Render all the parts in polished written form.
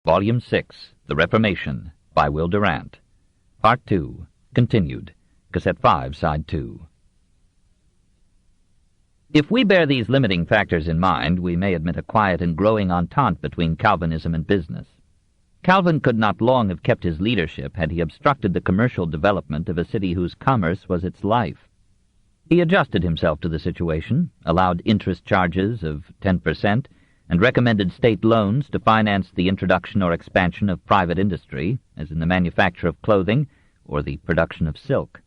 Volume 6, The Reformation, by Will Durant. Part 2, continued. Cassette 5, Side 2. If we bear these limiting factors in mind, we may admit a quiet and growing entente between Calvinism and business. Calvin could not long have kept his leadership had he obstructed the commercial development of a city whose commerce was its life. He adjusted himself to the situation, allowed interest charges of 10%, and recommended state loans to finance the introduction or expansion of private industry, as in the manufacture of clothing or the production of silk.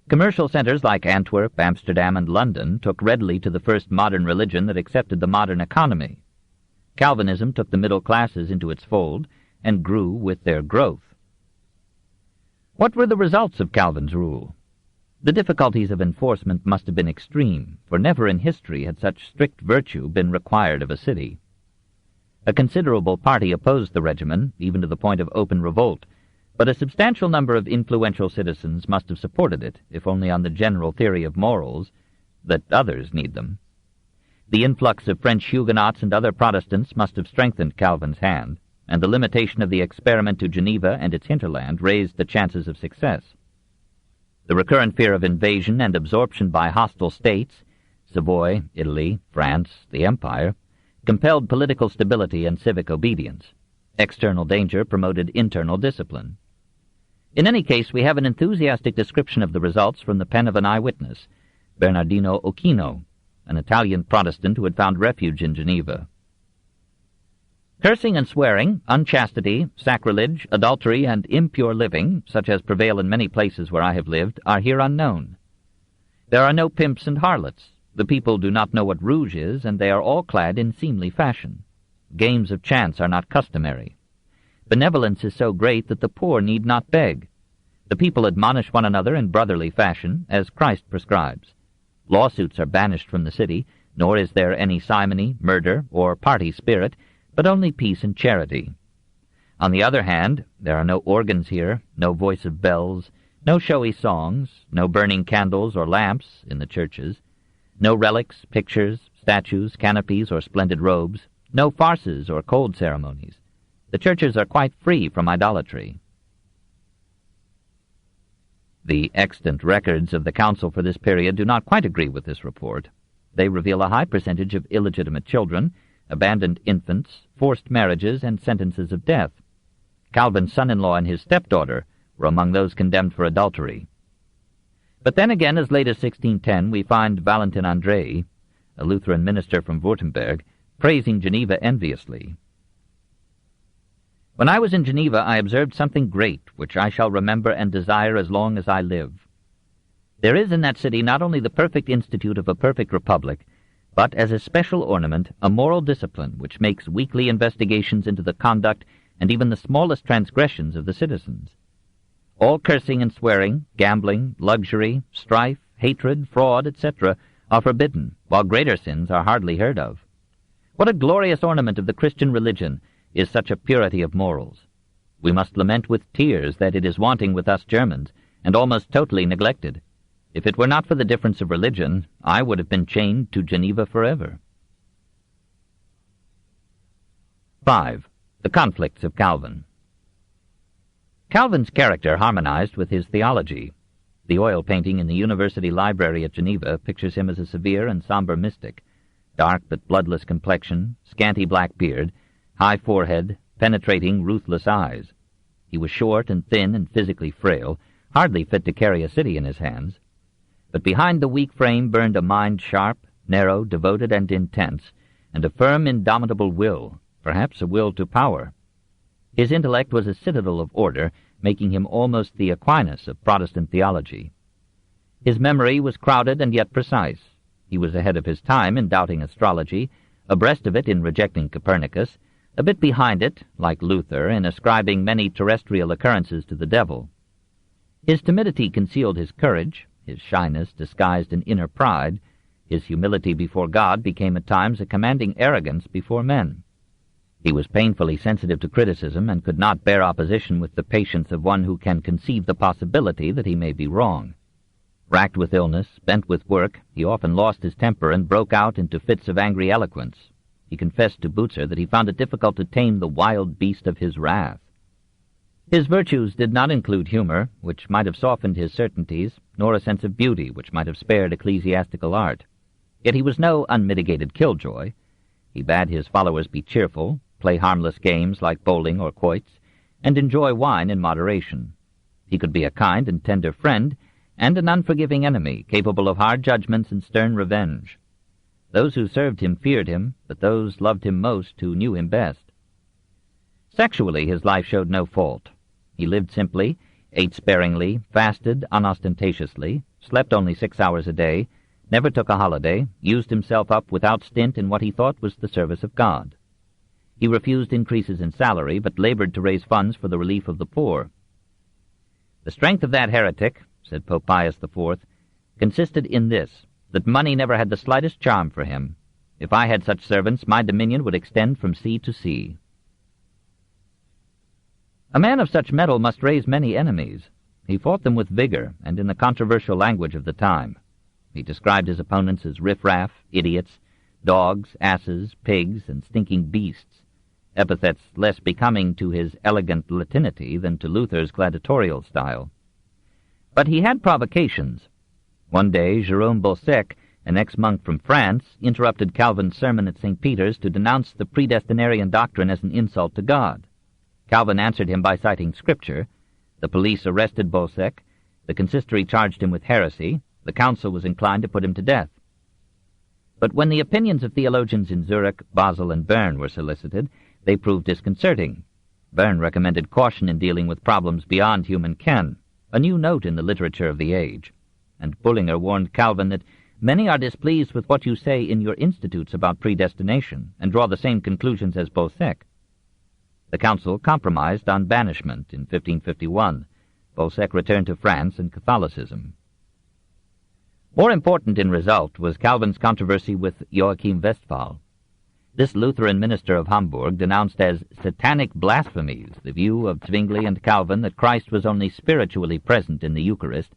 Commercial centers like Antwerp, Amsterdam, and London took readily to the first modern religion that accepted the modern economy. Calvinism took the middle classes into its fold and grew with their growth. What were the results of Calvin's rule? The difficulties of enforcement must have been extreme, for never in history had such strict virtue been required of a city. A considerable party opposed the regimen, even to the point of open revolt, but a substantial number of influential citizens must have supported it, if only on the general theory of morals, that others need them. The influx of French Huguenots and other Protestants must have strengthened Calvin's hand, and the limitation of the experiment to Geneva and its hinterland raised the chances of success. The recurrent fear of invasion and absorption by hostile states, Savoy, Italy, France, the Empire, compelled political stability and civic obedience. External danger promoted internal discipline. In any case, we have an enthusiastic description of the results from the pen of an eyewitness, Bernardino Occhino, an Italian Protestant who had found refuge in Geneva. Cursing and swearing, unchastity, sacrilege, adultery, and impure living, such as prevail in many places where I have lived, are here unknown. There are no pimps and harlots. The people do not know what rouge is, and they are all clad in seemly fashion. Games of chance are not customary. Benevolence is so great that the poor need not beg. The people admonish one another in brotherly fashion, as Christ prescribes. Lawsuits are banished from the city, nor is there any simony, murder, or party spirit, but only peace and charity. On the other hand, there are no organs here, no voice of bells, no showy songs, no burning candles or lamps in the churches, no relics, pictures, statues, canopies, or splendid robes, no farces or cold ceremonies. The churches are quite free from idolatry. The extant records of the council for this period do not quite agree with this report. They reveal a high percentage of illegitimate children, abandoned infants, forced marriages, and sentences of death. Calvin's son-in-law and his stepdaughter were among those condemned for adultery. But then again, as late as 1610, we find Valentin Andrei, a Lutheran minister from Württemberg, praising Geneva enviously. When I was in Geneva, I observed something great, which I shall remember and desire as long as I live. There is in that city not only the perfect institute of a perfect republic, but, as a special ornament, a moral discipline which makes weekly investigations into the conduct and even the smallest transgressions of the citizens. All cursing and swearing, gambling, luxury, strife, hatred, fraud, etc., are forbidden, while greater sins are hardly heard of. What a glorious ornament of the Christian religion is such a purity of morals! We must lament with tears that it is wanting with us Germans, and almost totally neglected. If it were not for the difference of religion, I would have been chained to Geneva forever. 5. The conflicts of Calvin. Calvin's character harmonized with his theology. The oil painting in the University Library at Geneva pictures him as a severe and somber mystic, dark but bloodless complexion, scanty black beard, high forehead, penetrating, ruthless eyes. He was short and thin and physically frail, hardly fit to carry a city in his hands. But behind the weak frame burned a mind sharp, narrow, devoted, and intense, and a firm, indomitable will, perhaps a will to power. His intellect was a citadel of order, making him almost the Aquinas of Protestant theology. His memory was crowded and yet precise. He was ahead of his time in doubting astrology, abreast of it in rejecting Copernicus, a bit behind it, like Luther, in ascribing many terrestrial occurrences to the devil. His timidity concealed his courage, his shyness disguised an inner pride, his humility before God became at times a commanding arrogance before men. He was painfully sensitive to criticism and could not bear opposition with the patience of one who can conceive the possibility that he may be wrong. Racked with illness, bent with work, he often lost his temper and broke out into fits of angry eloquence. He confessed to Butzer that he found it difficult to tame the wild beast of his wrath. His virtues did not include humor, which might have softened his certainties, nor a sense of beauty, which might have spared ecclesiastical art. Yet he was no unmitigated killjoy. He bade his followers be cheerful, play harmless games like bowling or quoits, and enjoy wine in moderation. He could be a kind and tender friend, and an unforgiving enemy, capable of hard judgments and stern revenge. Those who served him feared him, but those loved him most who knew him best. Sexually, his life showed no fault. He lived simply, ate sparingly, fasted unostentatiously, slept only 6 hours a day, never took a holiday, used himself up without stint in what he thought was the service of God. He refused increases in salary, but labored to raise funds for the relief of the poor. The strength of that heretic, said Pope Pius IV, consisted in this, that money never had the slightest charm for him. If I had such servants, my dominion would extend from sea to sea. A man of such mettle must raise many enemies. He fought them with vigor and in the controversial language of the time. He described his opponents as riffraff, idiots, dogs, asses, pigs, and stinking beasts, epithets less becoming to his elegant Latinity than to Luther's gladiatorial style. But he had provocations. One day, Jérôme Bossuet, an ex-monk from France, interrupted Calvin's sermon at St. Peter's to denounce the predestinarian doctrine as an insult to God. Calvin answered him by citing Scripture. The police arrested Bossuet. The consistory charged him with heresy. The council was inclined to put him to death. But when the opinions of theologians in Zurich, Basel, and Bern were solicited, they proved disconcerting. Bern recommended caution in dealing with problems beyond human ken, a new note in the literature of the age. And Bullinger warned Calvin that many are displeased with what you say in your institutes about predestination, and draw the same conclusions as Bossuet. The council compromised on banishment in 1551. Bossuet returned to France and Catholicism. More important in result was Calvin's controversy with Joachim Westphal. This Lutheran minister of Hamburg denounced as satanic blasphemies the view of Zwingli and Calvin that Christ was only spiritually present in the Eucharist,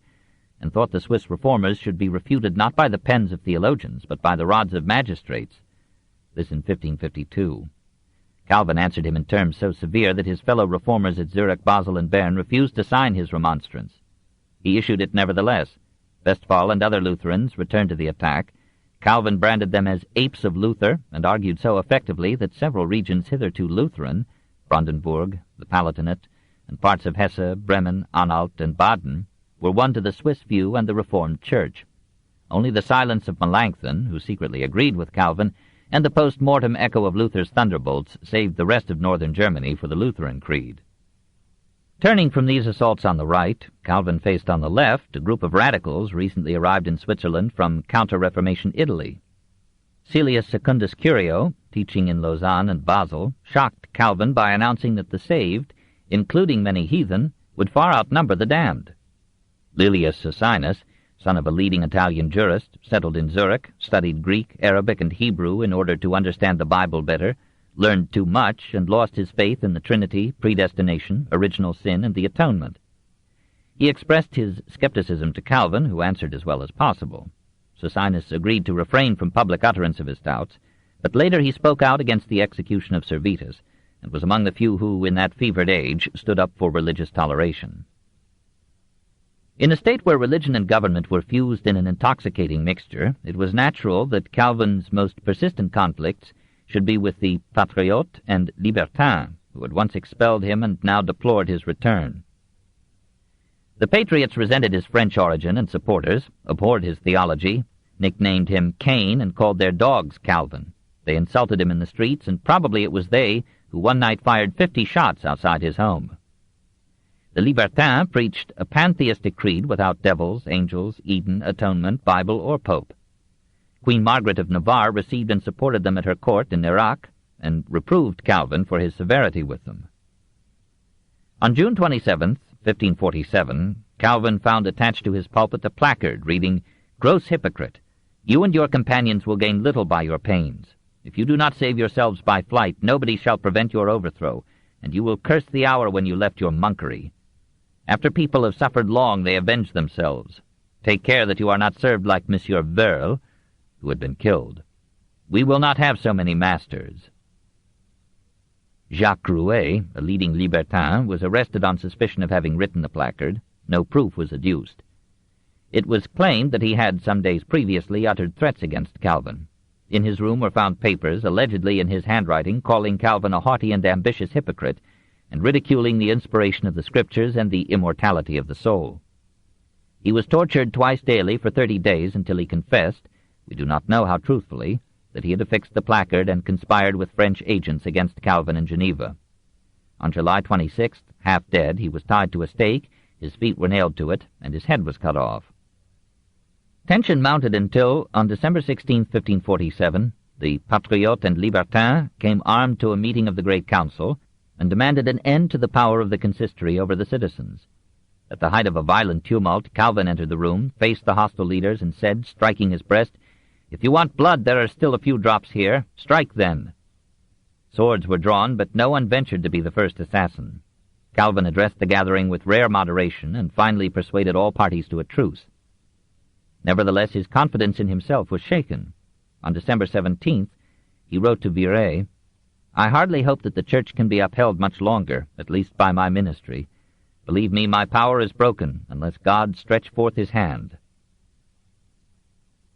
and thought the Swiss reformers should be refuted not by the pens of theologians, but by the rods of magistrates. This in 1552. Calvin answered him in terms so severe that his fellow reformers at Zurich, Basel, and Bern refused to sign his remonstrance. He issued it nevertheless. Westphal and other Lutherans returned to the attack. Calvin branded them as apes of Luther, and argued so effectively that several regions hitherto Lutheran, Brandenburg, the Palatinate, and parts of Hesse, Bremen, Anhalt, and Baden, were won to the Swiss view and the Reformed Church. Only the silence of Melanchthon, who secretly agreed with Calvin, and the post-mortem echo of Luther's thunderbolts saved the rest of northern Germany for the Lutheran creed. Turning from these assaults on the right, Calvin faced on the left a group of radicals recently arrived in Switzerland from Counter-Reformation Italy. Caelius Secundus Curio, teaching in Lausanne and Basel, shocked Calvin by announcing that the saved, including many heathen, would far outnumber the damned. Lilius Socinus, son of a leading Italian jurist, settled in Zurich, studied Greek, Arabic, and Hebrew in order to understand the Bible better, learned too much, and lost his faith in the Trinity, predestination, original sin, and the atonement. He expressed his skepticism to Calvin, who answered as well as possible. Socinus agreed to refrain from public utterance of his doubts, but later he spoke out against the execution of Servetus, and was among the few who, in that fevered age, stood up for religious toleration. In a state where religion and government were fused in an intoxicating mixture, it was natural that Calvin's most persistent conflicts should be with the patriotes and libertins, who had once expelled him and now deplored his return. The patriots resented his French origin and supporters, abhorred his theology, nicknamed him Cain, and called their dogs Calvin. They insulted him in the streets, and probably it was they who one night fired 50 shots outside his home. The libertins preached a pantheistic creed without devils, angels, Eden, atonement, Bible, or Pope. Queen Margaret of Navarre received and supported them at her court in Iraq, and reproved Calvin for his severity with them. On June 27, 1547, Calvin found attached to his pulpit a placard reading, "Gross hypocrite, you and your companions will gain little by your pains. If you do not save yourselves by flight, nobody shall prevent your overthrow, and you will curse the hour when you left your monkery. After people have suffered long, they avenge themselves. Take care that you are not served like Monsieur Verle, who had been killed." "We will not have so many masters." Jacques Rouet, a leading libertin, was arrested on suspicion of having written the placard. No proof was adduced. It was claimed that he had some days previously uttered threats against Calvin. In his room were found papers, allegedly in his handwriting, calling Calvin a haughty and ambitious hypocrite, and ridiculing the inspiration of the Scriptures and the immortality of the soul. He was tortured twice daily for 30 days until he confessed, we do not know how truthfully, that he had affixed the placard and conspired with French agents against Calvin in Geneva. On July 26th, half dead, he was tied to a stake, his feet were nailed to it, and his head was cut off. Tension mounted until, on December 16, 1547, the Patriotes and Libertins came armed to a meeting of the Great Council and demanded an end to the power of the consistory over the citizens. At the height of a violent tumult, Calvin entered the room, faced the hostile leaders, and said, striking his breast, "If you want blood, there are still a few drops here. Strike then." Swords were drawn, but no one ventured to be the first assassin. Calvin addressed the gathering with rare moderation and finally persuaded all parties to a truce. Nevertheless, his confidence in himself was shaken. On December 17th, he wrote to VIII, "I hardly hope that the Church can be upheld much longer, at least by my ministry. Believe me, my power is broken, unless God stretch forth his hand."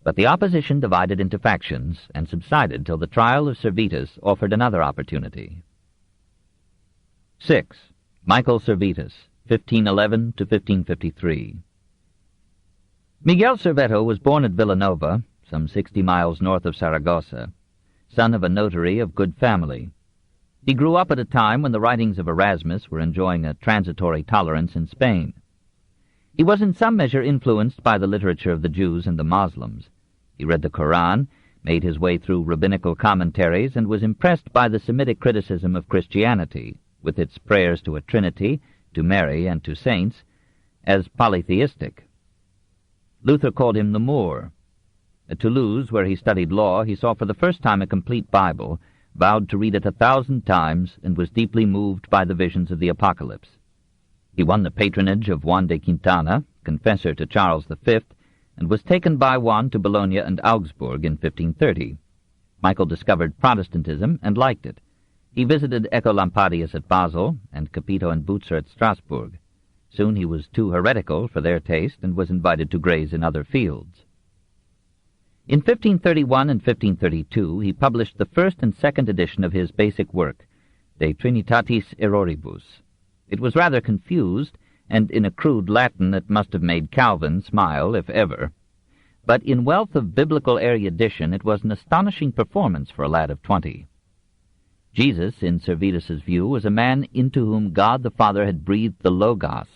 But the opposition divided into factions and subsided till the trial of Servetus offered another opportunity. 6. Michael Servetus, 1511 to 1553. Miguel Serveto was born at Villanova, some 60 miles north of Saragossa, son of a notary of good family. He grew up at a time when the writings of Erasmus were enjoying a transitory tolerance in Spain. He was in some measure influenced by the literature of the Jews and the Moslems. He read the Koran, made his way through rabbinical commentaries, and was impressed by the Semitic criticism of Christianity, with its prayers to a Trinity, to Mary, and to saints, as polytheistic. Luther called him the Moor. At Toulouse, where he studied law, he saw for the first time a complete Bible, vowed to read it 1,000 times, and was deeply moved by the visions of the Apocalypse. He won the patronage of Juan de Quintana, confessor to Charles V, and was taken by Juan to Bologna and Augsburg in 1530. Michael discovered Protestantism and liked it. He visited Ecolampadius at Basel and Capito and Bucer at Strasbourg. Soon he was too heretical for their taste and was invited to graze in other fields. In 1531 and 1532 he published the first and second edition of his basic work, De Trinitatis Erroribus. It was rather confused, and in a crude Latin that must have made Calvin smile, if ever. But in wealth of biblical erudition it was an astonishing performance for a lad of 20. Jesus, in Servetus's view, was a man into whom God the Father had breathed the Logos,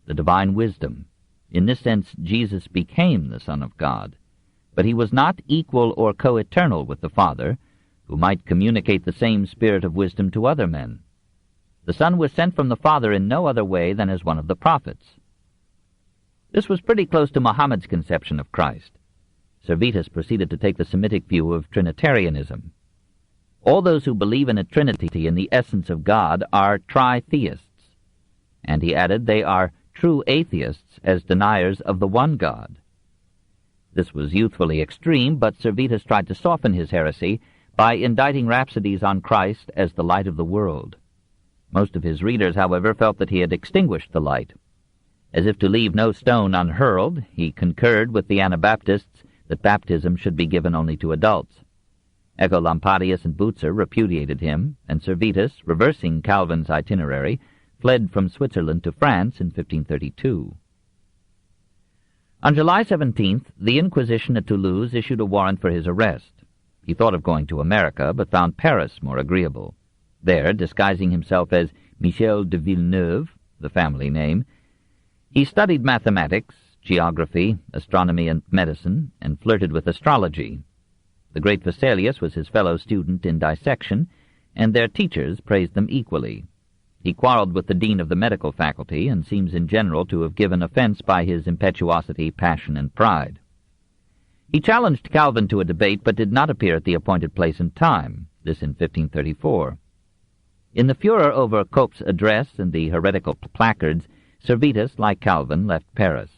the divine wisdom. In this sense, Jesus became the Son of God. But he was not equal or co-eternal with the Father, who might communicate the same spirit of wisdom to other men. The Son was sent from the Father in no other way than as one of the prophets. This was pretty close to Muhammad's conception of Christ. Servetus proceeded to take the Semitic view of Trinitarianism. All those who believe in a Trinity in the essence of God are tritheists, and he added they are true atheists as deniers of the one God. This was youthfully extreme, but Servetus tried to soften his heresy by inditing rhapsodies on Christ as the light of the world. Most of his readers, however, felt that he had extinguished the light. As if to leave no stone unhurled, he concurred with the Anabaptists that baptism should be given only to adults. Ecolampadius and Bucer repudiated him, and Servetus, reversing Calvin's itinerary, fled from Switzerland to France in 1532. On July 17th, the Inquisition at Toulouse issued a warrant for his arrest. He thought of going to America, but found Paris more agreeable. There, disguising himself as Michel de Villeneuve, the family name, he studied mathematics, geography, astronomy, and medicine, and flirted with astrology. The great Vesalius was his fellow student in dissection, and their teachers praised them equally. He quarreled with the dean of the medical faculty, and seems in general to have given offense by his impetuosity, passion, and pride. He challenged Calvin to a debate, but did not appear at the appointed place and time, this in 1534. In the furor over Cope's address and the heretical placards, Servetus, like Calvin, left Paris.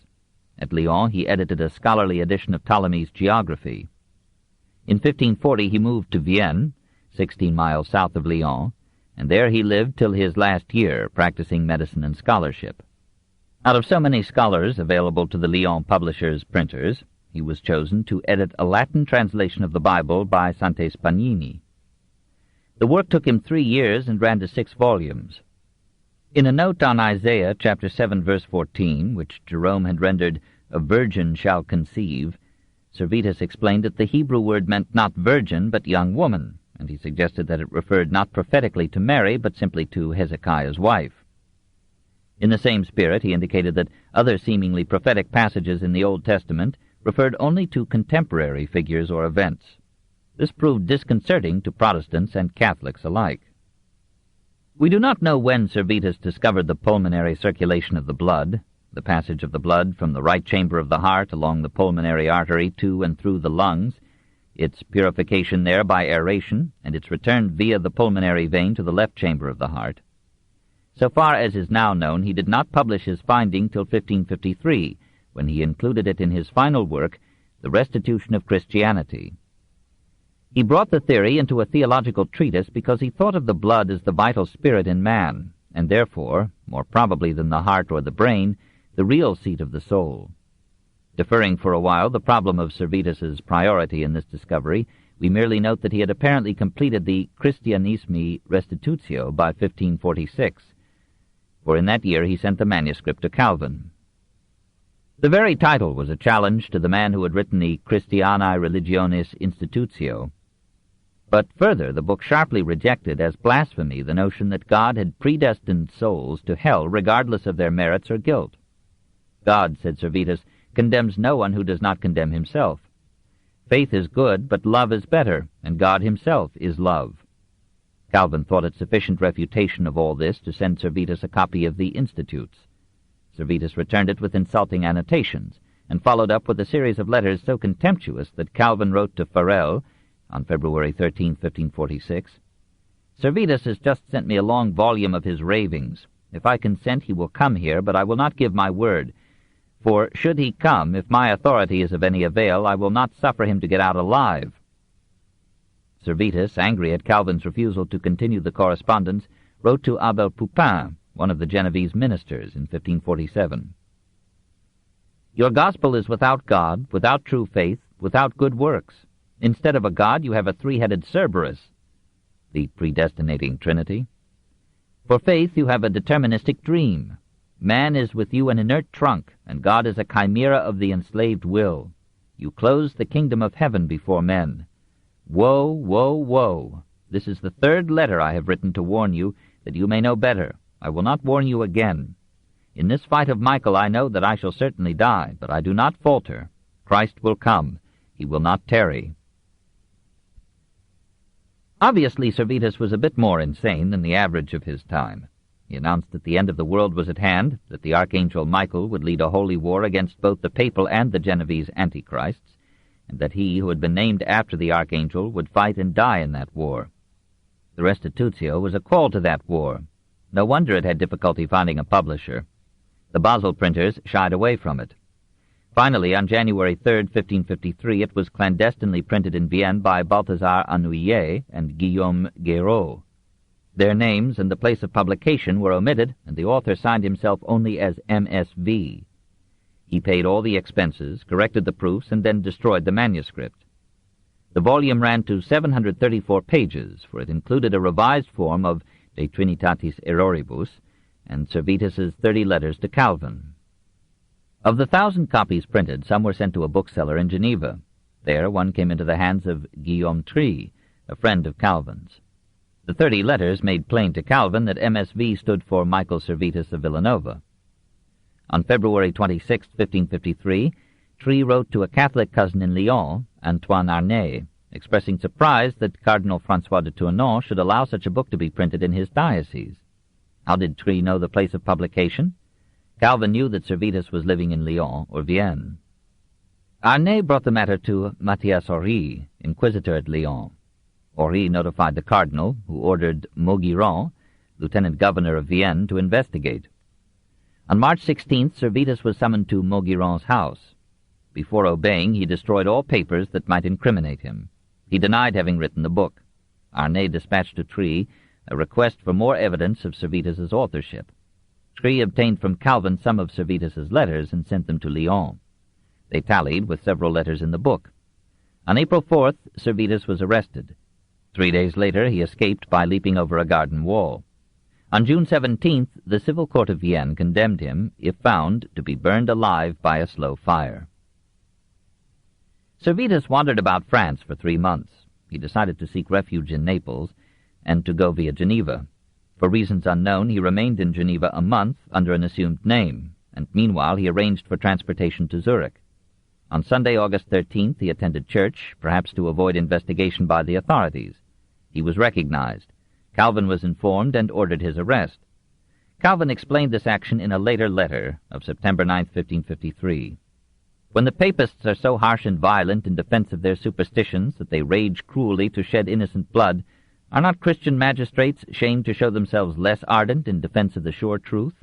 At Lyon he edited a scholarly edition of Ptolemy's Geography. In 1540 he moved to Vienne, 16 miles south of Lyon, and there he lived till his last year, practicing medicine and scholarship. Out of so many scholars available to the Lyon publishers' printers, he was chosen to edit a Latin translation of the Bible by Sante Spagnini. The work took him 3 years and ran to 6 volumes. In a note on Isaiah chapter 7, verse 14, which Jerome had rendered, "A virgin shall conceive," Servetus explained that the Hebrew word meant not virgin, but young woman, and he suggested that it referred not prophetically to Mary, but simply to Hezekiah's wife. In the same spirit, he indicated that other seemingly prophetic passages in the Old Testament referred only to contemporary figures or events. This proved disconcerting to Protestants and Catholics alike. We do not know when Servetus discovered the pulmonary circulation of the blood, the passage of the blood from the right chamber of the heart along the pulmonary artery to and through the lungs, its purification there by aeration, and its return via the pulmonary vein to the left chamber of the heart. So far as is now known, he did not publish his finding till 1553, when he included it in his final work, The Restitution of Christianity. He brought the theory into a theological treatise because he thought of the blood as the vital spirit in man, and therefore, more probably than the heart or the brain, the real seat of the soul. Deferring for a while the problem of Servetus's priority in this discovery, we merely note that he had apparently completed the Christianismi Restitutio by 1546, for in that year he sent the manuscript to Calvin. The very title was a challenge to the man who had written the Christianae Religionis Institutio. But further, the book sharply rejected as blasphemy the notion that God had predestined souls to hell regardless of their merits or guilt. God, said Servetus, condemns no one who does not condemn himself. Faith is good, but love is better, and God himself is love. Calvin thought it sufficient refutation of all this to send Servetus a copy of the Institutes. Servetus returned it with insulting annotations, and followed up with a series of letters so contemptuous that Calvin wrote to Farel, on February 13, 1546, "Servetus has just sent me a long volume of his ravings. If I consent, he will come here, but I will not give my word. For should he come, if my authority is of any avail, I will not suffer him to get out alive." Servetus, angry at Calvin's refusal to continue the correspondence, wrote to Abel Pupin, one of the Genoese ministers, in 1547. "Your gospel is without God, without true faith, without good works. Instead of a God, you have a three-headed Cerberus," the predestinating Trinity. "For faith, you have a deterministic dream. Man is with you an inert trunk, and God is a chimera of the enslaved will. You close the kingdom of heaven before men. Woe, woe, woe! This is the 3rd letter I have written to warn you, that you may know better. I will not warn you again. In this fight of Michael I know that I shall certainly die, but I do not falter. Christ will come. He will not tarry." Obviously, Servetus was a bit more insane than the average of his time. He announced that the end of the world was at hand, that the Archangel Michael would lead a holy war against both the papal and the Genoese antichrists, and that he, who had been named after the Archangel, would fight and die in that war. The Restitutio was a call to that war. No wonder it had difficulty finding a publisher. The Basel printers shied away from it. Finally, on January 3, 1553, it was clandestinely printed in Vienne by Balthazar Annouillet and Guillaume Guéraud. Their names and the place of publication were omitted, and the author signed himself only as MSV. He paid all the expenses, corrected the proofs, and then destroyed the manuscript. The volume ran to 734 pages, for it included a revised form of De Trinitatis Erroribus and Servetus's 30 letters to Calvin. Of the 1,000 copies printed, some were sent to a bookseller in Geneva. There one came into the hands of Guillaume Tree, a friend of Calvin's. The 30 letters made plain to Calvin that MSV stood for Michael Servetus of Villanova. On February 26, 1553, Tree wrote to a Catholic cousin in Lyon, Antoine Arnay, expressing surprise that Cardinal François de Tournon should allow such a book to be printed in his diocese. How did Tree know the place of publication? Calvin knew that Servetus was living in Lyon or Vienne. Arnay brought the matter to Matthias Horry, inquisitor at Lyon. Horry notified the cardinal, who ordered Maugiron, lieutenant governor of Vienne, to investigate. On March 16th, Servetus was summoned to Maugiron's house. Before obeying, he destroyed all papers that might incriminate him. He denied having written the book. Arnay dispatched to Tree a request for more evidence of Servetus's authorship. Tree obtained from Calvin some of Servetus's letters and sent them to Lyon. They tallied with several letters in the book. On April 4th, Servetus was arrested. 3 days later, he escaped by leaping over a garden wall. On June 17th, the Civil Court of Vienne condemned him, if found, to be burned alive by a slow fire. Servetus wandered about France for 3 months. He decided to seek refuge in Naples and to go via Geneva. For reasons unknown, he remained in Geneva a month under an assumed name, and meanwhile he arranged for transportation to Zurich. On Sunday, August 13th, he attended church, perhaps to avoid investigation by the authorities. He was recognized. Calvin was informed and ordered his arrest. Calvin explained this action in a later letter of September 9, 1553. When the papists are so harsh and violent in defense of their superstitions that they rage cruelly to shed innocent blood, are not Christian magistrates shamed to show themselves less ardent in defense of the sure truth?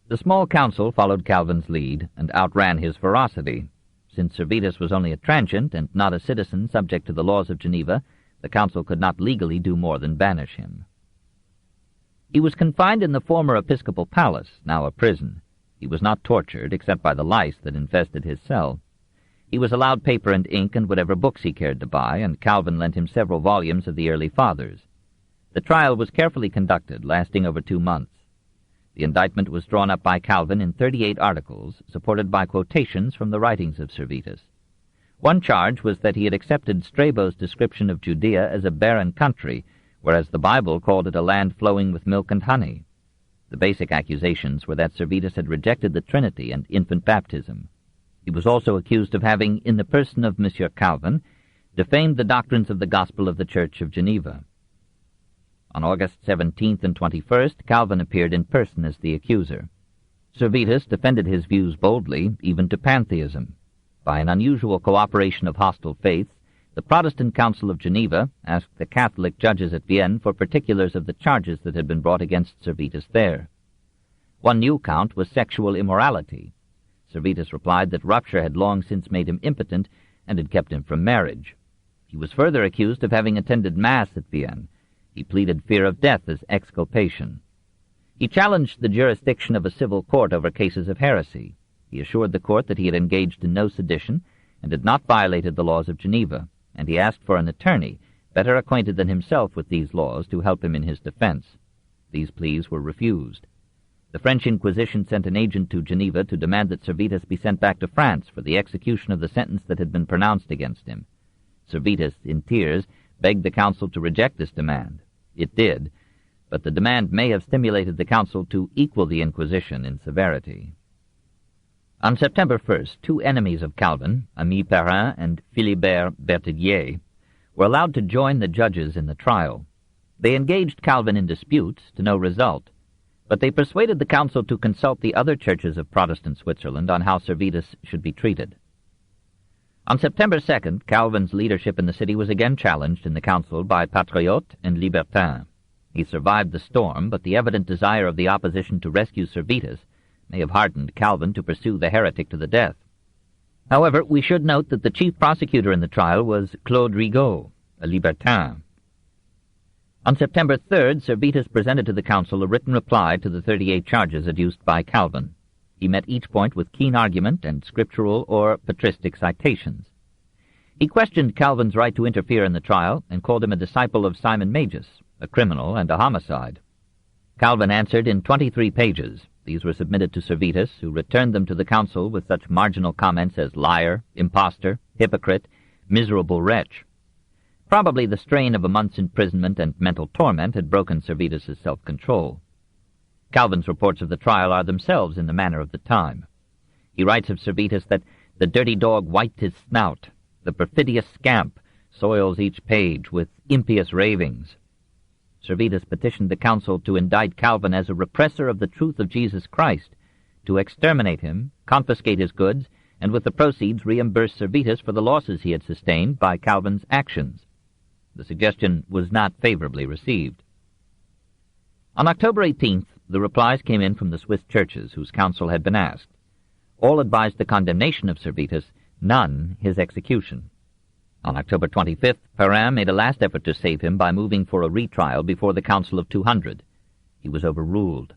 The small council followed Calvin's lead and outran his ferocity. Since Servetus was only a transient and not a citizen subject to the laws of Geneva, the council could not legally do more than banish him. He was confined in the former episcopal palace, now a prison. He was not tortured, except by the lice that infested his cell. He was allowed paper and ink and whatever books he cared to buy, and Calvin lent him several volumes of the early Fathers. The trial was carefully conducted, lasting over 2 months. The indictment was drawn up by Calvin in 38 articles, supported by quotations from the writings of Servetus. One charge was that he had accepted Strabo's description of Judea as a barren country, whereas the Bible called it a land flowing with milk and honey. The basic accusations were that Servetus had rejected the Trinity and infant baptism. He was also accused of having, in the person of Monsieur Calvin, defamed the doctrines of the Gospel of the Church of Geneva. On August 17th and 21st, Calvin appeared in person as the accuser. Servetus defended his views boldly, even to pantheism. By an unusual cooperation of hostile faiths, the Protestant Council of Geneva asked the Catholic judges at Vienne for particulars of the charges that had been brought against Servetus there. One new count was sexual immorality. Servetus replied that rupture had long since made him impotent and had kept him from marriage. He was further accused of having attended Mass at Vienne. He pleaded fear of death as exculpation. He challenged the jurisdiction of a civil court over cases of heresy. He assured the court that he had engaged in no sedition and had not violated the laws of Geneva, and he asked for an attorney, better acquainted than himself with these laws, to help him in his defense. These pleas were refused. The French Inquisition sent an agent to Geneva to demand that Servetus be sent back to France for the execution of the sentence that had been pronounced against him. Servetus, in tears, begged the council to reject this demand. It did, but the demand may have stimulated the council to equal the Inquisition in severity. On September 1st, 2 enemies of Calvin, Ami Perrin and Philibert Berthier, were allowed to join the judges in the trial. They engaged Calvin in disputes to no result, but they persuaded the council to consult the other churches of Protestant Switzerland on how Servetus should be treated. On September 2nd, Calvin's leadership in the city was again challenged in the council by Patriotes and Libertins. He survived the storm, but the evident desire of the opposition to rescue Servetus may have hardened Calvin to pursue the heretic to the death. However, we should note that the chief prosecutor in the trial was Claude Rigaud, a Libertin. On September 3rd, Servetus presented to the council a written reply to the 38 charges adduced by Calvin. He met each point with keen argument and scriptural or patristic citations. He questioned Calvin's right to interfere in the trial and called him a disciple of Simon Magus, a criminal and a homicide. Calvin answered in 23 pages. These were submitted to Servetus, who returned them to the council with such marginal comments as liar, impostor, hypocrite, miserable wretch. Probably the strain of a month's imprisonment and mental torment had broken Servetus's self-control. Calvin's reports of the trial are themselves in the manner of the time. He writes of Servetus that the dirty dog wiped his snout, the perfidious scamp soils each page with impious ravings. Servetus petitioned the council to indict Calvin as a represser of the truth of Jesus Christ, to exterminate him, confiscate his goods, and with the proceeds reimburse Servetus for the losses he had sustained by Calvin's actions. The suggestion was not favorably received. On October 18th, the replies came in from the Swiss churches whose council had been asked. All advised the condemnation of Servetus, none his execution. On October 25th, Perrin made a last effort to save him by moving for a retrial before the Council of 200. He was overruled.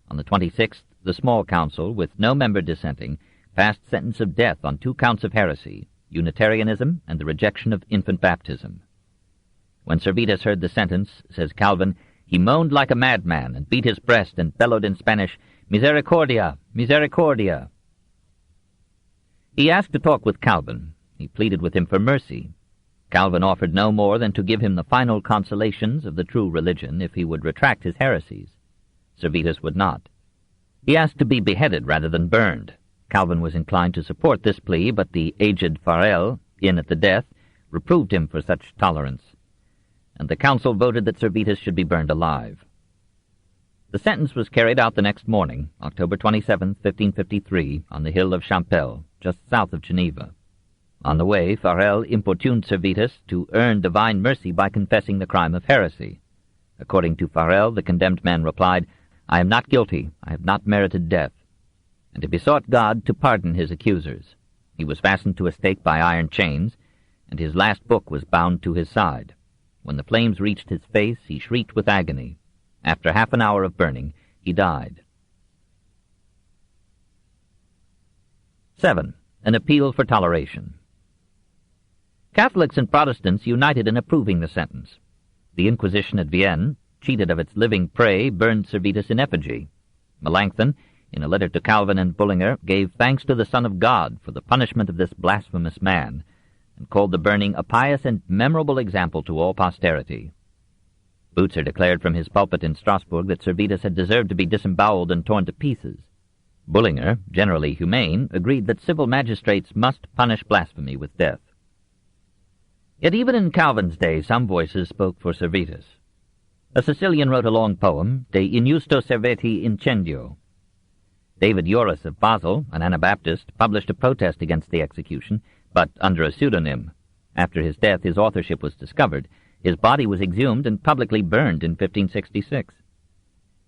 On the 26th, the small council, with no member dissenting, passed sentence of death on 2 counts of heresy, Unitarianism and the rejection of infant baptism. When Servetus heard the sentence, says Calvin, he moaned like a madman and beat his breast and bellowed in Spanish, "Misericordia! Misericordia!" He asked to talk with Calvin. He pleaded with him for mercy. Calvin offered no more than to give him the final consolations of the true religion if he would retract his heresies. Servetus would not. He asked to be beheaded rather than burned. Calvin was inclined to support this plea, but the aged Farel, in at the death, reproved him for such tolerance, and the council voted that Servetus should be burned alive. The sentence was carried out the next morning, October 27, 1553, on the hill of Champel, just south of Geneva. On the way, Farel importuned Servetus to earn divine mercy by confessing the crime of heresy. According to Farel, the condemned man replied, "I am not guilty, I have not merited death," and he besought God to pardon his accusers. He was fastened to a stake by iron chains, and his last book was bound to his side. When the flames reached his face, he shrieked with agony. After half an hour of burning, he died. 7. An appeal for toleration. Catholics and Protestants united in approving the sentence. The Inquisition at Vienne, cheated of its living prey, burned Servetus in effigy. Melanchthon, in a letter to Calvin and Bullinger, gave thanks to the Son of God for the punishment of this blasphemous man, and called the burning a pious and memorable example to all posterity. Butzer declared from his pulpit in Strasbourg that Servetus had deserved to be disemboweled and torn to pieces. Bullinger, generally humane, agreed that civil magistrates must punish blasphemy with death. Yet even in Calvin's day some voices spoke for Servetus. A Sicilian wrote a long poem, De Injusto Serveti Incendio. David Joris of Basel, an Anabaptist, published a protest against the execution, but under a pseudonym. After his death, his authorship was discovered. His body was exhumed and publicly burned in 1566.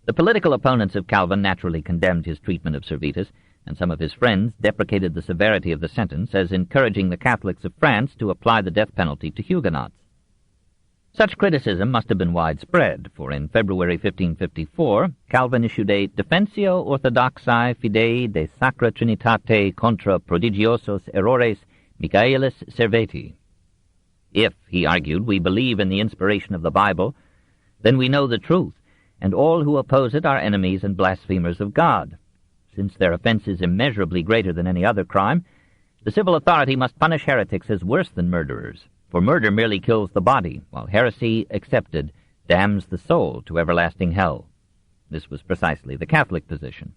The political opponents of Calvin naturally condemned his treatment of Servetus, and some of his friends deprecated the severity of the sentence as encouraging the Catholics of France to apply the death penalty to Huguenots. Such criticism must have been widespread, for in February 1554, Calvin issued a Defensio Orthodoxae Fidei de Sacra Trinitate contra prodigiosos errores Michaelis Serveti. If, he argued, we believe in the inspiration of the Bible, then we know the truth, and all who oppose it are enemies and blasphemers of God. Since their offense is immeasurably greater than any other crime, the civil authority must punish heretics as worse than murderers, for murder merely kills the body, while heresy, accepted, damns the soul to everlasting hell. This was precisely the Catholic position.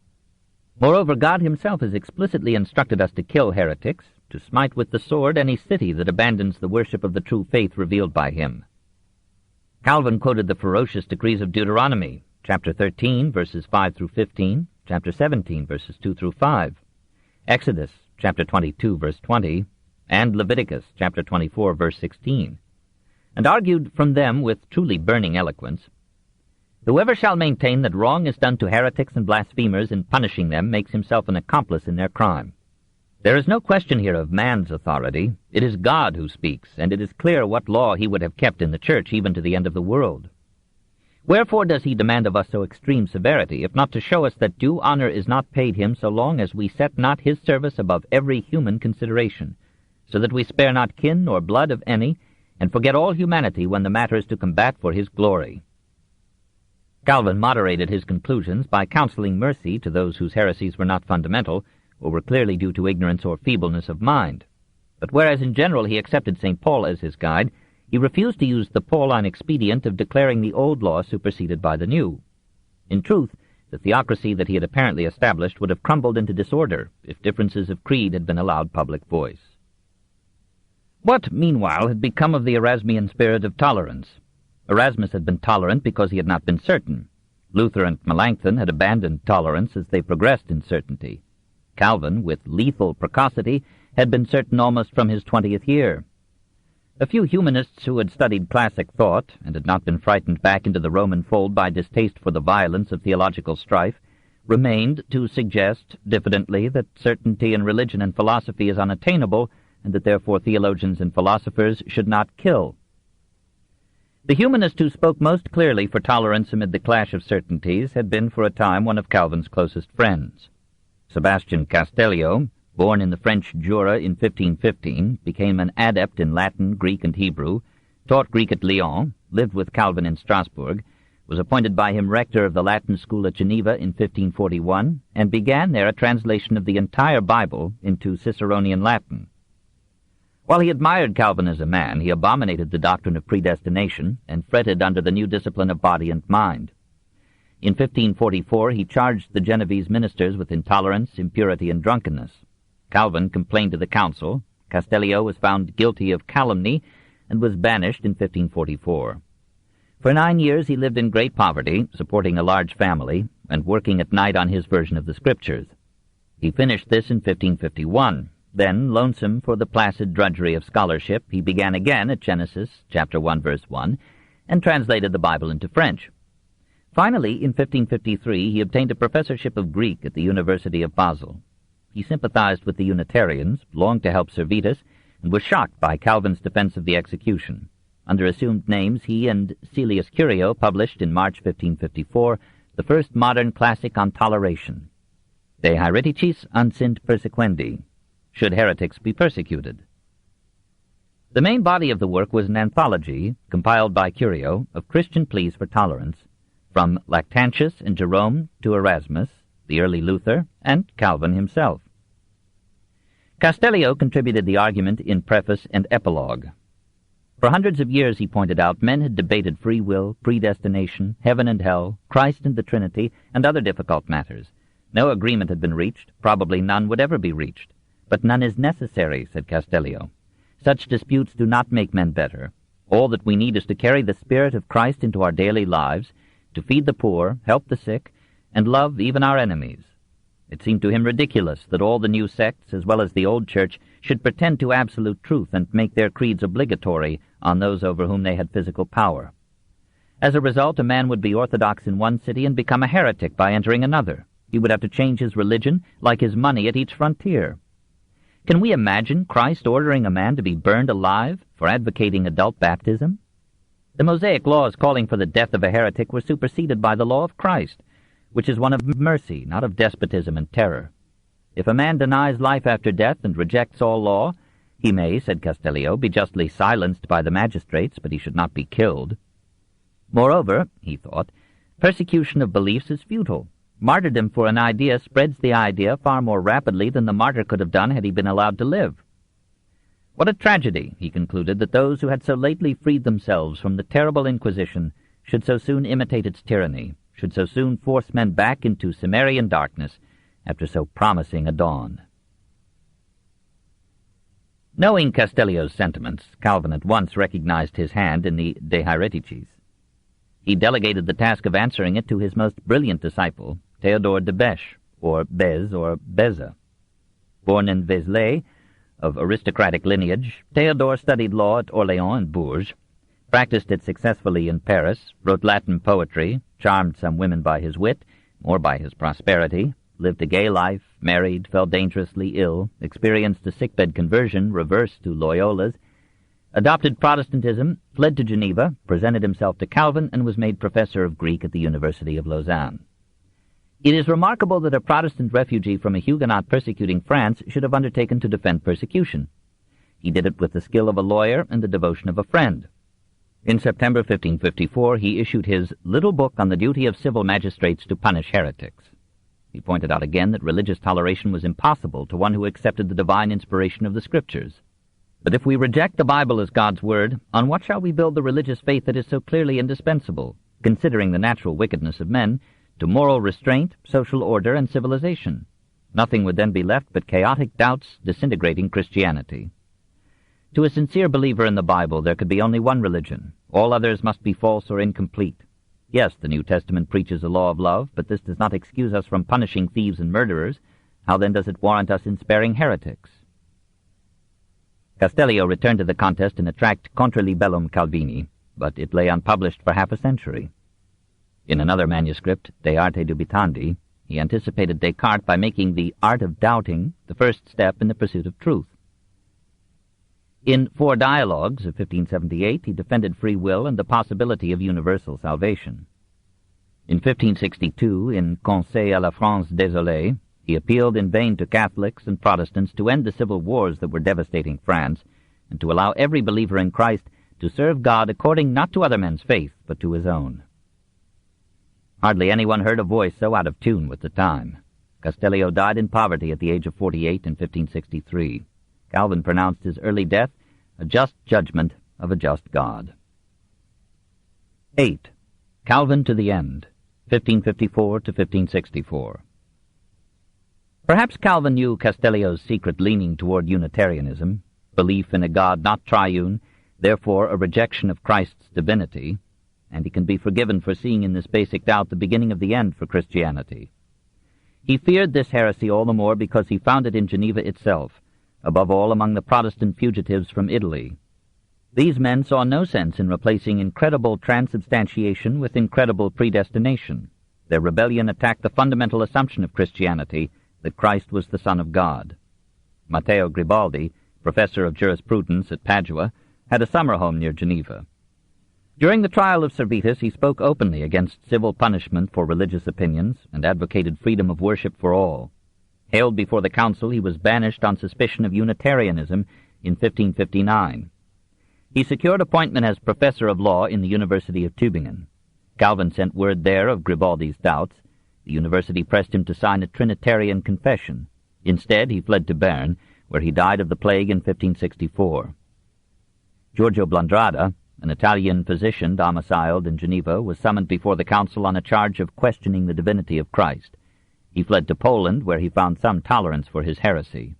Moreover, God himself has explicitly instructed us to kill heretics, to smite with the sword any city that abandons the worship of the true faith revealed by him. Calvin quoted the ferocious decrees of Deuteronomy, chapter 13, verses 5 through 15, chapter 17, verses 2 through 5, Exodus, chapter 22, verse 20, and Leviticus, chapter 24, verse 16, and argued from them with truly burning eloquence, "Whoever shall maintain that wrong is done to heretics and blasphemers in punishing them makes himself an accomplice in their crime. There is no question here of man's authority. It is God who speaks, and it is clear what law he would have kept in the Church even to the end of the world. Wherefore does he demand of us so extreme severity, if not to show us that due honor is not paid him so long as we set not his service above every human consideration, so that we spare not kin nor blood of any, and forget all humanity when the matter is to combat for his glory?" Calvin moderated his conclusions by counseling mercy to those whose heresies were not fundamental, or were clearly due to ignorance or feebleness of mind. But whereas in general he accepted St. Paul as his guide, he refused to use the Pauline expedient of declaring the old law superseded by the new. In truth, the theocracy that he had apparently established would have crumbled into disorder if differences of creed had been allowed public voice. What, meanwhile, had become of the Erasmian spirit of tolerance? Erasmus had been tolerant because he had not been certain. Luther and Melanchthon had abandoned tolerance as they progressed in certainty. Calvin, with lethal precocity, had been certain almost from his 20th year. A few humanists who had studied classic thought, and had not been frightened back into the Roman fold by distaste for the violence of theological strife, remained to suggest, diffidently, that certainty in religion and philosophy is unattainable, and that therefore theologians and philosophers should not kill. The humanist who spoke most clearly for tolerance amid the clash of certainties had been for a time one of Calvin's closest friends. Sebastian Castellio, born in the French Jura in 1515, became an adept in Latin, Greek, and Hebrew, taught Greek at Lyon, lived with Calvin in Strasbourg, was appointed by him rector of the Latin school at Geneva in 1541, and began there a translation of the entire Bible into Ciceronian Latin. While he admired Calvin as a man, he abominated the doctrine of predestination and fretted under the new discipline of body and mind. In 1544 he charged the Genevese ministers with intolerance, impurity, and drunkenness. Calvin complained to the council. Castellio was found guilty of calumny and was banished in 1544. For 9 years he lived in great poverty, supporting a large family, and working at night on his version of the Scriptures. He finished this in 1551. Then, lonesome for the placid drudgery of scholarship, he began again at Genesis, chapter 1, verse 1, and translated the Bible into French. Finally, in 1553, he obtained a professorship of Greek at the University of Basel. He sympathized with the Unitarians, longed to help Servetus, and was shocked by Calvin's defense of the execution. Under assumed names, he and Caelius Curio published in March 1554 the first modern classic on toleration, De Haereticis Ancint Persequendi, Should Heretics Be Persecuted? The main body of the work was an anthology, compiled by Curio, of Christian pleas for tolerance, from Lactantius and Jerome to Erasmus, the early Luther, and Calvin himself. Castellio contributed the argument in preface and epilogue. For hundreds of years, he pointed out, men had debated free will, predestination, heaven and hell, Christ and the Trinity, and other difficult matters. No agreement had been reached, probably none would ever be reached. But none is necessary, said Castellio. Such disputes do not make men better. All that we need is to carry the Spirit of Christ into our daily lives, to feed the poor, help the sick, and love even our enemies. It seemed to him ridiculous that all the new sects, as well as the old church, should pretend to absolute truth and make their creeds obligatory on those over whom they had physical power. As a result, a man would be orthodox in one city and become a heretic by entering another. He would have to change his religion, like his money, at each frontier. Can we imagine Christ ordering a man to be burned alive for advocating adult baptism? The Mosaic laws calling for the death of a heretic were superseded by the law of Christ, which is one of mercy, not of despotism and terror. If a man denies life after death and rejects all law, he may, said Castellio, be justly silenced by the magistrates, but he should not be killed. Moreover, he thought, persecution of beliefs is futile. Martyrdom for an idea spreads the idea far more rapidly than the martyr could have done had he been allowed to live. What a tragedy, he concluded, that those who had so lately freed themselves from the terrible Inquisition should so soon imitate its tyranny, should so soon force men back into Cimmerian darkness after so promising a dawn. Knowing Castellio's sentiments, Calvin at once recognized his hand in the De Haereticis. He delegated the task of answering it to his most brilliant disciple, Théodore de Bèche, or Bez, or Beza. Born in Vézelay, of aristocratic lineage, Théodore studied law at Orléans and Bourges, practiced it successfully in Paris, wrote Latin poetry, charmed some women by his wit, or by his prosperity, lived a gay life, married, fell dangerously ill, experienced a sickbed conversion reverse to Loyola's, adopted Protestantism, fled to Geneva, presented himself to Calvin, and was made professor of Greek at the University of Lausanne. It is remarkable that a Protestant refugee from a Huguenot persecuting France should have undertaken to defend persecution. He did it with the skill of a lawyer and the devotion of a friend. In September 1554, he issued his little book on the duty of civil magistrates to punish heretics. He pointed out again that religious toleration was impossible to one who accepted the divine inspiration of the Scriptures. But if we reject the Bible as God's word, on what shall we build the religious faith that is so clearly indispensable, considering the natural wickedness of men, to moral restraint, social order, and civilization? Nothing would then be left but chaotic doubts disintegrating Christianity. To a sincere believer in the Bible, there could be only one religion. All others must be false or incomplete. Yes, the New Testament preaches a law of love, but this does not excuse us from punishing thieves and murderers. How then does it warrant us in sparing heretics? Castellio returned to the contest in a tract Contra Libellum Calvini, but it lay unpublished for half a century. In another manuscript, De Arte Dubitandi, he anticipated Descartes by making the art of doubting the first step in the pursuit of truth. In Four Dialogues of 1578, he defended free will and the possibility of universal salvation. In 1562, in Conseil à la France désolée, he appealed in vain to Catholics and Protestants to end the civil wars that were devastating France, and to allow every believer in Christ to serve God according not to other men's faith, but to his own. Hardly anyone heard a voice so out of tune with the time. Castellio died in poverty at the age of 48 in 1563. Calvin pronounced his early death a just judgment of a just God. 8. Calvin to the end, 1554 to 1564. Perhaps Calvin knew Castellio's secret leaning toward Unitarianism, belief in a God not triune, therefore a rejection of Christ's divinity, and he can be forgiven for seeing in this basic doubt the beginning of the end for Christianity. He feared this heresy all the more because he found it in Geneva itself, above all among the Protestant fugitives from Italy. These men saw no sense in replacing incredible transubstantiation with incredible predestination. Their rebellion attacked the fundamental assumption of Christianity, that Christ was the Son of God. Matteo Gribaldi, professor of jurisprudence at Padua, had a summer home near Geneva. During the trial of Servetus, he spoke openly against civil punishment for religious opinions and advocated freedom of worship for all. Hailed before the council, he was banished on suspicion of Unitarianism in 1559. He secured appointment as professor of law in the University of Tübingen. Calvin sent word there of Gribaldi's doubts. The university pressed him to sign a Trinitarian confession. Instead, he fled to Bern, where he died of the plague in 1564. Giorgio Blandrada, an Italian physician domiciled in Geneva, was summoned before the council on a charge of questioning the divinity of Christ. He fled to Poland, where he found some tolerance for his heresy.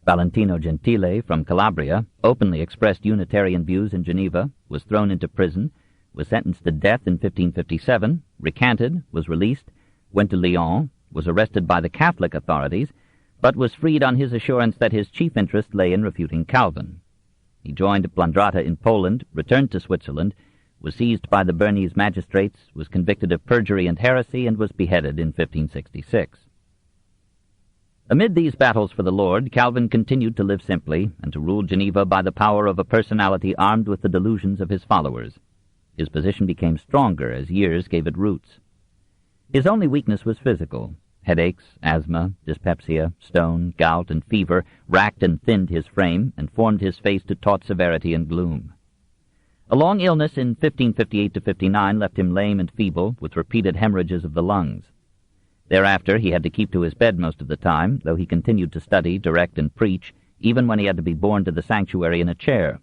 Valentino Gentile, from Calabria, openly expressed Unitarian views in Geneva, was thrown into prison, was sentenced to death in 1557, recanted, was released, went to Lyon, was arrested by the Catholic authorities, but was freed on his assurance that his chief interest lay in refuting Calvin. He joined Blandrata in Poland, returned to Switzerland, was seized by the Bernese magistrates, was convicted of perjury and heresy, and was beheaded in 1566. Amid these battles for the Lord, Calvin continued to live simply and to rule Geneva by the power of a personality armed with the delusions of his followers. His position became stronger as years gave it roots. His only weakness was physical. Headaches, asthma, dyspepsia, stone, gout, and fever racked and thinned his frame and formed his face to taut severity and gloom. A long illness in 1558 to 59 left him lame and feeble, with repeated hemorrhages of the lungs. Thereafter he had to keep to his bed most of the time, though he continued to study, direct, and preach, even when he had to be borne to the sanctuary in a chair.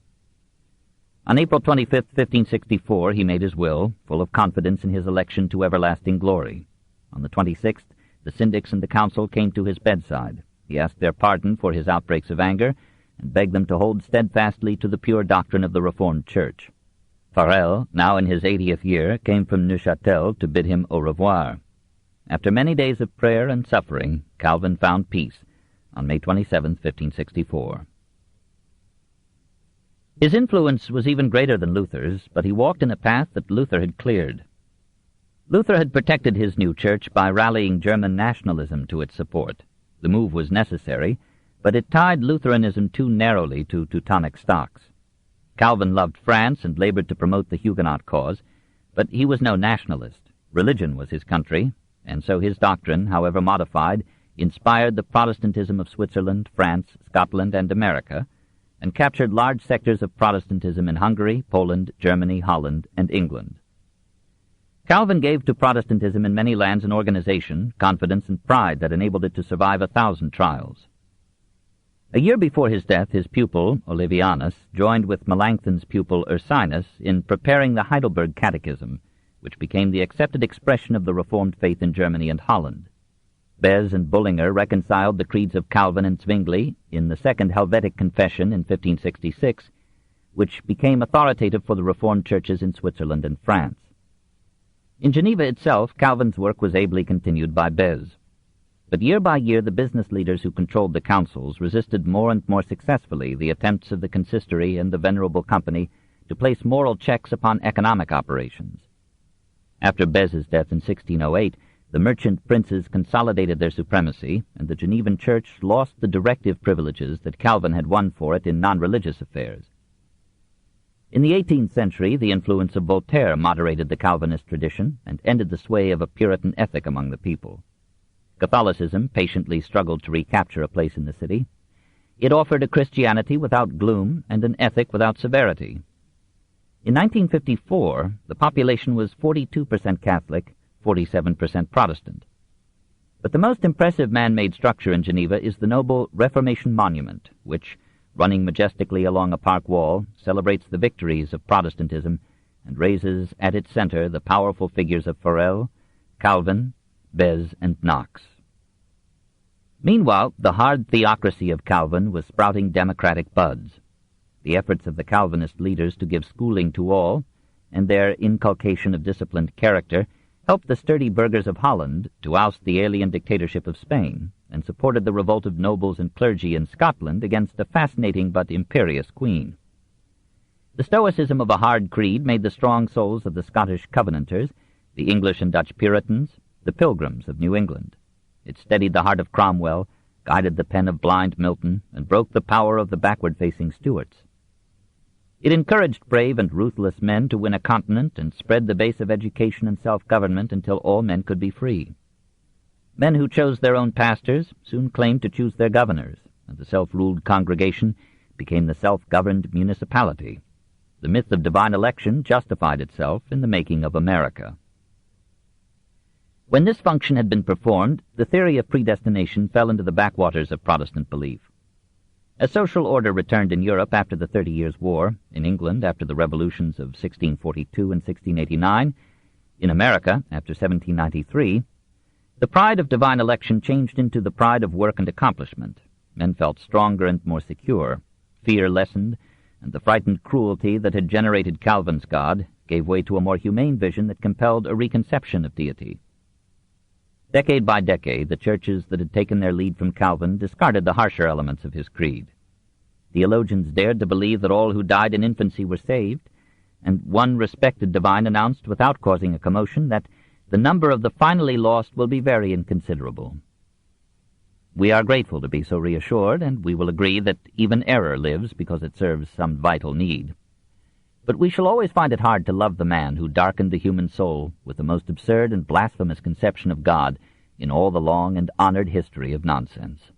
On April 25, 1564, he made his will, full of confidence in his election to everlasting glory. On the 26th, the syndics and the council came to his bedside. He asked their pardon for his outbreaks of anger, and begged them to hold steadfastly to the pure doctrine of the Reformed Church. Farel, now in his 80th year, came from Neuchâtel to bid him au revoir. After many days of prayer and suffering, Calvin found peace on May 27, 1564. His influence was even greater than Luther's, but he walked in a path that Luther had cleared. Luther had protected his new church by rallying German nationalism to its support. The move was necessary, but it tied Lutheranism too narrowly to Teutonic stocks. Calvin loved France and labored to promote the Huguenot cause, but he was no nationalist. Religion was his country, and so his doctrine, however modified, inspired the Protestantism of Switzerland, France, Scotland, and America, and captured large sectors of Protestantism in Hungary, Poland, Germany, Holland, and England. Calvin gave to Protestantism in many lands an organization, confidence, and pride that enabled it to survive 1,000 trials. A year before his death, his pupil, Olevianus, joined with Melanchthon's pupil Ursinus in preparing the Heidelberg Catechism, which became the accepted expression of the Reformed faith in Germany and Holland. Bez and Bullinger reconciled the creeds of Calvin and Zwingli in the Second Helvetic Confession in 1566, which became authoritative for the Reformed churches in Switzerland and France. In Geneva itself, Calvin's work was ably continued by Bez. But year by year the business leaders who controlled the councils resisted more and more successfully the attempts of the consistory and the Venerable Company to place moral checks upon economic operations. After Bez's death in 1608, the merchant princes consolidated their supremacy, and the Genevan Church lost the directive privileges that Calvin had won for it in non-religious affairs. In the 18th century, the influence of Voltaire moderated the Calvinist tradition and ended the sway of a Puritan ethic among the people. Catholicism patiently struggled to recapture a place in the city. It offered a Christianity without gloom and an ethic without severity. In 1954, the population was 42% Catholic, 47% Protestant. But the most impressive man-made structure in Geneva is the noble Reformation Monument, which, running majestically along a park wall, celebrates the victories of Protestantism and raises at its center the powerful figures of Farel, Calvin, Beze, and Knox. Meanwhile, the hard theocracy of Calvin was sprouting democratic buds. The efforts of the Calvinist leaders to give schooling to all, and their inculcation of disciplined character, helped the sturdy burghers of Holland to oust the alien dictatorship of Spain, and supported the revolt of nobles and clergy in Scotland against a fascinating but imperious queen. The stoicism of a hard creed made the strong souls of the Scottish Covenanters, the English and Dutch Puritans, the Pilgrims of New England. It steadied the heart of Cromwell, guided the pen of blind Milton, and broke the power of the backward-facing Stuarts. It encouraged brave and ruthless men to win a continent and spread the base of education and self-government until all men could be free. Men who chose their own pastors soon claimed to choose their governors, and the self-ruled congregation became the self-governed municipality. The myth of divine election justified itself in the making of America. When this function had been performed, the theory of predestination fell into the backwaters of Protestant belief. As social order returned in Europe after the 30 Years' War, in England after the revolutions of 1642 and 1689, in America after 1793, the pride of divine election changed into the pride of work and accomplishment. Men felt stronger and more secure. Fear lessened, and the frightened cruelty that had generated Calvin's God gave way to a more humane vision that compelled a reconception of deity. Decade by decade, the churches that had taken their lead from Calvin discarded the harsher elements of his creed. Theologians dared to believe that all who died in infancy were saved, and one respected divine announced without causing a commotion that the number of the finally lost will be very inconsiderable. We are grateful to be so reassured, and we will agree that even error lives because it serves some vital need. But we shall always find it hard to love the man who darkened the human soul with the most absurd and blasphemous conception of God in all the long and honored history of nonsense.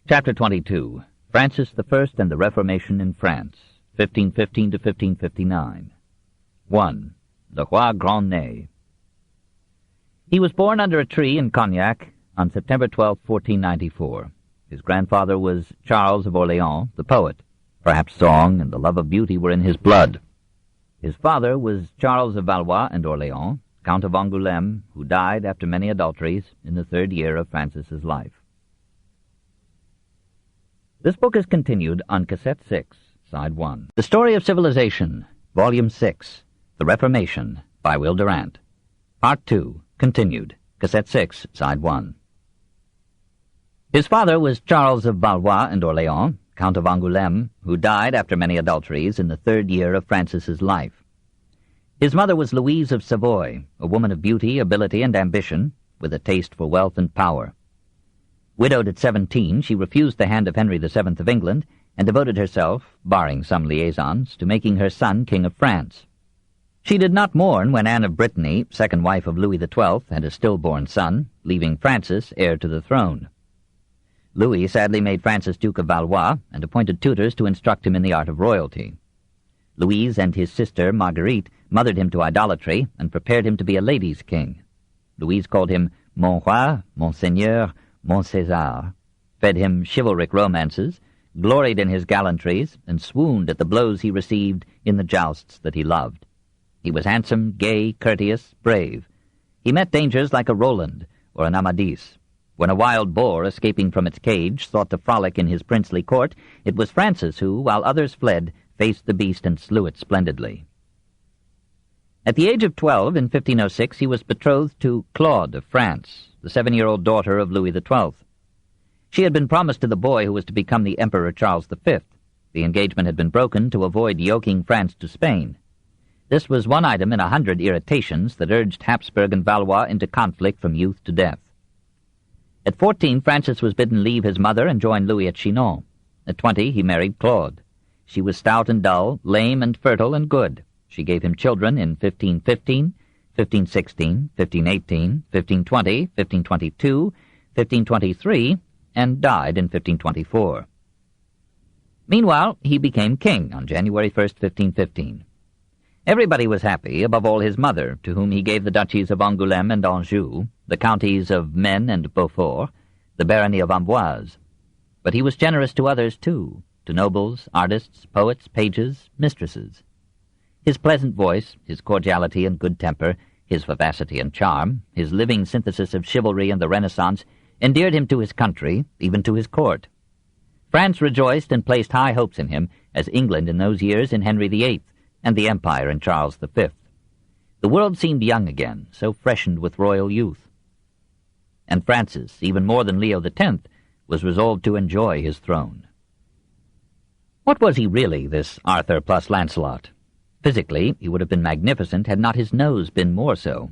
Chapter 22. Francis I and the Reformation in France, 1515 to 1559. 1. Le Roi Grand Nez. He was born under a tree in Cognac on September 12, 1494. His grandfather was Charles of Orleans, the poet. Perhaps song and the love of beauty were in his blood. His father was Charles of Valois and Orleans, Count of Angoulême, who died after many adulteries in the 3rd year of Francis's life. This book is continued on Cassette 6, Side 1. The Story of Civilization, Volume 6, The Reformation, by Will Durant. Part 2, continued, Cassette 6, Side 1. His father was Charles of Valois and Orleans, Count of Angoulême, who died after many adulteries in the 3rd year of Francis's life. His mother was Louise of Savoy, a woman of beauty, ability, and ambition, with a taste for wealth and power. Widowed at 17, she refused the hand of Henry VII of England and devoted herself, barring some liaisons, to making her son King of France. She did not mourn when Anne of Brittany, second wife of Louis XII, had a stillborn son, leaving Francis heir to the throne. Louis sadly made Francis Duke of Valois and appointed tutors to instruct him in the art of royalty. Louise and his sister, Marguerite, mothered him to idolatry and prepared him to be a ladies' king. Louise called him Mon Roi, Mon Seigneur, Mon César, fed him chivalric romances, gloried in his gallantries, and swooned at the blows he received in the jousts that he loved. He was handsome, gay, courteous, brave. He met dangers like a Roland or an Amadis. When a wild boar, escaping from its cage, sought to frolic in his princely court, it was Francis who, while others fled, faced the beast and slew it splendidly. At the age of 12, in 1506, he was betrothed to Claude of France, the 7-year-old daughter of Louis XII. She had been promised to the boy who was to become the Emperor Charles V. The engagement had been broken to avoid yoking France to Spain. This was one item in 100 irritations that urged Hapsburg and Valois into conflict from youth to death. At 14, Francis was bidden leave his mother and join Louis at Chinon. At 20, he married Claude. She was stout and dull, lame and fertile and good. She gave him children in 1515, 1516, 1518, 1520, 1522, 1523, and died in 1524. Meanwhile, he became king on January 1st, 1515. Everybody was happy, above all his mother, to whom he gave the duchies of Angoulême and Anjou, the counties of Maine and Beaufort, the barony of Amboise. But he was generous to others, too, to nobles, artists, poets, pages, mistresses. His pleasant voice, his cordiality and good temper, his vivacity and charm, his living synthesis of chivalry and the Renaissance, endeared him to his country, even to his court. France rejoiced and placed high hopes in him, as England in those years in Henry VIII, and the Empire in Charles V. The world seemed young again, so freshened with royal youth. And Francis, even more than Leo X, was resolved to enjoy his throne. What was he really, this Arthur plus Lancelot? Physically, he would have been magnificent had not his nose been more so.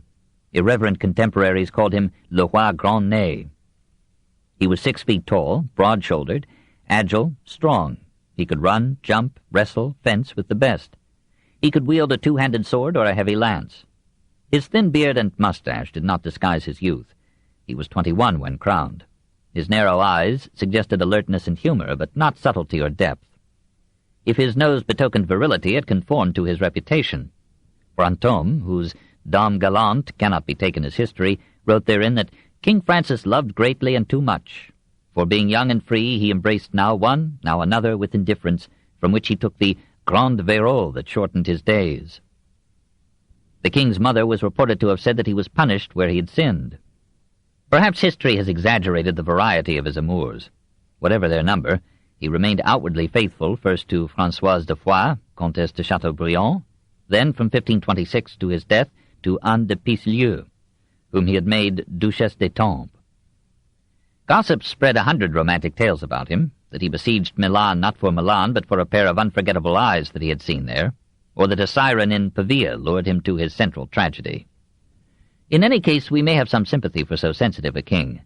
Irreverent contemporaries called him le Roi Grand Nez. He was 6 feet tall, broad-shouldered, agile, strong. He could run, jump, wrestle, fence with the best. He could wield a 2-handed sword or a heavy lance. His thin beard and mustache did not disguise his youth. He was 21 when crowned. His narrow eyes suggested alertness and humor, but not subtlety or depth. If his nose betokened virility, it conformed to his reputation. Brantôme, whose Dame Galante cannot be taken as history, wrote therein that King Francis loved greatly and too much. For being young and free, he embraced now one, now another with indifference, from which he took the Grand Vérole that shortened his days. The king's mother was reported to have said that he was punished where he had sinned. Perhaps history has exaggerated the variety of his amours. Whatever their number, he remained outwardly faithful first to Françoise de Foix, Comtesse de Chateaubriand, then from 1526 to his death to Anne de Pisseleu, whom he had made Duchesse d'Étampes. Gossip spread 100 romantic tales about him, that he besieged Milan not for Milan, but for a pair of unforgettable eyes that he had seen there, or that a siren in Pavia lured him to his central tragedy. In any case, we may have some sympathy for so sensitive a king.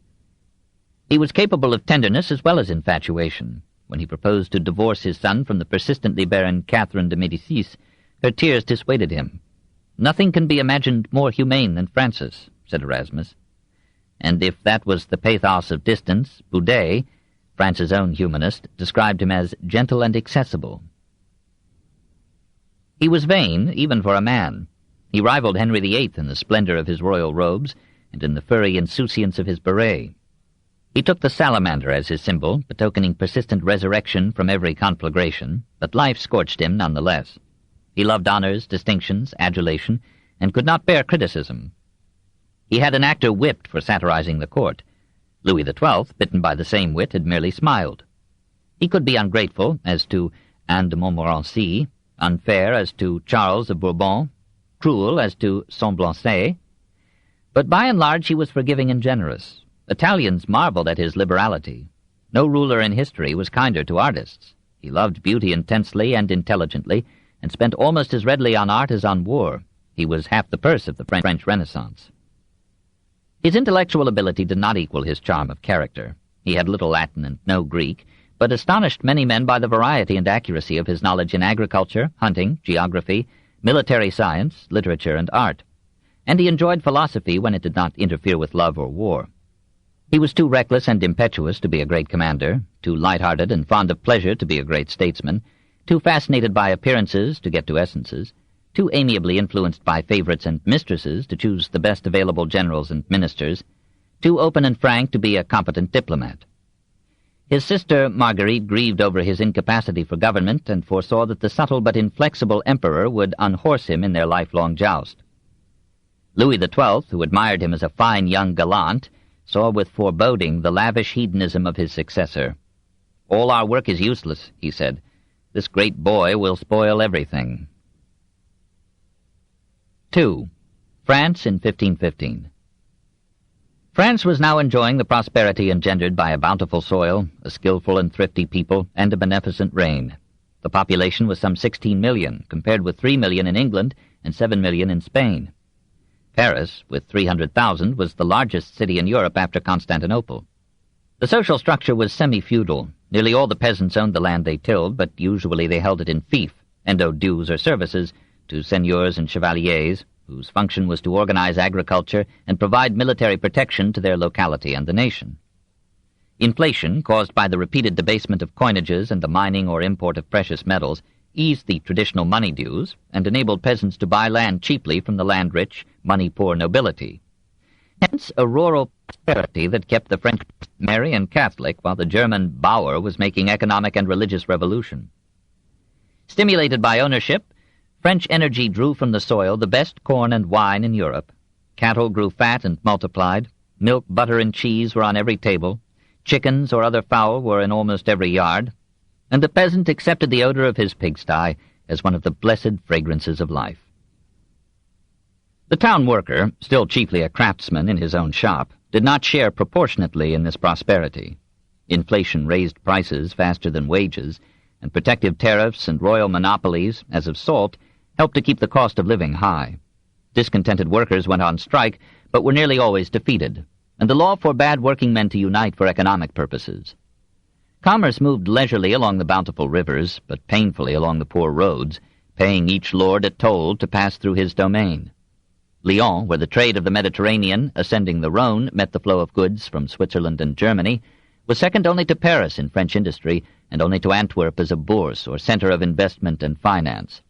He was capable of tenderness as well as infatuation. When he proposed to divorce his son from the persistently barren Catherine de Médicis, her tears dissuaded him. "Nothing can be imagined more humane than Francis," said Erasmus. And if that was the pathos of distance, Boudet, France's own humanist, described him as gentle and accessible. He was vain, even for a man. He rivaled Henry VIII in the splendor of his royal robes and in the furry insouciance of his beret. He took the salamander as his symbol, betokening persistent resurrection from every conflagration, but life scorched him none the less. He loved honors, distinctions, adulation, and could not bear criticism. He had an actor whipped for satirizing the court. Louis XII, bitten by the same wit, had merely smiled. He could be ungrateful as to Anne de Montmorency, unfair as to Charles of Bourbon, cruel as to Semblancay, but by and large he was forgiving and generous. Italians marveled at his liberality. No ruler in history was kinder to artists. He loved beauty intensely and intelligently, and spent almost as readily on art as on war. He was half the purse of the French Renaissance. His intellectual ability did not equal his charm of character. He had little Latin and no Greek, but astonished many men by the variety and accuracy of his knowledge in agriculture, hunting, geography, military science, literature, and art. And he enjoyed philosophy when it did not interfere with love or war. He was too reckless and impetuous to be a great commander, too light-hearted and fond of pleasure to be a great statesman, too fascinated by appearances to get to essences, too amiably influenced by favorites and mistresses to choose the best available generals and ministers, too open and frank to be a competent diplomat. His sister Marguerite grieved over his incapacity for government and foresaw that the subtle but inflexible emperor would unhorse him in their lifelong joust. Louis XII, who admired him as a fine young gallant, saw with foreboding the lavish hedonism of his successor. "All our work is useless," he said. "This great boy will spoil everything." 2. France in 1515. France was now enjoying the prosperity engendered by a bountiful soil, a skillful and thrifty people, and a beneficent reign. The population was some 16 million, compared with 3 million in England and 7 million in Spain. Paris, with 300,000, was the largest city in Europe after Constantinople. The social structure was semi-feudal. Nearly all the peasants owned the land they tilled, but usually they held it in fief, and owed dues or services to seigneurs and chevaliers, whose function was to organize agriculture and provide military protection to their locality and the nation. Inflation, caused by the repeated debasement of coinages and the mining or import of precious metals, eased the traditional money dues and enabled peasants to buy land cheaply from the land-rich, money-poor nobility. Hence a rural prosperity that kept the French merry and Catholic while the German Bauer was making economic and religious revolution. Stimulated by ownership, French energy drew from the soil the best corn and wine in Europe. Cattle grew fat and multiplied. Milk, butter, and cheese were on every table. Chickens or other fowl were in almost every yard. And the peasant accepted the odor of his pigsty as one of the blessed fragrances of life. The town worker, still chiefly a craftsman in his own shop, did not share proportionately in this prosperity. Inflation raised prices faster than wages, and protective tariffs and royal monopolies, as of salt, helped to keep the cost of living high. Discontented workers went on strike, but were nearly always defeated, and the law forbade working men to unite for economic purposes. Commerce moved leisurely along the bountiful rivers, but painfully along the poor roads, paying each lord a toll to pass through his domain. Lyon, where the trade of the Mediterranean, ascending the Rhone, met the flow of goods from Switzerland and Germany, was second only to Paris in French industry and only to Antwerp as a bourse or center of investment and finance.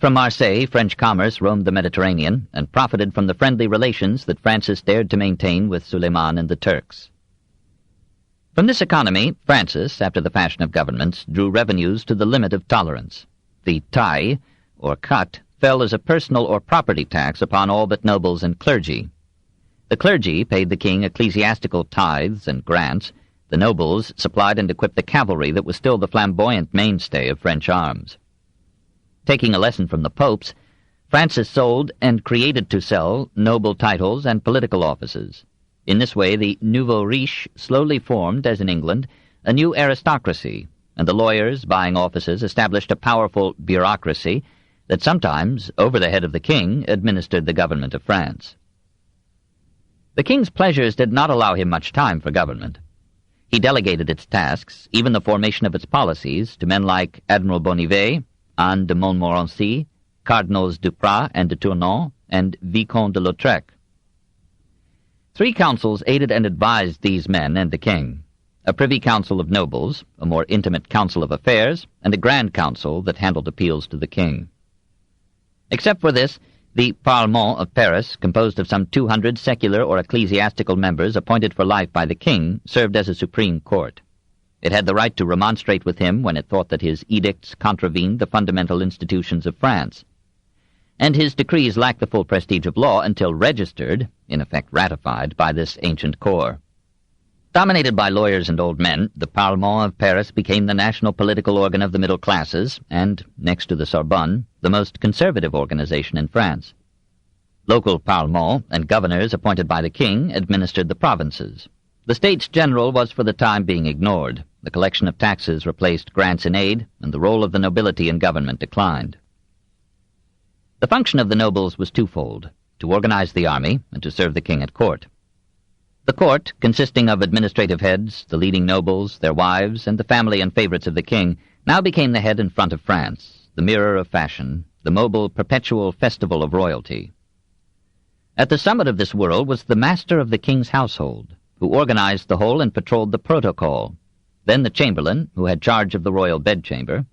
From Marseille, French commerce roamed the Mediterranean and profited from the friendly relations that Francis dared to maintain with Suleiman and the Turks. From this economy, Francis, after the fashion of governments, drew revenues to the limit of tolerance. The taille, or cut, fell as a personal or property tax upon all but nobles and clergy. The clergy paid the king ecclesiastical tithes and grants. The nobles supplied and equipped the cavalry that was still the flamboyant mainstay of French arms. Taking a lesson from the popes, Francis sold and created to sell noble titles and political offices. In this way, the nouveau riche slowly formed, as in England, a new aristocracy, and the lawyers buying offices established a powerful bureaucracy that sometimes, over the head of the king, administered the government of France. The king's pleasures did not allow him much time for government. He delegated its tasks, even the formation of its policies, to men like Admiral Bonnivet, Anne de Montmorency, Cardinals Duprat and de Tournon, and Vicomte de Lautrec. 3 councils aided and advised these men and the king: a privy council of nobles, a more intimate council of affairs, and a grand council that handled appeals to the king. Except for this, the Parlement of Paris, composed of some 200 secular or ecclesiastical members appointed for life by the king, served as a supreme court. It had the right to remonstrate with him when it thought that his edicts contravened the fundamental institutions of France. And his decrees lacked the full prestige of law until registered, in effect ratified, by this ancient corps. Dominated by lawyers and old men, the Parlement of Paris became the national political organ of the middle classes and, next to the Sorbonne, the most conservative organization in France. Local parlements and governors appointed by the king administered the provinces. The States General was for the time being ignored. The collection of taxes replaced grants in aid, and the role of the nobility in government declined. The function of the nobles was twofold: to organize the army and to serve the king at court. The court, consisting of administrative heads, the leading nobles, their wives, and the family and favorites of the king, now became the head and front of France, the mirror of fashion, the mobile, perpetual festival of royalty. At the summit of this world was the master of the king's household, who organized the whole and patrolled the protocol, then the chamberlain, who had charge of the royal bedchamber,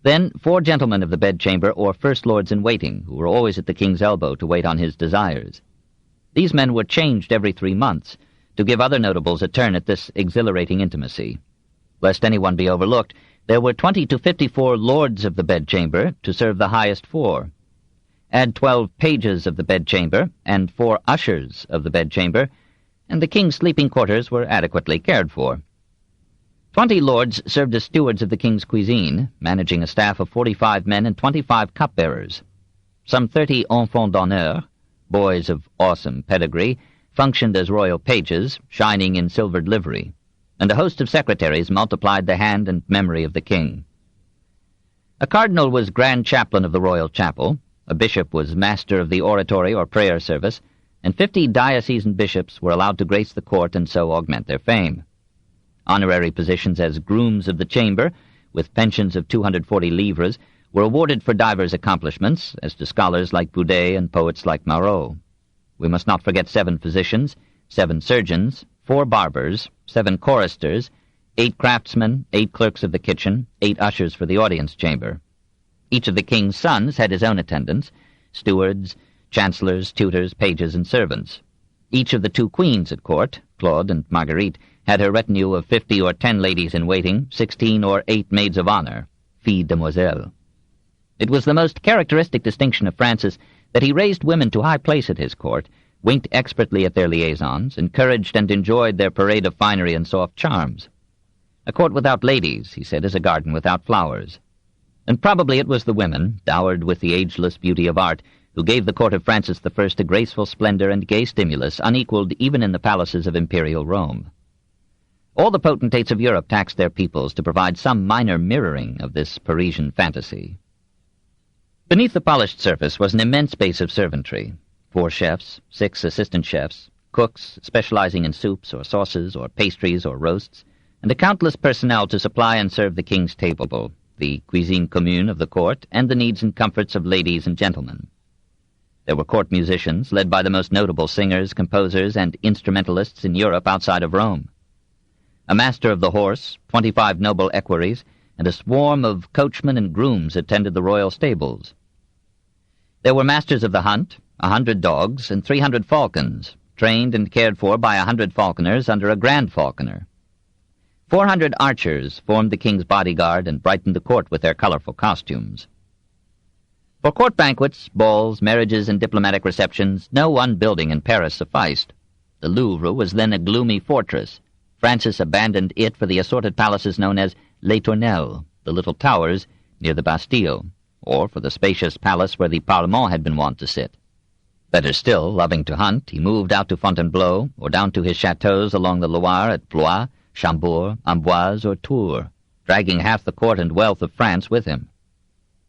then 4 gentlemen of the bedchamber or first lords-in-waiting, who were always at the king's elbow to wait on his desires. These men were changed every 3 months, to give other notables a turn at this exhilarating intimacy. Lest anyone be overlooked, there were 20 to 54 lords of the bedchamber to serve the highest 4. Add 12 pages of the bedchamber and 4 ushers of the bedchamber, and the king's sleeping quarters were adequately cared for. 20 lords served as stewards of the king's cuisine, managing a staff of 45 men and 25 cupbearers. Some 30 enfants d'honneur, boys of awesome pedigree, functioned as royal pages, shining in silvered livery, and a host of secretaries multiplied the hand and memory of the king. A cardinal was grand chaplain of the royal chapel, A bishop was master of the oratory or prayer service, and 50 diocesan bishops were allowed to grace the court and so augment their fame. Honorary positions as grooms of the chamber, with pensions of 240 livres, were awarded for divers accomplishments, as to scholars like Boudet and poets like Marot. We must not forget 7 physicians, 7 surgeons, 4 barbers, 7 choristers, 8 craftsmen, 8 clerks of the kitchen, 8 ushers for the audience chamber. Each of the king's sons had his own attendants, stewards, chancellors, tutors, pages, and servants. Each of the 2 queens at court, Claude and Marguerite, had her retinue of 50 or 10 ladies-in-waiting, 16 or 8 maids of honor, filles demoiselles. It was the most characteristic distinction of Francis that he raised women to high place at his court, winked expertly at their liaisons, encouraged and enjoyed their parade of finery and soft charms. A court without ladies, he said, is a garden without flowers. And probably it was the women, dowered with the ageless beauty of art, who gave the court of Francis I a graceful splendor and gay stimulus unequaled even in the palaces of imperial Rome. All the potentates of Europe taxed their peoples to provide some minor mirroring of this Parisian fantasy. Beneath the polished surface was an immense base of servantry, 4 chefs, 6 assistant chefs, cooks specializing in soups or sauces or pastries or roasts, and a countless personnel to supply and serve the king's table, the cuisine commune of the court, and the needs and comforts of ladies and gentlemen. There were court musicians, led by the most notable singers, composers, and instrumentalists in Europe outside of Rome. A master of the horse, 25 noble equerries, and a swarm of coachmen and grooms attended the royal stables. There were masters of the hunt, 100 dogs, and 300 falcons, trained and cared for by 100 falconers under a grand falconer. 400 archers formed the king's bodyguard and brightened the court with their colorful costumes. For court banquets, balls, marriages, and diplomatic receptions, no one building in Paris sufficed. The Louvre was then a gloomy fortress. Francis abandoned it for the assorted palaces known as Les Tournelles, the little towers near the Bastille, or for the spacious palace where the Parlement had been wont to sit. Better still, loving to hunt, he moved out to Fontainebleau, or down to his chateaux along the Loire at Blois, Chambord, Amboise, or Tours, dragging half the court and wealth of France with him.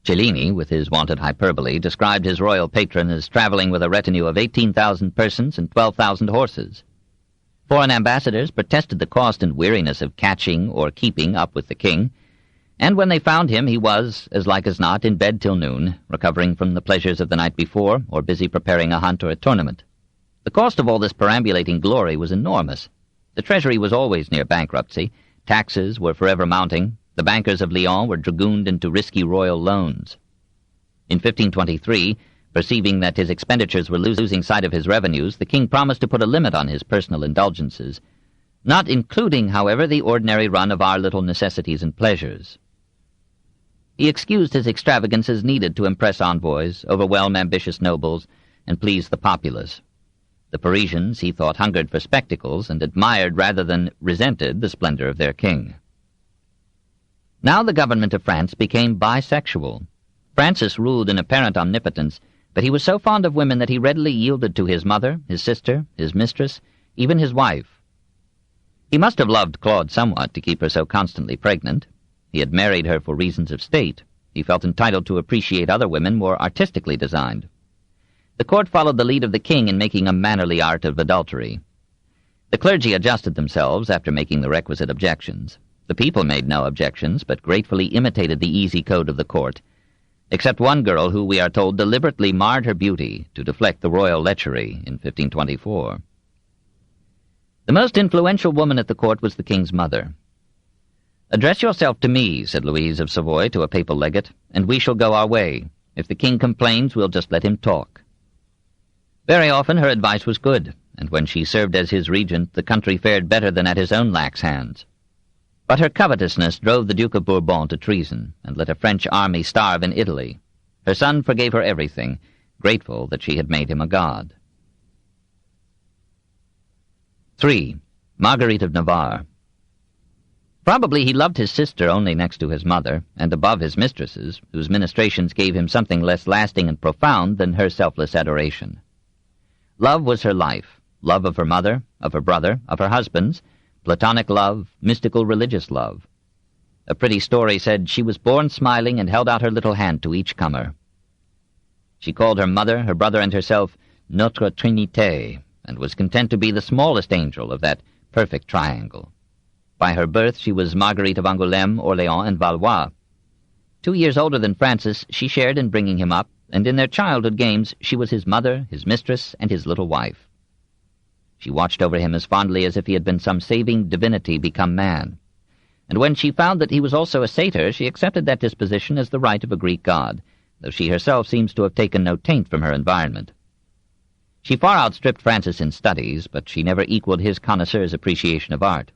Cellini, with his wonted hyperbole, described his royal patron as traveling with a retinue of 18,000 persons and 12,000 horses. Foreign ambassadors protested the cost and weariness of catching or keeping up with the king, and when they found him he was, as like as not, in bed till noon, recovering from the pleasures of the night before, or busy preparing a hunt or a tournament. The cost of all this perambulating glory was enormous. The treasury was always near bankruptcy, taxes were forever mounting, the bankers of Lyons were dragooned into risky royal loans. In 1523, perceiving that his expenditures were losing sight of his revenues, the king promised to put a limit on his personal indulgences, not including, however, the ordinary run of our little necessities and pleasures. He excused his extravagance as needed to impress envoys, overwhelm ambitious nobles, and please the populace. The Parisians, he thought, hungered for spectacles and admired rather than resented the splendor of their king. Now the government of France became bisexual. Francis ruled in apparent omnipotence, but he was so fond of women that he readily yielded to his mother, his sister, his mistress, even his wife. He must have loved Claude somewhat to keep her so constantly pregnant. He had married her for reasons of state. He felt entitled to appreciate other women more artistically designed. The court followed the lead of the king in making a mannerly art of adultery. The clergy adjusted themselves after making the requisite objections. The people made no objections, but gratefully imitated the easy code of the court, except one girl who, we are told, deliberately marred her beauty to deflect the royal lechery in 1524. The most influential woman at the court was the king's mother. "Address yourself to me," said Louise of Savoy to a papal legate, "and we shall go our way. If the king complains, we'll just let him talk." Very often her advice was good, and when she served as his regent, the country fared better than at his own lax hands. But her covetousness drove the Duke of Bourbon to treason, and let a French army starve in Italy. Her son forgave her everything, grateful that she had made him a god. 3. Marguerite of Navarre. Probably he loved his sister only next to his mother, and above his mistresses, whose ministrations gave him something less lasting and profound than her selfless adoration. Love was her life, love of her mother, of her brother, of her husbands, platonic love, mystical religious love. A pretty story said she was born smiling and held out her little hand to each comer. She called her mother, her brother, and herself Notre Trinité, and was content to be the smallest angel of that perfect triangle. By her birth she was Marguerite of Angoulême, Orléans, and Valois. 2 years older than Francis, she shared in bringing him up, and in their childhood games she was his mother, his mistress, and his little wife. She watched over him as fondly as if he had been some saving divinity become man. And when she found that he was also a satyr, she accepted that disposition as the right of a Greek god, though she herself seems to have taken no taint from her environment. She far outstripped Francis in studies, but she never equaled his connoisseur's appreciation of art.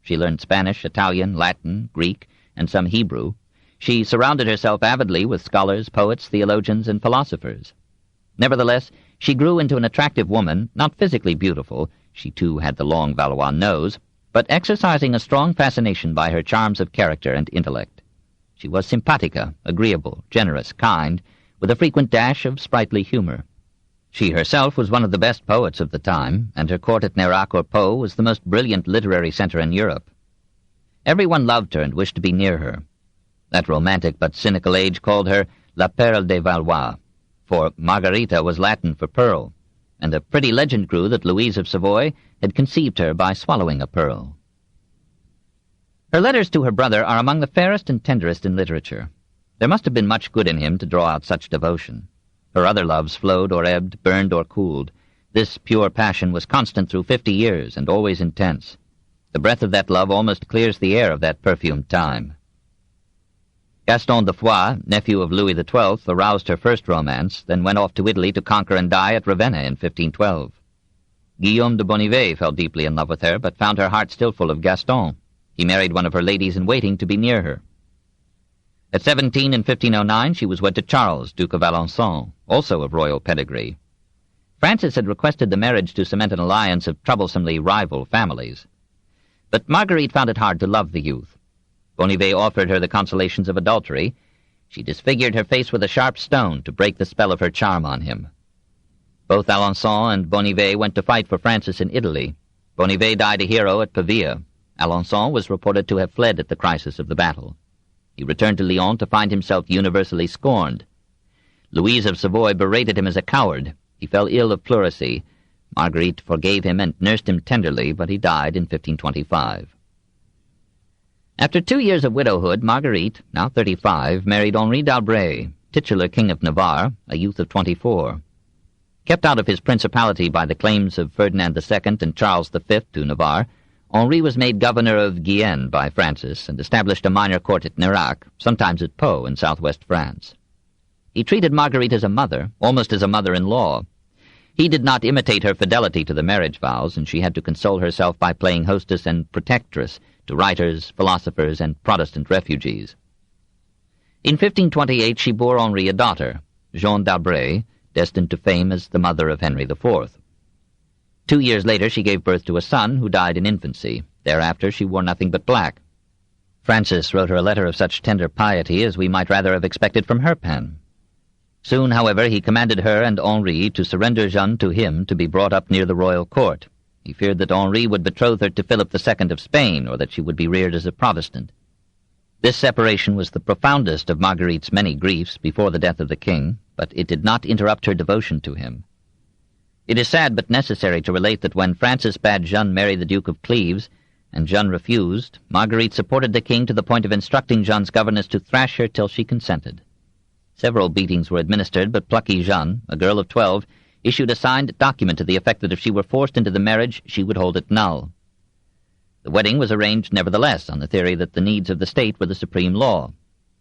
She learned Spanish, Italian, Latin, Greek, and some Hebrew. She surrounded herself avidly with scholars, poets, theologians, and philosophers. Nevertheless, she grew into an attractive woman, not physically beautiful, she too had the long Valois nose, but exercising a strong fascination by her charms of character and intellect. She was simpatica, agreeable, generous, kind, with a frequent dash of sprightly humor. She herself was one of the best poets of the time, and her court at Nerac or Po was the most brilliant literary center in Europe. Everyone loved her and wished to be near her. That romantic but cynical age called her La Perle des Valois, for Margarita was Latin for pearl, and a pretty legend grew that Louise of Savoy had conceived her by swallowing a pearl. Her letters to her brother are among the fairest and tenderest in literature. There must have been much good in him to draw out such devotion. Her other loves flowed or ebbed, burned or cooled. This pure passion was constant through 50 years, and always intense. The breath of that love almost clears the air of that perfumed time. Gaston de Foix, nephew of Louis XII, aroused her first romance, then went off to Italy to conquer and die at Ravenna in 1512. Guillaume de Bonnivet fell deeply in love with her, but found her heart still full of Gaston. He married one of her ladies-in-waiting to be near her. At 17 in 1509 she was wed to Charles, Duke of Alençon, also of royal pedigree. Francis had requested the marriage to cement an alliance of troublesomely rival families. But Marguerite found it hard to love the youth. Bonnivet offered her the consolations of adultery. She disfigured her face with a sharp stone to break the spell of her charm on him. Both Alençon and Bonnivet went to fight for Francis in Italy. Bonnivet died a hero at Pavia. Alençon was reported to have fled at the crisis of the battle. He returned to Lyon to find himself universally scorned. Louise of Savoy berated him as a coward. He fell ill of pleurisy. Marguerite forgave him and nursed him tenderly, but he died in 1525. After 2 years of widowhood, Marguerite, now 35, married Henri d'Albret, titular King of Navarre, a youth of 24. Kept out of his principality by the claims of Ferdinand II and Charles V to Navarre, Henri was made governor of Guyenne by Francis and established a minor court at Nerac, sometimes at Po in southwest France. He treated Marguerite as a mother, almost as a mother-in-law. He did not imitate her fidelity to the marriage vows, and she had to console herself by playing hostess and protectress to writers, philosophers, and Protestant refugees. In 1528 she bore Henri a daughter, Jeanne d'Albret, destined to fame as the mother of Henry IV. 2 years later she gave birth to a son who died in infancy. Thereafter she wore nothing but black. Francis wrote her a letter of such tender piety as we might rather have expected from her pen. Soon, however, he commanded her and Henri to surrender Jeanne to him to be brought up near the royal court. He feared that Henri would betroth her to Philip II of Spain, or that she would be reared as a Protestant. This separation was the profoundest of Marguerite's many griefs before the death of the king, but it did not interrupt her devotion to him. It is sad but necessary to relate that when Francis bade Jeanne marry the Duke of Cleves, and Jeanne refused, Marguerite supported the king to the point of instructing Jeanne's governess to thrash her till she consented. Several beatings were administered, but plucky Jeanne, a girl of 12, issued a signed document to the effect that if she were forced into the marriage, she would hold it null. The wedding was arranged nevertheless on the theory that the needs of the state were the supreme law.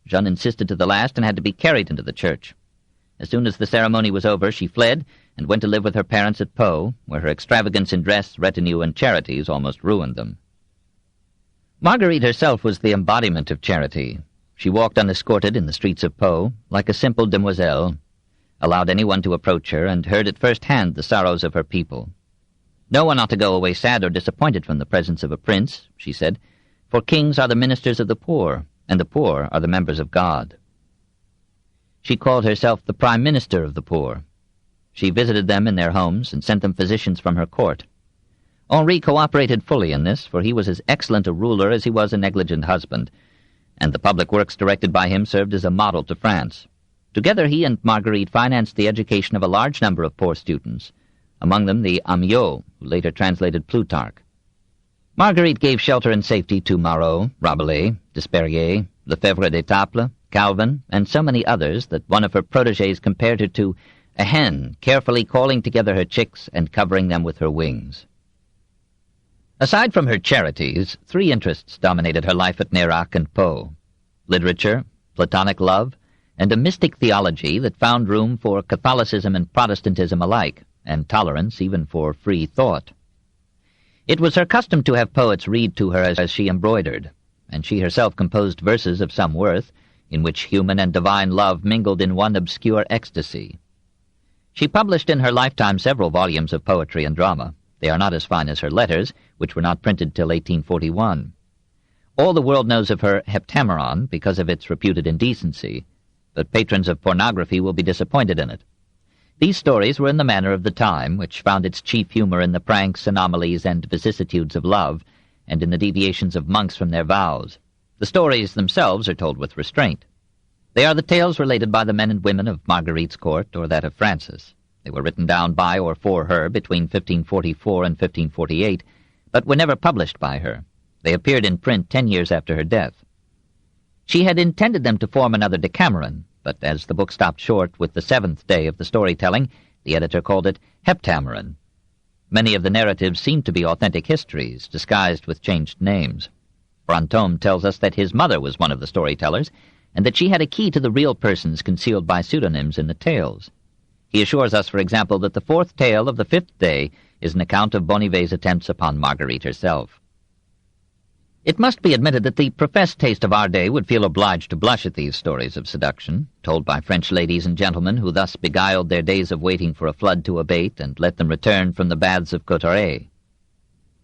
Jeanne insisted to the last and had to be carried into the church. As soon as the ceremony was over, she fled and went to live with her parents at Po, where her extravagance in dress, retinue, and charities almost ruined them. Marguerite herself was the embodiment of charity. She walked unescorted in the streets of Po, like a simple demoiselle, allowed anyone to approach her, and heard at first hand the sorrows of her people. No one ought to go away sad or disappointed from the presence of a prince, she said, for kings are the ministers of the poor, and the poor are the members of God. She called herself the Prime Minister of the poor. She visited them in their homes and sent them physicians from her court. Henri cooperated fully in this, for he was as excellent a ruler as he was a negligent husband, and the public works directed by him served as a model to France. Together he and Marguerite financed the education of a large number of poor students, among them the Amiot, who later translated Plutarch. Marguerite gave shelter and safety to Marot, Rabelais, Despériers, Lefebvre d'Etaples, Calvin, and so many others that one of her protégés compared her to a hen carefully calling together her chicks and covering them with her wings. Aside from her charities, three interests dominated her life at Nérac and Pau: literature, Platonic love, and a mystic theology that found room for Catholicism and Protestantism alike, and tolerance even for free thought. It was her custom to have poets read to her as she embroidered, and she herself composed verses of some worth, in which human and divine love mingled in one obscure ecstasy. She published in her lifetime several volumes of poetry and drama. They are not as fine as her letters, which were not printed till 1841. All the world knows of her Heptameron because of its reputed indecency, but patrons of pornography will be disappointed in it. These stories were in the manner of the time, which found its chief humor in the pranks, anomalies, and vicissitudes of love, and in the deviations of monks from their vows. The stories themselves are told with restraint. They are the tales related by the men and women of Marguerite's court or that of Francis. They were written down by or for her between 1544 and 1548, but were never published by her. They appeared in print 10 years after her death. She had intended them to form another Decameron, but as the book stopped short with the seventh day of the storytelling, the editor called it Heptameron. Many of the narratives seemed to be authentic histories, disguised with changed names. Brantôme tells us that his mother was one of the storytellers, and that she had a key to the real persons concealed by pseudonyms in the tales. He assures us, for example, that the fourth tale of the fifth day is an account of Bonnivet's attempts upon Marguerite herself. It must be admitted that the professed taste of our day would feel obliged to blush at these stories of seduction, told by French ladies and gentlemen who thus beguiled their days of waiting for a flood to abate and let them return from the baths of Cauterets.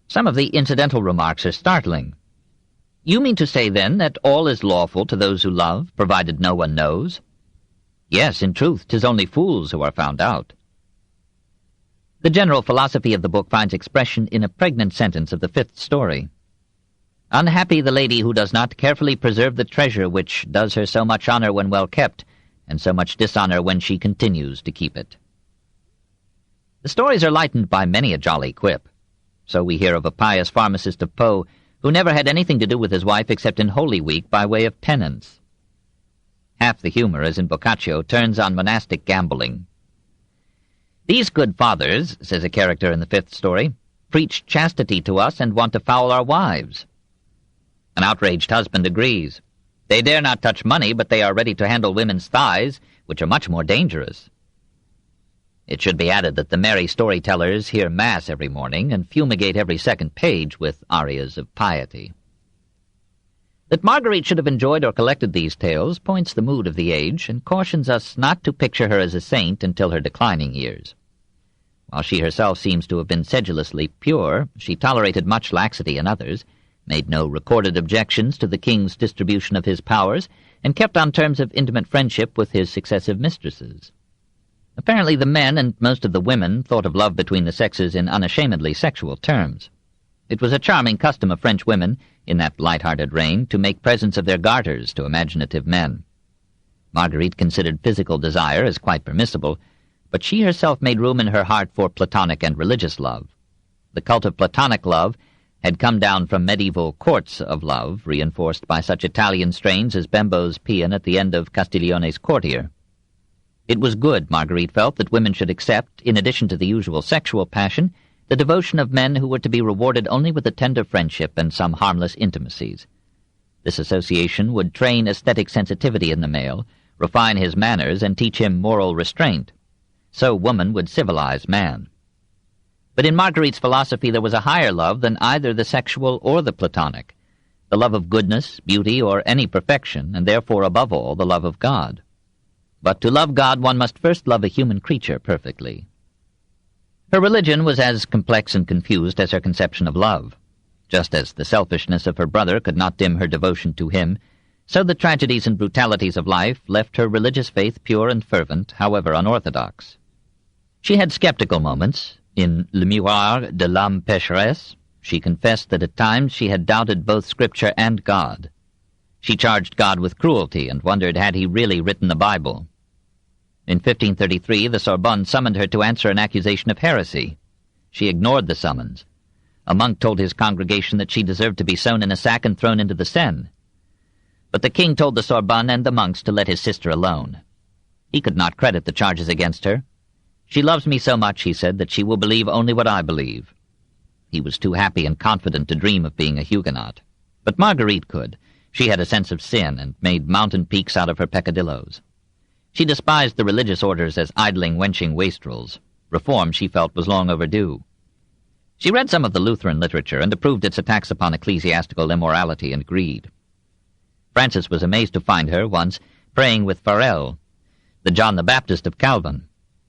Some of the incidental remarks are startling. You mean to say, then, that all is lawful to those who love, provided no one knows? Yes, in truth, 'tis only fools who are found out. The general philosophy of the book finds expression in a pregnant sentence of the fifth story. Unhappy the lady who does not carefully preserve the treasure which does her so much honor when well kept, and so much dishonor when she continues to keep it. The stories are lightened by many a jolly quip. So we hear of a pious pharmacist of Pau who never had anything to do with his wife except in Holy Week by way of penance. Half the humor, as in Boccaccio, turns on monastic gambling. These good fathers, says a character in the fifth story, preach chastity to us and want to foul our wives. An outraged husband agrees. They dare not touch money, but they are ready to handle women's thighs, which are much more dangerous. It should be added that the merry storytellers hear Mass every morning and fumigate every second page with arias of piety. That Marguerite should have enjoyed or collected these tales points the mood of the age and cautions us not to picture her as a saint until her declining years. While she herself seems to have been sedulously pure, she tolerated much laxity in others, made no recorded objections to the king's distribution of his powers, and kept on terms of intimate friendship with his successive mistresses. Apparently the men and most of the women thought of love between the sexes in unashamedly sexual terms. It was a charming custom of French women, in that light-hearted reign, to make presents of their garters to imaginative men. Marguerite considered physical desire as quite permissible, but she herself made room in her heart for Platonic and religious love. The cult of Platonic love had come down from medieval courts of love, reinforced by such Italian strains as Bembo's paean at the end of Castiglione's Courtier. It was good, Marguerite felt, that women should accept, in addition to the usual sexual passion, the devotion of men who were to be rewarded only with a tender friendship and some harmless intimacies. This association would train aesthetic sensitivity in the male, refine his manners, and teach him moral restraint. So woman would civilize man. But in Marguerite's philosophy there was a higher love than either the sexual or the Platonic, the love of goodness, beauty, or any perfection, and therefore above all the love of God. But to love God one must first love a human creature perfectly. Her religion was as complex and confused as her conception of love. Just as the selfishness of her brother could not dim her devotion to him, so the tragedies and brutalities of life left her religious faith pure and fervent, however unorthodox. She had skeptical moments. In Le Miroir de l'âme pécheresse, she confessed that at times she had doubted both Scripture and God. She charged God with cruelty and wondered had he really written the Bible. In 1533, the Sorbonne summoned her to answer an accusation of heresy. She ignored the summons. A monk told his congregation that she deserved to be sewn in a sack and thrown into the Seine. But the king told the Sorbonne and the monks to let his sister alone. He could not credit the charges against her. "She loves me so much," he said, "that she will believe only what I believe." He was too happy and confident to dream of being a Huguenot. But Marguerite could. She had a sense of sin and made mountain peaks out of her peccadilloes. She despised the religious orders as idling, wenching wastrels. Reform, she felt, was long overdue. She read some of the Lutheran literature and approved its attacks upon ecclesiastical immorality and greed. Francis was amazed to find her, once, praying with Farel, the John the Baptist of Calvin.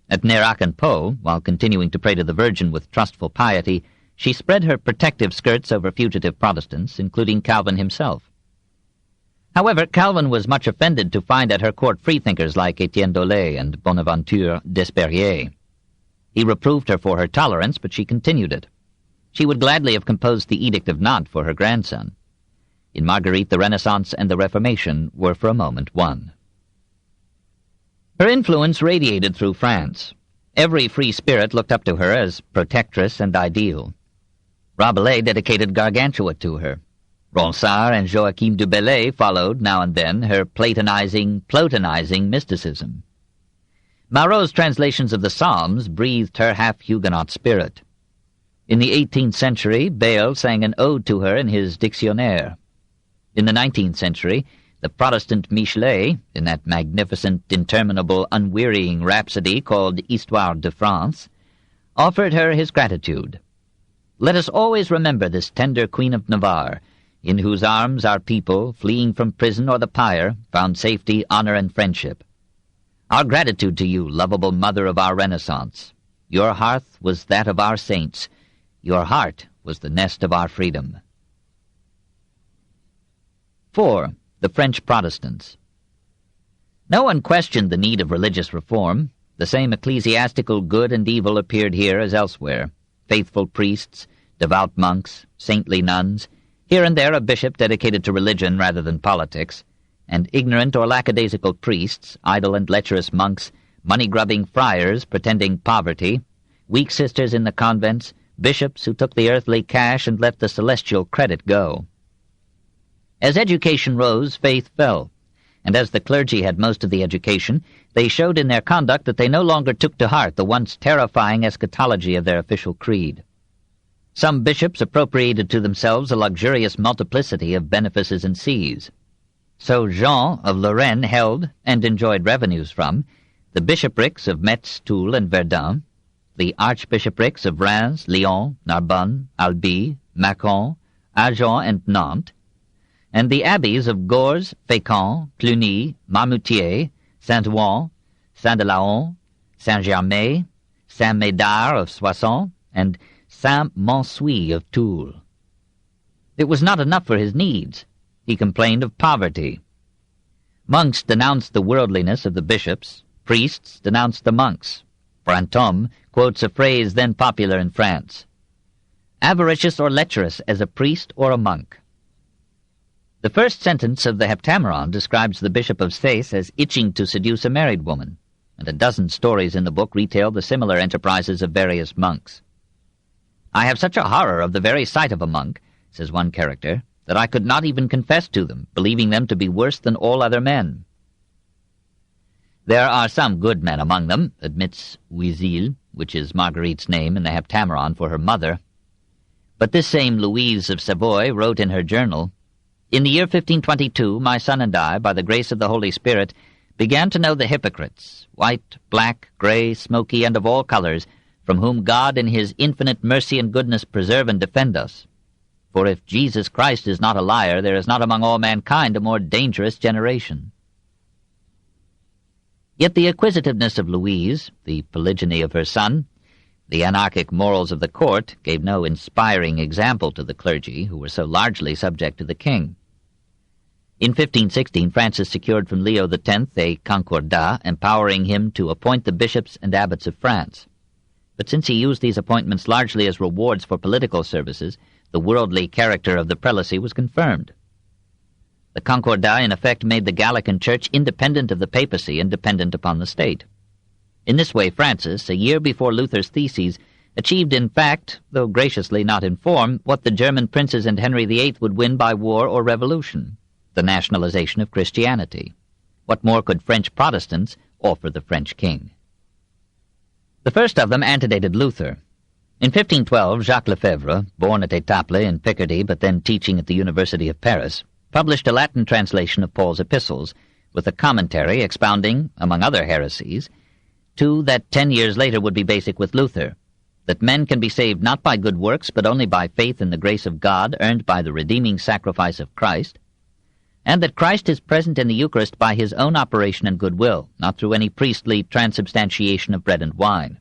At Nerac and Po, while continuing to pray to the Virgin with trustful piety, she spread her protective skirts over fugitive Protestants, including Calvin himself. However, Calvin was much offended to find at her court freethinkers like Etienne Dolet and Bonaventure Desperriers. He reproved her for her tolerance, but she continued it. She would gladly have composed the Edict of Nantes for her grandson. In Marguerite, the Renaissance and the Reformation were for a moment one. Her influence radiated through France. Every free spirit looked up to her as protectress and ideal. Rabelais dedicated Gargantua to her. Ronsard and Joachim du Bellay followed, now and then, her Platonizing mysticism. Marot's translations of the Psalms breathed her half-Huguenot spirit. In the 18th century, Bayle sang an ode to her in his Dictionnaire. In the 19th century, the Protestant Michelet, in that magnificent, interminable, unwearying rhapsody called Histoire de France, offered her his gratitude. "Let us always remember this tender Queen of Navarre, in whose arms our people, fleeing from prison or the pyre, found safety, honor, and friendship. Our gratitude to you, lovable mother of our Renaissance. Your hearth was that of our saints. Your heart was the nest of our freedom." 4. The French Protestants. No one questioned the need of religious reform. The same ecclesiastical good and evil appeared here as elsewhere. Faithful priests, devout monks, saintly nuns, here and there a bishop dedicated to religion rather than politics, and ignorant or lackadaisical priests, idle and lecherous monks, money-grubbing friars pretending poverty, weak sisters in the convents, bishops who took the earthly cash and let the celestial credit go. As education rose, faith fell, and as the clergy had most of the education, they showed in their conduct that they no longer took to heart the once terrifying eschatology of their official creed. Some bishops appropriated to themselves a luxurious multiplicity of benefices and sees. So Jean of Lorraine held, and enjoyed revenues from, the bishoprics of Metz, Toul, and Verdun, the archbishoprics of Reims, Lyon, Narbonne, Albi, Mâcon, Agen, and Nantes, and the abbeys of Gorze, Fécamp, Cluny, Marmoutier, Saint-Ouen, Saint-de-Laon, Saint-Germain, Saint-Médard of Soissons, and Saint-Mansuy of Toul. It was not enough for his needs. He complained of poverty. Monks denounced the worldliness of the bishops. Priests denounced the monks. Brantôme quotes a phrase then popular in France: "Avaricious or lecherous as a priest or a monk." The first sentence of the Heptameron describes the Bishop of Sées as itching to seduce a married woman, and a dozen stories in the book retail the similar enterprises of various monks. "I have such a horror of the very sight of a monk," says one character, "that I could not even confess to them, believing them to be worse than all other men." "There are some good men among them," admits Ouisil, which is Marguerite's name in the Heptameron for her mother. But this same Louise of Savoy wrote in her journal, "In the year 1522, my son and I, by the grace of the Holy Spirit, began to know the hypocrites, white, black, grey, smoky, and of all colors, from whom God in his infinite mercy and goodness preserve and defend us. For if Jesus Christ is not a liar, there is not among all mankind a more dangerous generation." Yet the acquisitiveness of Louise, the polygyny of her son, the anarchic morals of the court gave no inspiring example to the clergy, who were so largely subject to the king. In 1516, Francis secured from Leo X a concordat, empowering him to appoint the bishops and abbots of France. But since he used these appointments largely as rewards for political services, the worldly character of the prelacy was confirmed. The concordat in effect made the Gallican Church independent of the papacy and dependent upon the state. In this way Francis, a year before Luther's theses, achieved in fact, though graciously not in form, what the German princes and Henry VIII would win by war or revolution, the nationalization of Christianity. What more could French Protestants offer the French king? The first of them antedated Luther. In 1512, Jacques Lefebvre, born at Étaples in Picardy but then teaching at the University of Paris, published a Latin translation of Paul's epistles, with a commentary expounding, among other heresies, two that 10 years later would be basic with Luther, that men can be saved not by good works, but only by faith in the grace of God earned by the redeeming sacrifice of Christ, and that Christ is present in the Eucharist by his own operation and goodwill, not through any priestly transubstantiation of bread and wine.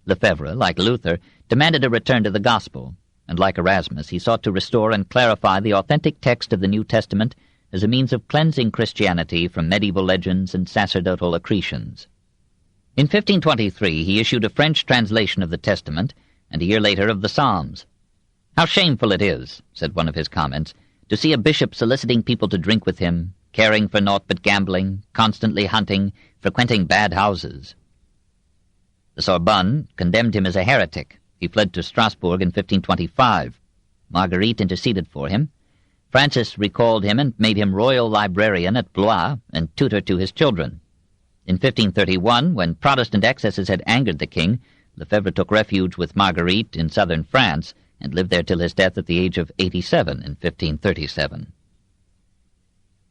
Lefebvre, like Luther, demanded a return to the gospel, and like Erasmus, he sought to restore and clarify the authentic text of the New Testament as a means of cleansing Christianity from medieval legends and sacerdotal accretions. In 1523 he issued a French translation of the Testament, and a year later of the Psalms. "How shameful it is," said one of his comments, "to see a bishop soliciting people to drink with him, caring for naught but gambling, constantly hunting, frequenting bad houses." The Sorbonne condemned him as a heretic. He fled to Strasbourg in 1525. Marguerite interceded for him. Francis recalled him and made him royal librarian at Blois and tutor to his children. In 1531, when Protestant excesses had angered the king, Lefebvre took refuge with Marguerite in southern France and lived there till his death at the age of 87 in 1537.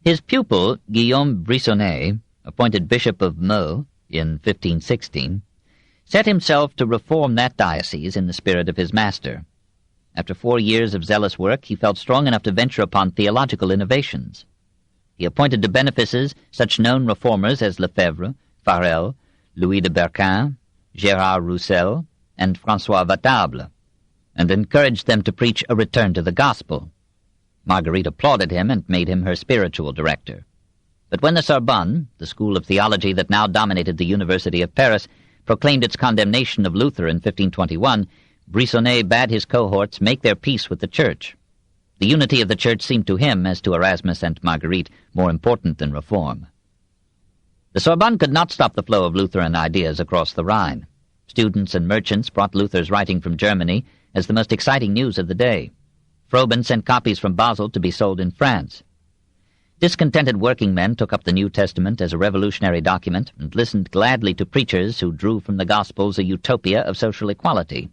His pupil, Guillaume Brissonnet, appointed Bishop of Meaux in 1516, set himself to reform that diocese in the spirit of his master. After 4 years of zealous work, he felt strong enough to venture upon theological innovations. He appointed to benefices such known reformers as Lefebvre, Farel, Louis de Berquin, Gérard Roussel, and François Vatable, and encouraged them to preach a return to the gospel. Marguerite applauded him and made him her spiritual director. But when the Sorbonne, the school of theology that now dominated the University of Paris, proclaimed its condemnation of Luther in 1521, Brissonnet bade his cohorts make their peace with the Church. The unity of the Church seemed to him, as to Erasmus and Marguerite, more important than reform. The Sorbonne could not stop the flow of Lutheran ideas across the Rhine. Students and merchants brought Luther's writing from Germany as the most exciting news of the day. Froben sent copies from Basel to be sold in France. Discontented working men took up the New Testament as a revolutionary document and listened gladly to preachers who drew from the Gospels a utopia of social equality.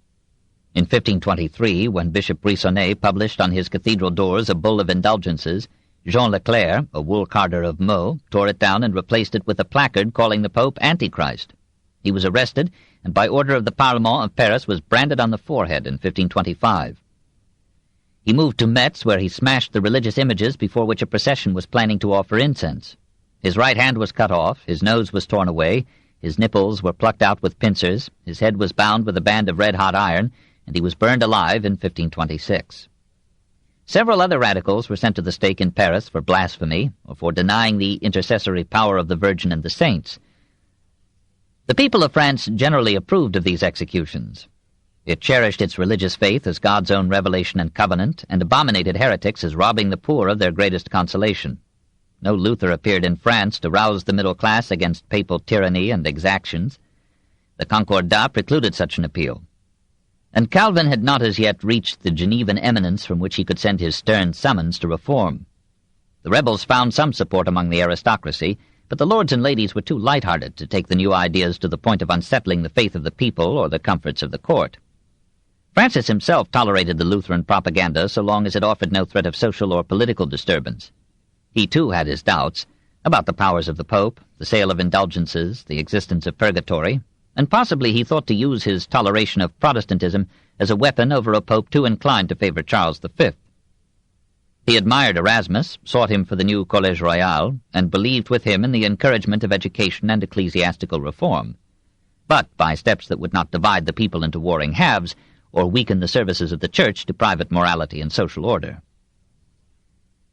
In 1523, when Bishop Brissonnet published on his cathedral doors a bull of indulgences, Jean Leclerc, a wool carder of Meaux, tore it down and replaced it with a placard calling the Pope Antichrist. He was arrested, and by order of the Parlement of Paris was branded on the forehead in 1525. He moved to Metz, where he smashed the religious images before which a procession was planning to offer incense. His right hand was cut off, his nose was torn away, his nipples were plucked out with pincers, his head was bound with a band of red-hot iron, and he was burned alive in 1526. Several other radicals were sent to the stake in Paris for blasphemy or for denying the intercessory power of the Virgin and the saints. The people of France generally approved of these executions. It cherished its religious faith as God's own revelation and covenant, and abominated heretics as robbing the poor of their greatest consolation. No Luther appeared in France to rouse the middle class against papal tyranny and exactions. The Concordat precluded such an appeal. And Calvin had not as yet reached the Genevan eminence from which he could send his stern summons to reform. The rebels found some support among the aristocracy, but the lords and ladies were too light-hearted to take the new ideas to the point of unsettling the faith of the people or the comforts of the court. Francis himself tolerated the Lutheran propaganda so long as it offered no threat of social or political disturbance. He, too, had his doubts about the powers of the Pope, the sale of indulgences, the existence of purgatory, and possibly he thought to use his toleration of Protestantism as a weapon over a Pope too inclined to favor Charles V. He admired Erasmus, sought him for the new Collège Royal, and believed with him in the encouragement of education and ecclesiastical reform, but by steps that would not divide the people into warring halves, or weaken the services of the Church to private morality and social order.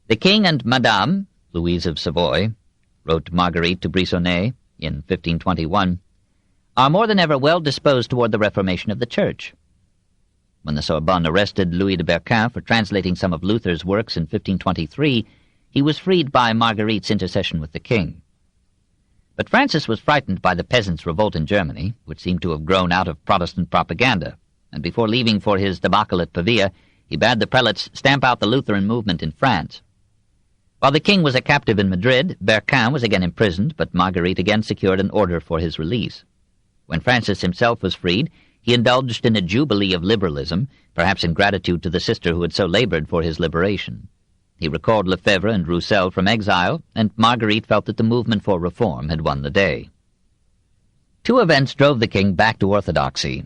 The King and Madame, Louise of Savoy, wrote Marguerite to Brissonnet in 1521, are more than ever well disposed toward the reformation of the Church. When the Sorbonne arrested Louis de Berquin for translating some of Luther's works in 1523, he was freed by Marguerite's intercession with the king. But Francis was frightened by the peasants' revolt in Germany, which seemed to have grown out of Protestant propaganda, and before leaving for his debacle at Pavia, he bade the prelates stamp out the Lutheran movement in France. While the king was a captive in Madrid, Berquin was again imprisoned, but Marguerite again secured an order for his release. When Francis himself was freed, he indulged in a jubilee of liberalism, perhaps in gratitude to the sister who had so labored for his liberation. He recalled Lefebvre and Roussel from exile, and Marguerite felt that the movement for reform had won the day. Two events drove the king back to orthodoxy.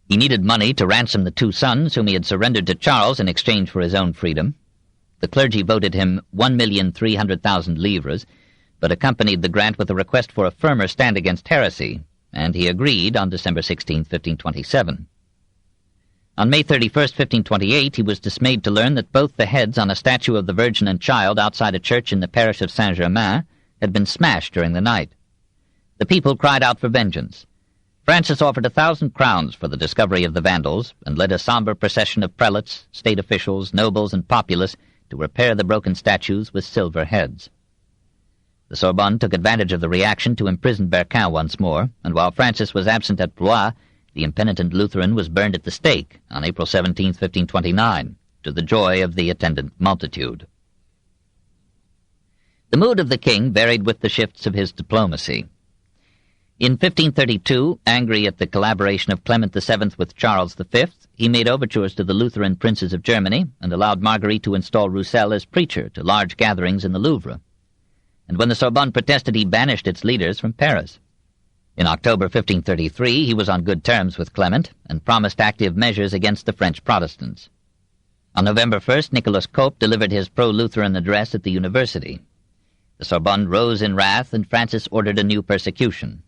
He needed money to ransom the two sons whom he had surrendered to Charles in exchange for his own freedom. The clergy voted him 1,300,000 livres, but accompanied the grant with a request for a firmer stand against heresy, and he agreed on December 16, 1527. On May 31, 1528, he was dismayed to learn that both the heads on a statue of the Virgin and Child outside a church in the parish of Saint-Germain had been smashed during the night. The people cried out for vengeance. Francis offered 1,000 crowns for the discovery of the vandals and led a somber procession of prelates, state officials, nobles, and populace to repair the broken statues with silver heads. The Sorbonne took advantage of the reaction to imprison Berquin once more, and while Francis was absent at Blois, the impenitent Lutheran was burned at the stake on April 17, 1529, to the joy of the attendant multitude. The mood of the king varied with the shifts of his diplomacy. In 1532, angry at the collaboration of Clement VII with Charles V, he made overtures to the Lutheran princes of Germany and allowed Marguerite to install Roussel as preacher to large gatherings in the Louvre. And when the Sorbonne protested, he banished its leaders from Paris. In October 1533, he was on good terms with Clement and promised active measures against the French Protestants. On November 1st, Nicolas Cope delivered his pro-Lutheran address at the university. The Sorbonne rose in wrath, and Francis ordered a new persecution.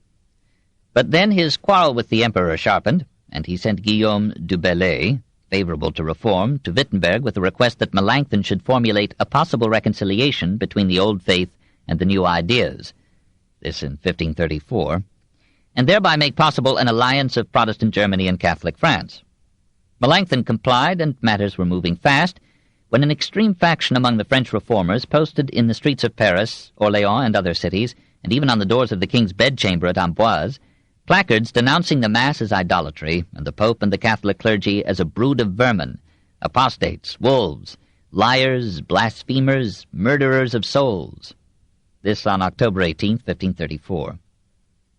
But then his quarrel with the emperor sharpened, and he sent Guillaume du Bellay, favorable to reform, to Wittenberg with a request that Melanchthon should formulate a possible reconciliation between the old faith and the new ideas, this in 1534, and thereby make possible an alliance of Protestant Germany and Catholic France. Melanchthon complied, and matters were moving fast, when an extreme faction among the French reformers posted in the streets of Paris, Orléans, and other cities, and even on the doors of the king's bedchamber at Amboise, placards denouncing the Mass as idolatry and the Pope and the Catholic clergy as a brood of vermin, apostates, wolves, liars, blasphemers, murderers of souls. This on October 18, 1534.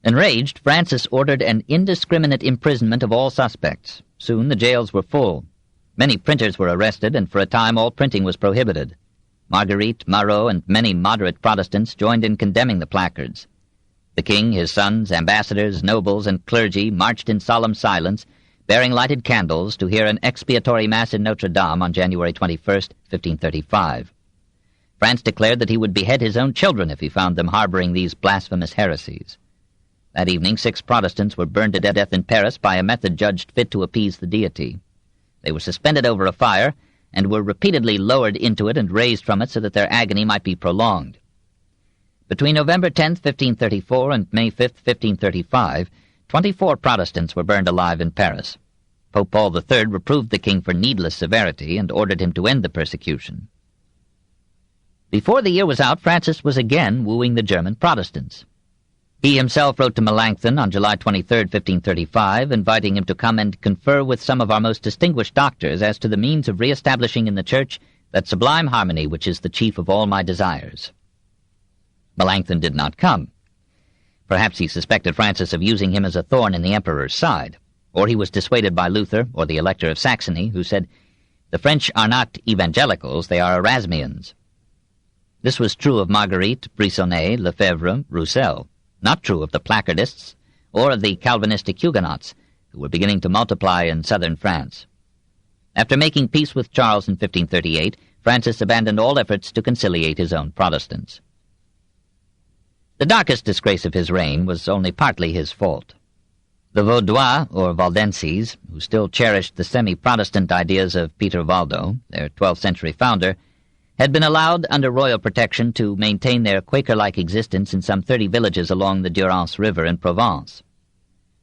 Enraged, Francis ordered an indiscriminate imprisonment of all suspects. Soon the jails were full. Many printers were arrested, and for a time all printing was prohibited. Marguerite, Marot, and many moderate Protestants joined in condemning the placards. The king, his sons, ambassadors, nobles, and clergy marched in solemn silence, bearing lighted candles to hear an expiatory mass in Notre Dame on January 21, 1535. France declared that he would behead his own children if he found them harboring these blasphemous heresies. That evening 6 Protestants were burned to death in Paris by a method judged fit to appease the deity. They were suspended over a fire, and were repeatedly lowered into it and raised from it so that their agony might be prolonged. Between November 10, 1534, and May 5, 1535, 24 Protestants were burned alive in Paris. Pope Paul III reproved the king for needless severity and ordered him to end the persecution. Before the year was out, Francis was again wooing the German Protestants. He himself wrote to Melanchthon on July 23, 1535, inviting him to come and confer with some of our most distinguished doctors as to the means of re-establishing in the Church that sublime harmony which is the chief of all my desires. Melanchthon did not come. Perhaps he suspected Francis of using him as a thorn in the emperor's side, or he was dissuaded by Luther or the Elector of Saxony, who said, "The French are not evangelicals, they are Erasmians." This was true of Marguerite, Brissonnet, Lefebvre, Roussel, not true of the placardists or of the Calvinistic Huguenots, who were beginning to multiply in southern France. After making peace with Charles in 1538, Francis abandoned all efforts to conciliate his own Protestants. The darkest disgrace of his reign was only partly his fault. The Vaudois, or Valdenses, who still cherished the semi-Protestant ideas of Peter Valdo, their 12th century founder, had been allowed under royal protection to maintain their Quaker-like existence in some 30 villages along the Durance River in Provence.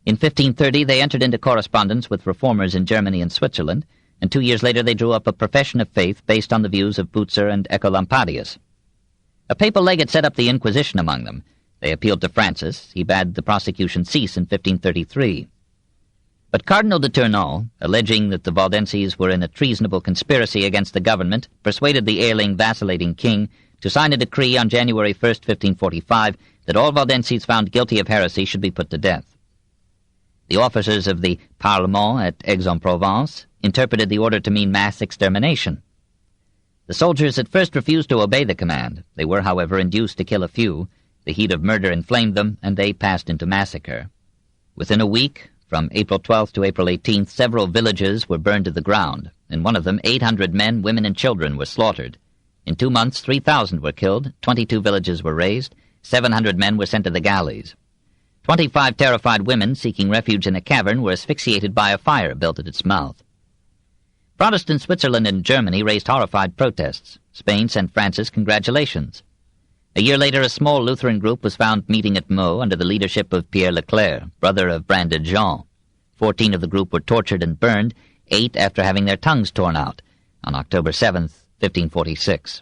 In 1530 they entered into correspondence with reformers in Germany and Switzerland, and 2 years later they drew up a profession of faith based on the views of Butzer and Ecolampadius. A papal legate set up the Inquisition among them, They appealed to Francis. He bade the prosecution cease in 1533. But Cardinal de Tournon, alleging that the Waldenses were in a treasonable conspiracy against the government, persuaded the ailing, vacillating king to sign a decree on January 1st, 1545, that all Waldenses found guilty of heresy should be put to death. The officers of the Parlement at Aix-en-Provence interpreted the order to mean mass extermination. The soldiers at first refused to obey the command. They were, however, induced to kill a few. The heat of murder inflamed them, and they passed into massacre. Within a week, from April 12th to April 18th, several villages were burned to the ground. In one of them, 800 men, women, and children were slaughtered. In 2 months, 3,000 were killed, 22 villages were razed, 700 men were sent to the galleys. 25 terrified women seeking refuge in a cavern were asphyxiated by a fire built at its mouth. Protestant Switzerland and Germany raised horrified protests. Spain sent Francis congratulations. A year later, a small Lutheran group was found meeting at Meaux under the leadership of Pierre Leclerc, brother of branded Jean. 14 of the group were tortured and burned, 8 after having their tongues torn out, on October 7th, 1546.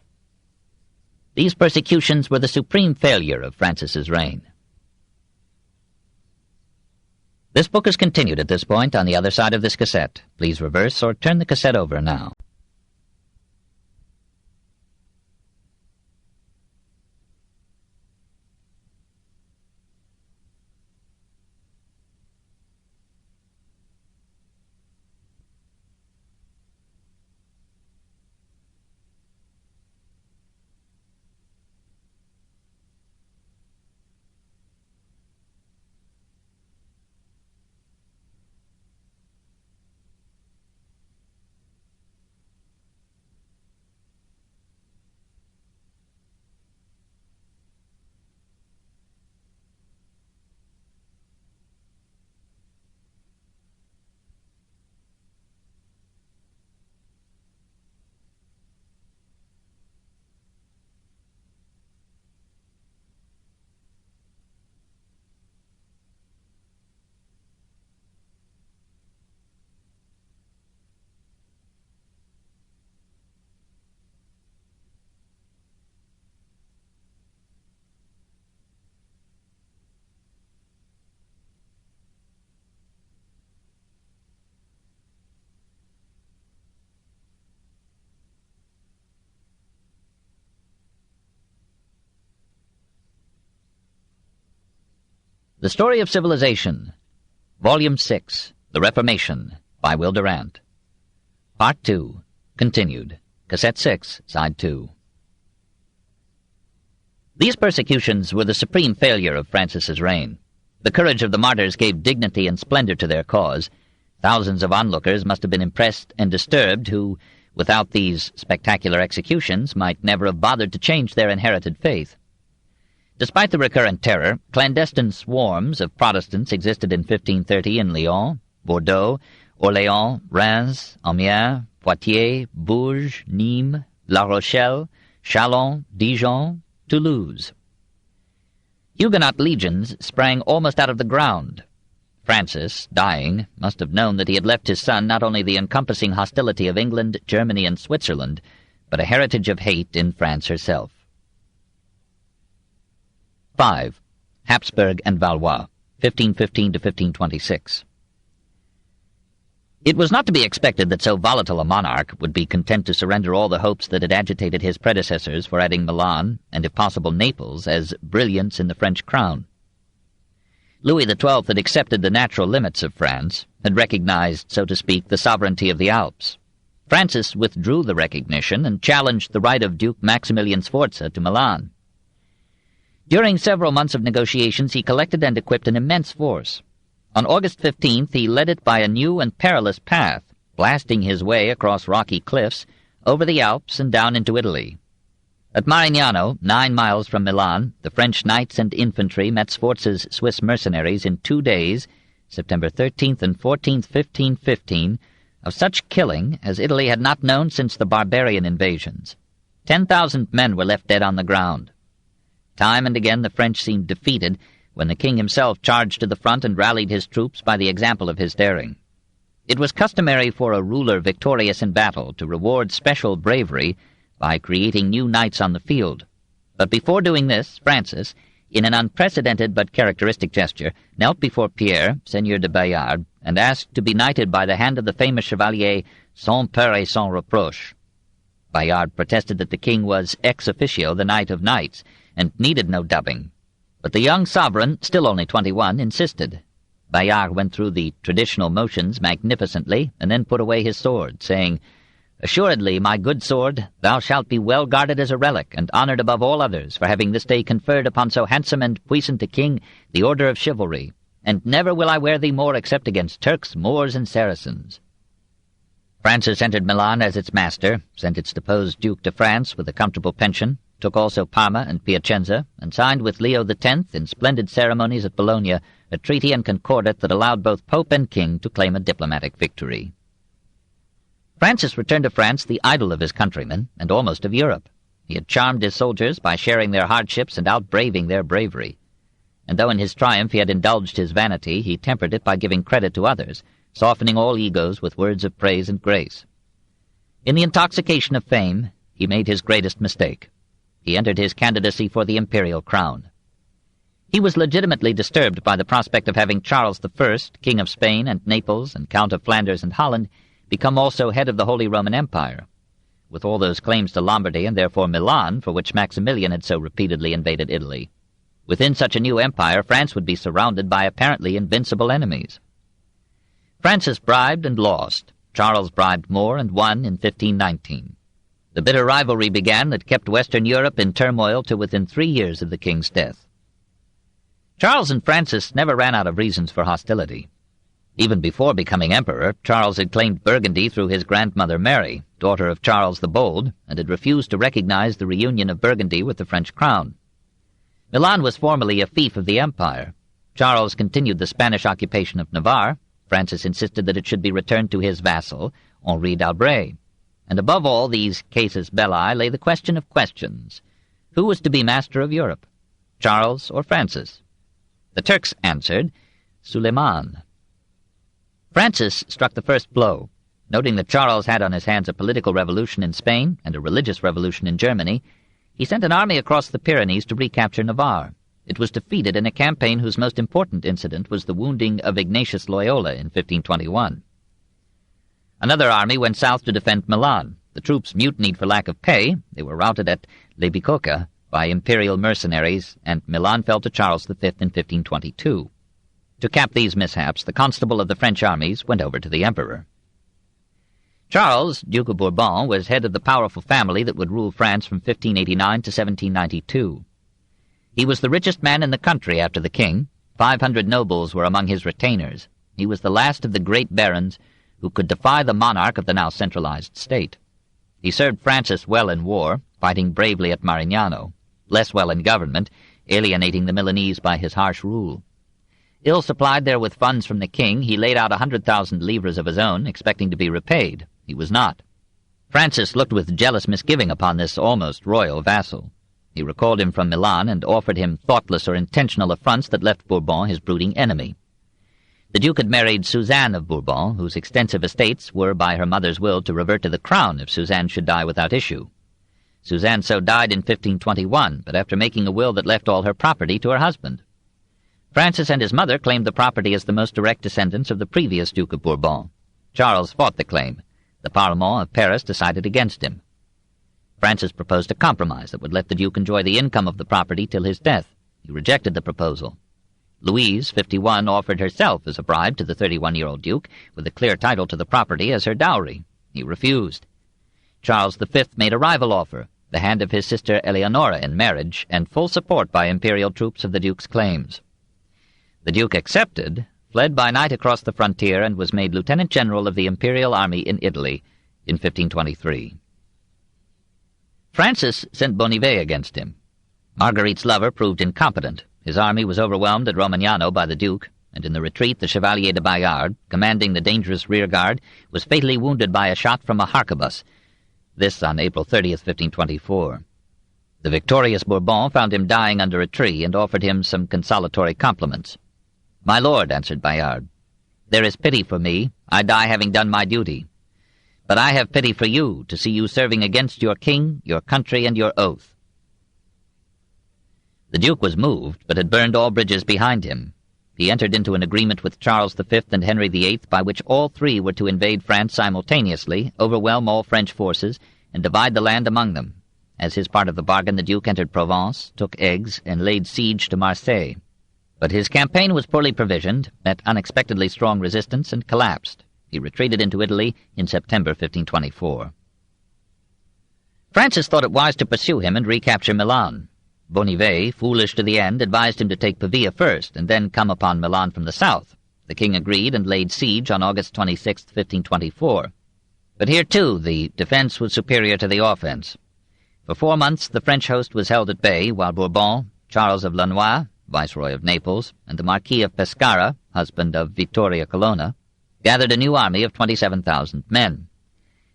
These persecutions were the supreme failure of Francis's reign. This book is continued at this point on the other side of this cassette. Please reverse or turn the cassette over now. The Story of Civilization, Volume 6, The Reformation, by Will Durant. Part 2, continued. Cassette 6, Side 2. These persecutions were the supreme failure of Francis's reign. The courage of the martyrs gave dignity and splendor to their cause. Thousands of onlookers must have been impressed and disturbed who, without these spectacular executions, might never have bothered to change their inherited faith. Despite the recurrent terror, clandestine swarms of Protestants existed in 1530 in Lyon, Bordeaux, Orléans, Reims, Amiens, Poitiers, Bourges, Nîmes, La Rochelle, Châlons, Dijon, Toulouse. Huguenot legions sprang almost out of the ground. Francis, dying, must have known that he had left his son not only the encompassing hostility of England, Germany, and Switzerland, but a heritage of hate in France herself. 5. Hapsburg and Valois, 1515 to 1526. It was not to be expected that so volatile a monarch would be content to surrender all the hopes that had agitated his predecessors for adding Milan, and if possible Naples, as brilliants in the French crown. Louis XII had accepted the natural limits of France, had recognized, so to speak, the sovereignty of the Alps. Francis withdrew the recognition and challenged the right of Duke Maximilian Sforza to Milan. During several months of negotiations, he collected and equipped an immense force. On August 15th, he led it by a new and perilous path, blasting his way across rocky cliffs, over the Alps and down into Italy. At Marignano, 9 miles from Milan, the French knights and infantry met Sforza's Swiss mercenaries in 2 days, September 13th and 14th, 1515, of such killing as Italy had not known since the barbarian invasions. 10,000 men were left dead on the ground. Time and again the French seemed defeated when the king himself charged to the front and rallied his troops by the example of his daring. It was customary for a ruler victorious in battle to reward special bravery by creating new knights on the field. But before doing this, Francis, in an unprecedented but characteristic gesture, knelt before Pierre, Seigneur de Bayard, and asked to be knighted by the hand of the famous chevalier sans peur et sans reproche. Bayard protested that the king was ex officio the Knight of Knights, and needed no dubbing. But the young sovereign, still only 21, insisted. Bayard went through the traditional motions magnificently, and then put away his sword, saying, "Assuredly, my good sword, thou shalt be well guarded as a relic, and honoured above all others, for having this day conferred upon so handsome and puissant a king the order of chivalry, and never will I wear thee more except against Turks, Moors, and Saracens." Francis entered Milan as its master, sent its deposed Duke to France with a comfortable pension, took also Parma and Piacenza, and signed with Leo X, in splendid ceremonies at Bologna, a treaty and concordat that allowed both Pope and King to claim a diplomatic victory. Francis returned to France the idol of his countrymen, and almost of Europe. He had charmed his soldiers by sharing their hardships and outbraving their bravery. And though in his triumph he had indulged his vanity, he tempered it by giving credit to others, softening all egos with words of praise and grace. In the intoxication of fame, he made his greatest mistake. He entered his candidacy for the imperial crown. He was legitimately disturbed by the prospect of having Charles I, King of Spain and Naples and Count of Flanders and Holland, become also head of the Holy Roman Empire, with all those claims to Lombardy and therefore Milan for which Maximilian had so repeatedly invaded Italy. Within such a new empire, France would be surrounded by apparently invincible enemies. Francis bribed and lost. Charles bribed more and won in 1519. The bitter rivalry began that kept Western Europe in turmoil till within 3 years of the king's death. Charles and Francis never ran out of reasons for hostility. Even before becoming emperor, Charles had claimed Burgundy through his grandmother Mary, daughter of Charles the Bold, and had refused to recognize the reunion of Burgundy with the French crown. Milan was formally a fief of the empire. Charles continued the Spanish occupation of Navarre. Francis insisted that it should be returned to his vassal, Henri d'Albret. And above all these casus belli lay the question of questions. Who was to be master of Europe, Charles or Francis? The Turks answered, SULEIMAN. Francis struck the first blow. Noting that Charles had on his hands a political revolution in Spain and a religious revolution in Germany, he sent an army across the Pyrenees to recapture Navarre. It was defeated in a campaign whose most important incident was the wounding of Ignatius Loyola in 1521. Another army went south to defend Milan. The troops mutinied for lack of pay. They were routed at Le Bicocca by imperial mercenaries, and Milan fell to Charles V in 1522. To cap these mishaps, the constable of the French armies went over to the emperor. Charles, Duke of Bourbon, was head of the powerful family that would rule France from 1589 to 1792. He was the richest man in the country after the king. 500 nobles were among his retainers. He was the last of the great barons who could defy the monarch of the now centralized state. He served Francis well in war, fighting bravely at Marignano, less well in government, alienating the Milanese by his harsh rule. Ill supplied there with funds from the king, he laid out 100,000 livres of his own, expecting to be repaid. He was not. Francis looked with jealous misgiving upon this almost royal vassal. He recalled him from Milan and offered him thoughtless or intentional affronts that left Bourbon his brooding enemy. The Duke had married Suzanne of Bourbon, whose extensive estates were by her mother's will to revert to the crown if Suzanne should die without issue. Suzanne so died in 1521, but after making a will that left all her property to her husband. Francis and his mother claimed the property as the most direct descendants of the previous Duke of Bourbon. Charles fought the claim. The Parlement of Paris decided against him. Francis proposed a compromise that would let the Duke enjoy the income of the property till his death. He rejected the proposal. Louise, 51, offered herself as a bribe to the 31-year-old Duke, with a clear title to the property as her dowry. He refused. Charles V made a rival offer, the hand of his sister Eleonora in marriage, and full support by imperial troops of the Duke's claims. The Duke accepted, fled by night across the frontier, and was made Lieutenant General of the Imperial Army in Italy in 1523. Francis sent Bonnivet against him. Marguerite's lover proved incompetent. His army was overwhelmed at Romagnano by the Duke, and in the retreat the Chevalier de Bayard, commanding the dangerous rearguard, was fatally wounded by a shot from a harquebus, this on April 30th, 1524. The victorious Bourbon found him dying under a tree and offered him some consolatory compliments. "My lord," answered Bayard, "there is pity for me. I die having done my duty. But I have pity for you, to see you serving against your king, your country, and your oath." The Duke was moved, but had burned all bridges behind him. He entered into an agreement with Charles V and Henry VIII by which all three were to invade France simultaneously, overwhelm all French forces, and divide the land among them. As his part of the bargain, the Duke entered Provence, took Aigues, and laid siege to Marseille. But his campaign was poorly provisioned, met unexpectedly strong resistance, and collapsed. He retreated into Italy in September 1524. Francis thought it wise to pursue him and recapture Milan. Bonnivet, foolish to the end, advised him to take Pavia first, and then come upon Milan from the south. The king agreed and laid siege on August 26, 1524. But here, too, the defense was superior to the offense. For 4 months the French host was held at bay, while Bourbon, Charles of Lannoy, Viceroy of Naples, and the Marquis of Pescara, husband of Vittoria Colonna, gathered a new army of 27,000 men.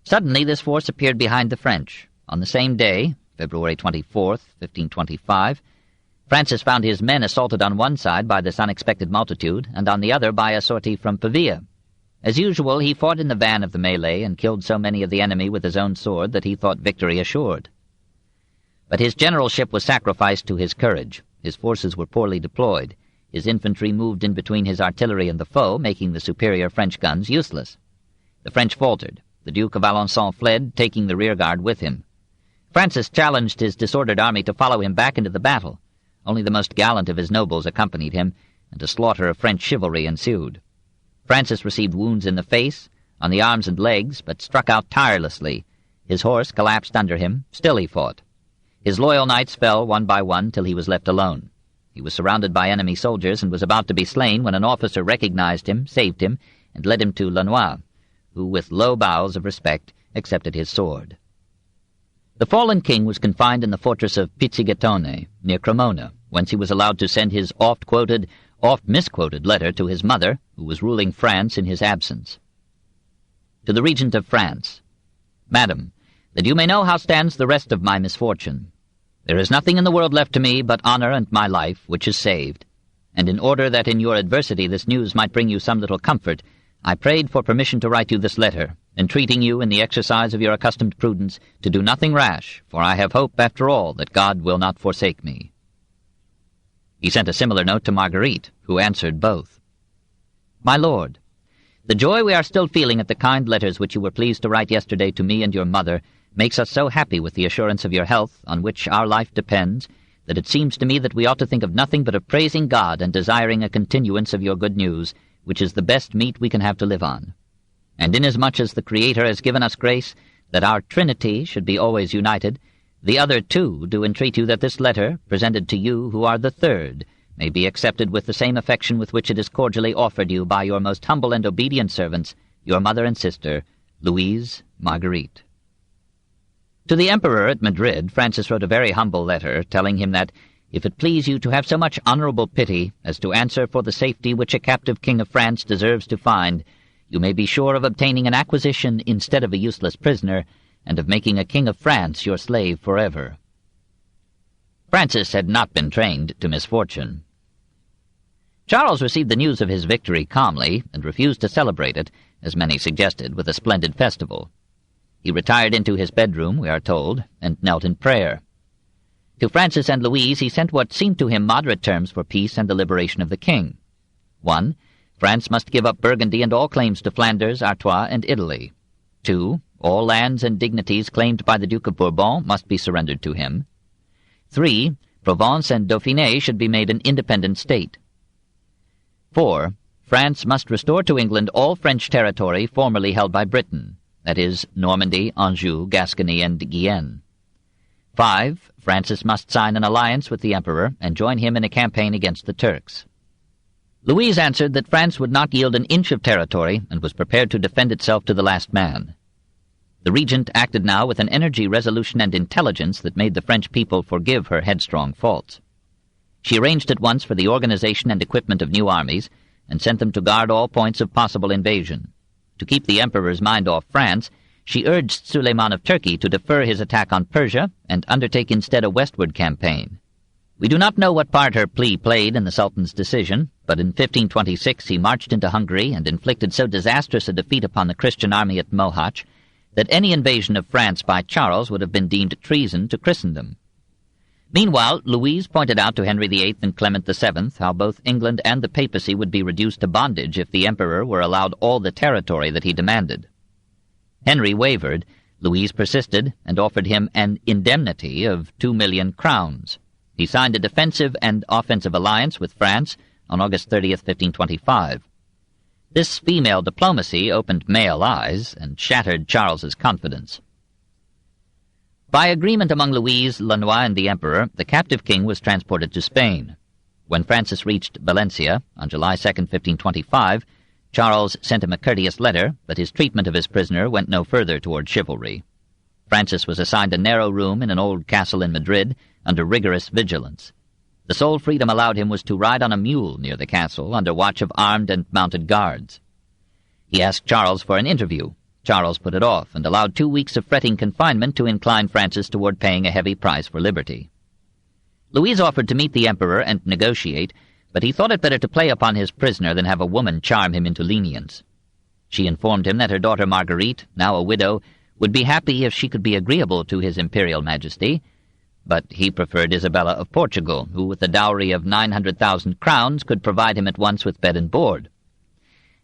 Suddenly this force appeared behind the French. On the same day, February 24th, 1525, Francis found his men assaulted on one side by this unexpected multitude, and on the other by a sortie from Pavia. As usual, he fought in the van of the melee and killed so many of the enemy with his own sword that he thought victory assured. But his generalship was sacrificed to his courage. His forces were poorly deployed. His infantry moved in between his artillery and the foe, making the superior French guns useless. The French faltered. The Duke of Alençon fled, taking the rearguard with him. Francis challenged his disordered army to follow him back into the battle. Only the most gallant of his nobles accompanied him, and a slaughter of French chivalry ensued. Francis received wounds in the face, on the arms and legs, but struck out tirelessly. His horse collapsed under him. Still he fought. His loyal knights fell one by one till he was left alone. He was surrounded by enemy soldiers and was about to be slain when an officer recognized him, saved him, and led him to Lannoy, who, with low bows of respect, accepted his sword. The fallen king was confined in the fortress of Pizzighettone, near Cremona, whence he was allowed to send his oft-quoted, oft-misquoted letter to his mother, who was ruling France in his absence. To the Regent of France, Madam, that you may know how stands the rest of my misfortune. There is nothing in the world left to me but honor and my life, which is saved. And in order that in your adversity this news might bring you some little comfort, I prayed for permission to write you this letter, entreating you in the exercise of your accustomed prudence to do nothing rash, for I have hope, after all, that God will not forsake me. He sent a similar note to Marguerite, who answered both. My lord, the joy we are still feeling at the kind letters which you were pleased to write yesterday to me and your mother makes us so happy with the assurance of your health, on which our life depends, that it seems to me that we ought to think of nothing but of praising God and desiring a continuance of your good news, which is the best meat we can have to live on. And inasmuch as the Creator has given us grace that our Trinity should be always united, the other two do entreat you that this letter, presented to you who are the third, may be accepted with the same affection with which it is cordially offered you by your most humble and obedient servants, your mother and sister, Louise Marguerite. To the Emperor at Madrid, Francis wrote a very humble letter, telling him that, if it please you to have so much honorable pity as to answer for the safety which a captive king of France deserves to find, you may be sure of obtaining an acquisition instead of a useless prisoner, and of making a king of France your slave forever. Francis had not been trained to misfortune. Charles received the news of his victory calmly, and refused to celebrate it, as many suggested, with a splendid festival. He retired into his bedroom, we are told, and knelt in prayer. To Francis and Louise he sent what seemed to him moderate terms for peace and the liberation of the king. 1. France must give up Burgundy and all claims to Flanders, Artois, and Italy. 2. All lands and dignities claimed by the Duke of Bourbon must be surrendered to him. 3. Provence and Dauphiné should be made an independent state. 4. France must restore to England all French territory formerly held by Britain, that is, Normandy, Anjou, Gascony, and Guienne. 5. Francis must sign an alliance with the Emperor and join him in a campaign against the Turks. Louise answered that France would not yield an inch of territory and was prepared to defend itself to the last man. The regent acted now with an energy, resolution, and intelligence that made the French people forgive her headstrong faults. She arranged at once for the organization and equipment of new armies, and sent them to guard all points of possible invasion. To keep the Emperor's mind off France, she urged SULEIMAN of Turkey to defer his attack on Persia and undertake instead a westward campaign. We do not know what part her plea played in the Sultan's decision, but in 1526 he marched into Hungary and inflicted so disastrous a defeat upon the Christian army at Mohács that any invasion of France by Charles would have been deemed treason to Christendom. Meanwhile, Louise pointed out to Henry VIII and Clement VII how both England and the papacy would be reduced to bondage if the emperor were allowed all the territory that he demanded. Henry wavered. Louise persisted and offered him an indemnity of 2,000,000 crowns. He signed a defensive and offensive alliance with France on August 30th, 1525. This female diplomacy opened male eyes and shattered Charles's confidence. By agreement among Louise, Lannoy, and the emperor, the captive king was transported to Spain. When Francis reached Valencia on July 2nd, 1525, Charles sent him a courteous letter, but his treatment of his prisoner went no further toward chivalry. Francis was assigned a narrow room in an old castle in Madrid under rigorous vigilance. The sole freedom allowed him was to ride on a mule near the castle under watch of armed and mounted guards. He asked Charles for an interview. Charles put it off and allowed 2 weeks of fretting confinement to incline Francis toward paying a heavy price for liberty. Louise offered to meet the emperor and negotiate, but he thought it better to play upon his prisoner than have a woman charm him into lenience. She informed him that her daughter Marguerite, now a widow, would be happy if she could be agreeable to his imperial majesty, but he preferred Isabella of Portugal, who with a dowry of 900,000 crowns could provide him at once with bed and board.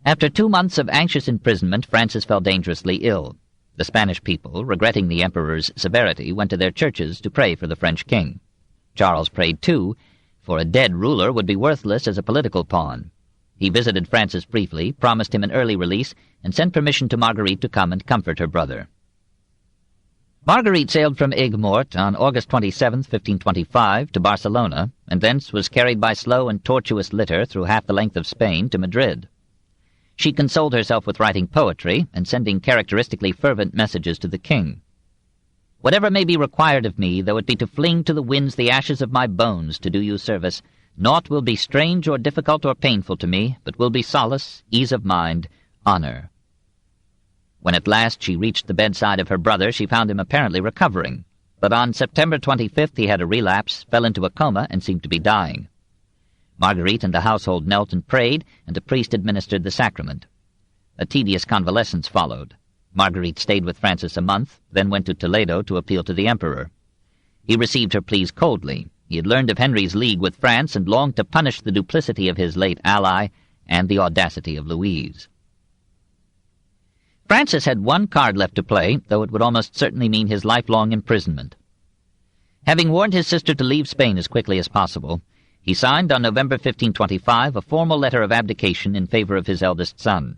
After 2 months of anxious imprisonment, Francis fell dangerously ill. The Spanish people, regretting the emperor's severity, went to their churches to pray for the French king. Charles prayed too, for a dead ruler would be worthless as a political pawn. He visited Francis briefly, promised him an early release, and sent permission to Marguerite to come and comfort her brother. Marguerite sailed from Aigues-Mortes on August 27, 1525, to Barcelona, and thence was carried by slow and tortuous litter through half the length of Spain to Madrid. She consoled herself with writing poetry and sending characteristically fervent messages to the king. "Whatever may be required of me, though it be to fling to the winds the ashes of my bones to do you service, naught will be strange or difficult or painful to me, but will be solace, ease of mind, honor." When at last she reached the bedside of her brother, she found him apparently recovering, but on September 25th he had a relapse, fell into a coma, and seemed to be dying. Marguerite and the household knelt and prayed, and a priest administered the sacrament. A tedious convalescence followed. Marguerite stayed with Francis a month, then went to Toledo to appeal to the emperor. He received her pleas coldly. He had learned of Henry's league with France and longed to punish the duplicity of his late ally and the audacity of Louise. Francis had one card left to play, though it would almost certainly mean his lifelong imprisonment. Having warned his sister to leave Spain as quickly as possible, he signed on November 1525 a formal letter of abdication in favor of his eldest son,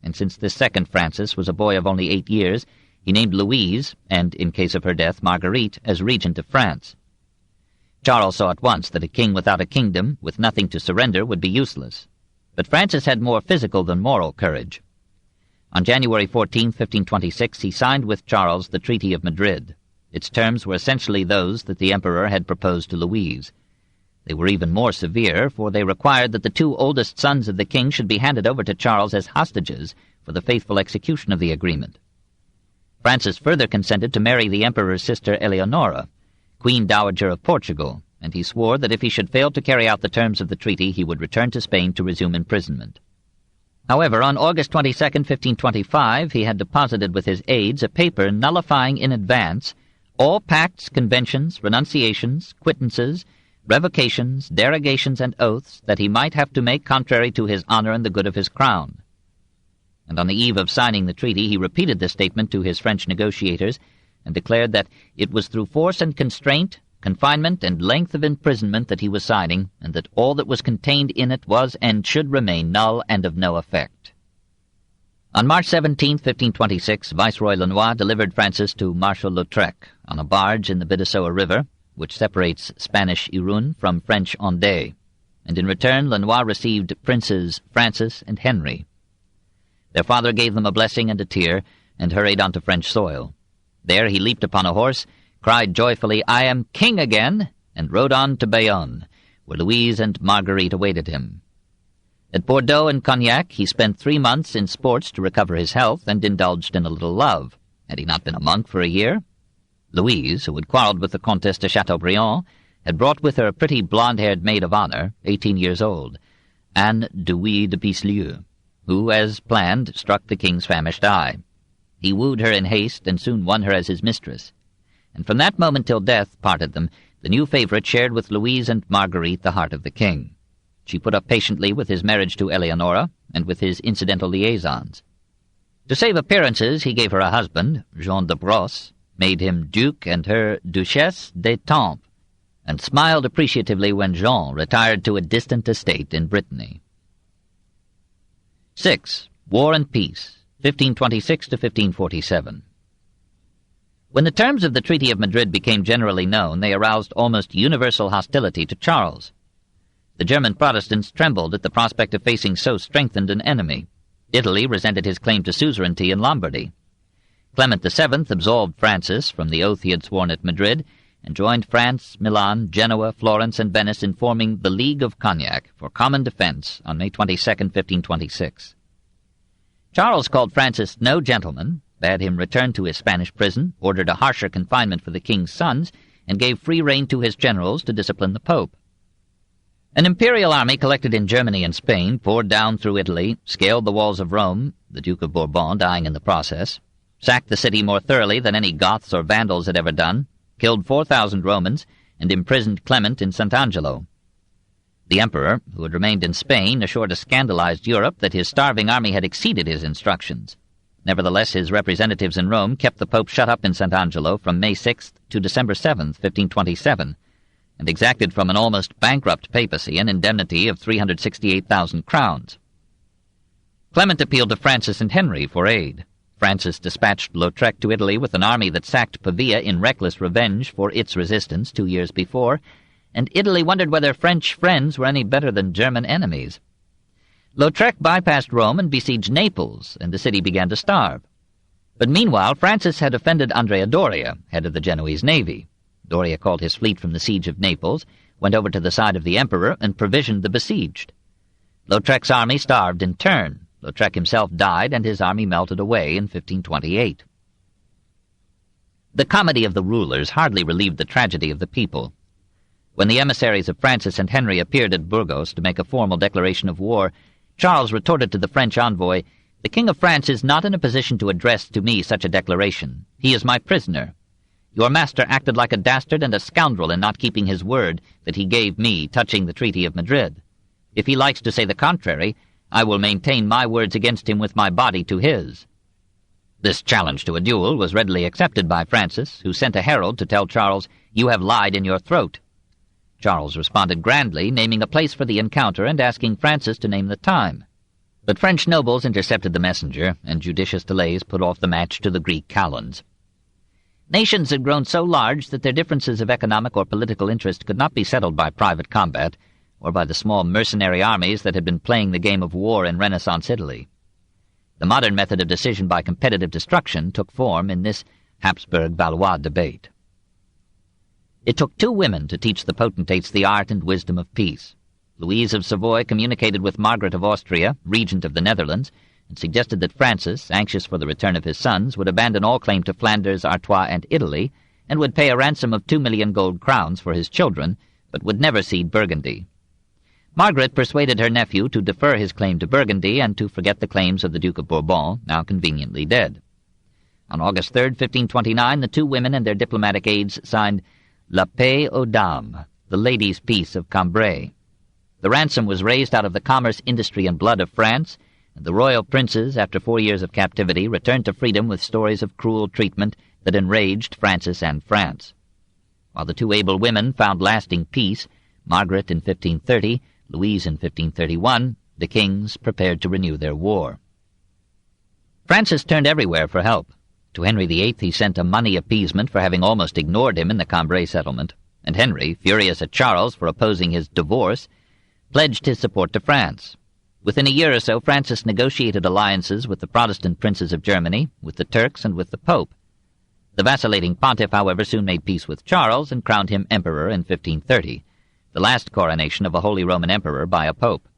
and since this second Francis was a boy of only 8 years, he named Louise, and, in case of her death, Marguerite, as regent of France. Charles saw at once that a king without a kingdom, with nothing to surrender, would be useless. But Francis had more physical than moral courage. On January 14, 1526, he signed with Charles the Treaty of Madrid. Its terms were essentially those that the emperor had proposed to Louise. They were even more severe, for they required that the 2 oldest sons of the king should be handed over to Charles as hostages for the faithful execution of the agreement. Francis further consented to marry the emperor's sister Eleonora, Queen Dowager of Portugal, and he swore that if he should fail to carry out the terms of the treaty, he would return to Spain to resume imprisonment. However, on August 22, 1525, he had deposited with his aides a paper nullifying in advance all pacts, conventions, renunciations, quittances, revocations, derogations, and oaths that he might have to make contrary to his honor and the good of his crown. And on the eve of signing the treaty, he repeated this statement to his French negotiators, and declared that it was through force and constraint, confinement, and length of imprisonment that he was signing, and that all that was contained in it was and should remain null and of no effect. On March 17, 1526, Viceroy Lannoy delivered Francis to Marshal Lautrec on a barge in the Bidassoa River, which separates Spanish Irun from French Vendée, and in return Lannoy received Princes Francis and Henry. Their father gave them a blessing and a tear, and hurried onto French soil. There he leaped upon a horse, cried joyfully, "I am king again," and rode on to Bayonne, where Louise and Marguerite awaited him. At Bordeaux and Cognac he spent 3 months in sports to recover his health, and indulged in a little love. Had he not been a monk for a year? Louise, who had quarrelled with the Comtesse de Chateaubriand, had brought with her a pretty blonde-haired maid of honor, 18 years old, Anne Douy de Pislieu, who, as planned, struck the king's famished eye. He wooed her in haste, and soon won her as his mistress. And from that moment till death parted them, The new favorite shared with Louise and Marguerite the heart of the king. She put up patiently with his marriage to Eleonora and with his incidental liaisons. To save appearances, he gave her a husband, Jean de Brosse, made him Duke and her Duchesse d'Étampes, and smiled appreciatively when Jean retired to a distant estate in Brittany. 6. War and Peace, 1526 to 1547. When the terms of the Treaty of Madrid became generally known, they aroused almost universal hostility to Charles. The German Protestants trembled at the prospect of facing so strengthened an enemy. Italy resented his claim to suzerainty in Lombardy. Clement VII absolved Francis from the oath he had sworn at Madrid, and joined France, Milan, Genoa, Florence, and Venice in forming the League of Cognac for common defense on May 22, 1526. Charles called Francis no gentleman, bade him return to his Spanish prison, ordered a harsher confinement for the king's sons, and gave free rein to his generals to discipline the Pope. An imperial army collected in Germany and Spain poured down through Italy, scaled the walls of Rome, the Duke of Bourbon dying in the process, sacked the city more thoroughly than any Goths or Vandals had ever done, killed 4,000 Romans, and imprisoned Clement in Sant'Angelo. The emperor, who had remained in Spain, assured a scandalized Europe that his starving army had exceeded his instructions. Nevertheless, his representatives in Rome kept the Pope shut up in Sant'Angelo from May 6th to December 7th, 1527, and exacted from an almost bankrupt papacy an indemnity of 368,000 crowns. Clement appealed to Francis and Henry for aid. Francis dispatched Lautrec to Italy with an army that sacked Pavia in reckless revenge for its resistance 2 years before, and Italy wondered whether French friends were any better than German enemies. Lautrec bypassed Rome and besieged Naples, and the city began to starve. But meanwhile, Francis had offended Andrea Doria, head of the Genoese navy. Doria called his fleet from the siege of Naples, went over to the side of the emperor, and provisioned the besieged. Lautrec's army starved in turn. Lautrec himself died, and his army melted away in 1528. The comedy of the rulers hardly relieved the tragedy of the people. When the emissaries of Francis and Henry appeared at Burgos to make a formal declaration of war, Charles retorted to the French envoy, "The King of France is not in a position to address to me such a declaration. He is my prisoner. Your master acted like a dastard and a scoundrel in not keeping his word that he gave me touching the Treaty of Madrid. If he likes to say the contrary, I will maintain my words against him with my body to his." This challenge to a duel was readily accepted by Francis, who sent a herald to tell Charles, "You have lied in your throat." Charles responded grandly, naming a place for the encounter and asking Francis to name the time. But French nobles intercepted the messenger, and judicious delays put off the match to the Greek kalends. Nations had grown so large that their differences of economic or political interest could not be settled by private combat, or by the small mercenary armies that had been playing the game of war in Renaissance Italy. The modern method of decision by competitive destruction took form in this Hapsburg-Valois debate. It took 2 women to teach the potentates the art and wisdom of peace. Louise of Savoy communicated with Margaret of Austria, regent of the Netherlands, and suggested that Francis, anxious for the return of his sons, would abandon all claim to Flanders, Artois, and Italy, and would pay a ransom of 2 million gold crowns for his children, but would never cede Burgundy. Margaret persuaded her nephew to defer his claim to Burgundy and to forget the claims of the Duke of Bourbon, now conveniently dead. On August 3, 1529, the 2 women and their diplomatic aides signed La Paix aux Dames, the Ladies' Peace of Cambrai. The ransom was raised out of the commerce, industry, and blood of France, and the royal princes, after 4 years of captivity, returned to freedom with stories of cruel treatment that enraged Francis and France. While the 2 able women found lasting peace, Margaret in 1530, Louise in 1531, the kings prepared to renew their war. Francis turned everywhere for help. To Henry VIII he sent a money appeasement for having almost ignored him in the Cambrai settlement, and Henry, furious at Charles for opposing his divorce, pledged his support to France. Within a year or so, Francis negotiated alliances with the Protestant princes of Germany, with the Turks, and with the Pope. The vacillating pontiff, however, soon made peace with Charles and crowned him emperor in 1530, the last coronation of a Holy Roman Emperor by a pope.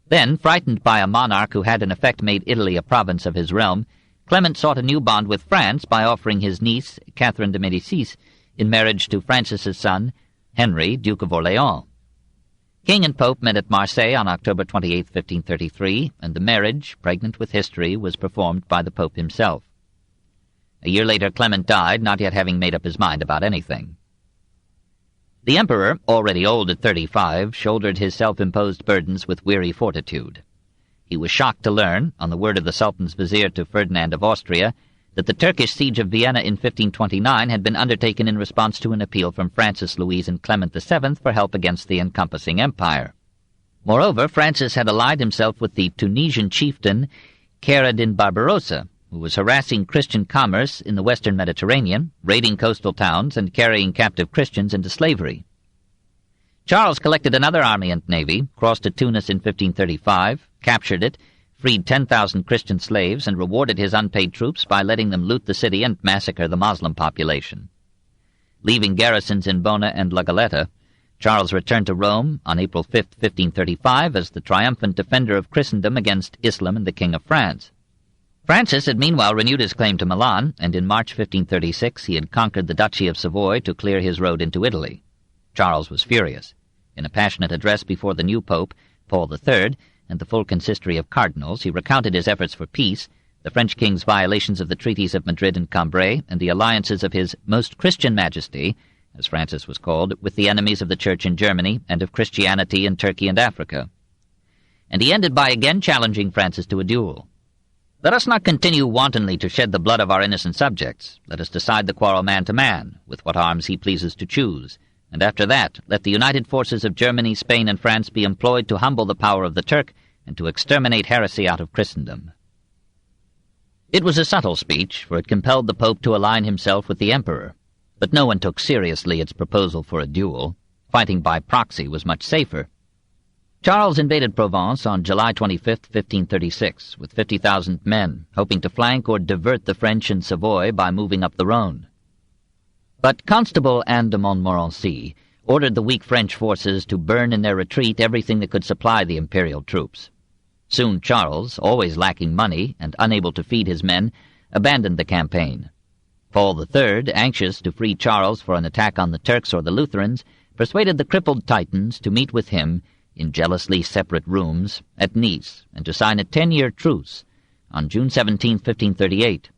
Then, frightened by a monarch who had in effect made Italy a province of his realm, Clement sought a new bond with France by offering his niece, Catherine de Médicis, in marriage to Francis's son, Henry, Duke of Orleans. King and Pope met at Marseille on October 28, 1533, and the marriage, pregnant with history, was performed by the Pope himself. A year later Clement died, not yet having made up his mind about anything. The emperor, already old at 35, shouldered his self-imposed burdens with weary fortitude. He was shocked to learn, on the word of the Sultan's vizier to Ferdinand of Austria, that the Turkish siege of Vienna in 1529 had been undertaken in response to an appeal from Francis, Louise, and Clement VII for help against the encompassing empire. Moreover, Francis had allied himself with the Tunisian chieftain Kheireddin Barbarossa, who was harassing Christian commerce in the western Mediterranean, raiding coastal towns, and carrying captive Christians into slavery. Charles collected another army and navy, crossed to Tunis in 1535, captured it, freed 10,000 Christian slaves, and rewarded his unpaid troops by letting them loot the city and massacre the Moslem population. Leaving garrisons in Bona and La Galeta, Charles returned to Rome on April 5, 1535, as the triumphant defender of Christendom against Islam and the King of France. Francis had meanwhile renewed his claim to Milan, and in March 1536 he had conquered the Duchy of Savoy to clear his road into Italy. Charles was furious. In a passionate address before the new pope, Paul III, and the full consistory of cardinals, he recounted his efforts for peace, the French king's violations of the treaties of Madrid and Cambrai, and the alliances of his Most Christian Majesty, as Francis was called, with the enemies of the Church in Germany and of Christianity in Turkey and Africa. And he ended by again challenging Francis to a duel. "Let us not continue wantonly to shed the blood of our innocent subjects. Let us decide the quarrel man to man, with what arms he pleases to choose. And after that, let the united forces of Germany, Spain, and France be employed to humble the power of the Turk and to exterminate heresy out of Christendom." It was a subtle speech, for it compelled the Pope to align himself with the Emperor, but no one took seriously its proposal for a duel. Fighting by proxy was much safer. Charles invaded Provence on July 25, 1536, with 50,000 men, hoping to flank or divert the French in Savoy by moving up the Rhone. But Constable Anne de Montmorency ordered the weak French forces to burn in their retreat everything that could supply the imperial troops. Soon Charles, always lacking money and unable to feed his men, abandoned the campaign. Paul III, anxious to free Charles for an attack on the Turks or the Lutherans, persuaded the crippled Titans to meet with him in jealously separate rooms at Nice, and to sign a 10-year truce on June 17, 1538.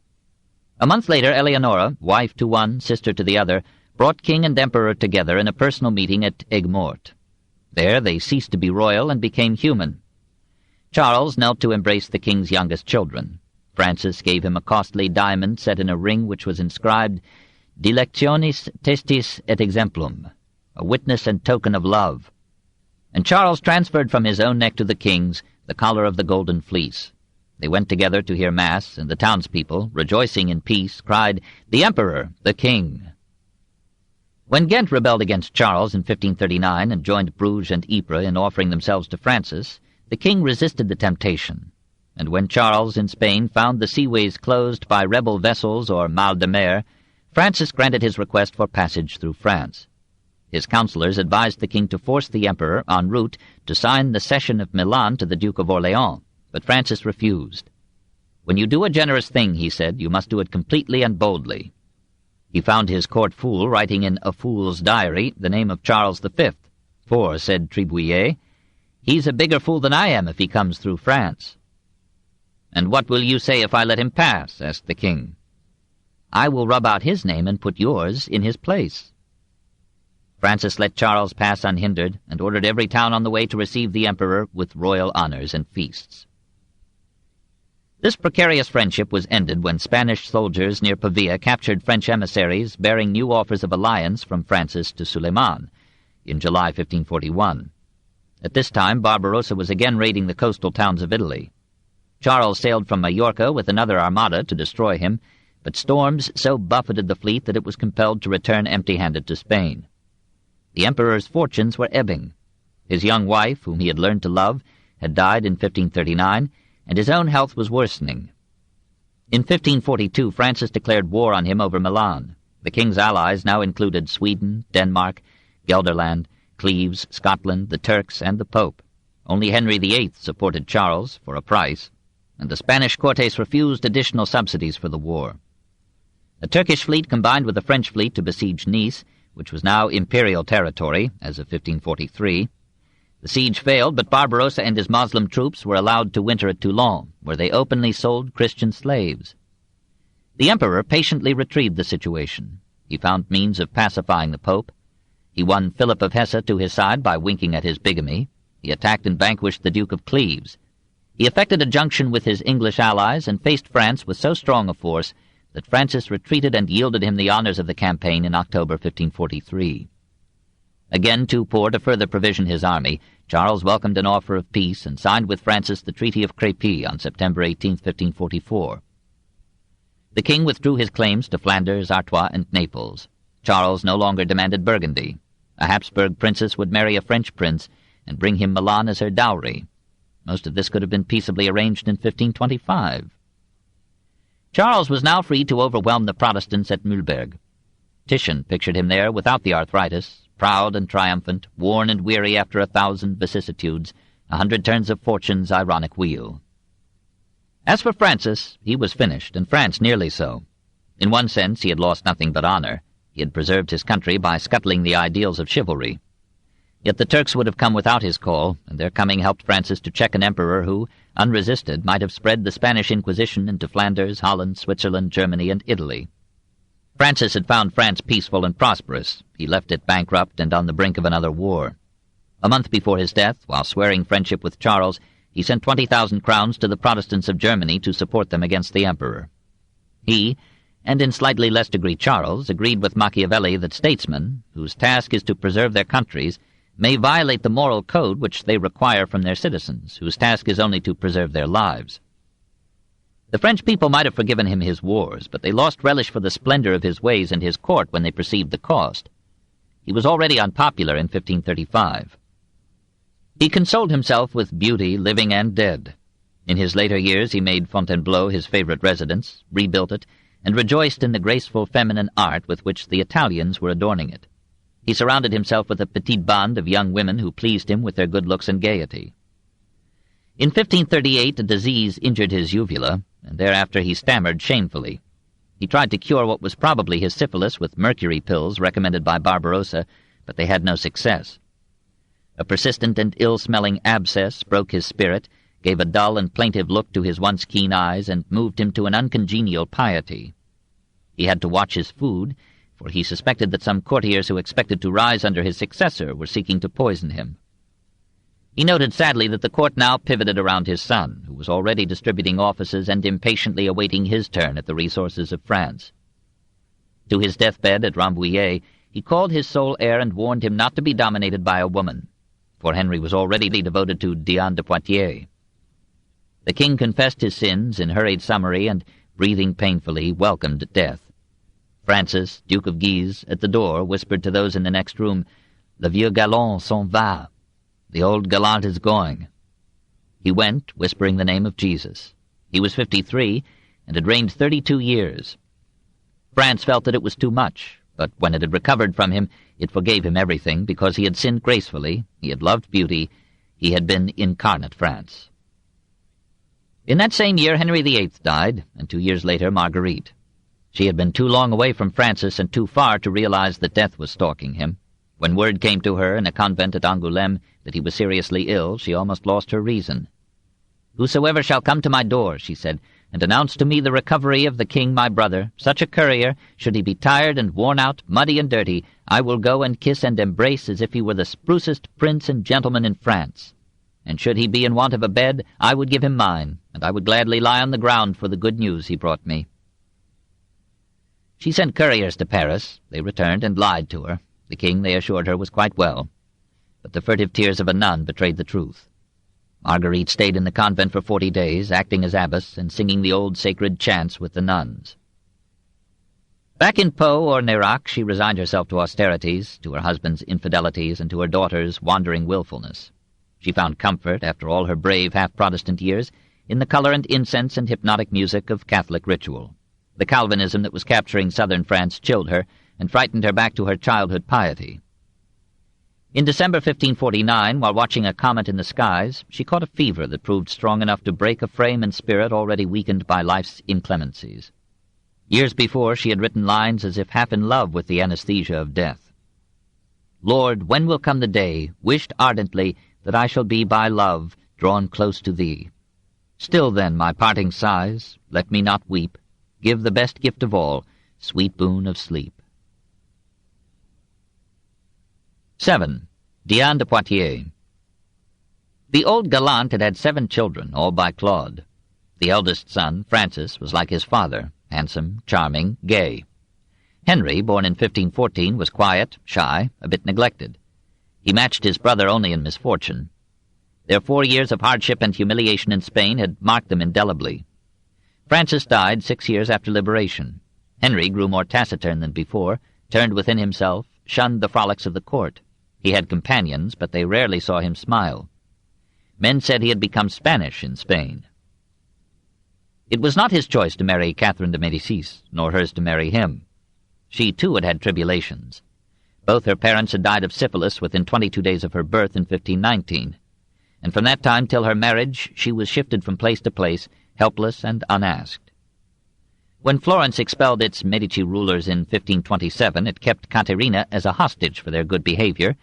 A month later, Eleonora, wife to one, sister to the other, brought king and emperor together in a personal meeting at Aigues-Mortes. There they ceased to be royal and became human. Charles knelt to embrace the king's youngest children. Francis gave him a costly diamond set in a ring which was inscribed Dilectionis Testis et Exemplum, a witness and token of love. And Charles transferred from his own neck to the king's the collar of the Golden Fleece. They went together to hear Mass, and the townspeople, rejoicing in peace, cried, "The Emperor, the King!" When Ghent rebelled against Charles in 1539 and joined Bruges and Ypres in offering themselves to Francis, the king resisted the temptation. And when Charles in Spain found the seaways closed by rebel vessels or mal de mer, Francis granted his request for passage through France. His counselors advised the king to force the emperor, en route, to sign the cession of Milan to the Duke of Orleans, but Francis refused. "When you do a generous thing," he said, "you must do it completely and boldly." He found his court fool writing in A Fool's Diary the name of Charles V, for, said Tribouillet, "He's a bigger fool than I am if he comes through France." "And what will you say if I let him pass?" asked the king. "I will rub out his name and put yours in his place." Francis let Charles pass unhindered, and ordered every town on the way to receive the emperor with royal honors and feasts. This precarious friendship was ended when Spanish soldiers near Pavia captured French emissaries bearing new offers of alliance from Francis to SULEIMAN in July 1541. At this time Barbarossa was again raiding the coastal towns of Italy. Charles sailed from Majorca with another armada to destroy him, but storms so buffeted the fleet that it was compelled to return empty-handed to Spain. The emperor's fortunes were ebbing. His young wife, whom he had learned to love, had died in 1539, and his own health was worsening. In 1542 Francis declared war on him over Milan. The king's allies now included Sweden, Denmark, Gelderland, Cleves, Scotland, the Turks, and the Pope. Only Henry VIII supported Charles, for a price, and the Spanish Cortes refused additional subsidies for the war. A Turkish fleet combined with a French fleet to besiege Nice, which was now imperial territory, as of 1543. The siege failed, but Barbarossa and his Moslem troops were allowed to winter at Toulon, where they openly sold Christian slaves. The emperor patiently retrieved the situation. He found means of pacifying the Pope. He won Philip of Hesse to his side by winking at his bigamy. He attacked and vanquished the Duke of Cleves. He effected a junction with his English allies and faced France with so strong a force that Francis retreated and yielded him the honors of the campaign in October 1543. Again too poor to further provision his army, Charles welcomed an offer of peace and signed with Francis the Treaty of Crépy on September 18, 1544. The king withdrew his claims to Flanders, Artois, and Naples. Charles no longer demanded Burgundy. A Hapsburg princess would marry a French prince and bring him Milan as her dowry. Most of this could have been peaceably arranged in 1525. Charles was now free to overwhelm the Protestants at Mühlberg. Titian pictured him there without the arthritis, proud and triumphant, worn and weary after 1,000 vicissitudes, 100 turns of fortune's ironic wheel. As for Francis, he was finished, and France nearly so. In one sense, he had lost nothing but honor. He had preserved his country by scuttling the ideals of chivalry. Yet the Turks would have come without his call, and their coming helped Francis to check an emperor who, unresisted, might have spread the Spanish Inquisition into Flanders, Holland, Switzerland, Germany, and Italy. Francis had found France peaceful and prosperous. He left it bankrupt and on the brink of another war. A month before his death, while swearing friendship with Charles, he sent 20,000 crowns to the Protestants of Germany to support them against the emperor. He, and in slightly less degree Charles, agreed with Machiavelli that statesmen, whose task is to preserve their countries, may violate the moral code which they require from their citizens, whose task is only to preserve their lives. The French people might have forgiven him his wars, but they lost relish for the splendor of his ways and his court when they perceived the cost. He was already unpopular in 1535. He consoled himself with beauty, living and dead. In his later years he made Fontainebleau his favorite residence, rebuilt it, and rejoiced in the graceful feminine art with which the Italians were adorning it. He surrounded himself with a petite bande of young women who pleased him with their good looks and gaiety. In 1538 a disease injured his uvula, and thereafter he stammered shamefully. He tried to cure what was probably his syphilis with mercury pills recommended by Barbarossa, but they had no success. A persistent and ill-smelling abscess broke his spirit, gave a dull and plaintive look to his once keen eyes, and moved him to an uncongenial piety. He had to watch his food, for he suspected that some courtiers who expected to rise under his successor were seeking to poison him. He noted sadly that the court now pivoted around his son, who was already distributing offices and impatiently awaiting his turn at the resources of France. To his deathbed at Rambouillet, he called his sole heir and warned him not to be dominated by a woman, for Henry was already devoted to Diane de Poitiers. The king confessed his sins in hurried summary and, breathing painfully, welcomed death. Francis, Duke of Guise, at the door, whispered to those in the next room, "Le vieux galant s'en va." The old gallant is going. He went, whispering the name of Jesus. He was 53, and had reigned 32 years. France felt that it was too much, but when it had recovered from him, it forgave him everything, because he had sinned gracefully, he had loved beauty, he had been incarnate France. In that same year Henry VIII died, and 2 years later Marguerite. She had been too long away from Francis and too far to realize that death was stalking him. When word came to her in a convent at Angoulême that he was seriously ill, she almost lost her reason. "Whosoever shall come to my door," she said, "and announce to me the recovery of the king my brother, such a courier, should he be tired and worn out, muddy and dirty, I will go and kiss and embrace as if he were the sprucest prince and gentleman in France. And should he be in want of a bed, I would give him mine, and I would gladly lie on the ground for the good news he brought me." She sent couriers to Paris. They returned and lied to her. The king, they assured her, was quite well. But the furtive tears of a nun betrayed the truth. Marguerite stayed in the convent for 40 days, acting as abbess and singing the old sacred chants with the nuns. Back in Pau or Nérac, she resigned herself to austerities, to her husband's infidelities, and to her daughter's wandering willfulness. She found comfort, after all her brave half-Protestant years, in the color and incense and hypnotic music of Catholic ritual. The Calvinism that was capturing southern France chilled her and frightened her back to her childhood piety. In December 1549, while watching a comet in the skies, she caught a fever that proved strong enough to break a frame and spirit already weakened by life's inclemencies. Years before, she had written lines as if half in love with the anesthesia of death. "Lord, when will come the day, wished ardently, that I shall be by love drawn close to thee? Still then, my parting sighs, let me not weep, give the best gift of all, sweet boon of sleep." 7. Diane de Poitiers. The old gallant had had 7 children, all by Claude. The eldest son, Francis, was like his father, handsome, charming, gay. Henry, born in 1514, was quiet, shy, a bit neglected. He matched his brother only in misfortune. Their 4 years of hardship and humiliation in Spain had marked them indelibly. Francis died 6 years after liberation. Henry grew more taciturn than before, turned within himself, shunned the frolics of the court. He had companions, but they rarely saw him smile. Men said he had become Spanish in Spain. It was not his choice to marry Catherine de Médicis, nor hers to marry him. She, too, had had tribulations. Both her parents had died of syphilis within 22 days of her birth in 1519, and from that time till her marriage she was shifted from place to place, helpless and unasked. When Florence expelled its Medici rulers in 1527, it kept Caterina as a hostage for their good behavior,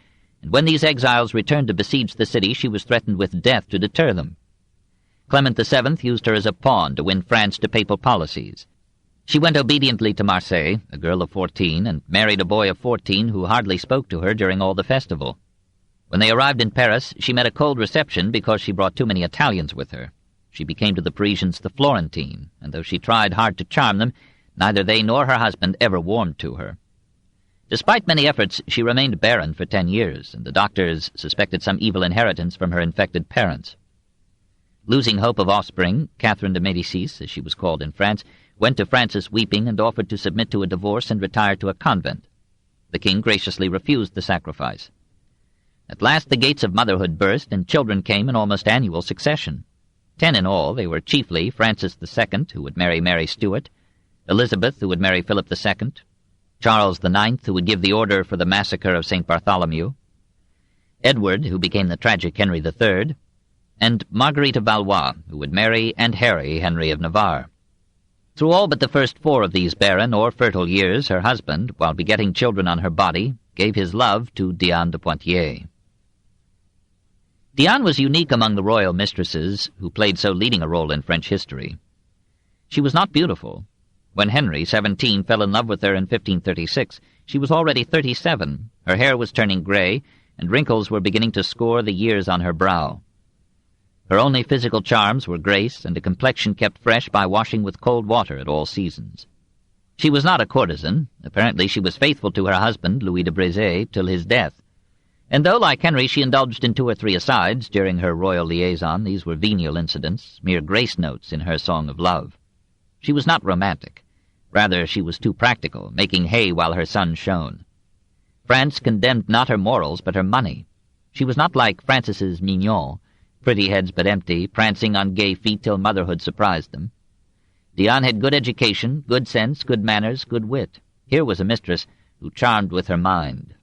and when these exiles returned to besiege the city, she was threatened with death to deter them. Clement VII used her as a pawn to win France to papal policies. She went obediently to Marseille, a girl of 14, and married a boy of 14 who hardly spoke to her during all the festival. When they arrived in Paris, she met a cold reception because she brought too many Italians with her. She became to the Parisians the Florentine, and though she tried hard to charm them, neither they nor her husband ever warmed to her. Despite many efforts, she remained barren for 10 years, and the doctors suspected some evil inheritance from her infected parents. Losing hope of offspring, Catherine de Médicis, as she was called in France, went to Francis weeping and offered to submit to a divorce and retire to a convent. The king graciously refused the sacrifice. At last the gates of motherhood burst, and children came in almost annual succession. 10 in all. They were chiefly Francis II, who would marry Mary Stuart, Elizabeth, who would marry Philip II, Charles IX, who would give the order for the massacre of St. Bartholomew, Edward, who became the tragic Henry III, and Marguerite of Valois, who would marry and harry Henry of Navarre. Through all but the first 4 of these barren or fertile years, her husband, while begetting children on her body, gave his love to Diane de Poitiers. Diane was unique among the royal mistresses who played so leading a role in French history. She was not beautiful. When Henry, 17, fell in love with her in 1536, she was already 37, her hair was turning gray, and wrinkles were beginning to score the years on her brow. Her only physical charms were grace and a complexion kept fresh by washing with cold water at all seasons. She was not a courtesan. Apparently she was faithful to her husband, Louis de Brezé, till his death. And though, like Henry, she indulged in 2 or 3 asides during her royal liaison, these were venial incidents, mere grace notes in her song of love. She was not romantic. Rather, she was too practical, making hay while her sun shone. France condemned not her morals, but her money. She was not like Francis's mignons, pretty heads but empty, prancing on gay feet till motherhood surprised them. Diane had good education, good sense, good manners, good wit. Here was a mistress who charmed with her mind.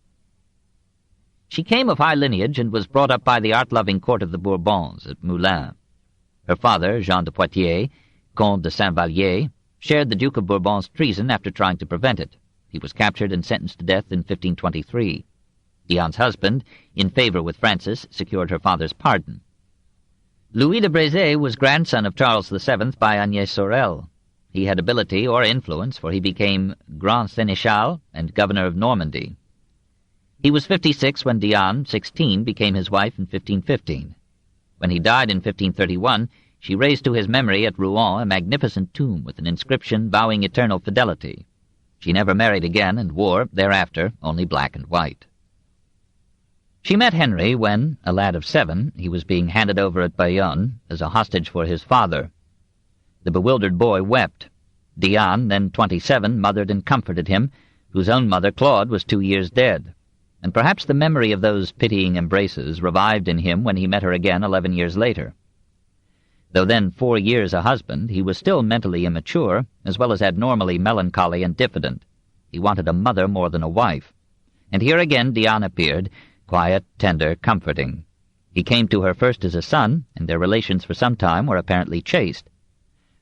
She came of high lineage and was brought up by the art-loving court of the Bourbons at Moulins. Her father, Jean de Poitiers, Comte de Saint-Vallier, shared the Duke of Bourbon's treason after trying to prevent it. He was captured and sentenced to death in 1523. Diane's husband, in favor with Francis, secured her father's pardon. Louis de Brezé was grandson of Charles VII by Agnès Sorel. He had ability or influence, for he became Grand Seneschal and governor of Normandy. He was 56 when Diane, 16, became his wife in 1515. When he died in 1531, she raised to his memory at Rouen a magnificent tomb with an inscription vowing eternal fidelity. She never married again and wore, thereafter, only black and white. She met Henry when, a lad of 7, he was being handed over at Bayonne as a hostage for his father. The bewildered boy wept. Diane, then 27, mothered and comforted him, whose own mother, Claude, was 2 years dead. And perhaps the memory of those pitying embraces revived in him when he met her again 11 years later. Though then 4 years a husband, he was still mentally immature, as well as abnormally melancholy and diffident. He wanted a mother more than a wife. And here again Diane appeared, quiet, tender, comforting. He came to her first as a son, and their relations for some time were apparently chaste.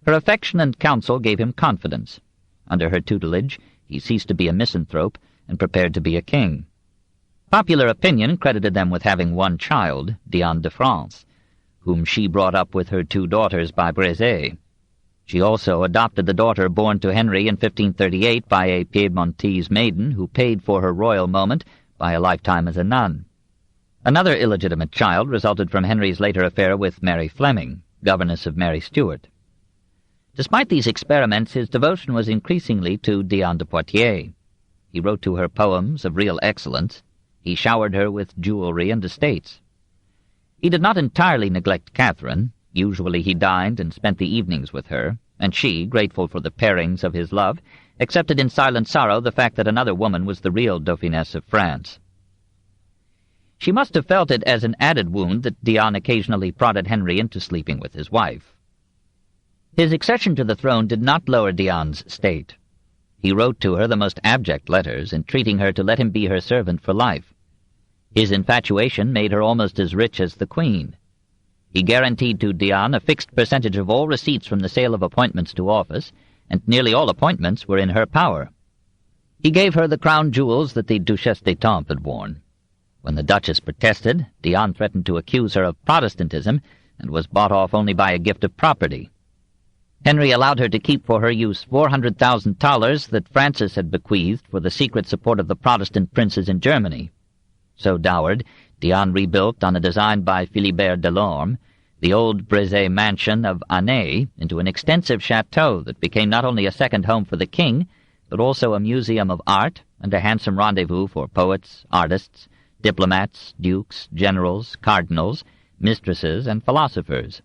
Her affection and counsel gave him confidence. Under her tutelage, he ceased to be a misanthrope and prepared to be a king. Popular opinion credited them with having 1 child, Diane de France, whom she brought up with her 2 daughters by Brezé. She also adopted the daughter born to Henry in 1538 by a Piedmontese maiden who paid for her royal moment by a lifetime as a nun. Another illegitimate child resulted from Henry's later affair with Mary Fleming, governess of Mary Stuart. Despite these experiments, his devotion was increasingly to Diane de Poitiers. He wrote to her poems of real excellence. He showered her with jewelry and estates. He did not entirely neglect Catherine. Usually he dined and spent the evenings with her, and she, grateful for the pairings of his love, accepted in silent sorrow the fact that another woman was the real Dauphiness of France. She must have felt it as an added wound that Diane occasionally prodded Henry into sleeping with his wife. His accession to the throne did not lower Diane's state. He wrote to her the most abject letters, entreating her to let him be her servant for life. His infatuation made her almost as rich as the Queen. He guaranteed to Diane a fixed percentage of all receipts from the sale of appointments to office, and nearly all appointments were in her power. He gave her the crown jewels that the Duchesse d'Étampes had worn. When the Duchess protested, Diane threatened to accuse her of Protestantism and was bought off only by a gift of property. Henry allowed her to keep for her use 400,000 thalers that Francis had bequeathed for the secret support of the Protestant princes in Germany. So dowered, Diane rebuilt, on a design by Philibert Delorme, the old Brezé mansion of Annay into an extensive chateau that became not only a second home for the king, but also a museum of art and a handsome rendezvous for poets, artists, diplomats, dukes, generals, cardinals, mistresses, and philosophers.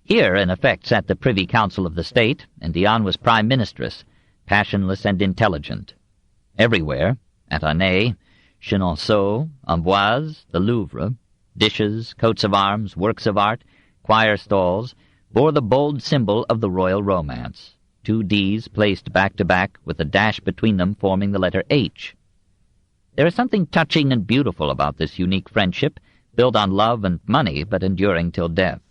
Here, in effect, sat the Privy Council of the state, and Diane was prime ministress, passionless and intelligent. Everywhere, at Annay, Chenonceau, Amboise, the Louvre, dishes, coats of arms, works of art, choir stalls, bore the bold symbol of the royal romance, 2 Ds placed back to back with a dash between them forming the letter H. There is something touching and beautiful about this unique friendship, built on love and money, but enduring till death.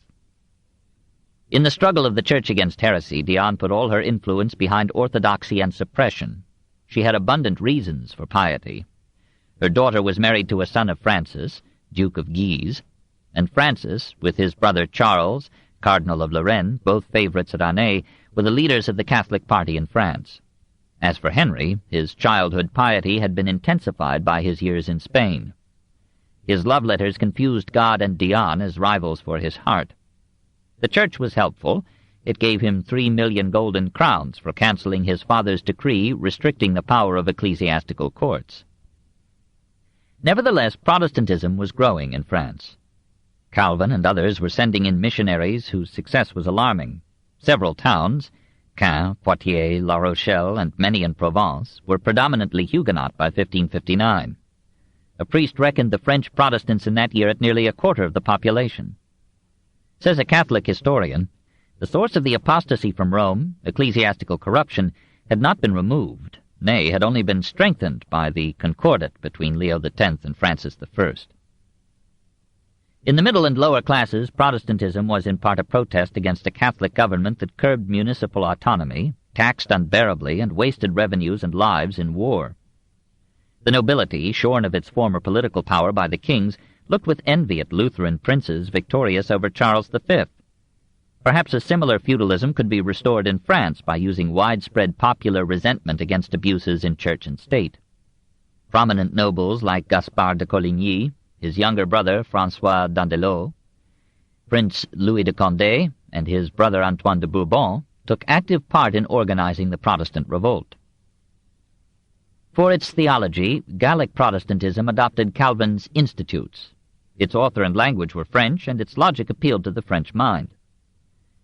In the struggle of the Church against heresy, Diane put all her influence behind orthodoxy and suppression. She had abundant reasons for piety. Her daughter was married to a son of Francis, Duke of Guise, and Francis, with his brother Charles, Cardinal of Lorraine, both favorites at Annay, were the leaders of the Catholic party in France. As for Henry, his childhood piety had been intensified by his years in Spain. His love letters confused God and Diane as rivals for his heart. The Church was helpful. It gave him 3 million golden crowns for cancelling his father's decree restricting the power of ecclesiastical courts. Nevertheless, Protestantism was growing in France. Calvin and others were sending in missionaries whose success was alarming. Several towns, Caen, Poitiers, La Rochelle, and many in Provence, were predominantly Huguenot by 1559. A priest reckoned the French Protestants in that year at nearly a quarter of the population. Says a Catholic historian, the source of the apostasy from Rome, ecclesiastical corruption, had not been removed, nay, had only been strengthened by the concordat between Leo X and Francis I. In the middle and lower classes, Protestantism was in part a protest against a Catholic government that curbed municipal autonomy, taxed unbearably, and wasted revenues and lives in war. The nobility, shorn of its former political power by the kings, looked with envy at Lutheran princes victorious over Charles V. Perhaps a similar feudalism could be restored in France by using widespread popular resentment against abuses in church and state. Prominent nobles like Gaspard de Coligny, his younger brother François d'Andelot, Prince Louis de Condé, and his brother Antoine de Bourbon took active part in organizing the Protestant revolt. For its theology, Gallic Protestantism adopted Calvin's Institutes. Its author and language were French, and its logic appealed to the French mind.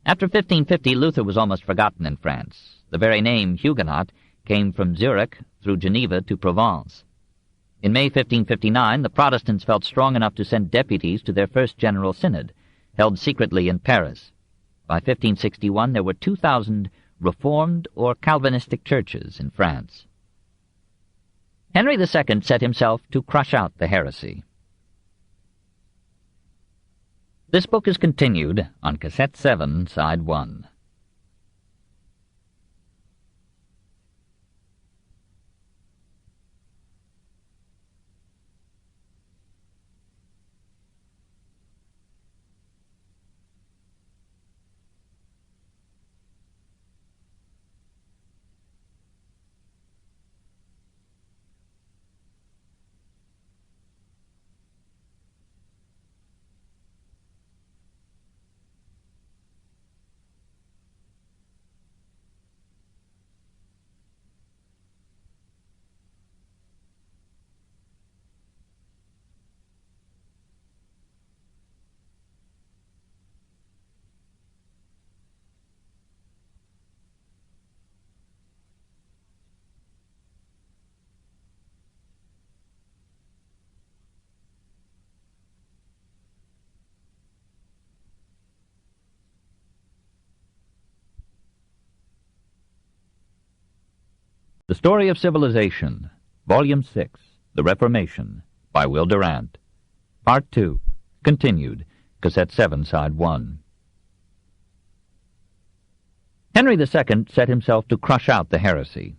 After 1550, Luther was almost forgotten in France. The very name Huguenot came from Zurich through Geneva to Provence. In May 1559, the Protestants felt strong enough to send deputies to their first General Synod, held secretly in Paris. By 1561, there were 2,000 Reformed or Calvinistic churches in France. Henry II set himself to crush out the heresy. This book is continued on Cassette 7, Side 1. Story of Civilization, Volume 6, The Reformation, by Will Durant. Part 2, continued, Cassette 7, Side 1. Henry II set himself to crush out the heresy.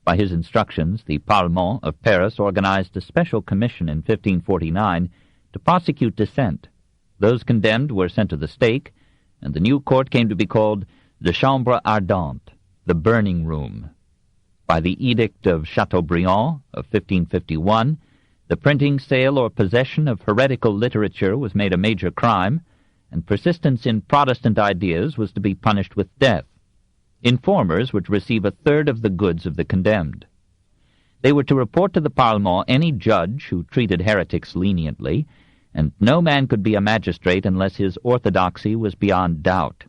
By his instructions, the Parlement of Paris organized a special commission in 1549 to prosecute dissent. Those condemned were sent to the stake, and the new court came to be called the Chambre Ardente, the burning room. By the Edict of Chateaubriand of 1551, the printing, sale, or possession of heretical literature was made a major crime, and persistence in Protestant ideas was to be punished with death. Informers were to receive a third of the goods of the condemned. They were to report to the Parlement any judge who treated heretics leniently, and no man could be a magistrate unless his orthodoxy was beyond doubt.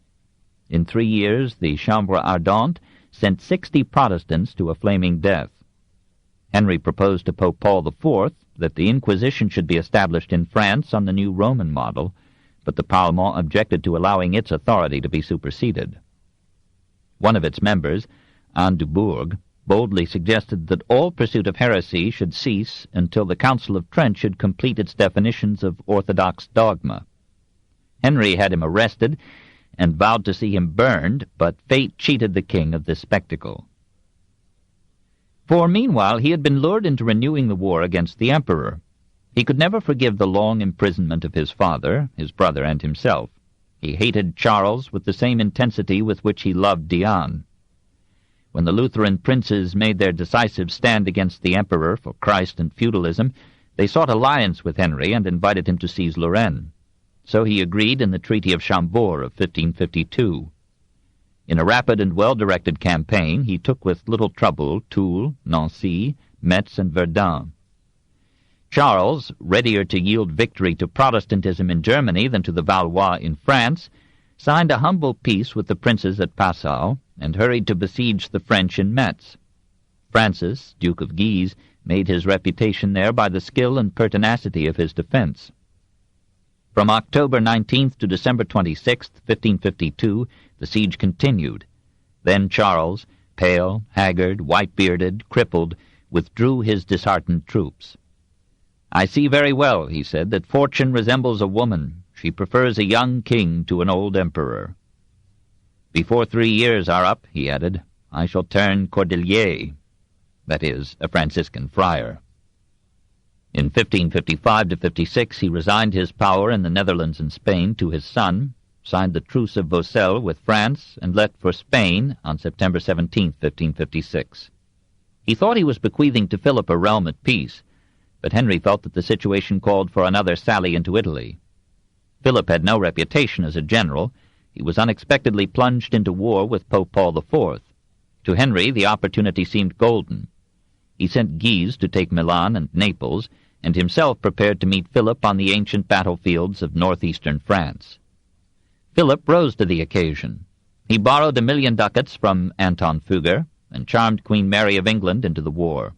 In 3 years, the Chambre Ardente sent 60 Protestants to a flaming death. Henry proposed to Pope Paul IV that the Inquisition should be established in France on the new Roman model, but the Parlement objected to allowing its authority to be superseded. One of its members, Anne du Bourg, boldly suggested that all pursuit of heresy should cease until the Council of Trent should complete its definitions of orthodox dogma. Henry had him arrested and vowed to see him burned, but fate cheated the king of this spectacle. For meanwhile he had been lured into renewing the war against the emperor. He could never forgive the long imprisonment of his father, his brother, and himself. He hated Charles with the same intensity with which he loved Diane. When the Lutheran princes made their decisive stand against the emperor for Christ and feudalism, they sought alliance with Henry and invited him to seize Lorraine. So he agreed in the Treaty of Chambord of 1552. In a rapid and well-directed campaign, he took with little trouble Toul, Nancy, Metz, and Verdun. Charles, readier to yield victory to Protestantism in Germany than to the Valois in France, signed a humble peace with the princes at Passau and hurried to besiege the French in Metz. Francis, Duke of Guise, made his reputation there by the skill and pertinacity of his defense. From October 19th to December 26th, 1552, the siege continued. Then Charles, pale, haggard, white-bearded, crippled, withdrew his disheartened troops. "I see very well," he said, "that fortune resembles a woman. She prefers a young king to an old emperor. Before 3 years are up," he added, "I shall turn Cordelier," that is, a Franciscan friar. In 1555 to 56 he resigned his power in the Netherlands and Spain to his son, signed the Truce of Vaucelles with France, and left for Spain on September 17, 1556. He thought he was bequeathing to Philip a realm at peace, but Henry felt that the situation called for another sally into Italy. Philip had no reputation as a general. He was unexpectedly plunged into war with Pope Paul IV. To Henry the opportunity seemed golden. He sent Guise to take Milan and Naples, and himself prepared to meet Philip on the ancient battlefields of northeastern France. Philip rose to the occasion. He borrowed 1,000,000 ducats from Anton Fugger and charmed Queen Mary of England into the war.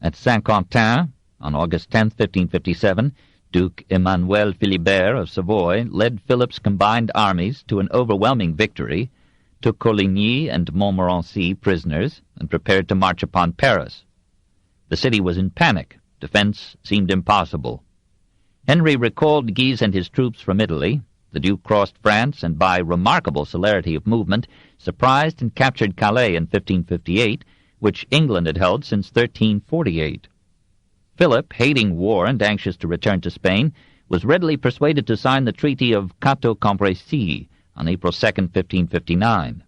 At Saint-Quentin, on August 10, 1557, Duke Emmanuel Philibert of Savoy led Philip's combined armies to an overwhelming victory, took Coligny and Montmorency prisoners, and prepared to march upon Paris. The city was in panic. Defense seemed impossible. Henry recalled Guise and his troops from Italy. The Duke crossed France, and by remarkable celerity of movement, surprised and captured Calais in 1558, which England had held since 1348. Philip, hating war and anxious to return to Spain, was readily persuaded to sign the Treaty of Cateau-Cambrésis on April 2, 1559.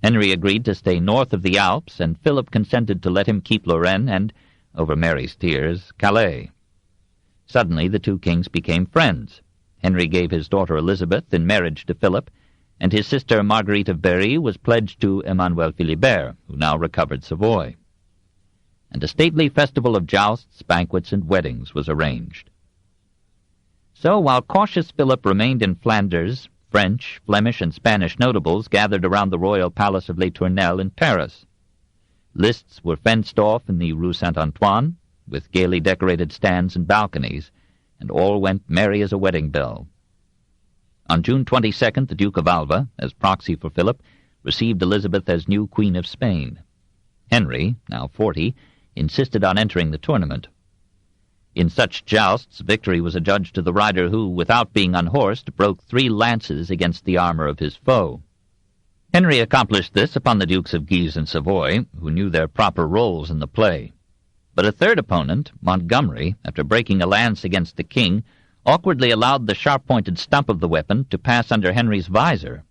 Henry agreed to stay north of the Alps, and Philip consented to let him keep Lorraine and, over Mary's tears, Calais. Suddenly the two kings became friends. Henry gave his daughter Elizabeth in marriage to Philip, and his sister Marguerite of Berry was pledged to Emmanuel Philibert, who now recovered Savoy. And a stately festival of jousts, banquets, and weddings was arranged. So, while cautious Philip remained in Flanders, French, Flemish, and Spanish notables gathered around the royal palace of Les Tournelles in Paris. Lists were fenced off in the Rue Saint-Antoine, with gaily decorated stands and balconies, and all went merry as a wedding bell. On June 22nd, the Duke of Alva, as proxy for Philip, received Elizabeth as new Queen of Spain. Henry, now 40, insisted on entering the tournament. In such jousts, victory was adjudged to the rider who, without being unhorsed, broke 3 lances against the armor of his foe. Henry accomplished this upon the Dukes of Guise and Savoy, who knew their proper roles in the play. But a third opponent, Montgomery, after breaking a lance against the king, awkwardly allowed the sharp-pointed stump of the weapon to pass under Henry's visor.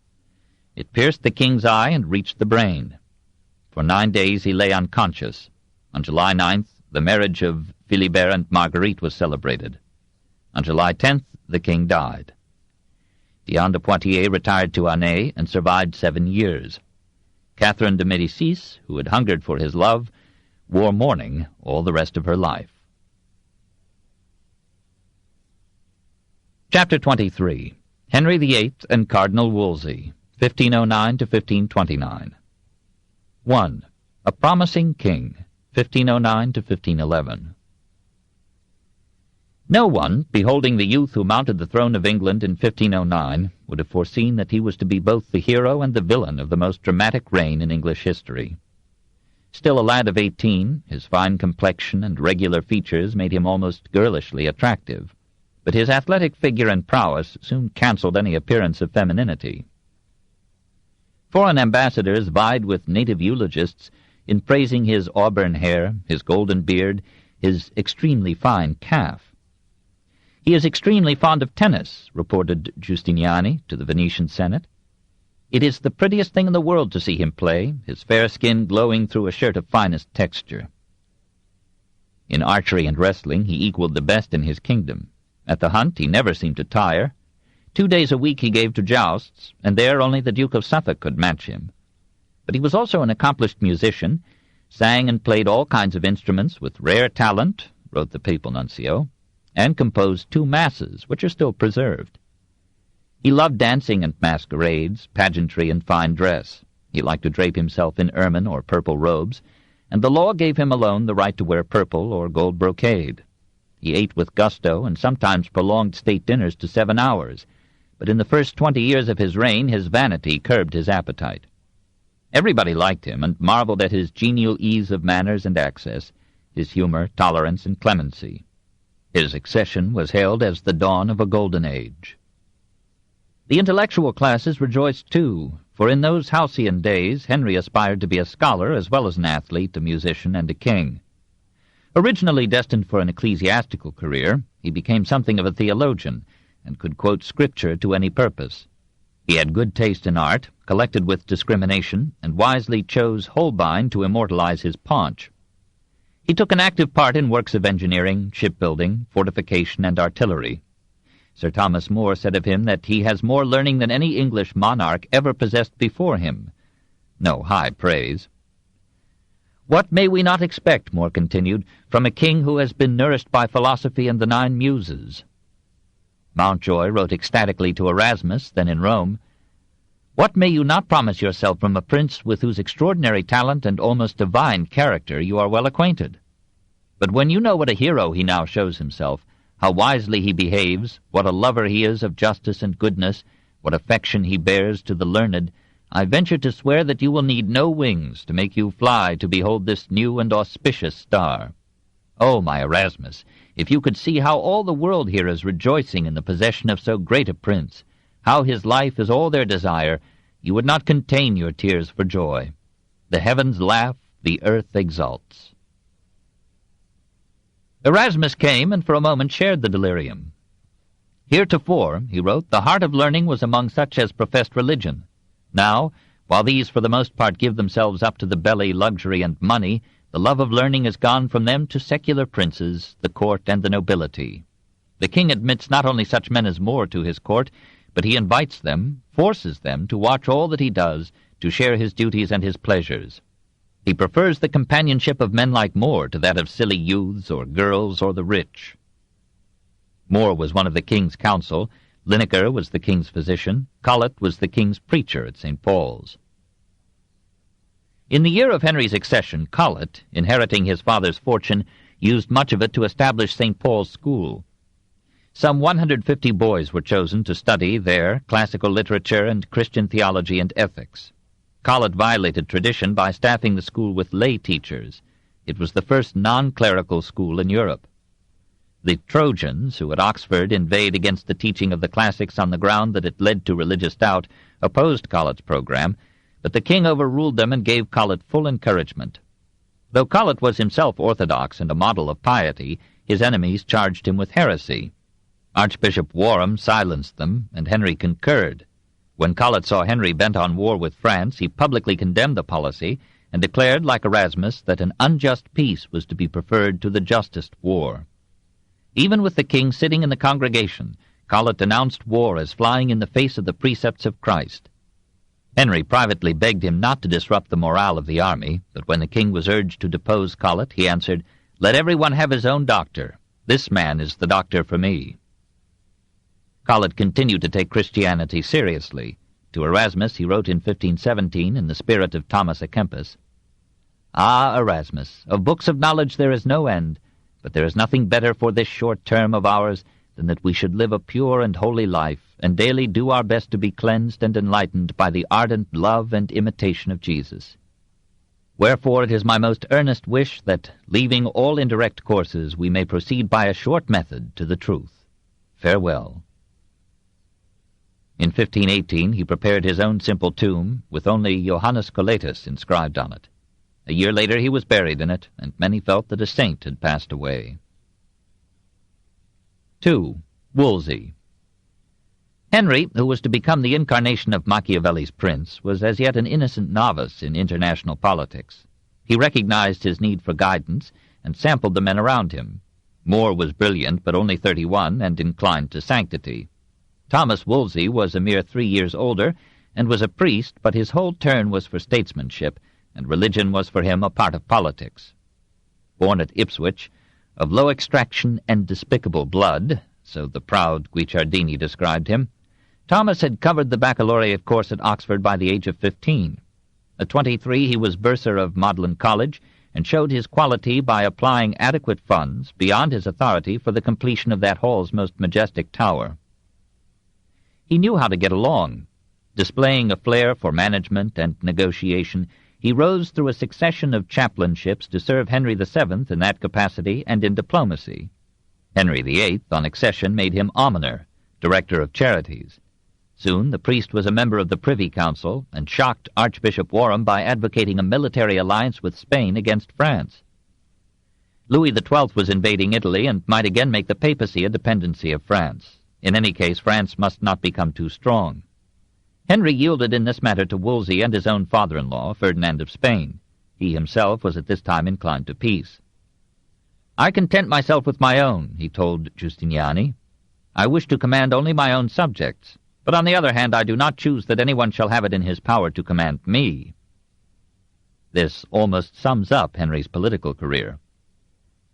It pierced the king's eye and reached the brain. For 9 days he lay unconscious. On July 9th, the marriage of Philibert and Marguerite was celebrated. On July 10th, the king died. Diane de Poitiers retired to Anet and survived 7 years. Catherine de Médicis, who had hungered for his love, wore mourning all the rest of her life. Chapter 23. Henry VIII and Cardinal Wolsey, 1509 to 1529. 1. A promising king, 1509 to 1511. No one, beholding the youth who mounted the throne of England in 1509, would have foreseen that he was to be both the hero and the villain of the most dramatic reign in English history. Still a lad of 18, his fine complexion and regular features made him almost girlishly attractive, but his athletic figure and prowess soon cancelled any appearance of femininity. Foreign ambassadors vied with native eulogists in praising his auburn hair, his golden beard, his extremely fine calf. "He is extremely fond of tennis," reported Giustiniani to the Venetian Senate. "It is the prettiest thing in the world to see him play, his fair skin glowing through a shirt of finest texture." In archery and wrestling he equaled the best in his kingdom. At the hunt he never seemed to tire. 2 days a week he gave to jousts, and there only the Duke of Suffolk could match him. But he was also an accomplished musician, sang and played all kinds of instruments with rare talent, wrote the papal nuncio, and composed 2 masses, which are still preserved. He loved dancing and masquerades, pageantry and fine dress. He liked to drape himself in ermine or purple robes, and the law gave him alone the right to wear purple or gold brocade. He ate with gusto, and sometimes prolonged state dinners to 7 hours, but in the first 20 years of his reign his vanity curbed his appetite. Everybody liked him, and marveled at his genial ease of manners and access, his humor, tolerance, and clemency. His accession was hailed as the dawn of a golden age. The intellectual classes rejoiced too, for in those halcyon days Henry aspired to be a scholar as well as an athlete, a musician, and a king. Originally destined for an ecclesiastical career, he became something of a theologian, and could quote Scripture to any purpose. He had good taste in art, collected with discrimination, and wisely chose Holbein to immortalize his paunch. He took an active part in works of engineering, shipbuilding, fortification, and artillery. Sir Thomas More said of him that he has more learning than any English monarch ever possessed before him. No high praise. "What may we not expect," More continued, "from a king who has been nourished by philosophy and the 9 muses?" Mountjoy wrote ecstatically to Erasmus, then in Rome, "What may you not promise yourself from a prince with whose extraordinary talent and almost divine character you are well acquainted? But when you know what a hero he now shows himself, how wisely he behaves, what a lover he is of justice and goodness, what affection he bears to the learned, I venture to swear that you will need no wings to make you fly to behold this new and auspicious star. Oh, my Erasmus, if you could see how all the world here is rejoicing in the possession of so great a prince, how his life is all their desire, you would not contain your tears for joy. The heavens laugh, the earth exults." Erasmus came, and for a moment shared the delirium. "Heretofore," he wrote, "the heart of learning was among such as professed religion. Now, while these for the most part give themselves up to the belly, luxury, and money, the love of learning is gone from them to secular princes, the court, and the nobility. The king admits not only such men as More to his court, but he invites them, forces them to watch all that he does, to share his duties and his pleasures. He prefers the companionship of men like More to that of silly youths or girls or the rich." More was one of the king's council, Linacre was the king's physician, Colet was the king's preacher at St. Paul's. In the year of Henry's accession, Colet, inheriting his father's fortune, used much of it to establish St. Paul's School. Some 150 boys were chosen to study there classical literature and Christian theology and ethics. Colet violated tradition by staffing the school with lay teachers. It was the first non-clerical school in Europe. The Trojans, who at Oxford inveighed against the teaching of the classics on the ground that it led to religious doubt, opposed Colet's program, but the king overruled them and gave Colet full encouragement. Though Colet was himself orthodox and a model of piety, his enemies charged him with heresy. Archbishop Warham silenced them, and Henry concurred. When Colet saw Henry bent on war with France, he publicly condemned the policy and declared, like Erasmus, that an unjust peace was to be preferred to the justest war. Even with the king sitting in the congregation, Colet denounced war as flying in the face of the precepts of Christ. Henry privately begged him not to disrupt the morale of the army, but when the king was urged to depose Colet, he answered, "Let everyone have his own doctor. This man is the doctor for me." Colet continued to take Christianity seriously. To Erasmus he wrote in 1517, in the spirit of Thomas à Kempis, "Ah, Erasmus, of books of knowledge there is no end, but there is nothing better for this short term of ours than that we should live a pure and holy life, and daily do our best to be cleansed and enlightened by the ardent love and imitation of Jesus. Wherefore it is my most earnest wish that, leaving all indirect courses, we may proceed by a short method to the truth. Farewell." In 1518 he prepared his own simple tomb, with only Johannes Coletus inscribed on it. A year later he was buried in it, and many felt that a saint had passed away. 2. Wolsey. Henry, who was to become the incarnation of Machiavelli's prince, was as yet an innocent novice in international politics. He recognized his need for guidance and sampled the men around him. More was brilliant, but only 31, and inclined to sanctity. Thomas Wolsey was a mere 3 years older, and was a priest, but his whole turn was for statesmanship, and religion was for him a part of politics. Born at Ipswich, of low extraction and despicable blood, so the proud Guicciardini described him, Thomas had covered the baccalaureate course at Oxford by the age of 15. At 23 he was bursar of Magdalen College, and showed his quality by applying adequate funds, beyond his authority, for the completion of that hall's most majestic tower. He knew how to get along. Displaying a flair for management and negotiation, he rose through a succession of chaplainships to serve Henry VII in that capacity and in diplomacy. Henry VIII, on accession, made him almoner, director of charities. Soon the priest was a member of the Privy Council, and shocked Archbishop Warham by advocating a military alliance with Spain against France. Louis XII was invading Italy, and might again make the papacy a dependency of France. In any case, France must not become too strong. Henry yielded in this matter to Wolsey and his own father-in-law, Ferdinand of Spain. He himself was at this time inclined to peace. "I content myself with my own," he told Giustiniani. "I wish to command only my own subjects, but on the other hand I do not choose that anyone shall have it in his power to command me." This almost sums up Henry's political career.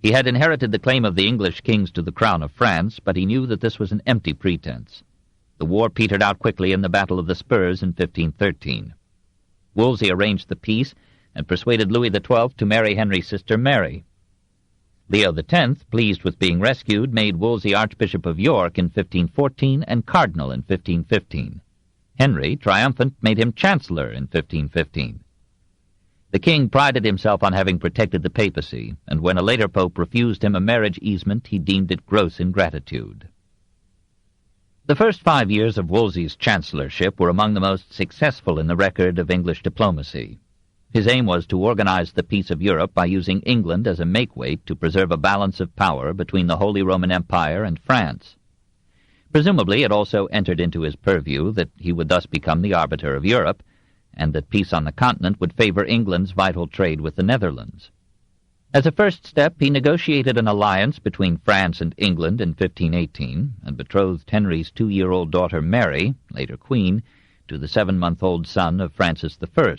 He had inherited the claim of the English kings to the crown of France, but he knew that this was an empty pretense. The war petered out quickly in the Battle of the Spurs in 1513. Wolsey arranged the peace and persuaded Louis XII to marry Henry's sister Mary. Leo X, pleased with being rescued, made Wolsey Archbishop of York in 1514 and Cardinal in 1515. Henry, triumphant, made him Chancellor in 1515. The king prided himself on having protected the papacy, and when a later pope refused him a marriage easement, he deemed it gross ingratitude. The first 5 years of Wolsey's chancellorship were among the most successful in the record of English diplomacy. His aim was to organize the peace of Europe by using England as a makeweight to preserve a balance of power between the Holy Roman Empire and France. Presumably it also entered into his purview that he would thus become the arbiter of Europe, and that peace on the continent would favor England's vital trade with the Netherlands. As a first step, he negotiated an alliance between France and England in 1518, and betrothed Henry's 2-year-old daughter Mary, later Queen, to the 7-month-old son of Francis I.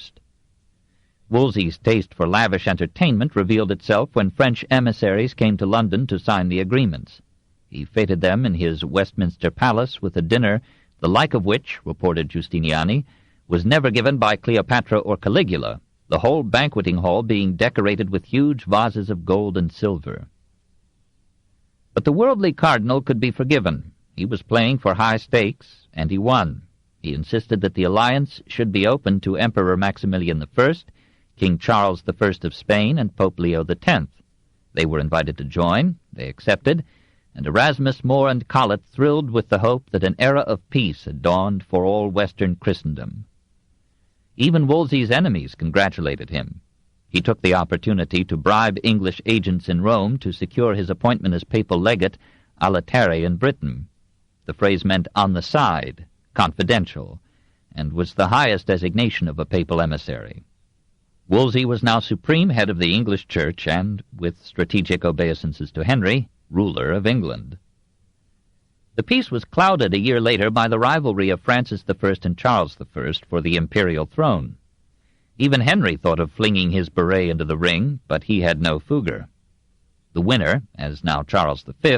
Wolsey's taste for lavish entertainment revealed itself when French emissaries came to London to sign the agreements. He feted them in his Westminster Palace with a dinner, the like of which, reported Giustiniani, was never given by Cleopatra or Caligula, the whole banqueting hall being decorated with huge vases of gold and silver. But the worldly cardinal could be forgiven. He was playing for high stakes, and he won. He insisted that the alliance should be open to Emperor Maximilian I, King Charles I of Spain, and Pope Leo X. They were invited to join, they accepted, and Erasmus, More, and Colet thrilled with the hope that an era of peace had dawned for all Western Christendom. Even Wolsey's enemies congratulated him. He took the opportunity to bribe English agents in Rome to secure his appointment as papal legate a latere in Britain. The phrase meant on the side, confidential, and was the highest designation of a papal emissary. Wolsey was now supreme head of the English Church and, with strategic obeisances to Henry, ruler of England. The peace was clouded a year later by the rivalry of Francis I and Charles I for the imperial throne. Even Henry thought of flinging his beret into the ring, but he had no fouguer. The winner, as now Charles V,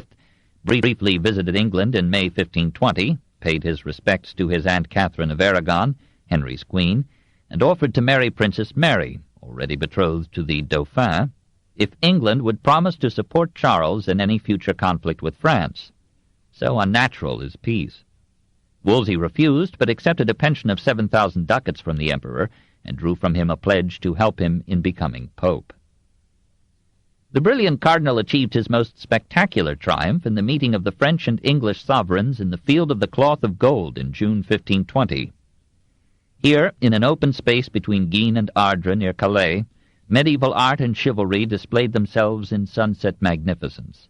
briefly visited England in May 1520, paid his respects to his Aunt Catherine of Aragon, Henry's queen, and offered to marry Princess Mary, already betrothed to the Dauphin, if England would promise to support Charles in any future conflict with France. So unnatural is peace. Wolsey refused, but accepted a pension of 7,000 ducats from the emperor, and drew from him a pledge to help him in becoming pope. The brilliant cardinal achieved his most spectacular triumph in the meeting of the French and English sovereigns in the Field of the Cloth of Gold in June 1520. Here, in an open space between Guines and Ardres near Calais, medieval art and chivalry displayed themselves in sunset magnificence.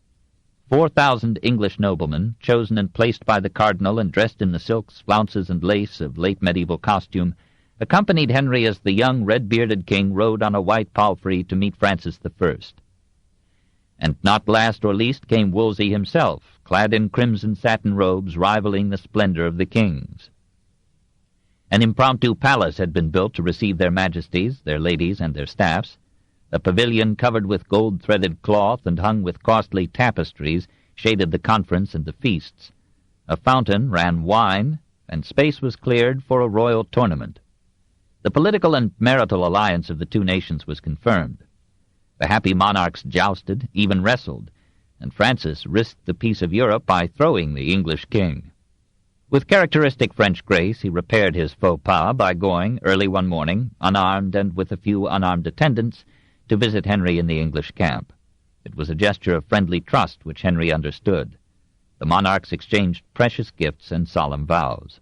4,000 English noblemen, chosen and placed by the cardinal and dressed in the silks, flounces, and lace of late medieval costume, accompanied Henry as the young red-bearded king rode on a white palfrey to meet Francis I. And not last or least came Wolsey himself, clad in crimson satin robes rivaling the splendor of the kings. An impromptu palace had been built to receive their majesties, their ladies, and their staffs. A pavilion covered with gold-threaded cloth and hung with costly tapestries shaded the conference and the feasts. A fountain ran wine, and space was cleared for a royal tournament. The political and marital alliance of the two nations was confirmed. The happy monarchs jousted, even wrestled, and Francis risked the peace of Europe by throwing the English king. With characteristic French grace, he repaired his faux pas by going, early one morning, unarmed and with a few unarmed attendants, to visit Henry in the English camp. It was a gesture of friendly trust which Henry understood. The monarchs exchanged precious gifts and solemn vows.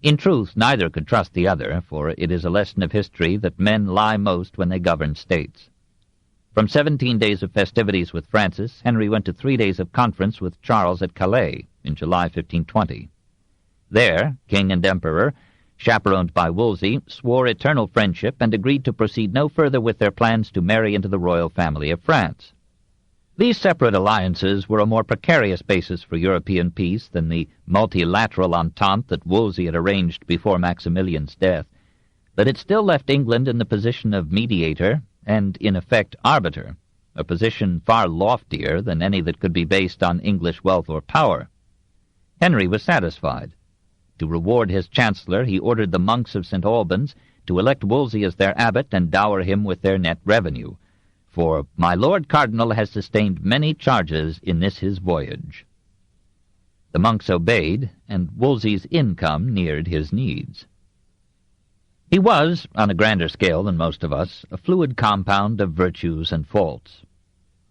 In truth, neither could trust the other, for it is a lesson of history that men lie most when they govern states. From 17 days of festivities with Francis, Henry went to 3 days of conference with Charles at Calais in July 1520. There, king and emperor, chaperoned by Wolsey, swore eternal friendship and agreed to proceed no further with their plans to marry into the royal family of France. These separate alliances were a more precarious basis for European peace than the multilateral entente that Wolsey had arranged before Maximilian's death, but it still left England in the position of mediator and, in effect, arbiter, a position far loftier than any that could be based on English wealth or power. Henry was satisfied. To reward his chancellor, he ordered the monks of St. Albans to elect Wolsey as their abbot and dower him with their net revenue, for my Lord Cardinal has sustained many charges in this his voyage. The monks obeyed, and Wolsey's income neared his needs. He was, on a grander scale than most of us, a fluid compound of virtues and faults.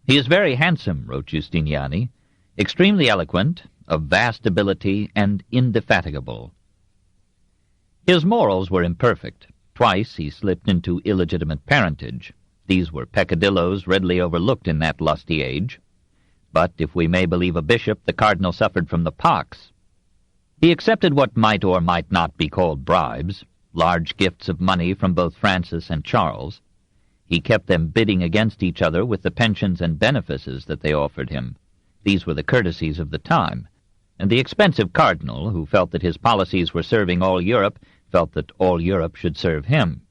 He is very handsome, wrote Justiniani, extremely eloquent, of vast ability, and indefatigable. His morals were imperfect. Twice he slipped into illegitimate parentage. These were peccadilloes readily overlooked in that lusty age. But, if we may believe a bishop, the cardinal suffered from the pox. He accepted what might or might not be called bribes, large gifts of money from both Francis and Charles. He kept them bidding against each other with the pensions and benefices that they offered him. These were the courtesies of the time, and the expensive cardinal, who felt that his policies were serving all Europe, felt that all Europe should serve him.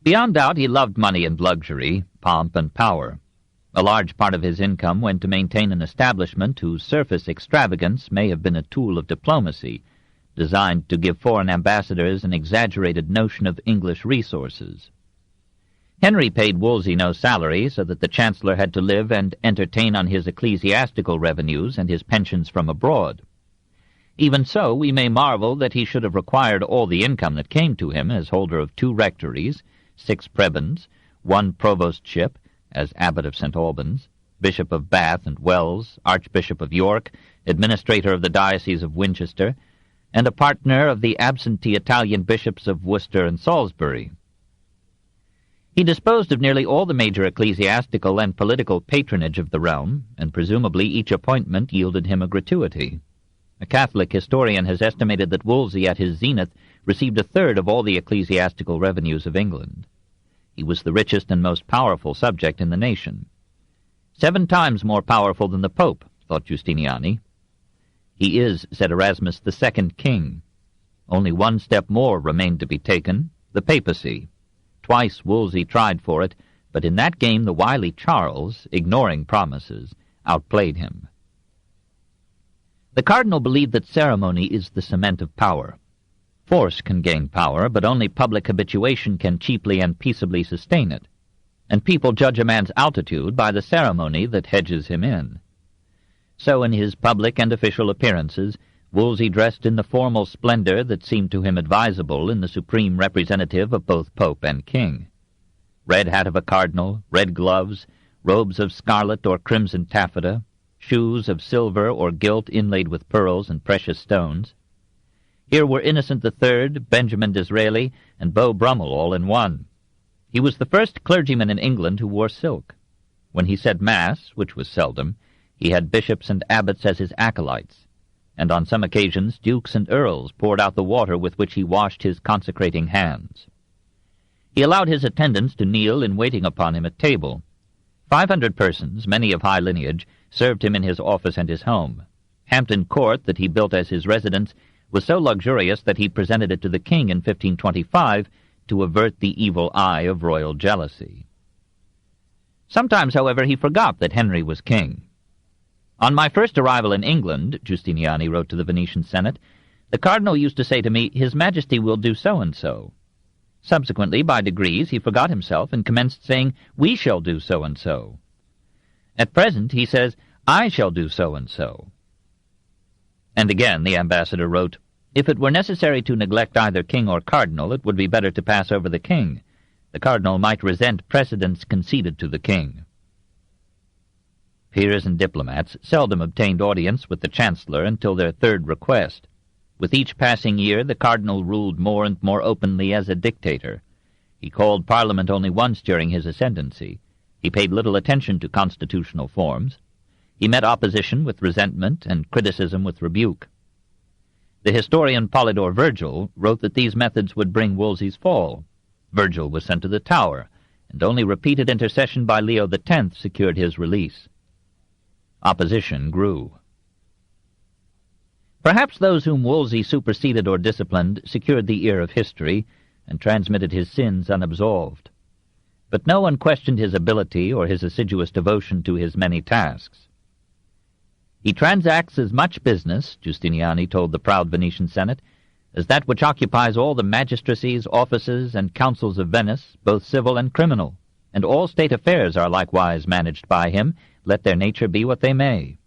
Beyond doubt, he loved money and luxury, pomp and power. A large part of his income went to maintain an establishment whose surface extravagance may have been a tool of diplomacy, designed to give foreign ambassadors an exaggerated notion of English resources. Henry paid Wolsey no salary, so that the chancellor had to live and entertain on his ecclesiastical revenues and his pensions from abroad. Even so, we may marvel that he should have required all the income that came to him as holder of 2 rectories, 6 prebends, 1 provostship, as abbot of St. Albans, bishop of Bath and Wells, archbishop of York, administrator of the diocese of Winchester, and a partner of the absentee Italian bishops of Worcester and Salisbury. He disposed of nearly all the major ecclesiastical and political patronage of the realm, and presumably each appointment yielded him a gratuity. A Catholic historian has estimated that Wolsey at his zenith received 1/3 of all the ecclesiastical revenues of England. He was the richest and most powerful subject in the nation. 7 times more powerful than the Pope, thought Giustiniani. He is, said Erasmus, the 2nd king. Only 1 step more remained to be taken, the papacy. Twice Wolsey tried for it, but in that game the wily Charles, ignoring promises, outplayed him. The cardinal believed that ceremony is the cement of power. Force can gain power, but only public habituation can cheaply and peaceably sustain it, and people judge a man's altitude by the ceremony that hedges him in. So in his public and official appearances, Wolsey dressed in the formal splendor that seemed to him advisable in the supreme representative of both Pope and King. Red hat of a cardinal, red gloves, robes of scarlet or crimson taffeta, shoes of silver or gilt inlaid with pearls and precious stones. Here were Innocent III, Benjamin Disraeli, and Beau Brummel all in one. He was the first clergyman in England who wore silk. When he said Mass, which was seldom, he had bishops and abbots as his acolytes, and on some occasions dukes and earls poured out the water with which he washed his consecrating hands. He allowed his attendants to kneel in waiting upon him at table. 500 persons, many of high lineage, served him in his office and his home. Hampton Court, that he built as his residence, was so luxurious that he presented it to the king in 1525 to avert the evil eye of royal jealousy. Sometimes, however, he forgot that Henry was king. On my first arrival in England, Giustiniani wrote to the Venetian Senate, the cardinal used to say to me, His Majesty will do so-and-so. Subsequently, by degrees, he forgot himself and commenced saying, We shall do so-and-so. At present, he says, I shall do so-and-so. And again the ambassador wrote, If it were necessary to neglect either king or cardinal, it would be better to pass over the king. The cardinal might resent precedence conceded to the king. Peers and diplomats seldom obtained audience with the chancellor until their 3rd request. With each passing year, the cardinal ruled more and more openly as a dictator. He called Parliament only once during his ascendancy. He paid little attention to constitutional forms. He met opposition with resentment and criticism with rebuke. The historian Polydore Virgil wrote that these methods would bring Wolsey's fall. Virgil was sent to the Tower, and only repeated intercession by Leo X secured his release. Opposition grew. Perhaps those whom Wolsey superseded or disciplined secured the ear of history and transmitted his sins unabsolved. But no one questioned his ability or his assiduous devotion to his many tasks. He transacts as much business, Giustiniani told the proud Venetian Senate, as that which occupies all the magistracies, offices, and councils of Venice, both civil and criminal, and all state affairs are likewise managed by him, let their nature be what they may.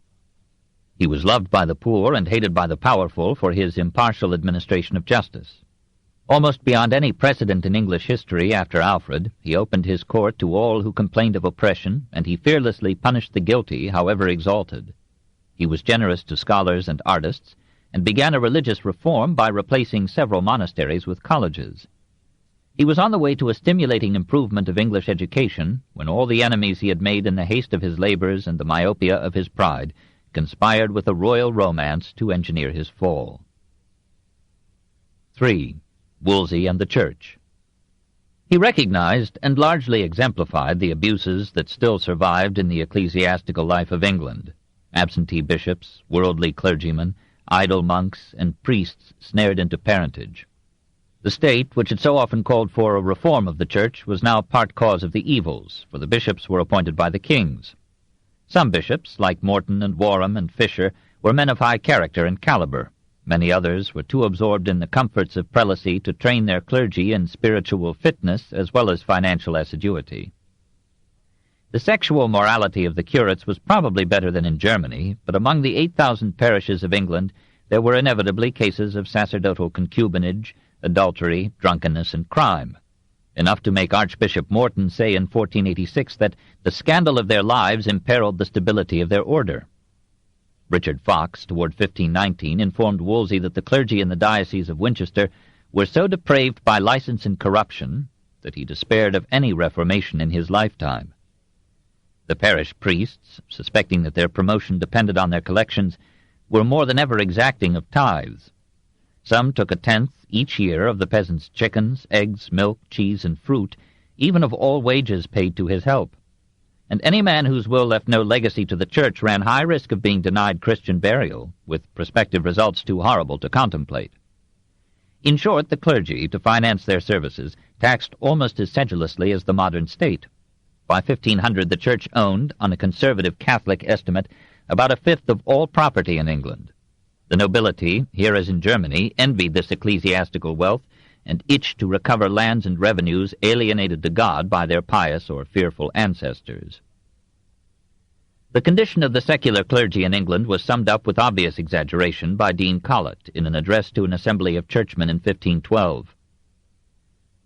He was loved by the poor and hated by the powerful for his impartial administration of justice. Almost beyond any precedent in English history after Alfred, he opened his court to all who complained of oppression, and he fearlessly punished the guilty, however exalted. He was generous to scholars and artists, and began a religious reform by replacing several monasteries with colleges. He was on the way to a stimulating improvement of English education when all the enemies he had made in the haste of his labors and the myopia of his pride conspired with a royal romance to engineer his fall. 3. Wolsey and the Church. He recognized and largely exemplified the abuses that still survived in the ecclesiastical life of England. Absentee bishops, worldly clergymen, idle monks, and priests snared into parentage. The state, which had so often called for a reform of the Church, was now part cause of the evils, for the bishops were appointed by the kings. Some bishops, like Morton and Warham and Fisher, were men of high character and caliber. Many others were too absorbed in the comforts of prelacy to train their clergy in spiritual fitness as well as financial assiduity. The sexual morality of the curates was probably better than in Germany, but among the 8,000 parishes of England, there were inevitably cases of sacerdotal concubinage, adultery, drunkenness, and crime, enough to make Archbishop Morton say in 1486 that the scandal of their lives imperiled the stability of their order. Richard Fox, toward 1519, informed Wolsey that the clergy in the Diocese of Winchester were so depraved by license and corruption that he despaired of any reformation in his lifetime. The parish priests, suspecting that their promotion depended on their collections, were more than ever exacting of tithes. Some took a tenth each year of the peasants' chickens, eggs, milk, cheese, and fruit, even of all wages paid to his help. And any man whose will left no legacy to the Church ran high risk of being denied Christian burial, with prospective results too horrible to contemplate. In short, the clergy, to finance their services, taxed almost as sedulously as the modern state. By 1500, the Church owned, on a conservative Catholic estimate, about a fifth of all property in England. The nobility, here as in Germany, envied this ecclesiastical wealth, and itched to recover lands and revenues alienated to God by their pious or fearful ancestors. The condition of the secular clergy in England was summed up with obvious exaggeration by Dean Colet in an address to an assembly of churchmen in 1512.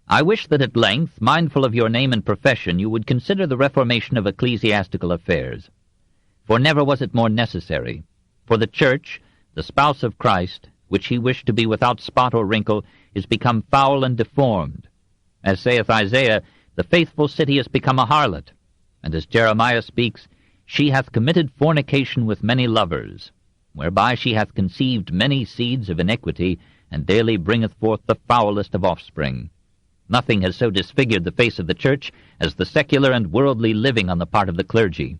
"I wish that at length, mindful of your name and profession, you would consider the reformation of ecclesiastical affairs. For never was it more necessary. For the Church, the spouse of Christ, which he wished to be without spot or wrinkle, is become foul and deformed. As saith Isaiah, the faithful city is become a harlot. And as Jeremiah speaks, she hath committed fornication with many lovers, whereby she hath conceived many seeds of iniquity, and daily bringeth forth the foulest of offspring. Nothing has so disfigured the face of the Church as the secular and worldly living on the part of the clergy.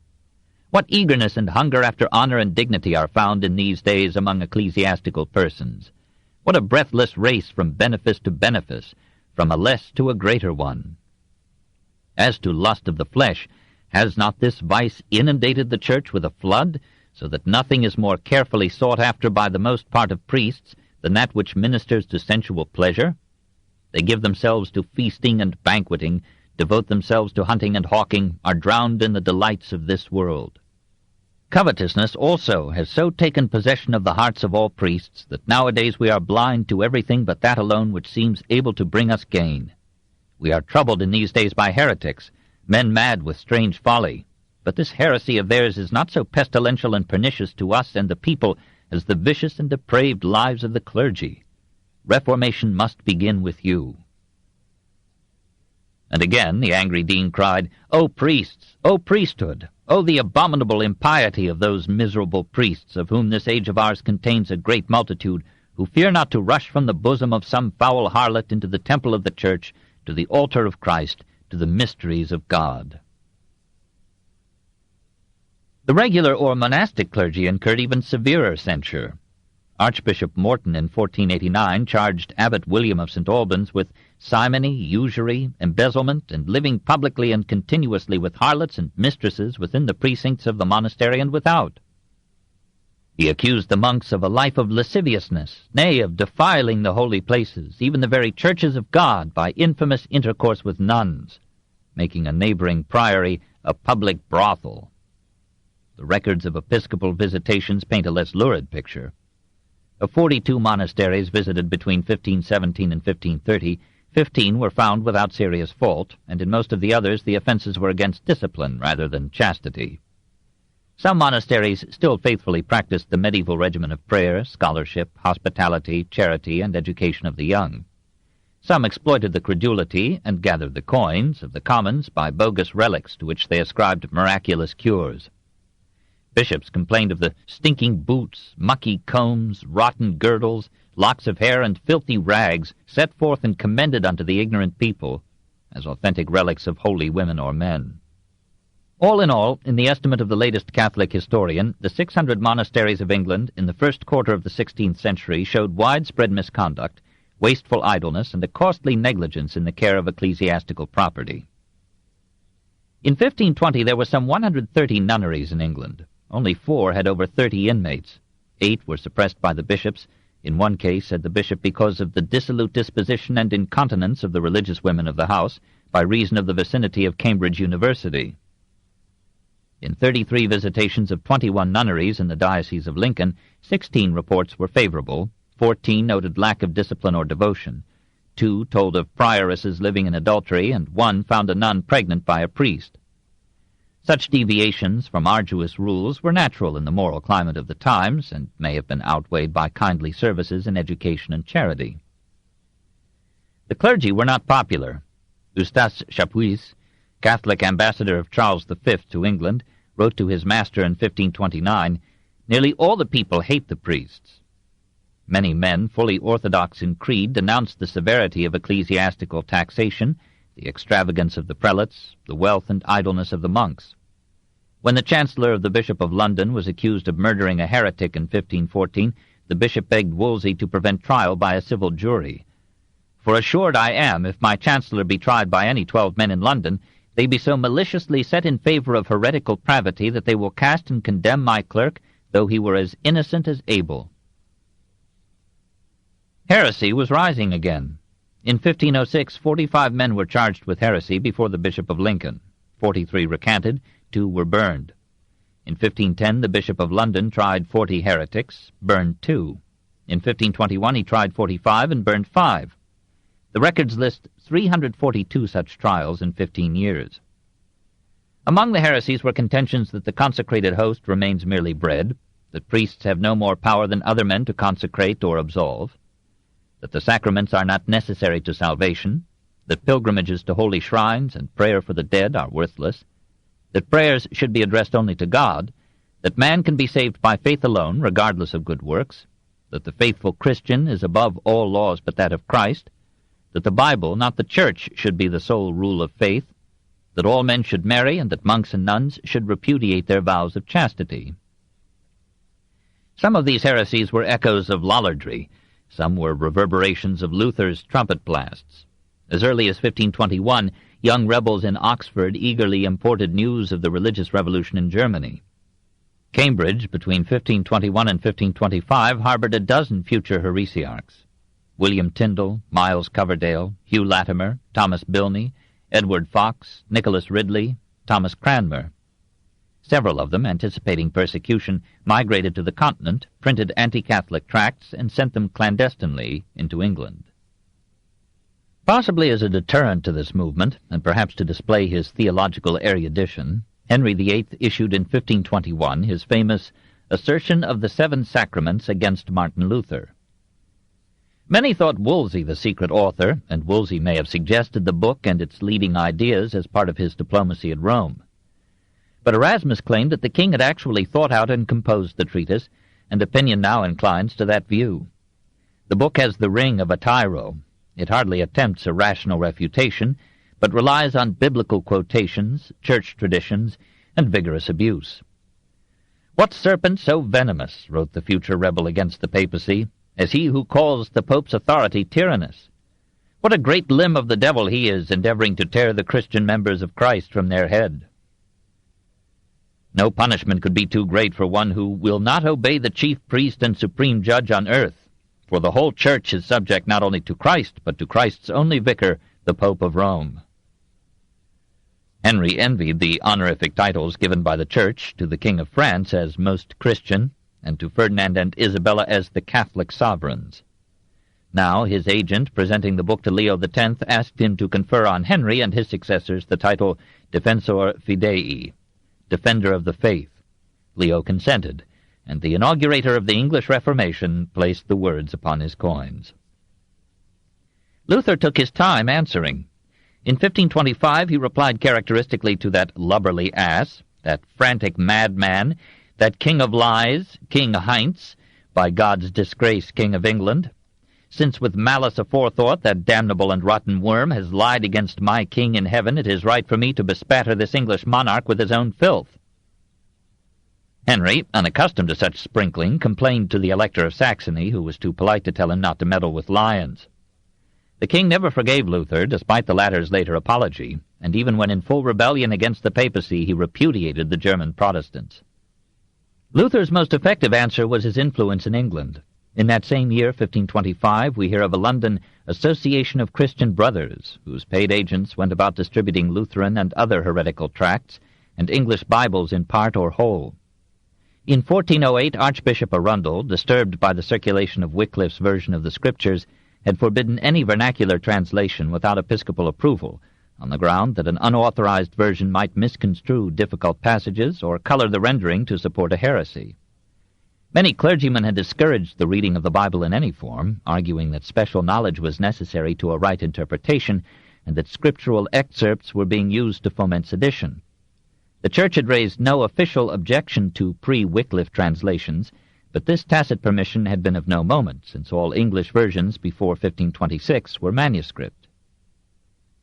What eagerness and hunger after honor and dignity are found in these days among ecclesiastical persons! What a breathless race from benefice to benefice, from a less to a greater one! As to lust of the flesh, has not this vice inundated the Church with a flood, so that nothing is more carefully sought after by the most part of priests than that which ministers to sensual pleasure? They give themselves to feasting and banqueting, devote themselves to hunting and hawking, are drowned in the delights of this world. Covetousness also has so taken possession of the hearts of all priests that nowadays we are blind to everything but that alone which seems able to bring us gain. We are troubled in these days by heretics, men mad with strange folly, but this heresy of theirs is not so pestilential and pernicious to us and the people as the vicious and depraved lives of the clergy. Reformation must begin with you." And again the angry dean cried, "O priests! O priesthood! O the abominable impiety of those miserable priests, of whom this age of ours contains a great multitude, who fear not to rush from the bosom of some foul harlot into the temple of the Church, to the altar of Christ, to the mysteries of God." The regular or monastic clergy incurred even severer censure. Archbishop Morton in 1489 charged Abbot William of St. Albans with simony, usury, embezzlement, and living publicly and continuously with harlots and mistresses within the precincts of the monastery and without. He accused the monks of a life of lasciviousness, nay, of defiling the holy places, even the very churches of God, by infamous intercourse with nuns, making a neighboring priory a public brothel. The records of episcopal visitations paint a less lurid picture. Of 42 monasteries visited between 1517 and 1530, 15 were found without serious fault, and in most of the others the offenses were against discipline rather than chastity. Some monasteries still faithfully practiced the medieval regimen of prayer, scholarship, hospitality, charity, and education of the young. Some exploited the credulity and gathered the coins of the commons by bogus relics to which they ascribed miraculous cures. Bishops complained of the stinking boots, mucky combs, rotten girdles, locks of hair, and filthy rags set forth and commended unto the ignorant people as authentic relics of holy women or men. All in all, in the estimate of the latest Catholic historian, the 600 monasteries of England in the first quarter of the 16th century showed widespread misconduct, wasteful idleness, and a costly negligence in the care of ecclesiastical property. In 1520 there were some 130 nunneries in England. Only 4 had over 30 inmates. 8 were suppressed by the bishops, in one case, said the bishop, because of the dissolute disposition and incontinence of the religious women of the house, by reason of the vicinity of Cambridge University. In 33 visitations of 21 nunneries in the Diocese of Lincoln, 16 reports were favorable, 14 noted lack of discipline or devotion, 2 told of prioresses living in adultery, and 1 found a nun pregnant by a priest. Such deviations from arduous rules were natural in the moral climate of the times, and may have been outweighed by kindly services in education and charity. The clergy were not popular. Eustace Chapuis, Catholic ambassador of Charles V to England, wrote to his master in 1529, "Nearly all the people hate the priests." Many men, fully orthodox in creed, denounced the severity of ecclesiastical taxation, the extravagance of the prelates, the wealth and idleness of the monks. When the Chancellor of the Bishop of London was accused of murdering a heretic in 1514, the bishop begged Wolsey to prevent trial by a civil jury. "For assured I am, if my Chancellor be tried by any 12 men in London, they be so maliciously set in favor of heretical pravity that they will cast and condemn my clerk, though he were as innocent as Abel." Heresy was rising again. In 1506, 45 men were charged with heresy before the Bishop of Lincoln. 43 recanted, 2 were burned. In 1510, the Bishop of London tried 40 heretics, burned 2. In 1521, he tried 45 and burned 5. The records list 342 such trials in 15 years. Among the heresies were contentions that the consecrated host remains merely bread, that priests have no more power than other men to consecrate or absolve, that the sacraments are not necessary to salvation, that pilgrimages to holy shrines and prayer for the dead are worthless, that prayers should be addressed only to God, that man can be saved by faith alone, regardless of good works, that the faithful Christian is above all laws but that of Christ, that the Bible, not the Church, should be the sole rule of faith, that all men should marry, and that monks and nuns should repudiate their vows of chastity. Some of these heresies were echoes of Lollardry, some were reverberations of Luther's trumpet blasts. As early as 1521, young rebels in Oxford eagerly imported news of the religious revolution in Germany. Cambridge, between 1521 and 1525, harbored a dozen future heresiarchs. William Tyndall, Miles Coverdale, Hugh Latimer, Thomas Bilney, Edward Fox, Nicholas Ridley, Thomas Cranmer. Several of them, anticipating persecution, migrated to the continent, printed anti-Catholic tracts, and sent them clandestinely into England. Possibly as a deterrent to this movement, and perhaps to display his theological erudition, Henry VIII issued in 1521 his famous Assertion of the Seven Sacraments against Martin Luther. Many thought Wolsey the secret author, and Wolsey may have suggested the book and its leading ideas as part of his diplomacy at Rome. But Erasmus claimed that the king had actually thought out and composed the treatise, and opinion now inclines to that view. The book has the ring of a tyro. It hardly attempts a rational refutation, but relies on biblical quotations, church traditions, and vigorous abuse. "What serpent so venomous," wrote the future rebel against the papacy, "as he who calls the Pope's authority tyrannous? What a great limb of the devil he is, endeavoring to tear the Christian members of Christ from their head. No punishment could be too great for one who will not obey the chief priest and supreme judge on earth, for the whole church is subject not only to Christ, but to Christ's only vicar, the Pope of Rome." Henry envied the honorific titles given by the Church to the King of France as Most Christian, and to Ferdinand and Isabella as the Catholic sovereigns. Now his agent, presenting the book to Leo X, asked him to confer on Henry and his successors the title Defensor Fidei, Defender of the Faith. Leo consented, and the inaugurator of the English Reformation placed the words upon his coins. Luther took his time answering. In 1525 he replied characteristically to that lubberly ass, that frantic madman, that king of lies, King Heinz, by God's disgrace King of England, since with malice aforethought that damnable and rotten worm has lied against my king in heaven, it is right for me to bespatter this English monarch with his own filth. Henry, unaccustomed to such sprinkling, complained to the Elector of Saxony, who was too polite to tell him not to meddle with lions. The king never forgave Luther, despite the latter's later apology, and even when in full rebellion against the papacy, he repudiated the German Protestants. Luther's most effective answer was his influence in England. In that same year, 1525, we hear of a London Association of Christian Brothers, whose paid agents went about distributing Lutheran and other heretical tracts, and English Bibles in part or whole. In 1408, Archbishop Arundel, disturbed by the circulation of Wycliffe's version of the Scriptures, had forbidden any vernacular translation without episcopal approval, on the ground that an unauthorized version might misconstrue difficult passages or color the rendering to support a heresy. Many clergymen had discouraged the reading of the Bible in any form, arguing that special knowledge was necessary to a right interpretation and that scriptural excerpts were being used to foment sedition. The Church had raised no official objection to pre-Wycliffe translations, but this tacit permission had been of no moment, since all English versions before 1526 were manuscript.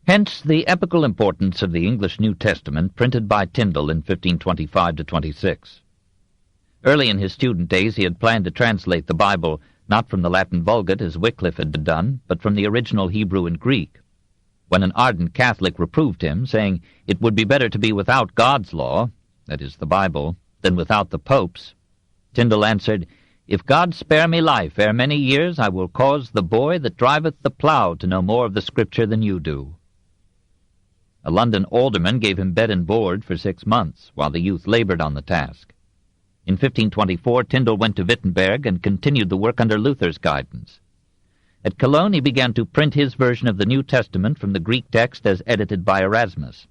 Hence the epical importance of the English New Testament printed by Tyndale in 1525-26. Early in his student days he had planned to translate the Bible not from the Latin Vulgate as Wycliffe had done, but from the original Hebrew and Greek. When an ardent Catholic reproved him, saying, "It would be better to be without God's law," that is, the Bible, "than without the Pope's," Tyndale answered, "If God spare me life ere many years, I will cause the boy that driveth the plough to know more of the Scripture than you do." A London alderman gave him bed and board for 6 months, while the youth labored on the task. In 1524, Tyndale went to Wittenberg and continued the work under Luther's guidance. At Cologne he began to print his version of the New Testament from the Greek text as edited by Erasmus.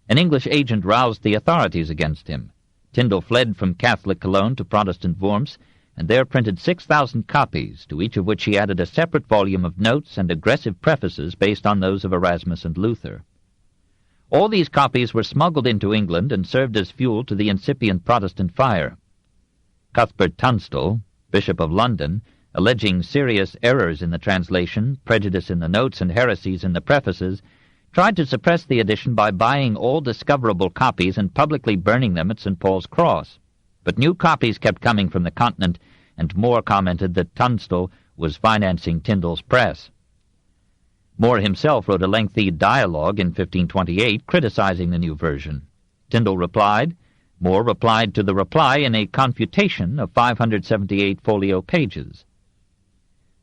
An English agent roused the authorities against him. Tyndale fled from Catholic Cologne to Protestant Worms, and there printed 6,000 copies, to each of which he added a separate volume of notes and aggressive prefaces based on those of Erasmus and Luther. All these copies were smuggled into England and served as fuel to the incipient Protestant fire. Cuthbert Tunstall, Bishop of London, alleging serious errors in the translation, prejudice in the notes, and heresies in the prefaces, tried to suppress the edition by buying all discoverable copies and publicly burning them at St. Paul's Cross. But new copies kept coming from the continent, and More commented that Tunstall was financing Tyndale's press. More himself wrote a lengthy dialogue in 1528 criticizing the new version. Tyndale replied. More replied to the reply in a confutation of 578 folio pages.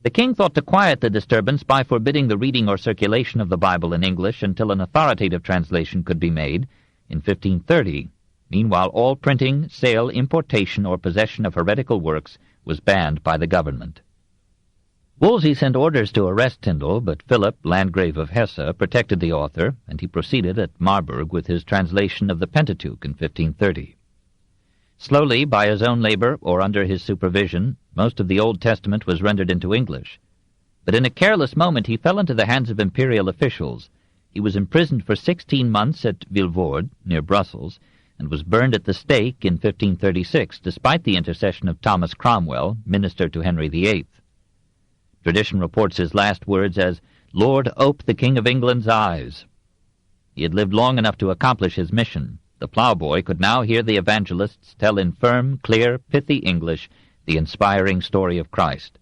The king thought to quiet the disturbance by forbidding the reading or circulation of the Bible in English until an authoritative translation could be made in 1530. Meanwhile, all printing, sale, importation, or possession of heretical works was banned by the government. Wolsey sent orders to arrest Tyndale, but Philip, Landgrave of Hesse, protected the author, and he proceeded at Marburg with his translation of the Pentateuch in 1530. Slowly, by his own labor or under his supervision, most of the Old Testament was rendered into English. But in a careless moment he fell into the hands of imperial officials. He was imprisoned for 16 months at Vilvoorde, near Brussels, and was burned at the stake in 1536, despite the intercession of Thomas Cromwell, minister to Henry VIII. Tradition reports his last words as, "Lord, ope the King of England's eyes." He had lived long enough to accomplish his mission. The ploughboy could now hear the evangelists tell in firm, clear, pithy English the inspiring story of Christ.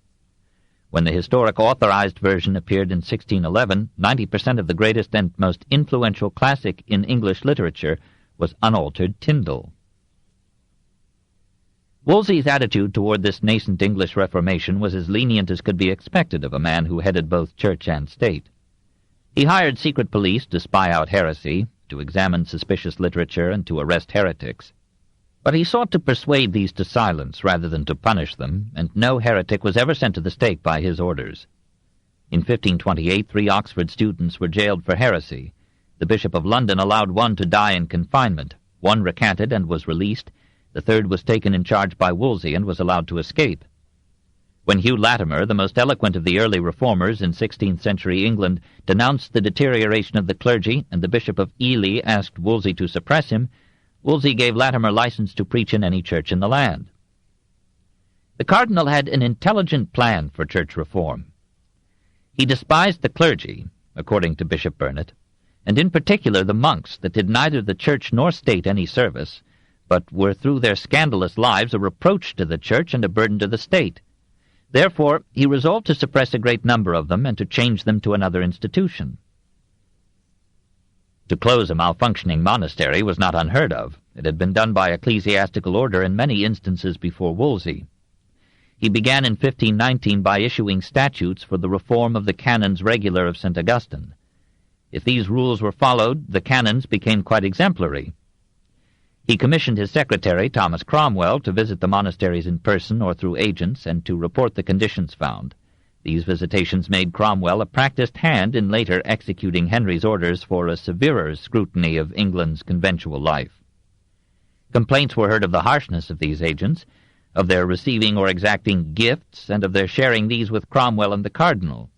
When the historic authorized version appeared in 1611, 90% of the greatest and most influential classic in English literature was unaltered Tyndale. Wolsey's attitude toward this nascent English Reformation was as lenient as could be expected of a man who headed both church and state. He hired secret police to spy out heresy, to examine suspicious literature, and to arrest heretics. But he sought to persuade these to silence rather than to punish them, and no heretic was ever sent to the stake by his orders. In 1528, 3 Oxford students were jailed for heresy. The Bishop of London allowed one to die in confinement. One recanted and was released. The third was taken in charge by Wolsey and was allowed to escape. When Hugh Latimer, the most eloquent of the early reformers in 16th century England, denounced the deterioration of the clergy, and the Bishop of Ely asked Wolsey to suppress him, Wolsey gave Latimer license to preach in any church in the land. The cardinal had an intelligent plan for church reform. He despised the clergy, according to Bishop Burnet, and in particular the monks that did neither the church nor state any service, but were through their scandalous lives a reproach to the church and a burden to the state. Therefore, he resolved to suppress a great number of them and to change them to another institution. To close a malfunctioning monastery was not unheard of. It had been done by ecclesiastical order in many instances before Wolsey. He began in 1519 by issuing statutes for the reform of the canons regular of St. Augustine. If these rules were followed, the canons became quite exemplary. He commissioned his secretary, Thomas Cromwell, to visit the monasteries in person or through agents and to report the conditions found. These visitations made Cromwell a practiced hand in later executing Henry's orders for a severer scrutiny of England's conventual life. Complaints were heard of the harshness of these agents, of their receiving or exacting gifts, and of their sharing these with Cromwell and the Cardinal.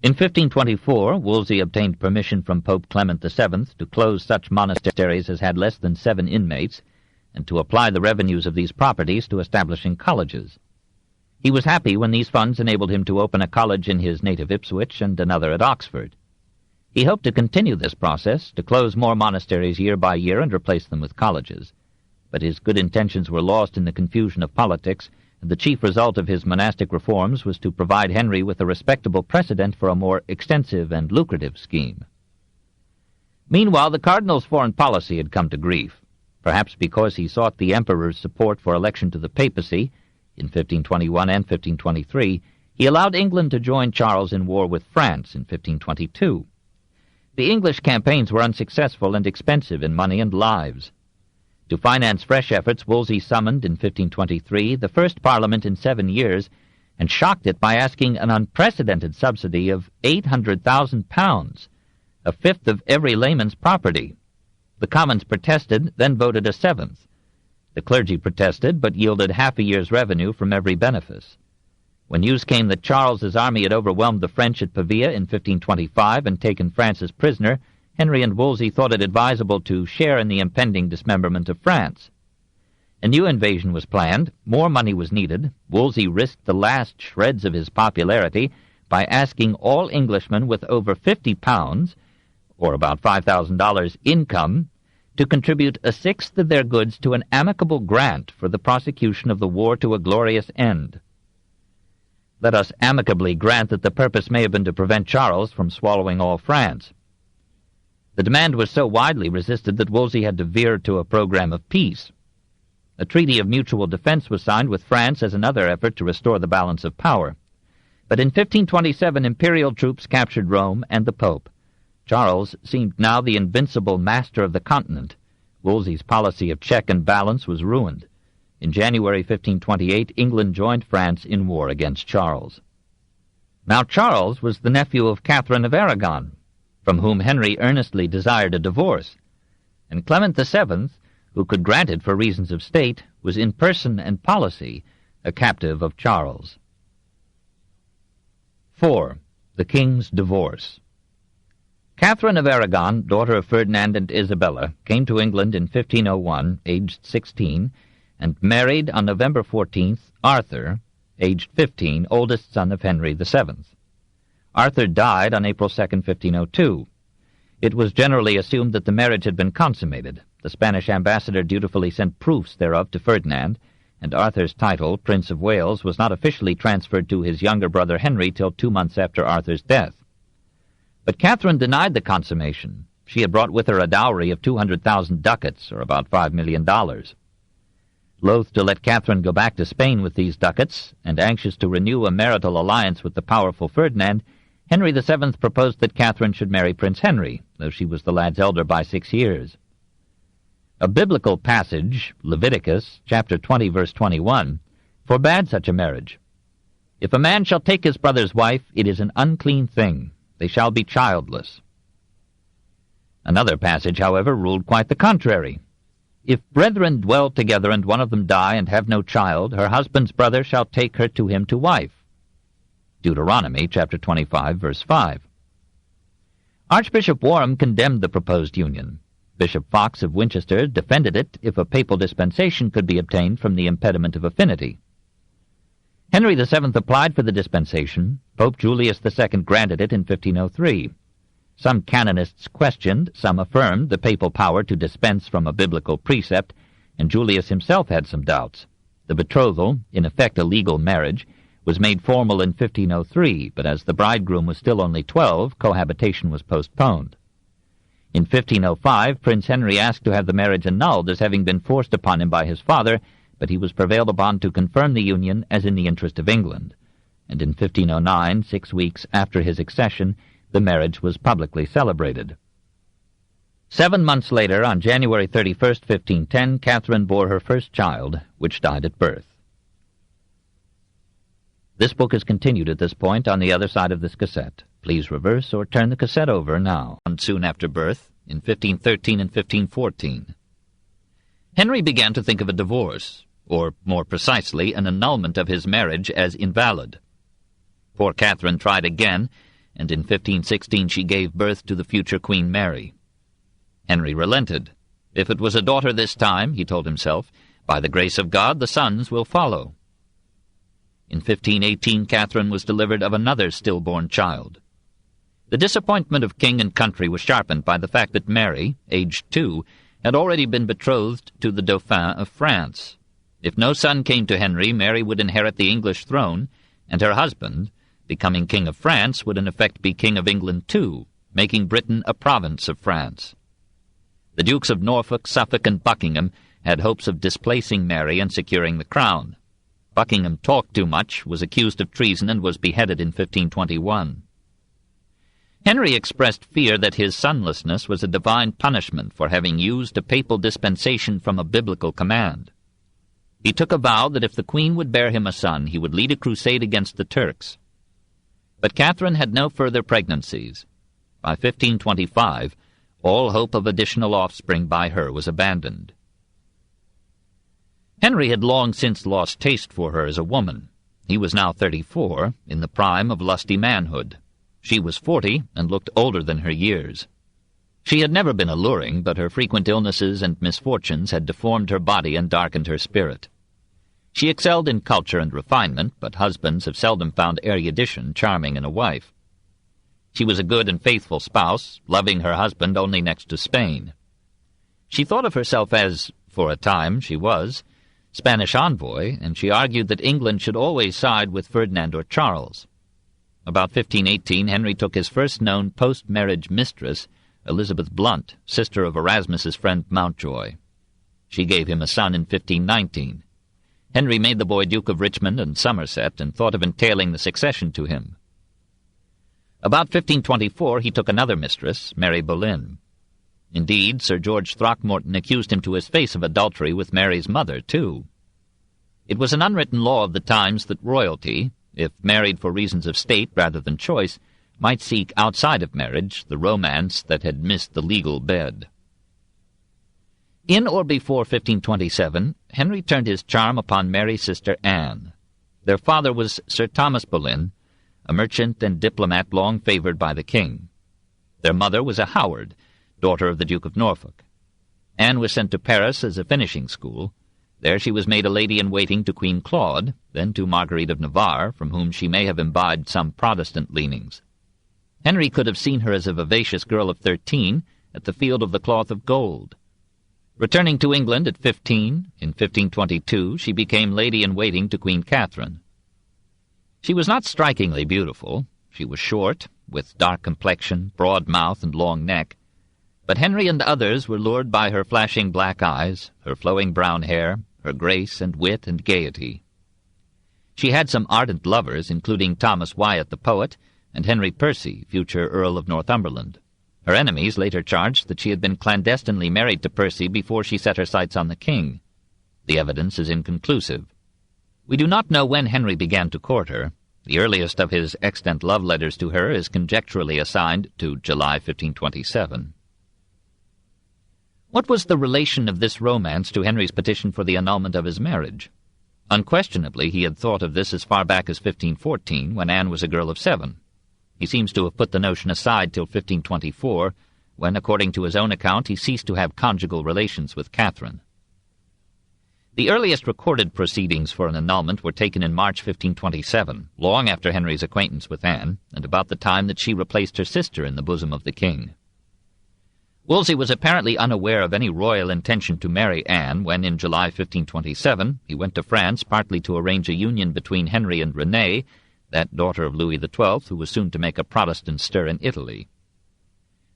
In 1524, Wolsey obtained permission from Pope Clement VII to close such monasteries as had less than 7 inmates, and to apply the revenues of these properties to establishing colleges. He was happy when these funds enabled him to open a college in his native Ipswich and another at Oxford. He hoped to continue this process, to close more monasteries year by year and replace them with colleges. But his good intentions were lost in the confusion of politics, and the chief result of his monastic reforms was to provide Henry with a respectable precedent for a more extensive and lucrative scheme. Meanwhile, the cardinal's foreign policy had come to grief, perhaps because he sought the emperor's support for election to the papacy. In 1521 and 1523, he allowed England to join Charles in war with France in 1522. The English campaigns were unsuccessful and expensive in money and lives. To finance fresh efforts, Wolsey summoned in 1523 the first Parliament in 7 years, and shocked it by asking an unprecedented subsidy of £800,000, a fifth of every layman's property. The Commons protested, then voted a seventh. The clergy protested, but yielded half a year's revenue from every benefice. When news came that Charles's army had overwhelmed the French at Pavia in 1525 and taken Francis prisoner, Henry and Wolsey thought it advisable to share in the impending dismemberment of France. A new invasion was planned, more money was needed. Wolsey risked the last shreds of his popularity by asking all Englishmen with over £50, or about $5,000 income, to contribute a sixth of their goods to an amicable grant for the prosecution of the war to a glorious end. Let us amicably grant that the purpose may have been to prevent Charles from swallowing all France. The demand was so widely resisted that Wolsey had to veer to a program of peace. A treaty of mutual defense was signed with France as another effort to restore the balance of power. But in 1527 imperial troops captured Rome and the Pope. Charles seemed now the invincible master of the continent. Wolsey's policy of check and balance was ruined. In January 1528, England joined France in war against Charles. Now Charles was the nephew of Catherine of Aragon, from whom Henry earnestly desired a divorce, and Clement VII, who could grant it for reasons of state, was in person and policy a captive of Charles. 4. The King's Divorce. Catherine of Aragon, daughter of Ferdinand and Isabella, came to England in 1501, aged 16, and married on November 14th Arthur, aged 15, oldest son of Henry VII. Arthur died on April 2nd, 1502. It was generally assumed that the marriage had been consummated. The Spanish ambassador dutifully sent proofs thereof to Ferdinand, and Arthur's title, Prince of Wales, was not officially transferred to his younger brother Henry till 2 months after Arthur's death. But Catherine denied the consummation. She had brought with her a dowry of 200,000 ducats, or about $5 million. Loath to let Catherine go back to Spain with these ducats, and anxious to renew a marital alliance with the powerful Ferdinand, Henry VII proposed that Catherine should marry Prince Henry, though she was the lad's elder by 6 years. A biblical passage, Leviticus, chapter 20, verse 21, forbade such a marriage. If a man shall take his brother's wife, it is an unclean thing. They shall be childless. Another passage, however, ruled quite the contrary. If brethren dwell together, and one of them die and have no child, her husband's brother shall take her to him to wife. Deuteronomy, chapter 25, verse 5. Archbishop Warham condemned the proposed union. Bishop Fox of Winchester defended it if a papal dispensation could be obtained from the impediment of affinity. Henry VII applied for the dispensation. Pope Julius II granted it in 1503. Some canonists questioned, some affirmed the papal power to dispense from a biblical precept, and Julius himself had some doubts. The betrothal, in effect a legal marriage, was made formal in 1503, but as the bridegroom was still only 12, cohabitation was postponed. In 1505, Prince Henry asked to have the marriage annulled as having been forced upon him by his father, but he was prevailed upon to confirm the union as in the interest of England. And in 1509, 6 weeks after his accession, the marriage was publicly celebrated. 7 months later, on January 31st, 1510, Catherine bore her first child, which died at birth. This book is continued at this point on the other side of this cassette. Please reverse or turn the cassette over now. Soon after birth, in 1513 and 1514. Henry began to think of a divorce, or more precisely, an annulment of his marriage as invalid. Poor Catherine tried again, and in 1516 she gave birth to the future Queen Mary. Henry relented. If it was a daughter this time, he told himself, by the grace of God the sons will follow. In 1518 Catherine was delivered of another stillborn child. The disappointment of king and country was sharpened by the fact that Mary, aged 2, had already been betrothed to the Dauphin of France. If no son came to Henry, Mary would inherit the English throne, and her husband, becoming King of France, would in effect be King of England too, making Britain a province of France. The Dukes of Norfolk, Suffolk, and Buckingham had hopes of displacing Mary and securing the crown. Buckingham talked too much, was accused of treason, and was beheaded in 1521. Henry expressed fear that his sonlessness was a divine punishment for having used a papal dispensation from a biblical command. He took a vow that if the Queen would bear him a son, he would lead a crusade against the Turks. But Catherine had no further pregnancies. By 1525, all hope of additional offspring by her was abandoned. Henry had long since lost taste for her as a woman. He was now 34, in the prime of lusty manhood. She was 40, and looked older than her years. She had never been alluring, but her frequent illnesses and misfortunes had deformed her body and darkened her spirit. She excelled in culture and refinement, but husbands have seldom found erudition charming in a wife. She was a good and faithful spouse, loving her husband only next to Spain. She thought of herself as, for a time, she was, Spanish envoy, and she argued that England should always side with Ferdinand or Charles. About 1518, Henry took his first known post-marriage mistress, Elizabeth Blunt, sister of Erasmus's friend Mountjoy. She gave him a son in 1519. Henry made the boy Duke of Richmond and Somerset, and thought of entailing the succession to him. About 1524 he took another mistress, Mary Boleyn. Indeed, Sir George Throckmorton accused him to his face of adultery with Mary's mother, too. It was an unwritten law of the times that royalty, if married for reasons of state rather than choice, might seek outside of marriage the romance that had missed the legal bed. In or before 1527, Henry turned his charm upon Mary's sister Anne. Their father was Sir Thomas Boleyn, a merchant and diplomat long favored by the king. Their mother was a Howard, daughter of the Duke of Norfolk. Anne was sent to Paris as a finishing school. There she was made a lady-in-waiting to Queen Claude, then to Marguerite of Navarre, from whom she may have imbibed some Protestant leanings. Henry could have seen her as a vivacious girl of 13 at the Field of the Cloth of Gold. Returning to England at 15, in 1522, she became lady-in-waiting to Queen Catherine. She was not strikingly beautiful. She was short, with dark complexion, broad mouth, and long neck. But Henry and others were lured by her flashing black eyes, her flowing brown hair, her grace and wit and gaiety. She had some ardent lovers, including Thomas Wyatt the poet, and Henry Percy, future Earl of Northumberland. Her enemies later charged that she had been clandestinely married to Percy before she set her sights on the king. The evidence is inconclusive. We do not know when Henry began to court her. The earliest of his extant love letters to her is conjecturally assigned to July 1527. What was the relation of this romance to Henry's petition for the annulment of his marriage? Unquestionably, he had thought of this as far back as 1514, when Anne was a girl of 7. He seems to have put the notion aside till 1524, when, according to his own account, he ceased to have conjugal relations with Catherine. The earliest recorded proceedings for an annulment were taken in March 1527, long after Henry's acquaintance with Anne, and about the time that she replaced her sister in the bosom of the king. Wolsey was apparently unaware of any royal intention to marry Anne when, in July 1527, he went to France partly to arrange a union between Henry and Renée, that daughter of Louis XII, who was soon to make a Protestant stir in Italy.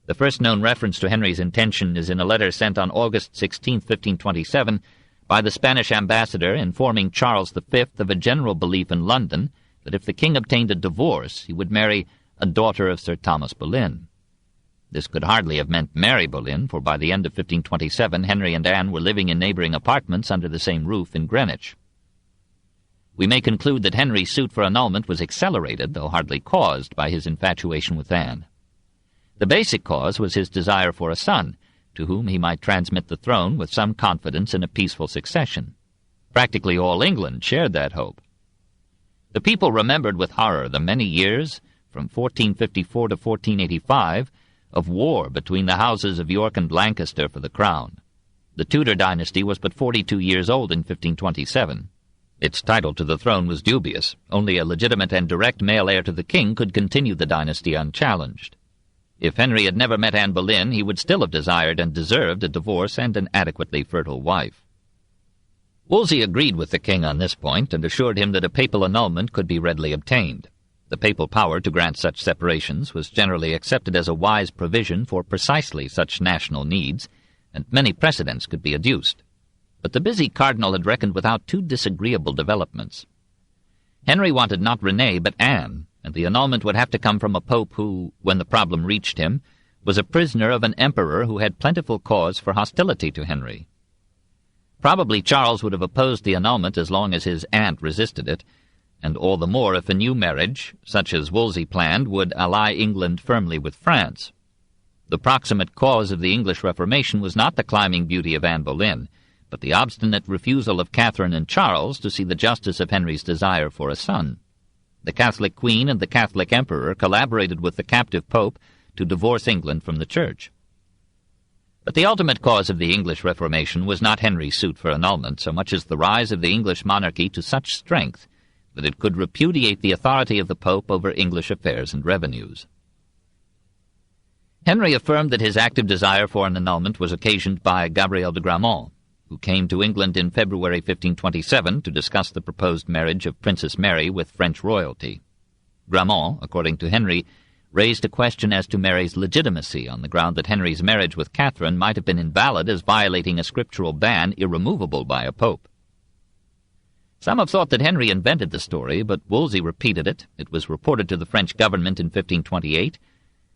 The first known reference to Henry's intention is in a letter sent on August 16, 1527, by the Spanish ambassador informing Charles V of a general belief in London that if the king obtained a divorce, he would marry a daughter of Sir Thomas Boleyn. This could hardly have meant marry Boleyn, for by the end of 1527 Henry and Anne were living in neighbouring apartments under the same roof in Greenwich. We may conclude that Henry's suit for annulment was accelerated, though hardly caused, by his infatuation with Anne. The basic cause was his desire for a son, to whom he might transmit the throne with some confidence in a peaceful succession. Practically all England shared that hope. The people remembered with horror the many years, from 1454 to 1485, of war between the houses of York and Lancaster for the crown. The Tudor dynasty was but 42 years old in 1527. Its title to the throne was dubious. Only a legitimate and direct male heir to the king could continue the dynasty unchallenged. If Henry had never met Anne Boleyn, he would still have desired and deserved a divorce and an adequately fertile wife. Wolsey agreed with the king on this point and assured him that a papal annulment could be readily obtained. The papal power to grant such separations was generally accepted as a wise provision for precisely such national needs, and many precedents could be adduced. But the busy cardinal had reckoned without two disagreeable developments. Henry wanted not Renee but Anne, and the annulment would have to come from a pope who, when the problem reached him, was a prisoner of an emperor who had plentiful cause for hostility to Henry. Probably Charles would have opposed the annulment as long as his aunt resisted it, and all the more if a new marriage, such as Wolsey planned, would ally England firmly with France. The proximate cause of the English Reformation was not the climbing beauty of Anne Boleyn, but the obstinate refusal of Catherine and Charles to see the justice of Henry's desire for a son. The Catholic Queen and the Catholic Emperor collaborated with the captive Pope to divorce England from the Church. But the ultimate cause of the English Reformation was not Henry's suit for annulment so much as the rise of the English monarchy to such strength that it could repudiate the authority of the Pope over English affairs and revenues. Henry affirmed that his active desire for an annulment was occasioned by Gabrielle de Gramont, who came to England in February 1527 to discuss the proposed marriage of Princess Mary with French royalty. Gramont, according to Henry, raised a question as to Mary's legitimacy on the ground that Henry's marriage with Catherine might have been invalid as violating a scriptural ban irremovable by a pope. Some have thought that Henry invented the story, but Wolsey repeated it. It was reported to the French government in 1528.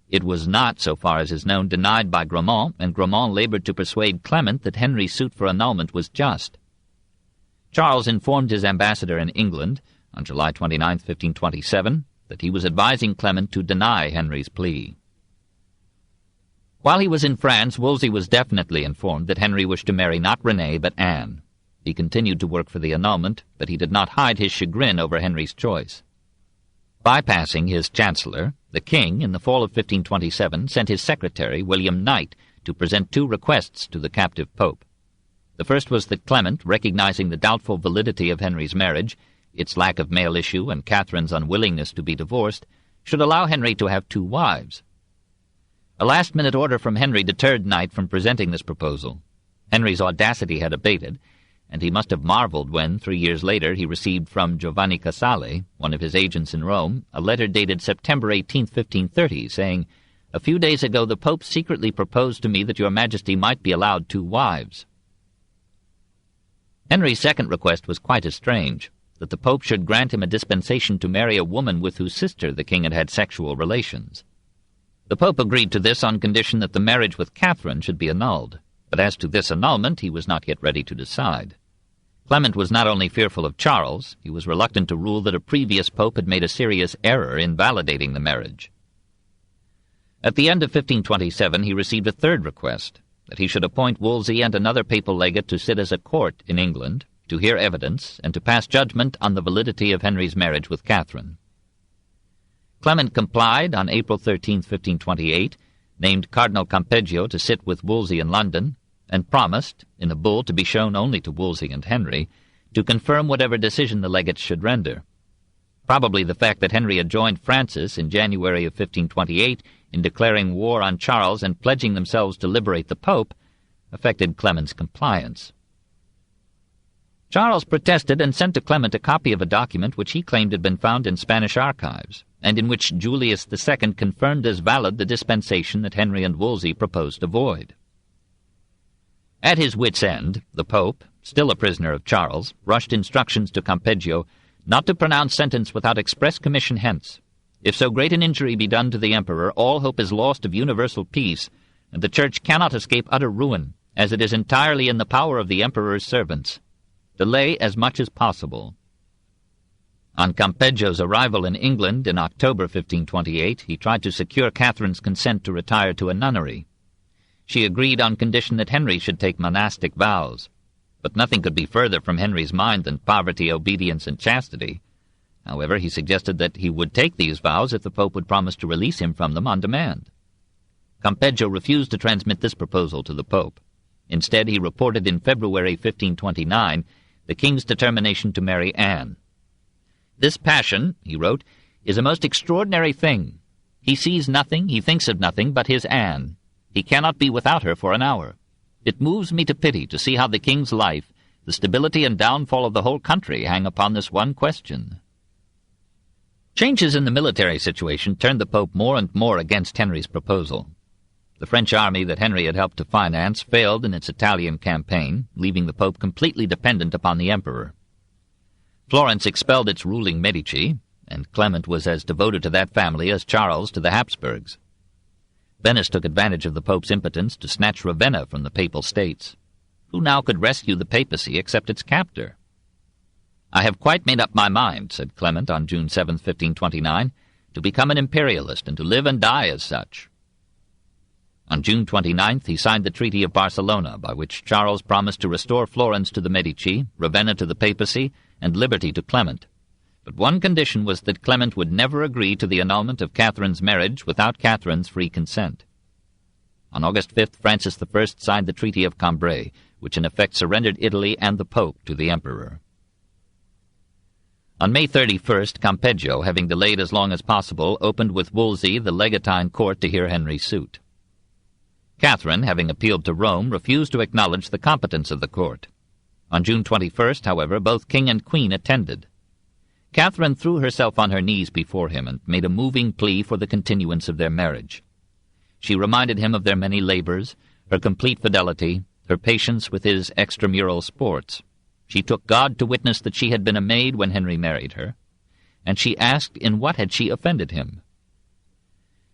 It was not, so far as is known, denied by Gramont, and Gramont labored to persuade Clement that Henry's suit for annulment was just. Charles informed his ambassador in England, on July 29, 1527, that he was advising Clement to deny Henry's plea. While he was in France, Wolsey was definitely informed that Henry wished to marry not Renee but Anne. He continued to work for the annulment, but he did not hide his chagrin over Henry's choice. Bypassing his chancellor, the king, in the fall of 1527, sent his secretary, William Knight, to present two requests to the captive pope. The first was that Clement, recognizing the doubtful validity of Henry's marriage, its lack of male issue and Catherine's unwillingness to be divorced, should allow Henry to have two wives. A last-minute order from Henry deterred Knight from presenting this proposal. Henry's audacity had abated, and he must have marveled when, 3 years later, he received from Giovanni Casale, one of his agents in Rome, a letter dated September 18, 1530, saying, "A few days ago the Pope secretly proposed to me that your Majesty might be allowed 2 wives." Henry's second request was quite as strange, that the Pope should grant him a dispensation to marry a woman with whose sister the king had had sexual relations. The Pope agreed to this on condition that the marriage with Catherine should be annulled, but as to this annulment he was not yet ready to decide. Clement was not only fearful of Charles, he was reluctant to rule that a previous pope had made a serious error in validating the marriage. At the end of 1527 he received a third request, that he should appoint Wolsey and another papal legate to sit as a court in England, to hear evidence, and to pass judgment on the validity of Henry's marriage with Catherine. Clement complied on April 13, 1528, named Cardinal Campeggio to sit with Wolsey in London, and promised, in a bull to be shown only to Wolsey and Henry, to confirm whatever decision the legates should render. Probably the fact that Henry had joined Francis in January of 1528 in declaring war on Charles and pledging themselves to liberate the Pope affected Clement's compliance. Charles protested and sent to Clement a copy of a document which he claimed had been found in Spanish archives, and in which Julius II confirmed as valid the dispensation that Henry and Wolsey proposed to void. At his wit's end, the Pope, still a prisoner of Charles, rushed instructions to Campeggio not to pronounce sentence without express commission hence, If so great an injury be done to the emperor, all hope is lost of universal peace, and the Church cannot escape utter ruin, as it is entirely in the power of the emperor's servants. Delay as much as possible." On Campeggio's arrival in England in October 1528, he tried to secure Catherine's consent to retire to a nunnery. She agreed on condition that Henry should take monastic vows, but nothing could be further from Henry's mind than poverty, obedience, and chastity. However, he suggested that he would take these vows if the Pope would promise to release him from them on demand. Campeggio refused to transmit this proposal to the Pope. Instead, he reported in February 1529 the king's determination to marry Anne. "This passion," he wrote, "is a most extraordinary thing. He sees nothing, he thinks of nothing but his Anne. He cannot be without her for an hour. It moves me to pity to see how the king's life, the stability and downfall of the whole country hang upon this one question." Changes in the military situation turned the Pope more and more against Henry's proposal. The French army that Henry had helped to finance failed in its Italian campaign, leaving the Pope completely dependent upon the emperor. Florence expelled its ruling Medici, and Clement was as devoted to that family as Charles to the Hapsburgs. Venice took advantage of the Pope's impotence to snatch Ravenna from the Papal States. Who now could rescue the papacy except its captor? "I have quite made up my mind," said Clement on June 7, 1529, "to become an imperialist and to live and die as such." On June 29th he signed the Treaty of Barcelona, by which Charles promised to restore Florence to the Medici, Ravenna to the papacy, and liberty to Clement. But one condition was that Clement would never agree to the annulment of Catherine's marriage without Catherine's free consent. On August 5th, Francis I signed the Treaty of Cambrai, which in effect surrendered Italy and the Pope to the emperor. On May 31st, Campeggio, having delayed as long as possible, opened with Wolsey the legatine court to hear Henry's suit. Catherine, having appealed to Rome, refused to acknowledge the competence of the court. On June 21st, however, both king and queen attended. Catherine threw herself on her knees before him and made a moving plea for the continuance of their marriage. She reminded him of their many labors, her complete fidelity, her patience with his extramural sports. She took God to witness that she had been a maid when Henry married her, and she asked in what had she offended him.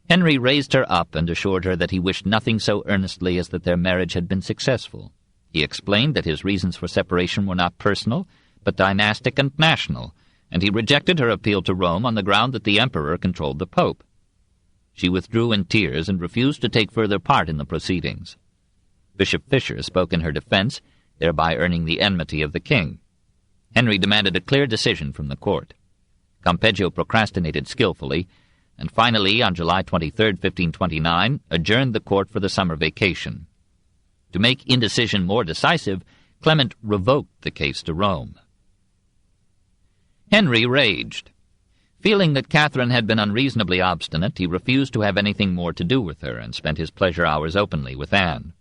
Henry raised her up and assured her that he wished nothing so earnestly as that their marriage had been successful. He explained that his reasons for separation were not personal, but dynastic and national, and he rejected her appeal to Rome on the ground that the emperor controlled the Pope. She withdrew in tears and refused to take further part in the proceedings. Bishop Fisher spoke in her defense, thereby earning the enmity of the king. Henry demanded a clear decision from the court. Campeggio procrastinated skillfully, and finally, on July 23, 1529, adjourned the court for the summer vacation. To make indecision more decisive, Clement revoked the case to Rome. Henry raged. Feeling that Catherine had been unreasonably obstinate, he refused to have anything more to do with her and spent his pleasure hours openly with Anne.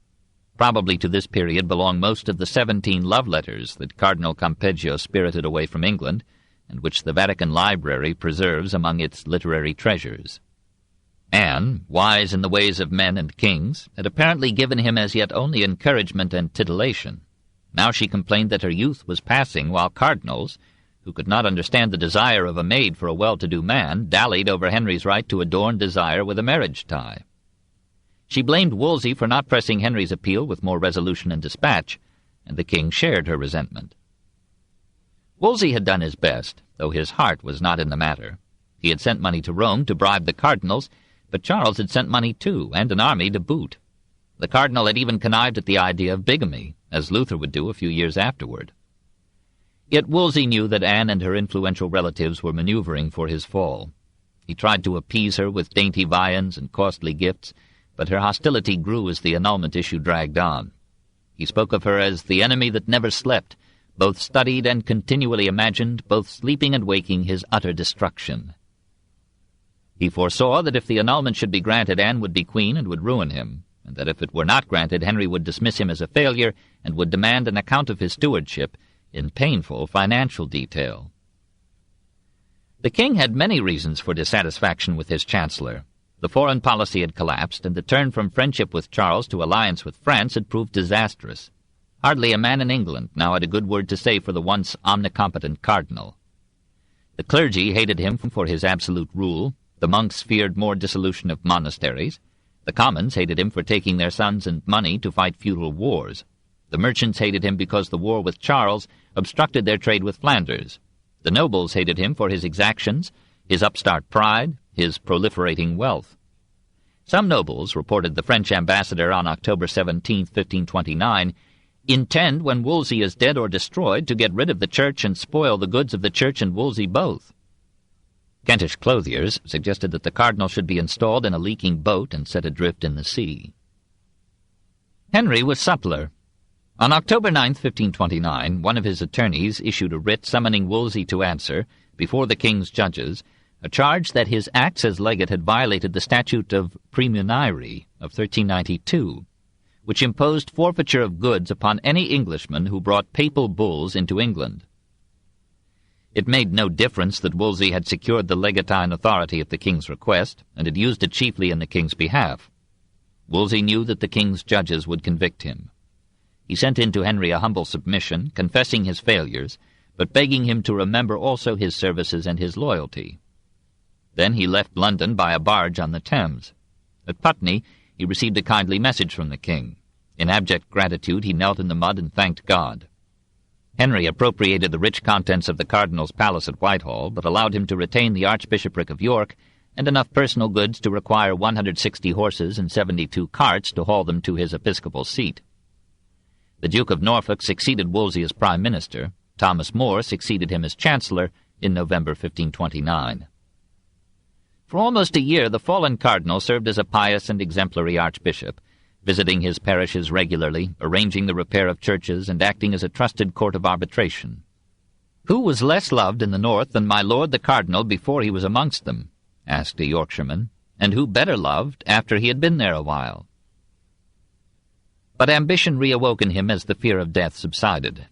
Probably to this period belong most of the 17 love letters that Cardinal Campeggio spirited away from England, and which the Vatican Library preserves among its literary treasures. Anne, wise in the ways of men and kings, had apparently given him as yet only encouragement and titillation. Now she complained that her youth was passing, while cardinals, who could not understand the desire of a maid for a well-to-do man, dallied over Henry's right to adorn desire with a marriage tie. She blamed Wolsey for not pressing Henry's appeal with more resolution and dispatch, and the king shared her resentment. Wolsey had done his best, though his heart was not in the matter. He had sent money to Rome to bribe the cardinals, but Charles had sent money too, and an army to boot. The cardinal had even connived at the idea of bigamy, as Luther would do a few years afterward. Yet Wolsey knew that Anne and her influential relatives were maneuvering for his fall. He tried to appease her with dainty viands and costly gifts, but her hostility grew as the annulment issue dragged on. He spoke of her as the enemy that never slept, both studied and continually imagined, both sleeping and waking, his utter destruction. He foresaw that if the annulment should be granted, Anne would be queen and would ruin him, and that if it were not granted, Henry would dismiss him as a failure and would demand an account of his stewardship in painful financial detail. The king had many reasons for dissatisfaction with his chancellor. The foreign policy had collapsed, and the turn from friendship with Charles to alliance with France had proved disastrous. Hardly a man in England now had a good word to say for the once omnicompetent cardinal. The clergy hated him for his absolute rule, The monks feared more dissolution of monasteries. The commons hated him for taking their sons and money to fight feudal wars. The merchants hated him because the war with Charles obstructed their trade with Flanders. The nobles hated him for his exactions, his upstart pride, his proliferating wealth. Some nobles, reported the French ambassador on October 17, 1529, intend, when Wolsey is dead or destroyed, to get rid of the church and spoil the goods of the church and Wolsey both. Kentish clothiers suggested that the cardinal should be installed in a leaking boat and set adrift in the sea. Henry was suppler. On October 9, 1529, one of his attorneys issued a writ summoning Wolsey to answer, before the king's judges, a charge that his acts as legate had violated the statute of Praemunire of 1392, which imposed forfeiture of goods upon any Englishman who brought papal bulls into England. It made no difference that Wolsey had secured the legatine authority at the king's request, and had used it chiefly in the king's behalf. Wolsey knew that the king's judges would convict him. He sent in to Henry a humble submission, confessing his failures, but begging him to remember also his services and his loyalty. Then he left London by a barge on the Thames. At Putney he received a kindly message from the king. In abject gratitude he knelt in the mud and thanked God. Henry appropriated the rich contents of the cardinal's palace at Whitehall, but allowed him to retain the Archbishopric of York and enough personal goods to require 160 horses and 72 carts to haul them to his episcopal seat. The Duke of Norfolk succeeded Wolsey as Prime Minister. Thomas More succeeded him as Chancellor in November 1529. For almost a year the fallen cardinal served as a pious and exemplary archbishop, visiting his parishes regularly, arranging the repair of churches, and acting as a trusted court of arbitration. "Who was less loved in the north than my lord the cardinal before he was amongst them?" asked a Yorkshireman, "and who better loved after he had been there a while?" But ambition reawoke in him as the fear of death subsided.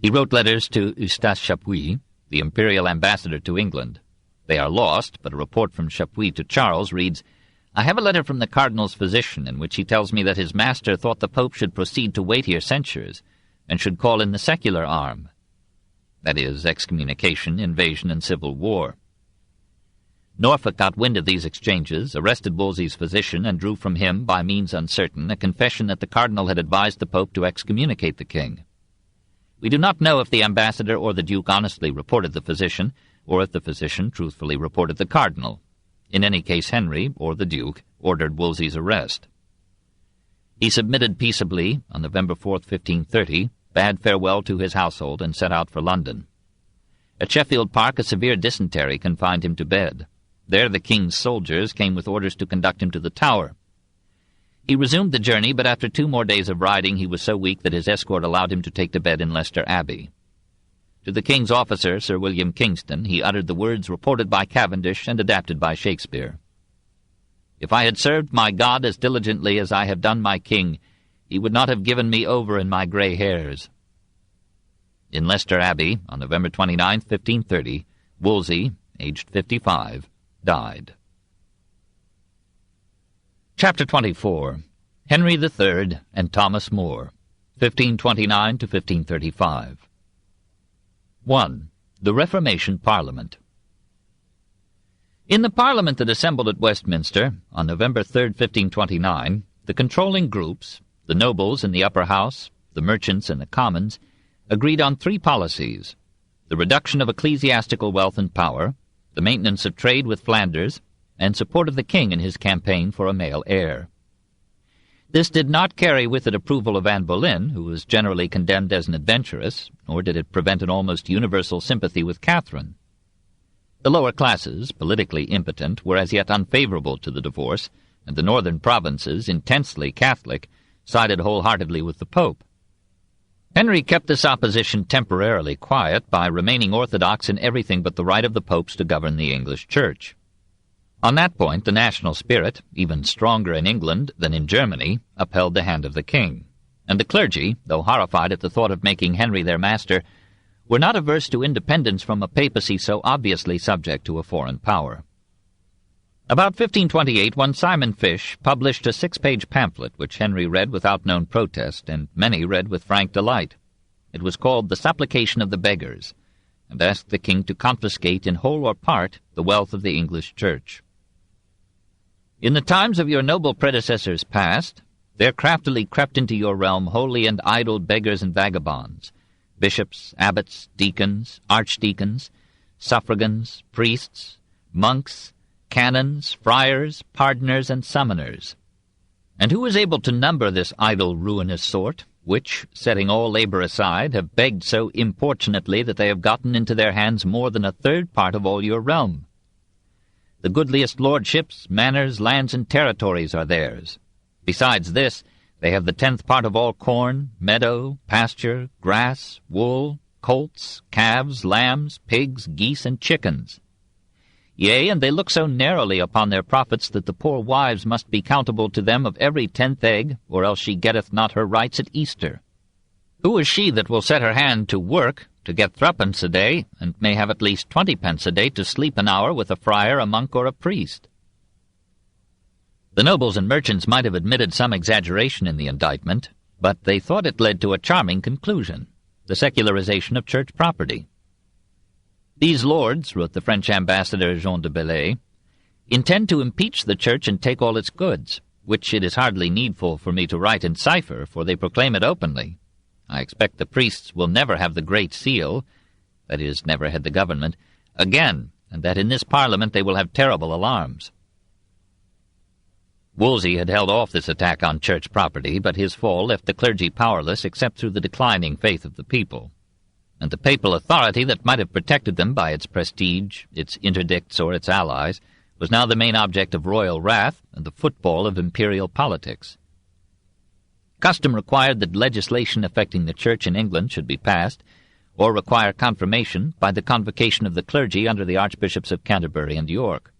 He wrote letters to Eustace Chapuis, the imperial ambassador to England. They are lost, but a report from Chapuis to Charles reads, "I have a letter from the cardinal's physician in which he tells me that his master thought the Pope should proceed to weightier censures, and should call in the secular arm," that is, excommunication, invasion, and civil war. Norfolk got wind of these exchanges, arrested Wolsey's physician, and drew from him, by means uncertain, a confession that the cardinal had advised the Pope to excommunicate the king. We do not know if the ambassador or the duke honestly reported the physician, or if the physician truthfully reported the cardinal. In any case, Henry, or the duke, ordered Wolsey's arrest. He submitted peaceably on November 4, 1530, bade farewell to his household, and set out for London. At Sheffield Park a severe dysentery confined him to bed. There the king's soldiers came with orders to conduct him to the Tower. He resumed the journey, but after 2 more days of riding he was so weak that his escort allowed him to take to bed in Leicester Abbey. To the king's officer, Sir William Kingston, he uttered the words reported by Cavendish and adapted by Shakespeare. "If I had served my God as diligently as I have done my king, he would not have given me over in my grey hairs." In Leicester Abbey, on November 29, 1530, Wolsey, aged 55, died. Chapter 24. Henry III and Thomas More, 1529 to 1535. 1. The Reformation Parliament. In the Parliament that assembled at Westminster on November 3, 1529, the controlling groups, the nobles in the upper house, the merchants and the commons, agreed on 3 policies: the reduction of ecclesiastical wealth and power, the maintenance of trade with Flanders, and support of the king in his campaign for a male heir. This did not carry with it approval of Anne Boleyn, who was generally condemned as an adventuress, nor did it prevent an almost universal sympathy with Catherine. The lower classes, politically impotent, were as yet unfavorable to the divorce, and the northern provinces, intensely Catholic, sided wholeheartedly with the Pope. Henry kept this opposition temporarily quiet by remaining orthodox in everything but the right of the popes to govern the English Church. On that point the national spirit, even stronger in England than in Germany, upheld the hand of the king, and the clergy, though horrified at the thought of making Henry their master, were not averse to independence from a papacy so obviously subject to a foreign power. About 1528 one Simon Fish published a 6-page pamphlet which Henry read without known protest, and many read with frank delight. It was called The Supplication of the Beggars, and asked the king to confiscate in whole or part the wealth of the English Church. In the times of your noble predecessors past, there craftily crept into your realm holy and idle beggars and vagabonds, bishops, abbots, deacons, archdeacons, suffragans, priests, monks, canons, friars, pardoners, and summoners. And who is able to number this idle, ruinous sort, which, setting all labour aside, have begged so importunately that they have gotten into their hands more than a third part of all your realm? The goodliest lordships, manors, lands, and territories are theirs. Besides this, they have the 10th part of all corn, meadow, pasture, grass, wool, colts, calves, lambs, pigs, geese, and chickens. Yea, and they look so narrowly upon their profits that the poor wives must be countable to them of every 10th egg, or else she getteth not her rights at Easter. Who is she that will set her hand to work, to get 3d. a day, and may have at least 20d. a day to sleep an hour with a friar, a monk, or a priest? The nobles and merchants might have admitted some exaggeration in the indictment, but they thought it led to a charming conclusion, the secularization of church property. These lords, wrote the French ambassador Jean de Belay, intend to impeach the church and take all its goods, which it is hardly needful for me to write in cipher, for they proclaim it openly. I expect the priests will never have the Great Seal, that is, never head the government, again, and that in this Parliament they will have terrible alarms. Wolsey had held off this attack on church property, but his fall left the clergy powerless except through the declining faith of the people, and the papal authority that might have protected them by its prestige, its interdicts, or its allies, was now the main object of royal wrath and the football of imperial politics. Custom required that legislation affecting the Church in England should be passed, or require confirmation by the convocation of the clergy under the Archbishops of Canterbury and York.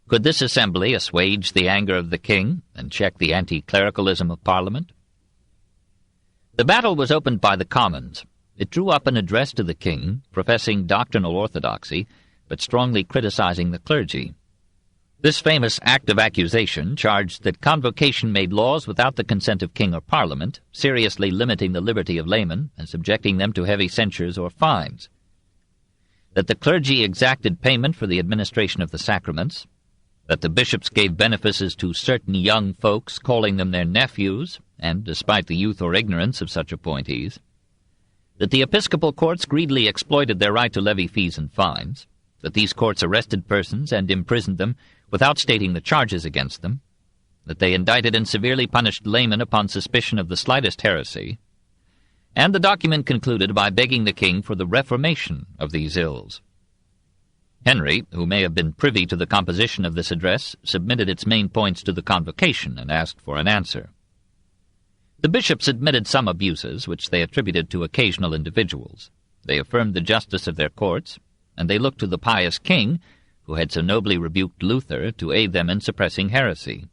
Could this assembly assuage the anger of the king and check the anti-clericalism of Parliament? The battle was opened by the Commons. It drew up an address to the king, professing doctrinal orthodoxy, but strongly criticizing the clergy. This famous act of accusation charged that convocation made laws without the consent of king or Parliament, seriously limiting the liberty of laymen and subjecting them to heavy censures or fines; that the clergy exacted payment for the administration of the sacraments; that the bishops gave benefices to certain young folks, calling them their nephews, and despite the youth or ignorance of such appointees; that the episcopal courts greedily exploited their right to levy fees and fines; that these courts arrested persons and imprisoned them without stating the charges against them; that they indicted and severely punished laymen upon suspicion of the slightest heresy; and the document concluded by begging the king for the reformation of these ills. Henry, who may have been privy to the composition of this address, submitted its main points to the convocation and asked for an answer. The bishops admitted some abuses, which they attributed to occasional individuals. They affirmed the justice of their courts, and they looked to the pious king, who had so nobly rebuked Luther, to aid them in suppressing heresy.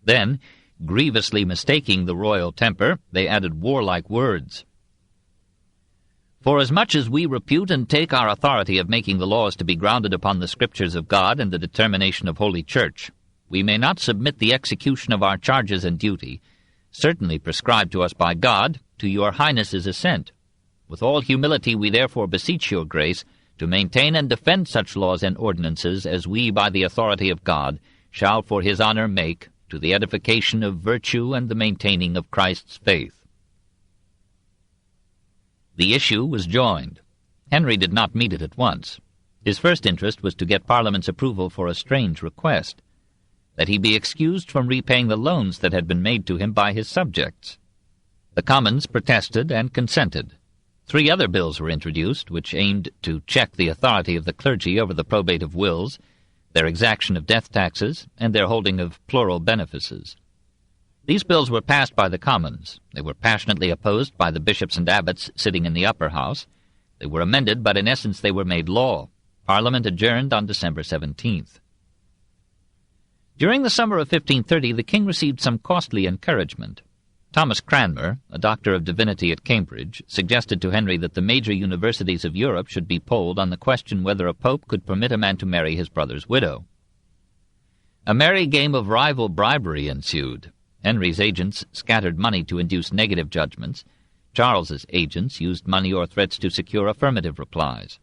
Then, grievously mistaking the royal temper, they added warlike words. "Forasmuch as we repute and take our authority of making the laws to be grounded upon the Scriptures of God and the determination of Holy Church, we may not submit the execution of our charges and duty, certainly prescribed to us by God, to your Highness's assent. With all humility we therefore beseech your grace to maintain and defend such laws and ordinances as we, by the authority of God, shall for his honor make, to the edification of virtue and the maintaining of Christ's faith." The issue was joined. Henry did not meet it at once. His first interest was to get Parliament's approval for a strange request, that he be excused from repaying the loans that had been made to him by his subjects. The Commons protested and consented. 3 other bills were introduced, which aimed to check the authority of the clergy over the probate of wills, their exaction of death taxes, and their holding of plural benefices. These bills were passed by the Commons. They were passionately opposed by the bishops and abbots sitting in the upper house. They were amended, but in essence they were made law. Parliament adjourned on December 17th. During the summer of 1530 the king received some costly encouragement. Thomas Cranmer, a doctor of divinity at Cambridge, suggested to Henry that the major universities of Europe should be polled on the question whether a pope could permit a man to marry his brother's widow. A merry game of rival bribery ensued. Henry's agents scattered money to induce negative judgments. Charles's agents used money or threats to secure affirmative replies.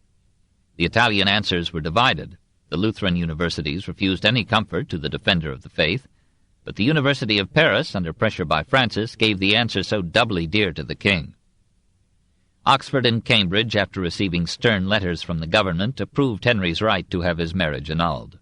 The Italian answers were divided. The Lutheran universities refused any comfort to the defender of the faith, but the University of Paris, under pressure by Francis, gave the answer so doubly dear to the king. Oxford and Cambridge, after receiving stern letters from the government, approved Henry's right to have his marriage annulled.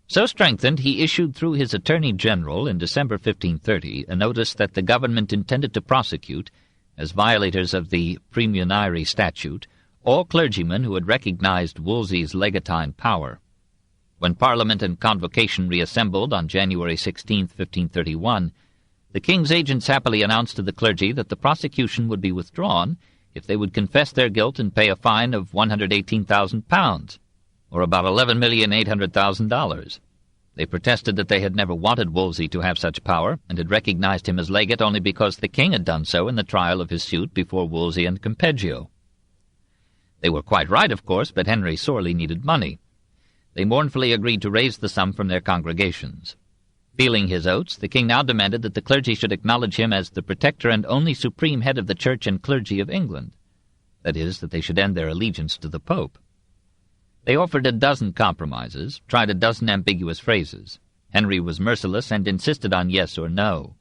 So strengthened, he issued through his Attorney General in December 1530 a notice that the government intended to prosecute, as violators of the Praemunire statute, all clergymen who had recognized Wolsey's legatine power. When Parliament and Convocation reassembled on January 16, 1531, the king's agents happily announced to the clergy that the prosecution would be withdrawn if they would confess their guilt and pay a fine of £118,000, or about $11,800,000. They protested that they had never wanted Wolsey to have such power, and had recognized him as legate only because the king had done so in the trial of his suit before Wolsey and Campeggio. They were quite right, of course, but Henry sorely needed money. They mournfully agreed to raise the sum from their congregations. Feeling his oats, the king now demanded that the clergy should acknowledge him as the protector and only supreme head of the church and clergy of England. That is, that they should end their allegiance to the Pope. They offered a dozen compromises, tried a dozen ambiguous phrases. Henry was merciless and insisted on yes or no.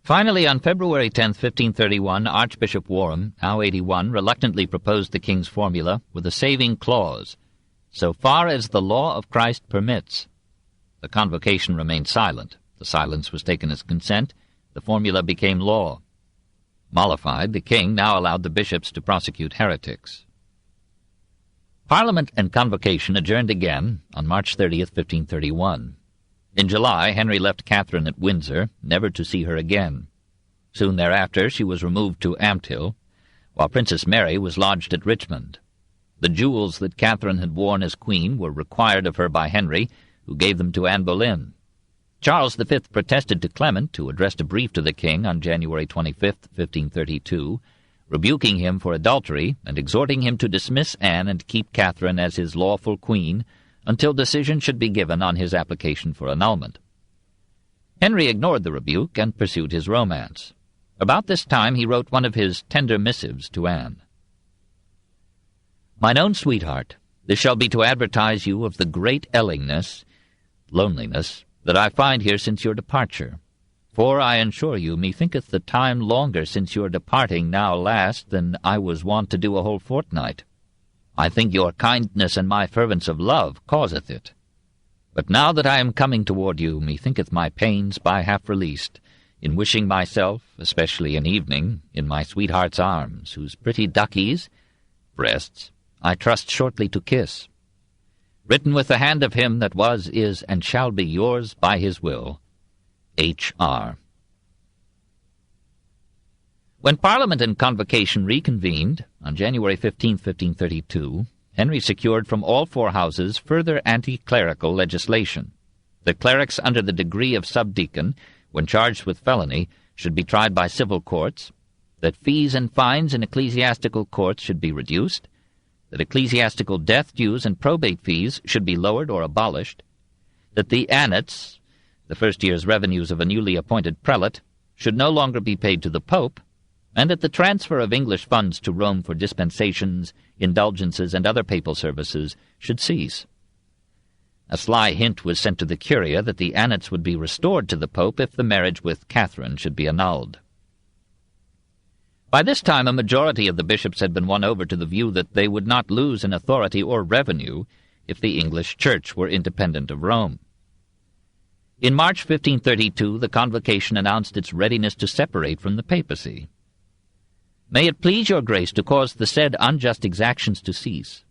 Finally, on February 10, 1531, Archbishop Warham, now 81, reluctantly proposed the king's formula with a saving clause, "so far as the law of Christ permits." The Convocation remained silent. The silence was taken as consent. The formula became law. Mollified, the king now allowed the bishops to prosecute heretics. Parliament and Convocation adjourned again on March 30, 1531. In July, Henry left Catherine at Windsor, never to see her again. Soon thereafter she was removed to Ampthill, while Princess Mary was lodged at Richmond. The jewels that Catherine had worn as queen were required of her by Henry, who gave them to Anne Boleyn. Charles V protested to Clement, who addressed a brief to the king on January 25, 1532, rebuking him for adultery and exhorting him to dismiss Anne and keep Catherine as his lawful queen until decision should be given on his application for annulment. Henry ignored the rebuke and pursued his romance. About this time he wrote one of his tender missives to Anne. "Mine own sweetheart, this shall be to advertise you of the great loneliness, that I find here since your departure. For I assure you, methinketh the time longer since your departing now last than I was wont to do a whole fortnight. I think your kindness and my fervence of love causeth it. But now that I am coming toward you, methinketh my pains by half released, in wishing myself, especially in evening, in my sweetheart's arms, whose pretty duckies, breasts, I trust shortly to kiss. Written with the hand of him that was, is, and shall be yours by his will, H.R." When Parliament and Convocation reconvened, on January 15, 1532, Henry secured from all four houses further anti-clerical legislation. The clerics under the degree of subdeacon, when charged with felony, should be tried by civil courts, that fees and fines in ecclesiastical courts should be reduced, that ecclesiastical death dues and probate fees should be lowered or abolished, that the annats, the first year's revenues of a newly appointed prelate, should no longer be paid to the Pope, and that the transfer of English funds to Rome for dispensations, indulgences, and other papal services should cease. A sly hint was sent to the Curia that the annats would be restored to the Pope if the marriage with Catherine should be annulled. By this time a majority of the bishops had been won over to the view that they would not lose in authority or revenue if the English Church were independent of Rome. In March 1532 the Convocation announced its readiness to separate from the papacy. "May it please your grace to cause the said unjust exactions to cease,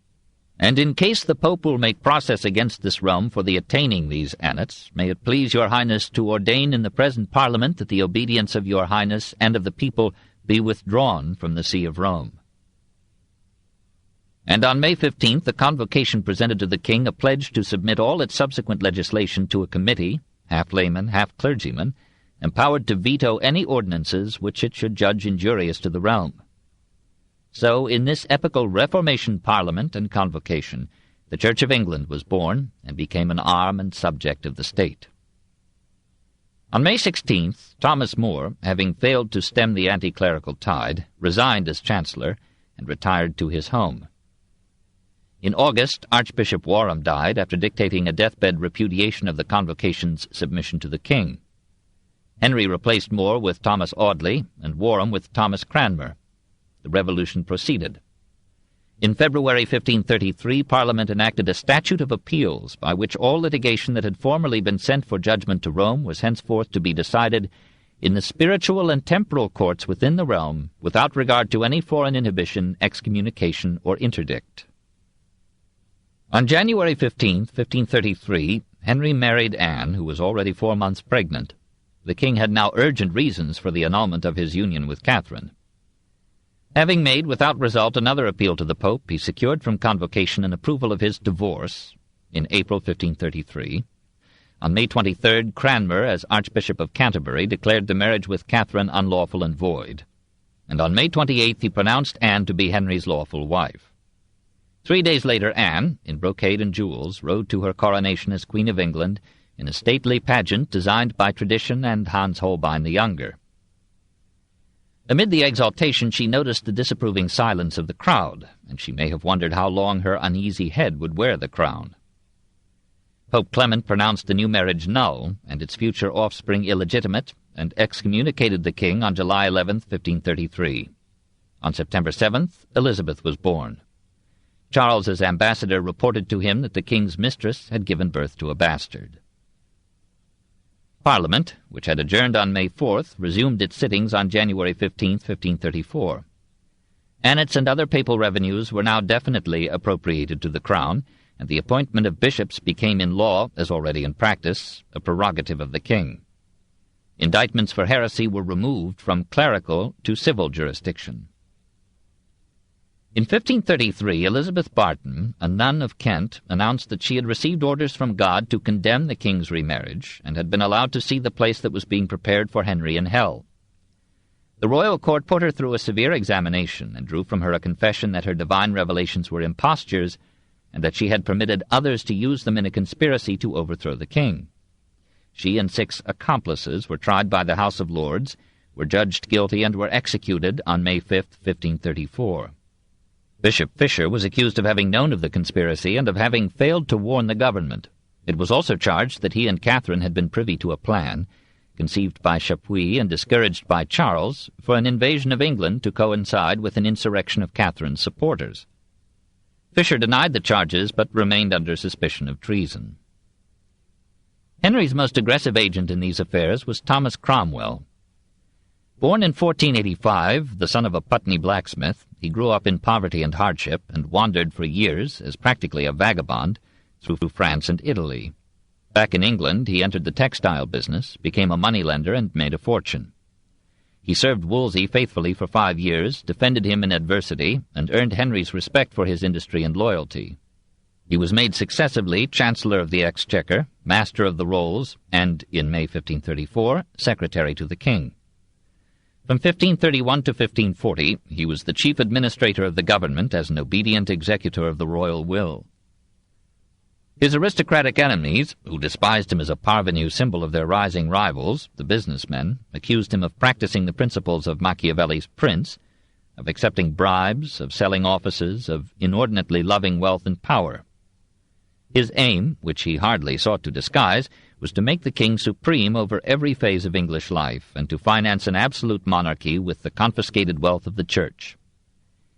and in case the Pope will make process against this realm for the attaining these annats, may it please your Highness to ordain in the present Parliament that the obedience of your Highness and of the people be withdrawn from the See of Rome." And on May 15th the Convocation presented to the king a pledge to submit all its subsequent legislation to a committee, half laymen, half clergymen, empowered to veto any ordinances which it should judge injurious to the realm. So, in this epochal Reformation Parliament and Convocation, the Church of England was born and became an arm and subject of the state. On May 16th, Thomas More, having failed to stem the anti-clerical tide, resigned as Chancellor and retired to his home. In August, Archbishop Warham died after dictating a deathbed repudiation of the Convocation's submission to the king. Henry replaced More with Thomas Audley, and Warham with Thomas Cranmer. The revolution proceeded. In February 1533, Parliament enacted a Statute of Appeals, by which all litigation that had formerly been sent for judgment to Rome was henceforth to be decided in the spiritual and temporal courts within the realm, without regard to any foreign inhibition, excommunication, or interdict. On January 15, 1533, Henry married Anne, who was already 4 months pregnant. The king had now urgent reasons for the annulment of his union with Catherine. Having made without result another appeal to the Pope, he secured from Convocation an approval of his divorce in April 1533. On May 23, Cranmer, as Archbishop of Canterbury, declared the marriage with Catherine unlawful and void, and on May 28 he pronounced Anne to be Henry's lawful wife. 3 days later, Anne, in brocade and jewels, rode to her coronation as Queen of England in a stately pageant designed by tradition and Hans Holbein the Younger. Amid the exaltation, she noticed the disapproving silence of the crowd, and she may have wondered how long her uneasy head would wear the crown. Pope Clement pronounced the new marriage null, and its future offspring illegitimate, and excommunicated the king on July 11, 1533. On September 7th, Elizabeth was born. Charles's ambassador reported to him that the king's mistress had given birth to a bastard. Parliament, which had adjourned on May 4th, resumed its sittings on January 15, 1534. Annats and other papal revenues were now definitely appropriated to the crown, and the appointment of bishops became in law, as already in practice, a prerogative of the king. Indictments for heresy were removed from clerical to civil jurisdiction. In 1533, Elizabeth Barton, a nun of Kent, announced that she had received orders from God to condemn the king's remarriage, and had been allowed to see the place that was being prepared for Henry in hell. The royal court put her through a severe examination, and drew from her a confession that her divine revelations were impostures, and that she had permitted others to use them in a conspiracy to overthrow the king. She and 6 accomplices were tried by the House of Lords, were judged guilty, and were executed on May 5, 1534. Bishop Fisher was accused of having known of the conspiracy and of having failed to warn the government. It was also charged that he and Catherine had been privy to a plan, conceived by Chapuis and discouraged by Charles, for an invasion of England to coincide with an insurrection of Catherine's supporters. Fisher denied the charges, but remained under suspicion of treason. Henry's most aggressive agent in these affairs was Thomas Cromwell. Born in 1485, the son of a Putney blacksmith, he grew up in poverty and hardship, and wandered for years, as practically a vagabond, through France and Italy. Back in England, he entered the textile business, became a moneylender, and made a fortune. He served Wolsey faithfully for 5 years, defended him in adversity, and earned Henry's respect for his industry and loyalty. He was made successively Chancellor of the Exchequer, Master of the Rolls, and, in May 1534, Secretary to the King. From 1531 to 1540, he was the chief administrator of the government as an obedient executor of the royal will. His aristocratic enemies, who despised him as a parvenu symbol of their rising rivals, the businessmen, accused him of practicing the principles of Machiavelli's prince, of accepting bribes, of selling offices, of inordinately loving wealth and power. His aim, which he hardly sought to disguise, was to make the king supreme over every phase of English life, and to finance an absolute monarchy with the confiscated wealth of the Church.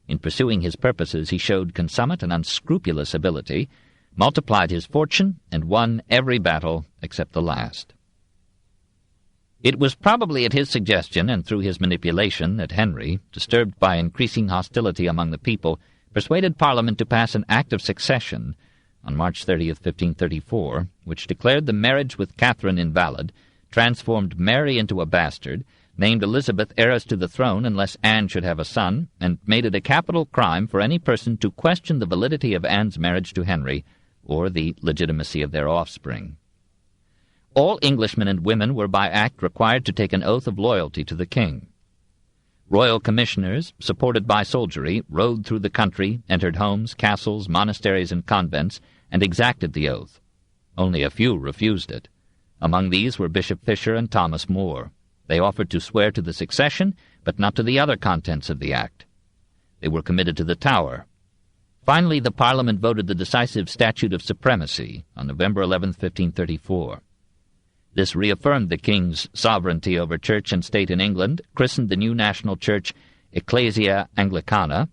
In pursuing his purposes he showed consummate and unscrupulous ability, multiplied his fortune, and won every battle except the last. It was probably at his suggestion and through his manipulation that Henry, disturbed by increasing hostility among the people, persuaded Parliament to pass an Act of Succession on March 30, 1534, which declared the marriage with Catherine invalid, transformed Mary into a bastard, named Elizabeth heiress to the throne unless Anne should have a son, and made it a capital crime for any person to question the validity of Anne's marriage to Henry, or the legitimacy of their offspring. All Englishmen and women were by act required to take an oath of loyalty to the king. Royal commissioners, supported by soldiery, rode through the country, entered homes, castles, monasteries, and convents, and exacted the oath. Only a few refused it. Among these were Bishop Fisher and Thomas More. They offered to swear to the succession, but not to the other contents of the act. They were committed to the Tower. Finally, the Parliament voted the decisive Statute of Supremacy on November 11, 1534. This reaffirmed the king's sovereignty over church and state in England, christened the new national church Ecclesia Anglicana,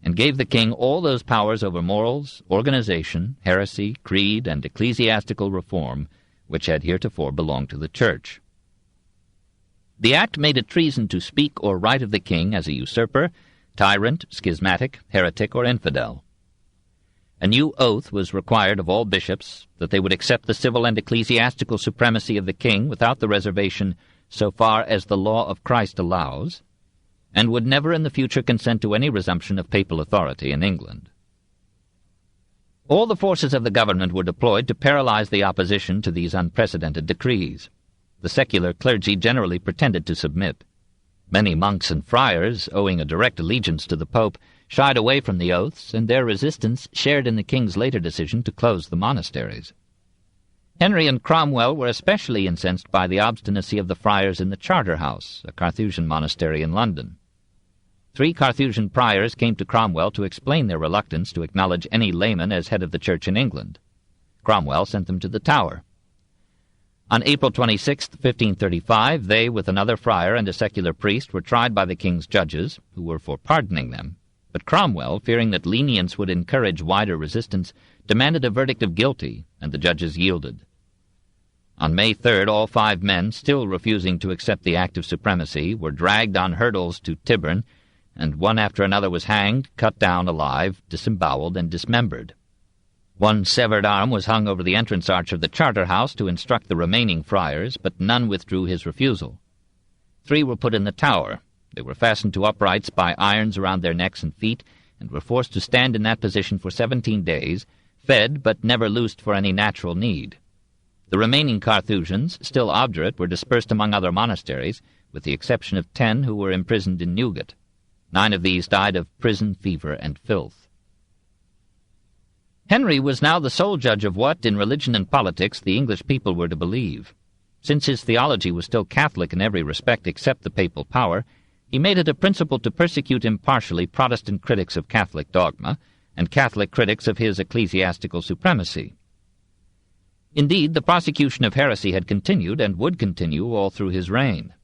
and gave the king all those powers over morals, organization, heresy, creed, and ecclesiastical reform which had heretofore belonged to the church. The act made it treason to speak or write of the king as a usurper, tyrant, schismatic, heretic, or infidel. A new oath was required of all bishops that they would accept the civil and ecclesiastical supremacy of the king without the reservation so far as the law of Christ allows, and would never in the future consent to any resumption of papal authority in England. All the forces of the government were deployed to paralyze the opposition to these unprecedented decrees. The secular clergy generally pretended to submit. Many monks and friars, owing a direct allegiance to the Pope, shied away from the oaths, and their resistance shared in the king's later decision to close the monasteries. Henry and Cromwell were especially incensed by the obstinacy of the friars in the Charter House, a Carthusian monastery in London. 3 Carthusian priors came to Cromwell to explain their reluctance to acknowledge any layman as head of the church in England. Cromwell sent them to the Tower. On April 26, 1535, they, with another friar and a secular priest, were tried by the king's judges, who were for pardoning them. But Cromwell, fearing that lenience would encourage wider resistance, demanded a verdict of guilty, and the judges yielded. On May 3rd, all 5 men, still refusing to accept the act of supremacy, were dragged on hurdles to Tyburn, and one after another was hanged, cut down alive, disemboweled, and dismembered. One severed arm was hung over the entrance arch of the Charter House to instruct the remaining friars, but none withdrew his refusal. 3 were put in the Tower. They were fastened to uprights by irons around their necks and feet, and were forced to stand in that position for 17 days, fed but never loosed for any natural need. The remaining Carthusians, still obdurate, were dispersed among other monasteries, with the exception of 10 who were imprisoned in Newgate. 9 of these died of prison, fever, and filth. Henry was now the sole judge of what, in religion and politics, the English people were to believe. Since his theology was still Catholic in every respect except the papal power, he made it a principle to persecute impartially Protestant critics of Catholic dogma and Catholic critics of his ecclesiastical supremacy. Indeed, the prosecution of heresy had continued and would continue all through his reign.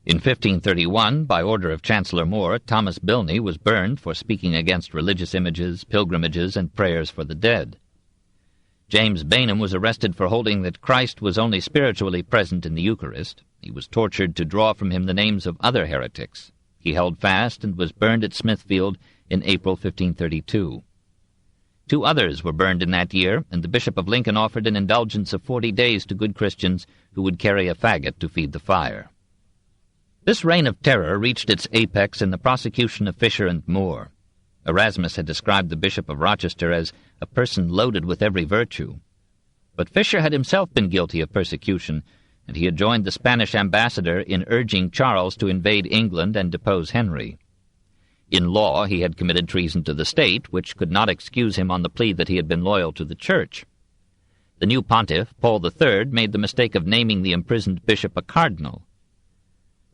In 1531, by order of Chancellor More, Thomas Bilney was burned for speaking against religious images, pilgrimages, and prayers for the dead. James Bainham was arrested for holding that Christ was only spiritually present in the Eucharist. He was tortured to draw from him the names of other heretics. He held fast and was burned at Smithfield in April 1532. 2 others were burned in that year, and the Bishop of Lincoln offered an indulgence of 40 days to good Christians who would carry a faggot to feed the fire. This reign of terror reached its apex in the prosecution of Fisher and More. Erasmus had described the Bishop of Rochester as a person loaded with every virtue. But Fisher had himself been guilty of persecution, and he had joined the Spanish ambassador in urging Charles to invade England and depose Henry. In law, he had committed treason to the state, which could not excuse him on the plea that he had been loyal to the Church. The new pontiff, Paul III, made the mistake of naming the imprisoned bishop a cardinal.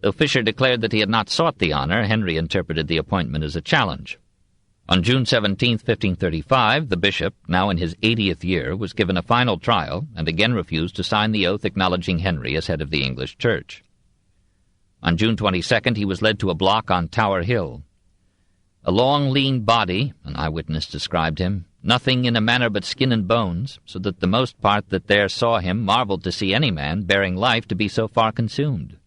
Though Fisher declared that he had not sought the honor, Henry interpreted the appointment as a challenge. On June 17, 1535, the bishop, now in his 80th year, was given a final trial and again refused to sign the oath acknowledging Henry as head of the English Church. On June 22nd, he was led to a block on Tower Hill. A long, lean body, an eyewitness described him, nothing in a manner but skin and bones, so that the most part that there saw him marveled to see any man bearing life to be so far consumed.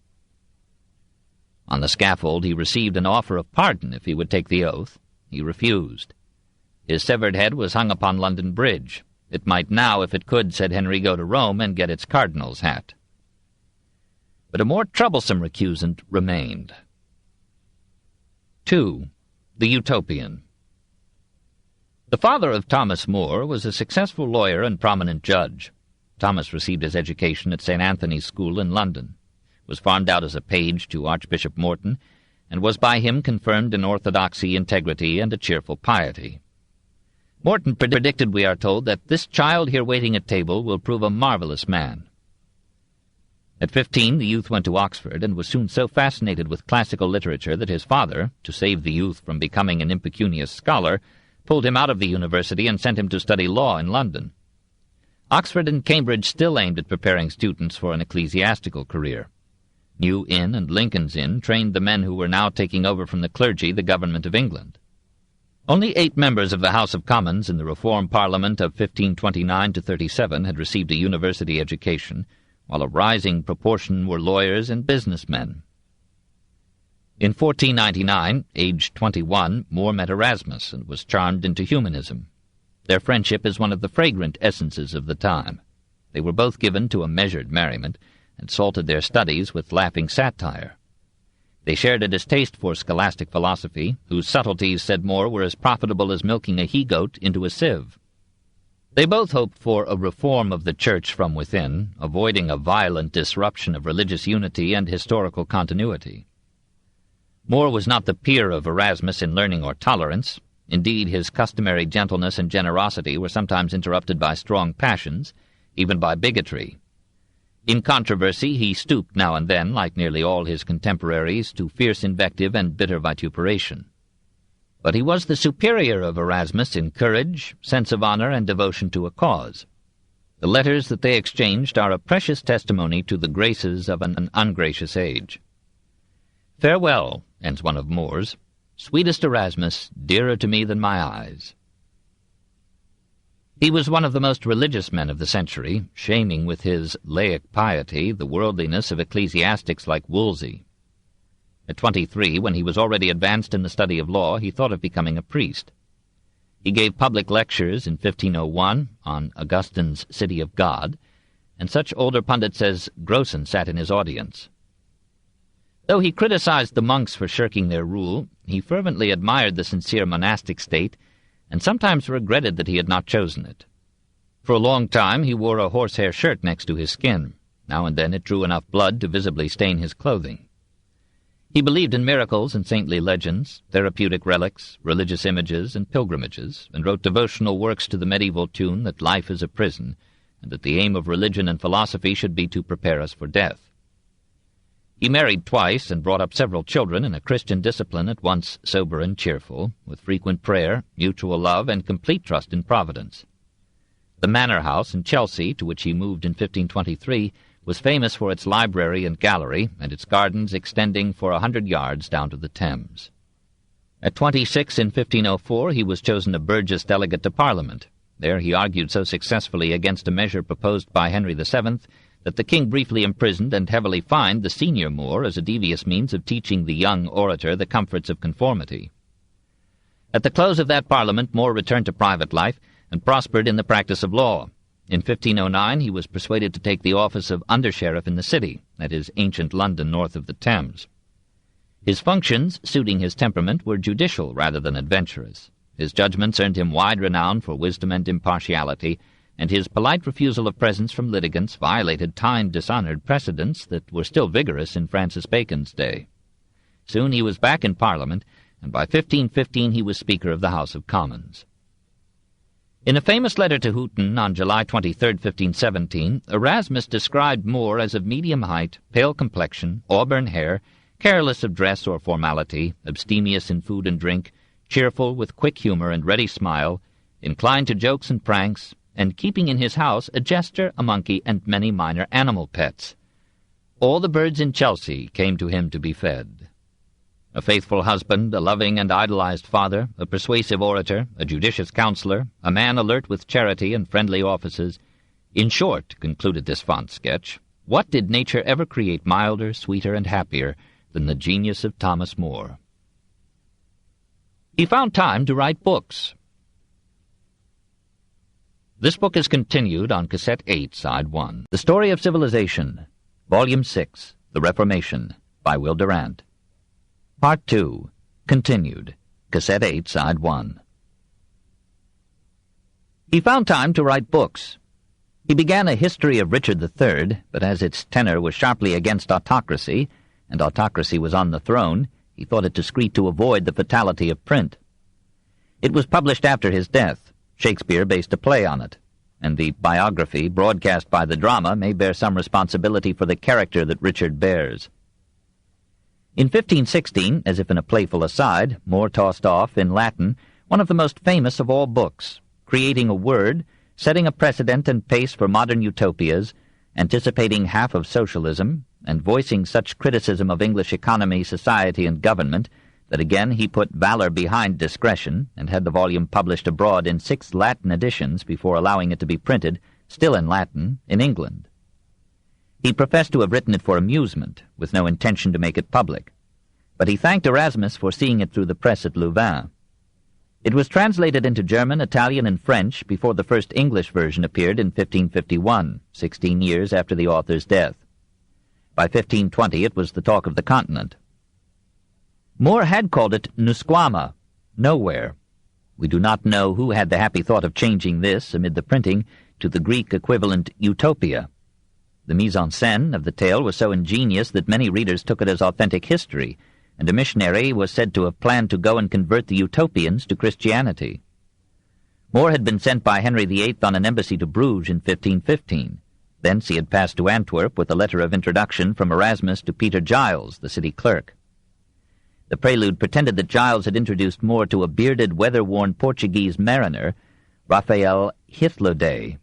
On the scaffold he received an offer of pardon if he would take the oath. He refused. His severed head was hung upon London Bridge. It might now, if it could, said Henry, go to Rome and get its cardinal's hat. But a more troublesome recusant remained. 2. The Utopian. The father of Thomas More was a successful lawyer and prominent judge. Thomas received his education at St. Anthony's School in London, was farmed out as a page to Archbishop Morton, and was by him confirmed in orthodoxy, integrity, and a cheerful piety. Morton predicted, we are told, that this child here waiting at table will prove a marvelous man. At 15, the youth went to Oxford, and was soon so fascinated with classical literature that his father, to save the youth from becoming an impecunious scholar, pulled him out of the university and sent him to study law in London. Oxford and Cambridge still aimed at preparing students for an ecclesiastical career. New Inn and Lincoln's Inn trained the men who were now taking over from the clergy the government of England. Only 8 members of the House of Commons in the Reform Parliament of 1529 to 37 had received a university education, while a rising proportion were lawyers and businessmen. In 1499, aged 21, More met Erasmus and was charmed into humanism. Their friendship is one of the fragrant essences of the time. They were both given to a measured merriment, and salted their studies with laughing satire. They shared a distaste for scholastic philosophy, whose subtleties, said More, were as profitable as milking a he-goat into a sieve. They both hoped for a reform of the Church from within, avoiding a violent disruption of religious unity and historical continuity. More was not the peer of Erasmus in learning or tolerance. Indeed, his customary gentleness and generosity were sometimes interrupted by strong passions, even by bigotry. In controversy, he stooped now and then, like nearly all his contemporaries, to fierce invective and bitter vituperation. But he was the superior of Erasmus in courage, sense of honor, and devotion to a cause. The letters that they exchanged are a precious testimony to the graces of an ungracious age. "Farewell," ends one of More's, "sweetest Erasmus, dearer to me than my eyes." He was one of the most religious men of the century, shaming with his laic piety the worldliness of ecclesiastics like Wolsey. At 23, when he was already advanced in the study of law, he thought of becoming a priest. He gave public lectures in 1501 on Augustine's City of God, and such older pundits as Grocyn sat in his audience. Though he criticized the monks for shirking their rule, he fervently admired the sincere monastic state, and sometimes regretted that he had not chosen it. For a long time he wore a horsehair shirt next to his skin. Now and then it drew enough blood to visibly stain his clothing. He believed in miracles and saintly legends, therapeutic relics, religious images, and pilgrimages, and wrote devotional works to the medieval tune that life is a prison, and that the aim of religion and philosophy should be to prepare us for death. He married twice and brought up several children in a Christian discipline at once sober and cheerful, with frequent prayer, mutual love, and complete trust in Providence. The manor house in Chelsea, to which he moved in 1523, was famous for its library and gallery, and its gardens extending for 100 yards down to the Thames. At 26 in 1504 he was chosen a burgess delegate to Parliament. There he argued so successfully against a measure proposed by Henry VII that the king briefly imprisoned and heavily fined the senior More as a devious means of teaching the young orator the comforts of conformity. At the close of that Parliament, More returned to private life and prospered in the practice of law. In 1509 he was persuaded to take the office of under-sheriff in the city, that is, ancient London north of the Thames. His functions, suiting his temperament, were judicial rather than adventurous. His judgments earned him wide renown for wisdom and impartiality, and his polite refusal of presents from litigants violated time-dishonored precedents that were still vigorous in Francis Bacon's day. Soon he was back in Parliament, and by 1515 he was Speaker of the House of Commons. In a famous letter to Houghton on July 23, 1517, Erasmus described More as of medium height, pale complexion, auburn hair, careless of dress or formality, abstemious in food and drink, cheerful with quick humor and ready smile, inclined to jokes and pranks, and keeping in his house a jester, a monkey, and many minor animal pets. All the birds in Chelsea came to him to be fed. A faithful husband, a loving and idolized father, a persuasive orator, a judicious counselor, a man alert with charity and friendly offices. In short, concluded this font sketch, what did nature ever create milder, sweeter, and happier than the genius of Thomas More? He found time to write books. This book is continued on Cassette 8, Side 1. The Story of Civilization, Volume 6, The Reformation, by Will Durant. Part 2, continued, Cassette 8, Side 1. He found time to write books. He began a history of Richard III, but as its tenor was sharply against autocracy, and autocracy was on the throne, he thought it discreet to avoid the fatality of print. It was published after his death. Shakespeare based a play on it, and the biography broadcast by the drama may bear some responsibility for the character that Richard bears. In 1516, as if in a playful aside, More tossed off, in Latin, one of the most famous of all books, creating a word, setting a precedent and pace for modern utopias, anticipating half of socialism, and voicing such criticism of English economy, society, and government that again he put valor behind discretion and had the volume published abroad in 6 Latin editions before allowing it to be printed, still in Latin, in England. He professed to have written it for amusement, with no intention to make it public, but he thanked Erasmus for seeing it through the press at Louvain. It was translated into German, Italian, and French before the first English version appeared in 1551, 16 years after the author's death. By 1520 it was the talk of the continent. More had called it nusquama, nowhere. We do not know who had the happy thought of changing this, amid the printing, to the Greek equivalent utopia. The mise-en-scène of the tale was so ingenious that many readers took it as authentic history, and a missionary was said to have planned to go and convert the Utopians to Christianity. More had been sent by Henry VIII on an embassy to Bruges in 1515. Thence he had passed to Antwerp with a letter of introduction from Erasmus to Peter Giles, the city clerk. The prelude pretended that Giles had introduced More to a bearded, weather-worn Portuguese mariner, Raphael Hythloday,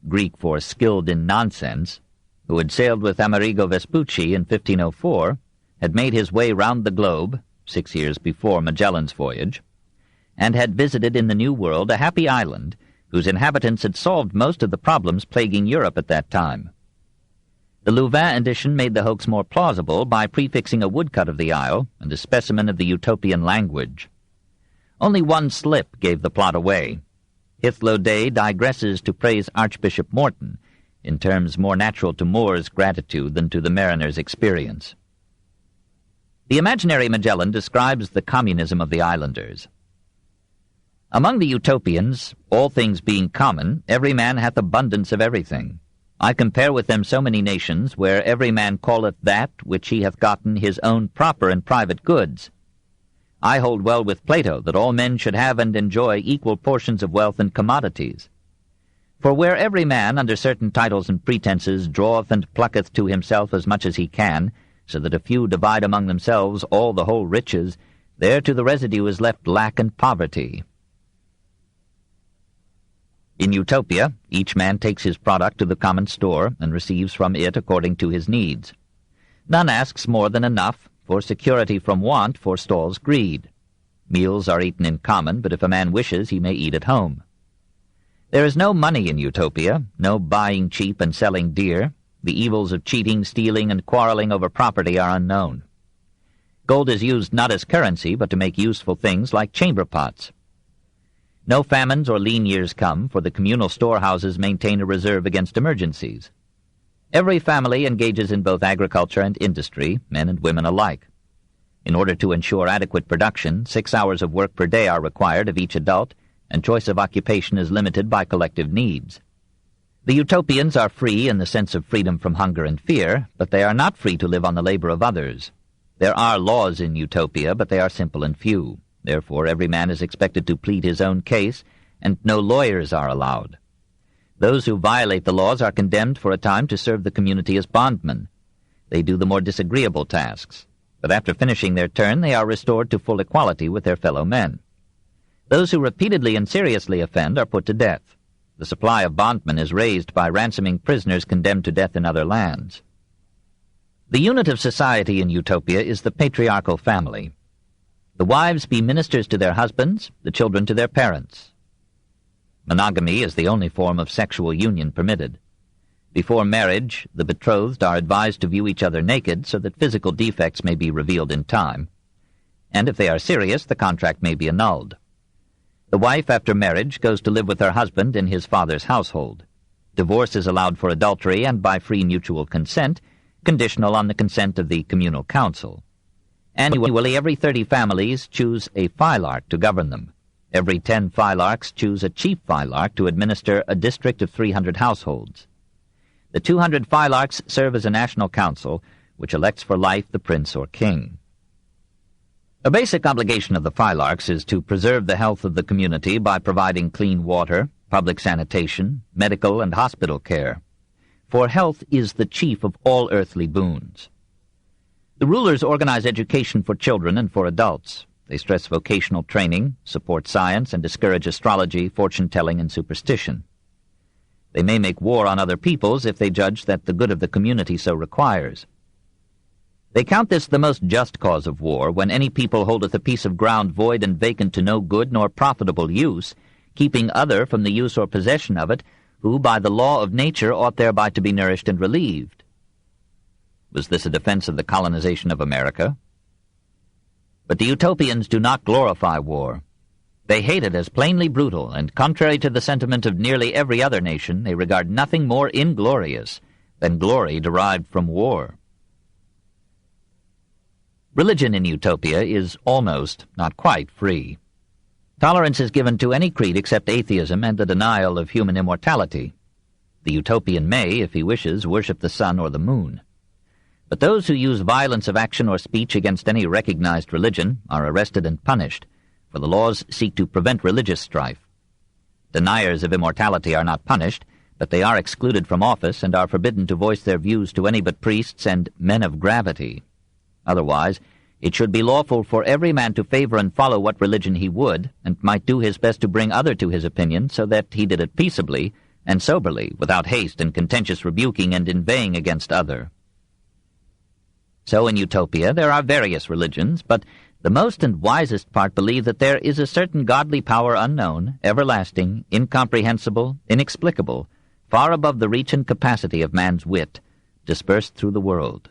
Greek for skilled in nonsense, who had sailed with Amerigo Vespucci in 1504, had made his way round the globe, 6 years before Magellan's voyage, and had visited in the New World a happy island whose inhabitants had solved most of the problems plaguing Europe at that time. The Louvain edition made the hoax more plausible by prefixing a woodcut of the isle and a specimen of the Utopian language. Only one slip gave the plot away. Hythloday digresses to praise Archbishop Morton in terms more natural to More's gratitude than to the mariner's experience. The imaginary Magellan describes the communism of the islanders. Among the Utopians, all things being common, every man hath abundance of everything. I compare with them so many nations, where every man calleth that which he hath gotten his own proper and private goods. I hold well with Plato that all men should have and enjoy equal portions of wealth and commodities. For where every man, under certain titles and pretenses, draweth and plucketh to himself as much as he can, so that a few divide among themselves all the whole riches, there to the residue is left lack and poverty. In Utopia, each man takes his product to the common store and receives from it according to his needs. None asks more than enough, for security from want forestalls greed. Meals are eaten in common, but if a man wishes, he may eat at home. There is no money in Utopia, no buying cheap and selling dear. The evils of cheating, stealing, and quarreling over property are unknown. Gold is used not as currency, but to make useful things like chamber pots. No famines or lean years come, for the communal storehouses maintain a reserve against emergencies. Every family engages in both agriculture and industry, men and women alike. In order to ensure adequate production, 6 hours of work per day are required of each adult, and choice of occupation is limited by collective needs. The Utopians are free in the sense of freedom from hunger and fear, but they are not free to live on the labor of others. There are laws in Utopia, but they are simple and few. Therefore, every man is expected to plead his own case, and no lawyers are allowed. Those who violate the laws are condemned for a time to serve the community as bondmen. They do the more disagreeable tasks, but after finishing their term they are restored to full equality with their fellow men. Those who repeatedly and seriously offend are put to death. The supply of bondmen is raised by ransoming prisoners condemned to death in other lands. The unit of society in Utopia is the patriarchal family. The wives be ministers to their husbands, the children to their parents. Monogamy is the only form of sexual union permitted. Before marriage, the betrothed are advised to view each other naked so that physical defects may be revealed in time, and if they are serious, the contract may be annulled. The wife, after marriage, goes to live with her husband in his father's household. Divorce is allowed for adultery and by free mutual consent, conditional on the consent of the communal council. Annually, every 30 families choose a phylarch to govern them. Every 10 phylarchs choose a chief phylarch to administer a district of 300 households. The 200 phylarchs serve as a national council, which elects for life the prince or king. A basic obligation of the phylarchs is to preserve the health of the community by providing clean water, public sanitation, medical and hospital care. For health is the chief of all earthly boons. The rulers organize education for children and for adults. They stress vocational training, support science, and discourage astrology, fortune-telling, and superstition. They may make war on other peoples if they judge that the good of the community so requires. They count this the most just cause of war, when any people holdeth a piece of ground void and vacant to no good nor profitable use, keeping other from the use or possession of it, who by the law of nature ought thereby to be nourished and relieved. Was this a defense of the colonization of America? But the Utopians do not glorify war. They hate it as plainly brutal, and contrary to the sentiment of nearly every other nation, they regard nothing more inglorious than glory derived from war. Religion in Utopia is almost, not quite, free. Tolerance is given to any creed except atheism and the denial of human immortality. The Utopian may, if he wishes, worship the sun or the moon. But those who use violence of action or speech against any recognized religion are arrested and punished, for the laws seek to prevent religious strife. Deniers of immortality are not punished, but they are excluded from office and are forbidden to voice their views to any but priests and men of gravity. Otherwise, it should be lawful for every man to favor and follow what religion he would, and might do his best to bring other to his opinion, so that he did it peaceably and soberly, without haste and contentious rebuking and inveighing against other. So in Utopia there are various religions, but the most and wisest part believe that there is a certain godly power unknown, everlasting, incomprehensible, inexplicable, far above the reach and capacity of man's wit, dispersed through the world.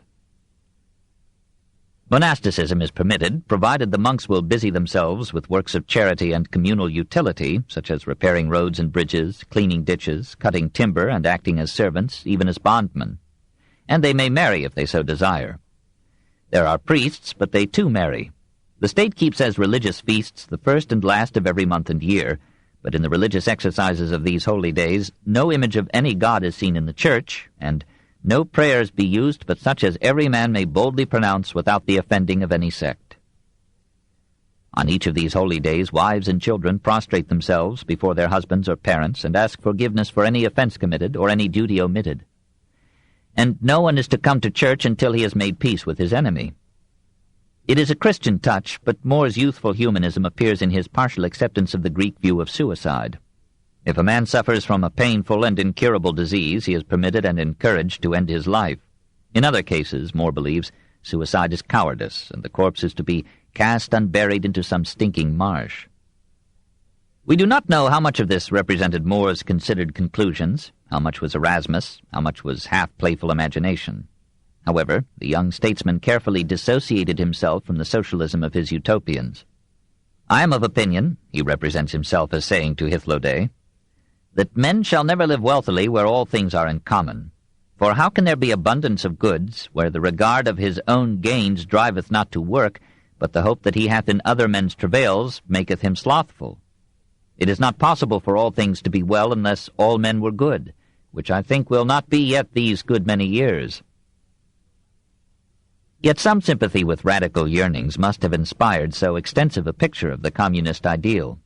Monasticism is permitted, provided the monks will busy themselves with works of charity and communal utility, such as repairing roads and bridges, cleaning ditches, cutting timber, and acting as servants, even as bondmen. And they may marry if they so desire. There are priests, but they too marry. The state keeps as religious feasts the first and last of every month and year, but in the religious exercises of these holy days no image of any god is seen in the church, and no prayers be used but such as every man may boldly pronounce without the offending of any sect. On each of these holy days wives and children prostrate themselves before their husbands or parents and ask forgiveness for any offense committed or any duty omitted. And no one is to come to church until he has made peace with his enemy. It is a Christian touch, but More's youthful humanism appears in his partial acceptance of the Greek view of suicide. If a man suffers from a painful and incurable disease, he is permitted and encouraged to end his life. In other cases, More believes, suicide is cowardice, and the corpse is to be cast unburied into some stinking marsh. We do not know how much of this represented More's considered conclusions, how much was Erasmus, how much was half-playful imagination. However, the young statesman carefully dissociated himself from the socialism of his utopians. I am of opinion, he represents himself as saying to Hythloday, that men shall never live wealthily where all things are in common. For how can there be abundance of goods, where the regard of his own gains driveth not to work, but the hope that he hath in other men's travails maketh him slothful? It is not possible for all things to be well unless all men were good, which I think will not be yet these good many years. Yet some sympathy with radical yearnings must have inspired so extensive a picture of the communist ideal.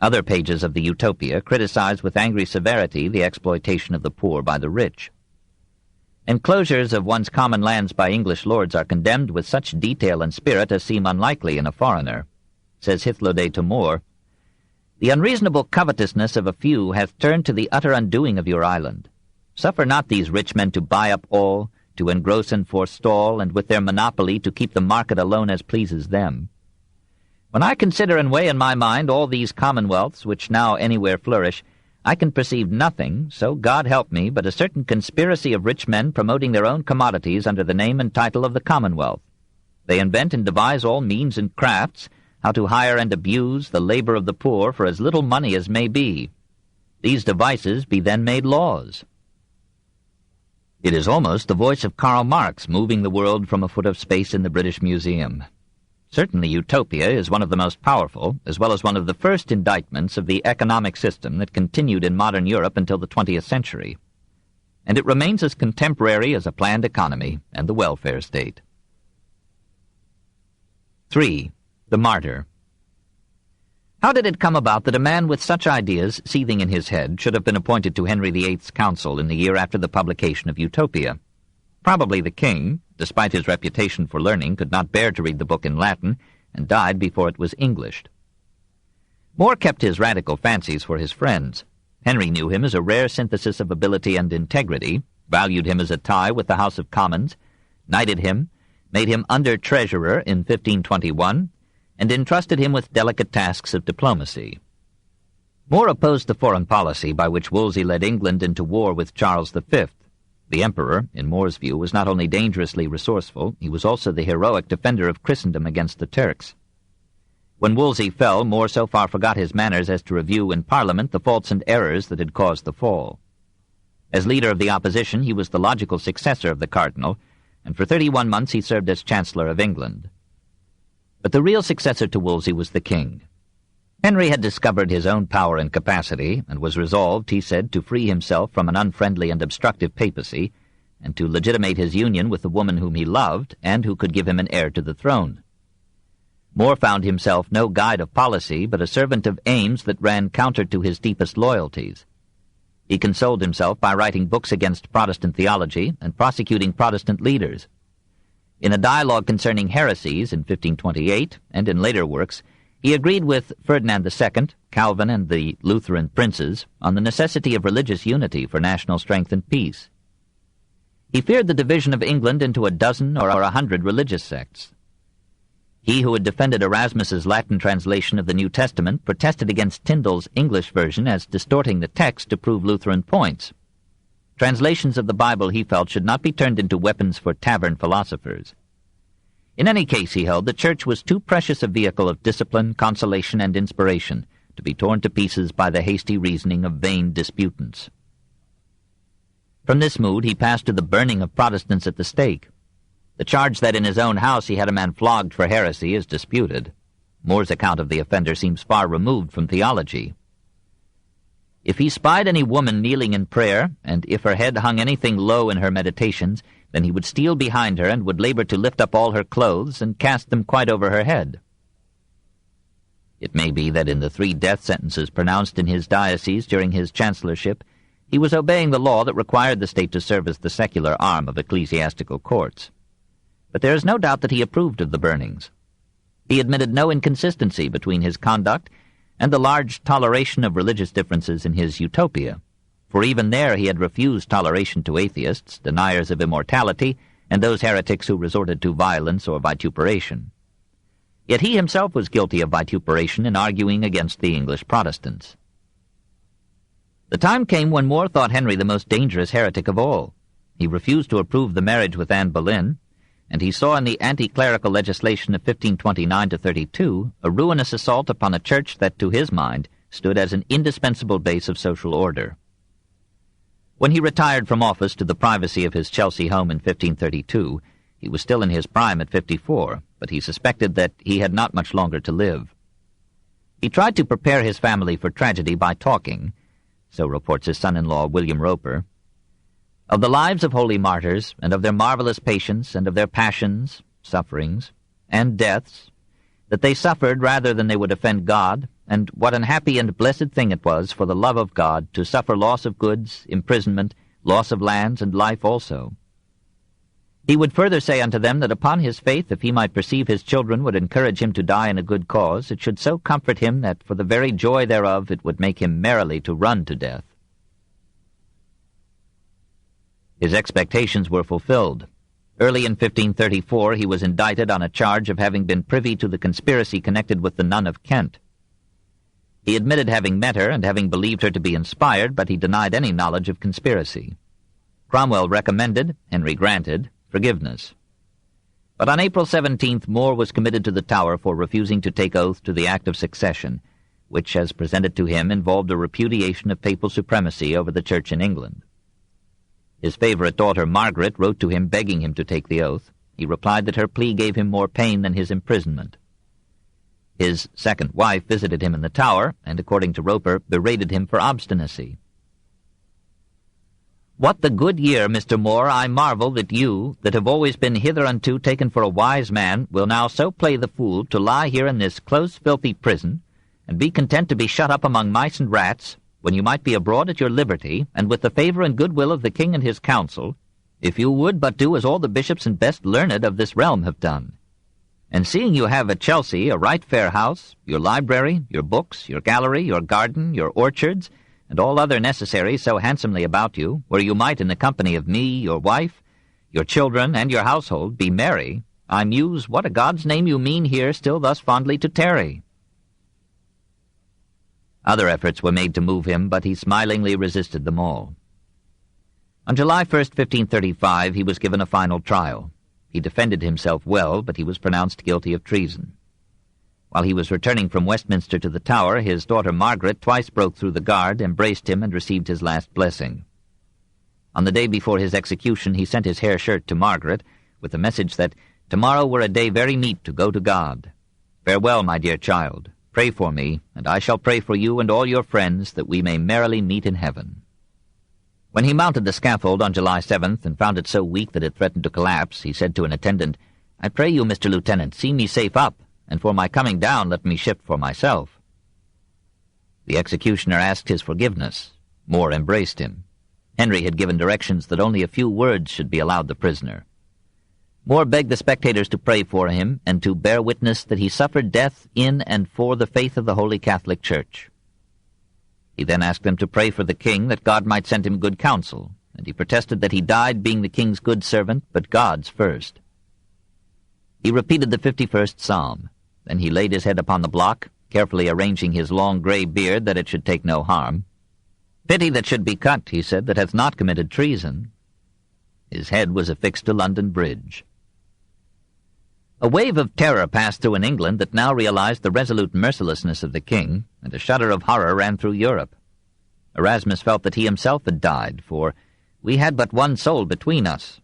Other pages of the Utopia criticize with angry severity the exploitation of the poor by the rich. Enclosures of one's common lands by English lords are condemned with such detail and spirit as seem unlikely in a foreigner. Says Hythloday to More, "The unreasonable covetousness of a few hath turned to the utter undoing of your island. Suffer not these rich men to buy up all, to engross and forestall, and with their monopoly to keep the market alone as pleases them. When I consider and weigh in my mind all these commonwealths which now anywhere flourish, I can perceive nothing, so God help me, but a certain conspiracy of rich men promoting their own commodities under the name and title of the Commonwealth. They invent and devise all means and crafts, how to hire and abuse the labor of the poor for as little money as may be. These devices be then made laws." It is almost the voice of Karl Marx moving the world from a foot of space in the British Museum. Certainly Utopia is one of the most powerful, as well as one of the first indictments of the economic system that continued in modern Europe until the 20th century. And it remains as contemporary as a planned economy and the welfare state. 3. The Martyr. How did it come about that a man with such ideas seething in his head should have been appointed to Henry VIII's council in the year after the publication of Utopia? Probably the king, despite his reputation for learning, could not bear to read the book in Latin, and died before it was Englished. More kept his radical fancies for his friends. Henry knew him as a rare synthesis of ability and integrity, valued him as a tie with the House of Commons, knighted him, made him under-treasurer in 1521, and entrusted him with delicate tasks of diplomacy. More opposed the foreign policy by which Wolsey led England into war with Charles V. The emperor, in More's view, was not only dangerously resourceful, he was also the heroic defender of Christendom against the Turks. When Wolsey fell, More so far forgot his manners as to review in Parliament the faults and errors that had caused the fall. As leader of the opposition, he was the logical successor of the cardinal, and for 31 months he served as Chancellor of England. But the real successor to Wolsey was the king. Henry had discovered his own power and capacity, and was resolved, he said, to free himself from an unfriendly and obstructive papacy, and to legitimate his union with the woman whom he loved, and who could give him an heir to the throne. More found himself no guide of policy, but a servant of aims that ran counter to his deepest loyalties. He consoled himself by writing books against Protestant theology and prosecuting Protestant leaders. In a dialogue concerning heresies in 1528, and in later works, he agreed with Ferdinand II, Calvin, and the Lutheran princes on the necessity of religious unity for national strength and peace. He feared the division of England into a dozen or 100 religious sects. He who had defended Erasmus's Latin translation of the New Testament protested against Tyndale's English version as distorting the text to prove Lutheran points. Translations of the Bible, he felt, should not be turned into weapons for tavern philosophers. In any case, he held, the Church was too precious a vehicle of discipline, consolation, and inspiration to be torn to pieces by the hasty reasoning of vain disputants. From this mood he passed to the burning of Protestants at the stake. The charge that in his own house he had a man flogged for heresy is disputed. More's account of the offender seems far removed from theology. If he spied any woman kneeling in prayer, and if her head hung anything low in her meditations, then he would steal behind her and would labor to lift up all her clothes and cast them quite over her head. It may be that in the 3 death sentences pronounced in his diocese during his chancellorship, he was obeying the law that required the state to serve as the secular arm of ecclesiastical courts. But there is no doubt that he approved of the burnings. He admitted no inconsistency between his conduct and the large toleration of religious differences in his Utopia, for even there he had refused toleration to atheists, deniers of immortality, and those heretics who resorted to violence or vituperation. Yet he himself was guilty of vituperation in arguing against the English Protestants. The time came when More thought Henry the most dangerous heretic of all. He refused to approve the marriage with Anne Boleyn, and he saw in the anti-clerical legislation of 1529-32 a ruinous assault upon a church that, to his mind, stood as an indispensable base of social order. When he retired from office to the privacy of his Chelsea home in 1532, he was still in his prime at 54, but he suspected that he had not much longer to live. He tried to prepare his family for tragedy by talking, so reports his son-in-law William Roper, of the lives of holy martyrs, and of their marvelous patience, and of their passions, sufferings, and deaths, that they suffered rather than they would offend God, and what an happy and blessed thing it was for the love of God to suffer loss of goods, imprisonment, loss of lands, and life also. He would further say unto them that upon his faith, if he might perceive his children would encourage him to die in a good cause, it should so comfort him that for the very joy thereof it would make him merrily to run to death. His expectations were fulfilled. Early in 1534 he was indicted on a charge of having been privy to the conspiracy connected with the nun of Kent. He admitted having met her and having believed her to be inspired, but he denied any knowledge of conspiracy. Cromwell recommended, Henry granted, forgiveness. But on April 17th, More was committed to the Tower for refusing to take oath to the Act of Succession, which, as presented to him, involved a repudiation of papal supremacy over the Church in England. His favorite daughter, Margaret, wrote to him begging him to take the oath. He replied that her plea gave him more pain than his imprisonment. His second wife visited him in the Tower, and, according to Roper, berated him for obstinacy. "What the good year, Mr. More, I marvel that you, that have always been hitherunto taken for a wise man, will now so play the fool to lie here in this close filthy prison, and be content to be shut up among mice and rats, when you might be abroad at your liberty, and with the favour and goodwill of the king and his council, if you would but do as all the bishops and best learned of this realm have done. And seeing you have at Chelsea a right fair house, your library, your books, your gallery, your garden, your orchards, and all other necessaries so handsomely about you, where you might in the company of me, your wife, your children, and your household, be merry, I muse what a God's name you mean here still thus fondly to tarry. Other efforts were made to move him, but he smilingly resisted them all. On July 1st, 1535, he was given a final trial. He defended himself well, but he was pronounced guilty of treason. While he was returning from Westminster to the Tower, his daughter Margaret twice broke through the guard, embraced him, and received his last blessing. On the day before his execution, he sent his hair shirt to Margaret, with the message that tomorrow were a day very meet to go to God. Farewell, my dear child. Pray for me, and I shall pray for you and all your friends, that we may merrily meet in heaven. When he mounted the scaffold on July 7th and found it so weak that it threatened to collapse, he said to an attendant, I pray you, Mr. Lieutenant, see me safe up, and for my coming down let me shift for myself. The executioner asked his forgiveness. More embraced him. Henry had given directions that only a few words should be allowed the prisoner. More begged the spectators to pray for him, and to bear witness that he suffered death in and for the faith of the Holy Catholic Church. He then asked them to pray for the king, that God might send him good counsel, and he protested that he died being the king's good servant, but God's first. He repeated the 51st Psalm. Then he laid his head upon the block, carefully arranging his long grey beard that it should take no harm. Pity that should be cut, he said, that hath not committed treason. His head was affixed to London Bridge. A wave of terror passed through an England that now realized the resolute mercilessness of the king, and a shudder of horror ran through Europe. Erasmus felt that he himself had died, for we had but one soul between us.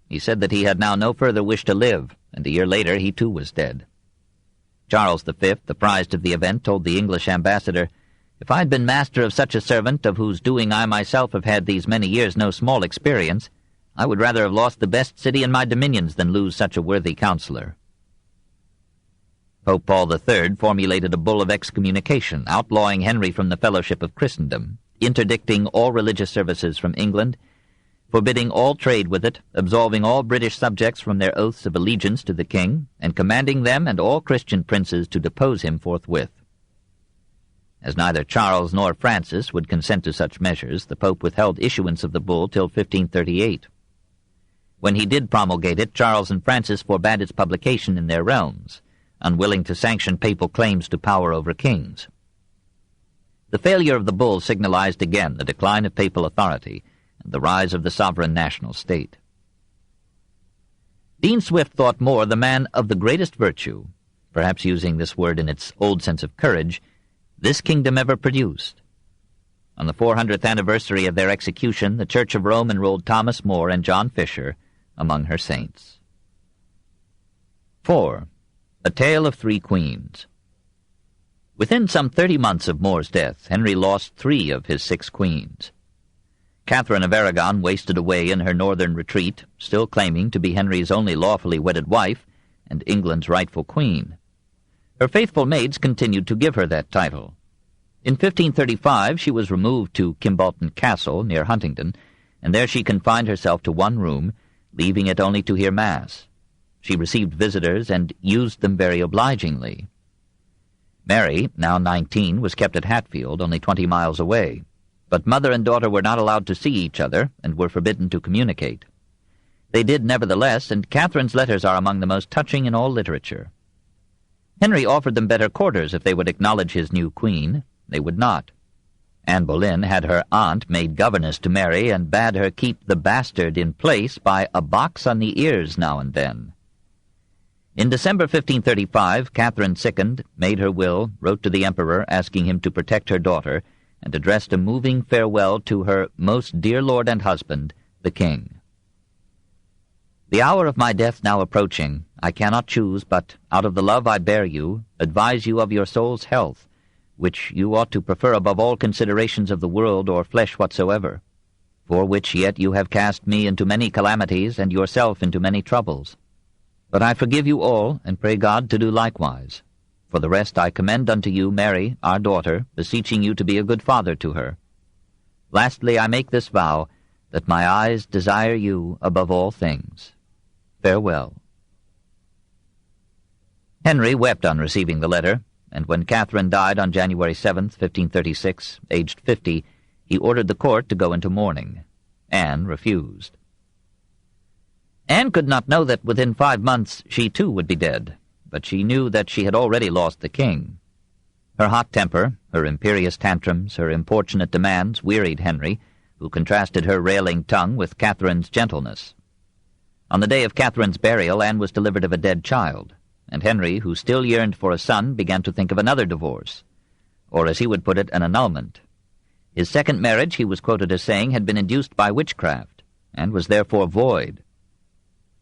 He said that he had now no further wish to live, and a year later he too was dead. Charles V, apprised of the event, told the English ambassador, If I had been master of such a servant, of whose doing I myself have had these many years no small experience, I would rather have lost the best city in my dominions than lose such a worthy counselor. Pope Paul III formulated a bull of excommunication, outlawing Henry from the fellowship of Christendom, interdicting all religious services from England, forbidding all trade with it, absolving all British subjects from their oaths of allegiance to the king, and commanding them and all Christian princes to depose him forthwith. As neither Charles nor Francis would consent to such measures, the Pope withheld issuance of the bull till 1538. When he did promulgate it, Charles and Francis forbade its publication in their realms, unwilling to sanction papal claims to power over kings. The failure of the bull signalized again the decline of papal authority and the rise of the sovereign national state. Dean Swift thought More the man of the greatest virtue, perhaps using this word in its old sense of courage, this kingdom ever produced. On the 400th anniversary of their execution, the Church of Rome enrolled Thomas More and John Fisher among her saints. 4. A Tale of Three Queens. Within some 30 months of More's death, Henry lost 3 of his 6 queens. Catherine of Aragon wasted away in her northern retreat, still claiming to be Henry's only lawfully wedded wife and England's rightful queen. Her faithful maids continued to give her that title. In 1535 she was removed to Kimbolton Castle, near Huntingdon, and there she confined herself to one room, leaving it only to hear Mass. She received visitors and used them very obligingly. Mary, now 19, was kept at Hatfield, only 20 miles away, but mother and daughter were not allowed to see each other and were forbidden to communicate. They did nevertheless, and Catherine's letters are among the most touching in all literature. Henry offered them better quarters if they would acknowledge his new queen. They would not. Anne Boleyn had her aunt made governess to Mary and bade her keep the bastard in place by a box on the ears now and then. In December 1535, Catherine sickened, made her will, wrote to the emperor asking him to protect her daughter, and addressed a moving farewell to her most dear lord and husband, the king. The hour of my death now approaching, I cannot choose but, out of the love I bear you, advise you of your soul's health, which you ought to prefer above all considerations of the world or flesh whatsoever, for which yet you have cast me into many calamities and yourself into many troubles. But I forgive you all, and pray God to do likewise. For the rest I commend unto you Mary, our daughter, beseeching you to be a good father to her. Lastly I make this vow, that my eyes desire you above all things. Farewell. Henry wept on receiving the letter, and when Catherine died on January 7th, 1536, aged 50, he ordered the court to go into mourning. Anne refused. Anne could not know that within 5 months she too would be dead, but she knew that she had already lost the king. Her hot temper, her imperious tantrums, her importunate demands wearied Henry, who contrasted her railing tongue with Catherine's gentleness. On the day of Catherine's burial, Anne was delivered of a dead child, and Henry, who still yearned for a son, began to think of another divorce, or as he would put it, an annulment. His second marriage, he was quoted as saying, had been induced by witchcraft, and was therefore void.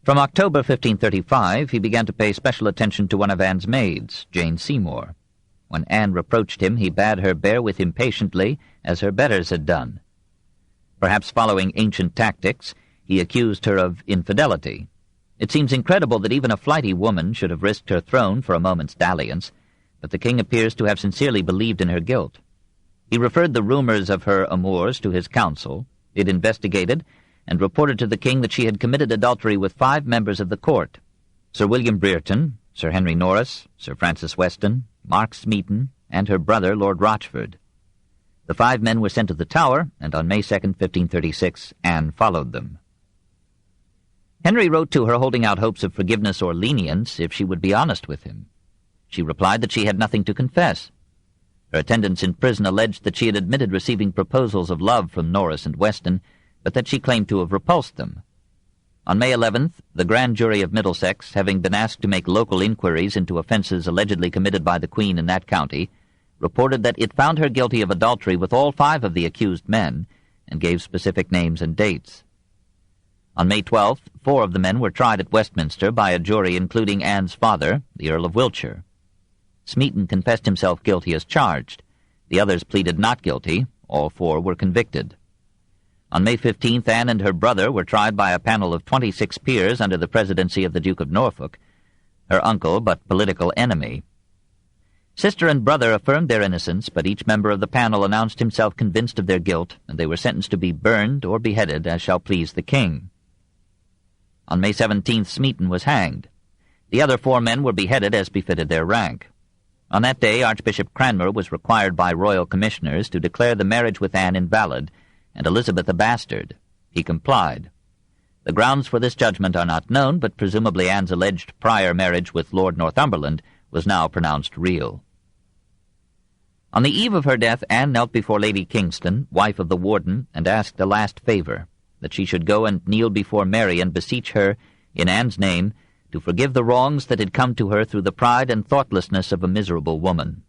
From October 1535, he began to pay special attention to one of Anne's maids, Jane Seymour. When Anne reproached him, he bade her bear with him patiently, as her betters had done. Perhaps following ancient tactics, he accused her of infidelity. It seems incredible that even a flighty woman should have risked her throne for a moment's dalliance, but the king appears to have sincerely believed in her guilt. He referred the rumors of her amours to his council. It investigated, and reported to the king that she had committed adultery with 5 members of the court: Sir William Brereton, Sir Henry Norris, Sir Francis Weston, Mark Smeaton, and her brother, Lord Rochford. The 5 men were sent to the Tower, and on May 2nd, 1536, Anne followed them. Henry wrote to her holding out hopes of forgiveness or lenience if she would be honest with him. She replied that she had nothing to confess. Her attendants in prison alleged that she had admitted receiving proposals of love from Norris and Weston, but that she claimed to have repulsed them. On May 11th, the Grand Jury of Middlesex, having been asked to make local inquiries into offences allegedly committed by the Queen in that county, reported that it found her guilty of adultery with all 5 of the accused men, and gave specific names and dates. On May 12th, 4 of the men were tried at Westminster by a jury including Anne's father, the Earl of Wiltshire. Smeaton confessed himself guilty as charged. The others pleaded not guilty. All 4 were convicted. On May 15th, Anne and her brother were tried by a panel of 26 peers under the presidency of the Duke of Norfolk, her uncle but political enemy. Sister and brother affirmed their innocence, but each member of the panel announced himself convinced of their guilt, and they were sentenced to be burned or beheaded as shall please the king. On May 17th, Smeaton was hanged. The other 4 men were beheaded as befitted their rank. On that day, Archbishop Cranmer was required by royal commissioners to declare the marriage with Anne invalid, and Elizabeth a bastard. He complied. The grounds for this judgment are not known, but presumably Anne's alleged prior marriage with Lord Northumberland was now pronounced real. On the eve of her death, Anne knelt before Lady Kingston, wife of the warden, and asked a last favour, that she should go and kneel before Mary and beseech her, in Anne's name, to forgive the wrongs that had come to her through the pride and thoughtlessness of a miserable woman.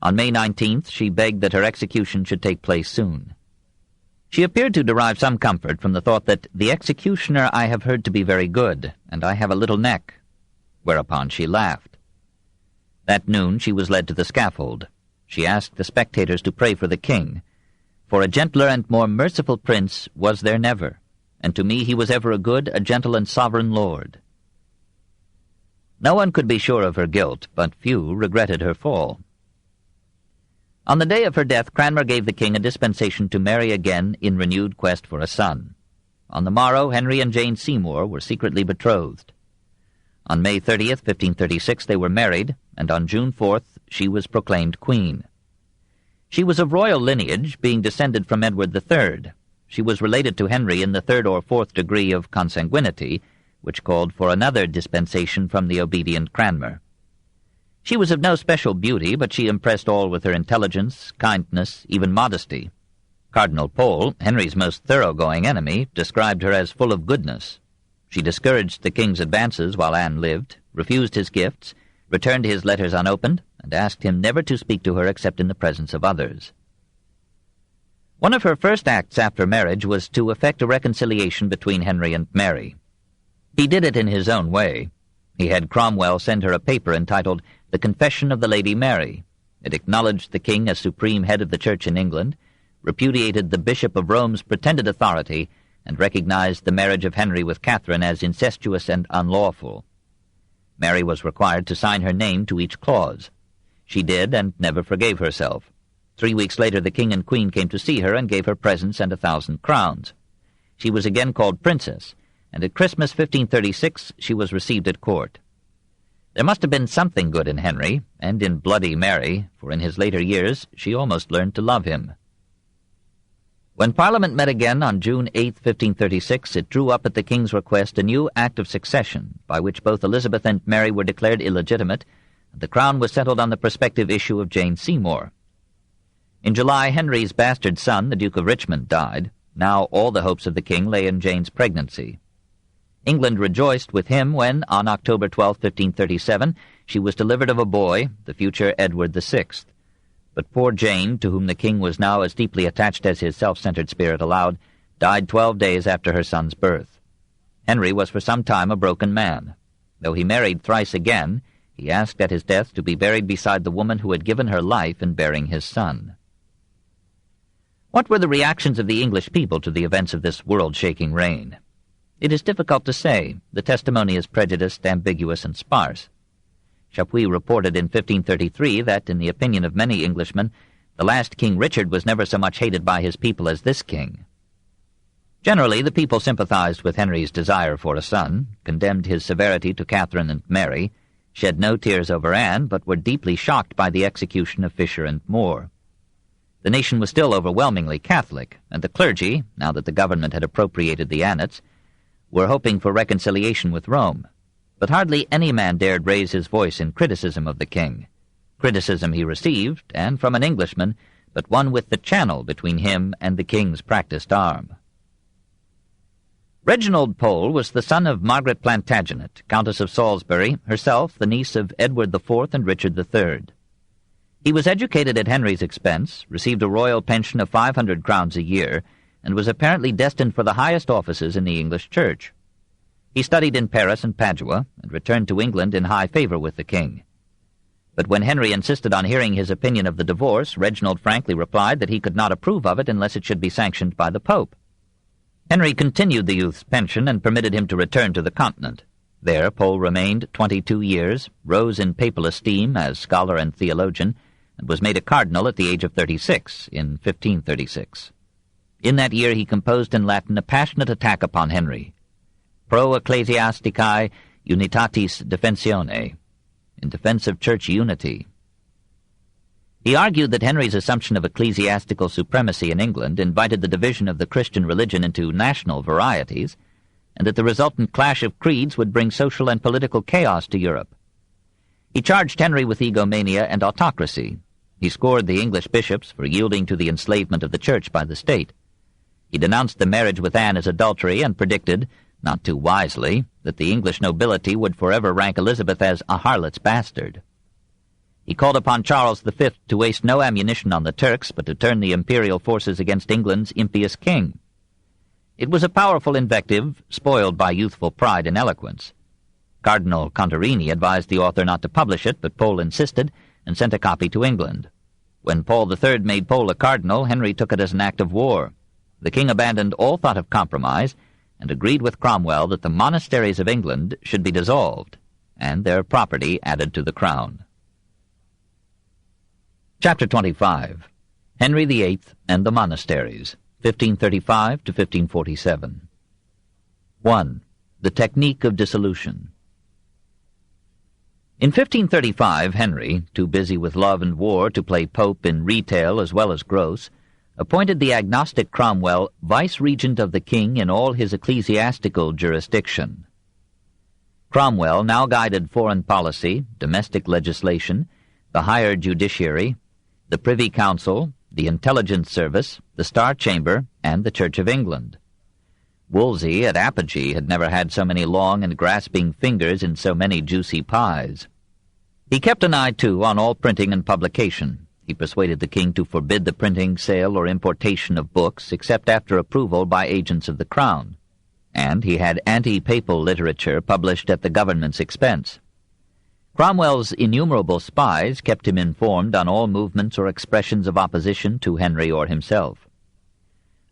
On May 19th, she begged that her execution should take place soon. She appeared to derive some comfort from the thought that the executioner I have heard to be very good, and I have a little neck, whereupon she laughed. That noon she was led to the scaffold. She asked the spectators to pray for the king, for a gentler and more merciful prince was there never, and to me he was ever a good, a gentle, and sovereign lord. No one could be sure of her guilt, but few regretted her fall. On the day of her death, Cranmer gave the king a dispensation to marry again in renewed quest for a son. On the morrow, Henry and Jane Seymour were secretly betrothed. On May 30th, 1536, they were married, and on June 4th, she was proclaimed queen. She was of royal lineage, being descended from Edward III. She was related to Henry in the 3rd or 4th degree of consanguinity, which called for another dispensation from the obedient Cranmer. She was of no special beauty, but she impressed all with her intelligence, kindness, even modesty. Cardinal Pole, Henry's most thoroughgoing enemy, described her as full of goodness. She discouraged the king's advances while Anne lived, refused his gifts, returned his letters unopened, and asked him never to speak to her except in the presence of others. One of her first acts after marriage was to effect a reconciliation between Henry and Mary. He did it in his own way. He had Cromwell send her a paper entitled The Confession of the Lady Mary. It acknowledged the king as supreme head of the Church in England, repudiated the Bishop of Rome's pretended authority, and recognized the marriage of Henry with Catherine as incestuous and unlawful. Mary was required to sign her name to each clause. She did, and never forgave herself. 3 weeks later the king and queen came to see her and gave her presents and 1,000 crowns. She was again called princess, and at Christmas 1536 she was received at court. There must have been something good in Henry, and in Bloody Mary, for in his later years she almost learned to love him. When Parliament met again on June 8, 1536, it drew up at the King's request a new Act of Succession, by which both Elizabeth and Mary were declared illegitimate, and the crown was settled on the prospective issue of Jane Seymour. In July, Henry's bastard son, the Duke of Richmond, died. Now all the hopes of the King lay in Jane's pregnancy. England rejoiced with him when, on October 12, 1537, she was delivered of a boy, the future Edward VI. But poor Jane, to whom the King was now as deeply attached as his self-centered spirit allowed, died 12 days after her son's birth. Henry was for some time a broken man. Though he married thrice again, he asked at his death to be buried beside the woman who had given her life in bearing his son. What were the reactions of the English people to the events of this world-shaking reign? It is difficult to say. The testimony is prejudiced, ambiguous, and sparse. Chapuis reported in 1533 that, in the opinion of many Englishmen, the last King Richard was never so much hated by his people as this king. Generally, the people sympathized with Henry's desire for a son, condemned his severity to Catherine and Mary, shed no tears over Anne, but were deeply shocked by the execution of Fisher and More. The nation was still overwhelmingly Catholic, and the clergy, now that the government had appropriated the annats, were hoping for reconciliation with Rome. But hardly any man dared raise his voice in criticism of the king. Criticism he received, and from an Englishman, but one with the channel between him and the king's practiced arm. Reginald Pole was the son of Margaret Plantagenet, Countess of Salisbury, herself the niece of Edward IV and Richard III. He was educated at Henry's expense, received a royal pension of 500 crowns a year, and was apparently destined for the highest offices in the English Church. He studied in Paris and Padua, and returned to England in high favor with the king. But when Henry insisted on hearing his opinion of the divorce, Reginald frankly replied that he could not approve of it unless it should be sanctioned by the Pope. Henry continued the youth's pension and permitted him to return to the continent. There Pole remained 22 years, rose in papal esteem as scholar and theologian, and was made a cardinal at the age of 36 in 1536. In that year he composed in Latin a passionate attack upon Henry, Pro Ecclesiasticae Unitatis Defensione, in defense of church unity. He argued that Henry's assumption of ecclesiastical supremacy in England invited the division of the Christian religion into national varieties, and that the resultant clash of creeds would bring social and political chaos to Europe. He charged Henry with egomania and autocracy. He scored the English bishops for yielding to the enslavement of the church by the state. He denounced the marriage with Anne as adultery and predicted, not too wisely, that the English nobility would forever rank Elizabeth as a harlot's bastard. He called upon Charles V to waste no ammunition on the Turks, but to turn the imperial forces against England's impious king. It was a powerful invective, spoiled by youthful pride and eloquence. Cardinal Contarini advised the author not to publish it, but Pole insisted, and sent a copy to England. When Paul III made Pole a cardinal, Henry took it as an act of war. The king abandoned all thought of compromise, and agreed with Cromwell that the monasteries of England should be dissolved, and their property added to the crown. Chapter 25. Henry VIII and the Monasteries, 1535 to 1547. 1. The Technique of Dissolution. In 1535, Henry, too busy with love and war to play pope in retail as well as gross, appointed the agnostic Cromwell vice-regent of the king in all his ecclesiastical jurisdiction. Cromwell now guided foreign policy, domestic legislation, the higher judiciary, the Privy Council, the Intelligence Service, the Star Chamber, and the Church of England. Wolsey at Apogee had never had so many long and grasping fingers in so many juicy pies. He kept an eye, too, on all printing and publication. He persuaded the king to forbid the printing, sale, or importation of books except after approval by agents of the crown, and he had anti-papal literature published at the government's expense. Cromwell's innumerable spies kept him informed on all movements or expressions of opposition to Henry or himself.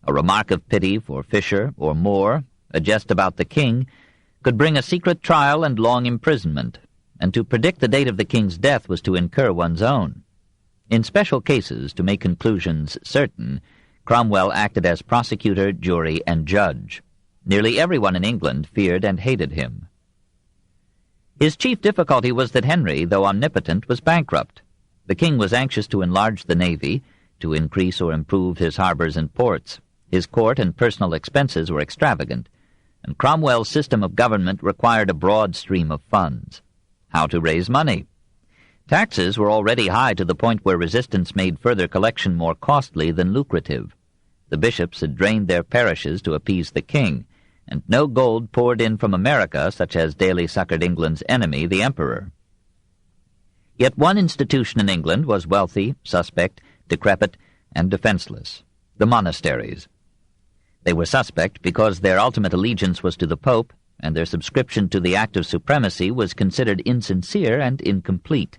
A remark of pity for Fisher or More, a jest about the king, could bring a secret trial and long imprisonment, and to predict the date of the king's death was to incur one's own. In special cases, to make conclusions certain, Cromwell acted as prosecutor, jury, and judge. Nearly everyone in England feared and hated him. His chief difficulty was that Henry, though omnipotent, was bankrupt. The king was anxious to enlarge the navy, to increase or improve his harbors and ports. His court and personal expenses were extravagant, and Cromwell's system of government required a broad stream of funds. How to raise money? Taxes were already high to the point where resistance made further collection more costly than lucrative. The bishops had drained their parishes to appease the king, and no gold poured in from America, such as daily succored England's enemy, the emperor. Yet one institution in England was wealthy, suspect, decrepit, and defenseless: the monasteries. They were suspect because their ultimate allegiance was to the Pope, and their subscription to the Act of Supremacy was considered insincere and incomplete.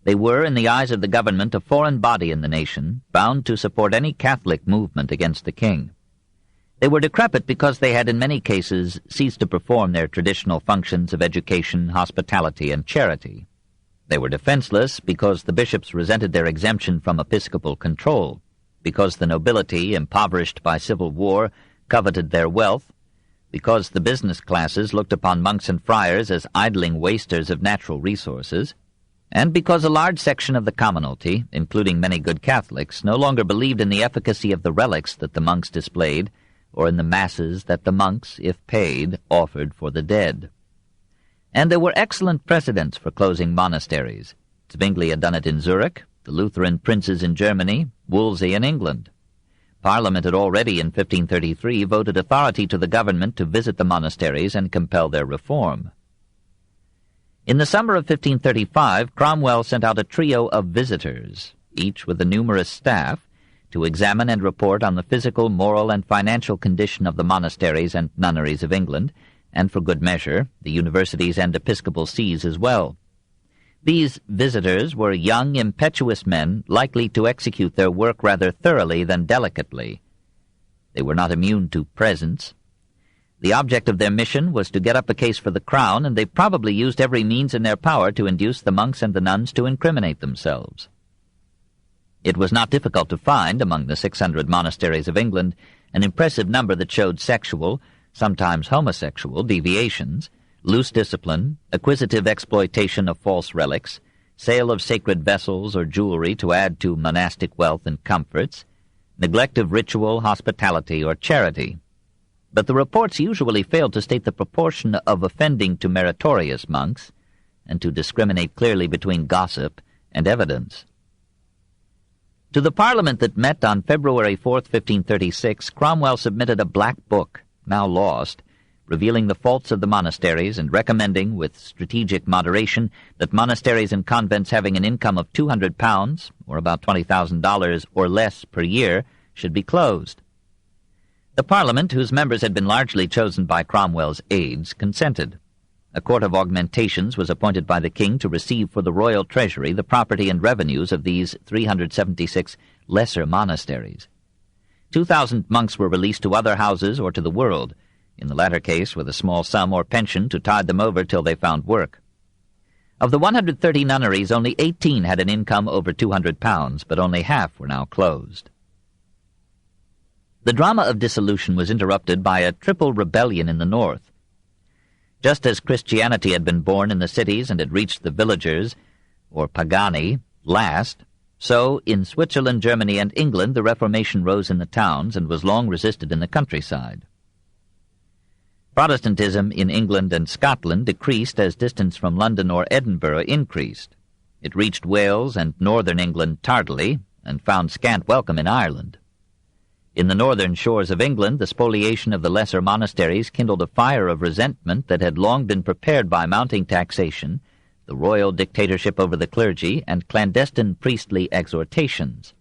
They were, in the eyes of the government, a foreign body in the nation, bound to support any Catholic movement against the king. They were decrepit because they had in many cases ceased to perform their traditional functions of education, hospitality, and charity. They were defenseless because the bishops resented their exemption from episcopal control, because the nobility, impoverished by civil war, coveted their wealth, because the business classes looked upon monks and friars as idling wasters of natural resources, and because a large section of the commonalty, including many good Catholics, no longer believed in the efficacy of the relics that the monks displayed, or in the masses that the monks, if paid, offered for the dead. And there were excellent precedents for closing monasteries. Zwingli had done it in Zurich, the Lutheran princes in Germany, Wolsey in England. Parliament had already in 1533 voted authority to the government to visit the monasteries and compel their reform. In the summer of 1535, Cromwell sent out a trio of visitors, each with a numerous staff, to examine and report on the physical, moral, and financial condition of the monasteries and nunneries of England, and for good measure, the universities and episcopal sees as well. These visitors were young, impetuous men, likely to execute their work rather thoroughly than delicately. They were not immune to presents. The object of their mission was to get up a case for the crown, and they probably used every means in their power to induce the monks and the nuns to incriminate themselves. It was not difficult to find, among the 600 monasteries of England, an impressive number that showed sexual, sometimes homosexual, deviations, loose discipline, acquisitive exploitation of false relics, sale of sacred vessels or jewelry to add to monastic wealth and comforts, neglect of ritual, hospitality, or charity. But the reports usually failed to state the proportion of offending to meritorious monks, and to discriminate clearly between gossip and evidence. To the Parliament that met on February 4, 1536, Cromwell submitted a black book, now lost, revealing the faults of the monasteries and recommending, with strategic moderation, that monasteries and convents having an income of £200, or about $20,000 or less per year, should be closed. The Parliament, whose members had been largely chosen by Cromwell's aides, consented. A court of augmentations was appointed by the king to receive for the royal treasury the property and revenues of these 376 lesser monasteries. 2,000 monks were released to other houses or to the world, in the latter case with a small sum or pension to tide them over till they found work. Of the 130 nunneries, only 18 had an income over £200, but only half were now closed. The drama of dissolution was interrupted by a triple rebellion in the north. Just as Christianity had been born in the cities and had reached the villagers, or pagani, last, so in Switzerland, Germany, and England the Reformation rose in the towns and was long resisted in the countryside. Protestantism in England and Scotland decreased as distance from London or Edinburgh increased. It reached Wales and northern England tardily, and found scant welcome in Ireland. In the northern shores of England, the spoliation of the lesser monasteries kindled a fire of resentment that had long been prepared by mounting taxation, the royal dictatorship over the clergy, and clandestine priestly exhortations.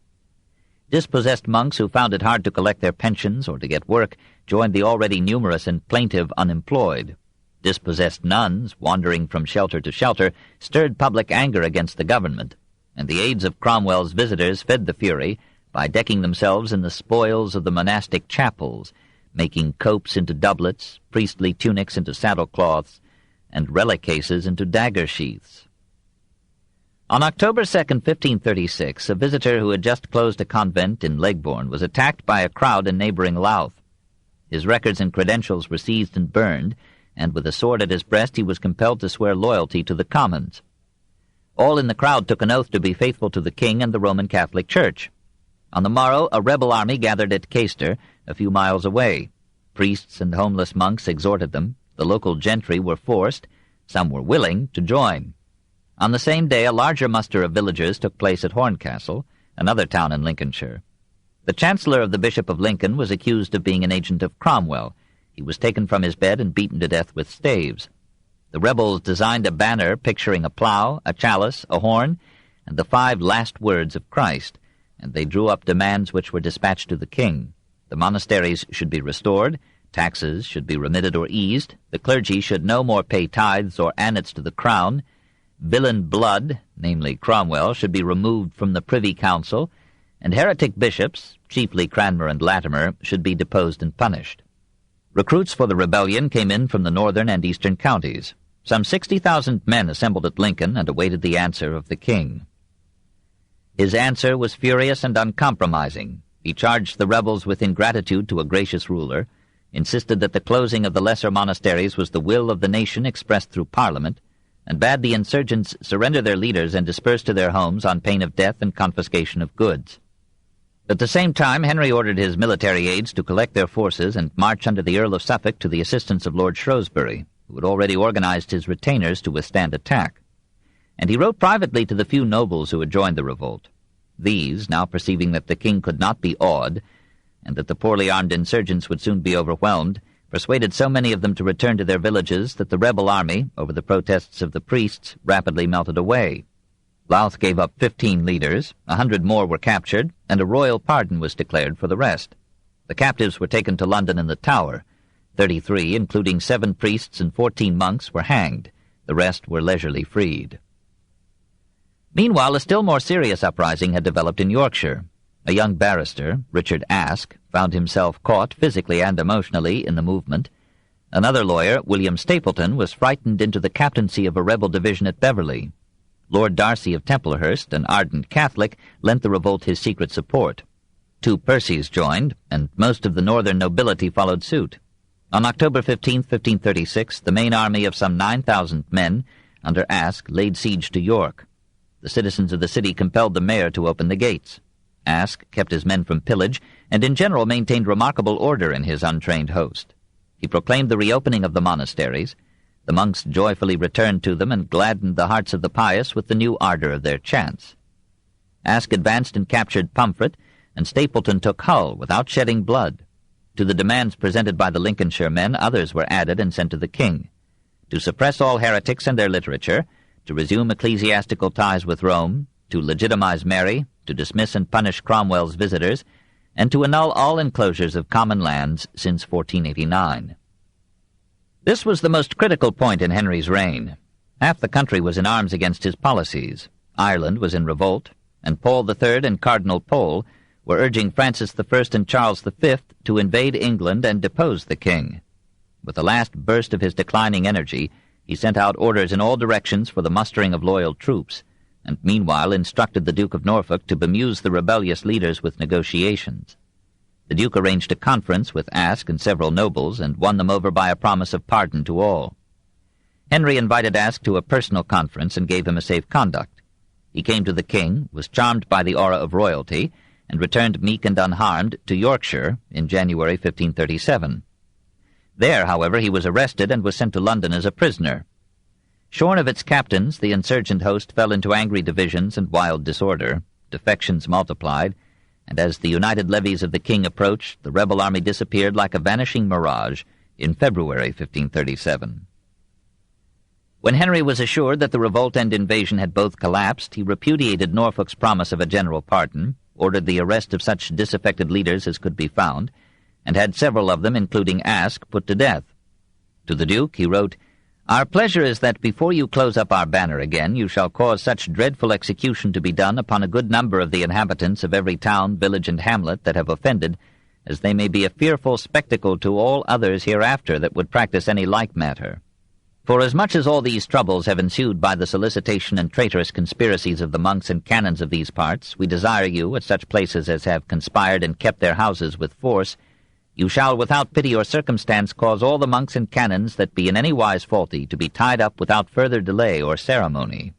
Dispossessed monks who found it hard to collect their pensions or to get work joined the already numerous and plaintive unemployed. Dispossessed nuns, wandering from shelter to shelter, stirred public anger against the government, and the aides of Cromwell's visitors fed the fury by decking themselves in the spoils of the monastic chapels, making copes into doublets, priestly tunics into saddlecloths, and relic cases into dagger sheaths. On October 2, 1536, a visitor who had just closed a convent in Legbourne was attacked by a crowd in neighboring Louth. His records and credentials were seized and burned, and with a sword at his breast he was compelled to swear loyalty to the Commons. All in the crowd took an oath to be faithful to the king and the Roman Catholic Church. On the morrow, a rebel army gathered at Caister, a few miles away. Priests and homeless monks exhorted them. The local gentry were forced, some were willing, to join. On the same day, a larger muster of villagers took place at Horncastle, another town in Lincolnshire. The Chancellor of the Bishop of Lincoln was accused of being an agent of Cromwell. He was taken from his bed and beaten to death with staves. The rebels designed a banner picturing a plough, a chalice, a horn, and the 5 last words of Christ, and they drew up demands which were dispatched to the king. The monasteries should be restored, taxes should be remitted or eased, the clergy should no more pay tithes or annats to the crown, villain blood, namely Cromwell, should be removed from the Privy Council, and heretic bishops, chiefly Cranmer and Latimer, should be deposed and punished. Recruits for the rebellion came in from the northern and eastern counties. Some 60,000 men assembled at Lincoln and awaited the answer of the king. His answer was furious and uncompromising. He charged the rebels with ingratitude to a gracious ruler, insisted that the closing of the lesser monasteries was the will of the nation expressed through Parliament, and bade the insurgents surrender their leaders and disperse to their homes on pain of death and confiscation of goods. At the same time, Henry ordered his military aides to collect their forces and march under the Earl of Suffolk to the assistance of Lord Shrewsbury, who had already organized his retainers to withstand attack. And he wrote privately to the few nobles who had joined the revolt. These, now perceiving that the king could not be awed, and that the poorly armed insurgents would soon be overwhelmed, persuaded so many of them to return to their villages that the rebel army, over the protests of the priests, rapidly melted away. Louth gave up 15 leaders, 100 more were captured, and a royal pardon was declared for the rest. The captives were taken to London in the Tower. 33, including 7 priests and 14 monks, were hanged. The rest were leisurely freed. Meanwhile, a still more serious uprising had developed in Yorkshire. A young barrister, Richard Aske, found himself caught physically and emotionally in the movement. Another lawyer, William Stapleton, was frightened into the captaincy of a rebel division at Beverley. Lord Darcy of Templehurst, an ardent Catholic, lent the revolt his secret support. 2 Percys joined, and most of the northern nobility followed suit. On October 15, 1536, the main army of some 9,000 men, under Aske, laid siege to York. The citizens of the city compelled the mayor to open the gates. Aske kept his men from pillage, and in general maintained remarkable order in his untrained host. He proclaimed the reopening of the monasteries. The monks joyfully returned to them and gladdened the hearts of the pious with the new ardor of their chants. Aske advanced and captured Pomfret, and Stapleton took Hull without shedding blood. To the demands presented by the Lincolnshire men, others were added and sent to the king. To suppress all heretics and their literature, to resume ecclesiastical ties with Rome, to legitimize Mary, to dismiss and punish Cromwell's visitors, and to annul all enclosures of common lands since 1489. This was the most critical point in Henry's reign. Half the country was in arms against his policies. Ireland was in revolt, and Paul III and Cardinal Pole were urging Francis I and Charles V to invade England and depose the king. With the last burst of his declining energy, he sent out orders in all directions for the mustering of loyal troops, and meanwhile instructed the Duke of Norfolk to bemuse the rebellious leaders with negotiations. The Duke arranged a conference with Aske and several nobles, and won them over by a promise of pardon to all. Henry invited Aske to a personal conference and gave him a safe conduct. He came to the king, was charmed by the aura of royalty, and returned meek and unharmed to Yorkshire in January 1537. There, however, he was arrested and was sent to London as a prisoner. Shorn of its captains, the insurgent host fell into angry divisions and wild disorder. Defections multiplied, and as the united levies of the king approached, the rebel army disappeared like a vanishing mirage in February 1537. When Henry was assured that the revolt and invasion had both collapsed, he repudiated Norfolk's promise of a general pardon, ordered the arrest of such disaffected leaders as could be found, and had several of them, including Aske, put to death. To the Duke he wrote, "Our pleasure is that before you close up our banner again, you shall cause such dreadful execution to be done upon a good number of the inhabitants of every town, village, and hamlet that have offended, as they may be a fearful spectacle to all others hereafter that would practice any like matter. For as much as all these troubles have ensued by the solicitation and traitorous conspiracies of the monks and canons of these parts, we desire you, at such places as have conspired and kept their houses with force, You shall without pity or circumstance cause all the monks and canons that be in any wise faulty to be tied up without further delay or ceremony."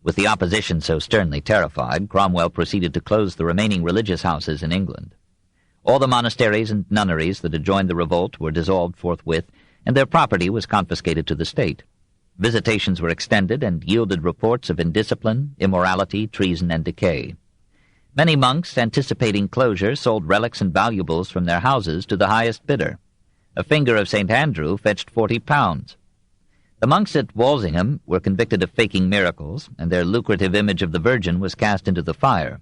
With the opposition so sternly terrified, Cromwell proceeded to close the remaining religious houses in England. All the monasteries and nunneries that had joined the revolt were dissolved forthwith, and their property was confiscated to the state. Visitations were extended and yielded reports of indiscipline, immorality, treason, and decay. Many monks, anticipating closure, sold relics and valuables from their houses to the highest bidder. A finger of St. Andrew fetched 40 pounds. The monks at Walsingham were convicted of faking miracles, and their lucrative image of the Virgin was cast into the fire.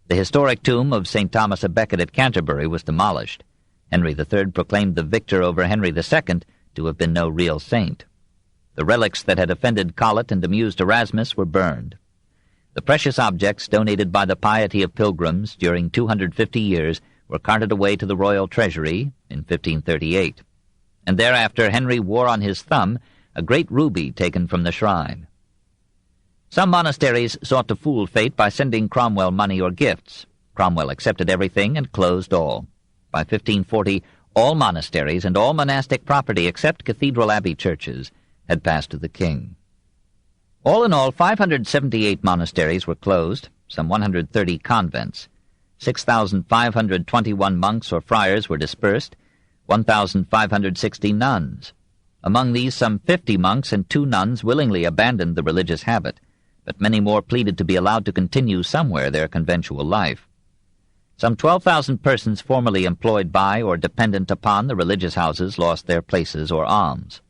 The historic tomb of St. Thomas a Becket at Canterbury was demolished. Henry III proclaimed the victor over Henry II to have been no real saint. The relics that had offended Colet and amused Erasmus were burned. The precious objects donated by the piety of pilgrims during 250 years were carted away to the royal treasury in 1538, and thereafter Henry wore on his thumb a great ruby taken from the shrine. Some monasteries sought to fool fate by sending Cromwell money or gifts. Cromwell accepted everything and closed all. By 1540, all monasteries and all monastic property except cathedral abbey churches had passed to the king. All in all, 578 monasteries were closed, some 130 convents. 6,521 monks or friars were dispersed, 1,560 nuns. Among these, some 50 monks and 2 nuns willingly abandoned the religious habit, but many more pleaded to be allowed to continue somewhere their conventual life. Some 12,000 persons formerly employed by or dependent upon the religious houses lost their places or alms.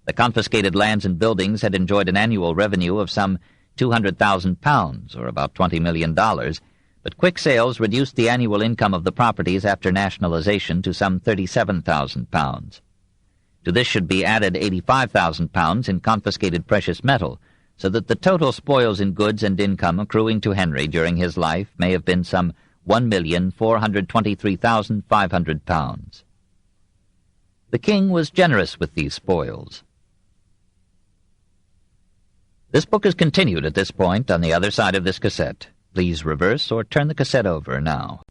The confiscated lands and buildings had enjoyed an annual revenue of some £200,000, or about $20 million, but quick sales reduced the annual income of the properties after nationalization to some £37,000. To this should be added £85,000 in confiscated precious metal, so that the total spoils in goods and income accruing to Henry during his life may have been some £1,423,500. The king was generous with these spoils. This book is continued at this point on the other side of this cassette. Please reverse or turn the cassette over now.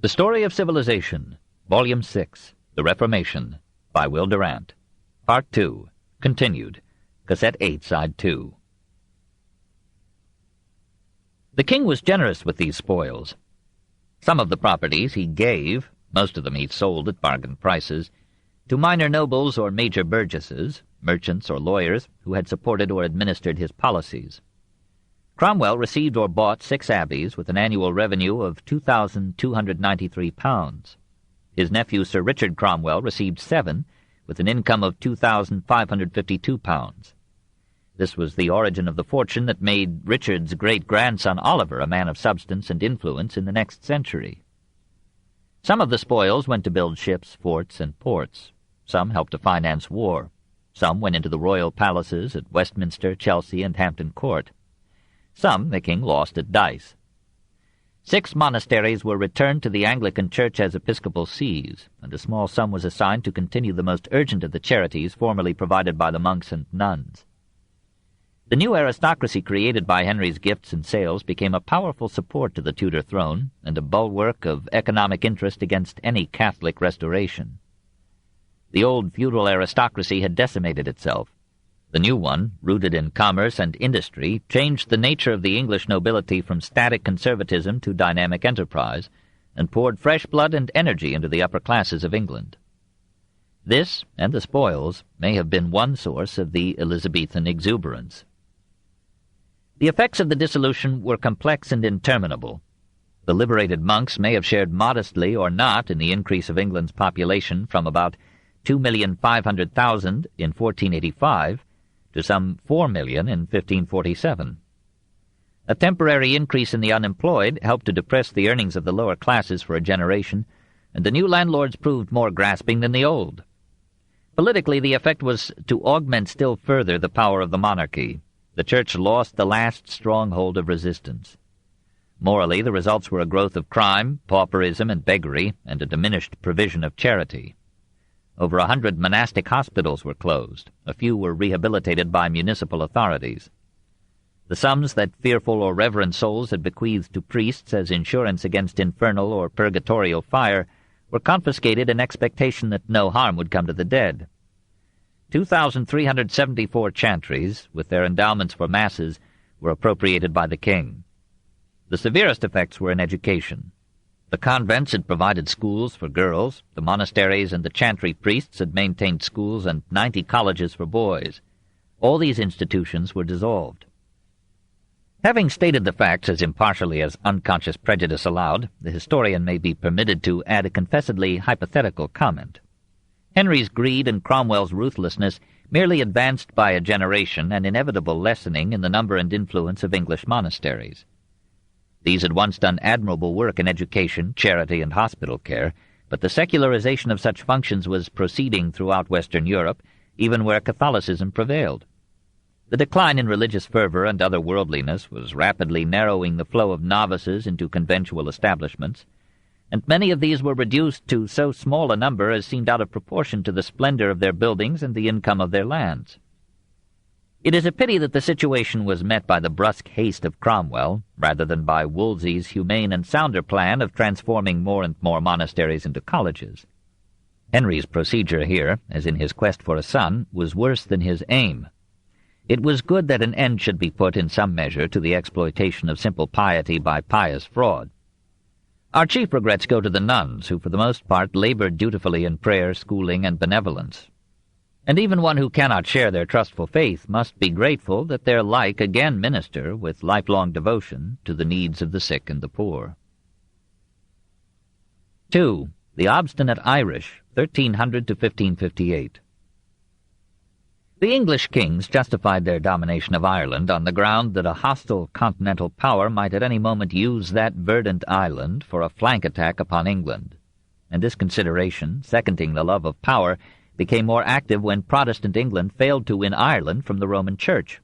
The Story of Civilization, Volume 6, The Reformation, by Will Durant. Part 2, continued, Cassette 8, Side 2. The king was generous with these spoils. Some of the properties he gave, most of them he sold at bargain prices, to minor nobles or major burgesses, merchants or lawyers, who had supported or administered his policies. Cromwell received or bought 6 abbeys with an annual revenue of £2,293. His nephew Sir Richard Cromwell received 7, with an income of £2,552. This was the origin of the fortune that made Richard's great-grandson Oliver a man of substance and influence in the next century. Some of the spoils went to build ships, forts, and ports. Some helped to finance war. Some went into the royal palaces at Westminster, Chelsea, and Hampton Court. Some the king lost at dice. 6 monasteries were returned to the Anglican Church as episcopal sees, and a small sum was assigned to continue the most urgent of the charities formerly provided by the monks and nuns. The new aristocracy created by Henry's gifts and sales became a powerful support to the Tudor throne and a bulwark of economic interest against any Catholic restoration. The old feudal aristocracy had decimated itself. The new one, rooted in commerce and industry, changed the nature of the English nobility from static conservatism to dynamic enterprise, and poured fresh blood and energy into the upper classes of England. This, and the spoils, may have been one source of the Elizabethan exuberance. The effects of the dissolution were complex and interminable. The liberated monks may have shared modestly or not in the increase of England's population from about 2,500,000 in 1485 to some 4 million in 1547. A temporary increase in the unemployed helped to depress the earnings of the lower classes for a generation, and the new landlords proved more grasping than the old. Politically, the effect was to augment still further the power of the monarchy. The Church lost the last stronghold of resistance. Morally, the results were a growth of crime, pauperism, and beggary, and a diminished provision of charity. Over 100 monastic hospitals were closed. A few were rehabilitated by municipal authorities. The sums that fearful or reverent souls had bequeathed to priests as insurance against infernal or purgatorial fire were confiscated in expectation that no harm would come to the dead. 2,374 chantries, with their endowments for masses, were appropriated by the king. The severest effects were in education. The convents had provided schools for girls, the monasteries and the chantry priests had maintained schools and 90 colleges for boys. All these institutions were dissolved. Having stated the facts as impartially as unconscious prejudice allowed, the historian may be permitted to add a confessedly hypothetical comment. Henry's greed and Cromwell's ruthlessness merely advanced by a generation an inevitable lessening in the number and influence of English monasteries. These had once done admirable work in education, charity, and hospital care, but the secularization of such functions was proceeding throughout Western Europe, even where Catholicism prevailed. The decline in religious fervor and other worldliness was rapidly narrowing the flow of novices into conventual establishments, and many of these were reduced to so small a number as seemed out of proportion to the splendor of their buildings and the income of their lands. It is a pity that the situation was met by the brusque haste of Cromwell, rather than by Wolsey's humane and sounder plan of transforming more and more monasteries into colleges. Henry's procedure here, as in his quest for a son, was worse than his aim. It was good that an end should be put in some measure to the exploitation of simple piety by pious fraud. Our chief regrets go to the nuns, who for the most part labored dutifully in prayer, schooling, and benevolence. And even one who cannot share their trustful faith must be grateful that their like again minister with lifelong devotion to the needs of the sick and the poor. 2. The Obstinate Irish, 1300 to 1558. The English kings justified their domination of Ireland on the ground that a hostile continental power might at any moment use that verdant island for a flank attack upon England, and this consideration, seconding the love of power, became more active when Protestant England failed to win Ireland from the Roman Church.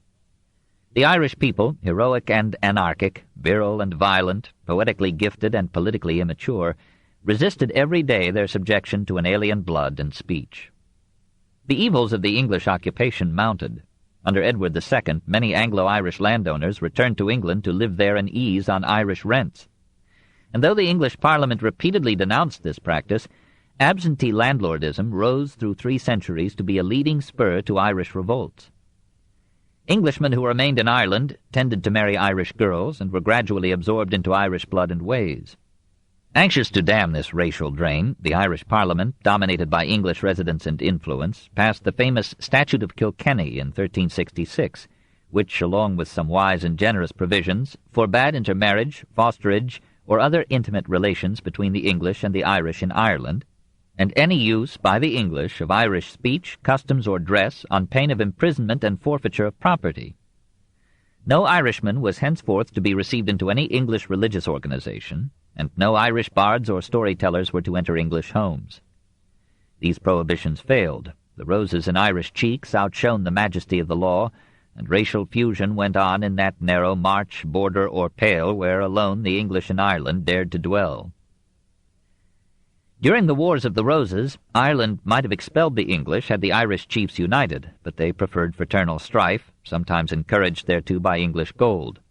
The Irish people, heroic and anarchic, virile and violent, poetically gifted and politically immature, resisted every day their subjection to an alien blood and speech. The evils of the English occupation mounted. Under Edward II, many Anglo-Irish landowners returned to England to live there in ease on Irish rents. And though the English Parliament repeatedly denounced this practice, absentee landlordism rose through 3 centuries to be a leading spur to Irish revolts. Englishmen who remained in Ireland tended to marry Irish girls and were gradually absorbed into Irish blood and ways. Anxious to dam this racial drain, the Irish Parliament, dominated by English residence and influence, passed the famous Statute of Kilkenny in 1366, which, along with some wise and generous provisions, forbade intermarriage, fosterage, or other intimate relations between the English and the Irish in Ireland, and any use by the English of Irish speech, customs, or dress on pain of imprisonment and forfeiture of property. No Irishman was henceforth to be received into any English religious organization, and no Irish bards or storytellers were to enter English homes. These prohibitions failed. The roses in Irish cheeks outshone the majesty of the law, and racial fusion went on in that narrow march, border, or pale where alone the English in Ireland dared to dwell. During the Wars of the Roses, Ireland might have expelled the English had the Irish chiefs united, but they preferred fraternal strife, sometimes encouraged thereto by English gold.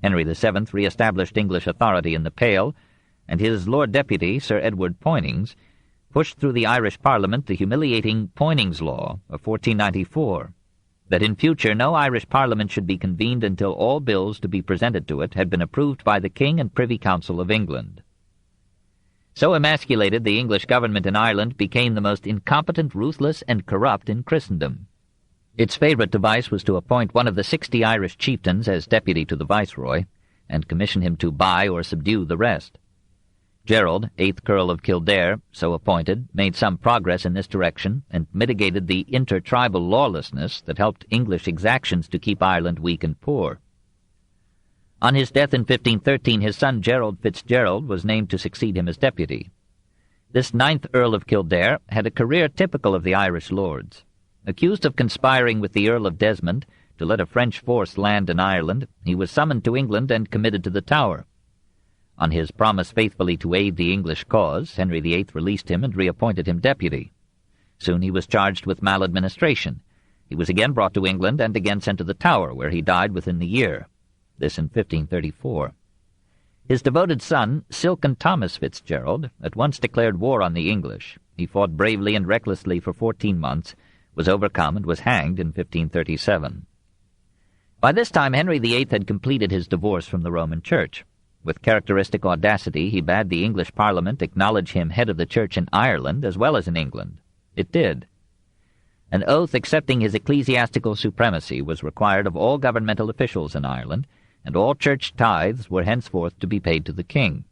Henry VII re-established English authority in the Pale, and his Lord Deputy, Sir Edward Poynings, pushed through the Irish Parliament the humiliating Poynings Law of 1494, that in future no Irish Parliament should be convened until all bills to be presented to it had been approved by the King and Privy Council of England. So emasculated, the English government in Ireland became the most incompetent, ruthless, and corrupt in Christendom. Its favourite device was to appoint one of the 60 Irish chieftains as deputy to the viceroy, and commission him to buy or subdue the rest. Gerald, 8th Earl of Kildare, so appointed, made some progress in this direction, and mitigated the inter-tribal lawlessness that helped English exactions to keep Ireland weak and poor. On his death in 1513, his son Gerald Fitzgerald was named to succeed him as deputy. This 9th Earl of Kildare had a career typical of the Irish lords. Accused of conspiring with the Earl of Desmond to let a French force land in Ireland, he was summoned to England and committed to the Tower. On his promise faithfully to aid the English cause, Henry VIII released him and reappointed him deputy. Soon he was charged with maladministration. He was again brought to England and again sent to the Tower, where he died within the year. This in 1534. His devoted son, Silken Thomas Fitzgerald, at once declared war on the English. He fought bravely and recklessly for 14 months, was overcome, and was hanged in 1537. By this time Henry VIII had completed his divorce from the Roman Church. With characteristic audacity, he bade the English Parliament acknowledge him head of the Church in Ireland as well as in England. It did. An oath accepting his ecclesiastical supremacy was required of all governmental officials in Ireland, and all church tithes were henceforth to be paid to the king.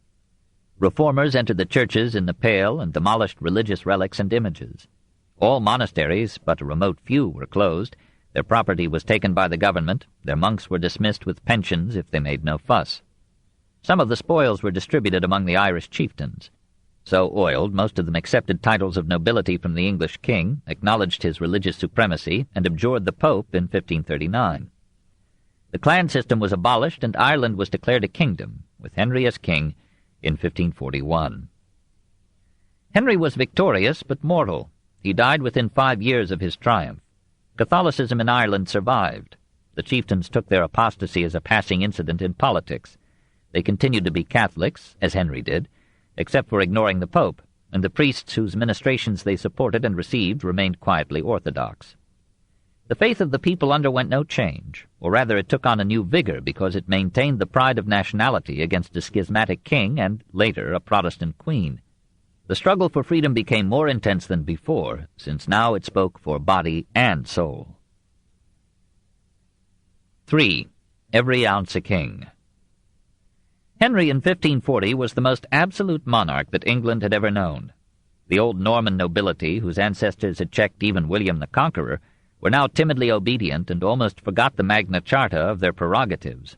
Reformers entered the churches in the Pale and demolished religious relics and images. All monasteries, but a remote few, were closed. Their property was taken by the government. Their monks were dismissed with pensions if they made no fuss. Some of the spoils were distributed among the Irish chieftains. So oiled, most of them accepted titles of nobility from the English king, acknowledged his religious supremacy, and abjured the Pope in 1539. The clan system was abolished, and Ireland was declared a kingdom, with Henry as king, in 1541. Henry was victorious but mortal. He died within 5 years of his triumph. Catholicism in Ireland survived. The chieftains took their apostasy as a passing incident in politics. They continued to be Catholics, as Henry did, except for ignoring the Pope, and the priests whose ministrations they supported and received remained quietly orthodox. The faith of the people underwent no change, or rather it took on a new vigor because it maintained the pride of nationality against a schismatic king and, later, a Protestant queen. The struggle for freedom became more intense than before, since now it spoke for body and soul. 3. Every ounce a king. Henry in 1540 was the most absolute monarch that England had ever known. The old Norman nobility, whose ancestors had checked even William the Conqueror, were now timidly obedient and almost forgot the Magna Charta of their prerogatives.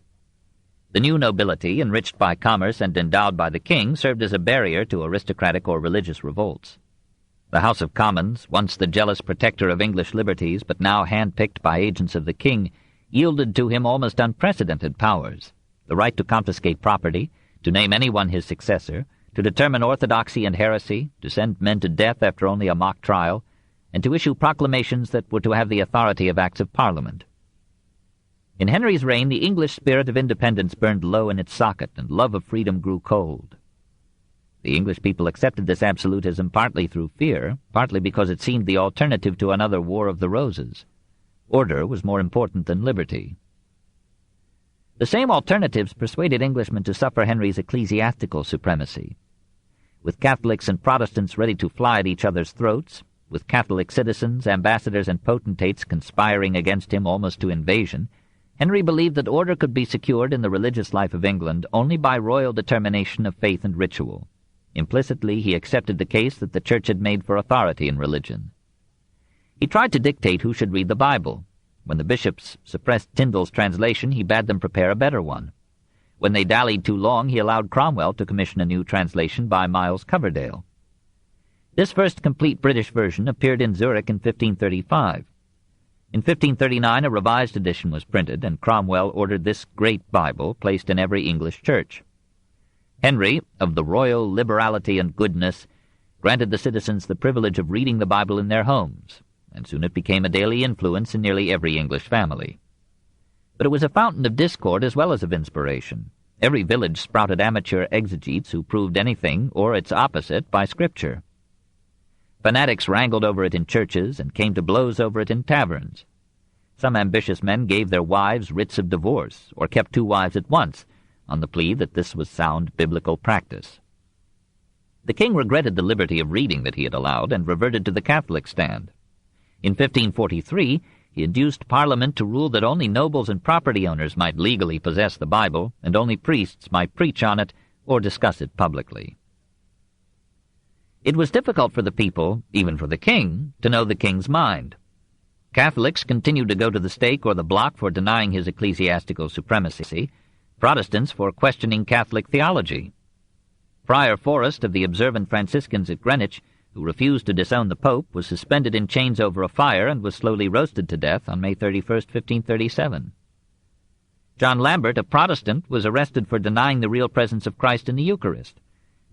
The new nobility, enriched by commerce and endowed by the king, served as a barrier to aristocratic or religious revolts. The House of Commons, once the jealous protector of English liberties, but now hand-picked by agents of the king, yielded to him almost unprecedented powers: the right to confiscate property, to name anyone his successor, to determine orthodoxy and heresy, to send men to death after only a mock trial, and to issue proclamations that were to have the authority of Acts of Parliament. In Henry's reign, the English spirit of independence burned low in its socket, and love of freedom grew cold. The English people accepted this absolutism partly through fear, partly because it seemed the alternative to another War of the Roses. Order was more important than liberty. The same alternatives persuaded Englishmen to suffer Henry's ecclesiastical supremacy. With Catholics and Protestants ready to fly at each other's throats, with Catholic citizens, ambassadors, and potentates conspiring against him almost to invasion, Henry believed that order could be secured in the religious life of England only by royal determination of faith and ritual. Implicitly, he accepted the case that the Church had made for authority in religion. He tried to dictate who should read the Bible. When the bishops suppressed Tyndale's translation, he bade them prepare a better one. When they dallied too long, he allowed Cromwell to commission a new translation by Miles Coverdale. This first complete British version appeared in Zurich in 1535. In 1539 a revised edition was printed, and Cromwell ordered this great Bible placed in every English church. Henry, of the royal liberality and goodness, granted the citizens the privilege of reading the Bible in their homes, and soon it became a daily influence in nearly every English family. But it was a fountain of discord as well as of inspiration. Every village sprouted amateur exegetes who proved anything or its opposite by Scripture. Fanatics wrangled over it in churches and came to blows over it in taverns. Some ambitious men gave their wives writs of divorce, or kept 2 wives at once, on the plea that this was sound biblical practice. The king regretted the liberty of reading that he had allowed, and reverted to the Catholic stand. In 1543, he induced Parliament to rule that only nobles and property owners might legally possess the Bible, and only priests might preach on it or discuss it publicly. It was difficult for the people, even for the king, to know the king's mind. Catholics continued to go to the stake or the block for denying his ecclesiastical supremacy, Protestants for questioning Catholic theology. Friar Forrest of the observant Franciscans at Greenwich, who refused to disown the Pope, was suspended in chains over a fire and was slowly roasted to death on May 31, 1537. John Lambert, a Protestant, was arrested for denying the real presence of Christ in the Eucharist.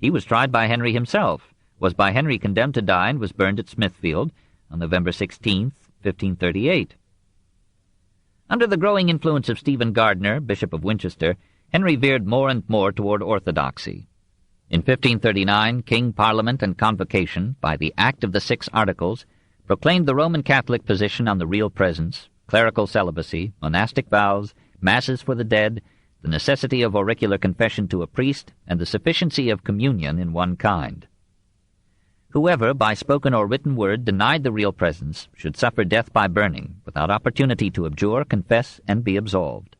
He was tried by Henry himself, was by Henry condemned to die, and was burned at Smithfield on November 16, 1538. Under the growing influence of Stephen Gardiner, Bishop of Winchester, Henry veered more and more toward orthodoxy. In 1539, King, Parliament, and Convocation, by the Act of the 6 Articles, proclaimed the Roman Catholic position on the real presence, clerical celibacy, monastic vows, masses for the dead, the necessity of auricular confession to a priest, and the sufficiency of communion in one kind. Whoever, by spoken or written word, denied the real presence should suffer death by burning, without opportunity to abjure, confess, and be absolved.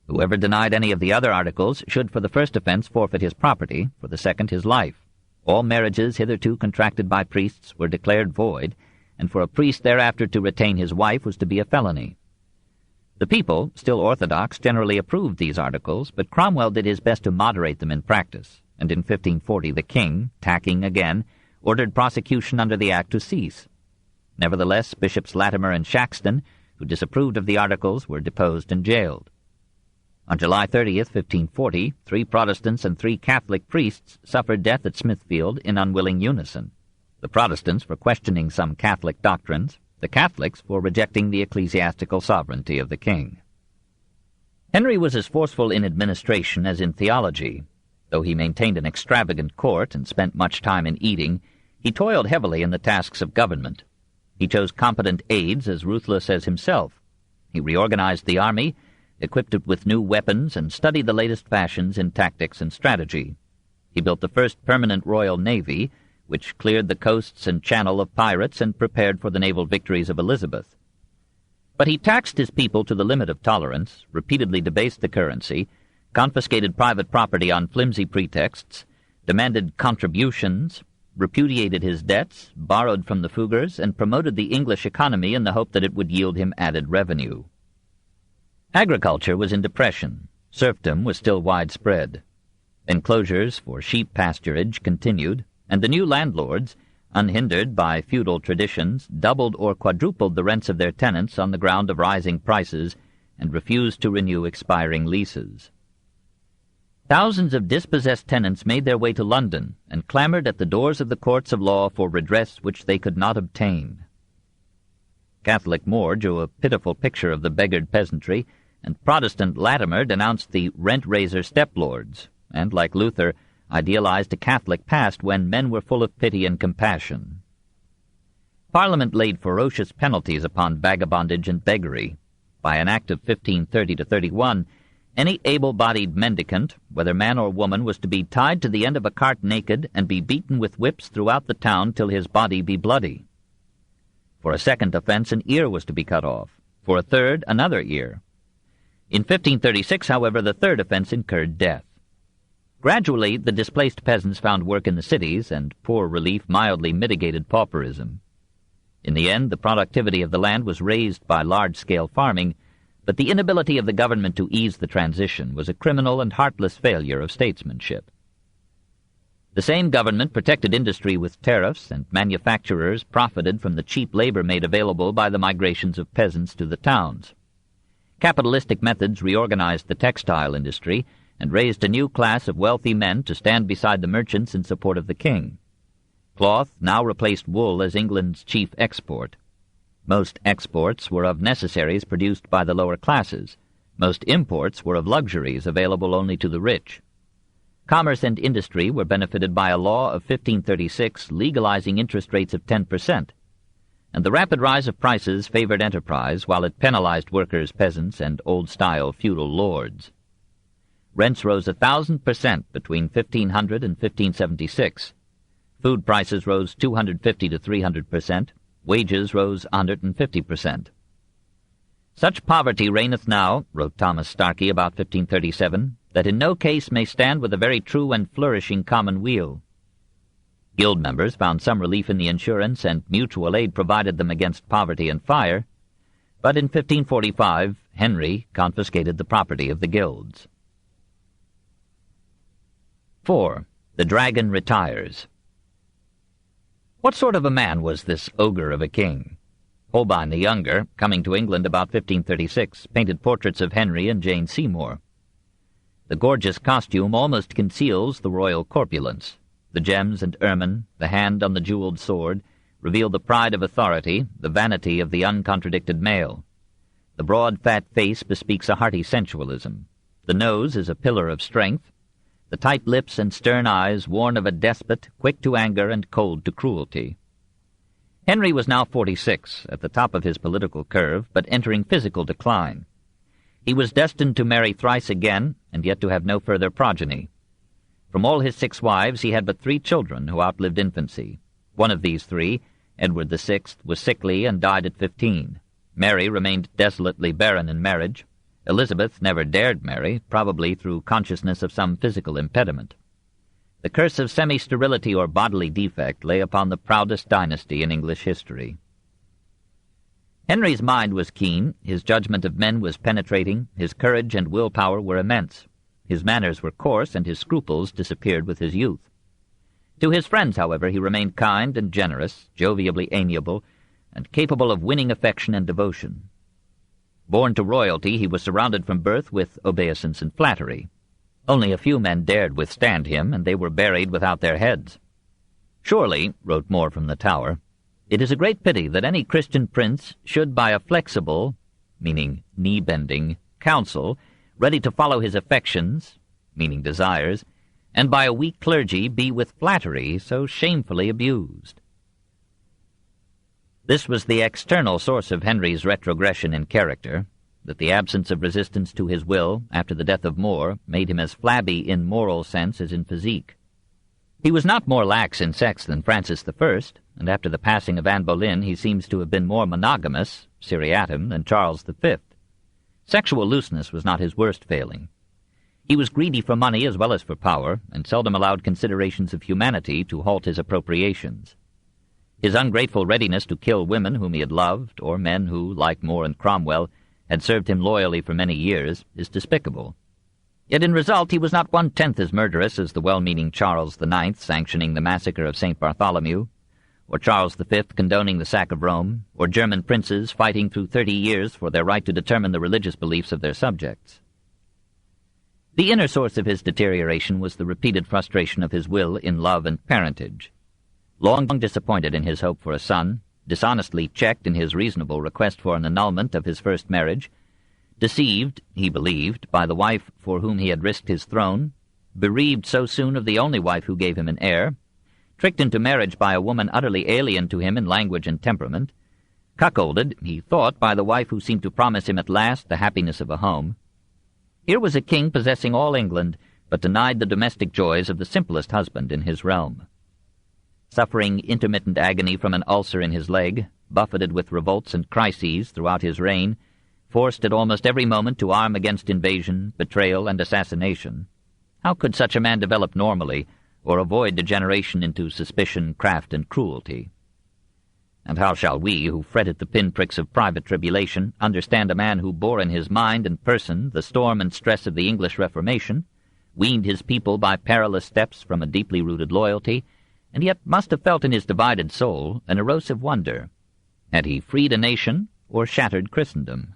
Whoever denied any of the other articles should for the first offense forfeit his property, for the second his life. All marriages hitherto contracted by priests were declared void, and for a priest thereafter to retain his wife was to be a felony. The people, still orthodox, generally approved these articles, but Cromwell did his best to moderate them in practice, and in 1540 the king, tacking again, ordered prosecution under the Act to cease. Nevertheless, Bishops Latimer and Shaxton, who disapproved of the articles, were deposed and jailed. On July 30th, 1540, 3 Protestants and 3 Catholic priests suffered death at Smithfield in unwilling unison. The Protestants for questioning some Catholic doctrines, the Catholics for rejecting the ecclesiastical sovereignty of the king. Henry was as forceful in administration as in theology. Though he maintained an extravagant court and spent much time in eating, he toiled heavily in the tasks of government. He chose competent aides as ruthless as himself. He reorganized the army, equipped it with new weapons, and studied the latest fashions in tactics and strategy. He built the first permanent Royal Navy, which cleared the coasts and channel of pirates and prepared for the naval victories of Elizabeth. But he taxed his people to the limit of tolerance, repeatedly debased the currency, confiscated private property on flimsy pretexts, demanded contributions, repudiated his debts, borrowed from the Fuggers, and promoted the English economy in the hope that it would yield him added revenue. Agriculture was in depression. Serfdom was still widespread. Enclosures for sheep pasturage continued, and the new landlords, unhindered by feudal traditions, doubled or quadrupled the rents of their tenants on the ground of rising prices and refused to renew expiring leases. Thousands of dispossessed tenants made their way to London and clamored at the doors of the courts of law for redress which they could not obtain. Catholic Moore drew a pitiful picture of the beggared peasantry, and Protestant Latimer denounced the rent-raiser step-lords, and, like Luther, idealized a Catholic past when men were full of pity and compassion. Parliament laid ferocious penalties upon vagabondage and beggary. By an act of 1530-31, any able-bodied mendicant, whether man or woman, was to be tied to the end of a cart naked and be beaten with whips throughout the town till his body be bloody. For a second offense, an ear was to be cut off. For a third, another ear. In 1536, however, the third offense incurred death. Gradually, the displaced peasants found work in the cities, and poor relief mildly mitigated pauperism. In the end, the productivity of the land was raised by large-scale farming, but the inability of the government to ease the transition was a criminal and heartless failure of statesmanship. The same government protected industry with tariffs, and manufacturers profited from the cheap labor made available by the migrations of peasants to the towns. Capitalistic methods reorganized the textile industry and raised a new class of wealthy men to stand beside the merchants in support of the king. Cloth now replaced wool as England's chief export. Most exports were of necessaries produced by the lower classes. Most imports were of luxuries available only to the rich. Commerce and industry were benefited by a law of 1536 legalizing interest rates of 10%, and the rapid rise of prices favored enterprise while it penalized workers, peasants, and old-style feudal lords. Rents rose 1,000% between 1500 and 1576. Food prices rose 250 to 300%. Wages rose 150%. Such poverty reigneth now, wrote Thomas Starkey about 1537, that in no case may stand with a very true and flourishing commonweal. Guild members found some relief in the insurance, and mutual aid provided them against poverty and fire, but in 1545 Henry confiscated the property of the guilds. 4. The Dragon retires. What sort of a man was this ogre of a king? Holbein the Younger, coming to England about 1536, painted portraits of Henry and Jane Seymour. The gorgeous costume almost conceals the royal corpulence. The gems and ermine, the hand on the jeweled sword, reveal the pride of authority, the vanity of the uncontradicted male. The broad, fat face bespeaks a hearty sensualism. The nose is a pillar of strength. The tight lips and stern eyes warn of a despot, quick to anger and cold to cruelty. Henry was now 46, at the top of his political curve, but entering physical decline. He was destined to marry thrice again, and yet to have no further progeny. From all his 6 wives he had but 3 children who outlived infancy. One of these 3, Edward VI, was sickly and died at 15. Mary remained desolately barren in marriage. Elizabeth never dared marry, probably through consciousness of some physical impediment. The curse of semi-sterility or bodily defect lay upon the proudest dynasty in English history. Henry's mind was keen, his judgment of men was penetrating, his courage and willpower were immense. His manners were coarse, and his scruples disappeared with his youth. To his friends, however, he remained kind and generous, jovially amiable, and capable of winning affection and devotion. Born to royalty, he was surrounded from birth with obeisance and flattery. Only a few men dared withstand him, and they were buried without their heads. "Surely," wrote More from the Tower, "it is a great pity that any Christian prince should by a flexible, meaning knee-bending, counsel, ready to follow his affections, meaning desires, and by a weak clergy be with flattery so shamefully abused." This was the external source of Henry's retrogression in character, that the absence of resistance to his will after the death of More made him as flabby in moral sense as in physique. He was not more lax in sex than Francis I, and after the passing of Anne Boleyn he seems to have been more monogamous, seriatim, than Charles V. Sexual looseness was not his worst failing. He was greedy for money as well as for power, and seldom allowed considerations of humanity to halt his appropriations. His ungrateful readiness to kill women whom he had loved, or men who, like More and Cromwell, had served him loyally for many years, is despicable. Yet in result he was not 1/10 as murderous as the well-meaning Charles IX sanctioning the massacre of St. Bartholomew, or Charles V condoning the sack of Rome, or German princes fighting through 30 years for their right to determine the religious beliefs of their subjects. The inner source of his deterioration was the repeated frustration of his will in love and parentage. Long disappointed in his hope for a son, dishonestly checked in his reasonable request for an annulment of his first marriage, deceived, he believed, by the wife for whom he had risked his throne, bereaved so soon of the only wife who gave him an heir, tricked into marriage by a woman utterly alien to him in language and temperament, cuckolded, he thought, by the wife who seemed to promise him at last the happiness of a home. Here was a king possessing all England, but denied the domestic joys of the simplest husband in his realm. Suffering intermittent agony from an ulcer in his leg, buffeted with revolts and crises throughout his reign, forced at almost every moment to arm against invasion, betrayal, and assassination, How could such a man develop normally, or avoid degeneration into suspicion, craft, and cruelty? And how shall we, who fret at the pinpricks of private tribulation, understand a man who bore in his mind and person the storm and stress of the English Reformation, weaned his people by perilous steps from a deeply rooted loyalty, and yet must have felt in his divided soul an erosive wonder? Had he freed a nation or shattered Christendom?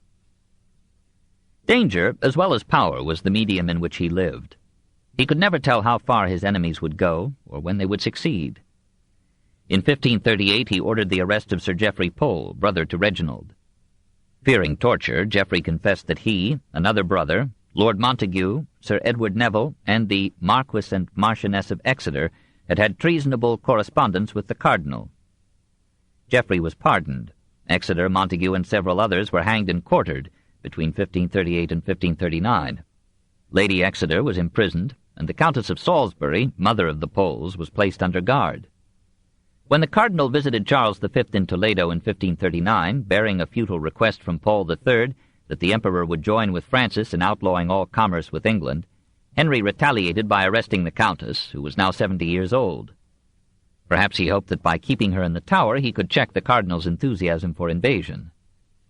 Danger, as well as power, was the medium in which he lived. He could never tell how far his enemies would go, or when they would succeed. In 1538 he ordered the arrest of Sir Geoffrey Pole, brother to Reginald. Fearing torture, Geoffrey confessed that he, another brother, Lord Montague, Sir Edward Neville, and the Marquess and Marchioness of Exeter had had treasonable correspondence with the Cardinal. Geoffrey was pardoned. Exeter, Montague, and several others were hanged and quartered between 1538 and 1539. Lady Exeter was imprisoned, and the Countess of Salisbury, mother of the Poles, was placed under guard. When the Cardinal visited Charles V in Toledo in 1539, bearing a futile request from Paul III that the Emperor would join with Francis in outlawing all commerce with England, Henry retaliated by arresting the Countess, who was now 70 years old. Perhaps he hoped that by keeping her in the Tower he could check the Cardinal's enthusiasm for invasion.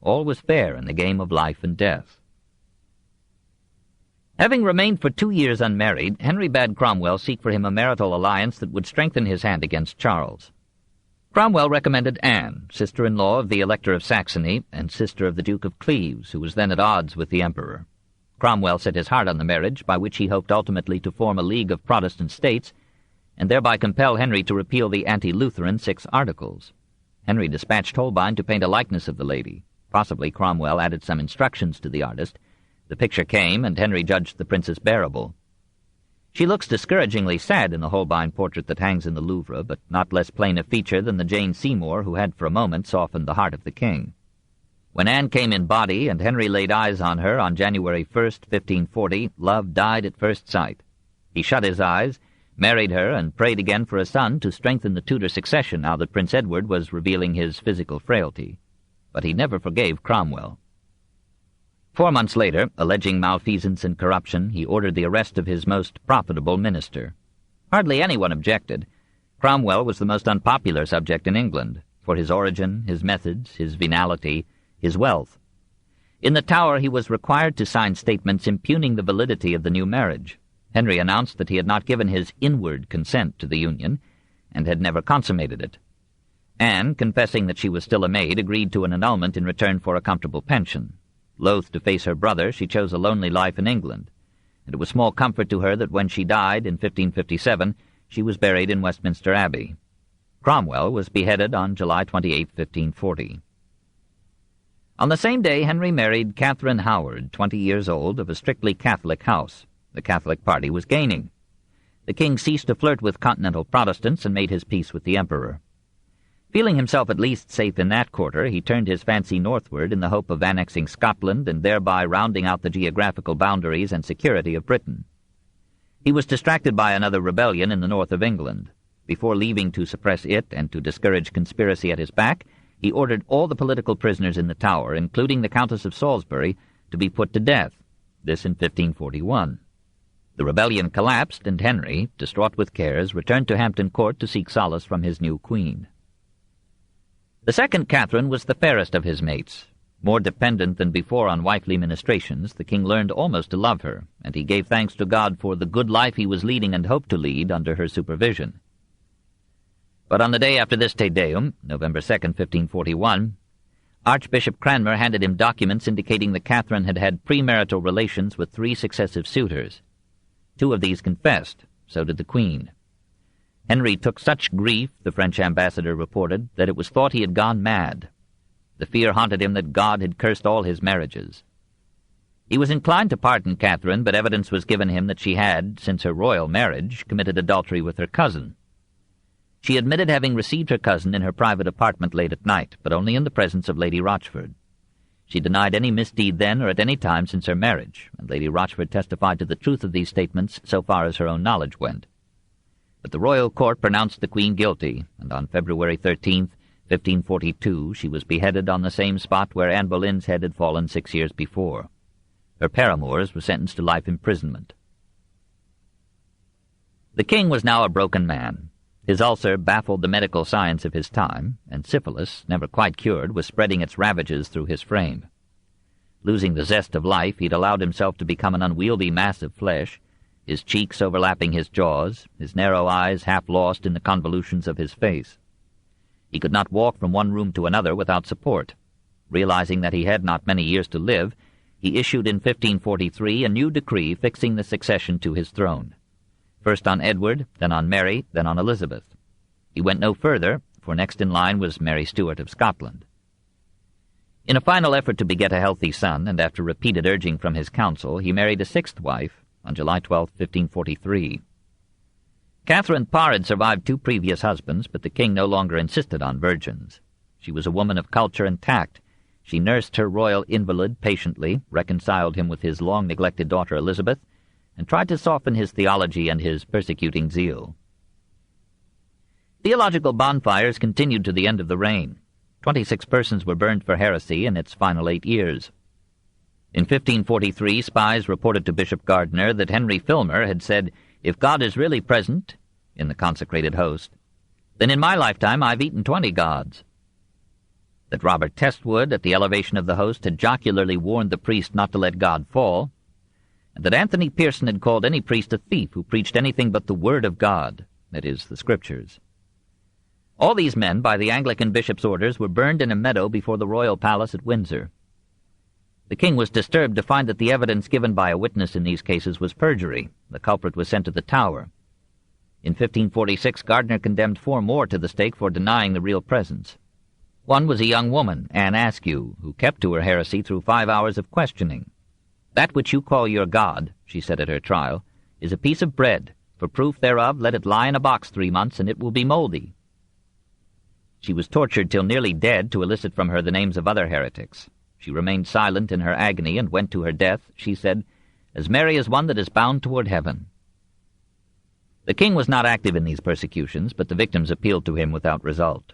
All was fair in the game of life and death. Having remained for 2 years unmarried, Henry bade Cromwell seek for him a marital alliance that would strengthen his hand against Charles. Cromwell recommended Anne, sister-in-law of the Elector of Saxony and sister of the Duke of Cleves, who was then at odds with the Emperor. Cromwell set his heart on the marriage, by which he hoped ultimately to form a league of Protestant states, and thereby compel Henry to repeal the anti-Lutheran 6 Articles. Henry dispatched Holbein to paint a likeness of the lady. Possibly Cromwell added some instructions to the artist. The picture came, and Henry judged the princess bearable. She looks discouragingly sad in the Holbein portrait that hangs in the Louvre, but not less plain of feature than the Jane Seymour who had for a moment softened the heart of the king. When Anne came in body and Henry laid eyes on her on January 1st, 1540, love died at first sight. He shut his eyes, married her, and prayed again for a son to strengthen the Tudor succession now that Prince Edward was revealing his physical frailty. But he never forgave Cromwell. 4 months later, alleging malfeasance and corruption, he ordered the arrest of his most profitable minister. Hardly anyone objected. Cromwell was the most unpopular subject in England, for his origin, his methods, his venality, his wealth. In the Tower he was required to sign statements impugning the validity of the new marriage. Henry announced that he had not given his inward consent to the union, and had never consummated it. Anne, confessing that she was still a maid, agreed to an annulment in return for a comfortable pension. Loath to face her brother, she chose a lonely life in England, and it was small comfort to her that when she died in 1557 she was buried in Westminster Abbey. Cromwell was beheaded on July 28, 1540. On the same day Henry married Catherine Howard, 20 years old, of a strictly Catholic house. The Catholic party was gaining. The king ceased to flirt with continental Protestants and made his peace with the Emperor. Feeling himself at least safe in that quarter, he turned his fancy northward in the hope of annexing Scotland and thereby rounding out the geographical boundaries and security of Britain. He was distracted by another rebellion in the north of England. Before leaving to suppress it and to discourage conspiracy at his back, he ordered all the political prisoners in the Tower, including the Countess of Salisbury, to be put to death, this in 1541. The rebellion collapsed, and Henry, distraught with cares, returned to Hampton Court to seek solace from his new queen. The second Catherine was the fairest of his mates. More dependent than before on wifely ministrations, the king learned almost to love her, and he gave thanks to God for the good life he was leading and hoped to lead under her supervision. But on the day after this Te Deum, November 2nd, 1541, Archbishop Cranmer handed him documents indicating that Catherine had had premarital relations with 3 successive suitors. 2 of these confessed, so did the Queen. Henry took such grief, the French ambassador reported, that it was thought he had gone mad. The fear haunted him that God had cursed all his marriages. He was inclined to pardon Catherine, but evidence was given him that she had, since her royal marriage, committed adultery with her cousin. She admitted having received her cousin in her private apartment late at night, but only in the presence of Lady Rochford. She denied any misdeed then or at any time since her marriage, and Lady Rochford testified to the truth of these statements so far as her own knowledge went. But the royal court pronounced the Queen guilty, and on February 13th, 1542, she was beheaded on the same spot where Anne Boleyn's head had fallen 6 years before. Her paramours were sentenced to life imprisonment. The king was now a broken man. His ulcer baffled the medical science of his time, and syphilis, never quite cured, was spreading its ravages through his frame. Losing the zest of life, he'd allowed himself to become an unwieldy mass of flesh, his cheeks overlapping his jaws, his narrow eyes half lost in the convolutions of his face. He could not walk from one room to another without support. Realizing that he had not many years to live, he issued in 1543 a new decree fixing the succession to his throne, first on Edward, then on Mary, then on Elizabeth. He went no further, for next in line was Mary Stuart of Scotland. In a final effort to beget a healthy son, and after repeated urging from his council, he married a sixth wife on July 12, 1543. Catherine Parr had survived two previous husbands, but the king no longer insisted on virgins. She was a woman of culture and tact. She nursed her royal invalid patiently, reconciled him with his long-neglected daughter Elizabeth, and tried to soften his theology and his persecuting zeal. Theological bonfires continued to the end of the reign. 26 persons were burned for heresy in its final 8 years. In 1543, spies reported to Bishop Gardiner that Henry Filmer had said, "If God is really present in the consecrated host, then in my lifetime I've eaten 20 gods." That Robert Testwood, at the elevation of the host, had jocularly warned the priest not to let God fall, and that Anthony Pearson had called any priest a thief who preached anything but the Word of God, that is, the Scriptures. All these men, by the Anglican bishop's orders, were burned in a meadow before the royal palace at Windsor. The king was disturbed to find that the evidence given by a witness in these cases was perjury. The culprit was sent to the Tower. In 1546, Gardiner condemned 4 more to the stake for denying the real presence. One was a young woman, Anne Askew, who kept to her heresy through 5 hours of questioning. "That which you call your God," she said at her trial, "is a piece of bread. For proof thereof, let it lie in a box 3 months, and it will be mouldy." She was tortured till nearly dead to elicit from her the names of other heretics. She remained silent in her agony and went to her death, she said, "as merry as one that is bound toward heaven." The king was not active in these persecutions, but the victims appealed to him without result.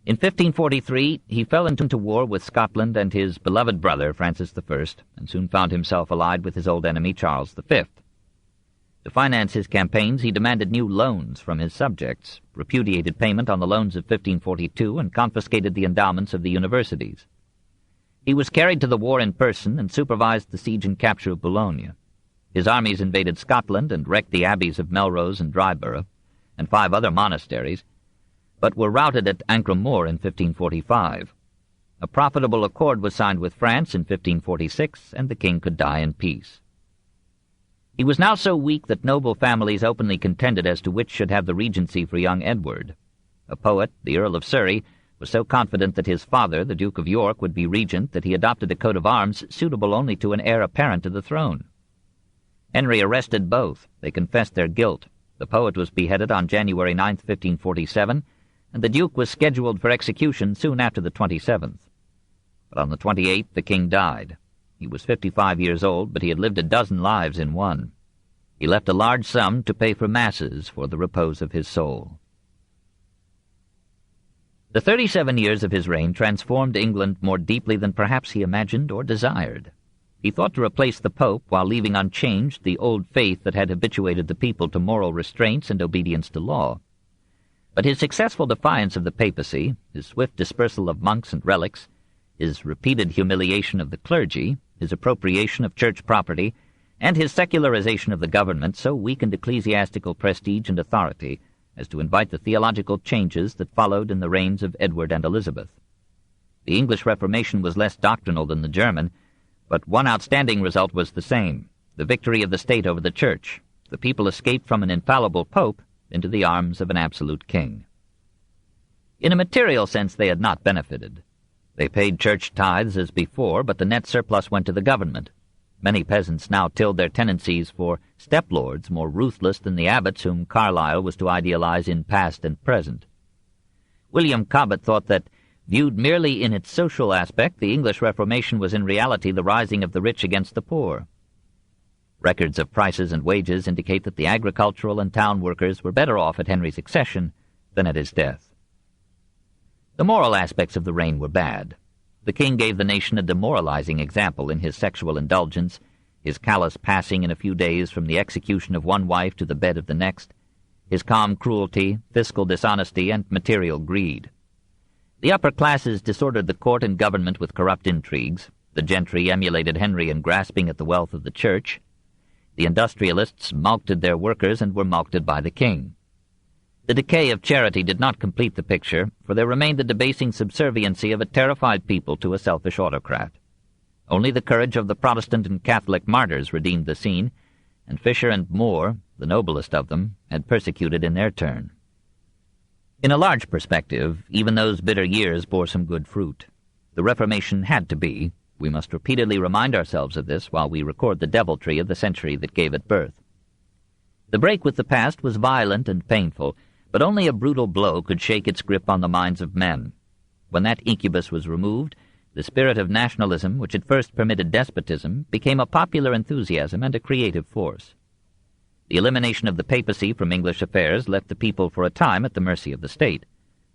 In 1543, he fell into war with Scotland and his beloved brother, Francis I, and soon found himself allied with his old enemy, Charles V. To finance his campaigns, he demanded new loans from his subjects, repudiated payment on the loans of 1542, and confiscated the endowments of the universities. He was carried to the war in person and supervised the siege and capture of Boulogne. His armies invaded Scotland and wrecked the abbeys of Melrose and Dryburgh, and 5 other monasteries, but were routed at Ancre-Moor in 1545. A profitable accord was signed with France in 1546, and the king could die in peace. He was now so weak that noble families openly contended as to which should have the regency for young Edward. A poet, the Earl of Surrey, was so confident that his father, the Duke of York, would be regent that he adopted a coat of arms suitable only to an heir apparent to the throne. Henry arrested both. They confessed their guilt. The poet was beheaded on January 9, 1547, and the Duke was scheduled for execution soon after the 27th. But on the 28th the king died. He was 55 years old, but he had lived a dozen lives in one. He left a large sum to pay for masses for the repose of his soul. The 37 years of his reign transformed England more deeply than perhaps he imagined or desired. He thought to replace the Pope while leaving unchanged the old faith that had habituated the people to moral restraints and obedience to law. But his successful defiance of the papacy, his swift dispersal of monks and relics, his repeated humiliation of the clergy, his appropriation of church property, and his secularization of the government so weakened ecclesiastical prestige and authority as to invite the theological changes that followed in the reigns of Edward and Elizabeth. The English Reformation was less doctrinal than the German, but one outstanding result was the same, the victory of the state over the church. The people escaped from an infallible pope into the arms of an absolute king. In a material sense they had not benefited. They paid church tithes as before, but the net surplus went to the government. Many peasants now tilled their tenancies for step-lords more ruthless than the abbots whom Carlyle was to idealize in past and present. William Cobbett thought that, viewed merely in its social aspect, the English Reformation was in reality the rising of the rich against the poor. Records of prices and wages indicate that the agricultural and town workers were better off at Henry's accession than at his death. The moral aspects of the reign were bad. The king gave the nation a demoralizing example in his sexual indulgence, his callous passing in a few days from the execution of one wife to the bed of the next, his calm cruelty, fiscal dishonesty, and material greed. The upper classes disordered the court and government with corrupt intrigues. The gentry emulated Henry in grasping at the wealth of the church. The industrialists mulcted their workers and were mulcted by the king. The decay of charity did not complete the picture, for there remained the debasing subserviency of a terrified people to a selfish autocrat. Only the courage of the Protestant and Catholic martyrs redeemed the scene, and Fisher and More, the noblest of them, had persecuted in their turn. In a large perspective, even those bitter years bore some good fruit. The Reformation had to be. We must repeatedly remind ourselves of this while we record the deviltry of the century that gave it birth. The break with the past was violent and painful, but only a brutal blow could shake its grip on the minds of men. When that incubus was removed, the spirit of nationalism, which at first permitted despotism, became a popular enthusiasm and a creative force. The elimination of the papacy from English affairs left the people for a time at the mercy of the state,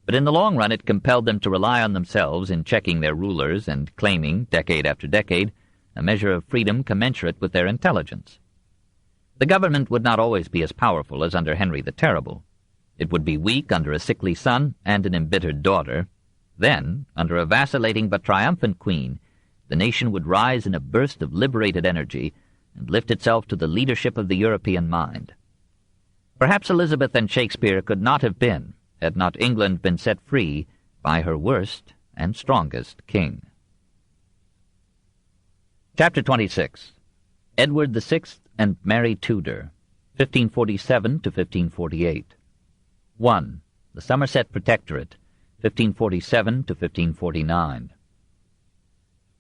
but in the long run it compelled them to rely on themselves in checking their rulers and claiming, decade after decade, a measure of freedom commensurate with their intelligence. The government would not always be as powerful as under Henry the Terrible. It would be weak under a sickly son and an embittered daughter. Then, under a vacillating but triumphant queen, the nation would rise in a burst of liberated energy and lift itself to the leadership of the European mind. Perhaps Elizabeth and Shakespeare could not have been, had not England been set free by her worst and strongest king. Chapter 26. Edward VI and Mary Tudor, 1547 to 1548. 1. The Somerset Protectorate, 1547 to 1549.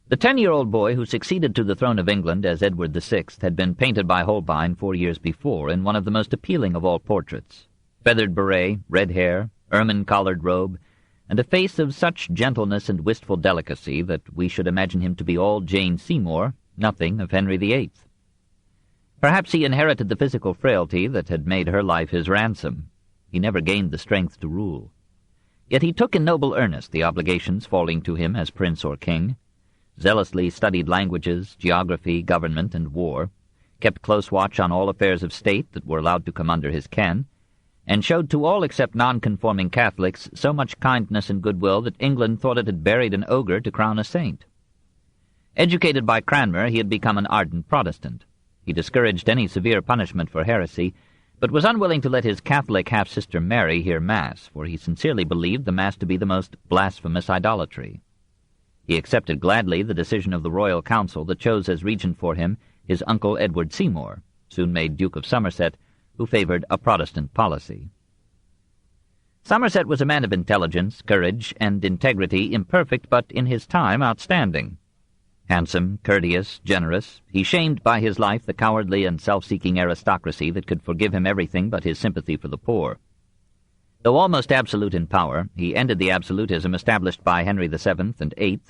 The 10-year-old boy who succeeded to the throne of England as Edward VI had been painted by Holbein 4 years before in one of the most appealing of all portraits. Feathered beret, red hair, ermine-collared robe, and a face of such gentleness and wistful delicacy that we should imagine him to be all Jane Seymour, nothing of Henry VIII. Perhaps he inherited the physical frailty that had made her life his ransom. He never gained the strength to rule. Yet he took in noble earnest the obligations falling to him as prince or king, zealously studied languages, geography, government, and war, kept close watch on all affairs of state that were allowed to come under his ken, and showed to all except nonconforming Catholics so much kindness and goodwill that England thought it had buried an ogre to crown a saint. Educated by Cranmer, he had become an ardent Protestant. He discouraged any severe punishment for heresy, but was unwilling to let his Catholic half-sister Mary hear Mass, for he sincerely believed the Mass to be the most blasphemous idolatry. He accepted gladly the decision of the royal council that chose as regent for him his uncle Edward Seymour, soon made Duke of Somerset, who favored a Protestant policy. Somerset was a man of intelligence, courage, and integrity, imperfect but in his time outstanding. Handsome, courteous, generous, he shamed by his life the cowardly and self-seeking aristocracy that could forgive him everything but his sympathy for the poor. Though almost absolute in power, he ended the absolutism established by Henry VII and VIII,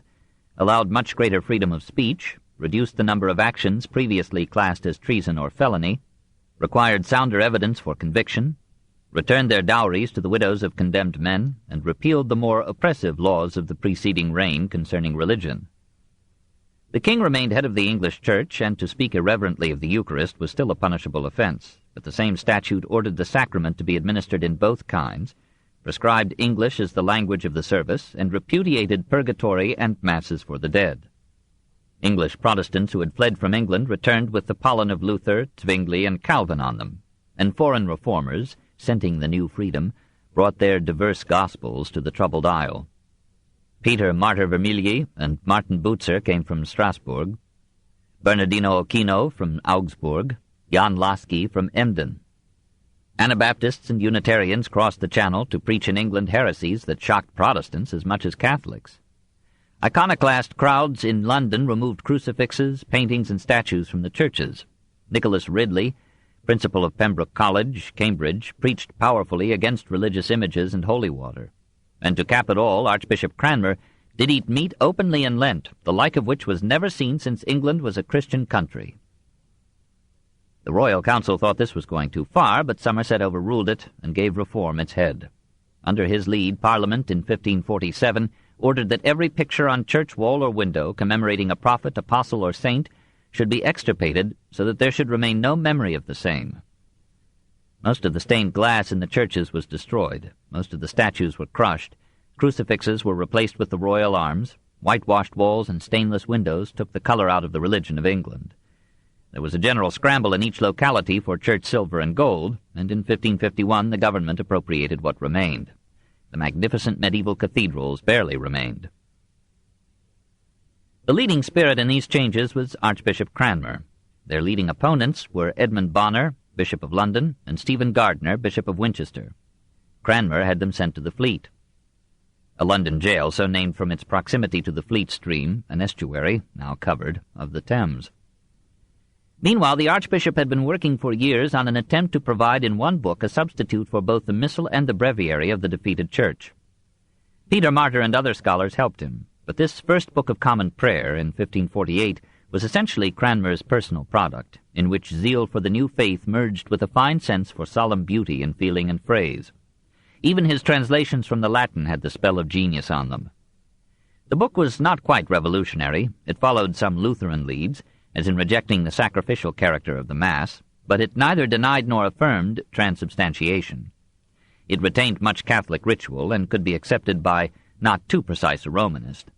allowed much greater freedom of speech, reduced the number of actions previously classed as treason or felony, required sounder evidence for conviction, returned their dowries to the widows of condemned men, and repealed the more oppressive laws of the preceding reign concerning religion. The king remained head of the English Church, and to speak irreverently of the Eucharist was still a punishable offense, but the same statute ordered the sacrament to be administered in both kinds, prescribed English as the language of the service, and repudiated purgatory and masses for the dead. English Protestants who had fled from England returned with the pollen of Luther, Zwingli, and Calvin on them, and foreign reformers, scenting the new freedom, brought their diverse gospels to the troubled isle. Peter Martyr Vermigli and Martin Butzer came from Strasbourg, Bernardino Ochino from Augsburg, Jan Lasky from Emden. Anabaptists and Unitarians crossed the Channel to preach in England heresies that shocked Protestants as much as Catholics. Iconoclast crowds in London removed crucifixes, paintings, and statues from the churches. Nicholas Ridley, principal of Pembroke College, Cambridge, preached powerfully against religious images and holy water. And to cap it all, Archbishop Cranmer did eat meat openly in Lent, the like of which was never seen since England was a Christian country. The royal council thought this was going too far, but Somerset overruled it and gave reform its head. Under his lead, Parliament in 1547 ordered that every picture on church wall or window commemorating a prophet, apostle, or saint should be extirpated so that there should remain no memory of the same. Most of the stained glass in the churches was destroyed. Most of the statues were crushed. Crucifixes were replaced with the royal arms. Whitewashed walls and stainless windows took the color out of the religion of England. There was a general scramble in each locality for church silver and gold, and in 1551 the government appropriated what remained. The magnificent medieval cathedrals barely remained. The leading spirit in these changes was Archbishop Cranmer. Their leading opponents were Edmund Bonner, Bishop of London, and Stephen Gardiner, Bishop of Winchester. Cranmer had them sent to the Fleet, a London jail so named from its proximity to the Fleet stream, an estuary, now covered, of the Thames. Meanwhile, the Archbishop had been working for years on an attempt to provide in one book a substitute for both the Missal and the Breviary of the defeated Church. Peter Martyr and other scholars helped him, but this first Book of Common Prayer in 1548 was essentially Cranmer's personal product, in which zeal for the new faith merged with a fine sense for solemn beauty in feeling and phrase. Even his translations from the Latin had the spell of genius on them. The book was not quite revolutionary. It followed some Lutheran leads, as in rejecting the sacrificial character of the Mass, but it neither denied nor affirmed transubstantiation. It retained much Catholic ritual and could be accepted by not too precise a Romanist.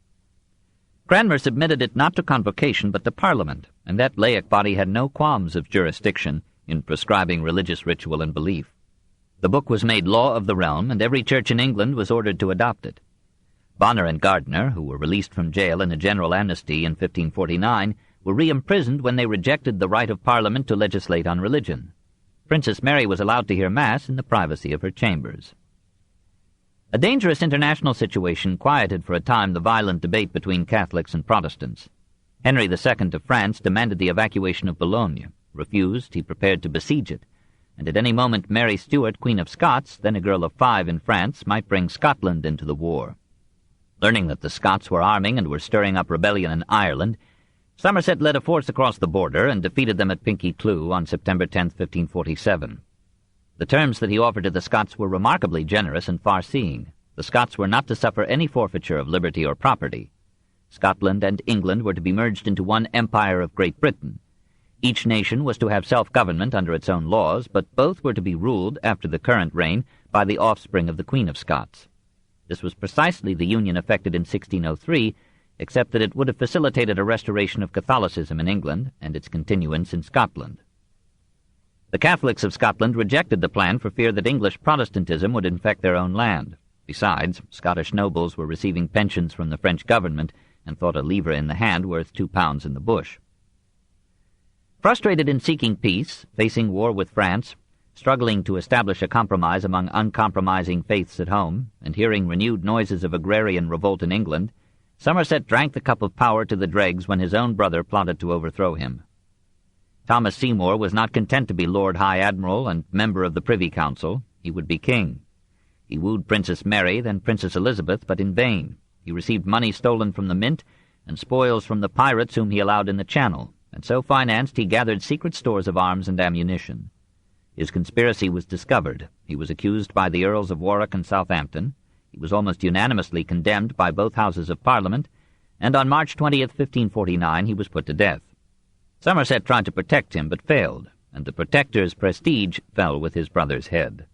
Cranmer submitted it not to Convocation but to Parliament, and that laic body had no qualms of jurisdiction in prescribing religious ritual and belief. The book was made law of the realm, and every church in England was ordered to adopt it. Bonner and Gardiner, who were released from jail in a general amnesty in 1549, were re-imprisoned when they rejected the right of Parliament to legislate on religion. Princess Mary was allowed to hear Mass in the privacy of her chambers. A dangerous international situation quieted for a time the violent debate between Catholics and Protestants. Henry II of France demanded the evacuation of Boulogne. Refused, he prepared to besiege it, and at any moment Mary Stuart, Queen of Scots, then a girl of 5 in France, might bring Scotland into the war. Learning that the Scots were arming and were stirring up rebellion in Ireland, Somerset led a force across the border and defeated them at Pinkie Cleugh on September 10, 1547. The terms that he offered to the Scots were remarkably generous and far-seeing. The Scots were not to suffer any forfeiture of liberty or property. Scotland and England were to be merged into one empire of Great Britain. Each nation was to have self-government under its own laws, but both were to be ruled, after the current reign, by the offspring of the Queen of Scots. This was precisely the union effected in 1603, except that it would have facilitated a restoration of Catholicism in England and its continuance in Scotland. The Catholics of Scotland rejected the plan for fear that English Protestantism would infect their own land. Besides, Scottish nobles were receiving pensions from the French government and thought a lever in the hand worth £2 in the bush. Frustrated in seeking peace, facing war with France, struggling to establish a compromise among uncompromising faiths at home, and hearing renewed noises of agrarian revolt in England, Somerset drank the cup of power to the dregs when his own brother plotted to overthrow him. Thomas Seymour was not content to be Lord High Admiral and member of the Privy Council. He would be king. He wooed Princess Mary, then Princess Elizabeth, but in vain. He received money stolen from the mint and spoils from the pirates whom he allowed in the Channel, and so financed he gathered secret stores of arms and ammunition. His conspiracy was discovered. He was accused by the Earls of Warwick and Southampton. He was almost unanimously condemned by both Houses of Parliament, and on March 20th, 1549, he was put to death. Somerset tried to protect him, but failed, and the protector's prestige fell with his brother's head.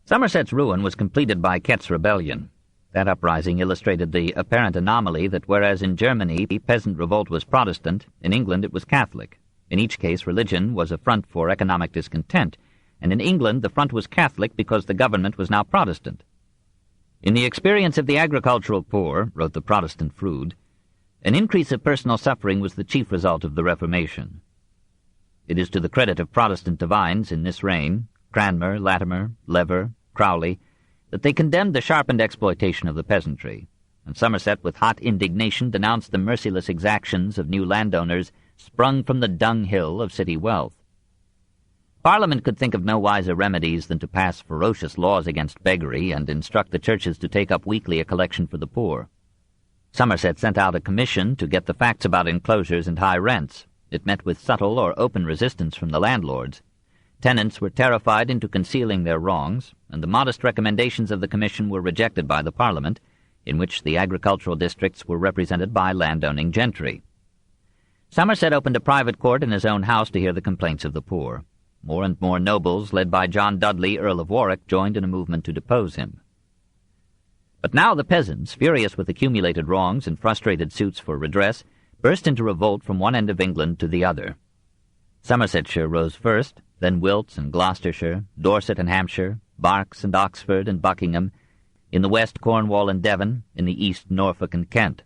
Somerset's ruin was completed by Kett's Rebellion. That uprising illustrated the apparent anomaly that whereas in Germany the peasant revolt was Protestant, in England it was Catholic. In each case religion was a front for economic discontent, and in England the front was Catholic because the government was now Protestant. In the experience of the agricultural poor, wrote the Protestant Froude, an increase of personal suffering was the chief result of the Reformation. It is to the credit of Protestant divines in this reign, Cranmer, Latimer, Lever, Crowley, that they condemned the sharpened exploitation of the peasantry, and Somerset with hot indignation denounced the merciless exactions of new landowners sprung from the dunghill of city wealth. Parliament could think of no wiser remedies than to pass ferocious laws against beggary and instruct the churches to take up weekly a collection for the poor. Somerset sent out a commission to get the facts about enclosures and high rents. It met with subtle or open resistance from the landlords. Tenants were terrified into concealing their wrongs, and the modest recommendations of the commission were rejected by the Parliament, in which the agricultural districts were represented by landowning gentry. Somerset opened a private court in his own house to hear the complaints of the poor. More and more nobles, led by John Dudley, Earl of Warwick, joined in a movement to depose him. But now the peasants, furious with accumulated wrongs and frustrated suits for redress, burst into revolt from one end of England to the other. Somersetshire rose first, then Wilts and Gloucestershire, Dorset and Hampshire, Berks and Oxford and Buckingham, in the west Cornwall and Devon, in the east Norfolk and Kent.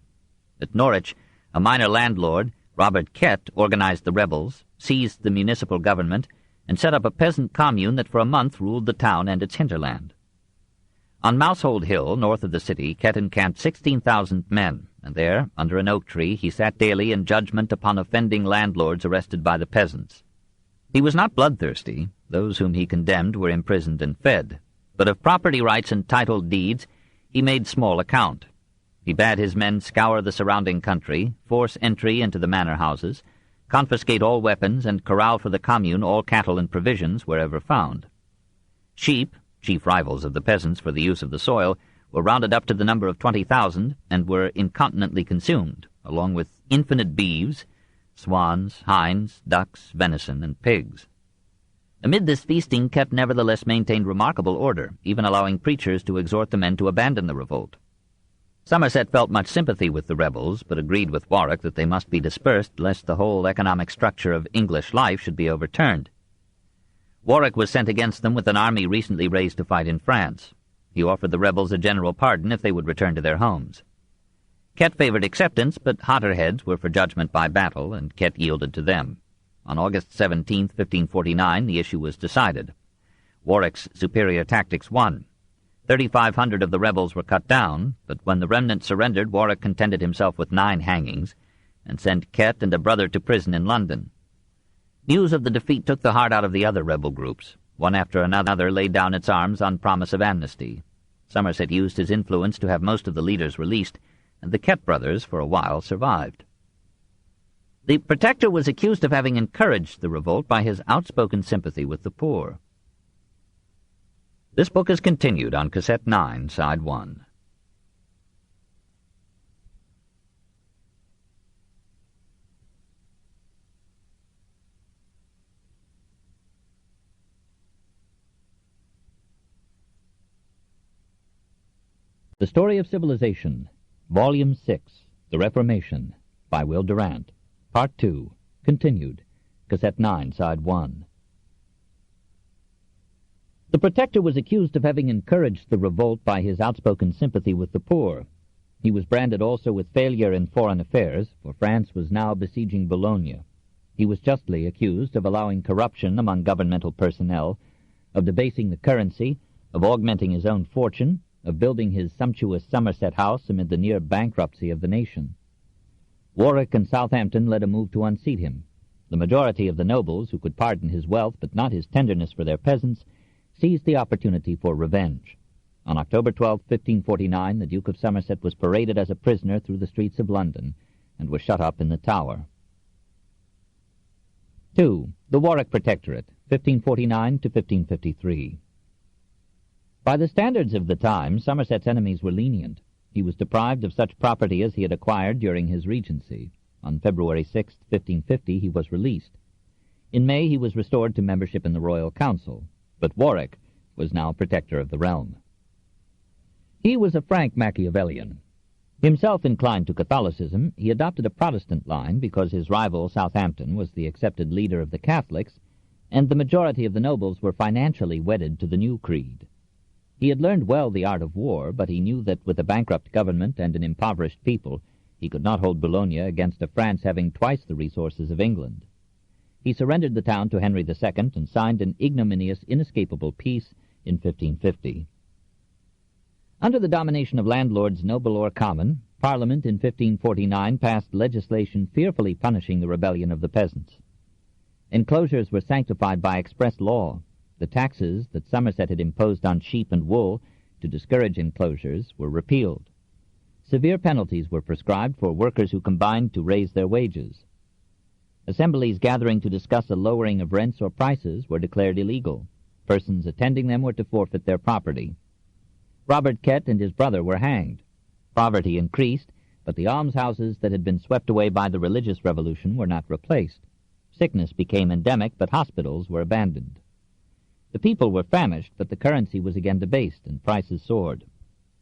At Norwich, a minor landlord, Robert Kett, organized the rebels, seized the municipal government, and set up a peasant commune that for a month ruled the town and its hinterland. On Mousehold Hill, north of the city, Kett encamped 16,000 men, and there, under an oak tree, he sat daily in judgment upon offending landlords arrested by the peasants. He was not bloodthirsty. Those whom he condemned were imprisoned and fed. But of property rights and titled deeds he made small account. He bade his men scour the surrounding country, force entry into the manor houses, confiscate all weapons, and corral for the commune all cattle and provisions wherever found. Sheep, chief rivals of the peasants for the use of the soil, were rounded up to the number of 20,000 and were incontinently consumed, along with infinite beeves, swans, hinds, ducks, venison, and pigs. Amid this feasting, Kett nevertheless maintained remarkable order, even allowing preachers to exhort the men to abandon the revolt. Somerset felt much sympathy with the rebels, but agreed with Warwick that they must be dispersed lest the whole economic structure of English life should be overturned. Warwick was sent against them with an army recently raised to fight in France. He offered the rebels a general pardon if they would return to their homes. Kett favored acceptance, but hotter heads were for judgment by battle, and Kett yielded to them. On August 17, 1549, the issue was decided. Warwick's superior tactics won. 3,500 of the rebels were cut down, but when the remnant surrendered, Warwick contented himself with 9 hangings, and sent Kett and a brother to prison in London. News of the defeat took the heart out of the other rebel groups. One after another laid down its arms on promise of amnesty. Somerset used his influence to have most of the leaders released, and the Kett brothers for a while survived. The Protector was accused of having encouraged the revolt by his outspoken sympathy with the poor. This book is continued on Cassette 9, Side 1. The Story of Civilization, Volume 6, The Reformation, by Will Durant, Part 2, continued, Cassette 9, Side 1. The Protector was accused of having encouraged the revolt by his outspoken sympathy with the poor. He was branded also with failure in foreign affairs, for France was now besieging Bologna. He was justly accused of allowing corruption among governmental personnel, of debasing the currency, of augmenting his own fortune, of building his sumptuous Somerset House amid the near bankruptcy of the nation. Warwick and Southampton led a move to unseat him. The majority of the nobles, who could pardon his wealth but not his tenderness for their peasants, seized the opportunity for revenge. On October 12, 1549, the Duke of Somerset was paraded as a prisoner through the streets of London and was shut up in the Tower. 2. The Warwick Protectorate, 1549 to 1553. By the standards of the time, Somerset's enemies were lenient. He was deprived of such property as he had acquired during his regency. On February 6, 1550, he was released. In May, he was restored to membership in the Royal Council, but Warwick was now protector of the realm. He was a frank Machiavellian. Himself inclined to Catholicism, he adopted a Protestant line because his rival Southampton was the accepted leader of the Catholics, and the majority of the nobles were financially wedded to the new creed. He had learned well the art of war, but he knew that with a bankrupt government and an impoverished people, he could not hold Bologna against a France having twice the resources of England. He surrendered the town to Henry II and signed an ignominious, inescapable peace in 1550. Under the domination of landlords, noble or common, Parliament in 1549 passed legislation fearfully punishing the rebellion of the peasants. Enclosures were sanctified by express law. The taxes that Somerset had imposed on sheep and wool to discourage enclosures were repealed. Severe penalties were prescribed for workers who combined to raise their wages. Assemblies gathering to discuss a lowering of rents or prices were declared illegal. Persons attending them were to forfeit their property. Robert Kett and his brother were hanged. Poverty increased, but the almshouses that had been swept away by the religious revolution were not replaced. Sickness became endemic, but hospitals were abandoned. The people were famished, but the currency was again debased, and prices soared.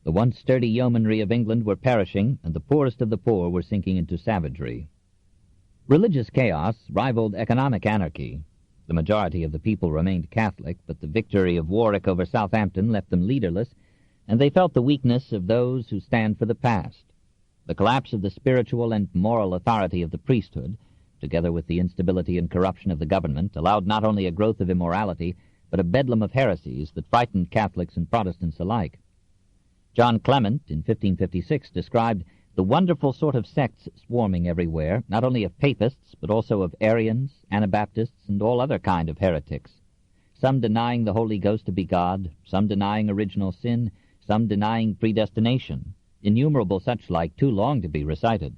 The once sturdy yeomanry of England were perishing, and the poorest of the poor were sinking into savagery. Religious chaos rivaled economic anarchy. The majority of the people remained Catholic, but the victory of Warwick over Southampton left them leaderless, and they felt the weakness of those who stand for the past. The collapse of the spiritual and moral authority of the priesthood, together with the instability and corruption of the government, allowed not only a growth of immorality, but a bedlam of heresies that frightened Catholics and Protestants alike. John Clement, in 1556, described the wonderful sort of sects swarming everywhere, not only of papists, but also of Arians, Anabaptists, and all other kind of heretics, some denying the Holy Ghost to be God, some denying original sin, some denying predestination, innumerable such like too long to be recited.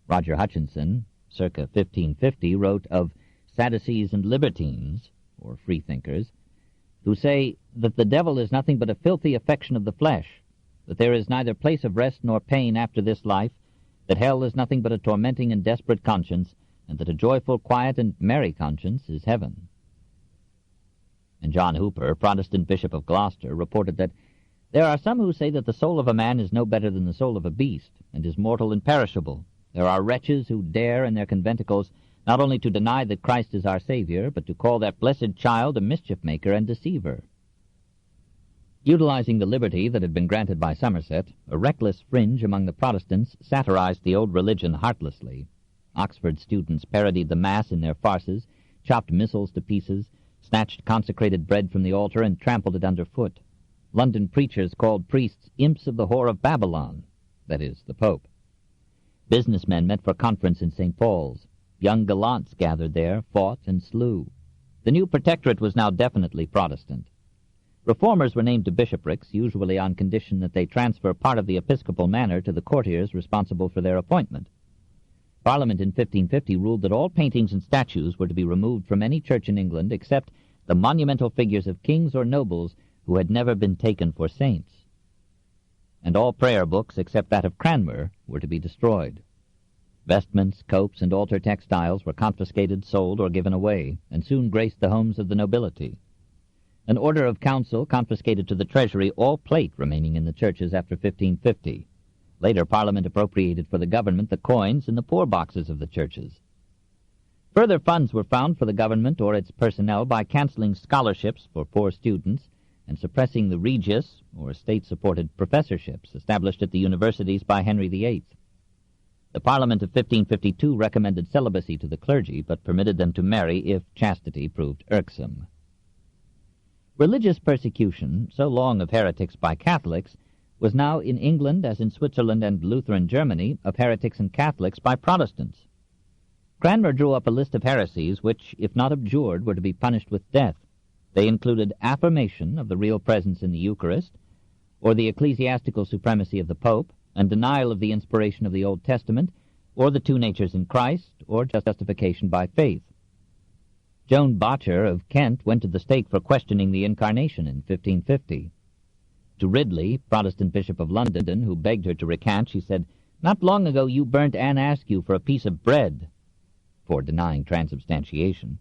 Roger Hutchinson, circa 1550, wrote of Sadducees and libertines, or freethinkers, who say that the devil is nothing but a filthy affection of the flesh, that there is neither place of rest nor pain after this life, that hell is nothing but a tormenting and desperate conscience, and that a joyful, quiet, and merry conscience is heaven. And John Hooper, Protestant Bishop of Gloucester, reported that there are some who say that the soul of a man is no better than the soul of a beast, and is mortal and perishable. There are wretches who dare in their conventicles not only to deny that Christ is our Savior, but to call that blessed child a mischief-maker and deceiver. Utilizing the liberty that had been granted by Somerset, a reckless fringe among the Protestants satirized the old religion heartlessly. Oxford students parodied the Mass in their farces, chopped missals to pieces, snatched consecrated bread from the altar, and trampled it underfoot. London preachers called priests imps of the whore of Babylon, that is, the Pope. Businessmen met for conference in St. Paul's. Young gallants gathered there, fought, and slew. The new protectorate was now definitely Protestant. Reformers were named to bishoprics, usually on condition that they transfer part of the episcopal manor to the courtiers responsible for their appointment. Parliament in 1550 ruled that all paintings and statues were to be removed from any church in England except the monumental figures of kings or nobles who had never been taken for saints. And all prayer books except that of Cranmer were to be destroyed. Vestments, copes, and altar textiles were confiscated, sold, or given away, and soon graced the homes of the nobility. An order of council confiscated to the treasury all plate remaining in the churches after 1550. Later, Parliament appropriated for the government the coins in the poor boxes of the churches. Further funds were found for the government or its personnel by cancelling scholarships for poor students and suppressing the regius, or state-supported professorships, established at the universities by Henry VIII. The Parliament of 1552 recommended celibacy to the clergy, but permitted them to marry if chastity proved irksome. Religious persecution, so long of heretics by Catholics, was now in England, as in Switzerland and Lutheran Germany, of heretics and Catholics by Protestants. Cranmer drew up a list of heresies which, if not abjured, were to be punished with death. They included affirmation of the real presence in the Eucharist, or the ecclesiastical supremacy of the Pope, and denial of the inspiration of the Old Testament, or the two natures in Christ, or justification by faith. Joan Bocher of Kent went to the stake for questioning the Incarnation in 1550. To Ridley, Protestant Bishop of London, who begged her to recant, she said, "Not long ago you burnt Anne Askew for a piece of bread," for denying transubstantiation.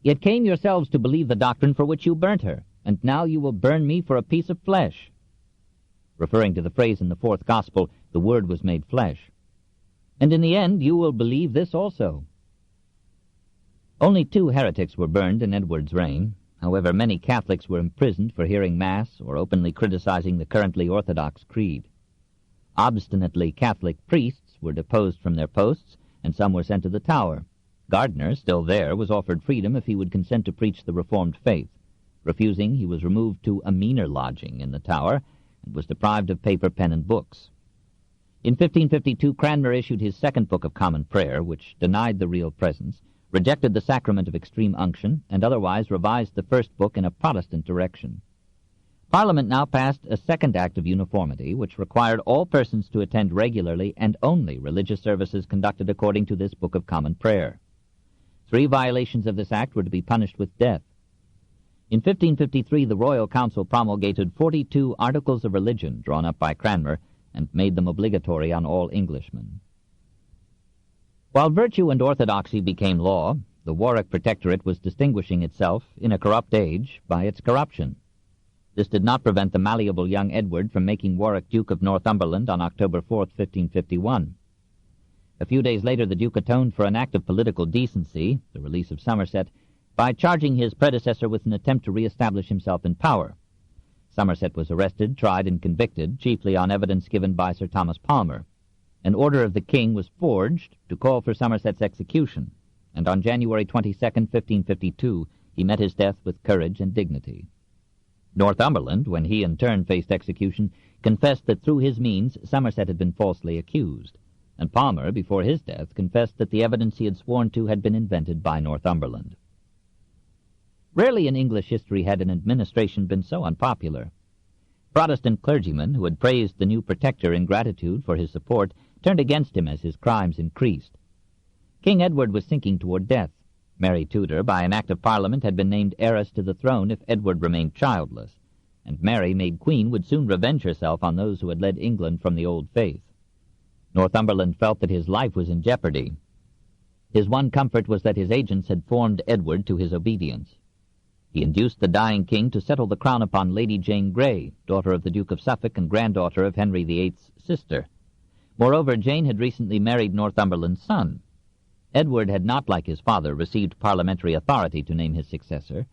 "Yet came yourselves to believe the doctrine for which you burnt her, and now you will burn me for a piece of flesh," referring to the phrase in the fourth Gospel, "The Word was made flesh. And in the end you will believe this also." Only 2 heretics were burned in Edward's reign. However, many Catholics were imprisoned for hearing Mass or openly criticizing the currently Orthodox creed. Obstinately Catholic priests were deposed from their posts, and some were sent to the Tower. Gardiner, still there, was offered freedom if he would consent to preach the Reformed faith. Refusing, he was removed to a meaner lodging in the Tower, and was deprived of paper, pen, and books. In 1552, Cranmer issued his second Book of Common Prayer, which denied the real presence, rejected the sacrament of extreme unction, and otherwise revised the first book in a Protestant direction. Parliament now passed a second Act of Uniformity, which required all persons to attend regularly and only religious services conducted according to this Book of Common Prayer. 3 violations of this act were to be punished with death. In 1553, the Royal Council promulgated 42 Articles of Religion drawn up by Cranmer and made them obligatory on all Englishmen. While virtue and orthodoxy became law, the Warwick Protectorate was distinguishing itself, in a corrupt age, by its corruption. This did not prevent the malleable young Edward from making Warwick Duke of Northumberland on October 4, 1551. A few days later the Duke atoned for an act of political decency, the release of Somerset, by charging his predecessor with an attempt to re-establish himself in power. Somerset was arrested, tried, and convicted, chiefly on evidence given by Sir Thomas Palmer. An order of the king was forged to call for Somerset's execution, and on January 22, 1552, he met his death with courage and dignity. Northumberland, when he in turn faced execution, confessed that through his means Somerset had been falsely accused, and Palmer, before his death, confessed that the evidence he had sworn to had been invented by Northumberland. Rarely in English history had an administration been so unpopular. Protestant clergymen, who had praised the new protector in gratitude for his support, turned against him as his crimes increased. King Edward was sinking toward death. Mary Tudor, by an act of Parliament, had been named heiress to the throne if Edward remained childless, and Mary, made queen, would soon revenge herself on those who had led England from the old faith. Northumberland felt that his life was in jeopardy. His one comfort was that his agents had formed Edward to his obedience. He induced the dying king to settle the crown upon Lady Jane Grey, daughter of the Duke of Suffolk and granddaughter of Henry VIII's sister. Moreover, Jane had recently married Northumberland's son. Edward had not, like his father, received parliamentary authority to name his successor.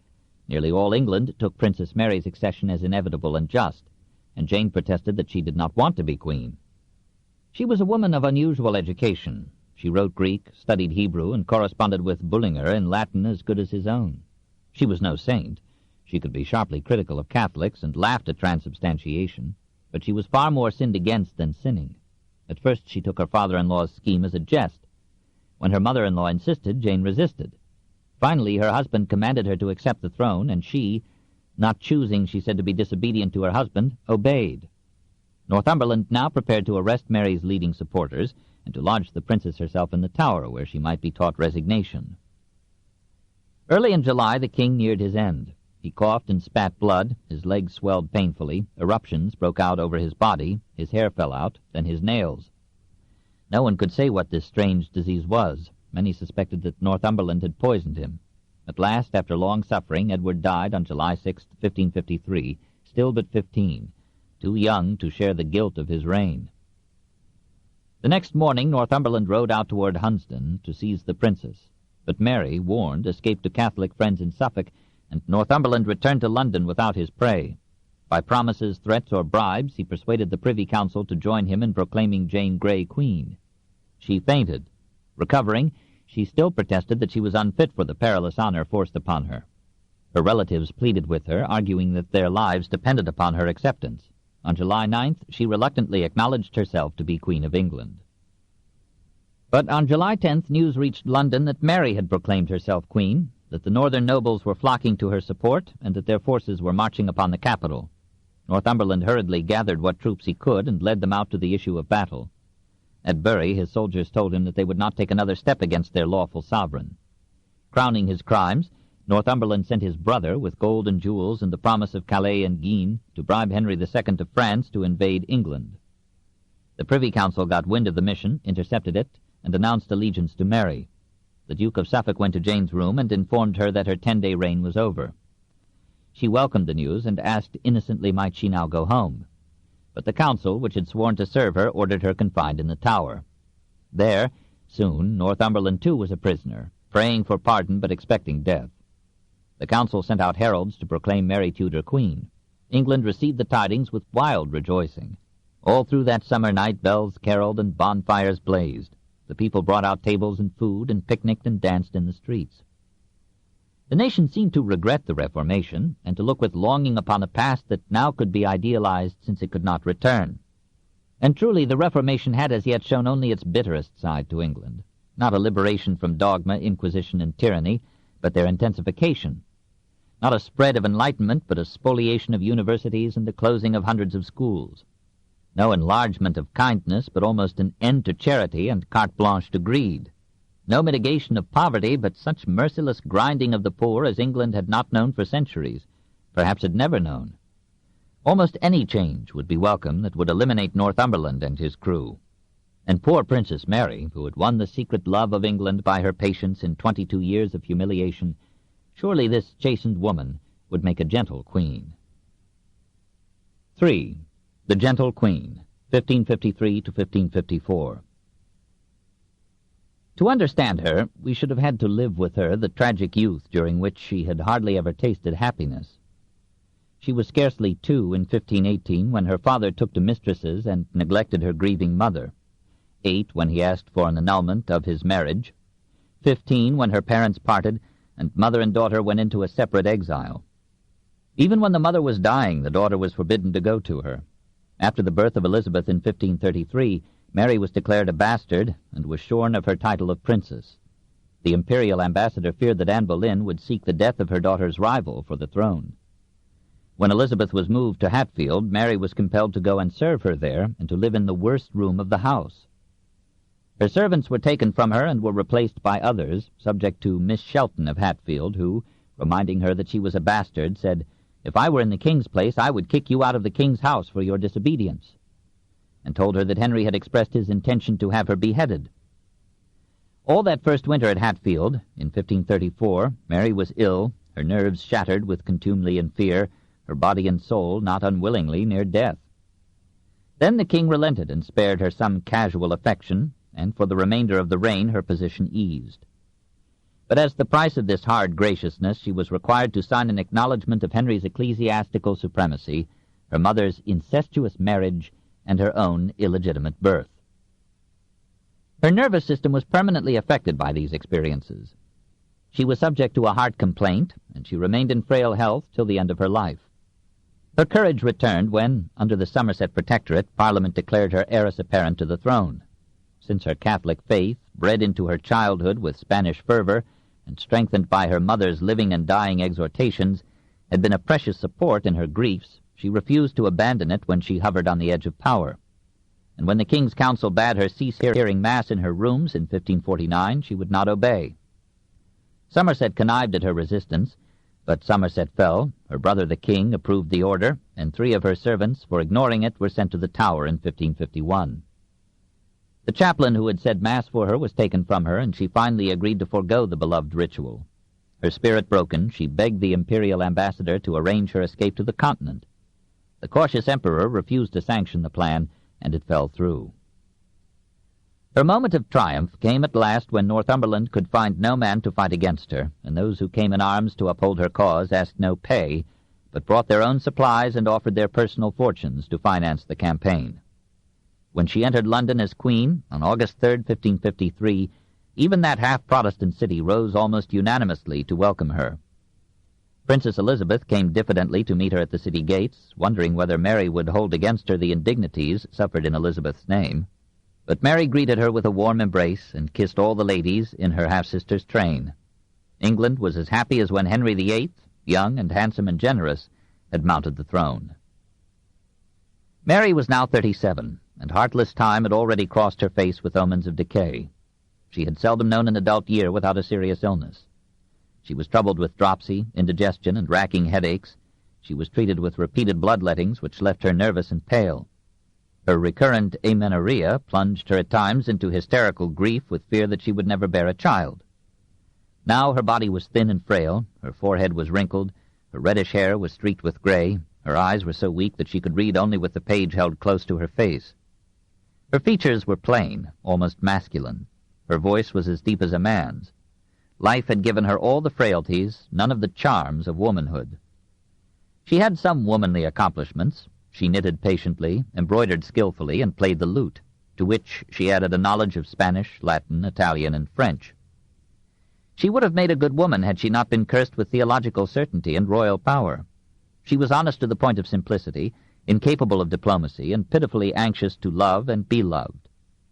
Nearly all England took Princess Mary's accession as inevitable and just, and Jane protested that she did not want to be queen. She was a woman of unusual education. She wrote Greek, studied Hebrew, and corresponded with Bullinger in Latin as good as his own. She was no saint. She could be sharply critical of Catholics and laughed at transubstantiation, but she was far more sinned against than sinning. At first she took her father-in-law's scheme as a jest. When her mother-in-law insisted, Jane resisted. Finally, her husband commanded her to accept the throne, and she, not choosing, she said, to be disobedient to her husband, obeyed. Northumberland now prepared to arrest Mary's leading supporters and to lodge the princess herself in the Tower, where she might be taught resignation. Early in July, the king neared his end. He coughed and spat blood, his legs swelled painfully, eruptions broke out over his body, his hair fell out, then his nails. No one could say what this strange disease was. Many suspected that Northumberland had poisoned him. At last, after long suffering, Edward died on July 6, 1553, still but 15, too young to share the guilt of his reign. The next morning, Northumberland rode out toward Hunsdon to seize the princess. But Mary, warned, escaped to Catholic friends in Suffolk, and Northumberland returned to London without his prey. By promises, threats, or bribes, he persuaded the Privy Council to join him in proclaiming Jane Grey queen. She fainted. Recovering, she still protested that she was unfit for the perilous honor forced upon her. Her relatives pleaded with her, arguing that their lives depended upon her acceptance. On July 9th, she reluctantly acknowledged herself to be Queen of England. But on July 10th, news reached London that Mary had proclaimed herself queen, that the northern nobles were flocking to her support, and that their forces were marching upon the capital. Northumberland hurriedly gathered what troops he could and led them out to the issue of battle. At Bury, his soldiers told him that they would not take another step against their lawful sovereign. Crowning his crimes, Northumberland sent his brother with gold and jewels and the promise of Calais and Guienne to bribe Henry II of France to invade England. The Privy Council got wind of the mission, intercepted it, and announced allegiance to Mary. The Duke of Suffolk went to Jane's room and informed her that her 10-day reign was over. She welcomed the news and asked innocently might she now go home. But the council, which had sworn to serve her, ordered her confined in the Tower. There, soon, Northumberland too was a prisoner, praying for pardon but expecting death. The council sent out heralds to proclaim Mary Tudor queen. England received the tidings with wild rejoicing. All through that summer night bells caroled and bonfires blazed. The people brought out tables and food and picnicked and danced in the streets. The nation seemed to regret the Reformation and to look with longing upon a past that now could be idealized since it could not return. And truly the Reformation had as yet shown only its bitterest side to England, not a liberation from dogma, inquisition, and tyranny, but their intensification. Not a spread of enlightenment, but a spoliation of universities and the closing of hundreds of schools. No enlargement of kindness, but almost an end to charity and carte blanche to greed. No mitigation of poverty, but such merciless grinding of the poor as England had not known for centuries, perhaps had never known. Almost any change would be welcome that would eliminate Northumberland and his crew. And poor Princess Mary, who had won the secret love of England by her patience in 22 years of humiliation, surely this chastened woman would make a gentle queen. 3. The Gentle Queen, 1553 to 1554. To understand her, we should have had to live with her the tragic youth during which she had hardly ever tasted happiness. She was scarcely 2 in 1518 when her father took to mistresses and neglected her grieving mother, 8 when he asked for an annulment of his marriage, 15 when her parents parted and mother and daughter went into a separate exile. Even when the mother was dying, the daughter was forbidden to go to her. After the birth of Elizabeth in 1533, Mary was declared a bastard and was shorn of her title of princess. The imperial ambassador feared that Anne Boleyn would seek the death of her daughter's rival for the throne. When Elizabeth was moved to Hatfield, Mary was compelled to go and serve her there and to live in the worst room of the house. Her servants were taken from her and were replaced by others, subject to Miss Shelton of Hatfield, who, reminding her that she was a bastard, said, "If I were in the king's place, I would kick you out of the king's house for your disobedience," and told her that Henry had expressed his intention to have her beheaded. All that first winter at Hatfield, in 1534, Mary was ill, her nerves shattered with contumely and fear, her body and soul not unwillingly near death. Then the king relented and spared her some casual affection, and for the remainder of the reign her position eased. But as the price of this hard graciousness, she was required to sign an acknowledgment of Henry's ecclesiastical supremacy, her mother's incestuous marriage, and her own illegitimate birth. Her nervous system was permanently affected by these experiences. She was subject to a heart complaint, and she remained in frail health till the end of her life. Her courage returned when, under the Somerset Protectorate, Parliament declared her heiress apparent to the throne. Since her Catholic faith, bred into her childhood with Spanish fervor, and strengthened by her mother's living and dying exhortations, had been a precious support in her griefs, she refused to abandon it when she hovered on the edge of power. And when the King's Council bade her cease hearing Mass in her rooms in 1549, she would not obey. Somerset connived at her resistance, but Somerset fell, her brother the King approved the order, and 3 of her servants, for ignoring it, were sent to the Tower in 1551. The chaplain who had said Mass for her was taken from her, and she finally agreed to forego the beloved ritual. Her spirit broken, she begged the imperial ambassador to arrange her escape to the continent. The cautious emperor refused to sanction the plan, and it fell through. Her moment of triumph came at last when Northumberland could find no man to fight against her, and those who came in arms to uphold her cause asked no pay, but brought their own supplies and offered their personal fortunes to finance the campaign. When she entered London as queen, on August 3, 1553, even that half-Protestant city rose almost unanimously to welcome her. Princess Elizabeth came diffidently to meet her at the city gates, wondering whether Mary would hold against her the indignities suffered in Elizabeth's name. But Mary greeted her with a warm embrace and kissed all the ladies in her half-sister's train. England was as happy as when Henry VIII, young and handsome and generous, had mounted the throne. Mary was now 37, and heartless time had already crossed her face with omens of decay. She had seldom known an adult year without a serious illness. She was troubled with dropsy, indigestion, and racking headaches. She was treated with repeated bloodlettings which left her nervous and pale. Her recurrent amenorrhea plunged her at times into hysterical grief with fear that she would never bear a child. Now her body was thin and frail, her forehead was wrinkled, her reddish hair was streaked with gray, her eyes were so weak that she could read only with the page held close to her face. Her features were plain, almost masculine. Her voice was as deep as a man's. Life had given her all the frailties, none of the charms of womanhood. She had some womanly accomplishments. She knitted patiently, embroidered skillfully, and played the lute, to which she added a knowledge of Spanish, Latin, Italian, and French. She would have made a good woman had she not been cursed with theological certainty and royal power. She was honest to the point of simplicity, incapable of diplomacy, and pitifully anxious to love and be loved.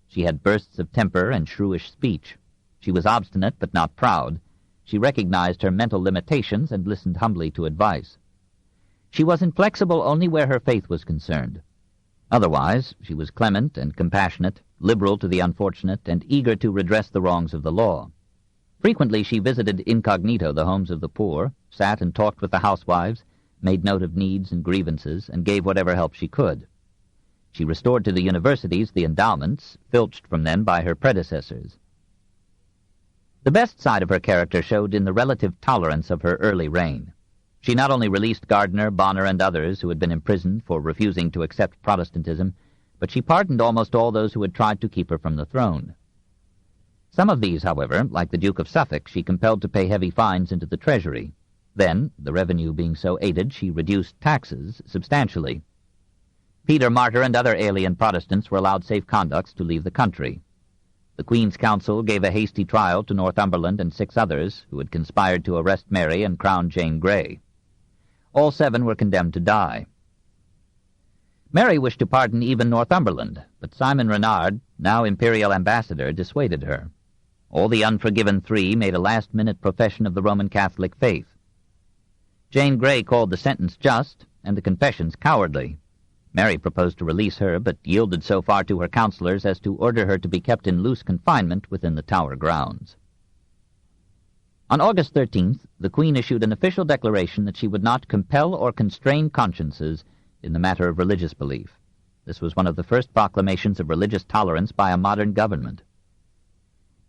She had bursts of temper and shrewish speech. She was obstinate but not proud. She recognized her mental limitations and listened humbly to advice. She was inflexible only where her faith was concerned. Otherwise, she was clement and compassionate, liberal to the unfortunate, and eager to redress the wrongs of the law. Frequently she visited incognito the homes of the poor, sat and talked with the housewives, made note of needs and grievances, and gave whatever help she could. She restored to the universities the endowments, filched from them by her predecessors. The best side of her character showed in the relative tolerance of her early reign. She not only released Gardiner, Bonner, and others who had been imprisoned for refusing to accept Protestantism, but she pardoned almost all those who had tried to keep her from the throne. Some of these, however, like the Duke of Suffolk, she compelled to pay heavy fines into the treasury. Then, the revenue being so aided, she reduced taxes substantially. Peter Martyr and other alien Protestants were allowed safe conducts to leave the country. The Queen's Council gave a hasty trial to Northumberland and 6 others who had conspired to arrest Mary and crown Jane Grey. All 7 were condemned to die. Mary wished to pardon even Northumberland, but Simon Renard, now imperial ambassador, dissuaded her. All the unforgiven 3 made a last-minute profession of the Roman Catholic faith. Jane Grey called the sentence just and the confessions cowardly. Mary proposed to release her, but yielded so far to her counselors as to order her to be kept in loose confinement within the Tower grounds. On August 13th, the Queen issued an official declaration that she would not compel or constrain consciences in the matter of religious belief. This was one of the first proclamations of religious tolerance by a modern government.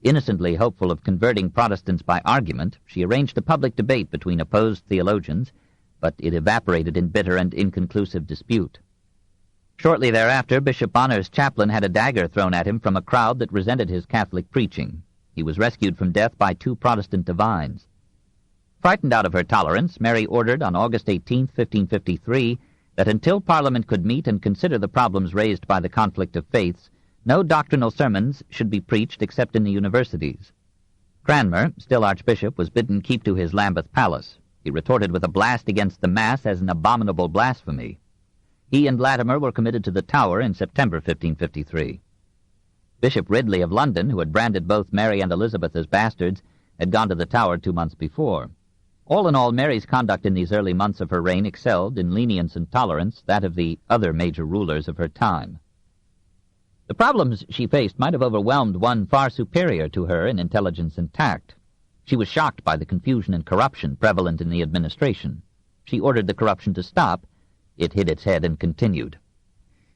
Innocently hopeful of converting Protestants by argument, she arranged a public debate between opposed theologians, but it evaporated in bitter and inconclusive dispute. Shortly thereafter, Bishop Bonner's chaplain had a dagger thrown at him from a crowd that resented his Catholic preaching. He was rescued from death by 2 Protestant divines. Frightened out of her tolerance, Mary ordered on August 18, 1553, that until Parliament could meet and consider the problems raised by the conflict of faiths, no doctrinal sermons should be preached except in the universities. Cranmer, still Archbishop, was bidden keep to his Lambeth palace. He retorted with a blast against the Mass as an abominable blasphemy. He and Latimer were committed to the Tower in September 1553. Bishop Ridley of London, who had branded both Mary and Elizabeth as bastards, had gone to the Tower 2 months before. All in all, Mary's conduct in these early months of her reign excelled in lenience and tolerance that of the other major rulers of her time. The problems she faced might have overwhelmed one far superior to her in intelligence and tact. She was shocked by the confusion and corruption prevalent in the administration. She ordered the corruption to stop. It hid its head and continued.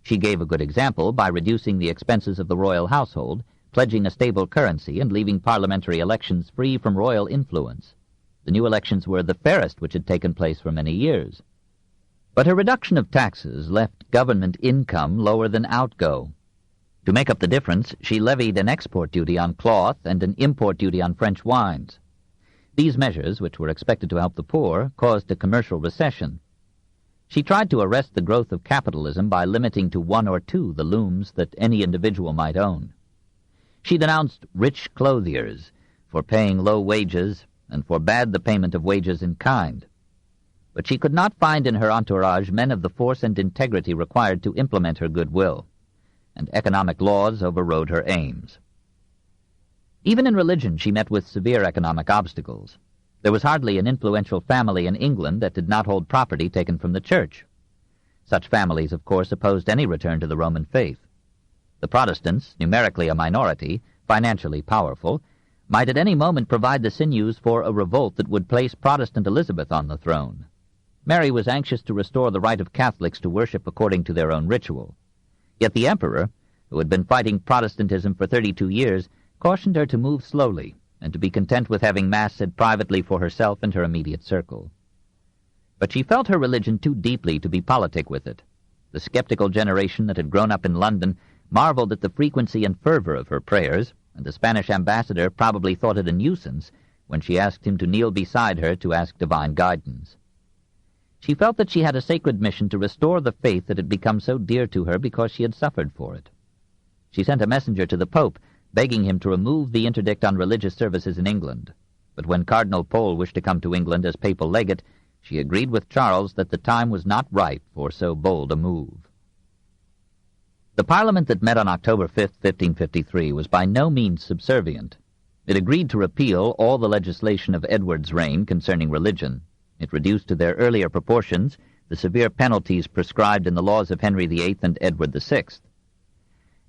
She gave a good example by reducing the expenses of the royal household, pledging a stable currency, and leaving parliamentary elections free from royal influence. The new elections were the fairest which had taken place for many years. But her reduction of taxes left government income lower than outgo. To make up the difference, she levied an export duty on cloth and an import duty on French wines. These measures, which were expected to help the poor, caused a commercial recession. She tried to arrest the growth of capitalism by limiting to 1 or 2 the looms that any individual might own. She denounced rich clothiers for paying low wages and forbade the payment of wages in kind. But she could not find in her entourage men of the force and integrity required to implement her goodwill, and economic laws overrode her aims. Even in religion she met with severe economic obstacles. There was hardly an influential family in England that did not hold property taken from the Church. Such families, of course, opposed any return to the Roman faith. The Protestants, numerically a minority, financially powerful, might at any moment provide the sinews for a revolt that would place Protestant Elizabeth on the throne. Mary was anxious to restore the right of Catholics to worship according to their own ritual. Yet the Emperor, who had been fighting Protestantism for 32 years, cautioned her to move slowly and to be content with having Mass said privately for herself and her immediate circle. But she felt her religion too deeply to be politic with it. The skeptical generation that had grown up in London marveled at the frequency and fervor of her prayers, and the Spanish ambassador probably thought it a nuisance when she asked him to kneel beside her to ask divine guidance. She felt that she had a sacred mission to restore the faith that had become so dear to her because she had suffered for it. She sent a messenger to the Pope, begging him to remove the interdict on religious services in England. But when Cardinal Pole wished to come to England as papal legate, she agreed with Charles that the time was not ripe for so bold a move. The Parliament that met on October 5, 1553, was by no means subservient. It agreed to repeal all the legislation of Edward's reign concerning religion. It reduced to their earlier proportions the severe penalties prescribed in the laws of Henry VIII and Edward VI.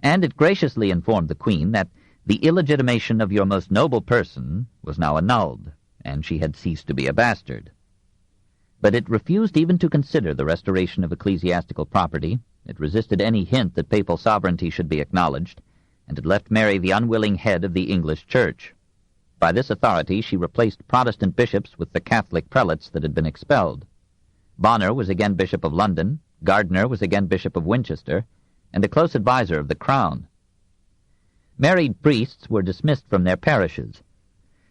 And it graciously informed the Queen that the illegitimation of your most noble person was now annulled, and she had ceased to be a bastard. But it refused even to consider the restoration of ecclesiastical property. It resisted any hint that papal sovereignty should be acknowledged, and it left Mary the unwilling head of the English Church. By this authority she replaced Protestant bishops with the Catholic prelates that had been expelled. Bonner was again Bishop of London, Gardiner was again Bishop of Winchester, and a close adviser of the Crown. Married priests were dismissed from their parishes.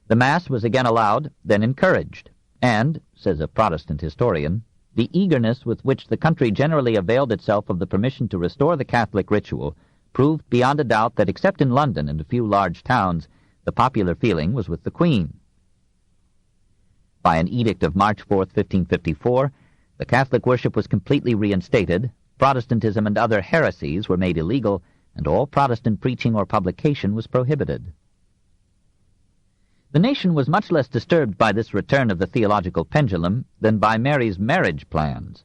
The Mass was again allowed, then encouraged, and, says a Protestant historian, the eagerness with which the country generally availed itself of the permission to restore the Catholic ritual proved beyond a doubt that, except in London and a few large towns, the popular feeling was with the Queen. By an edict of March 4, 1554, the Catholic worship was completely reinstated, Protestantism and other heresies were made illegal, and all Protestant preaching or publication was prohibited. The nation was much less disturbed by this return of the theological pendulum than by Mary's marriage plans.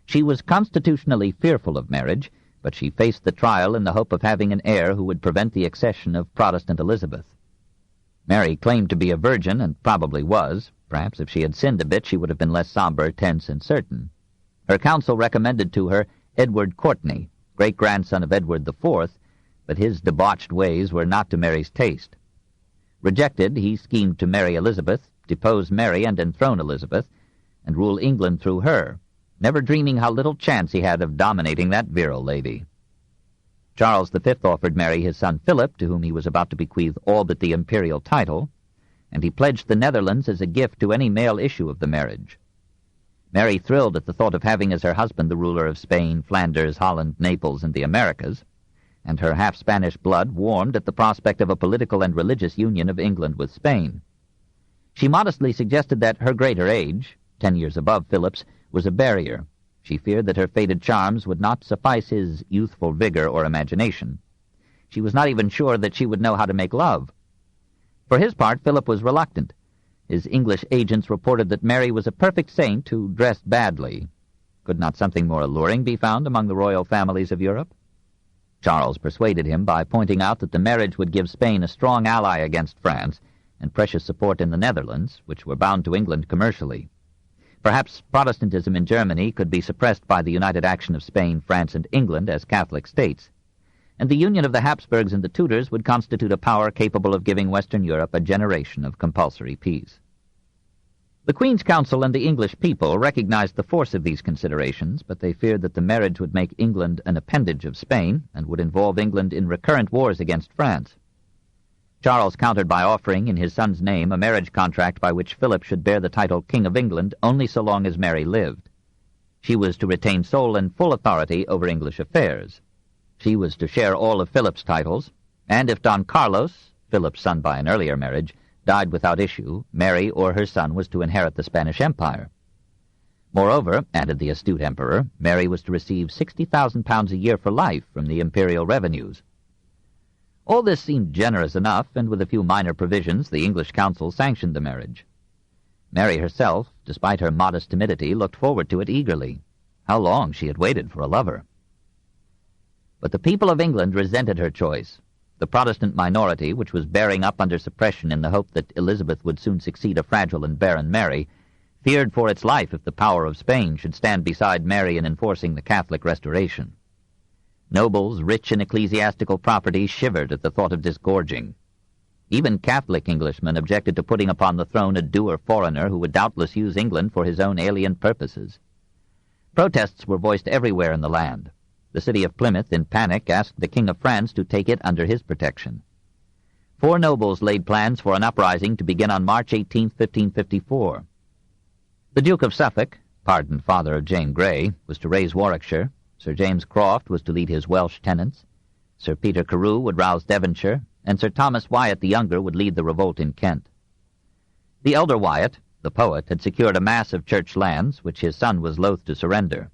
She was constitutionally fearful of marriage, but she faced the trial in the hope of having an heir who would prevent the accession of Protestant Elizabeth. Mary claimed to be a virgin, and probably was. Perhaps if she had sinned a bit, she would have been less somber, tense, and certain. Her council recommended to her Edward Courtenay, great-grandson of Edward IV, but his debauched ways were not to Mary's taste. Rejected, he schemed to marry Elizabeth, depose Mary and enthrone Elizabeth, and rule England through her, never dreaming how little chance he had of dominating that virile lady. Charles V offered Mary his son Philip, to whom he was about to bequeath all but the imperial title, and he pledged the Netherlands as a gift to any male issue of the marriage. Mary thrilled at the thought of having as her husband the ruler of Spain, Flanders, Holland, Naples, and the Americas, and her half-Spanish blood warmed at the prospect of a political and religious union of England with Spain. She modestly suggested that her greater age, 10 years above Philip's, was a barrier. She feared that her faded charms would not suffice his youthful vigor or imagination. She was not even sure that she would know how to make love. For his part, Philip was reluctant. His English agents reported that Mary was a perfect saint who dressed badly. Could not something more alluring be found among the royal families of Europe? Charles persuaded him by pointing out that the marriage would give Spain a strong ally against France and precious support in the Netherlands, which were bound to England commercially. Perhaps Protestantism in Germany could be suppressed by the united action of Spain, France, and England as Catholic states, and the union of the Hapsburgs and the Tudors would constitute a power capable of giving Western Europe a generation of compulsory peace. The Queen's Council and the English people recognized the force of these considerations, but they feared that the marriage would make England an appendage of Spain and would involve England in recurrent wars against France. Charles countered by offering, in his son's name, a marriage contract by which Philip should bear the title King of England only so long as Mary lived. She was to retain sole and full authority over English affairs. She was to share all of Philip's titles, and if Don Carlos, Philip's son by an earlier marriage, died without issue, Mary or her son was to inherit the Spanish Empire. Moreover, added the astute emperor, Mary was to receive £60,000 a year for life from the imperial revenues. All this seemed generous enough, and with a few minor provisions, the English council sanctioned the marriage. Mary herself, despite her modest timidity, looked forward to it eagerly. How long she had waited for a lover! But the people of England resented her choice. The Protestant minority, which was bearing up under suppression in the hope that Elizabeth would soon succeed a fragile and barren Mary, feared for its life if the power of Spain should stand beside Mary in enforcing the Catholic restoration. Nobles rich in ecclesiastical property shivered at the thought of disgorging. Even Catholic Englishmen objected to putting upon the throne a dour foreigner who would doubtless use England for his own alien purposes. Protests were voiced everywhere in the land. The city of Plymouth, in panic, asked the King of France to take it under his protection. 4 nobles laid plans for an uprising to begin on March 18, 1554. The Duke of Suffolk, pardoned father of Jane Grey, was to raise Warwickshire. Sir James Croft was to lead his Welsh tenants. Sir Peter Carew would rouse Devonshire, and Sir Thomas Wyatt the Younger would lead the revolt in Kent. The elder Wyatt, the poet, had secured a mass of church lands, which his son was loath to surrender.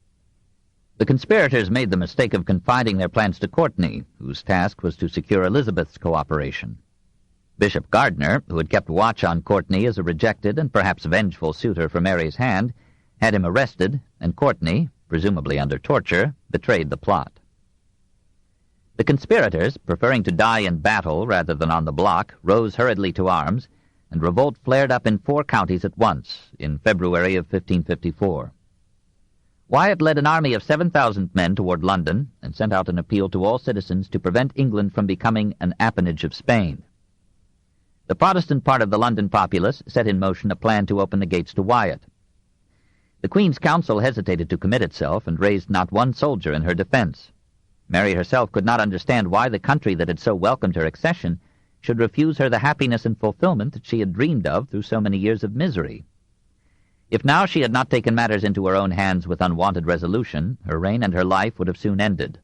The conspirators made the mistake of confiding their plans to Courtenay, whose task was to secure Elizabeth's cooperation. Bishop Gardiner, who had kept watch on Courtenay as a rejected and perhaps vengeful suitor for Mary's hand, had him arrested, and Courtenay, presumably under torture, betrayed the plot. The conspirators, preferring to die in battle rather than on the block, rose hurriedly to arms, and revolt flared up in 4 counties at once in February of 1554. Wyatt led an army of 7,000 men toward London and sent out an appeal to all citizens to prevent England from becoming an appanage of Spain. The Protestant part of the London populace set in motion a plan to open the gates to Wyatt. The Queen's Council hesitated to commit itself and raised not one soldier in her defense. Mary herself could not understand why the country that had so welcomed her accession should refuse her the happiness and fulfillment that she had dreamed of through so many years of misery. If now she had not taken matters into her own hands with unwonted resolution, her reign and her life would have soon ended.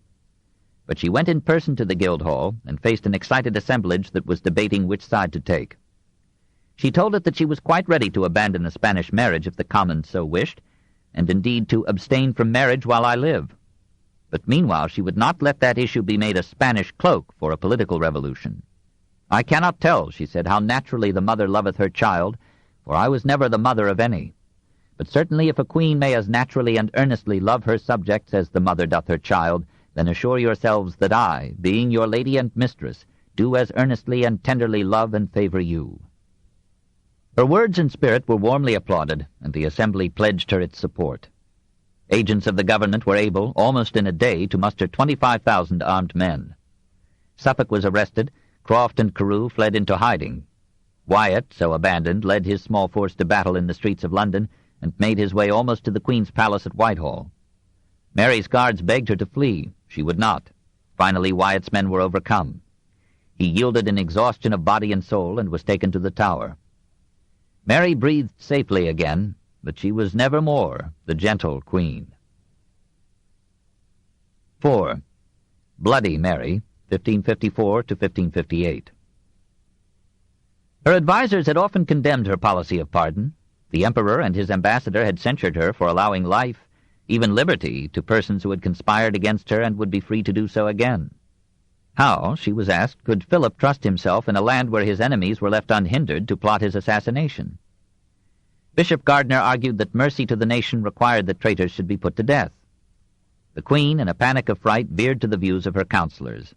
But she went in person to the Guildhall and faced an excited assemblage that was debating which side to take. She told it that she was quite ready to abandon the Spanish marriage if the Commons so wished, and indeed to abstain from marriage while I live. But meanwhile she would not let that issue be made a Spanish cloak for a political revolution. I cannot tell, she said, how naturally the mother loveth her child, for I was never the mother of any. But certainly if a queen may as naturally and earnestly love her subjects as the mother doth her child, then assure yourselves that I, being your lady and mistress, do as earnestly and tenderly love and favor you. Her words and spirit were warmly applauded, and the Assembly pledged her its support. Agents of the government were able, almost in a day, to muster 25,000 armed men. Suffolk was arrested, Croft and Carew fled into hiding. Wyatt, so abandoned, led his small force to battle in the streets of London, and made his way almost to the Queen's palace at Whitehall. Mary's guards begged her to flee. She would not. Finally, Wyatt's men were overcome. He yielded in exhaustion of body and soul and was taken to the Tower. Mary breathed safely again, but she was never more the gentle Queen. 4. Bloody Mary, 1554 to 1558. Her advisers had often condemned her policy of pardon. The Emperor and his ambassador had censured her for allowing life, even liberty, to persons who had conspired against her and would be free to do so again. How, she was asked, could Philip trust himself in a land where his enemies were left unhindered to plot his assassination? Bishop Gardiner argued that mercy to the nation required that traitors should be put to death. The Queen, in a panic of fright, veered to the views of her counselors.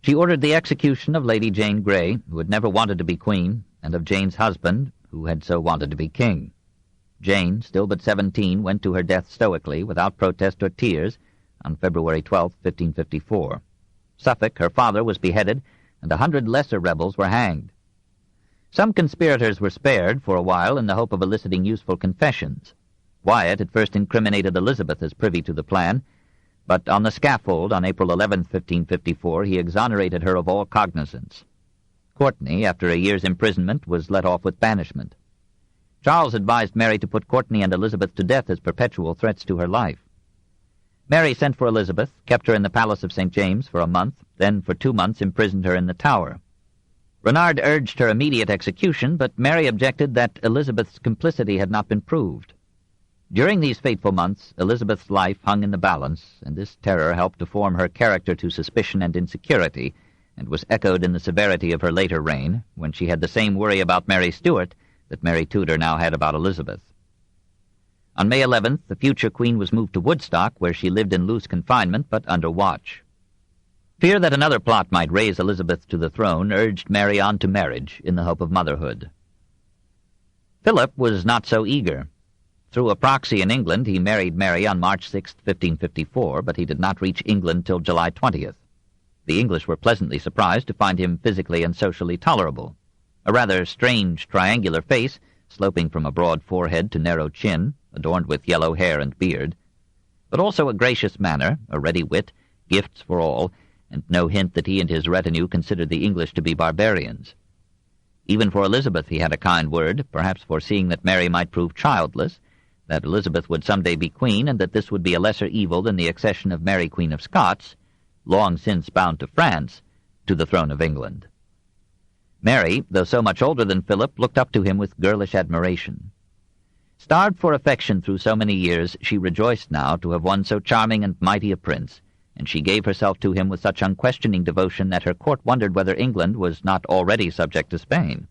She ordered the execution of Lady Jane Grey, who had never wanted to be queen, and of Jane's husband, who had so wanted to be king. Jane, still but 17, went to her death stoically, without protest or tears, on February 12, 1554. Suffolk, her father, was beheaded, and 100 lesser rebels were hanged. Some conspirators were spared for a while in the hope of eliciting useful confessions. Wyatt at first incriminated Elizabeth as privy to the plan, but on the scaffold on April 11, 1554, he exonerated her of all cognizance. Courtenay, after a year's imprisonment, was let off with banishment. Charles advised Mary to put Courtenay and Elizabeth to death as perpetual threats to her life. Mary sent for Elizabeth, kept her in the palace of St. James for a month, then for 2 months imprisoned her in the Tower. Renard urged her immediate execution, but Mary objected that Elizabeth's complicity had not been proved. During these fateful months, Elizabeth's life hung in the balance, and this terror helped to form her character to suspicion and insecurity, and was echoed in the severity of her later reign, when she had the same worry about Mary Stuart that Mary Tudor now had about Elizabeth. On May 11th, the future queen was moved to Woodstock, where she lived in loose confinement, but under watch. Fear that another plot might raise Elizabeth to the throne urged Mary on to marriage in the hope of motherhood. Philip was not so eager. Through a proxy in England, he married Mary on March 6, 1554, but he did not reach England till July 20th. The English were pleasantly surprised to find him physically and socially tolerable. A rather strange triangular face, sloping from a broad forehead to narrow chin, adorned with yellow hair and beard, but also a gracious manner, a ready wit, gifts for all, and no hint that he and his retinue considered the English to be barbarians. Even for Elizabeth he had a kind word, perhaps foreseeing that Mary might prove childless, that Elizabeth would someday be queen, and that this would be a lesser evil than the accession of Mary Queen of Scots, long since bound to France, to the throne of England. Mary, though so much older than Philip, looked up to him with girlish admiration. Starved for affection through so many years, she rejoiced now to have won so charming and mighty a prince, and she gave herself to him with such unquestioning devotion that her court wondered whether England was not already subject to Spain.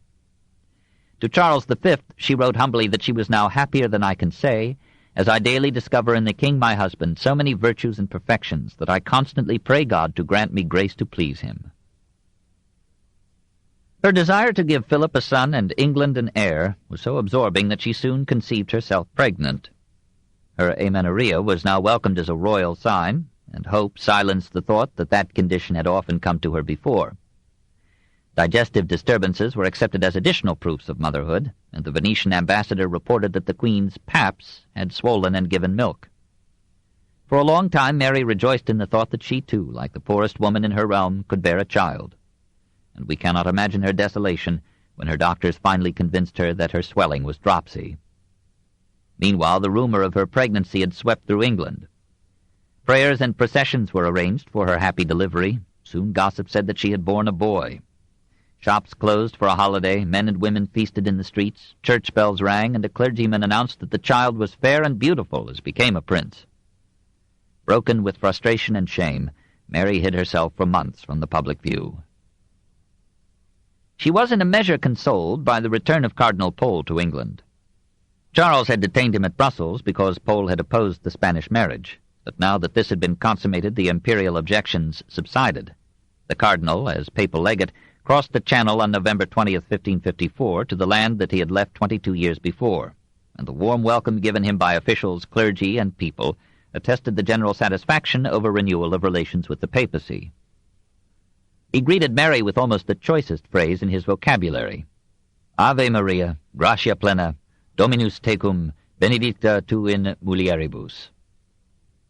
To Charles V she wrote humbly that she was now happier than I can say, as I daily discover in the king my husband so many virtues and perfections that I constantly pray God to grant me grace to please him. Her desire to give Philip a son and England an heir was so absorbing that she soon conceived herself pregnant. Her amenorrhea was now welcomed as a royal sign, and hope silenced the thought that that condition had often come to her before. Digestive disturbances were accepted as additional proofs of motherhood, and the Venetian ambassador reported that the Queen's paps had swollen and given milk. For a long time Mary rejoiced in the thought that she, too, like the poorest woman in her realm, could bear a child. And we cannot imagine her desolation when her doctors finally convinced her that her swelling was dropsy. Meanwhile, the rumor of her pregnancy had swept through England. Prayers and processions were arranged for her happy delivery. Soon gossip said that she had borne a boy. Shops closed for a holiday, men and women feasted in the streets, church bells rang, and a clergyman announced that the child was fair and beautiful, as became a prince. Broken with frustration and shame, Mary hid herself for months from the public view. She was in a measure consoled by the return of Cardinal Pole to England. Charles had detained him at Brussels because Pole had opposed the Spanish marriage, but now that this had been consummated, the imperial objections subsided. The cardinal, as papal legate, crossed the Channel on November 20th, 1554, to the land that he had left 22 years before, and the warm welcome given him by officials, clergy, and people attested the general satisfaction over renewal of relations with the papacy. He greeted Mary with almost the choicest phrase in his vocabulary. Ave Maria, gratia plena, Dominus tecum, benedicta tu in mulieribus.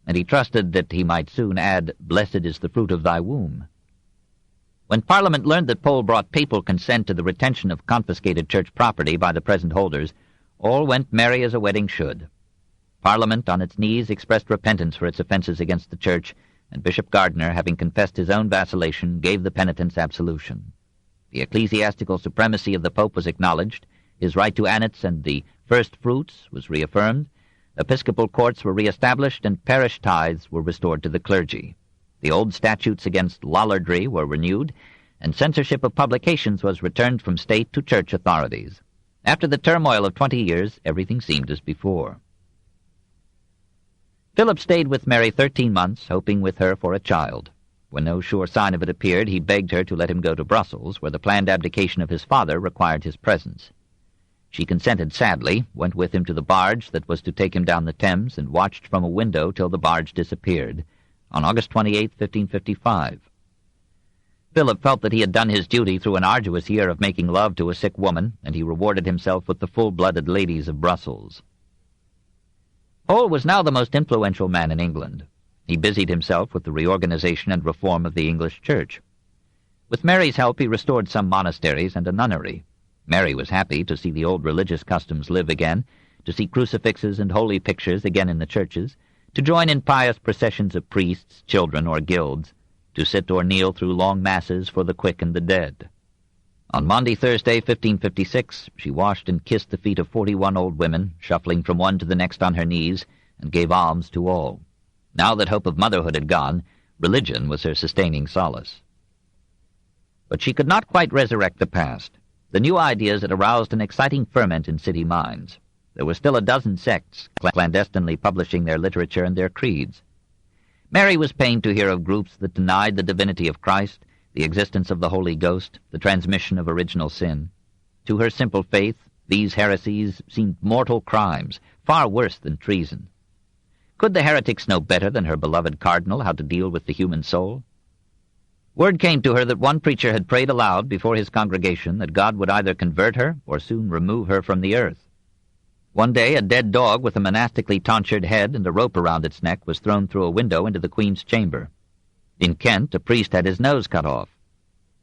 And he trusted that he might soon add, Blessed is the fruit of thy womb. When Parliament learned that Pole brought papal consent to the retention of confiscated church property by the present holders, all went merry as a wedding should. Parliament, on its knees, expressed repentance for its offences against the Church, and Bishop Gardiner, having confessed his own vacillation, gave the penitents absolution. The ecclesiastical supremacy of the Pope was acknowledged, his right to annats and the first fruits was reaffirmed, episcopal courts were re-established, and parish tithes were restored to the clergy. The old statutes against lollardry were renewed, and censorship of publications was returned from state to church authorities. After the turmoil of 20 years, everything seemed as before. Philip stayed with Mary 13 months, hoping with her for a child. When no sure sign of it appeared, he begged her to let him go to Brussels, where the planned abdication of his father required his presence. She consented sadly, went with him to the barge that was to take him down the Thames, and watched from a window till the barge disappeared, on August 28, 1555. Philip felt that he had done his duty through an arduous year of making love to a sick woman, and he rewarded himself with the full-blooded ladies of Brussels. Pole was now the most influential man in England. He busied himself with the reorganization and reform of the English Church. With Mary's help he restored some monasteries and a nunnery. Mary was happy to see the old religious customs live again, to see crucifixes and holy pictures again in the churches, to join in pious processions of priests, children, or guilds, to sit or kneel through long masses for the quick and the dead. On Maundy Thursday, 1556, she washed and kissed the feet of 41 old women, shuffling from one to the next on her knees, and gave alms to all. Now that hope of motherhood had gone, religion was her sustaining solace. But she could not quite resurrect the past. The new ideas had aroused an exciting ferment in city minds. There were still a dozen sects, clandestinely publishing their literature and their creeds. Mary was pained to hear of groups that denied the divinity of Christ, the existence of the Holy Ghost, the transmission of original sin. To her simple faith, these heresies seemed mortal crimes, far worse than treason. Could the heretics know better than her beloved cardinal how to deal with the human soul? Word came to her that one preacher had prayed aloud before his congregation that God would either convert her or soon remove her from the earth. One day a dead dog with a monastically tonsured head and a rope around its neck was thrown through a window into the Queen's chamber. In Kent, a priest had his nose cut off.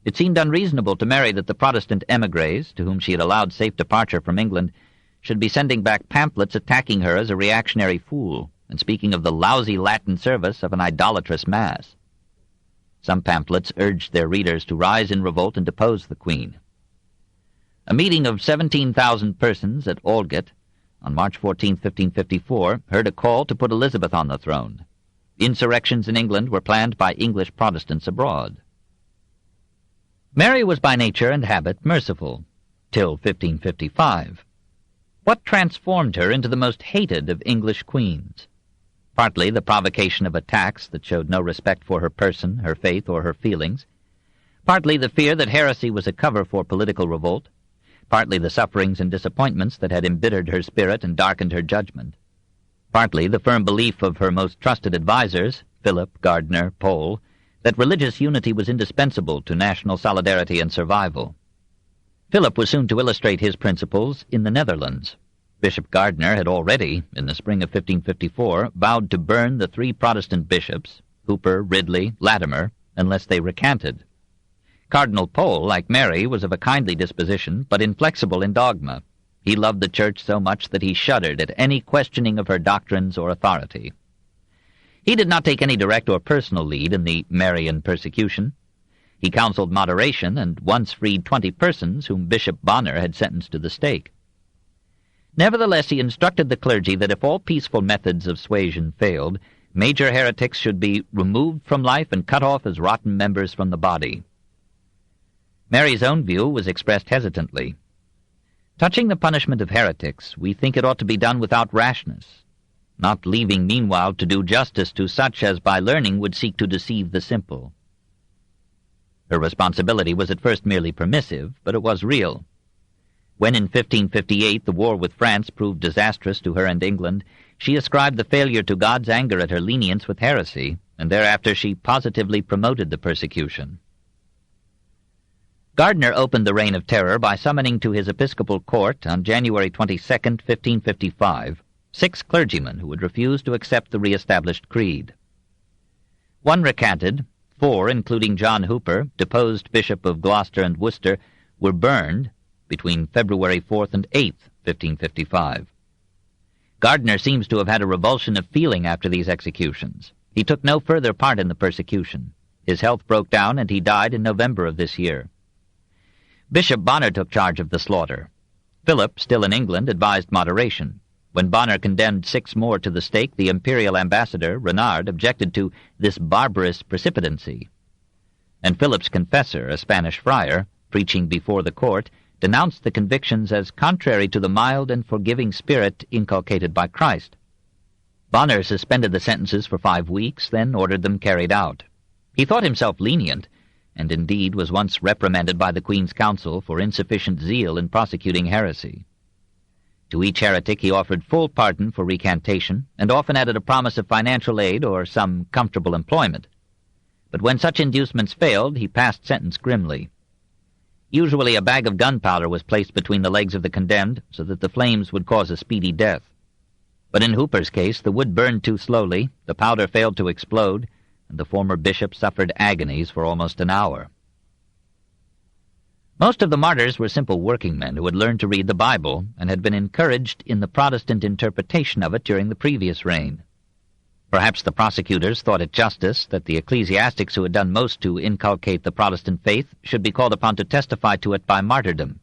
It seemed unreasonable to Mary that the Protestant émigrés, to whom she had allowed safe departure from England, should be sending back pamphlets attacking her as a reactionary fool, and speaking of the lousy Latin service of an idolatrous Mass. Some pamphlets urged their readers to rise in revolt and depose the Queen. A meeting of 17,000 persons at Aldgate, on March 14, 1554, heard a call to put Elizabeth on the throne. Insurrections in England were planned by English Protestants abroad. Mary was by nature and habit merciful, till 1555. What transformed her into the most hated of English queens? Partly the provocation of attacks that showed no respect for her person, her faith, or her feelings, Partly the fear that heresy was a cover for political revolt, partly the sufferings and disappointments that had embittered her spirit and darkened her judgment, partly the firm belief of her most trusted advisers, Philip, Gardiner, Pole, that religious unity was indispensable to national solidarity and survival. Philip was soon to illustrate his principles in the Netherlands. Bishop Gardiner had already, in the spring of 1554, vowed to burn the 3 Protestant bishops, Hooper, Ridley, Latimer, unless they recanted. Cardinal Pole, like Mary, was of a kindly disposition, but inflexible in dogma. He loved the Church so much that he shuddered at any questioning of her doctrines or authority. He did not take any direct or personal lead in the Marian persecution. He counseled moderation and once freed 20 persons whom Bishop Bonner had sentenced to the stake. Nevertheless, he instructed the clergy that if all peaceful methods of suasion failed, major heretics should be removed from life and cut off as rotten members from the body. Mary's own view was expressed hesitantly. Touching the punishment of heretics, we think it ought to be done without rashness, not leaving meanwhile to do justice to such as by learning would seek to deceive the simple. Her responsibility was at first merely permissive, but it was real. When in 1558 the war with France proved disastrous to her and England, she ascribed the failure to God's anger at her lenience with heresy, and thereafter she positively promoted the persecution. Gardiner opened the Reign of Terror by summoning to his episcopal court on January 22, 1555, 6 clergymen who had refused to accept the re-established creed. 1 recanted, 4, including John Hooper, deposed Bishop of Gloucester and Worcester, were burned between February 4th and 8th, 1555. Gardiner seems to have had a revulsion of feeling after these executions. He took no further part in the persecution. His health broke down, and he died in November of this year. Bishop Bonner took charge of the slaughter. Philip, still in England, advised moderation. When Bonner condemned 6 more to the stake, the imperial ambassador, Renard, objected to this barbarous precipitancy. And Philip's confessor, a Spanish friar, preaching before the court, denounced the convictions as contrary to the mild and forgiving spirit inculcated by Christ. Bonner suspended the sentences for 5 weeks, then ordered them carried out. He thought himself lenient, and indeed was once reprimanded by the Queen's Council for insufficient zeal in prosecuting heresy. To each heretic he offered full pardon for recantation, and often added a promise of financial aid or some comfortable employment. But when such inducements failed, he passed sentence grimly. Usually a bag of gunpowder was placed between the legs of the condemned, so that the flames would cause a speedy death. But in Hooper's case, the wood burned too slowly, the powder failed to explode, and the former bishop suffered agonies for almost an hour. Most of the martyrs were simple working men who had learned to read the Bible and had been encouraged in the Protestant interpretation of it during the previous reign. Perhaps the prosecutors thought it justice that the ecclesiastics who had done most to inculcate the Protestant faith should be called upon to testify to it by martyrdom.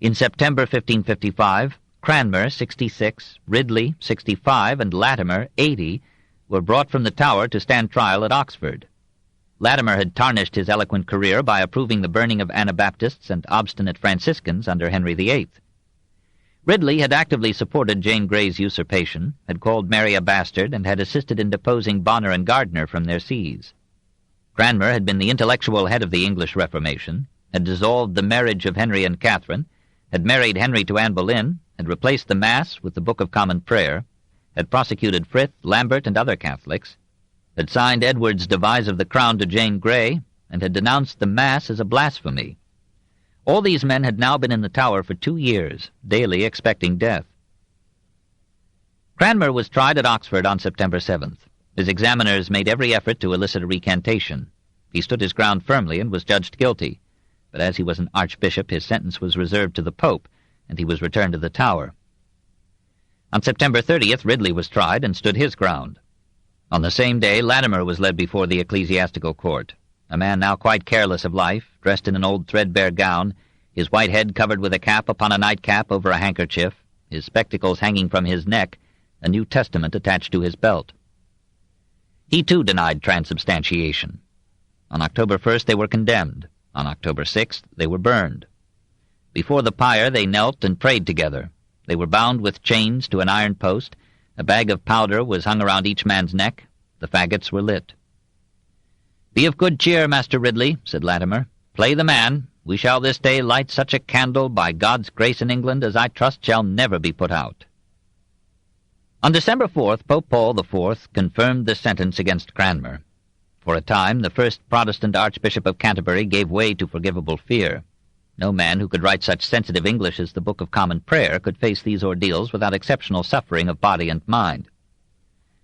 In September 1555, Cranmer, 66, Ridley, 65, and Latimer, 80, were brought from the Tower to stand trial at Oxford. Latimer had tarnished his eloquent career by approving the burning of Anabaptists and obstinate Franciscans under Henry VIII. Ridley had actively supported Jane Grey's usurpation, had called Mary a bastard, and had assisted in deposing Bonner and Gardiner from their sees. Cranmer had been the intellectual head of the English Reformation, had dissolved the marriage of Henry and Catherine, had married Henry to Anne Boleyn, had replaced the Mass with the Book of Common Prayer, had prosecuted Frith, Lambert, and other Catholics, had signed Edward's devise of the crown to Jane Grey, and had denounced the Mass as a blasphemy. All these men had now been in the Tower for 2 years, daily expecting death. Cranmer was tried at Oxford on September 7th. His examiners made every effort to elicit a recantation. He stood his ground firmly and was judged guilty, but as he was an archbishop, his sentence was reserved to the Pope, and he was returned to the Tower. On September 30th, Ridley was tried and stood his ground. On the same day, Latimer was led before the ecclesiastical court, a man now quite careless of life, dressed in an old threadbare gown, his white head covered with a cap upon a nightcap over a handkerchief, his spectacles hanging from his neck, a New Testament attached to his belt. He too denied transubstantiation. On October 1st they were condemned. On October 6th they were burned. Before the pyre they knelt and prayed together. They were bound with chains to an iron post. A bag of powder was hung around each man's neck. The faggots were lit. "Be of good cheer, Master Ridley," said Latimer. "Play the man. We shall this day light such a candle by God's grace in England as I trust shall never be put out." On December 4th, Pope Paul IV confirmed the sentence against Cranmer. For a time, the first Protestant Archbishop of Canterbury gave way to forgivable fear. No man who could write such sensitive English as the Book of Common Prayer could face these ordeals without exceptional suffering of body and mind.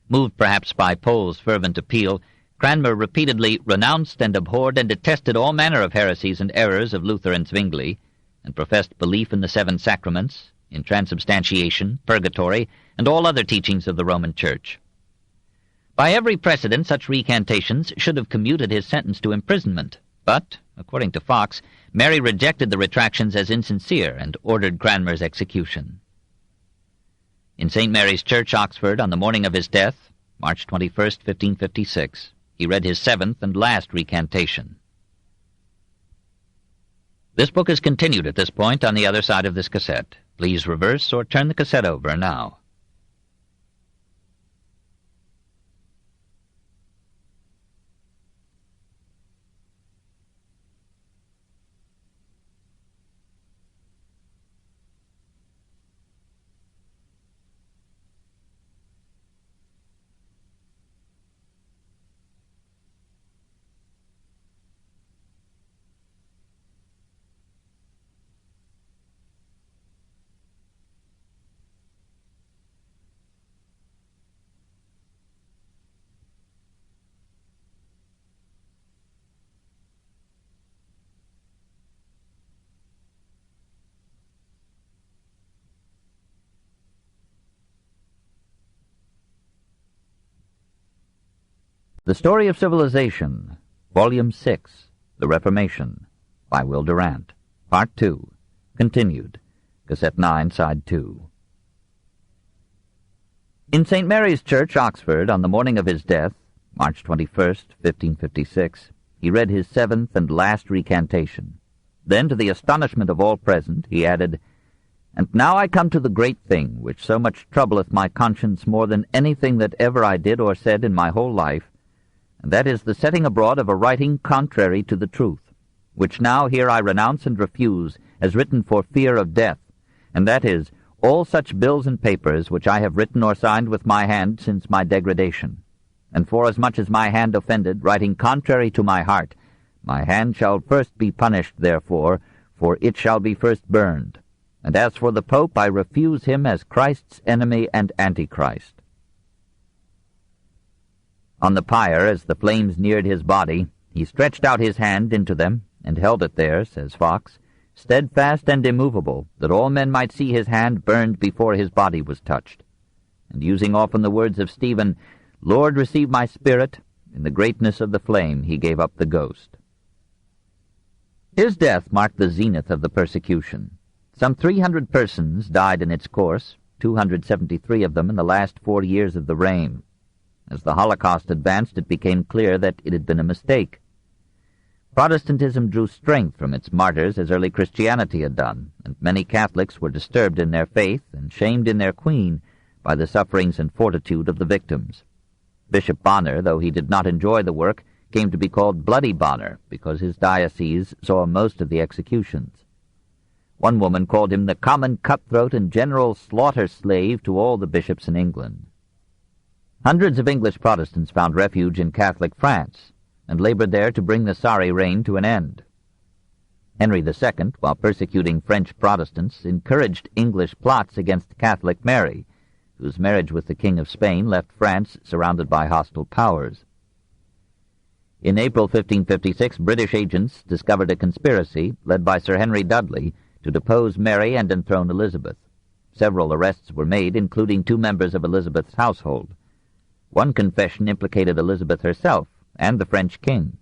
Moved perhaps by Pole's fervent appeal, Cranmer repeatedly renounced and abhorred and detested all manner of heresies and errors of Luther and Zwingli, and professed belief in the 7 sacraments, in transubstantiation, purgatory, and all other teachings of the Roman Church. By every precedent, such recantations should have commuted his sentence to imprisonment, but, according to Fox, Mary rejected the retractions as insincere and ordered Cranmer's execution. In St. Mary's Church, Oxford, on the morning of his death, March 21st, 1556, he read his 7th and last recantation. This book is continued at this point on the other side of this cassette. Please reverse or turn the cassette over now. The Story of Civilization, Volume 6, The Reformation, by Will Durant, Part 2, continued, Cassette 9, Side 2. In St. Mary's Church, Oxford, on the morning of his death, March 21st, 1556, he read his 7th and last recantation. Then, to the astonishment of all present, he added, "And now I come to the great thing, which so much troubleth my conscience more than anything that ever I did or said in my whole life, and that is the setting abroad of a writing contrary to the truth, which now here I renounce and refuse, as written for fear of death, and that is, all such bills and papers which I have written or signed with my hand since my degradation. And forasmuch as my hand offended, writing contrary to my heart, my hand shall first be punished therefore, for it shall be first burned. And as for the Pope, I refuse him as Christ's enemy and Antichrist." On the pyre, as the flames neared his body, he stretched out his hand into them, and held it there, says Fox, steadfast and immovable, that all men might see his hand burned before his body was touched. And using often the words of Stephen, "Lord, receive my spirit," in the greatness of the flame he gave up the ghost. His death marked the zenith of the persecution. Some 300 persons died in its course, 273 of them in the last 4 years of the reign. As the Holocaust advanced, it became clear that it had been a mistake. Protestantism drew strength from its martyrs as early Christianity had done, and many Catholics were disturbed in their faith and shamed in their queen by the sufferings and fortitude of the victims. Bishop Bonner, though he did not enjoy the work, came to be called Bloody Bonner because his diocese saw most of the executions. One woman called him the common cutthroat and general slaughter-slave to all the bishops in England. Hundreds of English Protestants found refuge in Catholic France, and labored there to bring the sorry reign to an end. Henry II, while persecuting French Protestants, encouraged English plots against Catholic Mary, whose marriage with the King of Spain left France surrounded by hostile powers. In April 1556, British agents discovered a conspiracy, led by Sir Henry Dudley, to depose Mary and enthrone Elizabeth. Several arrests were made, including 2 members of Elizabeth's household. One confession implicated Elizabeth herself and the French king.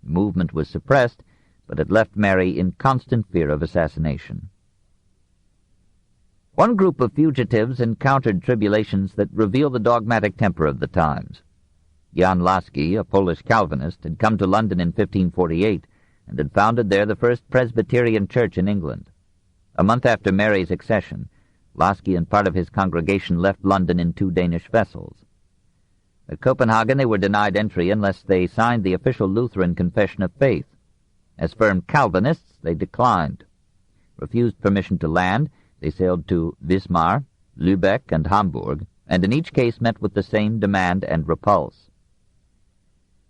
The movement was suppressed, but it left Mary in constant fear of assassination. One group of fugitives encountered tribulations that reveal the dogmatic temper of the times. Jan Laski, a Polish Calvinist, had come to London in 1548 and had founded there the first Presbyterian church in England. A month after Mary's accession, Laski and part of his congregation left London in 2 Danish vessels. At Copenhagen they were denied entry unless they signed the official Lutheran Confession of Faith. As firm Calvinists, they declined. Refused permission to land, they sailed to Wismar, Lübeck, and Hamburg, and in each case met with the same demand and repulse.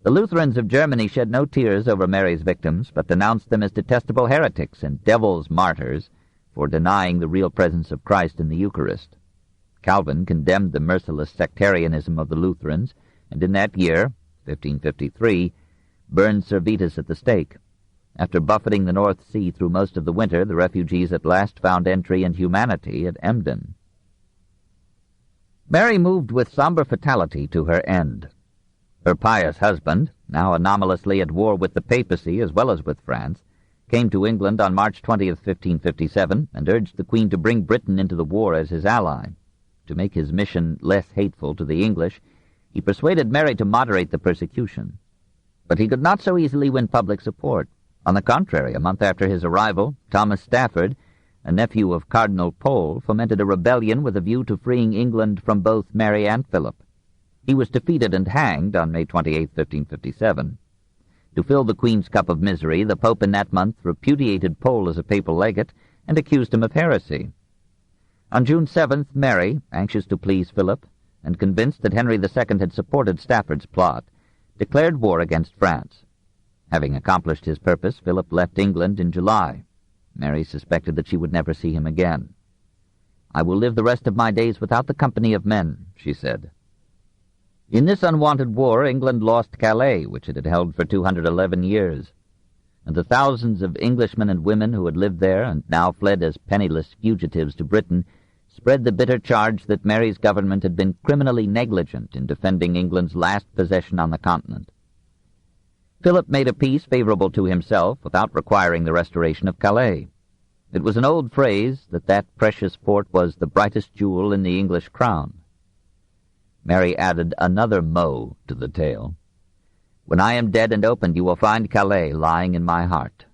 The Lutherans of Germany shed no tears over Mary's victims, but denounced them as detestable heretics and devil's martyrs for denying the real presence of Christ in the Eucharist. Calvin condemned the merciless sectarianism of the Lutherans, and in that year, 1553, burned Servetus at the stake. After buffeting the North Sea through most of the winter, the refugees at last found entry and humanity at Emden. Mary moved with somber fatality to her end. Her pious husband, now anomalously at war with the papacy as well as with France, came to England on March 20th, 1557, and urged the Queen to bring Britain into the war as his ally. To make his mission less hateful to the English, he persuaded Mary to moderate the persecution. But he could not so easily win public support. On the contrary, a month after his arrival, Thomas Stafford, a nephew of Cardinal Pole, fomented a rebellion with a view to freeing England from both Mary and Philip. He was defeated and hanged on May 28, 1557. To fill the Queen's cup of misery, the Pope in that month repudiated Pole as a papal legate and accused him of heresy. On June 7th, Mary, anxious to please Philip, and convinced that Henry II had supported Stafford's plot, declared war against France. Having accomplished his purpose, Philip left England in July. Mary suspected that she would never see him again. "I will live the rest of my days without the company of men," she said. In this unwanted war, England lost Calais, which it had held for 211 years, and the thousands of Englishmen and women who had lived there and now fled as penniless fugitives to Britain spread the bitter charge that Mary's government had been criminally negligent in defending England's last possession on the continent. Philip made a peace favorable to himself without requiring the restoration of Calais. It was an old phrase that precious fort was the brightest jewel in the English crown. Mary added another mot to the tale. "When I am dead and opened, you will find Calais lying in my heart."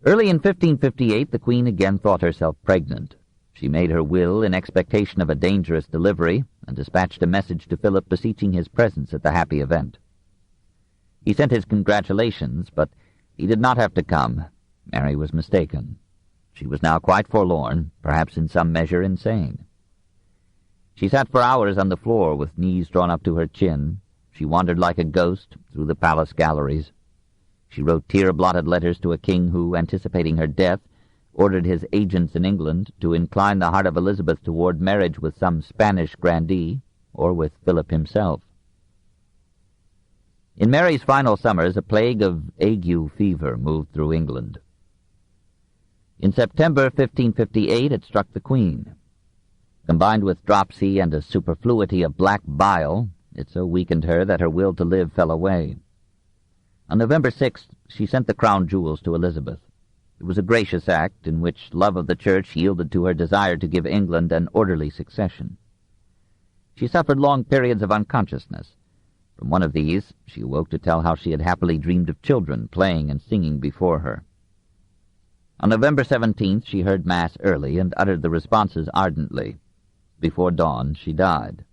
Early in 1558, the Queen again thought herself pregnant. She made her will in expectation of a dangerous delivery, and dispatched a message to Philip beseeching his presence at the happy event. He sent his congratulations, but he did not have to come. Mary was mistaken. She was now quite forlorn, perhaps in some measure insane. She sat for hours on the floor with knees drawn up to her chin. She wandered like a ghost through the palace galleries. She wrote tear-blotted letters to a king who, anticipating her death, ordered his agents in England to incline the heart of Elizabeth toward marriage with some Spanish grandee, or with Philip himself. In Mary's final summers, a plague of ague fever moved through England. In September 1558, it struck the Queen. Combined with dropsy and a superfluity of black bile, it so weakened her that her will to live fell away. On November 6th, she sent the crown jewels to Elizabeth. It was a gracious act in which love of the Church yielded to her desire to give England an orderly succession. She suffered long periods of unconsciousness. From one of these, she awoke to tell how she had happily dreamed of children playing and singing before her. On November 17th, she heard Mass early and uttered the responses ardently. Before dawn, she died.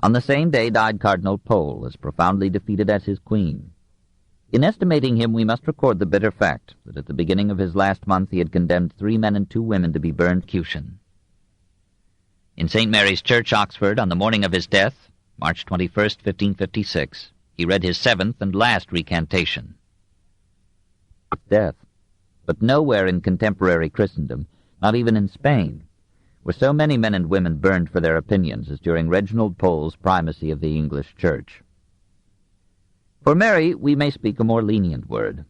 On the same day died Cardinal Pole, as profoundly defeated as his queen. In estimating him, we must record the bitter fact that at the beginning of his last month he had condemned 3 men and 2 women to be burned execution. In St. Mary's Church, Oxford, on the morning of his death, March 21st, 1556, he read his 7th and last recantation. Death. But nowhere in contemporary Christendom, not even in Spain, were so many men and women burned for their opinions as during Reginald Pole's primacy of the English Church. For Mary, we may speak a more lenient word.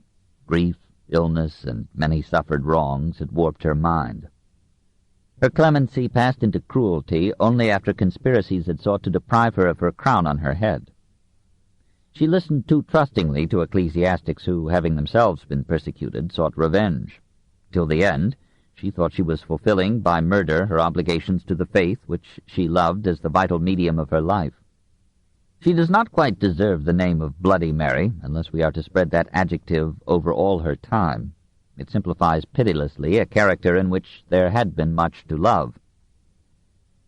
Grief, illness, and many suffered wrongs had warped her mind. Her clemency passed into cruelty only after conspiracies had sought to deprive her of her crown on her head. She listened too trustingly to ecclesiastics who, having themselves been persecuted, sought revenge. Till the end, she thought she was fulfilling by murder her obligations to the faith which she loved as the vital medium of her life. She does not quite deserve the name of Bloody Mary, unless we are to spread that adjective over all her time. It simplifies pitilessly a character in which there had been much to love.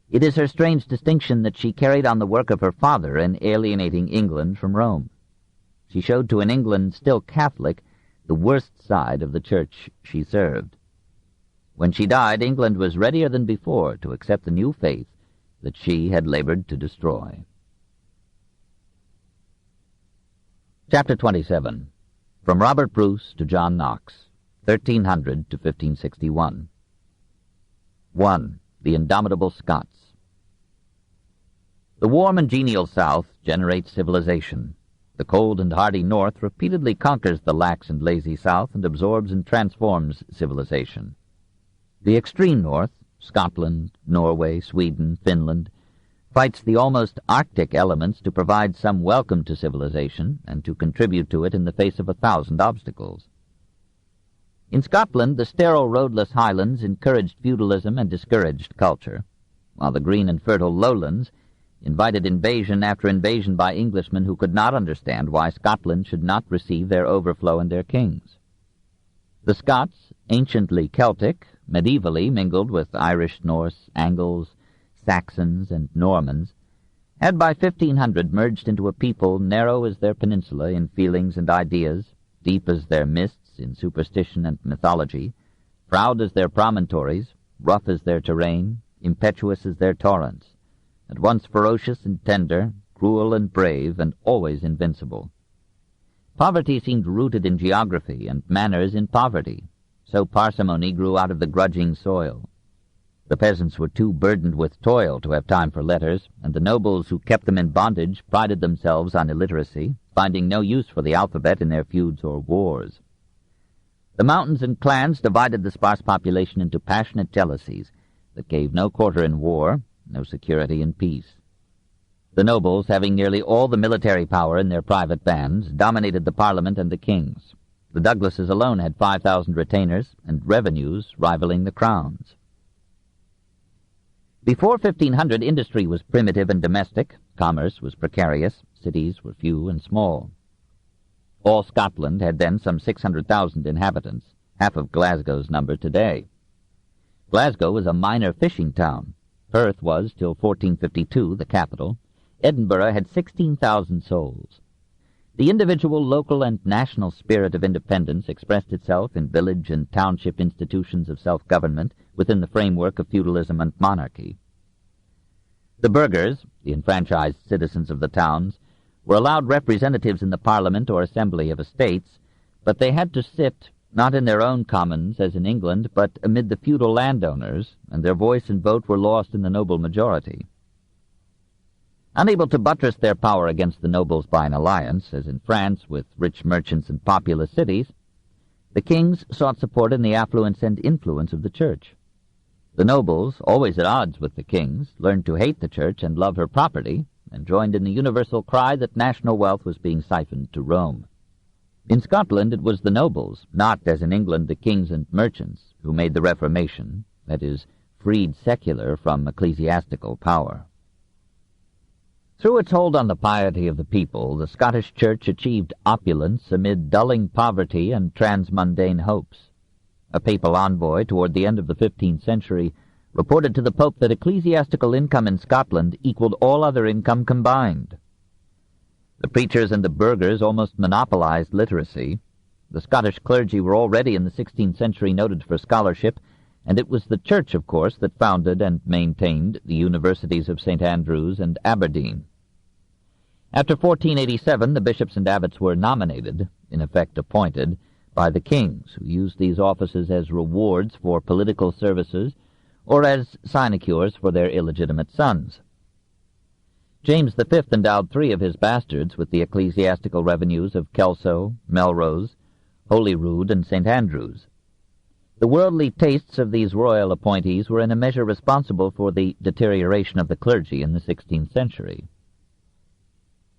It is her strange distinction that she carried on the work of her father in alienating England from Rome. She showed to an England still Catholic the worst side of the church she served. When she died, England was readier than before to accept the new faith that she had labored to destroy. Chapter 27. From Robert Bruce to John Knox, 1300 to 1561. 1. The Indomitable Scots. The warm and genial South generates civilization. The cold and hardy North repeatedly conquers the lax and lazy South and absorbs and transforms civilization. The extreme North, Scotland, Norway, Sweden, Finland, fights the almost Arctic elements to provide some welcome to civilization and to contribute to it in the face of 1,000 obstacles. In Scotland, the sterile, roadless highlands encouraged feudalism and discouraged culture, while the green and fertile lowlands invited invasion after invasion by Englishmen who could not understand why Scotland should not receive their overflow and their kings. The Scots, anciently Celtic, medievally mingled with Irish, Norse, Angles, Saxons, and Normans, had by 1500 merged into a people narrow as their peninsula in feelings and ideas, deep as their mists in superstition and mythology, proud as their promontories, rough as their terrain, impetuous as their torrents, at once ferocious and tender, cruel and brave, and always invincible. Poverty seemed rooted in geography, and manners in poverty. So parsimony grew out of the grudging soil. The peasants were too burdened with toil to have time for letters, and the nobles who kept them in bondage prided themselves on illiteracy, finding no use for the alphabet in their feuds or wars. The mountains and clans divided the sparse population into passionate jealousies that gave no quarter in war, no security in peace. The nobles, having nearly all the military power in their private bands, dominated the Parliament and the kings. The Douglases alone had 5,000 retainers, and revenues rivaling the crowns. Before 1500, industry was primitive and domestic, commerce was precarious, cities were few and small. All Scotland had then some 600,000 inhabitants, half of Glasgow's number today. Glasgow was a minor fishing town. Perth was, till 1452, the capital. Edinburgh had 16,000 souls. The individual, local, and national spirit of independence expressed itself in village and township institutions of self-government within the framework of feudalism and monarchy. The burghers, the enfranchised citizens of the towns, were allowed representatives in the Parliament or Assembly of Estates, but they had to sit not in their own commons, as in England, but amid the feudal landowners, and their voice and vote were lost in the noble majority. Unable to buttress their power against the nobles by an alliance, as in France with rich merchants and populous cities, the kings sought support in the affluence and influence of the Church. The nobles, always at odds with the kings, learned to hate the Church and love her property, and joined in the universal cry that national wealth was being siphoned to Rome. In Scotland it was the nobles, not, as in England, the kings and merchants, who made the Reformation, that is, freed secular from ecclesiastical power. Through its hold on the piety of the people, the Scottish Church achieved opulence amid dulling poverty and transmundane hopes. A papal envoy toward the end of the 15th century reported to the Pope that ecclesiastical income in Scotland equaled all other income combined. The preachers and the burghers almost monopolized literacy. The Scottish clergy were already in the 16th century noted for scholarship, and it was the Church, of course, that founded and maintained the universities of St. Andrews and Aberdeen. After 1487, the bishops and abbots were nominated, in effect appointed, by the kings, who used these offices as rewards for political services or as sinecures for their illegitimate sons. James V endowed 3 of his bastards with the ecclesiastical revenues of Kelso, Melrose, Holyrood, and St. Andrews. The worldly tastes of these royal appointees were in a measure responsible for the deterioration of the clergy in the 16th century.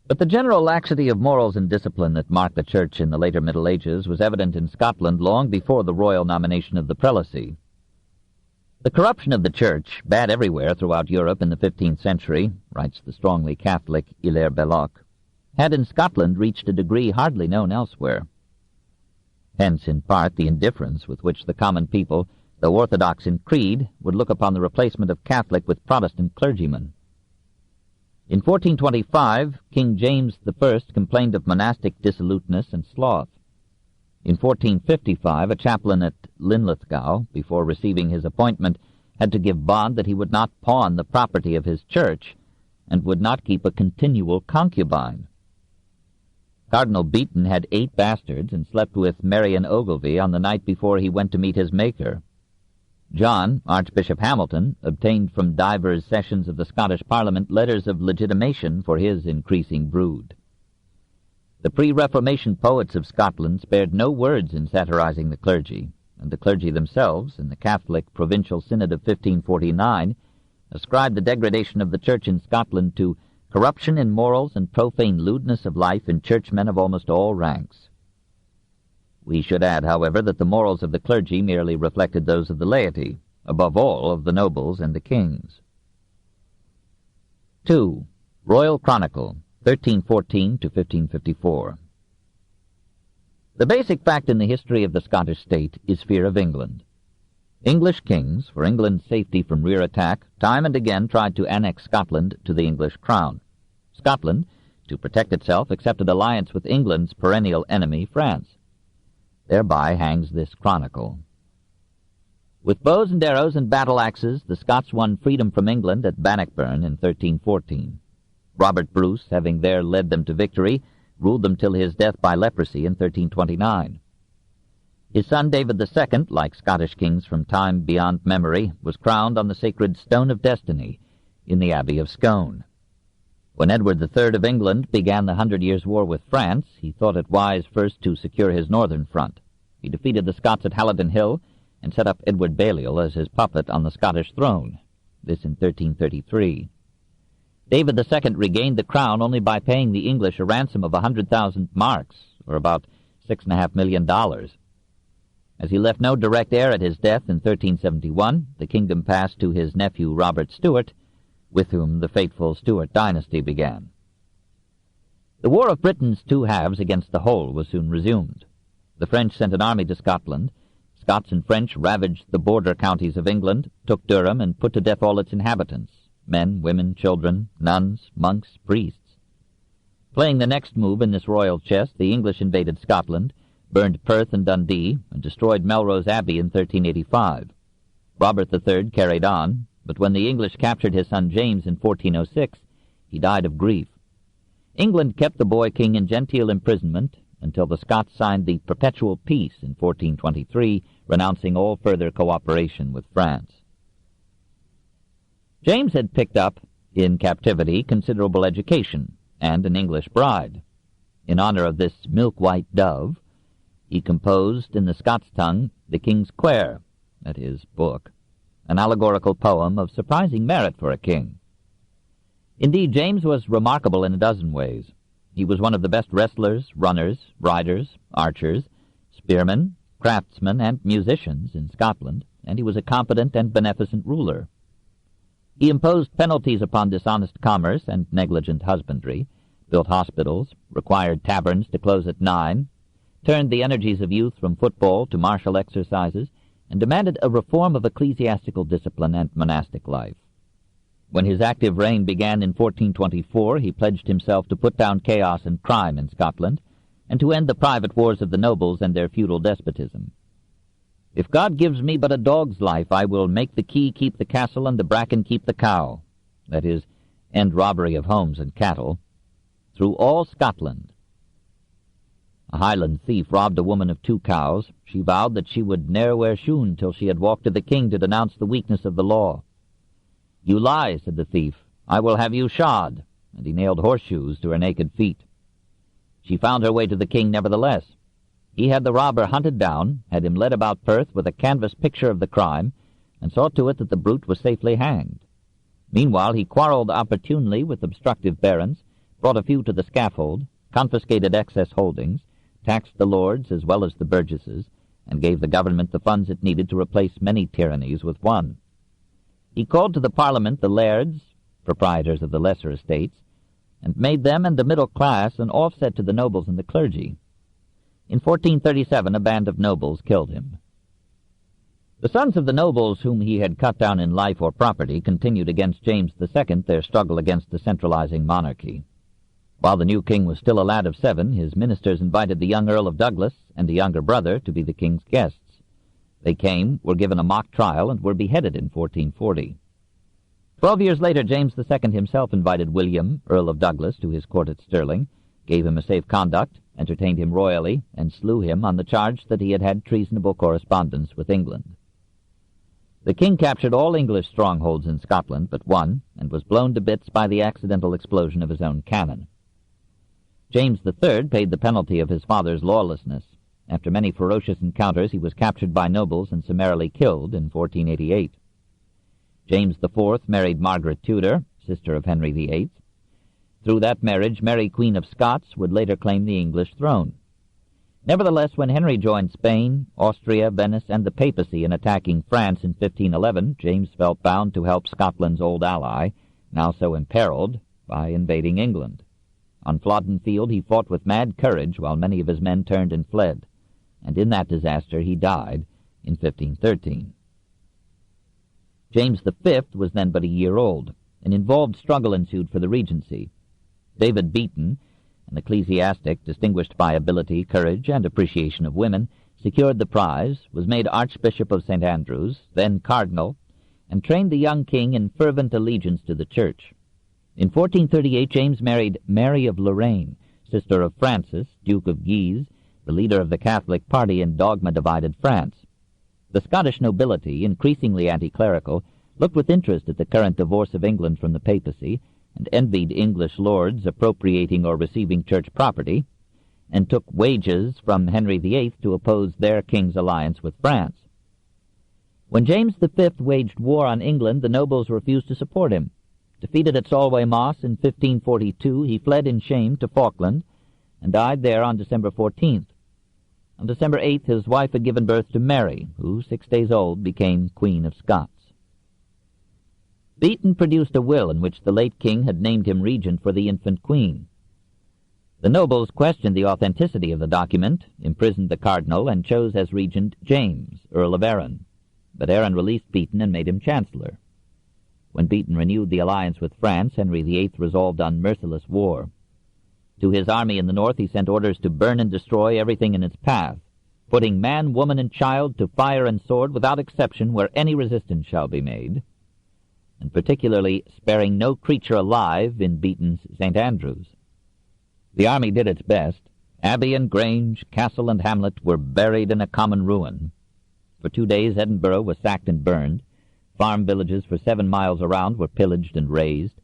But the general laxity of morals and discipline that marked the Church in the later Middle Ages was evident in Scotland long before the royal nomination of the prelacy. The corruption of the Church, bad everywhere throughout Europe in the 15th century, writes the strongly Catholic Hilaire Belloc, had in Scotland reached a degree hardly known elsewhere. Hence, in part, the indifference with which the common people though orthodox in creed, would look upon the replacement of Catholic with Protestant clergymen. In 1425, King James I complained of monastic dissoluteness and sloth. In 1455, a chaplain at Linlithgow, before receiving his appointment, had to give bond that he would not pawn the property of his church and would not keep a continual concubine. Cardinal Beaton had 8 bastards and slept with Marion Ogilvy on the night before he went to meet his Maker. John, Archbishop Hamilton, obtained from divers sessions of the Scottish Parliament letters of legitimation for his increasing brood. The pre-Reformation poets of Scotland spared no words in satirizing the clergy, and the clergy themselves, in the Catholic Provincial Synod of 1549, ascribed the degradation of the Church in Scotland to corruption in morals and profane lewdness of life in churchmen of almost all ranks. We should add, however, that the morals of the clergy merely reflected those of the laity, above all of the nobles and the kings. 2. Royal Chronicle, 1314 to 1554. The basic fact in the history of the Scottish state is fear of England. English kings, for England's safety from rear attack, time and again tried to annex Scotland to the English crown. Scotland, to protect itself, accepted alliance with England's perennial enemy, France. Thereby hangs this chronicle. With bows and arrows and battle-axes, the Scots won freedom from England at Bannockburn in 1314. Robert Bruce, having there led them to victory, ruled them till his death by leprosy in 1329. His son David II, like Scottish kings from time beyond memory, was crowned on the sacred Stone of Destiny in the Abbey of Scone. When Edward III of England began the 100 Years' War with France, he thought it wise first to secure his northern front. He defeated the Scots at Halidon Hill and set up Edward Balliol as his puppet on the Scottish throne, this in 1333. David II regained the crown only by paying the English a ransom of 100,000 marks, or about $6.5 million. As he left no direct heir at his death in 1371, the kingdom passed to his nephew Robert Stuart, with whom the fateful Stuart dynasty began. The War of Britain's two halves against the whole was soon resumed. The French sent an army to Scotland. Scots and French ravaged the border counties of England, took Durham, and put to death all its inhabitants, men, women, children, nuns, monks, priests. Playing the next move in this royal chess, the English invaded Scotland, burned Perth and Dundee, and destroyed Melrose Abbey in 1385. Robert III carried on, but when the English captured his son James in 1406, he died of grief. England kept the boy king in genteel imprisonment until the Scots signed the Perpetual Peace in 1423, renouncing all further cooperation with France. James had picked up, in captivity, considerable education and an English bride. In honor of this milk-white dove, he composed in the Scots tongue the King's Quair, that is, book, an allegorical poem of surprising merit for a king. Indeed, James was remarkable in a dozen ways. He was one of the best wrestlers, runners, riders, archers, spearmen, craftsmen, and musicians in Scotland, and he was a competent and beneficent ruler. He imposed penalties upon dishonest commerce and negligent husbandry, built hospitals, required taverns to close at 9, turned the energies of youth from football to martial exercises, and demanded a reform of ecclesiastical discipline and monastic life. When his active reign began in 1424, he pledged himself to put down chaos and crime in Scotland, and to end the private wars of the nobles and their feudal despotism. "If God gives me but a dog's life, I will make the key keep the castle and the bracken keep the cow," that is, end robbery of homes and cattle, through all Scotland. A Highland thief robbed a woman of 2 cows. She vowed that she would ne'er wear shoon till she had walked to the king to denounce the weakness of the law. "You lie," said the thief. "I will have you shod," and he nailed horseshoes to her naked feet. She found her way to the king nevertheless. He had the robber hunted down, had him led about Perth with a canvas picture of the crime, and saw to it that the brute was safely hanged. Meanwhile he quarreled opportunely with obstructive barons, brought a few to the scaffold, confiscated excess holdings, taxed the lords as well as the burgesses, and gave the government the funds it needed to replace many tyrannies with one. He called to the Parliament the lairds, proprietors of the lesser estates, and made them and the middle class an offset to the nobles and the clergy. In 1437 a band of nobles killed him. The sons of the nobles whom he had cut down in life or property continued against James II their struggle against the centralizing monarchy. While the new king was still a lad of 7, his ministers invited the young Earl of Douglas and a younger brother to be the king's guests. They came, were given a mock trial, and were beheaded in 1440. 12 years later, James II himself invited William, Earl of Douglas, to his court at Stirling, gave him a safe conduct, entertained him royally, and slew him on the charge that he had had treasonable correspondence with England. The king captured all English strongholds in Scotland but one, and was blown to bits by the accidental explosion of his own cannon. James III paid the penalty of his father's lawlessness. After many ferocious encounters, he was captured by nobles and summarily killed in 1488. James IV married Margaret Tudor, sister of Henry VIII. Through that marriage, Mary, Queen of Scots, would later claim the English throne. Nevertheless, when Henry joined Spain, Austria, Venice, and the papacy in attacking France in 1511, James felt bound to help Scotland's old ally, now so imperiled, by invading England. On Flodden Field he fought with mad courage while many of his men turned and fled, and in that disaster he died in 1513. James V was then but a year old. An involved struggle ensued for the regency. David Beaton, an ecclesiastic distinguished by ability, courage, and appreciation of women, secured the prize, was made Archbishop of St. Andrews, then Cardinal, and trained the young king in fervent allegiance to the Church. In 1438, James married Mary of Lorraine, sister of Francis, Duke of Guise, the leader of the Catholic party in dogma-divided France. The Scottish nobility, increasingly anti-clerical, looked with interest at the current divorce of England from the papacy, and envied English lords appropriating or receiving church property, and took wages from Henry VIII to oppose their king's alliance with France. When James V waged war on England, the nobles refused to support him. Defeated at Solway Moss in 1542, he fled in shame to Falkland and died there on December 14th. On December 8th, his wife had given birth to Mary, who, 6 days old, became Queen of Scots. Beaton produced a will in which the late king had named him regent for the infant queen. The nobles questioned the authenticity of the document, imprisoned the cardinal, and chose as regent James, Earl of Arran. But Arran released Beaton and made him chancellor. When Beaton renewed the alliance with France, Henry VIII resolved on merciless war. To his army in the north he sent orders to burn and destroy everything in its path, putting man, woman, and child to fire and sword without exception where any resistance shall be made, and particularly sparing no creature alive in Beaton's St. Andrews. The army did its best. Abbey and grange, castle and hamlet were buried in a common ruin. For 2 days Edinburgh was sacked and burned. Farm villages for 7 miles around were pillaged and razed.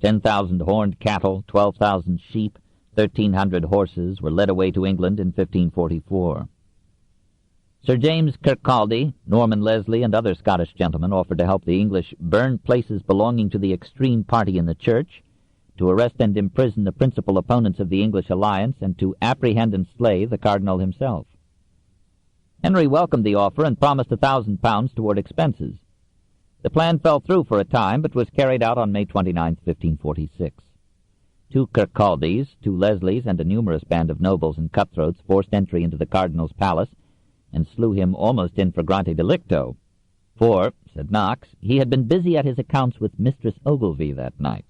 10,000 horned cattle, 12,000 sheep, 1,300 horses were led away to England in 1544. Sir James Kirkcaldy, Norman Leslie, and other Scottish gentlemen offered to help the English burn places belonging to the extreme party in the Church, to arrest and imprison the principal opponents of the English alliance, and to apprehend and slay the cardinal himself. Henry welcomed the offer and promised £1,000 toward expenses. The plan fell through for a time, but was carried out on May 29, 1546. 2 Kirkcaldys, 2 Leslies, and a numerous band of nobles and cutthroats forced entry into the cardinal's palace and slew him almost in flagrante delicto. For, said Knox, he had been busy at his accounts with Mistress Ogilvy that night.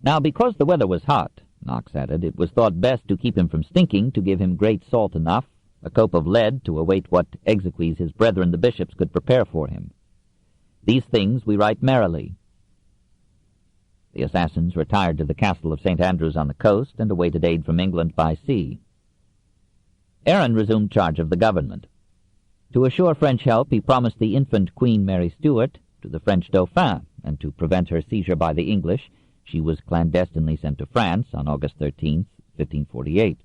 Now, because the weather was hot, Knox added, it was thought best to keep him from stinking, to give him great salt enough, a cope of lead to await what exequies his brethren the bishops could prepare for him. These things we write merrily. The assassins retired to the castle of St. Andrews on the coast and awaited aid from England by sea. Arran resumed charge of the government. To assure French help, he promised the infant Queen Mary Stuart to the French Dauphin, and to prevent her seizure by the English, she was clandestinely sent to France on August 13, 1548.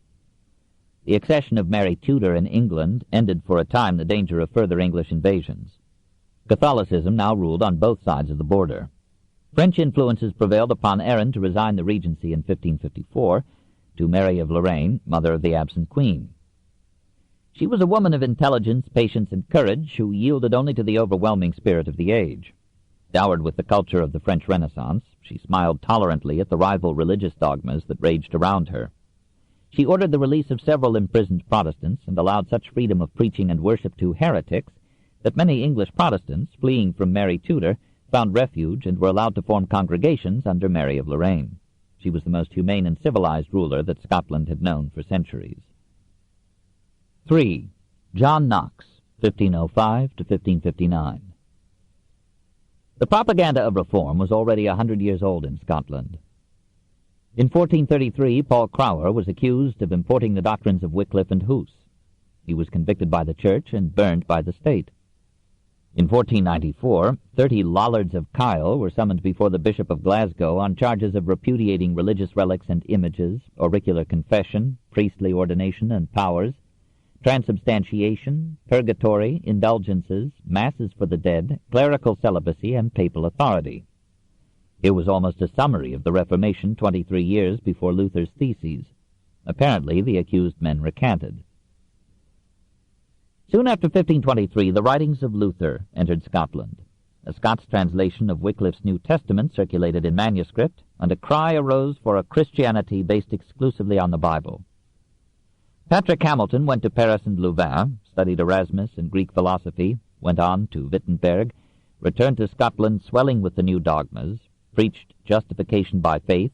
The accession of Mary Tudor in England ended for a time the danger of further English invasions. Catholicism now ruled on both sides of the border. French influences prevailed upon Arran to resign the regency in 1554 to Mary of Lorraine, mother of the absent queen. She was a woman of intelligence, patience, and courage, who yielded only to the overwhelming spirit of the age. Dowered with the culture of the French Renaissance, she smiled tolerantly at the rival religious dogmas that raged around her. She ordered the release of several imprisoned Protestants and allowed such freedom of preaching and worship to heretics that many English Protestants, fleeing from Mary Tudor, found refuge and were allowed to form congregations under Mary of Lorraine. She was the most humane and civilized ruler that Scotland had known for centuries. 3. John Knox, 1505 to 1559. The propaganda of reform was already 100 years old in Scotland. In 1433, Paul Crower was accused of importing the doctrines of Wycliffe and Huss. He was convicted by the Church and burned by the state. In 1494, 30 Lollards of Kyle were summoned before the Bishop of Glasgow on charges of repudiating religious relics and images, auricular confession, priestly ordination and powers, transubstantiation, purgatory, indulgences, masses for the dead, clerical celibacy, and papal authority. It was almost a summary of the Reformation 23 years before Luther's theses. Apparently, the accused men recanted. Soon after 1523, the writings of Luther entered Scotland. A Scots translation of Wycliffe's New Testament circulated in manuscript, and a cry arose for a Christianity based exclusively on the Bible. Patrick Hamilton went to Paris and Louvain, studied Erasmus and Greek philosophy, went on to Wittenberg, returned to Scotland swelling with the new dogmas, preached justification by faith,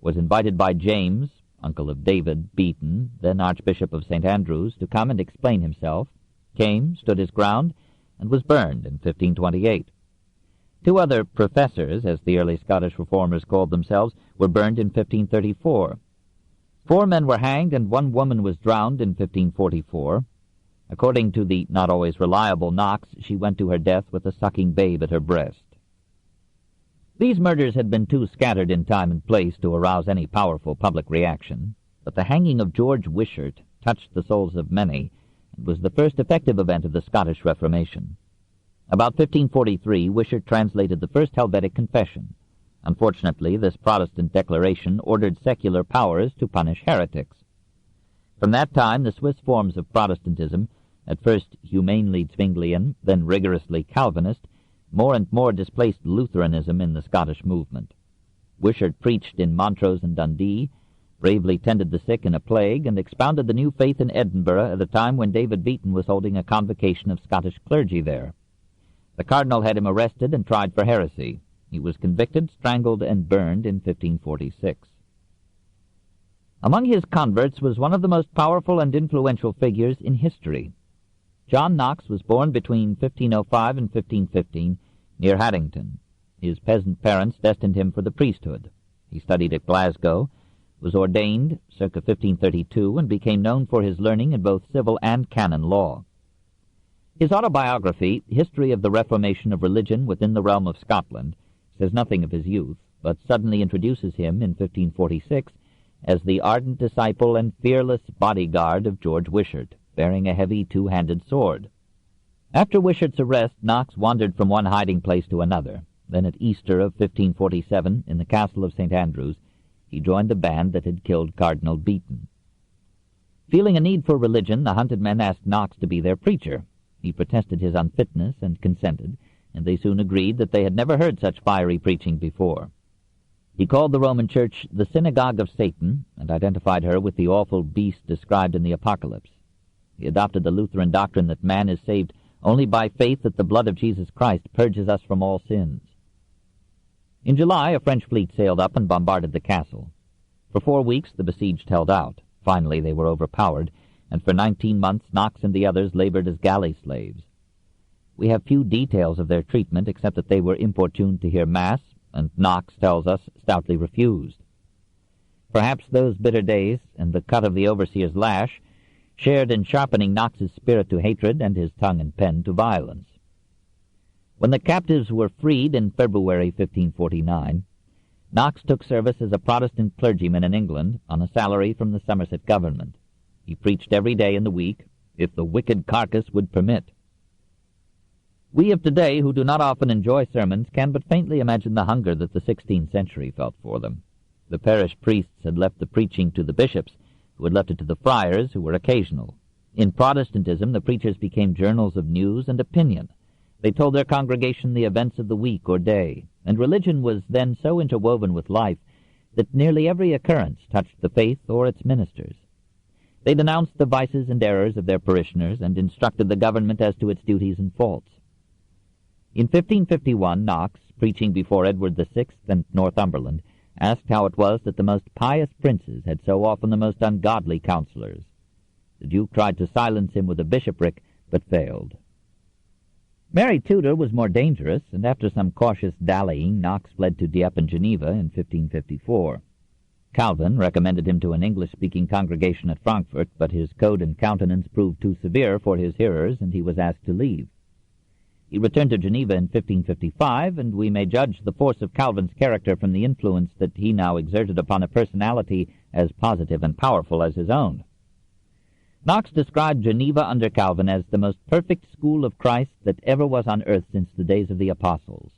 was invited by James, uncle of David, Beaton, then Archbishop of St. Andrews, to come and explain himself, came, stood his ground, and was burned in 1528. 2 other professors, as the early Scottish reformers called themselves, were burned in 1534. 4 men were hanged and 1 woman was drowned in 1544. According to the not always reliable Knox, she went to her death with a sucking babe at her breast. These murders had been too scattered in time and place to arouse any powerful public reaction, but the hanging of George Wishart touched the souls of many and was the first effective event of the Scottish Reformation. About 1543, Wishart translated the first Helvetic Confession. Unfortunately, this Protestant declaration ordered secular powers to punish heretics. From that time, the Swiss forms of Protestantism, at first humanely Zwinglian, then rigorously Calvinist, more and more displaced Lutheranism in the Scottish movement. Wishart preached in Montrose and Dundee, bravely tended the sick in a plague, and expounded the new faith in Edinburgh at a time when David Beaton was holding a convocation of Scottish clergy there. The cardinal had him arrested and tried for heresy. He was convicted, strangled, and burned in 1546. Among his converts was one of the most powerful and influential figures in history. John Knox was born between 1505 and 1515 near Haddington. His peasant parents destined him for the priesthood. He studied at Glasgow, was ordained circa 1532, and became known for his learning in both civil and canon law. His autobiography, History of the Reformation of Religion Within the Realm of Scotland, says nothing of his youth, but suddenly introduces him in 1546 as the ardent disciple and fearless bodyguard of George Wishart, bearing a heavy 2-handed sword. After Wishart's arrest, Knox wandered from one hiding place to another. Then at Easter of 1547, in the castle of St. Andrews, he joined the band that had killed Cardinal Beaton. Feeling a need for religion, the hunted men asked Knox to be their preacher. He protested his unfitness and consented, and they soon agreed that they had never heard such fiery preaching before. He called the Roman Church the synagogue of Satan and identified her with the awful beast described in the Apocalypse. He adopted the Lutheran doctrine that man is saved only by faith that the blood of Jesus Christ purges us from all sins. In July, a French fleet sailed up and bombarded the castle. For 4 weeks, the besieged held out. Finally, they were overpowered, and for 19 months Knox and the others labored as galley slaves. We have few details of their treatment except that they were importuned to hear Mass, and Knox tells us stoutly refused. Perhaps those bitter days and the cut of the overseer's lash shared in sharpening Knox's spirit to hatred and his tongue and pen to violence. When the captives were freed in February 1549, Knox took service as a Protestant clergyman in England on a salary from the Somerset government. He preached every day in the week, if the wicked carcass would permit. We of today, who do not often enjoy sermons, can but faintly imagine the hunger that the 16th century felt for them. The parish priests had left the preaching to the bishops, who had left it to the friars, who were occasional. In Protestantism, the preachers became journals of news and opinion. They told their congregation the events of the week or day, and religion was then so interwoven with life that nearly every occurrence touched the faith or its ministers. They denounced the vices and errors of their parishioners and instructed the government as to its duties and faults. In 1551, Knox, preaching before Edward VI and Northumberland, asked how it was that the most pious princes had so often the most ungodly counselors. The Duke tried to silence him with a bishopric, but failed. Mary Tudor was more dangerous, and after some cautious dallying, Knox fled to Dieppe and Geneva in 1554. Calvin recommended him to an English-speaking congregation at Frankfurt, but his code and countenance proved too severe for his hearers, and he was asked to leave. He returned to Geneva in 1555, and we may judge the force of Calvin's character from the influence that he now exerted upon a personality as positive and powerful as his own. Knox described Geneva under Calvin as the most perfect school of Christ that ever was on earth since the days of the apostles.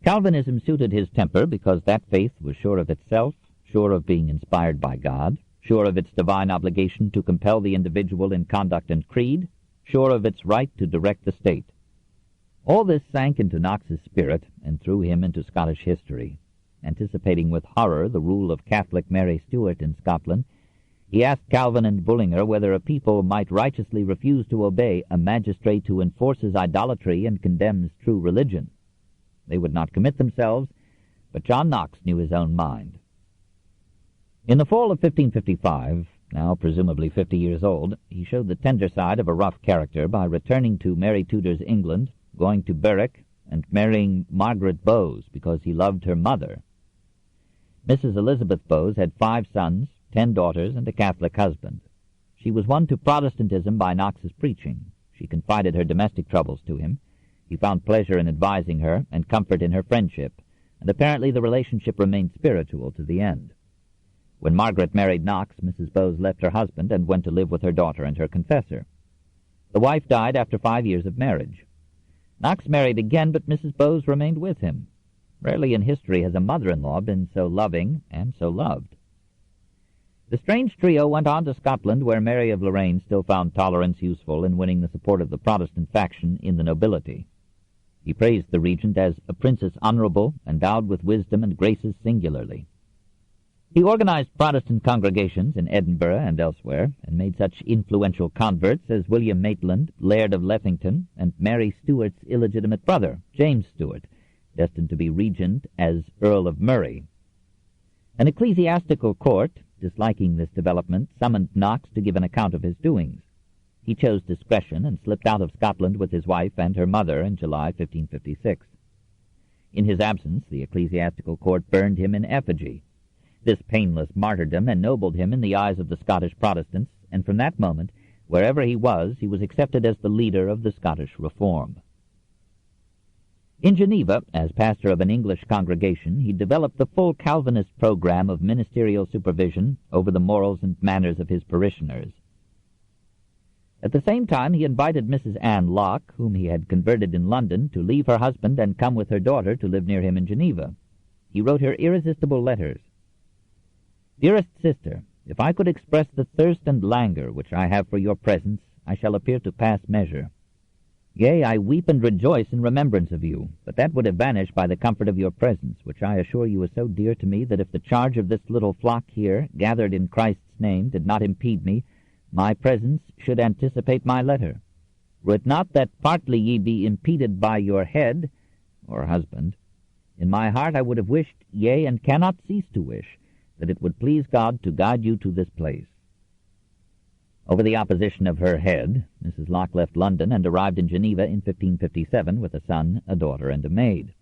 Calvinism suited his temper because that faith was sure of itself, sure of being inspired by God, sure of its divine obligation to compel the individual in conduct and creed, sure of its right to direct the state. All this sank into Knox's spirit and threw him into Scottish history. Anticipating with horror the rule of Catholic Mary Stuart in Scotland, he asked Calvin and Bullinger whether a people might righteously refuse to obey a magistrate who enforces idolatry and condemns true religion. They would not commit themselves, but John Knox knew his own mind. In the fall of 1555, now presumably 50 years old, he showed the tender side of a rough character by returning to Mary Tudor's England, going to Berwick, and marrying Margaret Bowes because he loved her mother. Mrs. Elizabeth Bowes had 5 sons, 10 daughters, and a Catholic husband. She was won to Protestantism by Knox's preaching. She confided her domestic troubles to him. He found pleasure in advising her and comfort in her friendship, and apparently the relationship remained spiritual to the end. When Margaret married Knox, Mrs. Bowes left her husband and went to live with her daughter and her confessor. The wife died after 5 years of marriage. Knox married again, but Mrs. Bowes remained with him. Rarely in history has a mother-in-law been so loving and so loved. The strange trio went on to Scotland, where Mary of Lorraine still found tolerance useful in winning the support of the Protestant faction in the nobility. He praised the regent as a princess honorable, endowed with wisdom and graces singularly. He organized Protestant congregations in Edinburgh and elsewhere, and made such influential converts as William Maitland, Laird of Lethington, and Mary Stuart's illegitimate brother, James Stuart, destined to be regent as Earl of Murray. An ecclesiastical court, disliking this development, summoned Knox to give an account of his doings. He chose discretion and slipped out of Scotland with his wife and her mother in July 1556. In his absence, the ecclesiastical court burned him in effigy. This painless martyrdom ennobled him in the eyes of the Scottish Protestants, and from that moment, wherever he was accepted as the leader of the Scottish Reform. In Geneva, as pastor of an English congregation, he developed the full Calvinist program of ministerial supervision over the morals and manners of his parishioners. At the same time, he invited Mrs. Anne Locke, whom he had converted in London, to leave her husband and come with her daughter to live near him in Geneva. He wrote her irresistible letters. Dearest sister, if I could express the thirst and languor which I have for your presence, I shall appear to pass measure. Yea, I weep and rejoice in remembrance of you, but that would have vanished by the comfort of your presence, which I assure you is so dear to me that if the charge of this little flock here, gathered in Christ's name, did not impede me, my presence should anticipate my letter. Were it not that partly ye be impeded by your head, or husband, in my heart I would have wished, yea, and cannot cease to wish, that it would please God to guide you to this place. Over the opposition of her head, Mrs. Locke left London and arrived in Geneva in 1557 with a son, a daughter, and a maid.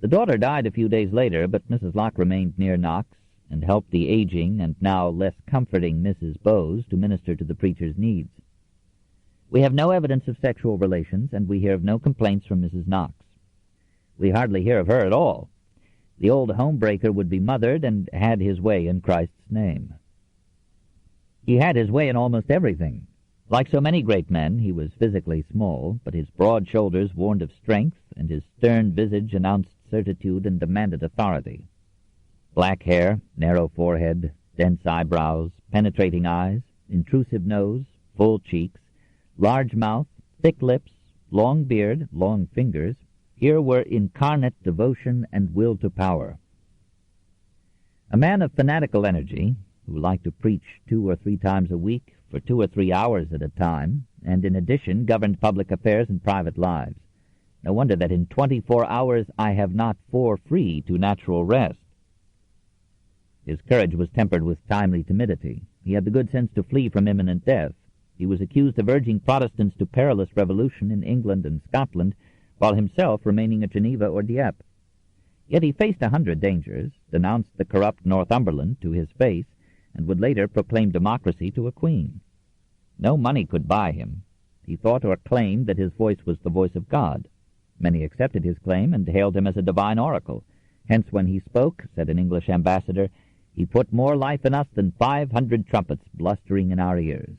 The daughter died a few days later, but Mrs. Locke remained near Knox and helped the aging and now less comforting Mrs. Bowes to minister to the preacher's needs. We have no evidence of sexual relations, and we hear of no complaints from Mrs. Knox. We hardly hear of her at all. The old homebreaker would be mothered and had his way in Christ's name. He had his way in almost everything. Like so many great men, he was physically small, but his broad shoulders warned of strength, and his stern visage announced certitude and demanded authority. Black hair, narrow forehead, dense eyebrows, penetrating eyes, intrusive nose, full cheeks, large mouth, thick lips, long beard, long fingers, here were incarnate devotion and will to power. A man of fanatical energy, who liked to preach 2 or 3 times a week for 2 or 3 hours at a time, and in addition governed public affairs and private lives. No wonder that in 24 hours I have not 4 free to natural rest. His courage was tempered with timely timidity. He had the good sense to flee from imminent death. He was accused of urging Protestants to perilous revolution in England and Scotland, while himself remaining at Geneva or Dieppe. Yet he faced 100 dangers, denounced the corrupt Northumberland to his face, and would later proclaim democracy to a queen. No money could buy him. He thought or claimed that his voice was the voice of God. Many accepted his claim and hailed him as a divine oracle. Hence when he spoke, said an English ambassador, he put more life in us than 500 trumpets blustering in our ears.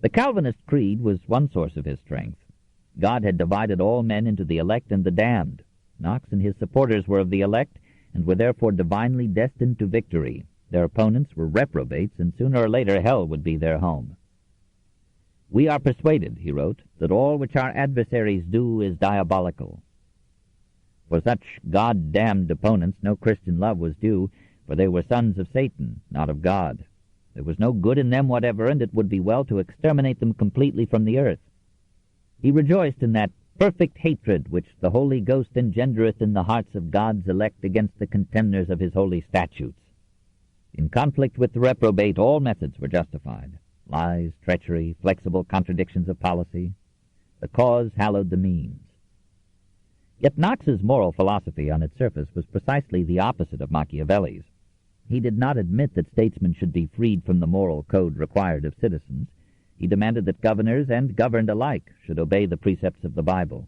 The Calvinist creed was one source of his strength. God had divided all men into the elect and the damned. Knox and his supporters were of the elect, and were therefore divinely destined to victory. Their opponents were reprobates, and sooner or later hell would be their home. "We are persuaded," he wrote, "that all which our adversaries do is diabolical." For such God-damned opponents no Christian love was due, for they were sons of Satan, not of God. There was no good in them whatever, and it would be well to exterminate them completely from the earth. He rejoiced in that perfect hatred which the Holy Ghost engendereth in the hearts of God's elect against the contemners of his holy statutes. In conflict with the reprobate, all methods were justified. Lies, treachery, flexible contradictions of policy. The cause hallowed the means. Yet Knox's moral philosophy on its surface was precisely the opposite of Machiavelli's. He did not admit that statesmen should be freed from the moral code required of citizens. He demanded that governors and governed alike should obey the precepts of the Bible.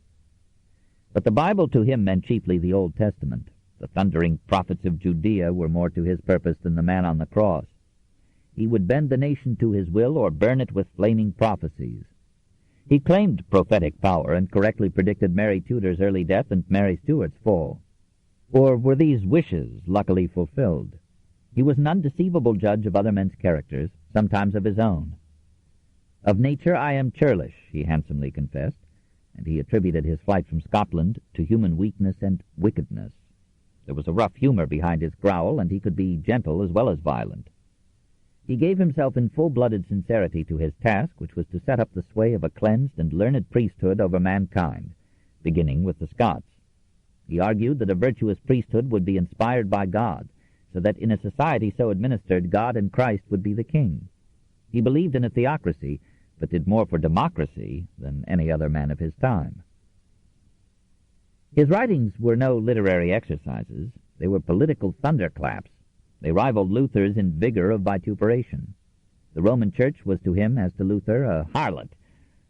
But the Bible to him meant chiefly the Old Testament. The thundering prophets of Judea were more to his purpose than the man on the cross. He would bend the nation to his will or burn it with flaming prophecies. He claimed prophetic power and correctly predicted Mary Tudor's early death and Mary Stuart's fall. Or were these wishes luckily fulfilled? He was an undeceivable judge of other men's characters, sometimes of his own. "Of nature I am churlish," he handsomely confessed, and he attributed his flight from Scotland to human weakness and wickedness. There was a rough humor behind his growl, and he could be gentle as well as violent. He gave himself in full-blooded sincerity to his task, which was to set up the sway of a cleansed and learned priesthood over mankind, beginning with the Scots. He argued that a virtuous priesthood would be inspired by God, so that in a society so administered, God and Christ would be the king. He believed in a theocracy, but did more for democracy than any other man of his time. His writings were no literary exercises. They were political thunderclaps. They rivaled Luther's in vigor of vituperation. The Roman Church was to him, as to Luther, a harlot,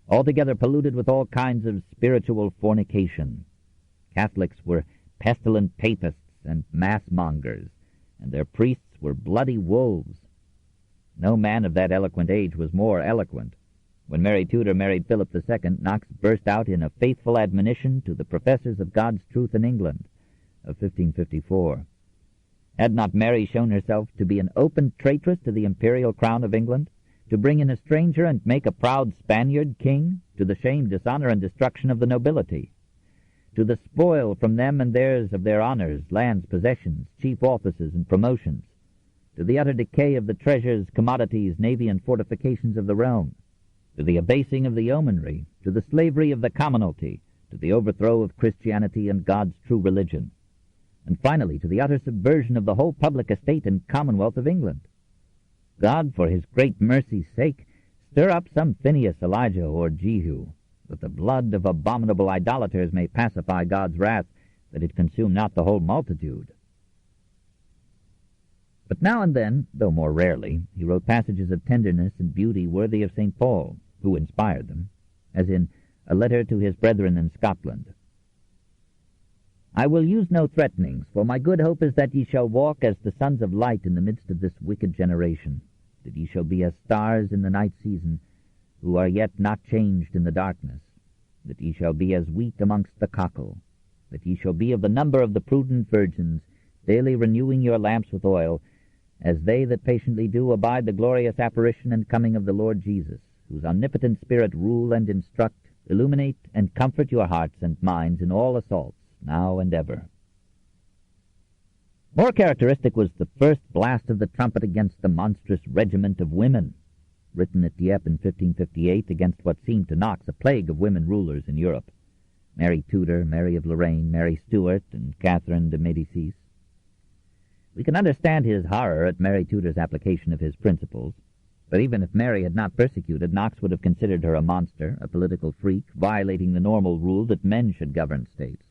altogether polluted with all kinds of spiritual fornication. Catholics were pestilent papists and mass-mongers, and their priests were bloody wolves. No man of that eloquent age was more eloquent. When Mary Tudor married Philip II, Knox burst out in a faithful admonition to the professors of God's truth in England of 1554. Had not Mary shown herself to be an open traitress to the imperial crown of England, to bring in a stranger and make a proud Spaniard king, to the shame, dishonor, and destruction of the nobility, to the spoil from them and theirs of their honors, lands, possessions, chief offices, and promotions, to the utter decay of the treasures, commodities, navy, and fortifications of the realm, to the abasing of the yeomanry, to the slavery of the commonalty, to the overthrow of Christianity and God's true religion, and finally to the utter subversion of the whole public estate and commonwealth of England. God, for his great mercy's sake, stir up some Phineas, Elijah, or Jehu, that the blood of abominable idolaters may pacify God's wrath, that it consume not the whole multitude. But now and then, though more rarely, he wrote passages of tenderness and beauty worthy of St. Paul, who inspired them, as in a letter to his brethren in Scotland. "I will use no threatenings, for my good hope is that ye shall walk as the sons of light in the midst of this wicked generation, that ye shall be as stars in the night season, who are yet not changed in the darkness, that ye shall be as wheat amongst the cockle, that ye shall be of the number of the prudent virgins, daily renewing your lamps with oil, as they that patiently do abide the glorious apparition and coming of the Lord Jesus, whose omnipotent Spirit rule and instruct, illuminate and comfort your hearts and minds in all assaults, now and ever." More characteristic was the first blast of the trumpet against the monstrous regiment of women, written at Dieppe in 1558 against what seemed to Knox a plague of women rulers in Europe: Mary Tudor, Mary of Lorraine, Mary Stuart, and Catherine de Medicis. We can understand his horror at Mary Tudor's application of his principles, but even if Mary had not persecuted, Knox would have considered her a monster, a political freak, violating the normal rule that men should govern states.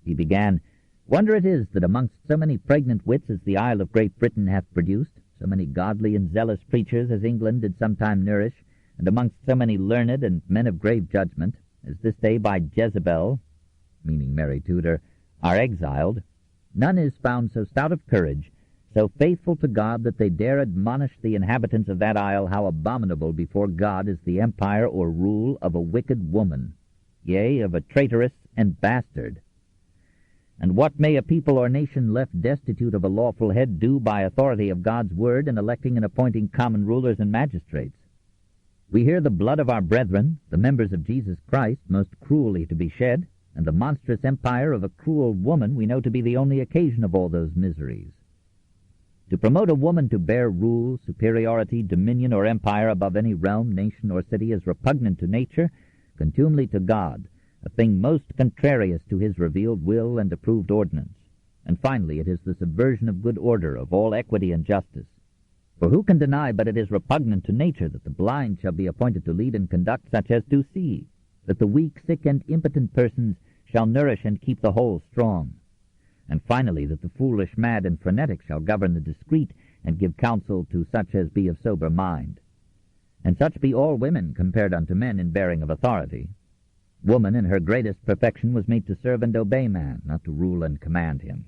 He began, "Wonder it is that amongst so many pregnant wits as the Isle of Great Britain hath produced, so many godly and zealous preachers as England did sometime nourish, and amongst so many learned and men of grave judgment, as this day by Jezebel," meaning Mary Tudor, "are exiled, none is found so stout of courage, so faithful to God, that they dare admonish the inhabitants of that isle how abominable before God is the empire or rule of a wicked woman, yea, of a traitoress and bastard. And what may a people or nation left destitute of a lawful head do by authority of God's word in electing and appointing common rulers and magistrates? We hear the blood of our brethren, the members of Jesus Christ, most cruelly to be shed, and the monstrous empire of a cruel woman we know to be the only occasion of all those miseries. To promote a woman to bear rule, superiority, dominion, or empire above any realm, nation, or city is repugnant to nature, contumely to God, a thing most contrarious to his revealed will and approved ordinance. And finally, it is the subversion of good order, of all equity and justice. For who can deny but it is repugnant to nature that the blind shall be appointed to lead and conduct such as do see, that the weak, sick, and impotent persons shall nourish and keep the whole strong, and finally that the foolish, mad, and frenetic shall govern the discreet and give counsel to such as be of sober mind? And such be all women compared unto men in bearing of authority. Woman in her greatest perfection was made to serve and obey man, not to rule and command him."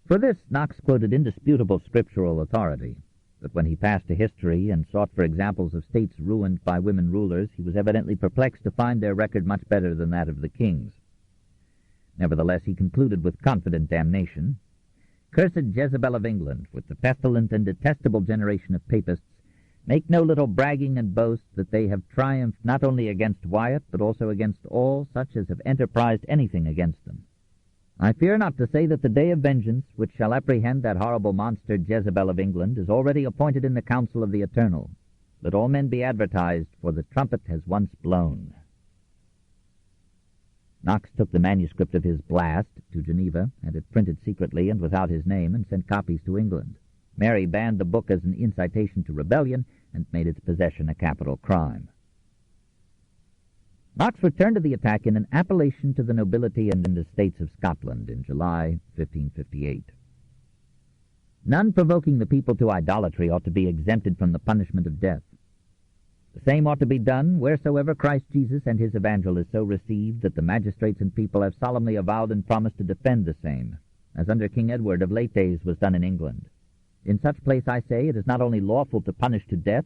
For this Knox quoted indisputable scriptural authority, but when he passed to history and sought for examples of states ruined by women rulers, he was evidently perplexed to find their record much better than that of the kings. Nevertheless, he concluded with confident damnation, "Cursed Jezebel of England, with the pestilent and detestable generation of papists, make no little bragging and boast that they have triumphed not only against Wyatt, but also against all such as have enterprised anything against them. I fear not to say that the day of vengeance, which shall apprehend that horrible monster Jezebel of England, is already appointed in the council of the Eternal. Let all men be advertised, for the trumpet has once blown." Knox took the manuscript of his blast to Geneva, had it printed secretly and without his name, and sent copies to England. Mary banned the book as an incitation to rebellion and made its possession a capital crime. Knox returned to the attack in an appellation to the nobility and estates of Scotland in July 1558. "None provoking the people to idolatry ought to be exempted from the punishment of death. The same ought to be done wheresoever Christ Jesus and his evangel is so received that the magistrates and people have solemnly avowed and promised to defend the same, as under King Edward of late days was done in England. In such place, I say, it is not only lawful to punish to death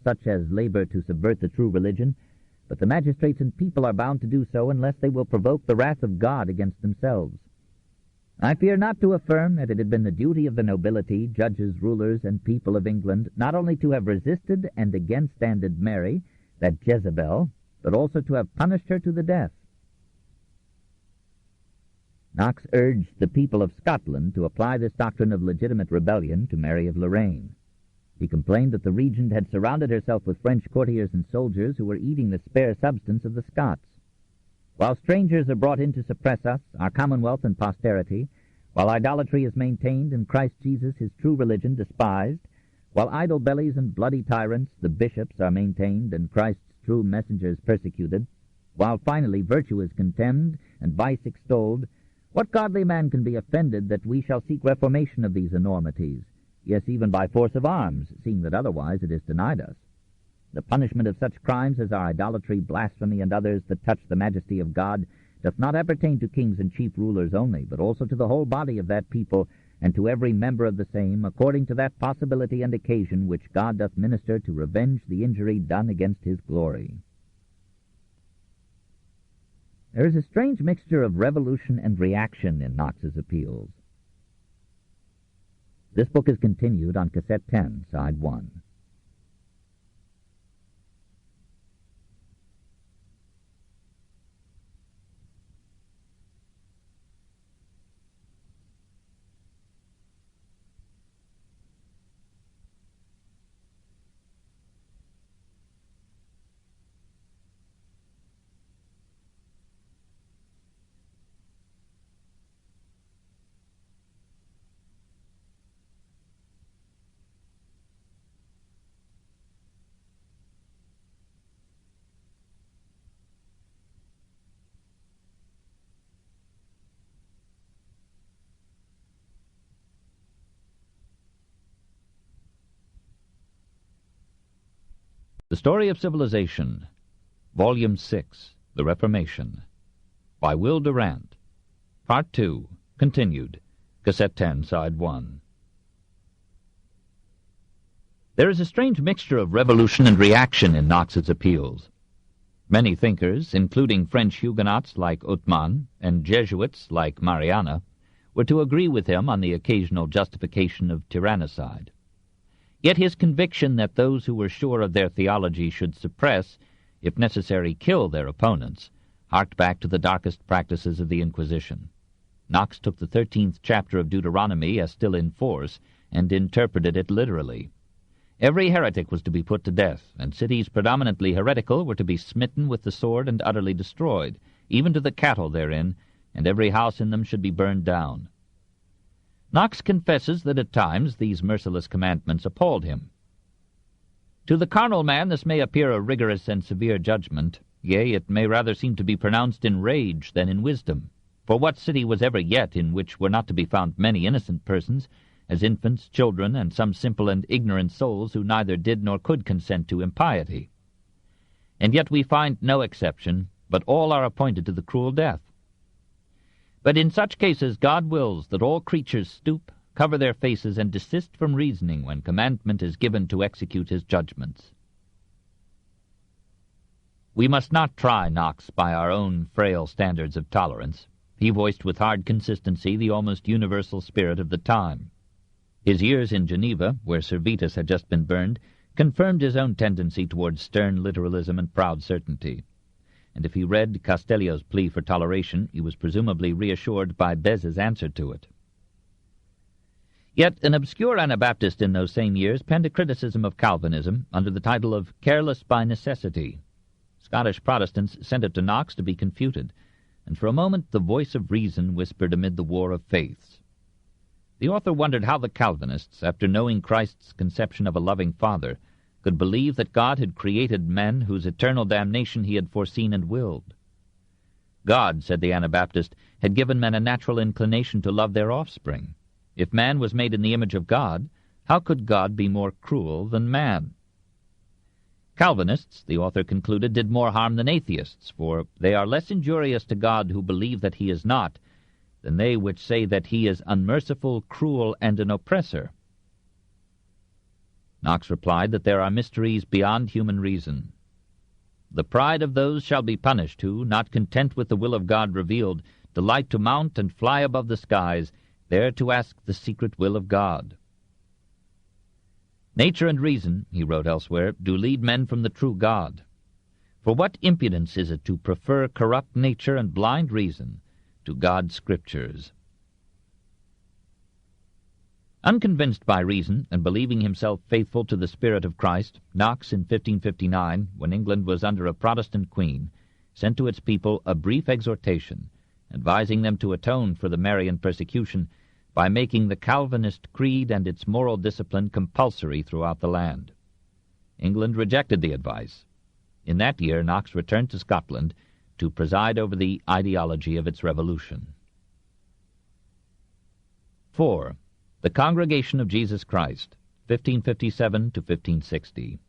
such as labor to subvert the true religion, but the magistrates and people are bound to do so unless they will provoke the wrath of God against themselves. I fear not to affirm that it had been the duty of the nobility, judges, rulers, and people of England not only to have resisted and again standed Mary, that Jezebel, but also to have punished her to the death." Knox urged the people of Scotland to apply this doctrine of legitimate rebellion to Mary of Lorraine. He complained that the regent had surrounded herself with French courtiers and soldiers who were eating the spare substance of the Scots. "While strangers are brought in to suppress us, our commonwealth and posterity, while idolatry is maintained and Christ Jesus, his true religion, despised, while idle bellies and bloody tyrants, the bishops, are maintained and Christ's true messengers persecuted, while finally virtue is contemned and vice extolled, what godly man can be offended that we shall seek reformation of these enormities? Yes, even by force of arms, seeing that otherwise it is denied us. The punishment of such crimes as are idolatry, blasphemy, and others that touch the majesty of God doth not appertain to kings and chief rulers only, but also to the whole body of that people, and to every member of the same, according to that possibility and occasion which God doth minister to revenge the injury done against his glory." There is a strange mixture of revolution and reaction in Knox's appeals. This book is continued on Cassette 10, Side 1. The Story of Civilization, Volume 6, The Reformation, by Will Durant, Part 2, continued, Cassette 10, Side 1. There is a strange mixture of revolution and reaction in Knox's appeals. Many thinkers, including French Huguenots like Othman and Jesuits like Mariana, were to agree with him on the occasional justification of tyrannicide. Yet his conviction that those who were sure of their theology should suppress, if necessary kill their opponents, harked back to the darkest practices of the Inquisition. Knox took the 13th chapter of Deuteronomy as still in force and interpreted it literally. Every heretic was to be put to death, and cities predominantly heretical were to be smitten with the sword and utterly destroyed, even to the cattle therein, and every house in them should be burned down. Knox confesses that at times these merciless commandments appalled him. To the carnal man this may appear a rigorous and severe judgment, yea, it may rather seem to be pronounced in rage than in wisdom. For what city was ever yet in which were not to be found many innocent persons, as infants, children, and some simple and ignorant souls who neither did nor could consent to impiety? And yet we find no exception, but all are appointed to the cruel death. But in such cases God wills that all creatures stoop, cover their faces, and desist from reasoning when commandment is given to execute his judgments. We must not try Knox by our own frail standards of tolerance. He voiced with hard consistency the almost universal spirit of the time. His years in Geneva, where Servetus had just been burned, confirmed his own tendency towards stern literalism and proud certainty. And if he read Castellio's plea for toleration, he was presumably reassured by Beza's answer to it. Yet an obscure Anabaptist in those same years penned a criticism of Calvinism under the title of Careless by Necessity. Scottish Protestants sent it to Knox to be confuted, and for a moment the voice of reason whispered amid the war of faiths. The author wondered how the Calvinists, after knowing Christ's conception of a loving Father, could believe that God had created men whose eternal damnation he had foreseen and willed. God, said the Anabaptist, had given men a natural inclination to love their offspring. If man was made in the image of God, how could God be more cruel than man? Calvinists, the author concluded, did more harm than atheists, for they are less injurious to God who believe that he is not, than they which say that he is unmerciful, cruel, and an oppressor. Knox replied that there are mysteries beyond human reason. The pride of those shall be punished who, not content with the will of God revealed, delight to mount and fly above the skies, there to ask the secret will of God. Nature and reason, he wrote elsewhere, do lead men from the true God. For what impudence is it to prefer corrupt nature and blind reason to God's Scriptures? Unconvinced by reason, and believing himself faithful to the spirit of Christ, Knox, in 1559, when England was under a Protestant queen, sent to its people a brief exhortation, advising them to atone for the Marian persecution by making the Calvinist creed and its moral discipline compulsory throughout the land. England rejected the advice. In that year Knox returned to Scotland to preside over the ideology of its revolution. 4. The Congregation of Jesus Christ, 1557 to 1560.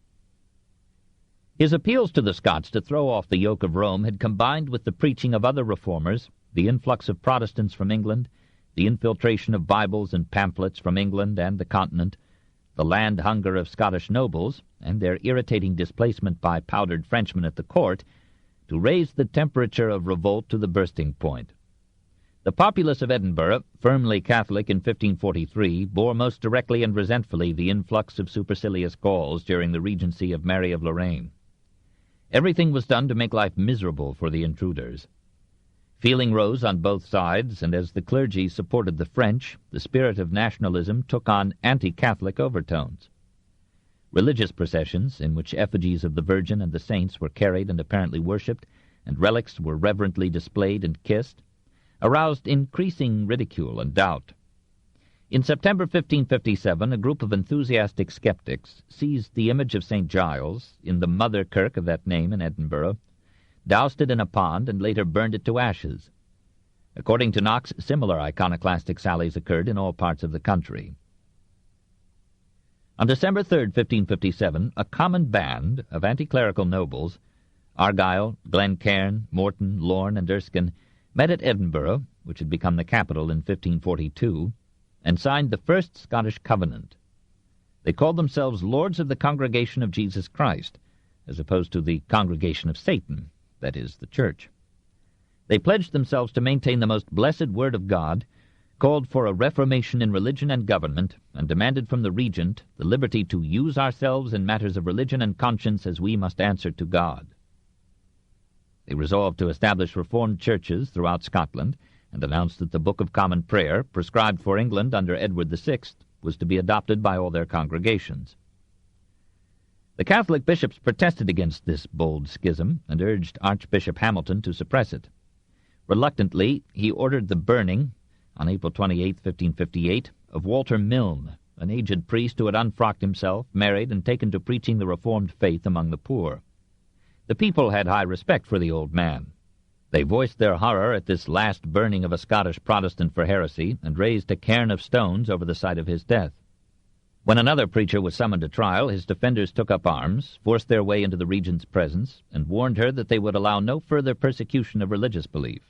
His appeals to the Scots to throw off the yoke of Rome had combined with the preaching of other reformers, the influx of Protestants from England, the infiltration of Bibles and pamphlets from England and the Continent, the land hunger of Scottish nobles, and their irritating displacement by powdered Frenchmen at the court, to raise the temperature of revolt to the bursting point. The populace of Edinburgh, firmly Catholic in 1543, bore most directly and resentfully the influx of supercilious Gauls during the regency of Mary of Lorraine. Everything was done to make life miserable for the intruders. Feeling rose on both sides, and as the clergy supported the French, the spirit of nationalism took on anti-Catholic overtones. Religious processions, in which effigies of the Virgin and the saints were carried and apparently worshipped, and relics were reverently displayed and kissed, aroused increasing ridicule and doubt. In September 1557, a group of enthusiastic skeptics seized the image of St. Giles in the mother kirk of that name in Edinburgh, doused it in a pond, and later burned it to ashes. According to Knox, similar iconoclastic sallies occurred in all parts of the country. On December 3, 1557, a common band of anti-clerical nobles, Argyll, Glencairn, Morton, Lorne, and Erskine, met at Edinburgh, which had become the capital in 1542, and signed the First Scottish Covenant. They called themselves Lords of the Congregation of Jesus Christ, as opposed to the Congregation of Satan, that is, the Church. They pledged themselves to maintain the most blessed Word of God, called for a reformation in religion and government, and demanded from the Regent the liberty to use ourselves in matters of religion and conscience as we must answer to God. They resolved to establish Reformed churches throughout Scotland, and announced that the Book of Common Prayer, prescribed for England under Edward VI, was to be adopted by all their congregations. The Catholic bishops protested against this bold schism, and urged Archbishop Hamilton to suppress it. Reluctantly, he ordered the burning, on April 28, 1558, of Walter Milne, an aged priest who had unfrocked himself, married, and taken to preaching the Reformed faith among the poor. The people had high respect for the old man. They voiced their horror at this last burning of a Scottish Protestant for heresy, and raised a cairn of stones over the site of his death. When another preacher was summoned to trial, his defenders took up arms, forced their way into the Regent's presence, and warned her that they would allow no further persecution of religious belief.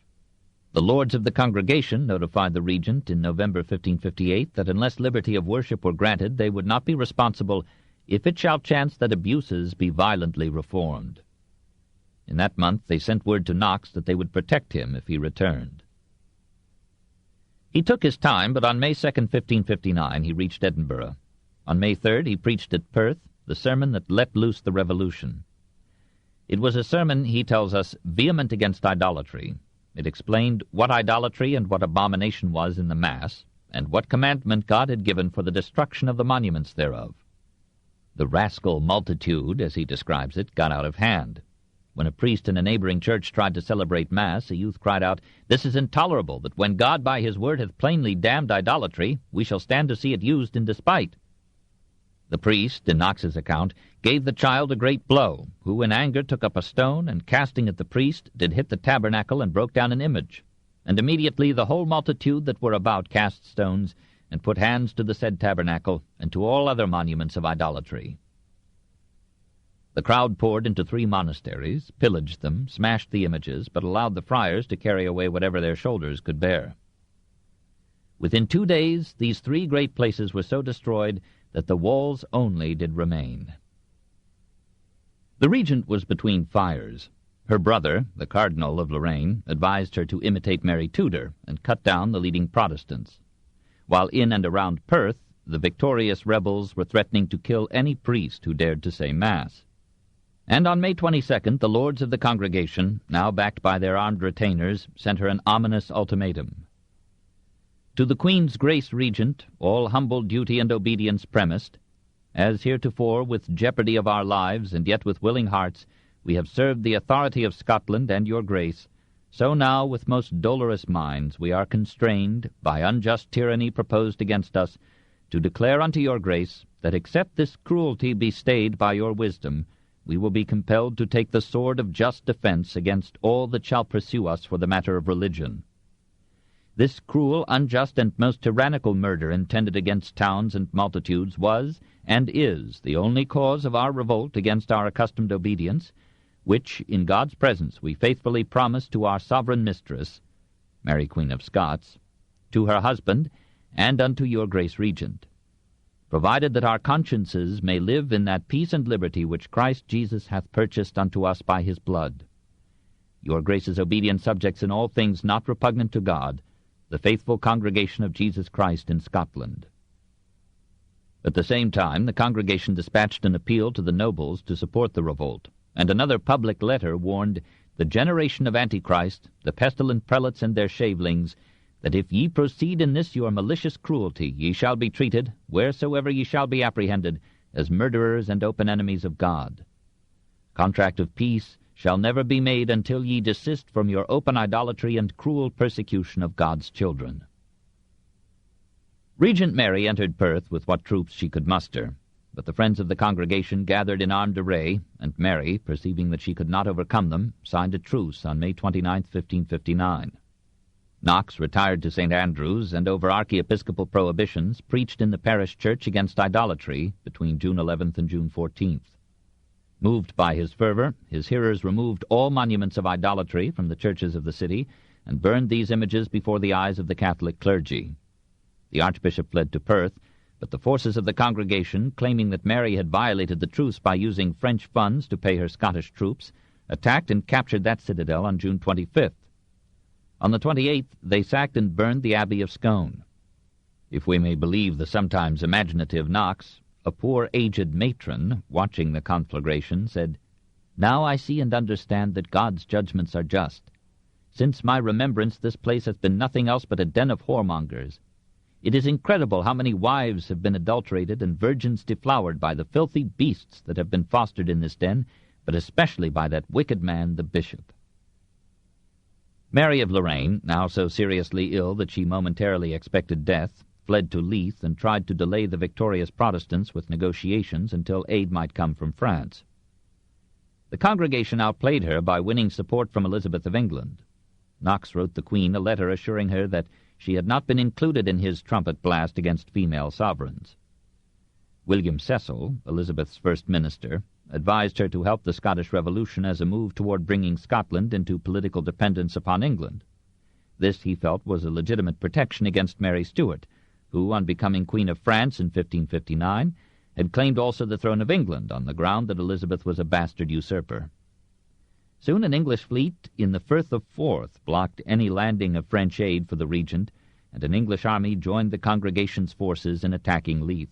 The Lords of the Congregation notified the Regent in November 1558 that unless liberty of worship were granted, they would not be responsible if it shall chance that abuses be violently reformed. In that month they sent word to Knox that they would protect him if he returned. He took his time, but on May 2, 1559, he reached Edinburgh. On May 3rd, he preached at Perth the sermon that let loose the Revolution. It was a sermon, he tells us, vehement against idolatry. It explained what idolatry and what abomination was in the Mass, and what commandment God had given for the destruction of the monuments thereof. The rascal multitude, as he describes it, got out of hand. When a priest in a neighboring church tried to celebrate Mass, a youth cried out, "This is intolerable, that when God by his word hath plainly damned idolatry, we shall stand to see it used in despite." The priest, in Knox's account, gave the child a great blow, who in anger took up a stone, and casting at the priest, did hit the tabernacle and broke down an image. And immediately the whole multitude that were about cast stones, and put hands to the said tabernacle, and to all other monuments of idolatry. The crowd poured into 3 monasteries, pillaged them, smashed the images, but allowed the friars to carry away whatever their shoulders could bear. Within 2 days these 3 great places were so destroyed that the walls only did remain. The Regent was between fires. Her brother, the Cardinal of Lorraine, advised her to imitate Mary Tudor and cut down the leading Protestants, while in and around Perth the victorious rebels were threatening to kill any priest who dared to say Mass. And on May 22nd, the Lords of the Congregation, now backed by their armed retainers, sent her an ominous ultimatum. To the Queen's Grace Regent, all humble duty and obedience premised, as heretofore with jeopardy of our lives, and yet with willing hearts, we have served the authority of Scotland and your Grace, so now with most dolorous minds we are constrained, by unjust tyranny proposed against us, to declare unto your Grace, that except this cruelty be stayed by your wisdom, we will be compelled to take the sword of just defense against all that shall pursue us for the matter of religion. This cruel, unjust, and most tyrannical murder intended against towns and multitudes was, and is, the only cause of our revolt against our accustomed obedience, which, in God's presence, we faithfully promise to our sovereign mistress, Mary Queen of Scots, to her husband, and unto your Grace Regent, provided that our consciences may live in that peace and liberty which Christ Jesus hath purchased unto us by his blood. Your Grace's obedient subjects in all things not repugnant to God, the faithful congregation of Jesus Christ in Scotland. At the same time, the congregation dispatched an appeal to the nobles to support the revolt, and another public letter warned the generation of Antichrist, the pestilent prelates and their shavelings, that if ye proceed in this your malicious cruelty, ye shall be treated, wheresoever ye shall be apprehended, as murderers and open enemies of God. Contract of peace shall never be made until ye desist from your open idolatry and cruel persecution of God's children. Regent Mary entered Perth with what troops she could muster, but the friends of the congregation gathered in armed array, and Mary, perceiving that she could not overcome them, signed a truce on May 29, 1559. Knox retired to St. Andrews and, over archiepiscopal prohibitions, preached in the parish church against idolatry between June 11th and June 14th. Moved by his fervor, his hearers removed all monuments of idolatry from the churches of the city and burned these images before the eyes of the Catholic clergy. The archbishop fled to Perth, but the forces of the congregation, claiming that Mary had violated the truce by using French funds to pay her Scottish troops, attacked and captured that citadel on June 25th. On the 28th, they sacked and burned the Abbey of Scone. If we may believe the sometimes imaginative Knox, a poor aged matron, watching the conflagration, said, "Now I see and understand that God's judgments are just. Since my remembrance, this place has been nothing else but a den of whoremongers. It is incredible how many wives have been adulterated and virgins deflowered by the filthy beasts that have been fostered in this den, but especially by that wicked man, the bishop." Mary of Lorraine, now so seriously ill that she momentarily expected death, fled to Leith and tried to delay the victorious Protestants with negotiations until aid might come from France. The congregation outplayed her by winning support from Elizabeth of England. Knox wrote the Queen a letter assuring her that she had not been included in his trumpet blast against female sovereigns. William Cecil, Elizabeth's first minister, advised her to help the Scottish Revolution as a move toward bringing Scotland into political dependence upon England. This, he felt, was a legitimate protection against Mary Stuart, who, on becoming Queen of France in 1559, had claimed also the throne of England on the ground that Elizabeth was a bastard usurper. Soon an English fleet in the Firth of Forth blocked any landing of French aid for the regent, and an English army joined the congregation's forces in attacking Leith.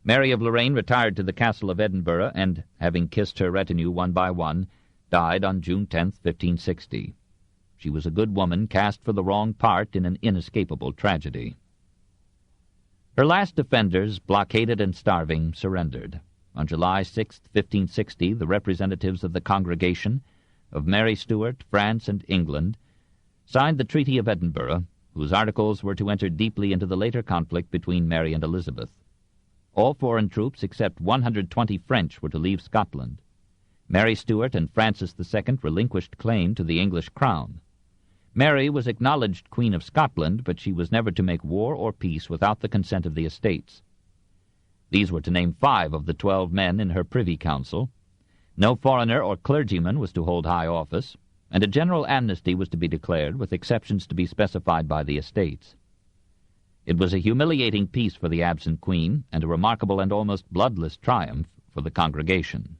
Mary of Lorraine retired to the castle of Edinburgh and, having kissed her retinue one by one, died on June 10, 1560. She was a good woman cast for the wrong part in an inescapable tragedy. Her last defenders, blockaded and starving, surrendered. On July 6, 1560, the representatives of the congregation, of Mary Stuart, France, and England, signed the Treaty of Edinburgh, whose articles were to enter deeply into the later conflict between Mary and Elizabeth. All foreign troops except 120 French were to leave Scotland. Mary Stuart and Francis II relinquished claim to the English crown. Mary was acknowledged Queen of Scotland, but she was never to make war or peace without the consent of the estates. These were to name 5 of the 12 men in her privy council. No foreigner or clergyman was to hold high office, and a general amnesty was to be declared, with exceptions to be specified by the estates. It was a humiliating peace for the absent queen, and a remarkable and almost bloodless triumph for the congregation.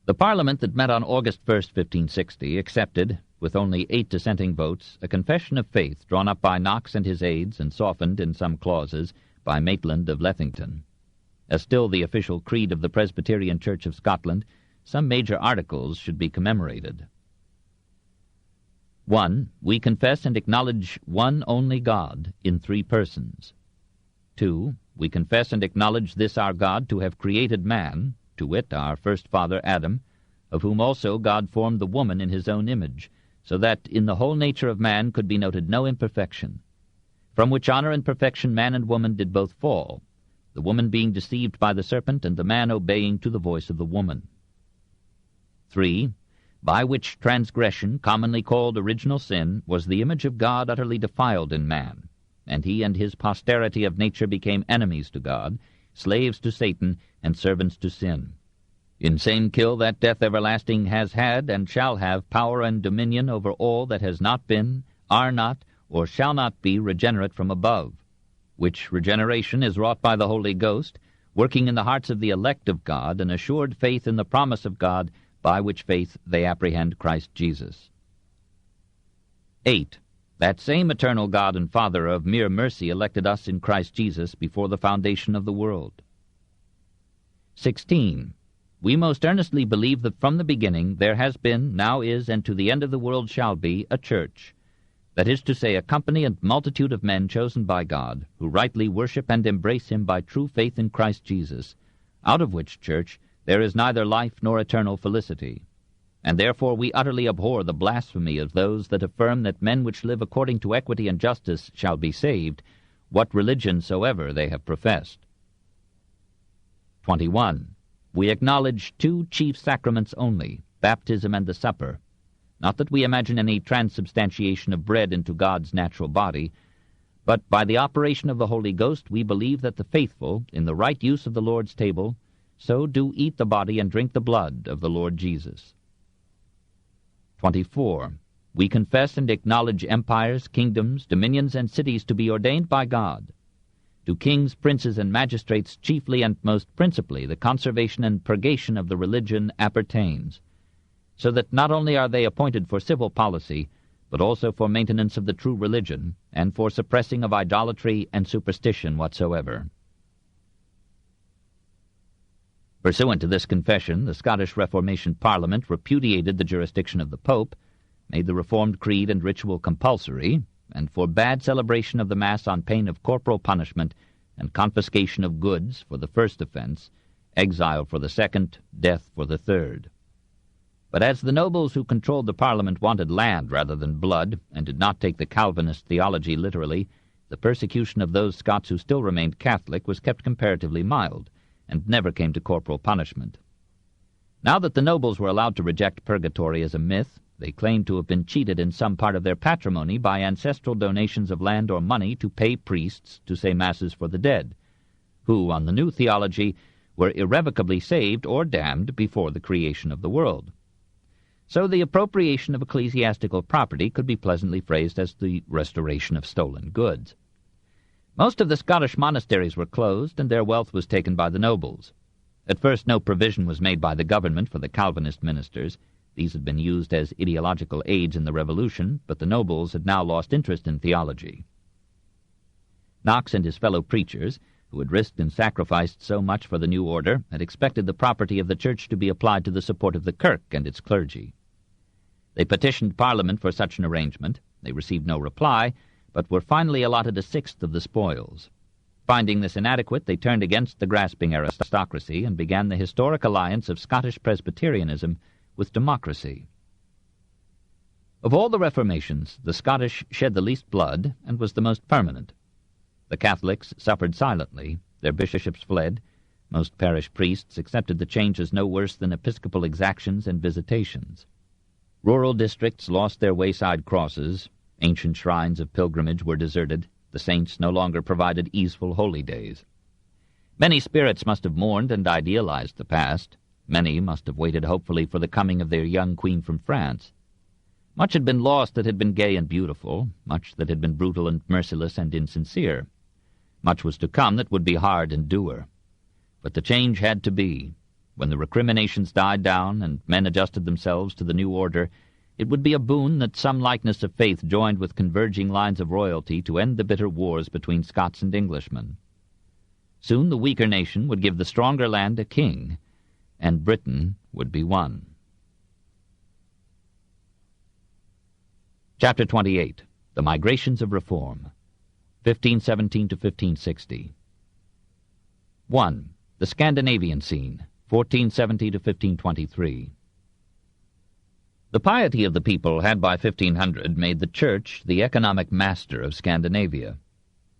The Parliament that met on August 1, 1560, accepted, with only 8 dissenting votes, a confession of faith drawn up by Knox and his aides and softened in some clauses by Maitland of Lethington. As still the official creed of the Presbyterian Church of Scotland, some major articles should be commemorated. 1. We confess and acknowledge one only God in 3 persons. 2. We confess and acknowledge this our God to have created man, to wit, our first father Adam, of whom also God formed the woman in his own image, so that in the whole nature of man could be noted no imperfection, from which honor and perfection man and woman did both fall, the woman being deceived by the serpent, and the man obeying to the voice of the woman. 3. By which transgression, commonly called original sin, was the image of God utterly defiled in man, and he and his posterity of nature became enemies to God, slaves to Satan, and servants to sin. In same kill that death everlasting has had and shall have power and dominion over all that has not been, are not, or shall not be regenerate from above, which regeneration is wrought by the Holy Ghost, working in the hearts of the elect of God an assured faith in the promise of God, by which faith they apprehend Christ Jesus. 8. That same eternal God and Father of mere mercy elected us in Christ Jesus before the foundation of the world. 16. We most earnestly believe that from the beginning there has been, now is, and to the end of the world shall be, a church, that is to say, a company and multitude of men chosen by God, who rightly worship and embrace him by true faith in Christ Jesus, out of which church there is neither life nor eternal felicity. And therefore we utterly abhor the blasphemy of those that affirm that men which live according to equity and justice shall be saved, what religion soever they have professed. 21. We acknowledge 2 chief sacraments only, baptism and the supper, not that we imagine any transubstantiation of bread into God's natural body, but by the operation of the Holy Ghost we believe that the faithful, in the right use of the Lord's table, so do eat the body and drink the blood of the Lord Jesus. 24. We confess and acknowledge empires, kingdoms, dominions, and cities to be ordained by God. To kings, princes, and magistrates chiefly and most principally the conservation and purgation of the religion appertains, so that not only are they appointed for civil policy, but also for maintenance of the true religion, and for suppressing of idolatry and superstition whatsoever. Pursuant to this confession, the Scottish Reformation Parliament repudiated the jurisdiction of the Pope, made the Reformed creed and ritual compulsory, and forbade celebration of the Mass on pain of corporal punishment and confiscation of goods for the first offense, exile for the second, death for the third. But as the nobles who controlled the Parliament wanted land rather than blood, and did not take the Calvinist theology literally, the persecution of those Scots who still remained Catholic was kept comparatively mild, and never came to corporal punishment. Now that the nobles were allowed to reject purgatory as a myth, they claimed to have been cheated in some part of their patrimony by ancestral donations of land or money to pay priests to say masses for the dead, who, on the new theology, were irrevocably saved or damned before the creation of the world. So the appropriation of ecclesiastical property could be pleasantly phrased as the restoration of stolen goods. Most of the Scottish monasteries were closed, and their wealth was taken by the nobles. At first no provision was made by the government for the Calvinist ministers. These had been used as ideological aids in the Revolution, but the nobles had now lost interest in theology. Knox and his fellow preachers, who had risked and sacrificed so much for the new order, had expected the property of the Church to be applied to the support of the Kirk and its clergy. They petitioned Parliament for such an arrangement. They received no reply, but were finally allotted a sixth of the spoils. Finding this inadequate, they turned against the grasping aristocracy and began the historic alliance of Scottish Presbyterianism with democracy. Of all the reformations, the Scottish shed the least blood and was the most permanent. The Catholics suffered silently, their bishops fled, most parish priests accepted the change as no worse than episcopal exactions and visitations. Rural districts lost their wayside crosses, ancient shrines of pilgrimage were deserted, the saints no longer provided easeful holy days. Many spirits must have mourned and idealized the past. Many must have waited hopefully for the coming of their young queen from France. Much had been lost that had been gay and beautiful, much that had been brutal and merciless and insincere. Much was to come that would be hard and dour. But the change had to be. When the recriminations died down and men adjusted themselves to the new order, it would be a boon that some likeness of faith joined with converging lines of royalty to end the bitter wars between Scots and Englishmen. Soon the weaker nation would give the stronger land a king, and Britain would be won. Chapter 28. The Migrations of Reform, 1517 to 1560. 1. The Scandinavian Scene, 1470 to 1523. The piety of the people had by 1500 made the Church the economic master of Scandinavia.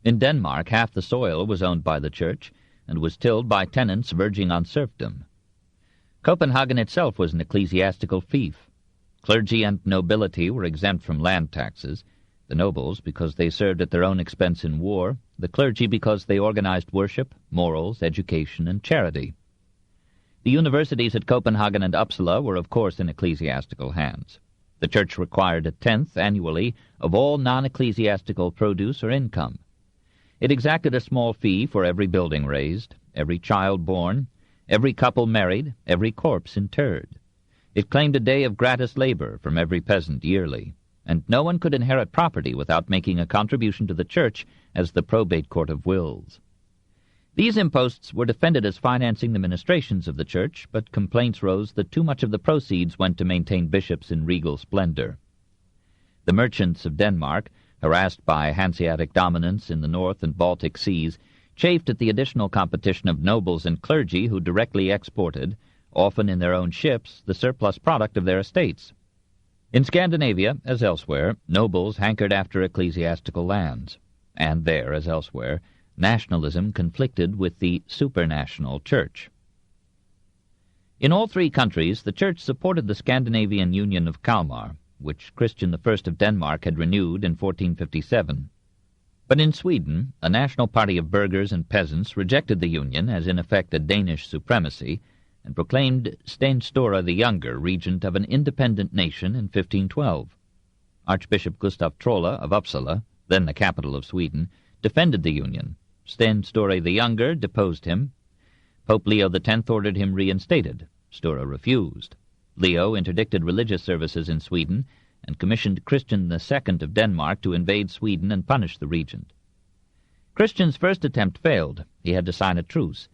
In Denmark, half the soil was owned by the Church, and was tilled by tenants verging on serfdom. Copenhagen itself was an ecclesiastical fief. Clergy and nobility were exempt from land taxes, the nobles because they served at their own expense in war, the clergy because they organized worship, morals, education, and charity. The universities at Copenhagen and Uppsala were of course in ecclesiastical hands. The Church required a tenth annually of all non-ecclesiastical produce or income. It exacted a small fee for every building raised, every child born, every couple married, every corpse interred. It claimed a day of gratis labor from every peasant yearly, and no one could inherit property without making a contribution to the Church as the probate court of wills. These imposts were defended as financing the ministrations of the Church, but complaints rose that too much of the proceeds went to maintain bishops in regal splendor. The merchants of Denmark, harassed by Hanseatic dominance in the North and Baltic seas, chafed at the additional competition of nobles and clergy who directly exported, often in their own ships, the surplus product of their estates. In Scandinavia, as elsewhere, nobles hankered after ecclesiastical lands, and there, as elsewhere, nationalism conflicted with the supranational Church. In all three countries, the Church supported the Scandinavian Union of Kalmar, which Christian I of Denmark had renewed in 1457. But in Sweden, a national party of burghers and peasants rejected the union as in effect a Danish supremacy, and proclaimed Sten Stora the Younger regent of an independent nation in 1512. Archbishop Gustav Trolle of Uppsala, then the capital of Sweden, defended the union. Sten Stora the Younger deposed him. Pope Leo X ordered him reinstated. Stora refused. Leo interdicted religious services in Sweden and commissioned Christian II of Denmark to invade Sweden and punish the regent. Christian's first attempt failed. He had to sign a truce,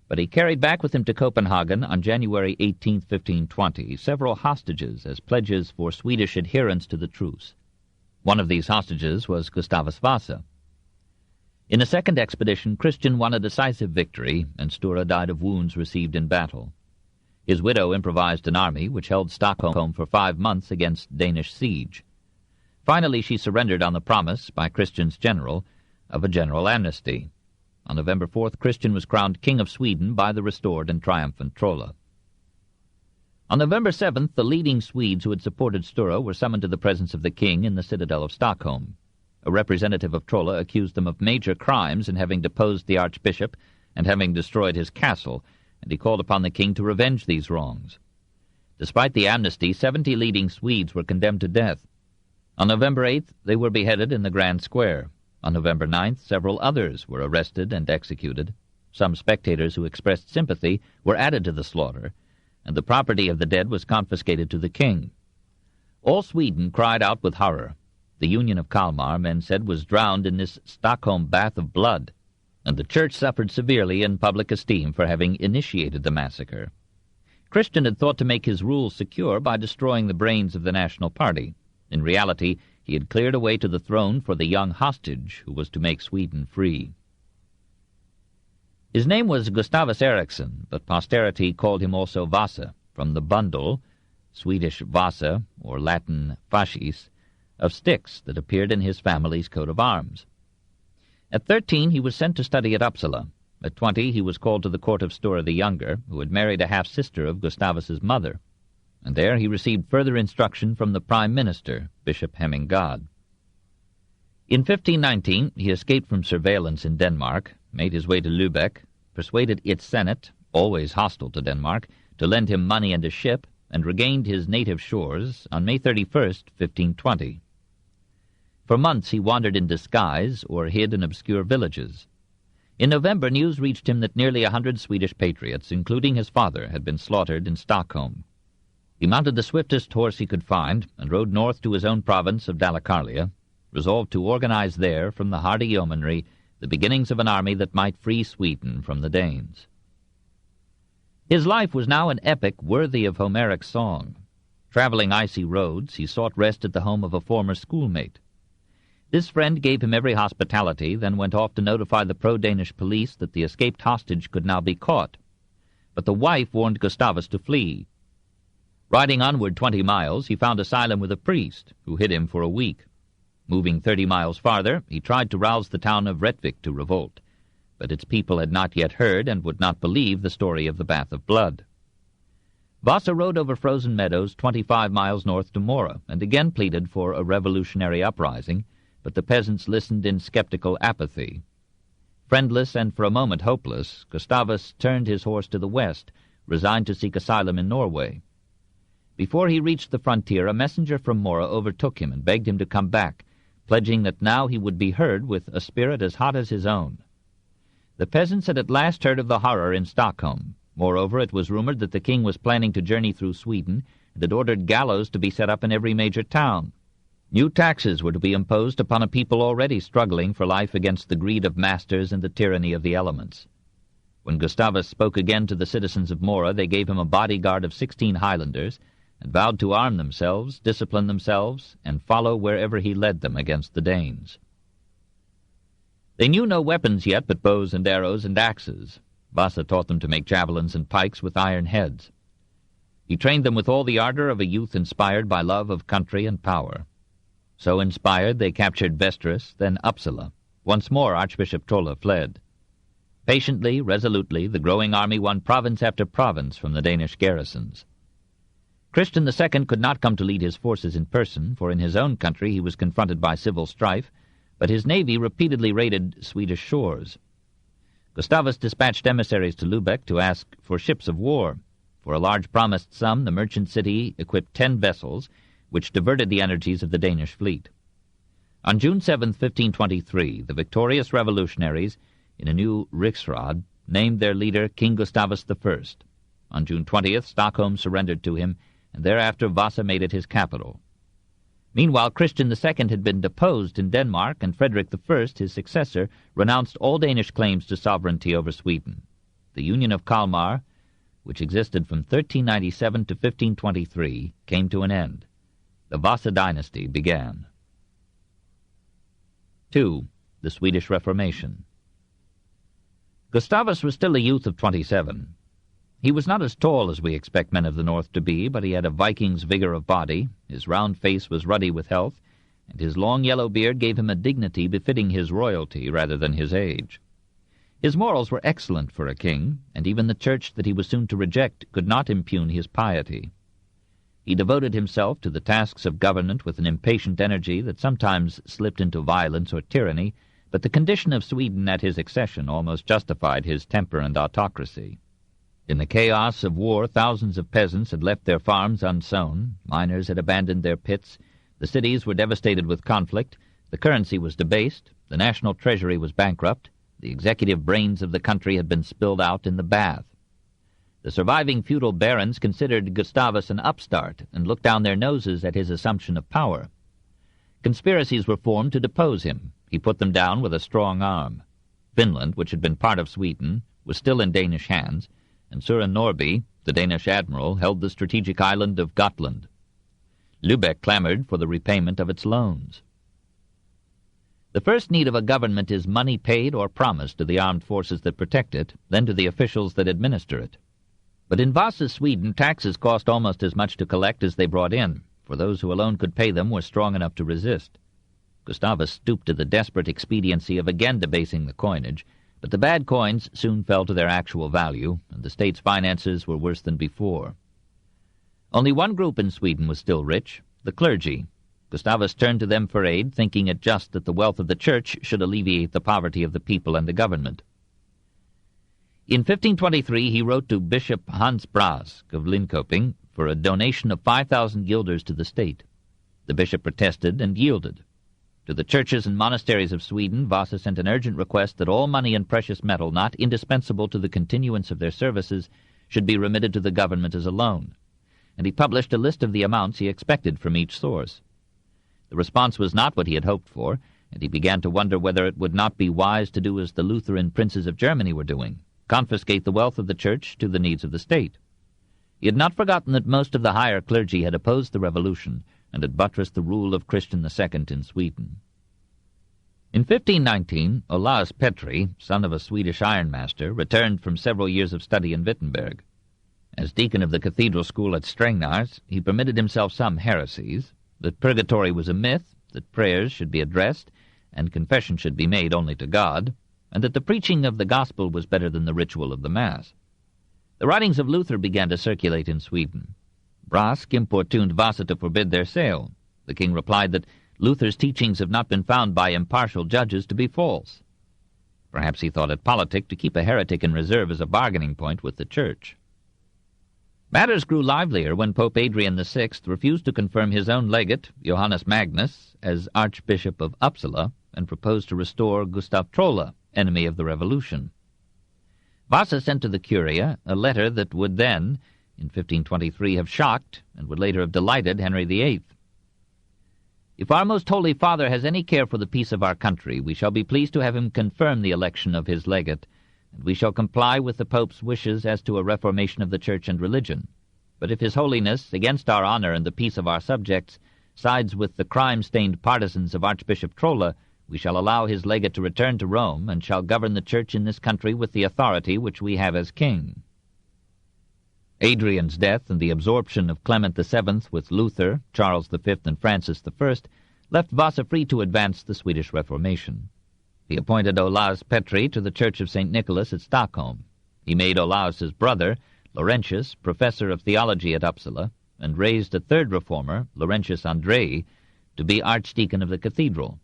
but he carried back with him to Copenhagen on January 18, 1520, several hostages as pledges for Swedish adherence to the truce. One of these hostages was Gustavus Vasa. In a second expedition, Christian won a decisive victory, and Stura died of wounds received in battle. His widow improvised an army which held Stockholm for 5 months against Danish siege. Finally, she surrendered on the promise, by Christian's general, of a general amnesty. On November 4th, Christian was crowned King of Sweden by the restored and triumphant Trolle. On November 7th, the leading Swedes who had supported Stura were summoned to the presence of the king in the citadel of Stockholm. A representative of Trolle accused them of major crimes in having deposed the archbishop and having destroyed his castle, and he called upon the king to revenge these wrongs. Despite the amnesty, 70 leading Swedes were condemned to death. On November 8th, they were beheaded in the Grand Square. On November 9th, several others were arrested and executed. Some spectators who expressed sympathy were added to the slaughter, and the property of the dead was confiscated to the king. All Sweden cried out with horror. The Union of Kalmar, men said, was drowned in this Stockholm bath of blood, and the Church suffered severely in public esteem for having initiated the massacre. Christian had thought to make his rule secure by destroying the brains of the national party. In reality, he had cleared a way to the throne for the young hostage who was to make Sweden free. His name was Gustavus Eriksson, but posterity called him also Vasa, from the bundle, Swedish Vasa, or Latin fascis, of sticks that appeared in his family's coat of arms. At 13, he was sent to study at Uppsala. At 20, he was called to the court of Stura the Younger, who had married a half-sister of Gustavus's mother, and there he received further instruction from the prime minister, Bishop Hemmingad. In 1519, he escaped from surveillance in Denmark, made his way to Lübeck, persuaded its senate, always hostile to Denmark, to lend him money and a ship, and regained his native shores on May 31st, 1520. For months he wandered in disguise or hid in obscure villages. In November, news reached him that nearly 100 Swedish patriots, including his father, had been slaughtered in Stockholm. He mounted the swiftest horse he could find and rode north to his own province of Dalecarlia, resolved to organize there, from the hardy yeomanry, the beginnings of an army that might free Sweden from the Danes. His life was now an epic worthy of Homeric song. Traveling icy roads, he sought rest at the home of a former schoolmate. This friend gave him every hospitality, then went off to notify the pro-Danish police that the escaped hostage could now be caught. But the wife warned Gustavus to flee. Riding onward 20 miles, he found asylum with a priest, who hid him for a week. Moving 30 miles farther, he tried to rouse the town of Rättvik to revolt, but its people had not yet heard and would not believe the story of the bath of blood. Vasa rode over frozen meadows 25 miles north to Mora, and again pleaded for a revolutionary uprising, but the peasants listened in skeptical apathy. Friendless and for a moment hopeless, Gustavus turned his horse to the west, resigned to seek asylum in Norway. Before he reached the frontier, a messenger from Mora overtook him and begged him to come back, pledging that now he would be heard with a spirit as hot as his own. The peasants had at last heard of the horror in Stockholm. Moreover, it was rumored that the king was planning to journey through Sweden and had ordered gallows to be set up in every major town. New taxes were to be imposed upon a people already struggling for life against the greed of masters and the tyranny of the elements. When Gustavus spoke again to the citizens of Mora, they gave him a bodyguard of 16 Highlanders, and vowed to arm themselves, discipline themselves, and follow wherever he led them against the Danes. They knew no weapons yet but bows and arrows and axes. Vasa taught them to make javelins and pikes with iron heads. He trained them with all the ardor of a youth inspired by love of country and power. So inspired, they captured Västerås, then Uppsala. Once more Archbishop Trolle fled. Patiently, resolutely, the growing army won province after province from the Danish garrisons. Christian II could not come to lead his forces in person, for in his own country he was confronted by civil strife, but his navy repeatedly raided Swedish shores. Gustavus dispatched emissaries to Lubeck to ask for ships of war. For a large promised sum, the merchant city equipped 10 vessels, which diverted the energies of the Danish fleet. On June 7, 1523, the victorious revolutionaries, in a new Riksråd, named their leader King Gustavus I. On June 20th, Stockholm surrendered to him, and thereafter Vasa made it his capital. Meanwhile, Christian II had been deposed in Denmark, and Frederick I, his successor, renounced all Danish claims to sovereignty over Sweden. The Union of Kalmar, which existed from 1397 to 1523, came to an end. The Vasa dynasty began. 2. The Swedish Reformation. Gustavus was still a youth of 27. He was not as tall as we expect men of the north to be, but he had a Viking's vigor of body, his round face was ruddy with health, and his long yellow beard gave him a dignity befitting his royalty rather than his age. His morals were excellent for a king, and even the church that he was soon to reject could not impugn his piety. He devoted himself to the tasks of government with an impatient energy that sometimes slipped into violence or tyranny, but the condition of Sweden at his accession almost justified his temper and autocracy. In the chaos of war, thousands of peasants had left their farms unsown, miners had abandoned their pits, the cities were devastated with conflict, the currency was debased, the national treasury was bankrupt, the executive brains of the country had been spilled out in the bath. The surviving feudal barons considered Gustavus an upstart and looked down their noses at his assumption of power. Conspiracies were formed to depose him. He put them down with a strong arm. Finland, which had been part of Sweden, was still in Danish hands, and Søren Norby, the Danish admiral, held the strategic island of Gotland. Lübeck clamored for the repayment of its loans. The first need of a government is money paid or promised to the armed forces that protect it, then to the officials that administer it. But in Vasa's Sweden, taxes cost almost as much to collect as they brought in, for those who alone could pay them were strong enough to resist. Gustavus stooped to the desperate expediency of again debasing the coinage, but the bad coins soon fell to their actual value, and the state's finances were worse than before. Only one group in Sweden was still rich, the clergy. Gustavus turned to them for aid, thinking it just that the wealth of the church should alleviate the poverty of the people and the government. In 1523 he wrote to Bishop Hans Brask of Linkoping for a donation of 5,000 guilders to the state. The bishop protested and yielded. To the churches and monasteries of Sweden, Vasa sent an urgent request that all money and precious metal not indispensable to the continuance of their services should be remitted to the government as a loan, and he published a list of the amounts he expected from each source. The response was not what he had hoped for, and he began to wonder whether it would not be wise to do as the Lutheran princes of Germany were doing, confiscate the wealth of the church to the needs of the state. He had not forgotten that most of the higher clergy had opposed the revolution and had buttressed the rule of Christian II in Sweden. In 1519, Olaus Petri, son of a Swedish ironmaster, returned from several years of study in Wittenberg. As deacon of the cathedral school at Strängnäs, he permitted himself some heresies, that purgatory was a myth, that prayers should be addressed, and confession should be made only to God, and that the preaching of the gospel was better than the ritual of the Mass. The writings of Luther began to circulate in Sweden. Brask importuned Vasa to forbid their sale. The king replied that Luther's teachings have not been found by impartial judges to be false. Perhaps he thought it politic to keep a heretic in reserve as a bargaining point with the church. Matters grew livelier when Pope Adrian VI refused to confirm his own legate, Johannes Magnus, as Archbishop of Uppsala, and proposed to restore Gustav Trolle, enemy of the revolution. Vasa sent to the Curia a letter that would then, in 1523, have shocked, and would later have delighted, Henry VIII. If our most holy father has any care for the peace of our country, we shall be pleased to have him confirm the election of his legate, and we shall comply with the Pope's wishes as to a reformation of the Church and religion. But if His Holiness, against our honor and the peace of our subjects, sides with the crime-stained partisans of Archbishop Trolle, we shall allow his legate to return to Rome, and shall govern the Church in this country with the authority which we have as king. Adrian's death and the absorption of Clement VII with Luther, Charles V, and Francis I left Vasa free to advance the Swedish Reformation. He appointed Olaus Petri to the Church of St. Nicholas at Stockholm. He made Olaus's brother, Laurentius, professor of theology at Uppsala, and raised a third reformer, Laurentius Andrei, to be archdeacon of the cathedral.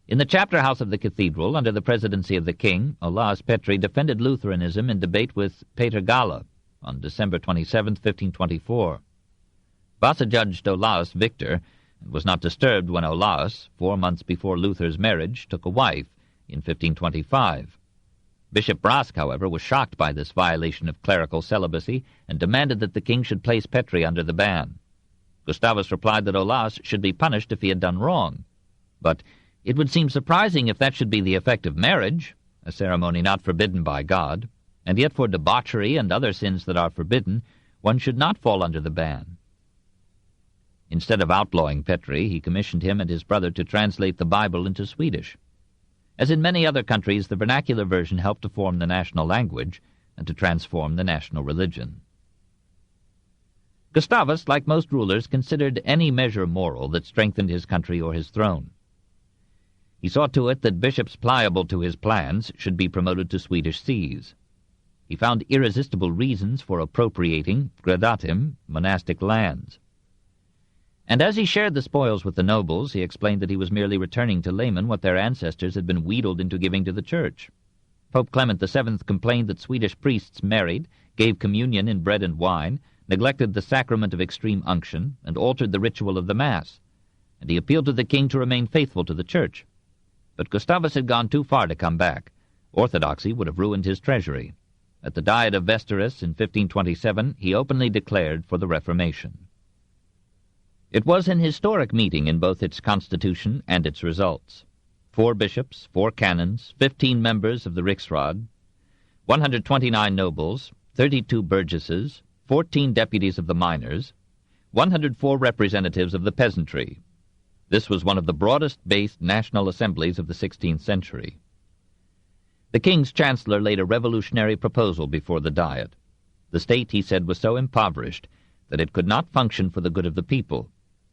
In the chapter house of the cathedral, under the presidency of the king, Olaus Petri defended Lutheranism in debate with Peter Gala on December 27, 1524. Vasa judged Olaus victor, and was not disturbed when Olaus, 4 months before Luther's marriage, took a wife in 1525. Bishop Brask, however, was shocked by this violation of clerical celibacy and demanded that the king should place Petri under the ban. Gustavus replied that Olaus should be punished if he had done wrong. But it would seem surprising if that should be the effect of marriage, a ceremony not forbidden by God, and yet for debauchery and other sins that are forbidden, one should not fall under the ban. Instead of outlawing Petri, he commissioned him and his brother to translate the Bible into Swedish. As in many other countries, the vernacular version helped to form the national language and to transform the national religion. Gustavus, like most rulers, considered any measure moral that strengthened his country or his throne. He saw to it that bishops pliable to his plans should be promoted to Swedish sees. He found irresistible reasons for appropriating, gradatim, monastic lands. And as he shared the spoils with the nobles, he explained that he was merely returning to laymen what their ancestors had been wheedled into giving to the Church. Pope Clement VII complained that Swedish priests married, gave communion in bread and wine, neglected the sacrament of extreme unction, and altered the ritual of the Mass, and he appealed to the king to remain faithful to the Church. But Gustavus had gone too far to come back. Orthodoxy would have ruined his treasury. At the Diet of Vesteris in 1527, he openly declared for the Reformation. It was an historic meeting in both its constitution and its results. 4 bishops, 4 canons, 15 members of the Riksråd, 129 nobles, 32 burgesses, 14 deputies of the minors, 104 representatives of the peasantry. This was one of the broadest-based national assemblies of the 16th century. The king's chancellor laid a revolutionary proposal before the Diet. The state, he said, was so impoverished that it could not function for the good of the people.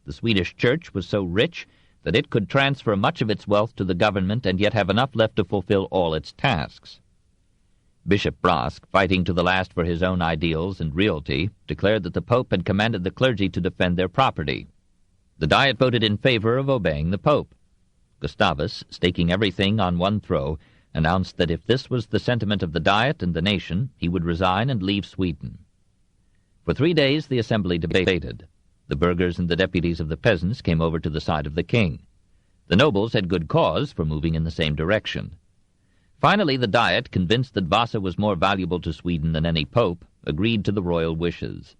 The Swedish Church was so rich that it could transfer much of its wealth to the government and yet have enough left to fulfill all its tasks. Bishop Brask, fighting to the last for his own ideals and realty, declared that the Pope had commanded the clergy to defend their property. The Diet voted in favor of obeying the Pope. Gustavus, staking everything on one throw, announced that if this was the sentiment of the Diet and the nation, he would resign and leave Sweden. For 3 days the assembly debated. The burghers and the deputies of the peasants came over to the side of the king. The nobles had good cause for moving in the same direction. Finally, the Diet, convinced that Vasa was more valuable to Sweden than any pope, agreed to the royal wishes.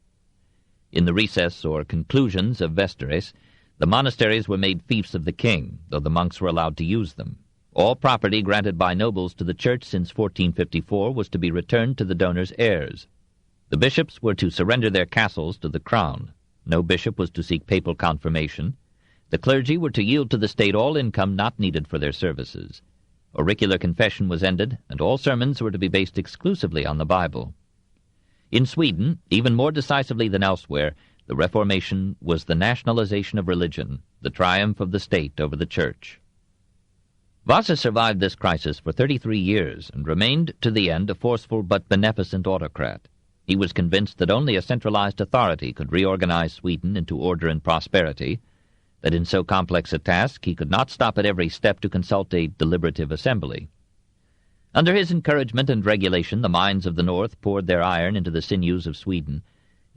In the recess or conclusions of Vesteris, the monasteries were made fiefs of the king, though the monks were allowed to use them. All property granted by nobles to the Church since 1454 was to be returned to the donors' heirs. The bishops were to surrender their castles to the crown. No bishop was to seek papal confirmation. The clergy were to yield to the state all income not needed for their services. Auricular confession was ended, and all sermons were to be based exclusively on the Bible. In Sweden, even more decisively than elsewhere, the Reformation was the nationalization of religion, the triumph of the state over the Church. Vasa survived this crisis for 33 years and remained to the end a forceful but beneficent autocrat. He was convinced that only a centralized authority could reorganize Sweden into order and prosperity, that in so complex a task he could not stop at every step to consult a deliberative assembly. Under his encouragement and regulation, the mines of the north poured their iron into the sinews of Sweden.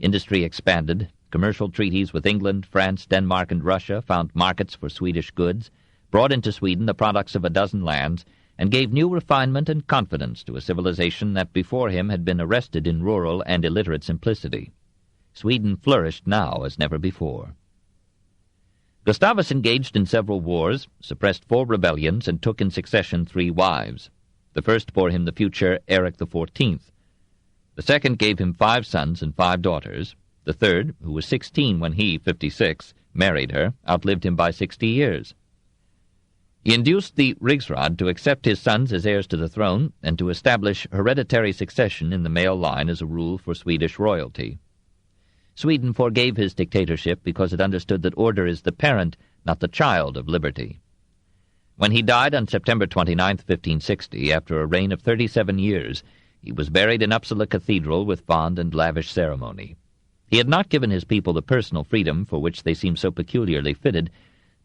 Industry expanded. Commercial treaties with England, France, Denmark, and Russia found markets for Swedish goods, brought into Sweden the products of a dozen lands, and gave new refinement and confidence to a civilization that before him had been arrested in rural and illiterate simplicity. Sweden flourished now as never before. Gustavus engaged in several wars, suppressed 4 rebellions, and took in succession 3 wives. The first bore him the future Eric XIV. The second gave him 5 sons and 5 daughters. The third, who was 16 when he, 56, married her, outlived him by 60 years. He induced the Riksråd to accept his sons as heirs to the throne and to establish hereditary succession in the male line as a rule for Swedish royalty. Sweden forgave his dictatorship because it understood that order is the parent, not the child, of liberty. When he died on September 29, 1560, after a reign of 37 years, he was buried in Uppsala Cathedral with fond and lavish ceremony. He had not given his people the personal freedom for which they seemed so peculiarly fitted,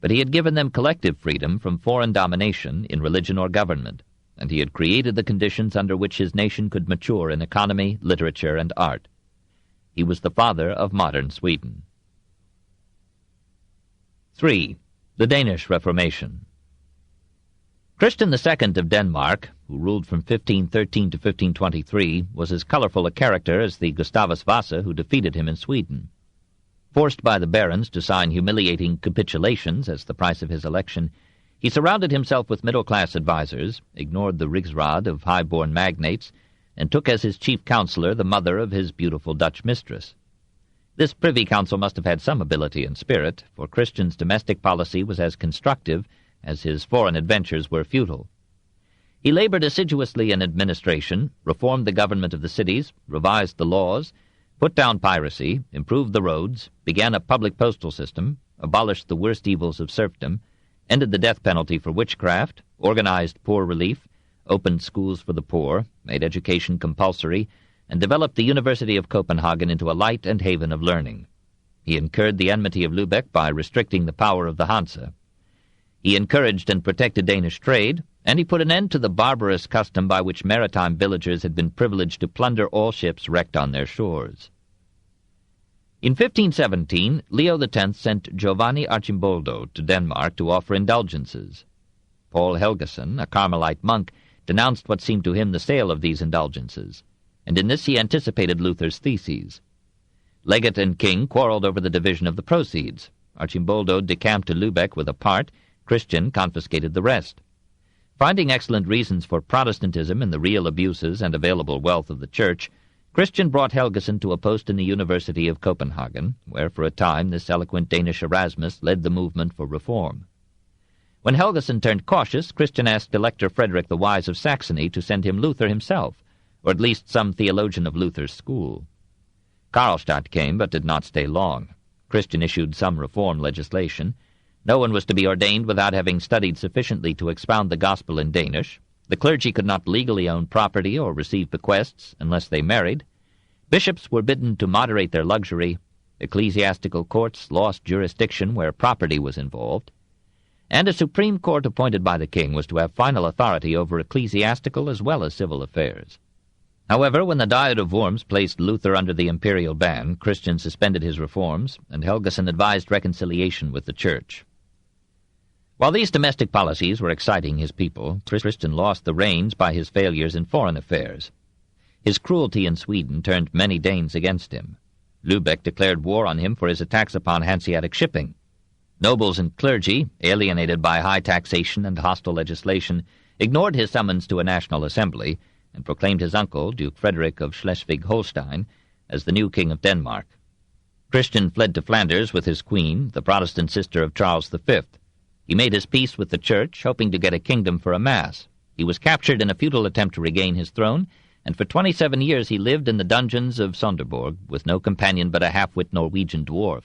but he had given them collective freedom from foreign domination in religion or government, and he had created the conditions under which his nation could mature in economy, literature, and art. He was the father of modern Sweden. 3. The Danish Reformation. Christian II of Denmark, who ruled from 1513 to 1523, was as colorful a character as the Gustavus Vasa who defeated him in Sweden. Forced by the barons to sign humiliating capitulations as the price of his election, he surrounded himself with middle-class advisers, ignored the Rigsråd of high-born magnates, and took as his chief counselor the mother of his beautiful Dutch mistress. This privy council must have had some ability and spirit, for Christian's domestic policy was as constructive as his foreign adventures were futile. He labored assiduously in administration, reformed the government of the cities, revised the laws, put down piracy, improved the roads, began a public postal system, abolished the worst evils of serfdom, ended the death penalty for witchcraft, organized poor relief, opened schools for the poor, made education compulsory, and developed the University of Copenhagen into a light and haven of learning. He incurred the enmity of Lübeck by restricting the power of the Hanse. He encouraged and protected Danish trade, and he put an end to the barbarous custom by which maritime villagers had been privileged to plunder all ships wrecked on their shores. In 1517, Leo X sent Giovanni Arcimboldo to Denmark to offer indulgences. Paul Helgason, a Carmelite monk, denounced what seemed to him the sale of these indulgences, and in this he anticipated Luther's theses. Legate and king quarreled over the division of the proceeds. Arcimboldo decamped to Lübeck with a part, Christian confiscated the rest. Finding excellent reasons for Protestantism in the real abuses and available wealth of the Church, Christian brought Helgason to a post in the University of Copenhagen, where for a time this eloquent Danish Erasmus led the movement for reform. When Helgason turned cautious, Christian asked Elector Frederick the Wise of Saxony to send him Luther himself, or at least some theologian of Luther's school. Karlstadt came, but did not stay long. Christian issued some reform legislation. No one was to be ordained without having studied sufficiently to expound the gospel in Danish. The clergy could not legally own property or receive bequests unless they married. Bishops were bidden to moderate their luxury. Ecclesiastical courts lost jurisdiction where property was involved. And a Supreme Court appointed by the king was to have final authority over ecclesiastical as well as civil affairs. However, when the Diet of Worms placed Luther under the imperial ban, Christian suspended his reforms, and Helgason advised reconciliation with the Church. While these domestic policies were exciting his people, Christian lost the reins by his failures in foreign affairs. His cruelty in Sweden turned many Danes against him. Lübeck declared war on him for his attacks upon Hanseatic shipping. Nobles and clergy, alienated by high taxation and hostile legislation, ignored his summons to a national assembly and proclaimed his uncle, Duke Frederick of Schleswig-Holstein, as the new king of Denmark. Christian fled to Flanders with his queen, the Protestant sister of Charles V. He made his peace with the Church, hoping to get a kingdom for a mass. He was captured in a futile attempt to regain his throne, and for 27 years he lived in the dungeons of Sonderborg, with no companion but a half-wit Norwegian dwarf.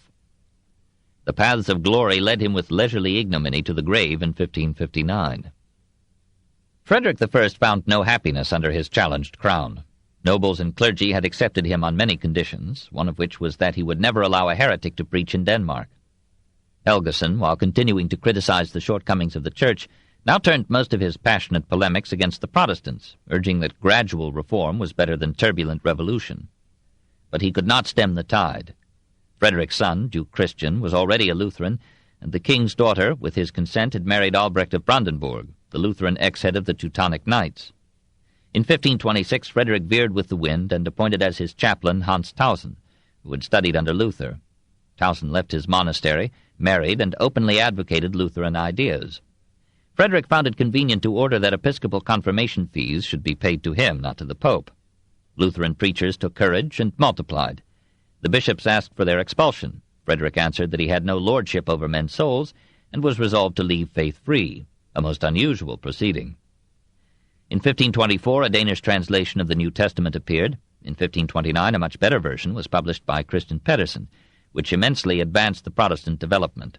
The paths of glory led him with leisurely ignominy to the grave in 1559. Frederick I found no happiness under his challenged crown. Nobles and clergy had accepted him on many conditions, one of which was that he would never allow a heretic to preach in Denmark. Helgason, while continuing to criticize the shortcomings of the Church, now turned most of his passionate polemics against the Protestants, urging that gradual reform was better than turbulent revolution. But he could not stem the tide. Frederick's son, Duke Christian, was already a Lutheran, and the king's daughter, with his consent, had married Albrecht of Brandenburg, the Lutheran ex-head of the Teutonic Knights. In 1526, Frederick veered with the wind and appointed as his chaplain Hans Tausen, who had studied under Luther. Tausen left his monastery, married, and openly advocated Lutheran ideas. Frederick found it convenient to order that episcopal confirmation fees should be paid to him, not to the Pope. Lutheran preachers took courage and multiplied. The bishops asked for their expulsion. Frederick answered that he had no lordship over men's souls, and was resolved to leave faith free, a most unusual proceeding. In 1524, a Danish translation of the New Testament appeared. In 1529, a much better version was published by Christian Pedersen, which immensely advanced the Protestant development.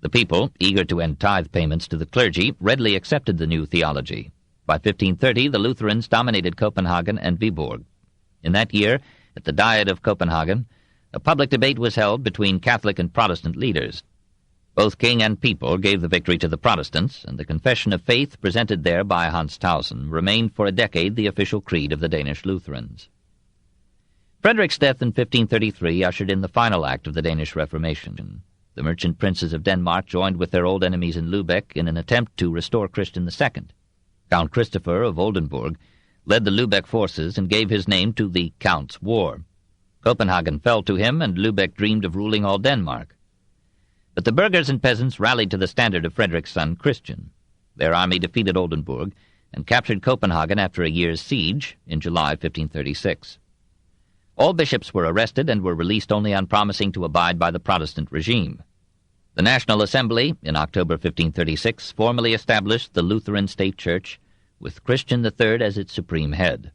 The people, eager to end tithe payments to the clergy, readily accepted the new theology. By 1530, the Lutherans dominated Copenhagen and Viborg. In that year, at the Diet of Copenhagen, a public debate was held between Catholic and Protestant leaders. Both king and people gave the victory to the Protestants, and the confession of faith presented there by Hans Tausen remained for a decade the official creed of the Danish Lutherans. Frederick's death in 1533 ushered in the final act of the Danish Reformation. The merchant princes of Denmark joined with their old enemies in Lubeck in an attempt to restore Christian II. Count Christopher of Oldenburg led the Lubeck forces and gave his name to the Count's War. Copenhagen fell to him, and Lubeck dreamed of ruling all Denmark. But the burghers and peasants rallied to the standard of Frederick's son Christian. Their army defeated Oldenburg and captured Copenhagen after a year's siege in July 1536. All bishops were arrested and were released only on promising to abide by the Protestant regime. The National Assembly, in October 1536, formally established the Lutheran State Church, with Christian III as its supreme head.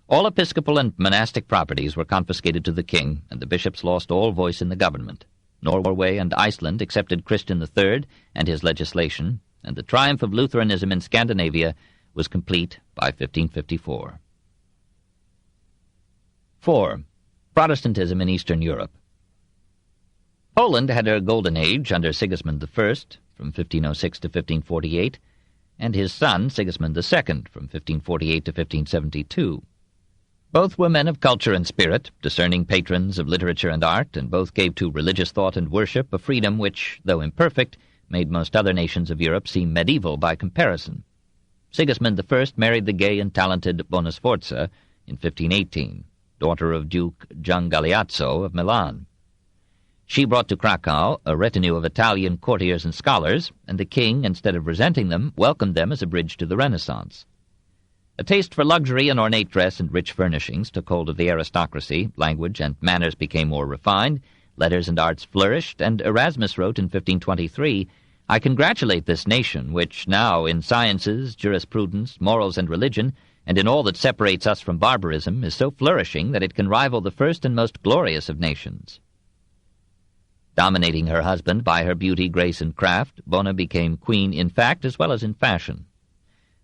All episcopal and monastic properties were confiscated to the king, and the bishops lost all voice in the government. Norway and Iceland accepted Christian III and his legislation, and the triumph of Lutheranism in Scandinavia was complete by 1554. 4. Protestantism in Eastern Europe. Poland had her golden age under Sigismund I, from 1506 to 1548, and his son Sigismund II, from 1548 to 1572. Both were men of culture and spirit, discerning patrons of literature and art, and both gave to religious thought and worship a freedom which, though imperfect, made most other nations of Europe seem medieval by comparison. Sigismund I married the gay and talented Buonasforza in 1518, daughter of Duke Gian Galeazzo of Milan. She brought to Krakow a retinue of Italian courtiers and scholars, and the king, instead of resenting them, welcomed them as a bridge to the Renaissance. A taste for luxury and ornate dress and rich furnishings took hold of the aristocracy, language and manners became more refined, letters and arts flourished, and Erasmus wrote in 1523, "I congratulate this nation, which now, in sciences, jurisprudence, morals, and religion, and in all that separates us from barbarism, is so flourishing that it can rival the first and most glorious of nations." Dominating her husband by her beauty, grace, and craft, Bona became queen in fact as well as in fashion.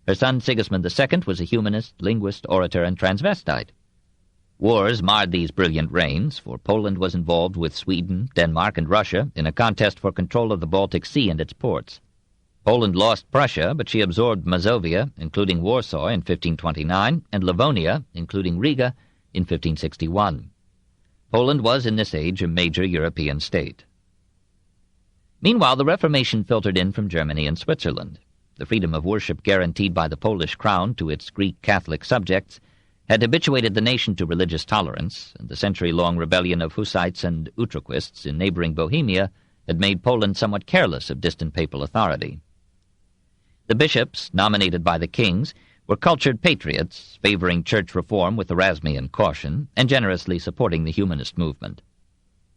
Her son Sigismund II was a humanist, linguist, orator, and transvestite. Wars marred these brilliant reigns, for Poland was involved with Sweden, Denmark, and Russia in a contest for control of the Baltic Sea and its ports. Poland lost Prussia, but she absorbed Mazovia, including Warsaw, in 1529, and Livonia, including Riga, in 1561. Poland was, in this age, a major European state. Meanwhile, the Reformation filtered in from Germany and Switzerland. The freedom of worship guaranteed by the Polish crown to its Greek Catholic subjects had habituated the nation to religious tolerance, and the century-long rebellion of Hussites and Utraquists in neighboring Bohemia had made Poland somewhat careless of distant papal authority. The bishops, nominated by the kings, were cultured patriots, favoring church reform with Erasmian caution, and generously supporting the humanist movement.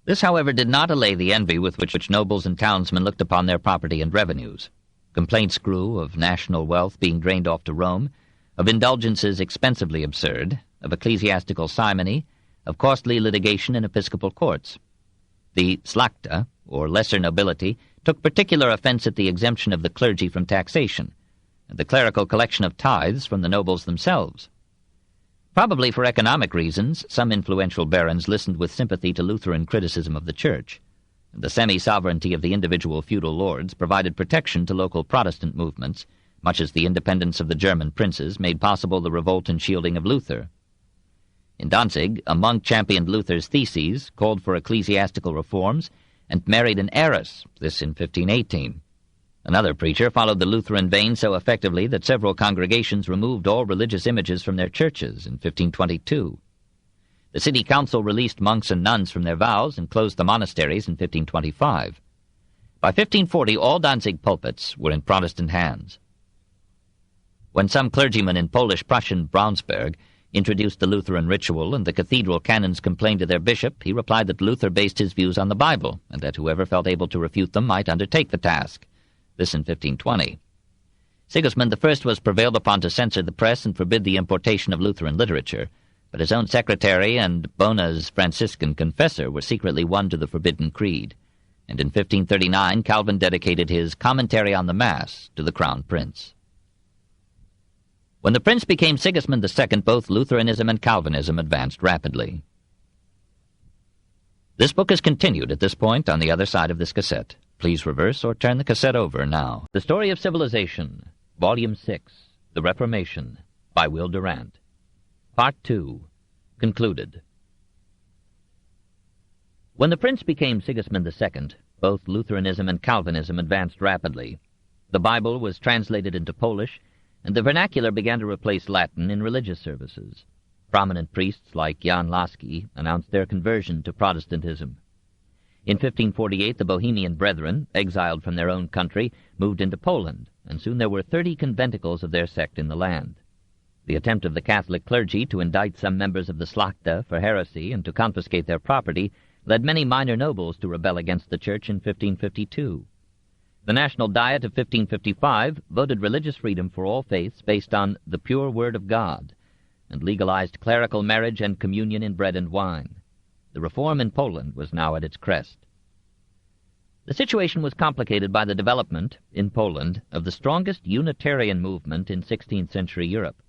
This, however, did not allay the envy with which nobles and townsmen looked upon their property and revenues. Complaints grew of national wealth being drained off to Rome, of indulgences expensively absurd, of ecclesiastical simony, of costly litigation in episcopal courts. The slachta, or lesser nobility, took particular offense at the exemption of the clergy from taxation, and the clerical collection of tithes from the nobles themselves. Probably for economic reasons, some influential barons listened with sympathy to Lutheran criticism of the Church, and the semi-sovereignty of the individual feudal lords provided protection to local Protestant movements, much as the independence of the German princes made possible the revolt and shielding of Luther. In Danzig, a monk championed Luther's theses, called for ecclesiastical reforms, and married an heiress, this in 1518. Another preacher followed the Lutheran vein so effectively that several congregations removed all religious images from their churches in 1522. The city council released monks and nuns from their vows and closed the monasteries in 1525. By 1540, all Danzig pulpits were in Protestant hands. When some clergymen in Polish-Prussian Braunsberg introduced the Lutheran ritual and the cathedral canons complained to their bishop, he replied that Luther based his views on the Bible, and that whoever felt able to refute them might undertake the task. This in 1520. Sigismund I was prevailed upon to censor the press and forbid the importation of Lutheran literature, but his own secretary and Bona's Franciscan confessor were secretly won to the forbidden creed, and in 1539 Calvin dedicated his Commentary on the Mass to the Crown Prince. When the prince became Sigismund II, both Lutheranism and Calvinism advanced rapidly. This book is continued at this point on the other side of this cassette. Please reverse or turn the cassette over now. The Story of Civilization, Volume 6, The Reformation, by Will Durant. Part 2, concluded. When the prince became Sigismund II, both Lutheranism and Calvinism advanced rapidly. The Bible was translated into Polish, and the vernacular began to replace Latin in religious services. Prominent priests like Jan Laski announced their conversion to Protestantism. In 1548, the Bohemian Brethren, exiled from their own country, moved into Poland, and soon there were 30 conventicles of their sect in the land. The attempt of the Catholic clergy to indict some members of the Szlachta for heresy and to confiscate their property led many minor nobles to rebel against the Church in 1552. The National Diet of 1555 voted religious freedom for all faiths based on the pure Word of God, and legalized clerical marriage and communion in bread and wine. The reform in Poland was now at its crest. The situation was complicated by the development, in Poland, of the strongest Unitarian movement in 16th century Europe.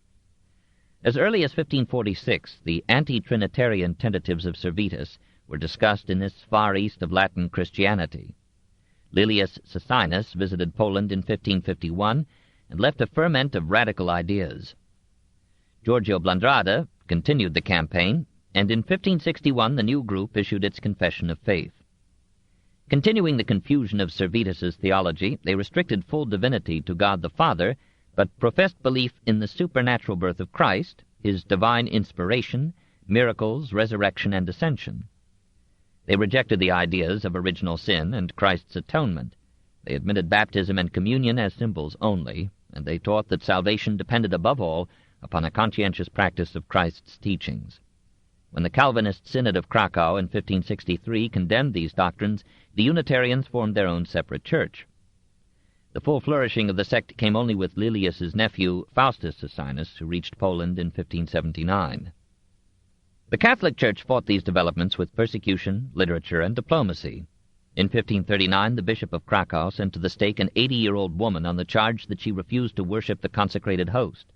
As early as 1546, the anti-Trinitarian tentatives of Servetus were discussed in this far east of Latin Christianity. Lilius Socinus visited Poland in 1551 and left a ferment of radical ideas. Giorgio Blandrada continued the campaign, and in 1561 the new group issued its Confession of Faith. Continuing the confusion of Servetus's theology, they restricted full divinity to God the Father, but professed belief in the supernatural birth of Christ, his divine inspiration, miracles, resurrection, and ascension. They rejected the ideas of original sin and Christ's atonement. They admitted baptism and communion as symbols only, and they taught that salvation depended above all upon a conscientious practice of Christ's teachings. When the Calvinist Synod of Krakow in 1563 condemned these doctrines, the Unitarians formed their own separate church. The full flourishing of the sect came only with Lilius's nephew, Faustus Socinus, who reached Poland in 1579. The Catholic Church fought these developments with persecution, literature, and diplomacy. In 1539, the Bishop of Krakow sent to the stake an 80-year-old woman on the charge that she refused to worship the consecrated host.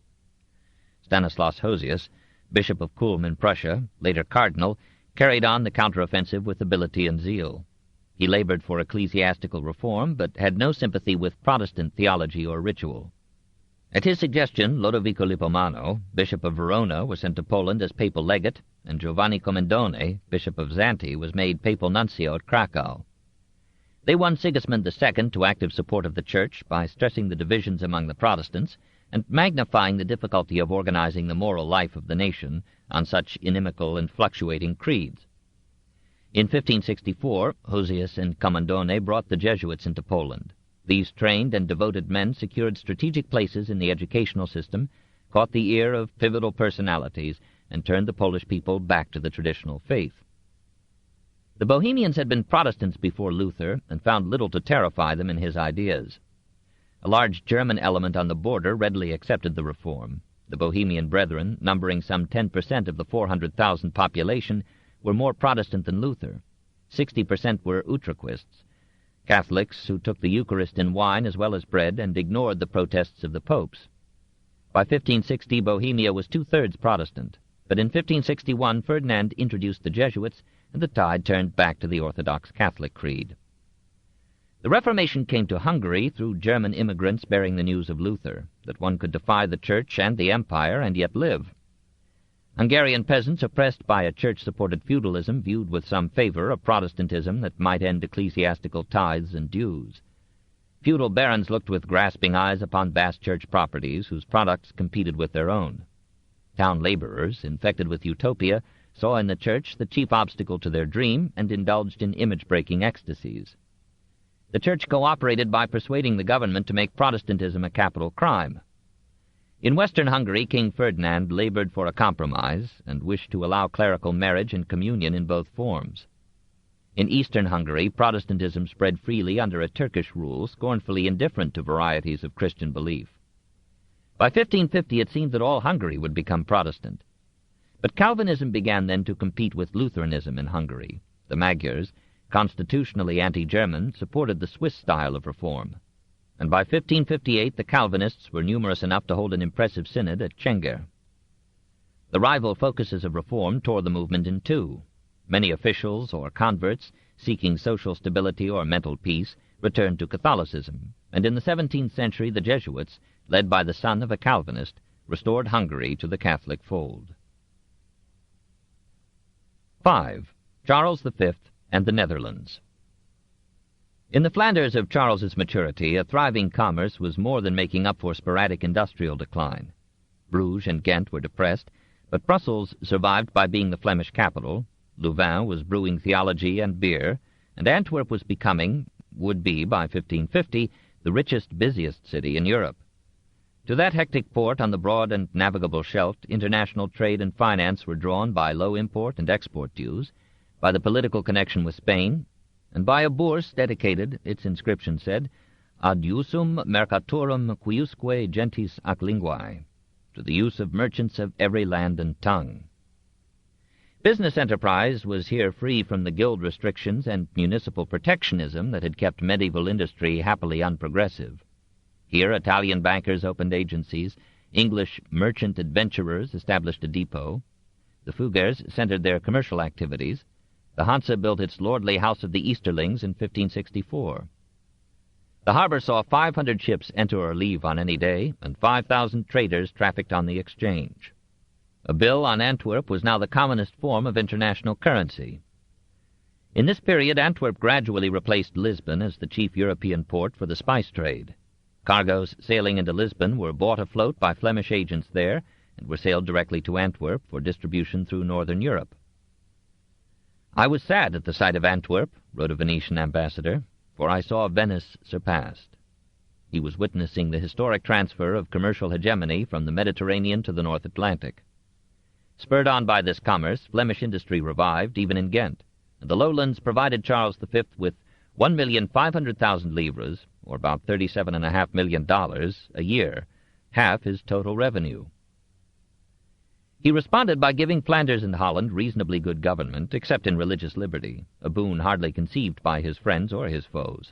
Stanislaus Hosius, Bishop of Kulm in Prussia, later Cardinal, carried on the counteroffensive with ability and zeal. He labored for ecclesiastical reform, but had no sympathy with Protestant theology or ritual. At his suggestion, Lodovico Lippomano, Bishop of Verona, was sent to Poland as papal legate, and Giovanni Commendone, Bishop of Zante, was made papal nuncio at Krakow. They won Sigismund II to active support of the Church by stressing the divisions among the Protestants and magnifying the difficulty of organizing the moral life of the nation on such inimical and fluctuating creeds. In 1564, Hosius and Commendone brought the Jesuits into Poland. These trained and devoted men secured strategic places in the educational system, caught the ear of pivotal personalities, and turned the Polish people back to the traditional faith. The Bohemians had been Protestants before Luther and found little to terrify them in his ideas. A large German element on the border readily accepted the reform. The Bohemian Brethren, numbering some 10% of the 400,000 population, were more Protestant than Luther. 60% were Utraquists, Catholics who took the Eucharist in wine as well as bread and ignored the protests of the popes. By 1560, Bohemia was two-thirds Protestant, but in 1561 Ferdinand introduced the Jesuits, and the tide turned back to the Orthodox Catholic creed. The Reformation came to Hungary through German immigrants bearing the news of Luther, that one could defy the Church and the Empire and yet live. Hungarian peasants oppressed by a church-supported feudalism viewed with some favor a Protestantism that might end ecclesiastical tithes and dues. Feudal barons looked with grasping eyes upon vast church properties whose products competed with their own. Town laborers, infected with utopia, saw in the Church the chief obstacle to their dream and indulged in image-breaking ecstasies. The Church cooperated by persuading the government to make Protestantism a capital crime. In western Hungary, King Ferdinand labored for a compromise and wished to allow clerical marriage and communion in both forms. In eastern Hungary, Protestantism spread freely under a Turkish rule scornfully indifferent to varieties of Christian belief. By 1550 it seemed that all Hungary would become Protestant. But Calvinism began then to compete with Lutheranism in Hungary. The Magyars, constitutionally anti-German, supported the Swiss style of reform. And by 1558 the Calvinists were numerous enough to hold an impressive synod at Czenger. The rival focuses of reform tore the movement in two. Many officials or converts, seeking social stability or mental peace, returned to Catholicism, and in the 17th century the Jesuits, led by the son of a Calvinist, restored Hungary to the Catholic fold. 5. Charles V and the Netherlands. In the Flanders of Charles's maturity, a thriving commerce was more than making up for sporadic industrial decline. Bruges and Ghent were depressed, but Brussels survived by being the Flemish capital, Louvain was brewing theology and beer, and Antwerp was becoming, would be by 1550, the richest, busiest city in Europe. To that hectic port on the broad and navigable Scheldt, international trade and finance were drawn by low import and export dues, by the political connection with Spain, and by a bourse dedicated, its inscription said, ad usum mercatorum quiusque gentis ac linguae, to the use of merchants of every land and tongue. Business enterprise was here free from the guild restrictions and municipal protectionism that had kept medieval industry happily unprogressive. Here Italian bankers opened agencies, English merchant adventurers established a depot, the Fuggers centered their commercial activities, the Hanse built its lordly House of the Easterlings in 1564. The harbor saw 500 ships enter or leave on any day, and 5,000 traders trafficked on the exchange. A bill on Antwerp was now the commonest form of international currency. In this period, Antwerp gradually replaced Lisbon as the chief European port for the spice trade. Cargoes sailing into Lisbon were bought afloat by Flemish agents there and were sailed directly to Antwerp for distribution through northern Europe. "I was sad at the sight of Antwerp," wrote a Venetian ambassador, "for I saw Venice surpassed." He was witnessing the historic transfer of commercial hegemony from the Mediterranean to the North Atlantic. Spurred on by this commerce, Flemish industry revived, even in Ghent, and the lowlands provided Charles V with 1,500,000 livres, or about $37.5 million, a year, half his total revenue. He responded by giving Flanders and Holland reasonably good government, except in religious liberty, a boon hardly conceived by his friends or his foes.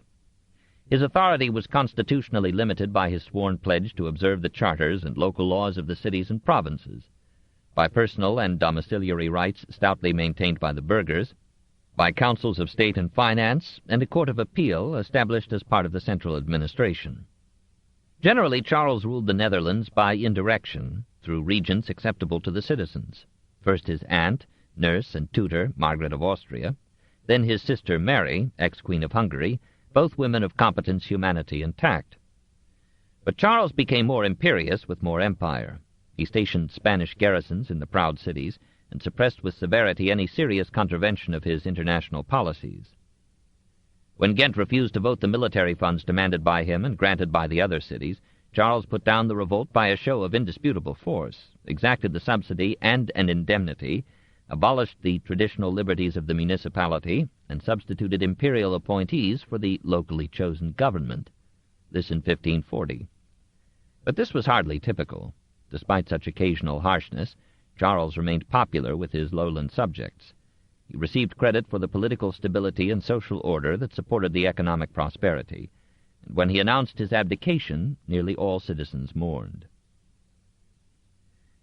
His authority was constitutionally limited by his sworn pledge to observe the charters and local laws of the cities and provinces, by personal and domiciliary rights stoutly maintained by the burghers, by councils of state and finance, and a court of appeal established as part of the central administration. Generally, Charles ruled the Netherlands by indirection, through regents acceptable to the citizens. First his aunt, nurse, and tutor, Margaret of Austria, then his sister Mary, ex-Queen of Hungary, both women of competence, humanity, and tact. But Charles became more imperious with more empire. He stationed Spanish garrisons in the proud cities, and suppressed with severity any serious contravention of his international policies. When Ghent refused to vote the military funds demanded by him and granted by the other cities, Charles put down the revolt by a show of indisputable force, exacted the subsidy and an indemnity, abolished the traditional liberties of the municipality, and substituted imperial appointees for the locally chosen government. This in 1540. But this was hardly typical. Despite such occasional harshness, Charles remained popular with his lowland subjects. He received credit for the political stability and social order that supported the economic prosperity, and when he announced his abdication, nearly all citizens mourned.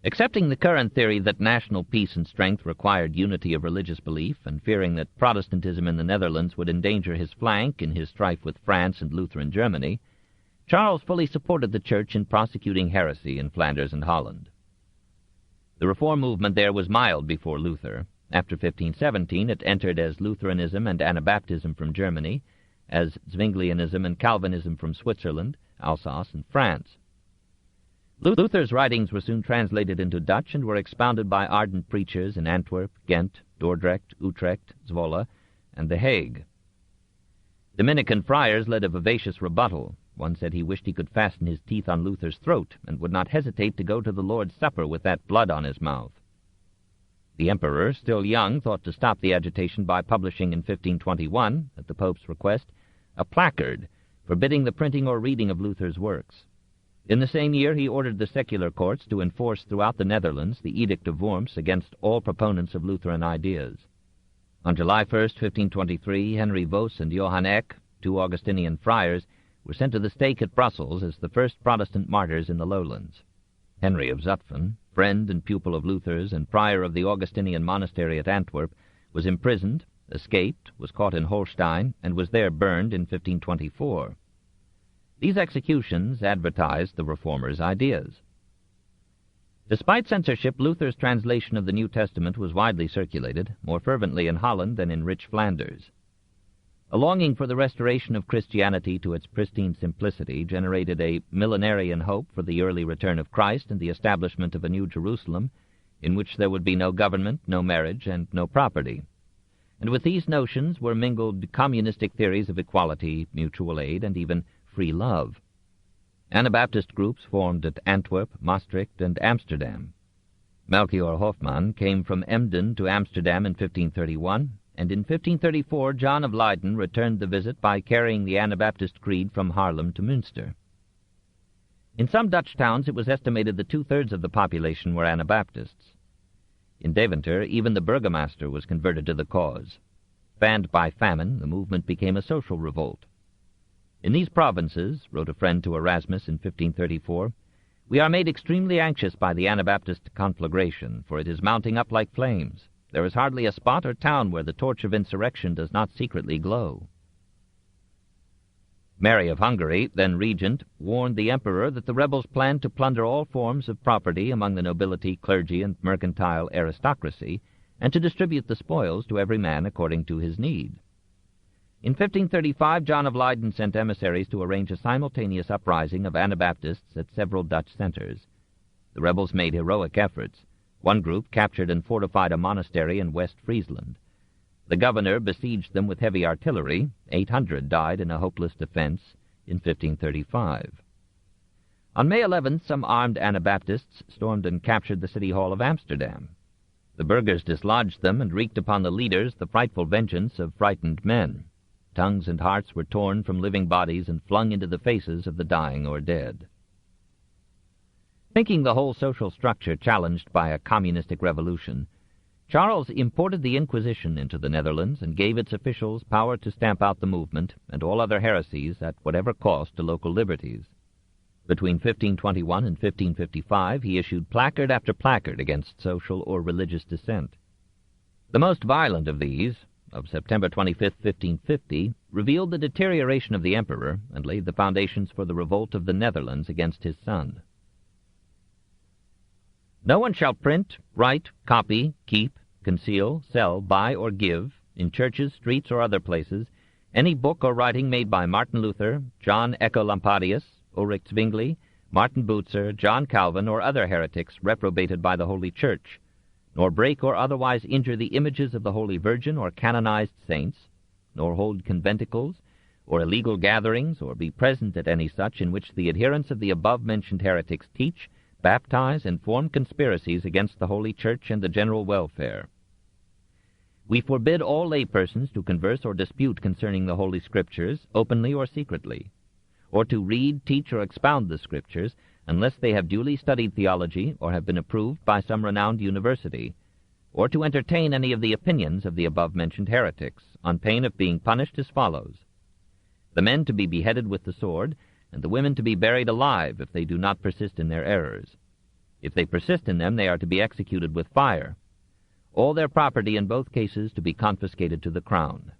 Accepting the current theory that national peace and strength required unity of religious belief, and fearing that Protestantism in the Netherlands would endanger his flank in his strife with France and Lutheran Germany, Charles fully supported the Church in prosecuting heresy in Flanders and Holland. The reform movement there was mild before Luther. After 1517 it entered as Lutheranism and Anabaptism from Germany, as Zwinglianism and Calvinism from Switzerland, Alsace, and France. Luther's writings were soon translated into Dutch and were expounded by ardent preachers in Antwerp, Ghent, Dordrecht, Utrecht, Zwolle, and The Hague. Dominican friars led a vivacious rebuttal. One said he wished he could fasten his teeth on Luther's throat, and would not hesitate to go to the Lord's Supper with that blood on his mouth. The emperor, still young, thought to stop the agitation by publishing in 1521, at the Pope's request, a placard forbidding the printing or reading of Luther's works. In the same year he ordered the secular courts to enforce throughout the Netherlands the Edict of Worms against all proponents of Lutheran ideas. On July 1st, 1523, Henry Vos and Johann Eck, two Augustinian friars, were sent to the stake at Brussels as the first Protestant martyrs in the lowlands. Henry of Zutphen, friend and pupil of Luther's and prior of the Augustinian monastery at Antwerp, was imprisoned, escaped, was caught in Holstein, and was there burned in 1524. These executions advertised the Reformers' ideas. Despite censorship, Luther's translation of the New Testament was widely circulated, more fervently in Holland than in rich Flanders. A longing for the restoration of Christianity to its pristine simplicity generated a millenarian hope for the early return of Christ and the establishment of a new Jerusalem, in which there would be no government, no marriage, and no property. And with these notions were mingled communistic theories of equality, mutual aid, and even free love. Anabaptist groups formed at Antwerp, Maastricht, and Amsterdam. Melchior Hofmann came from Emden to Amsterdam in 1531, and in 1534 John of Leyden returned the visit by carrying the Anabaptist creed from Haarlem to Münster. In some Dutch towns it was estimated that 2/3 of the population were Anabaptists. In Deventer, even the burgomaster was converted to the cause. Fanned by famine, the movement became a social revolt. "In these provinces," wrote a friend to Erasmus in 1534, "we are made extremely anxious by the Anabaptist conflagration, for it is mounting up like flames. There is hardly a spot or town where the torch of insurrection does not secretly glow." Mary of Hungary, then regent, warned the emperor that the rebels planned to plunder all forms of property among the nobility, clergy, and mercantile aristocracy, and to distribute the spoils to every man according to his need. In 1535, John of Leyden sent emissaries to arrange a simultaneous uprising of Anabaptists at several Dutch centers. The rebels made heroic efforts. One group captured and fortified a monastery in West Friesland. The governor besieged them with heavy artillery. 800 died in a hopeless defense in 1535. On May 11th, some armed Anabaptists stormed and captured the city hall of Amsterdam. The burghers dislodged them and wreaked upon the leaders the frightful vengeance of frightened men. Tongues and hearts were torn from living bodies and flung into the faces of the dying or dead. Thinking the whole social structure challenged by a communistic revolution, Charles imported the Inquisition into the Netherlands and gave its officials power to stamp out the movement and all other heresies at whatever cost to local liberties. Between 1521 and 1555 he issued placard after placard against social or religious dissent. The most violent of these, of September 25, 1550, revealed the deterioration of the emperor and laid the foundations for the revolt of the Netherlands against his son. "No one shall print, write, copy, keep, conceal, sell, buy, or give, in churches, streets, or other places, any book or writing made by Martin Luther, John Ecolampadius, Ulrich Zwingli, Martin Bucer, John Calvin, or other heretics reprobated by the Holy Church, nor break or otherwise injure the images of the Holy Virgin or canonized saints, nor hold conventicles, or illegal gatherings, or be present at any such in which the adherents of the above-mentioned heretics teach, baptize, and form conspiracies against the Holy Church and the general welfare. We forbid all lay persons to converse or dispute concerning the Holy Scriptures, openly or secretly, or to read, teach, or expound the Scriptures, unless they have duly studied theology or have been approved by some renowned university, or to entertain any of the opinions of the above-mentioned heretics, on pain of being punished as follows: the men to be beheaded with the sword, and the women to be buried alive if they do not persist in their errors. If they persist in them, they are to be executed with fire. All their property in both cases to be confiscated to the crown.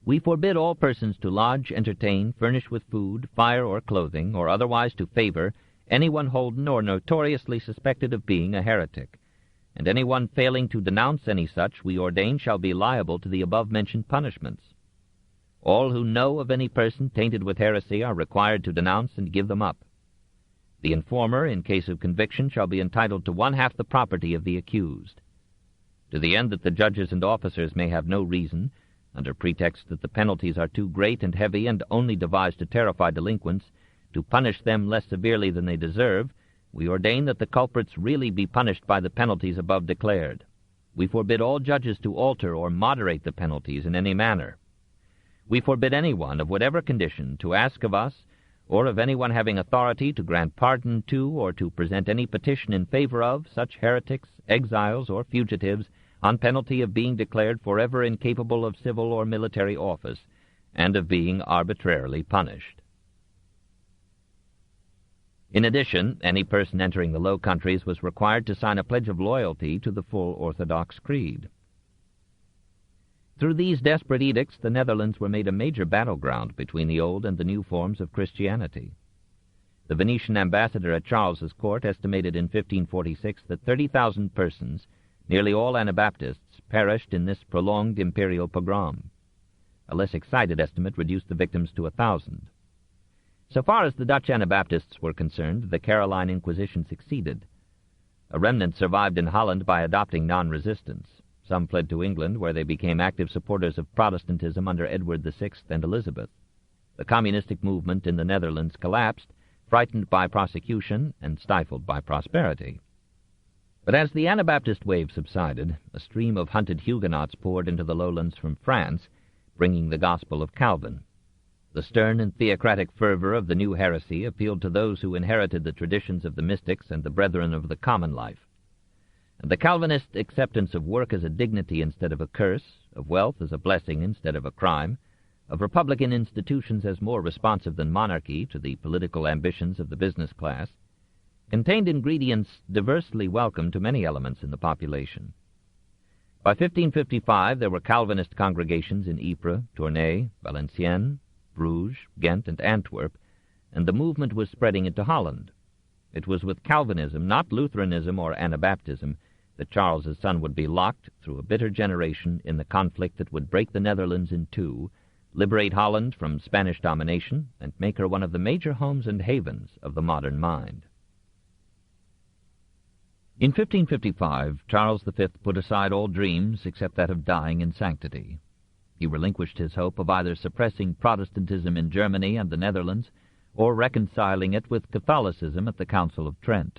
We forbid all persons to lodge, entertain, furnish with food, fire, or clothing, or otherwise to favor anyone holden or notoriously suspected of being a heretic, and anyone failing to denounce any such we ordain shall be liable to the above-mentioned punishments. All who know of any person tainted with heresy are required to denounce and give them up. The informer, in case of conviction, shall be entitled to 1/2 the property of the accused. To the end that the judges and officers may have no reason, under pretext that the penalties are too great and heavy and only devised to terrify delinquents, to punish them less severely than they deserve, we ordain that the culprits really be punished by the penalties above declared. We forbid all judges to alter or moderate the penalties in any manner. We forbid anyone of whatever condition to ask of us, or of anyone having authority to grant pardon to or to present any petition in favor of such heretics, exiles, or fugitives, on penalty of being declared forever incapable of civil or military office, and of being arbitrarily punished. In addition, any person entering the Low Countries was required to sign a pledge of loyalty to the full Orthodox creed. Through these desperate edicts, the Netherlands were made a major battleground between the old and the new forms of Christianity. The Venetian ambassador at Charles's court estimated in 1546 that 30,000 persons, nearly all Anabaptists, perished in this prolonged imperial pogrom. A less excited estimate reduced the victims to 1,000. So far as the Dutch Anabaptists were concerned, the Caroline Inquisition succeeded. A remnant survived in Holland by adopting non-resistance. Some fled to England, where they became active supporters of Protestantism under Edward VI and Elizabeth. The communistic movement in the Netherlands collapsed, frightened by prosecution and stifled by prosperity. But as the Anabaptist wave subsided, a stream of hunted Huguenots poured into the lowlands from France, bringing the gospel of Calvin. The stern and theocratic fervor of the new heresy appealed to those who inherited the traditions of the mystics and the brethren of the common life. And the Calvinist acceptance of work as a dignity instead of a curse, of wealth as a blessing instead of a crime, of republican institutions as more responsive than monarchy to the political ambitions of the business class, contained ingredients diversely welcome to many elements in the population. By 1555 there were Calvinist congregations in Ypres, Tournai, Valenciennes, Bruges, Ghent, and Antwerp, and the movement was spreading into Holland. It was with Calvinism, not Lutheranism or Anabaptism, that Charles's son would be locked through a bitter generation in the conflict that would break the Netherlands in two, liberate Holland from Spanish domination, and make her one of the major homes and havens of the modern mind. In 1555, Charles V put aside all dreams except that of dying in sanctity. He relinquished his hope of either suppressing Protestantism in Germany and the Netherlands or reconciling it with Catholicism at the Council of Trent.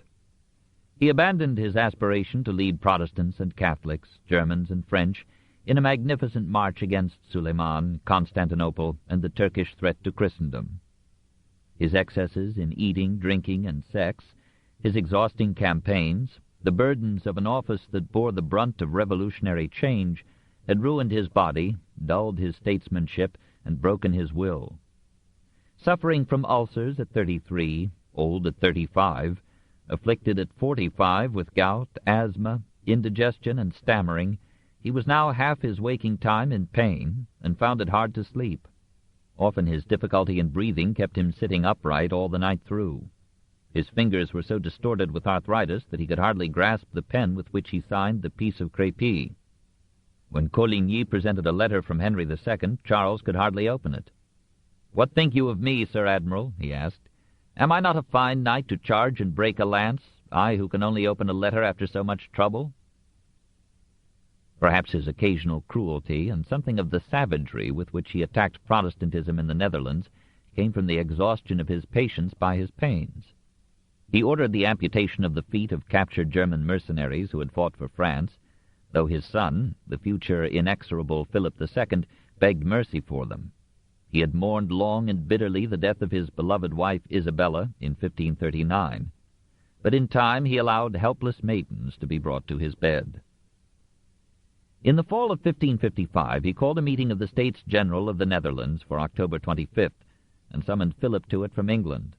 He abandoned his aspiration to lead Protestants and Catholics, Germans and French, in a magnificent march against Suleiman, Constantinople, and the Turkish threat to Christendom. His excesses in eating, drinking, and sex, his exhausting campaigns, the burdens of an office that bore the brunt of revolutionary change, had ruined his body, dulled his statesmanship, and broken his will. Suffering from ulcers at 33, old at 35, afflicted at 45 with gout, asthma, indigestion, and stammering, he was now half his waking time in pain, and found it hard to sleep. Often his difficulty in breathing kept him sitting upright all the night through. His fingers were so distorted with arthritis that he could hardly grasp the pen with which he signed the Peace of Crépy. When Coligny presented a letter from Henry II, Charles could hardly open it. "What think you of me, Sir Admiral?" he asked. "Am I not a fine knight to charge and break a lance, I who can only open a letter after so much trouble?" Perhaps his occasional cruelty and something of the savagery with which he attacked Protestantism in the Netherlands came from the exhaustion of his patience by his pains. He ordered the amputation of the feet of captured German mercenaries who had fought for France, though his son, the future inexorable Philip II, begged mercy for them. He had mourned long and bitterly the death of his beloved wife Isabella in 1539, but in time he allowed helpless maidens to be brought to his bed. In the fall of 1555 he called a meeting of the States General of the Netherlands for October 25th, and summoned Philip to it from England.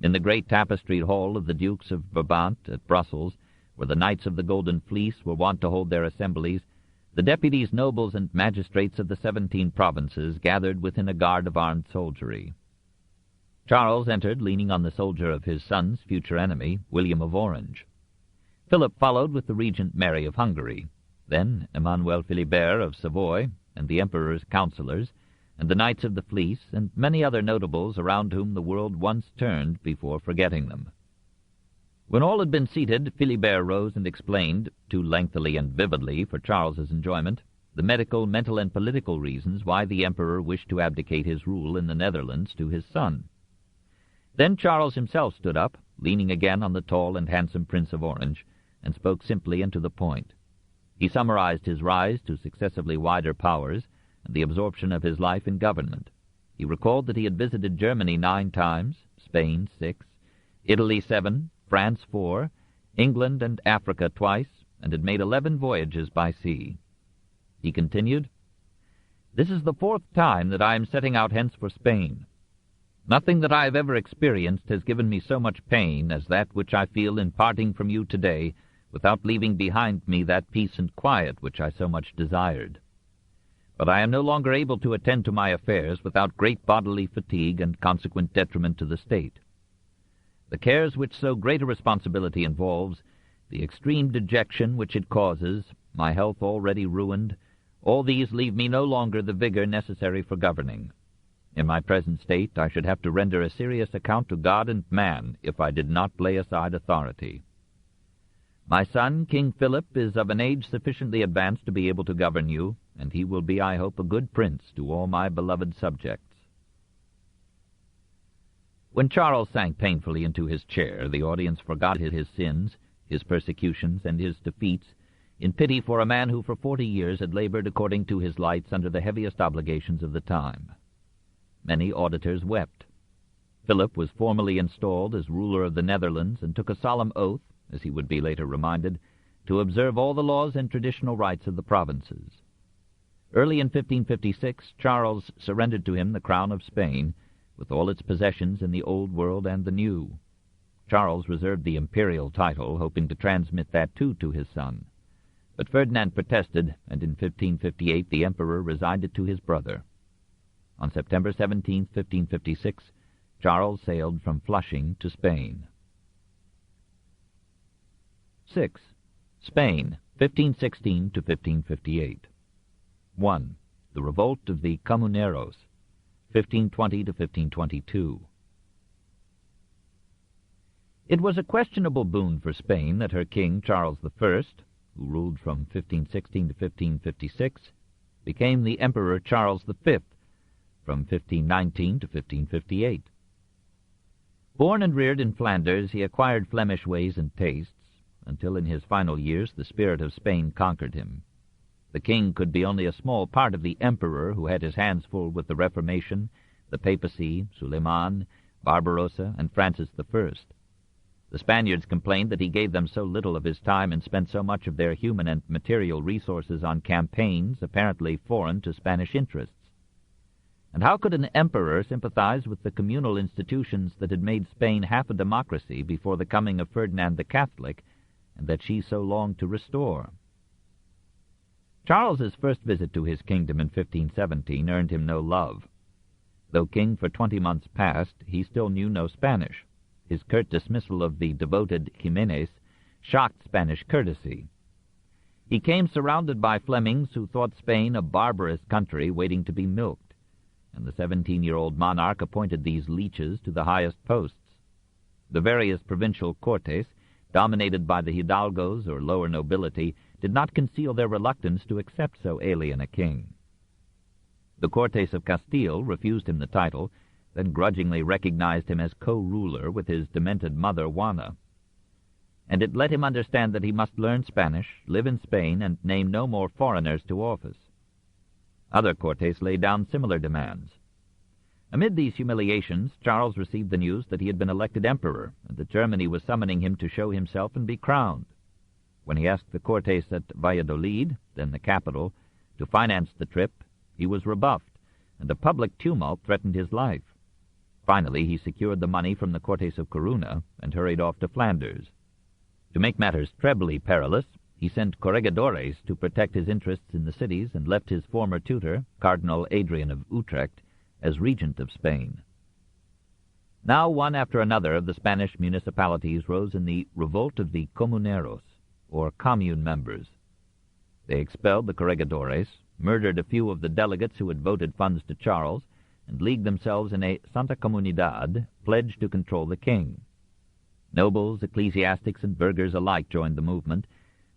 In the great tapestried hall of the Dukes of Brabant at Brussels, where the Knights of the Golden Fleece were wont to hold their assemblies, the deputies, nobles, and magistrates of the 17 provinces gathered within a guard of armed soldiery. Charles entered, leaning on the soldier of his son's future enemy, William of Orange. Philip followed with the Regent Mary of Hungary, then Emmanuel Philibert of Savoy, and the Emperor's councillors, and the Knights of the Fleece, and many other notables around whom the world once turned before forgetting them. When all had been seated, Philibert rose and explained, too lengthily and vividly for Charles's enjoyment, the medical, mental, and political reasons why the Emperor wished to abdicate his rule in the Netherlands to his son. Then Charles himself stood up, leaning again on the tall and handsome Prince of Orange, and spoke simply and to the point. He summarized his rise to successively wider powers and the absorption of his life in government. He recalled that he had visited Germany 9 times, Spain 6, Italy 7, France 4, England and Africa twice, and had made 11 voyages by sea. He continued, "This is the 4th time that I am setting out hence for Spain. Nothing that I have ever experienced has given me so much pain as that which I feel in parting from you today, without leaving behind me that peace and quiet which I so much desired. But I am no longer able to attend to my affairs without great bodily fatigue and consequent detriment to the state. The cares which so great a responsibility involves, the extreme dejection which it causes, my health already ruined, all these leave me no longer the vigor necessary for governing. In my present state I should have to render a serious account to God and man if I did not lay aside authority. My son, King Philip, is of an age sufficiently advanced to be able to govern you, and he will be, I hope, a good prince to all my beloved subjects. When Charles sank painfully into his chair, the audience forgot his sins, his persecutions, and his defeats, in pity for a man who for 40 years had labored according to his lights under the heaviest obligations of the time. Many auditors wept. Philip was formally installed as ruler of the Netherlands and took a solemn oath, as he would be later reminded, to observe all the laws and traditional rights of the provinces. Early in 1556, Charles surrendered to him the crown of Spain, with all its possessions in the Old World and the New. Charles reserved the imperial title, hoping to transmit that too to his son. But Ferdinand protested, and in 1558 the emperor resigned it to his brother. On September 17, 1556, Charles sailed from Flushing to Spain. 6. Spain, 1516 to 1558. 1. The Revolt of the Comuneros, 1520 to 1522. It was a questionable boon for Spain that her king, Charles I, who ruled from 1516 to 1556, became the Emperor Charles V, from 1519 to 1558. Born and reared in Flanders, he acquired Flemish ways and tastes, until in his final years the spirit of Spain conquered him. The king could be only a small part of the emperor who had his hands full with the Reformation, the papacy, SULEIMAN, Barbarossa, and Francis I. The Spaniards complained that he gave them so little of his time and spent so much of their human and material resources on campaigns apparently foreign to Spanish interests. And how could an emperor sympathize with the communal institutions that had made Spain half a democracy before the coming of Ferdinand the Catholic, and that she so longed to restore? Charles's first visit to his kingdom in 1517 earned him no love. Though king for 20 months past, he still knew no Spanish. His curt dismissal of the devoted Jimenez shocked Spanish courtesy. He came surrounded by Flemings who thought Spain a barbarous country waiting to be milked, and the 17-year-old monarch appointed these leeches to the highest posts. The various provincial cortes, dominated by the hidalgos or lower nobility, did not conceal their reluctance to accept so alien a king. The Cortes of Castile refused him the title, then grudgingly recognized him as co-ruler with his demented mother Juana. And it let him understand that he must learn Spanish, live in Spain, and name no more foreigners to office. Other Cortes laid down similar demands. Amid these humiliations, Charles received the news that he had been elected emperor, and that Germany was summoning him to show himself and be crowned. When he asked the Cortes at Valladolid, then the capital, to finance the trip, he was rebuffed, and a public tumult threatened his life. Finally, he secured the money from the Cortes of Corunna and hurried off to Flanders. To make matters trebly perilous, he sent corregidores to protect his interests in the cities and left his former tutor, Cardinal Adrian of Utrecht, as regent of Spain. Now one after another of the Spanish municipalities rose in the revolt of the comuneros, or commune members. They expelled the corregidores, murdered a few of the delegates who had voted funds to Charles, and leagued themselves in a Santa Comunidad pledged to control the king. Nobles, ecclesiastics, and burghers alike joined the movement,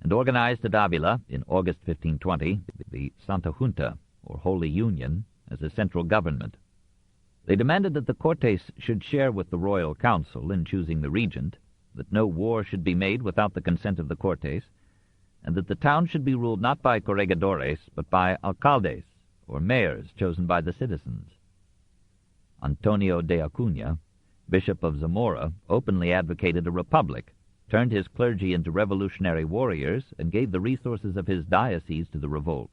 and organized at Avila, in August 1520, the Santa Junta, or Holy Union, as a central government. They demanded that the Cortes should share with the royal council in choosing the regent, that no war should be made without the consent of the Cortes, and that the town should be ruled not by corregidores, but by alcaldes, or mayors chosen by the citizens. Antonio de Acuña, Bishop of Zamora, openly advocated a republic, turned his clergy into revolutionary warriors, and gave the resources of his diocese to the revolt.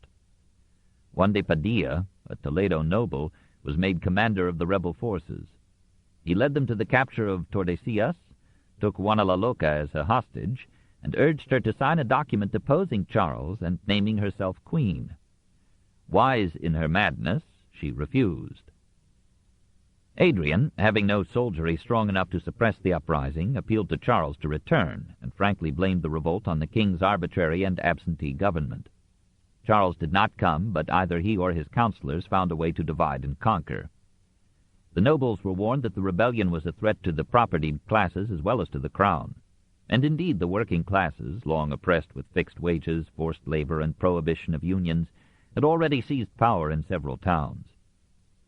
Juan de Padilla, a Toledo noble, was made commander of the rebel forces. He led them to the capture of Tordesillas, took Juana la Loca as a hostage, and urged her to sign a document deposing Charles and naming herself queen. Wise in her madness, she refused. Adrian, having no soldiery strong enough to suppress the uprising, appealed to Charles to return, and frankly blamed the revolt on the king's arbitrary and absentee government. Charles did not come, but either he or his counselors found a way to divide and conquer. The nobles were warned that the rebellion was a threat to the propertied classes as well as to the crown. And indeed the working classes, long oppressed with fixed wages, forced labor, and prohibition of unions, had already seized power in several towns.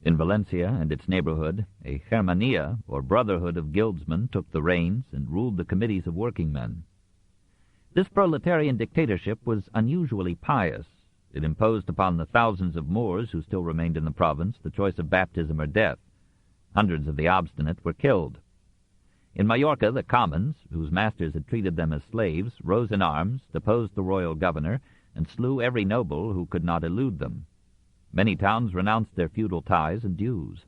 In Valencia and its neighborhood, a Germania, or brotherhood of guildsmen, took the reins and ruled the committees of working men. This proletarian dictatorship was unusually pious. It imposed upon the thousands of Moors who still remained in the province the choice of baptism or death. Hundreds of the obstinate were killed. In Majorca, the commons, whose masters had treated them as slaves, rose in arms, deposed the royal governor, and slew every noble who could not elude them. Many towns renounced their feudal ties and dues.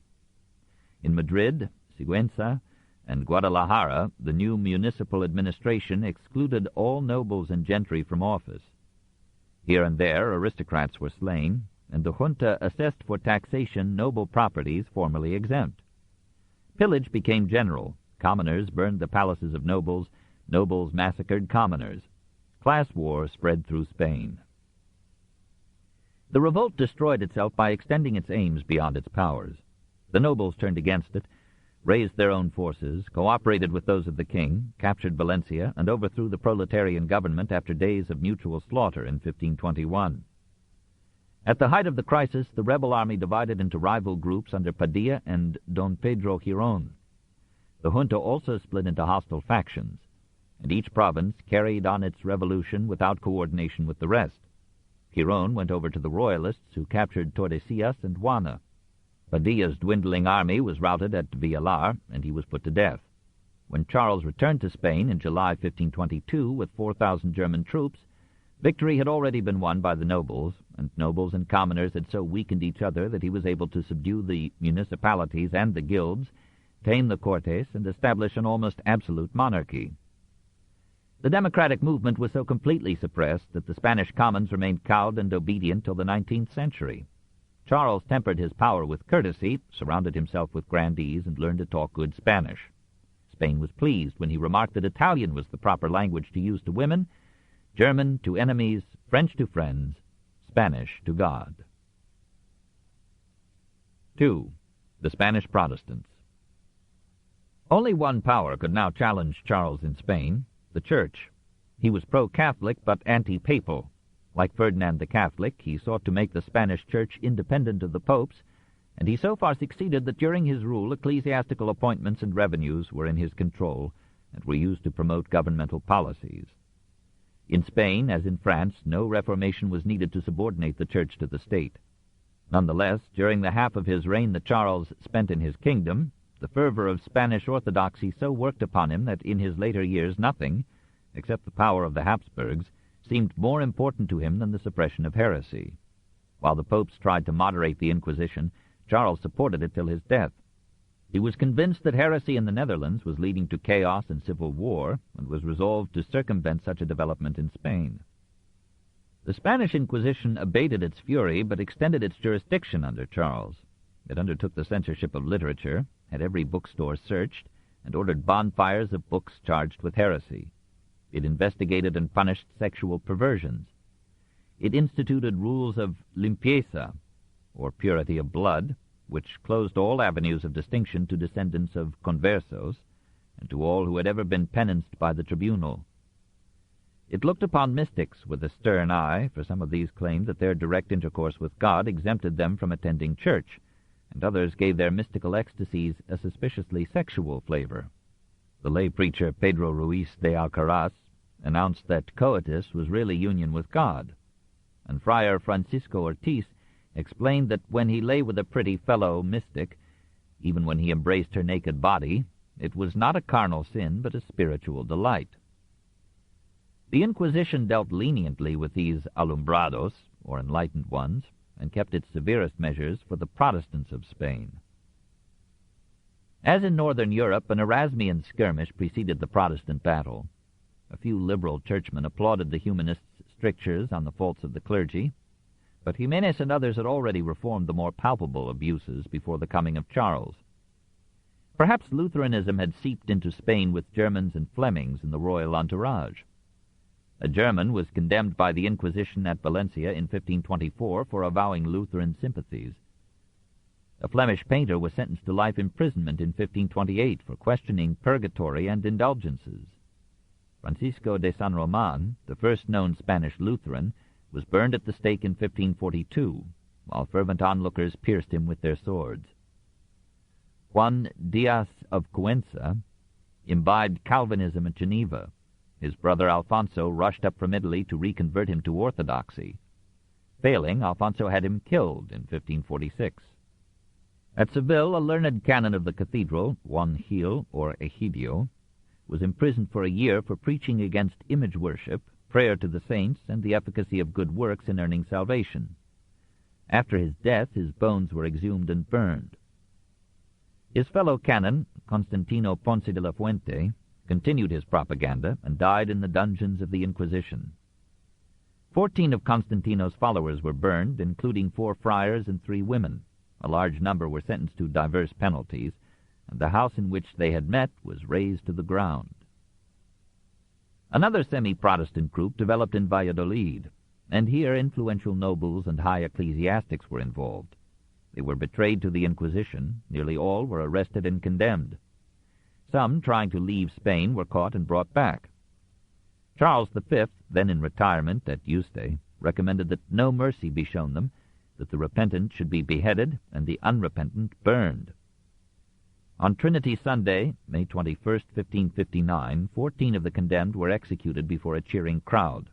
In Madrid, Sigüenza, and Guadalajara, the new municipal administration excluded all nobles and gentry from office. Here and there aristocrats were slain, and the junta assessed for taxation noble properties formerly exempt. Pillage became general. Commoners burned the palaces of nobles, nobles massacred commoners. Class war spread through Spain. The revolt destroyed itself by extending its aims beyond its powers. The nobles turned against it, raised their own forces, cooperated with those of the king, captured Valencia, and overthrew the proletarian government after days of mutual slaughter in 1521. At the height of the crisis, the rebel army divided into rival groups under Padilla and Don Pedro Giron. The junta also split into hostile factions, and each province carried on its revolution without coordination with the rest. Giron went over to the royalists, who captured Tordesillas and Juana. Padilla's dwindling army was routed at Villar, and he was put to death. When Charles returned to Spain in July 1522 with 4,000 German troops, victory had already been won by the nobles, and nobles and commoners had so weakened each other that he was able to subdue the municipalities and the guilds, tame the Cortes, and establish an almost absolute monarchy. The democratic movement was so completely suppressed that the Spanish commons remained cowed and obedient till the 19th century. Charles tempered his power with courtesy, surrounded himself with grandees, and learned to talk good Spanish. Spain was pleased when he remarked that Italian was the proper language to use to women, German to enemies, French to friends, Spanish to God. 2. The Spanish Protestants. Only one power could now challenge Charles in Spain, the Church. He was pro-Catholic but anti-papal. Like Ferdinand the Catholic, he sought to make the Spanish Church independent of the popes, and he so far succeeded that during his rule ecclesiastical appointments and revenues were in his control and were used to promote governmental policies. In Spain, as in France, no reformation was needed to subordinate the Church to the state. Nonetheless, during the half of his reign that Charles spent in his kingdom, the fervor of Spanish orthodoxy so worked upon him that in his later years nothing, except the power of the Hapsburgs, seemed more important to him than the suppression of heresy. While the popes tried to moderate the Inquisition, Charles supported it till his death. He was convinced that heresy in the Netherlands was leading to chaos and civil war, and was resolved to circumvent such a development in Spain. The Spanish Inquisition abated its fury, but extended its jurisdiction under Charles. It undertook the censorship of literature, had every bookstore searched, and ordered bonfires of books charged with heresy. It investigated and punished sexual perversions. It instituted rules of limpieza, or purity of blood, which closed all avenues of distinction to descendants of conversos, and to all who had ever been penanced by the tribunal. It looked upon mystics with a stern eye, for some of these claimed that their direct intercourse with God exempted them from attending church, and others gave their mystical ecstasies a suspiciously sexual flavor. The lay preacher Pedro Ruiz de Alcaraz announced that coitus was really union with God, and Friar Francisco Ortiz explained that when he lay with a pretty fellow mystic, even when he embraced her naked body, it was not a carnal sin but a spiritual delight. The Inquisition dealt leniently with these alumbrados, or enlightened ones, and kept its severest measures for the Protestants of Spain. As in northern Europe, an Erasmian skirmish preceded the Protestant battle. A few liberal churchmen applauded the humanists' strictures on the faults of the clergy, but Jimenez and others had already reformed the more palpable abuses before the coming of Charles. Perhaps Lutheranism had seeped into Spain with Germans and Flemings in the royal entourage. A German was condemned by the Inquisition at Valencia in 1524 for avowing Lutheran sympathies. A Flemish painter was sentenced to life imprisonment in 1528 for questioning purgatory and indulgences. Francisco de San Roman, the first known Spanish Lutheran, was burned at the stake in 1542, while fervent onlookers pierced him with their swords. Juan Diaz of Cuenca imbibed Calvinism at Geneva. His brother Alfonso rushed up from Italy to reconvert him to orthodoxy. Failing, Alfonso had him killed in 1546. At Seville, a learned canon of the cathedral, Juan Gil, or Egidio, was imprisoned for a year for preaching against image worship, prayer to the saints, and the efficacy of good works in earning salvation. After his death, his bones were exhumed and burned. His fellow canon, Constantino Ponce de la Fuente, continued his propaganda and died in the dungeons of the Inquisition. 14 of Constantino's followers were burned, including 4 friars and 3 women. A large number were sentenced to diverse penalties, and the house in which they had met was razed to the ground. Another semi-Protestant group developed in Valladolid, and here influential nobles and high ecclesiastics were involved. They were betrayed to the Inquisition. Nearly all were arrested and condemned. Some, trying to leave Spain, were caught and brought back. Charles V, then in retirement at Yuste, recommended that no mercy be shown them, that the repentant should be beheaded and the unrepentant burned. On Trinity Sunday, May 21, 1559, 14 of the condemned were executed before a cheering crowd.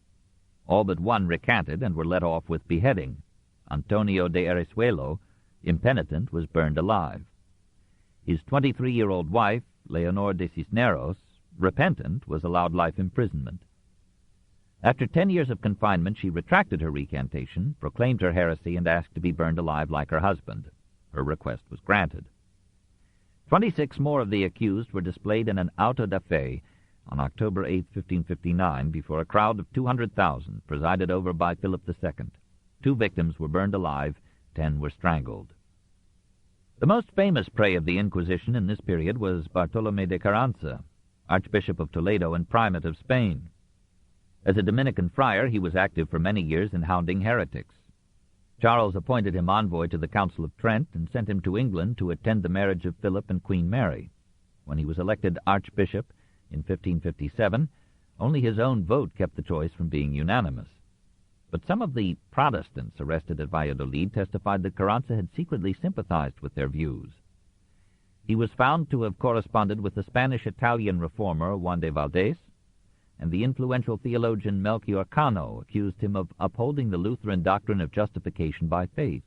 All but one recanted and were let off with beheading. Antonio de Eresuelo, impenitent, was burned alive. His 23-year-old wife, Leonor de Cisneros, repentant, was allowed life imprisonment. After 10 years of confinement, she retracted her recantation, proclaimed her heresy, and asked to be burned alive like her husband. Her request was granted. 26 more of the accused were displayed in an auto da fe on October 8, 1559, before a crowd of 200,000, presided over by Philip II. 2 victims were burned alive, 10 were strangled. The most famous prey of the Inquisition in this period was Bartolomé de Carranza, Archbishop of Toledo and Primate of Spain. As a Dominican friar, he was active for many years in hounding heretics. Charles appointed him envoy to the Council of Trent and sent him to England to attend the marriage of Philip and Queen Mary. When he was elected archbishop in 1557, only his own vote kept the choice from being unanimous. But some of the Protestants arrested at Valladolid testified that Carranza had secretly sympathized with their views. He was found to have corresponded with the Spanish-Italian reformer Juan de Valdés, and the influential theologian Melchior Cano accused him of upholding the Lutheran doctrine of justification by faith.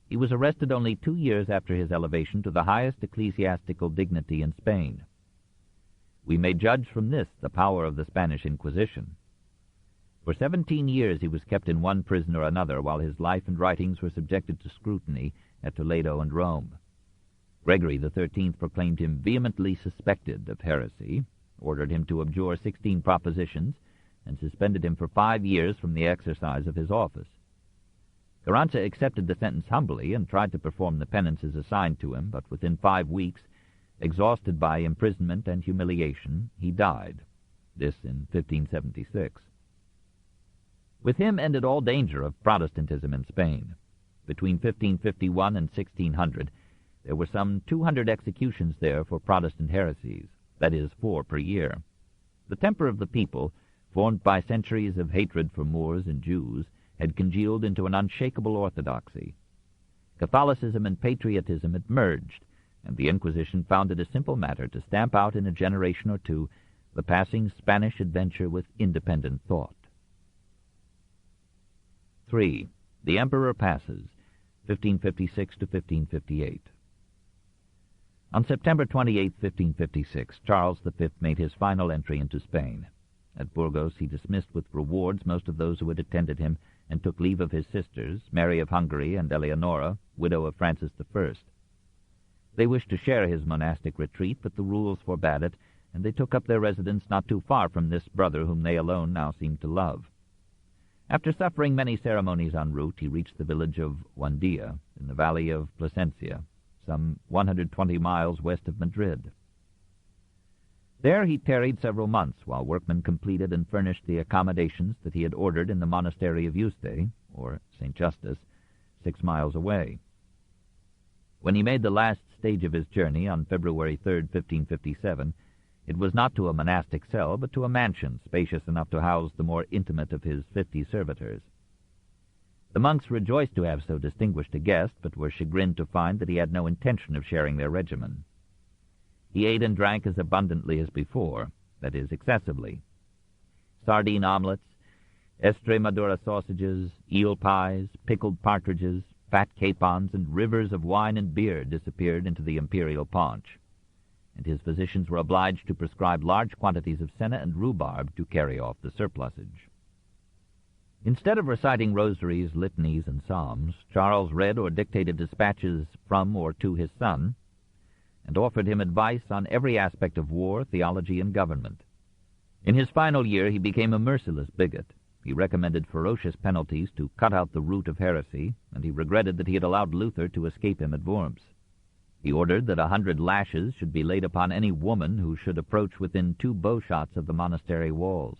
He was arrested only 2 years after his elevation to the highest ecclesiastical dignity in Spain. We may judge from this the power of the Spanish Inquisition. For 17 years he was kept in one prison or another, while his life and writings were subjected to scrutiny at Toledo and Rome. Gregory XIII proclaimed him vehemently suspected of heresy, ordered him to abjure 16 propositions, and suspended him for 5 years from the exercise of his office. Carranza accepted the sentence humbly and tried to perform the penances assigned to him, but within 5 weeks, exhausted by imprisonment and humiliation, he died. This in 1576. With him ended all danger of Protestantism in Spain. Between 1551 and 1600, there were some 200 executions there for Protestant heresies, that is, 4 per year. The temper of the people, formed by centuries of hatred for Moors and Jews, had congealed into an unshakable orthodoxy. Catholicism and patriotism had merged, and the Inquisition found it a simple matter to stamp out in a generation or 2 the passing Spanish adventure with independent thought. 3. The Emperor passes, 1556 to 1558. On September 28, 1556, Charles V made his final entry into Spain. At Burgos he dismissed with rewards most of those who had attended him and took leave of his sisters, Mary of Hungary and Eleonora, widow of Francis I. They wished to share his monastic retreat, but the rules forbade it, and they took up their residence not too far from this brother whom they alone now seemed to love. After suffering many ceremonies en route, he reached the village of Wandia, in the valley of Plasencia, some 120 miles west of Madrid. There he tarried several months, while workmen completed and furnished the accommodations that he had ordered in the monastery of Yuste, or St. Justus, 6 miles away. When he made the last stage of his journey on February 3, 1557, it was not to a monastic cell, but to a mansion spacious enough to house the more intimate of his 50 servitors. The monks rejoiced to have so distinguished a guest, but were chagrined to find that he had no intention of sharing their regimen. He ate and drank as abundantly as before, that is, excessively. Sardine omelets, Estremadura sausages, eel pies, pickled partridges, fat capons, and rivers of wine and beer disappeared into the imperial paunch, and his physicians were obliged to prescribe large quantities of senna and rhubarb to carry off the surplusage. Instead of reciting rosaries, litanies, and psalms, Charles read or dictated dispatches from or to his son, and offered him advice on every aspect of war, theology, and government. In his final year he became a merciless bigot. He recommended ferocious penalties to cut out the root of heresy, and he regretted that he had allowed Luther to escape him at Worms. He ordered that 100 lashes should be laid upon any woman who should approach within 2 bowshots of the monastery walls.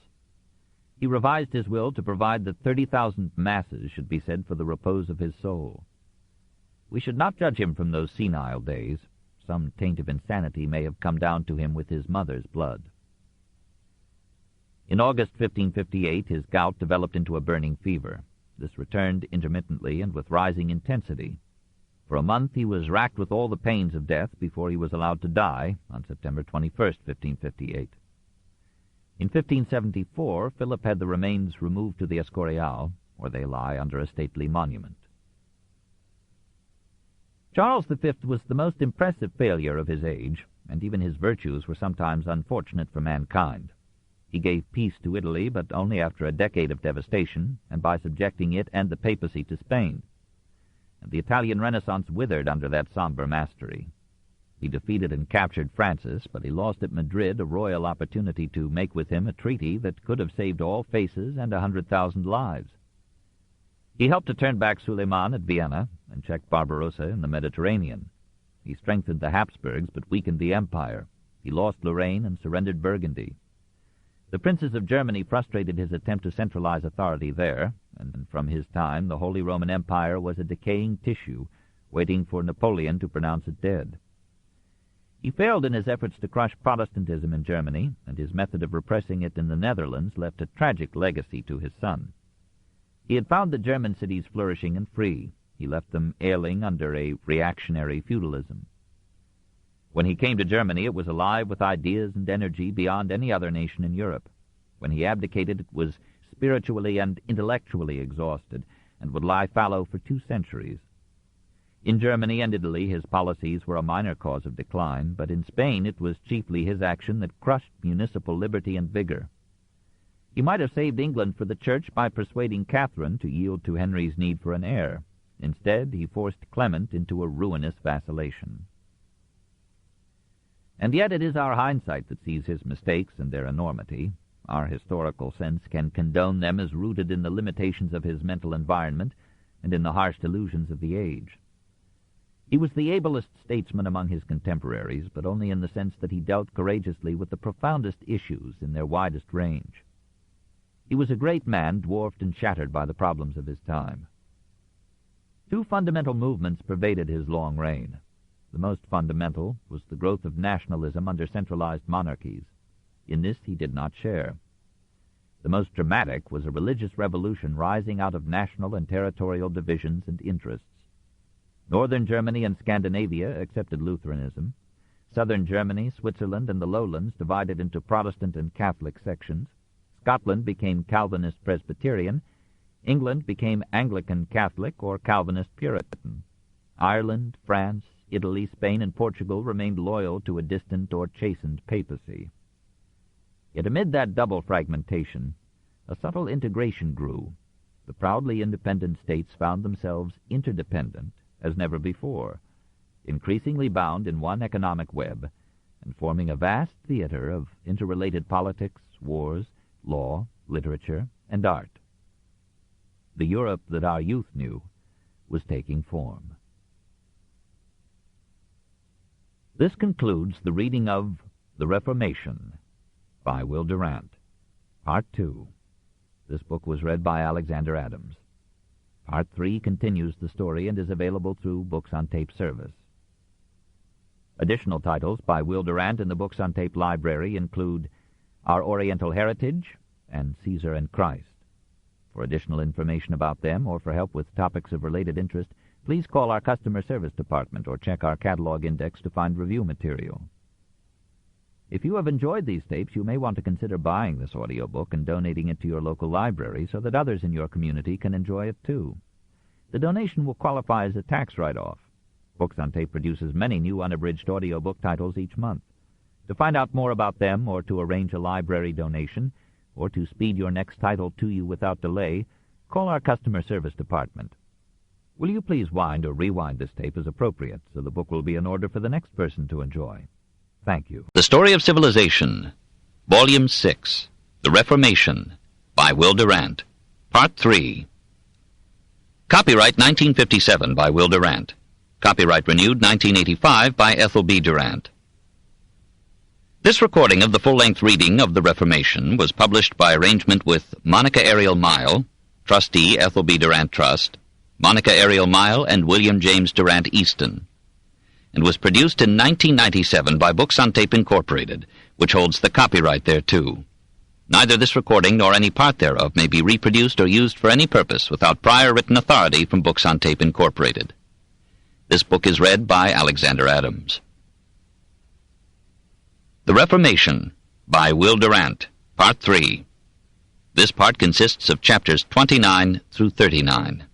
He revised his will to provide that 30,000 masses should be said for the repose of his soul. We should not judge him from those senile days. Some taint of insanity may have come down to him with his mother's blood. In August 1558, his gout developed into a burning fever. This returned intermittently and with rising intensity. For a month he was racked with all the pains of death before he was allowed to die on September 21, 1558. In 1574, Philip had the remains removed to the Escorial, where they lie under a stately monument. Charles V was the most impressive failure of his age, and even his virtues were sometimes unfortunate for mankind. He gave peace to Italy, but only after a decade of devastation, and by subjecting it and the papacy to Spain. And the Italian Renaissance withered under that somber mastery. He defeated and captured Francis, but he lost at Madrid a royal opportunity to make with him a treaty that could have saved all faces and 100,000 lives. He helped to turn back SULEIMAN at Vienna and checked Barbarossa in the Mediterranean. He strengthened the Hapsburgs but weakened the empire. He lost Lorraine and surrendered Burgundy. The princes of Germany frustrated his attempt to centralize authority there, and from his time the Holy Roman Empire was a decaying tissue, waiting for Napoleon to pronounce it dead. He failed in his efforts to crush Protestantism in Germany, and his method of repressing it in the Netherlands left a tragic legacy to his son. He had found the German cities flourishing and free. He left them ailing under a reactionary feudalism. When he came to Germany, it was alive with ideas and energy beyond any other nation in Europe. When he abdicated, it was spiritually and intellectually exhausted, and would lie fallow for 2 centuries. In Germany and Italy, his policies were a minor cause of decline, but in Spain it was chiefly his action that crushed municipal liberty and vigor. He might have saved England for the Church by persuading Catherine to yield to Henry's need for an heir. Instead, he forced Clement into a ruinous vacillation. And yet it is our hindsight that sees his mistakes and their enormity. Our historical sense can condone them as rooted in the limitations of his mental environment and in the harsh delusions of the age. He was the ablest statesman among his contemporaries, but only in the sense that he dealt courageously with the profoundest issues in their widest range. He was a great man, dwarfed and shattered by the problems of his time. 2 fundamental movements pervaded his long reign. The most fundamental was the growth of nationalism under centralized monarchies. In this he did not share. The most dramatic was a religious revolution rising out of national and territorial divisions and interests. Northern Germany and Scandinavia accepted Lutheranism. Southern Germany, Switzerland, and the lowlands divided into Protestant and Catholic sections. Scotland became Calvinist Presbyterian. England became Anglican Catholic or Calvinist Puritan. Ireland, France, Italy, Spain, and Portugal remained loyal to a distant or chastened papacy. Yet amid that double fragmentation, a subtle integration grew. The proudly independent states found themselves interdependent as never before. increasingly bound in one economic web, and forming a vast theater of interrelated politics, wars, law, literature, and art. The Europe that our youth knew was taking form. This concludes the reading of The Reformation by Will Durant, Part 2. This book was read by Alexander Adams. Part 3 continues the story and is available through Books on Tape service. Additional titles by Will Durant in the Books on Tape library include Our Oriental Heritage and Caesar and Christ. For additional information about them or for help with topics of related interest, please call our customer service department or check our catalog index to find review material. If you have enjoyed these tapes, you may want to consider buying this audiobook and donating it to your local library so that others in your community can enjoy it too. The donation will qualify as a tax write-off. Books on Tape produces many new unabridged audiobook titles each month. To find out more about them or to arrange a library donation or to speed your next title to you without delay, call our customer service department. Will you please wind or rewind this tape as appropriate so the book will be in order for the next person to enjoy? Thank you. The Story of Civilization, Volume 6, The Reformation, by Will Durant, Part 3. Copyright 1957 by Will Durant. Copyright renewed 1985 by Ethel B. Durant. This recording of the full-length reading of The Reformation was published by arrangement with Monica Ariel Mile, Trustee Ethel B. Durant Trust, Monica Ariel Mile and William James Durant Easton, and was produced in 1997 by Books on Tape Incorporated, which holds the copyright thereto. Neither this recording nor any part thereof may be reproduced or used for any purpose without prior written authority from Books on Tape Incorporated. This book is read by Alexander Adams. The Reformation by Will Durant, Part 3. This part consists of chapters 29 through 39.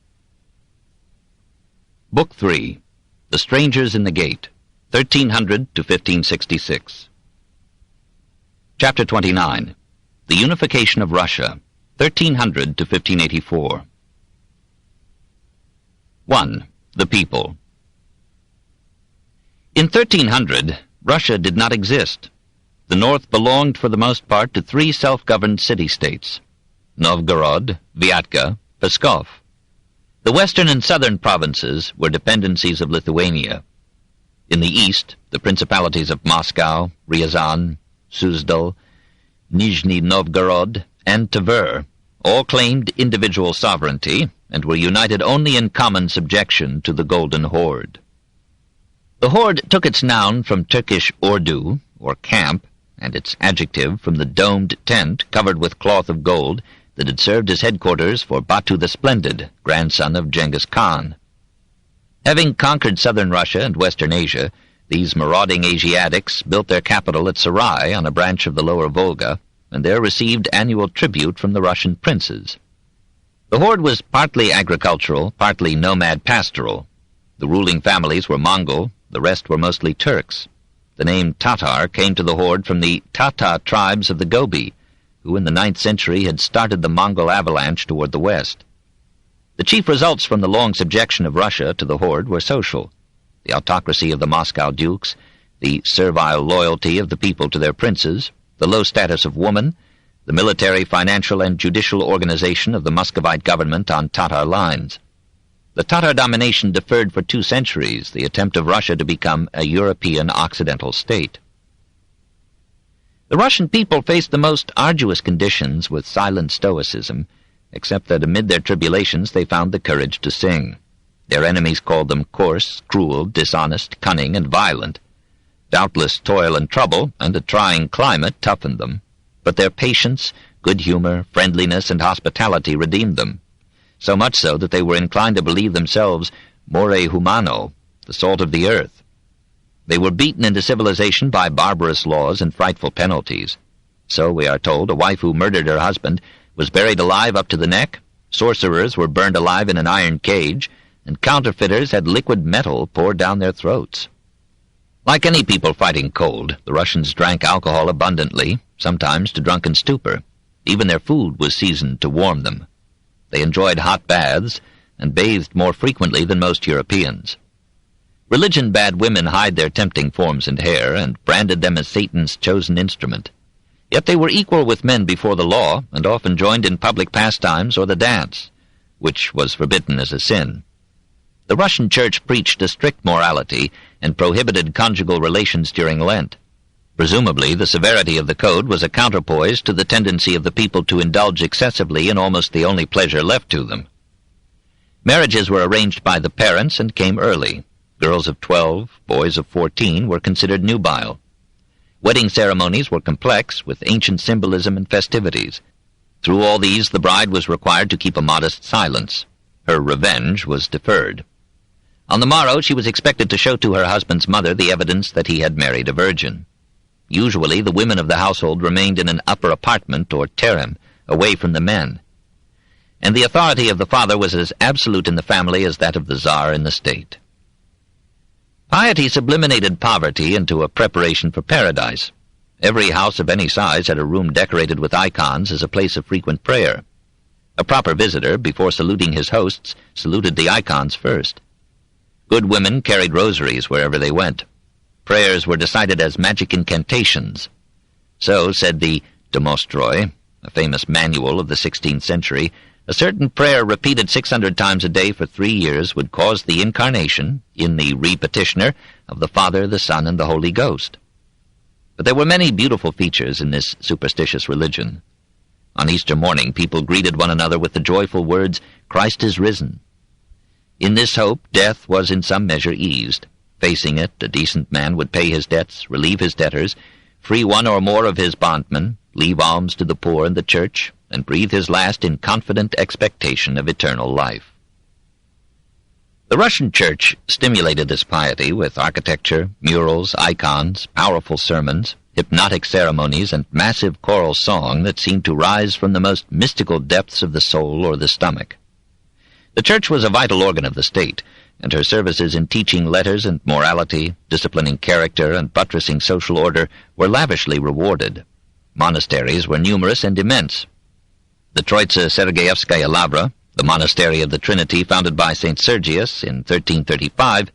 Book 3. The Strangers in the Gate, 1300 to 1566. Chapter 29. The Unification of Russia, 1300 to 1584. 1. The People. In 1300, Russia did not exist. The north belonged for the most part to three self-governed city-states, Novgorod, Vyatka, Pskov. The western and southern provinces were dependencies of Lithuania. In the east, the principalities of Moscow, Ryazan, Suzdal, Nizhny Novgorod, and Tver all claimed individual sovereignty and were united only in common subjection to the Golden Horde. The horde took its noun from Turkish ordu, or camp, and its adjective from the domed tent covered with cloth of gold that had served as headquarters for Batu the Splendid, grandson of Genghis Khan. Having conquered southern Russia and western Asia, these marauding Asiatics built their capital at Sarai on a branch of the lower Volga, and there received annual tribute from the Russian princes. The horde was partly agricultural, partly nomad pastoral. The ruling families were Mongol, the rest were mostly Turks. The name Tatar came to the horde from the Tata tribes of the Gobi, who in the 9th century had started the Mongol avalanche toward the west. The chief results from the long subjection of Russia to the horde were social: the autocracy of the Moscow dukes, the servile loyalty of the people to their princes, the low status of woman, the military, financial, and judicial organization of the Muscovite government on Tatar lines. The Tatar domination deferred for 2 centuries the attempt of Russia to become a European Occidental state. The Russian people faced the most arduous conditions with silent stoicism, except that amid their tribulations they found the courage to sing. Their enemies called them coarse, cruel, dishonest, cunning, and violent. Doubtless toil and trouble and a trying climate toughened them, but their patience, good humor, friendliness, and hospitality redeemed them, so much so that they were inclined to believe themselves more humano, the salt of the earth. They were beaten into civilization by barbarous laws and frightful penalties. So, we are told, a wife who murdered her husband was buried alive up to the neck, sorcerers were burned alive in an iron cage, and counterfeiters had liquid metal poured down their throats. Like any people fighting cold, the Russians drank alcohol abundantly, sometimes to drunken stupor. Even their food was seasoned to warm them. They enjoyed hot baths, and bathed more frequently than most Europeans. Religion bade women hide their tempting forms and hair, and branded them as Satan's chosen instrument. Yet they were equal with men before the law, and often joined in public pastimes or the dance, which was forbidden as a sin. The Russian Church preached a strict morality and prohibited conjugal relations during Lent. Presumably, the severity of the code was a counterpoise to the tendency of the people to indulge excessively in almost the only pleasure left to them. Marriages were arranged by the parents and came early. Girls of 12, boys of 14 were considered nubile. Wedding ceremonies were complex, with ancient symbolism and festivities. Through all these, the bride was required to keep a modest silence. Her revenge was deferred. On the morrow, she was expected to show to her husband's mother the evidence that he had married a virgin. Usually, the women of the household remained in an upper apartment or terem, away from the men. And the authority of the father was as absolute in the family as that of the Tsar in the state. Piety subliminated poverty into a preparation for paradise. Every house of any size had a room decorated with icons as a place of frequent prayer. A proper visitor, before saluting his hosts, saluted the icons first. Good women carried rosaries wherever they went. Prayers were decided as magic incantations. So, said the Domostroi, a famous manual of the 16th century, a certain prayer repeated 600 times a day for 3 years would cause the incarnation, in the repetitioner, of the Father, the Son, and the Holy Ghost. But there were many beautiful features in this superstitious religion. On Easter morning, people greeted one another with the joyful words, "Christ is risen." In this hope, death was in some measure eased. Facing it, a decent man would pay his debts, relieve his debtors, free one or more of his bondmen, leave alms to the poor and the church, and breathe his last in confident expectation of eternal life. The Russian Church stimulated this piety with architecture, murals, icons, powerful sermons, hypnotic ceremonies, and massive choral song that seemed to rise from the most mystical depths of the soul or the stomach. The Church was a vital organ of the state, and her services in teaching letters and morality, disciplining character, and buttressing social order were lavishly rewarded. Monasteries were numerous and immense. The Troitsa Sergeyevskaya Lavra, the monastery of the Trinity founded by St. Sergius in 1335,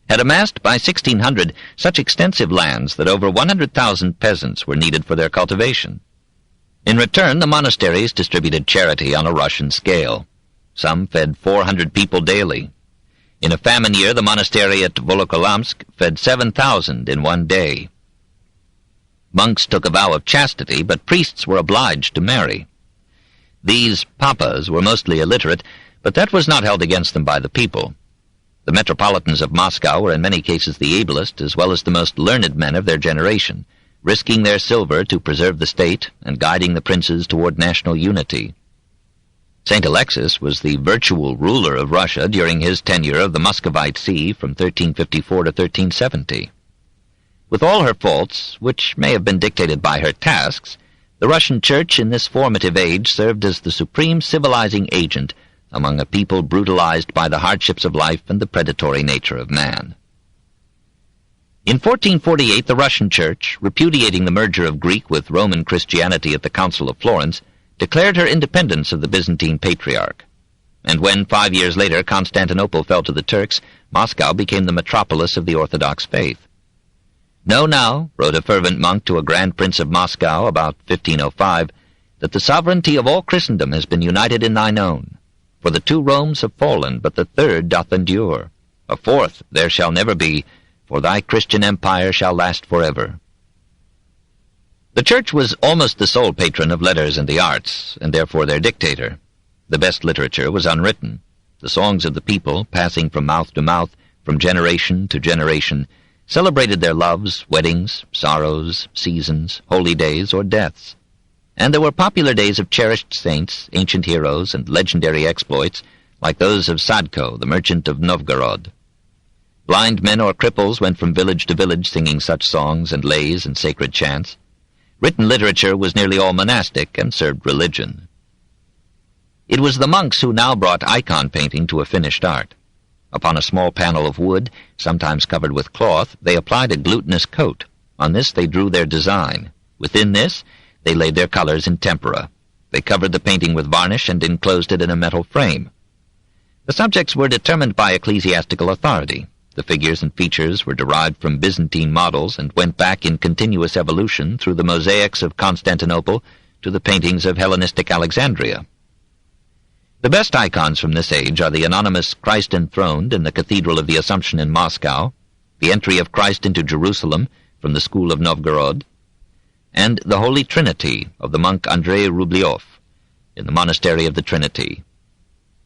had amassed by 1600 such extensive lands that over 100,000 peasants were needed for their cultivation. In return, the monasteries distributed charity on a Russian scale. Some fed 400 people daily. In a famine year, the monastery at Volokolamsk fed 7,000 in one day. Monks took a vow of chastity, but priests were obliged to marry. These papas were mostly illiterate, but that was not held against them by the people. The metropolitans of Moscow were in many cases the ablest as well as the most learned men of their generation, risking their silver to preserve the state and guiding the princes toward national unity. St. Alexis was the virtual ruler of Russia during his tenure of the Muscovite See from 1354 to 1370. With all her faults, which may have been dictated by her tasks, the Russian Church in this formative age served as the supreme civilizing agent among a people brutalized by the hardships of life and the predatory nature of man. In 1448, the Russian Church, repudiating the merger of Greek with Roman Christianity at the Council of Florence, declared her independence of the Byzantine Patriarch. And when 5 years later Constantinople fell to the Turks, Moscow became the metropolis of the Orthodox faith. "Know now," wrote a fervent monk to a Grand Prince of Moscow about 1505, "that the sovereignty of all Christendom has been united in thine own. For the 2 Romes have fallen, but the 3rd doth endure. A 4th there shall never be, for thy Christian empire shall last forever." The Church was almost the sole patron of letters and the arts, and therefore their dictator. The best literature was unwritten. The songs of the people, passing from mouth to mouth, from generation to generation, celebrated their loves, weddings, sorrows, seasons, holy days, or deaths. And there were popular days of cherished saints, ancient heroes, and legendary exploits, like those of Sadko, the merchant of Novgorod. Blind men or cripples went from village to village singing such songs and lays and sacred chants. Written literature was nearly all monastic and served religion. It was the monks who now brought icon painting to a finished art. Upon a small panel of wood, sometimes covered with cloth, they applied a glutinous coat. On this they drew their design. Within this, they laid their colors in tempera. They covered the painting with varnish and enclosed it in a metal frame. The subjects were determined by ecclesiastical authority. The figures and features were derived from Byzantine models and went back in continuous evolution through the mosaics of Constantinople to the paintings of Hellenistic Alexandria. The best icons from this age are the anonymous Christ enthroned in the Cathedral of the Assumption in Moscow, the entry of Christ into Jerusalem from the School of Novgorod, and the Holy Trinity of the monk Andrei Rublev in the Monastery of the Trinity.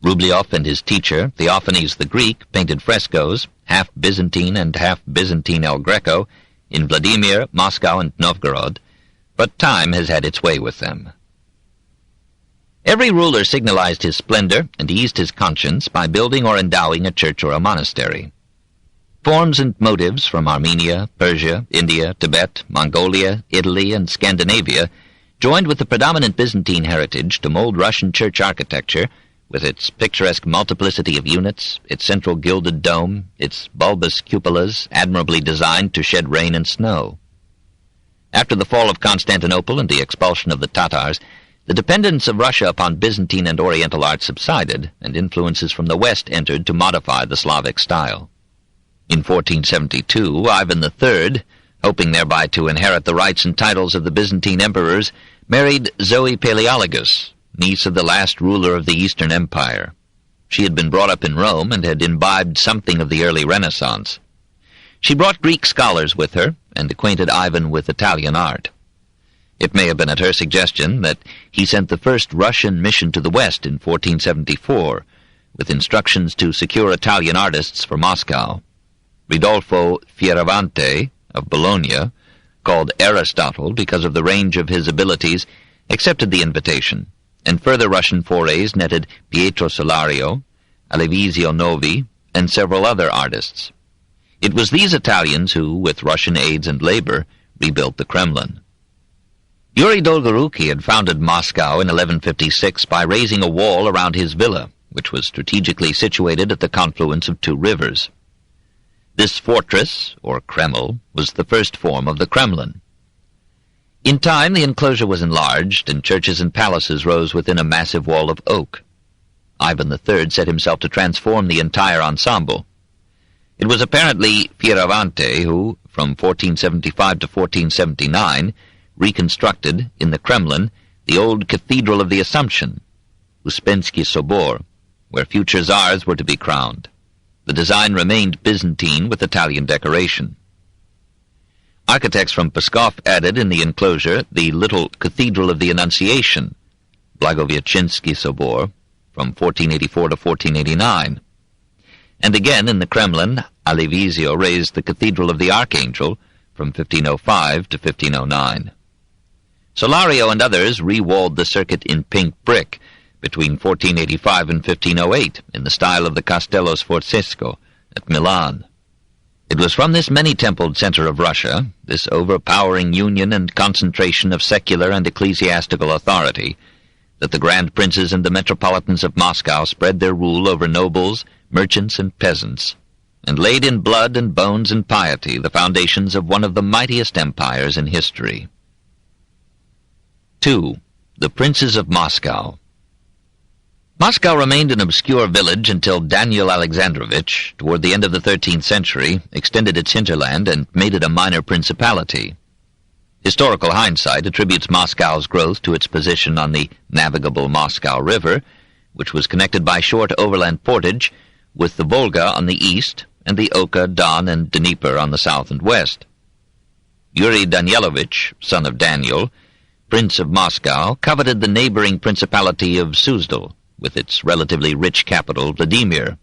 Rublev and his teacher, Theophanes the Greek, painted frescoes, half Byzantine and half Byzantine El Greco, in Vladimir, Moscow, and Novgorod, but time has had its way with them. Every ruler signalized his splendor and eased his conscience by building or endowing a church or a monastery. Forms and motives from Armenia, Persia, India, Tibet, Mongolia, Italy, and Scandinavia joined with the predominant Byzantine heritage to mold Russian church architecture with its picturesque multiplicity of units, its central gilded dome, its bulbous cupolas admirably designed to shed rain and snow. After the fall of Constantinople and the expulsion of the Tatars, the dependence of Russia upon Byzantine and Oriental art subsided, and influences from the West entered to modify the Slavic style. In 1472, Ivan III, hoping thereby to inherit the rights and titles of the Byzantine emperors, married Zoe Palaeologus, niece of the last ruler of the Eastern Empire. She had been brought up in Rome and had imbibed something of the early Renaissance. She brought Greek scholars with her and acquainted Ivan with Italian art. It may have been at her suggestion that he sent the first Russian mission to the West in 1474, with instructions to secure Italian artists for Moscow. Ridolfo Fioravante of Bologna, called Aristotle because of the range of his abilities, accepted the invitation, and further Russian forays netted Pietro Solario, Alevisio Novi, and several other artists. It was these Italians who, with Russian aids and labor, rebuilt the Kremlin. Yuri Dolgoruki had founded Moscow in 1156 by raising a wall around his villa, which was strategically situated at the confluence of two rivers. This fortress, or Kreml, was the first form of the Kremlin. In time, the enclosure was enlarged, and churches and palaces rose within a massive wall of oak. Ivan III set himself to transform the entire ensemble. It was apparently Fioravante who, from 1475 to 1479, reconstructed, in the Kremlin, the old Cathedral of the Assumption, Uspensky Sobor, where future czars were to be crowned. The design remained Byzantine with Italian decoration. Architects from Pskov added in the enclosure the little Cathedral of the Annunciation, Blagovechinsky Sobor, from 1484 to 1489. And again in the Kremlin, Alevisio raised the Cathedral of the Archangel from 1505 to 1509. Solario and others re-walled the circuit in pink brick between 1485 and 1508 in the style of the Castello Sforzesco at Milan. It was from this many-templed center of Russia, this overpowering union and concentration of secular and ecclesiastical authority, that the grand princes and the metropolitans of Moscow spread their rule over nobles, merchants, and peasants, and laid in blood and bones and piety the foundations of one of the mightiest empires in history. 2. The Princes of Moscow. Moscow remained an obscure village until Daniel Alexandrovich, toward the end of the 13th century, extended its hinterland and made it a minor principality. Historical hindsight attributes Moscow's growth to its position on the navigable Moscow River, which was connected by short overland portage with the Volga on the east and the Oka, Don, and Dnieper on the south and west. Yuri Danielovich, son of Daniel, Prince of Moscow, coveted the neighboring principality of Suzdal, with its relatively rich capital, Vladimir.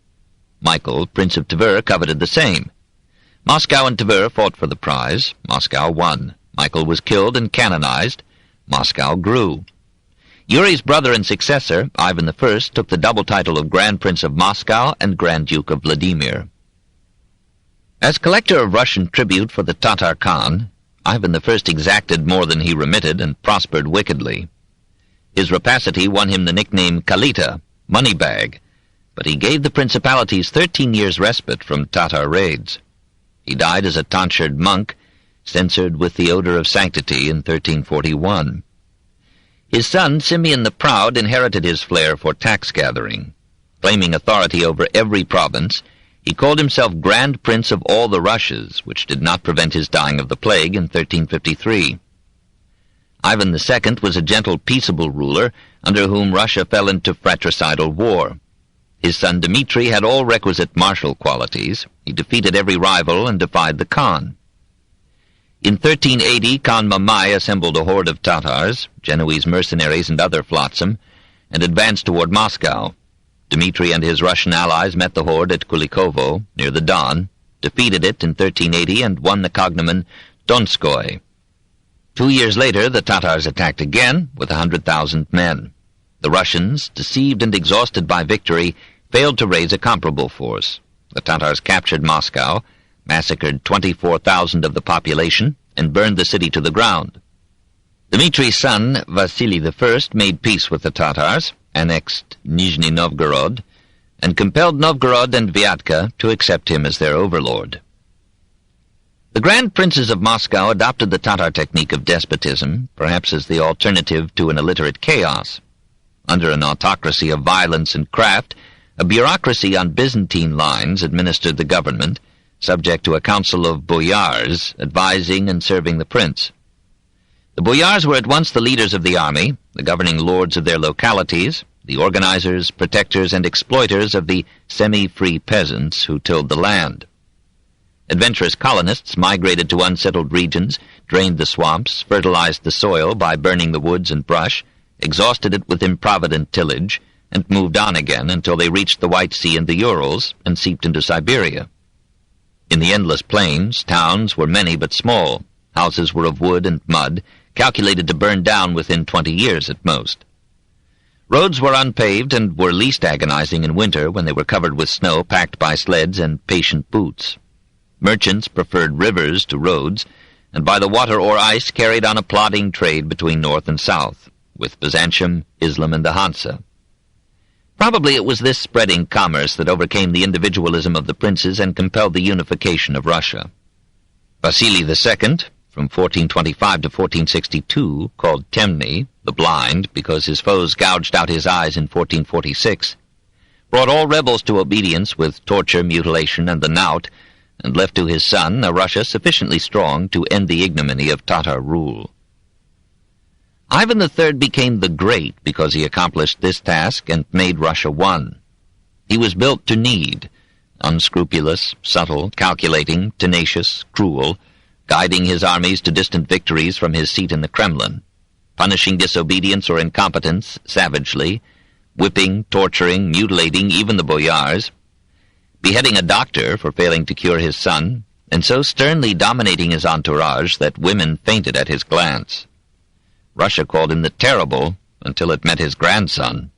Michael, Prince of Tver, coveted the same. Moscow and Tver fought for the prize. Moscow won. Michael was killed and canonized. Moscow grew. Yuri's brother and successor, Ivan I, took the double title of Grand Prince of Moscow and Grand Duke of Vladimir. As collector of Russian tribute for the Tatar Khan, Ivan I exacted more than he remitted and prospered wickedly. His rapacity won him the nickname Kalita, Moneybag, but he gave the principalities 13 years' respite from Tatar raids. He died as a tonsured monk, censored with the odor of sanctity in 1341. His son, Simeon the Proud, inherited his flair for tax-gathering. Claiming authority over every province, He called himself Grand Prince of all the Russias, which did not prevent his dying of the plague in 1353. Ivan II was a gentle, peaceable ruler, under whom Russia fell into fratricidal war. His son Dmitri had all requisite martial qualities. He defeated every rival and defied the Khan. In 1380, Khan Mamai assembled a horde of Tatars, Genoese mercenaries and other flotsam, and advanced toward Moscow. Dmitri and his Russian allies met the horde at Kulikovo, near the Don, defeated it in 1380, and won the cognomen Donskoy. 2 years later, the Tatars attacked again with 100,000 men. The Russians, deceived and exhausted by victory, failed to raise a comparable force. The Tatars captured Moscow, massacred 24,000 of the population, and burned the city to the ground. Dmitri's son, Vasily I, made peace with the Tatars, annexed Nizhny Novgorod, and compelled Novgorod and Vyatka to accept him as their overlord. The Grand Princes of Moscow adopted the Tatar technique of despotism, perhaps as the alternative to an illiterate chaos. Under an autocracy of violence and craft, a bureaucracy on Byzantine lines administered the government, subject to a council of boyars advising and serving the prince. The boyars were at once the leaders of the army, the governing lords of their localities, the organizers, protectors, and exploiters of the semi-free peasants who tilled the land. Adventurous colonists migrated to unsettled regions, drained the swamps, fertilized the soil by burning the woods and brush, exhausted it with improvident tillage, and moved on again until they reached the White Sea and the Urals and seeped into Siberia. In the endless plains, towns were many but small. Houses were of wood and mud, calculated to burn down within 20 years at most. Roads were unpaved and were least agonizing in winter when they were covered with snow packed by sleds and patient boots. Merchants preferred rivers to roads, and by the water or ice carried on a plodding trade between north and south, with Byzantium, Islam, and the Hansa. Probably it was this spreading commerce that overcame the individualism of the princes and compelled the unification of Russia. Vasily II, from 1425 to 1462, called Temny, the blind, because his foes gouged out his eyes in 1446, brought all rebels to obedience with torture, mutilation, and the knout, and left to his son a Russia sufficiently strong to end the ignominy of Tatar rule. Ivan III became the Great because he accomplished this task and made Russia one. He was built to need, unscrupulous, subtle, calculating, tenacious, cruel, guiding his armies to distant victories from his seat in the Kremlin, punishing disobedience or incompetence savagely, whipping, torturing, mutilating even the boyars, beheading a doctor for failing to cure his son, and so sternly dominating his entourage that women fainted at his glance. Russia called him the Terrible until it met his grandson.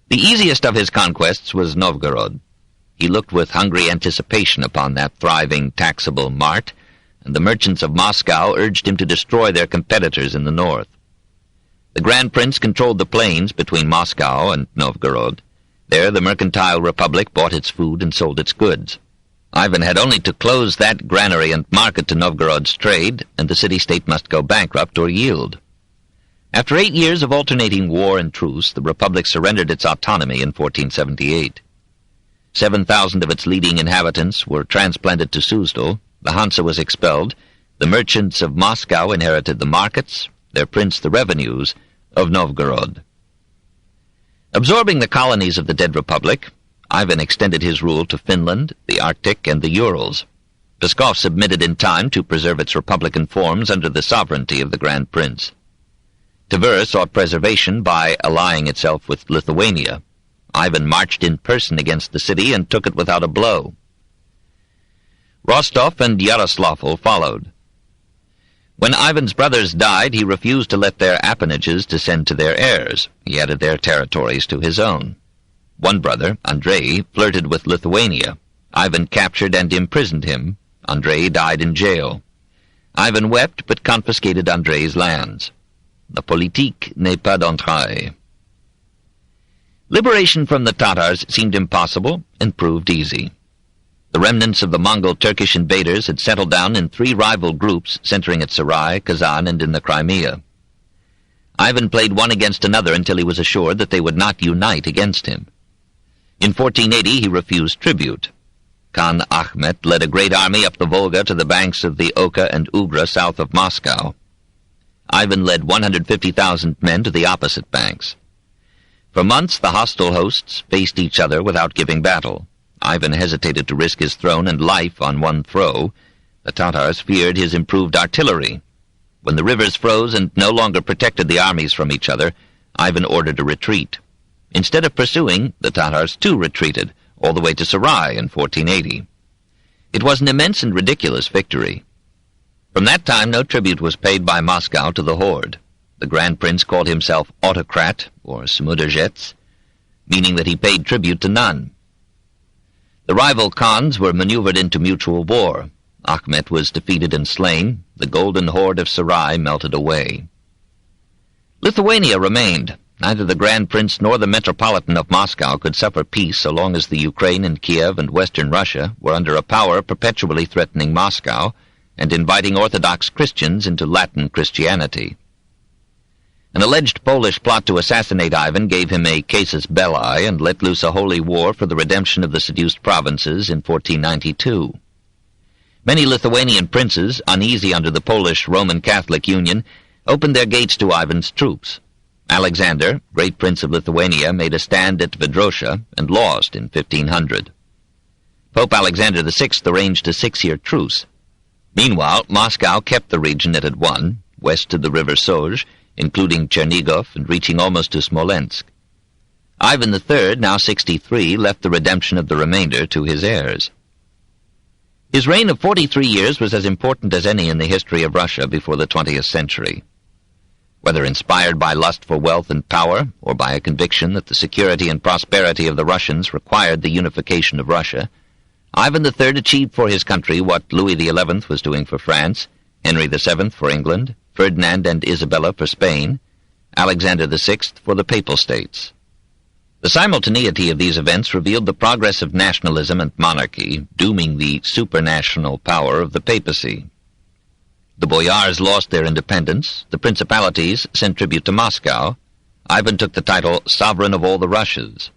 The easiest of his conquests was Novgorod. He looked with hungry anticipation upon that thriving, taxable mart, and the merchants of Moscow urged him to destroy their competitors in the north. The Grand Prince controlled the plains between Moscow and Novgorod. There the mercantile republic bought its food and sold its goods. Ivan had only to close that granary and market to Novgorod's trade, and the city-state must go bankrupt or yield. After 8 years of alternating war and truce, the republic surrendered its autonomy in 1478. 7,000 of its leading inhabitants were transplanted to Suzdal, the Hansa was expelled, the merchants of Moscow inherited the markets, their prince the revenues of Novgorod. Absorbing the colonies of the dead republic, Ivan extended his rule to Finland, the Arctic, and the Urals. Pskov submitted in time to preserve its republican forms under the sovereignty of the Grand Prince. Tver sought preservation by allying itself with Lithuania. Ivan marched in person against the city and took it without a blow. Rostov and Yaroslavl followed. When Ivan's brothers died, he refused to let their appanages descend to their heirs. He added their territories to his own. One brother, Andrei, flirted with Lithuania. Ivan captured and imprisoned him. Andrei died in jail. Ivan wept but confiscated Andrei's lands. La politique n'est pas d'entrailles. Liberation from the Tatars seemed impossible and proved easy. The remnants of the Mongol Turkish invaders had settled down in 3 rival groups centering at Sarai, Kazan, and in the Crimea. Ivan played one against another until he was assured that they would not unite against him. In 1480 he refused tribute. Khan Ahmet led a great army up the Volga to the banks of the Oka and Ugra south of Moscow. Ivan led 150,000 men to the opposite banks. For months the hostile hosts faced each other without giving battle. Ivan hesitated to risk his throne and life on one throw. The Tatars feared his improved artillery. When the rivers froze and no longer protected the armies from each other, Ivan ordered a retreat. Instead of pursuing, the Tatars too retreated, all the way to Sarai in 1480. It was an immense and ridiculous victory. From that time no tribute was paid by Moscow to the horde. The Grand Prince called himself autocrat, or Smudajets, meaning that he paid tribute to none. The rival Khans were maneuvered into mutual war. Ahmet was defeated and slain. The golden horde of Sarai melted away. Lithuania remained. Neither the Grand Prince nor the Metropolitan of Moscow could suffer peace so long as the Ukraine and Kiev and western Russia were under a power perpetually threatening Moscow and inviting Orthodox Christians into Latin Christianity. An alleged Polish plot to assassinate Ivan gave him a casus belli and let loose a holy war for the redemption of the seduced provinces in 1492. Many Lithuanian princes, uneasy under the Polish Roman Catholic Union, opened their gates to Ivan's troops. Alexander, great prince of Lithuania, made a stand at Vedrosha and lost in 1500. Pope Alexander VI arranged a 6-year truce. Meanwhile, Moscow kept the region it had won, west to the river Soj, including Chernigov and reaching almost to Smolensk. Ivan III, now 63, left the redemption of the remainder to his heirs. His reign of 43 years was as important as any in the history of Russia before the 20th century. Whether inspired by lust for wealth and power, or by a conviction that the security and prosperity of the Russians required the unification of Russia, Ivan III achieved for his country what Louis XI was doing for France, Henry VII for England, Ferdinand and Isabella for Spain, Alexander VI for the Papal States. The simultaneity of these events revealed the progress of nationalism and monarchy, dooming the supranational power of the papacy. The boyars lost their independence, the principalities sent tribute to Moscow. Ivan took the title Sovereign of all the Russias.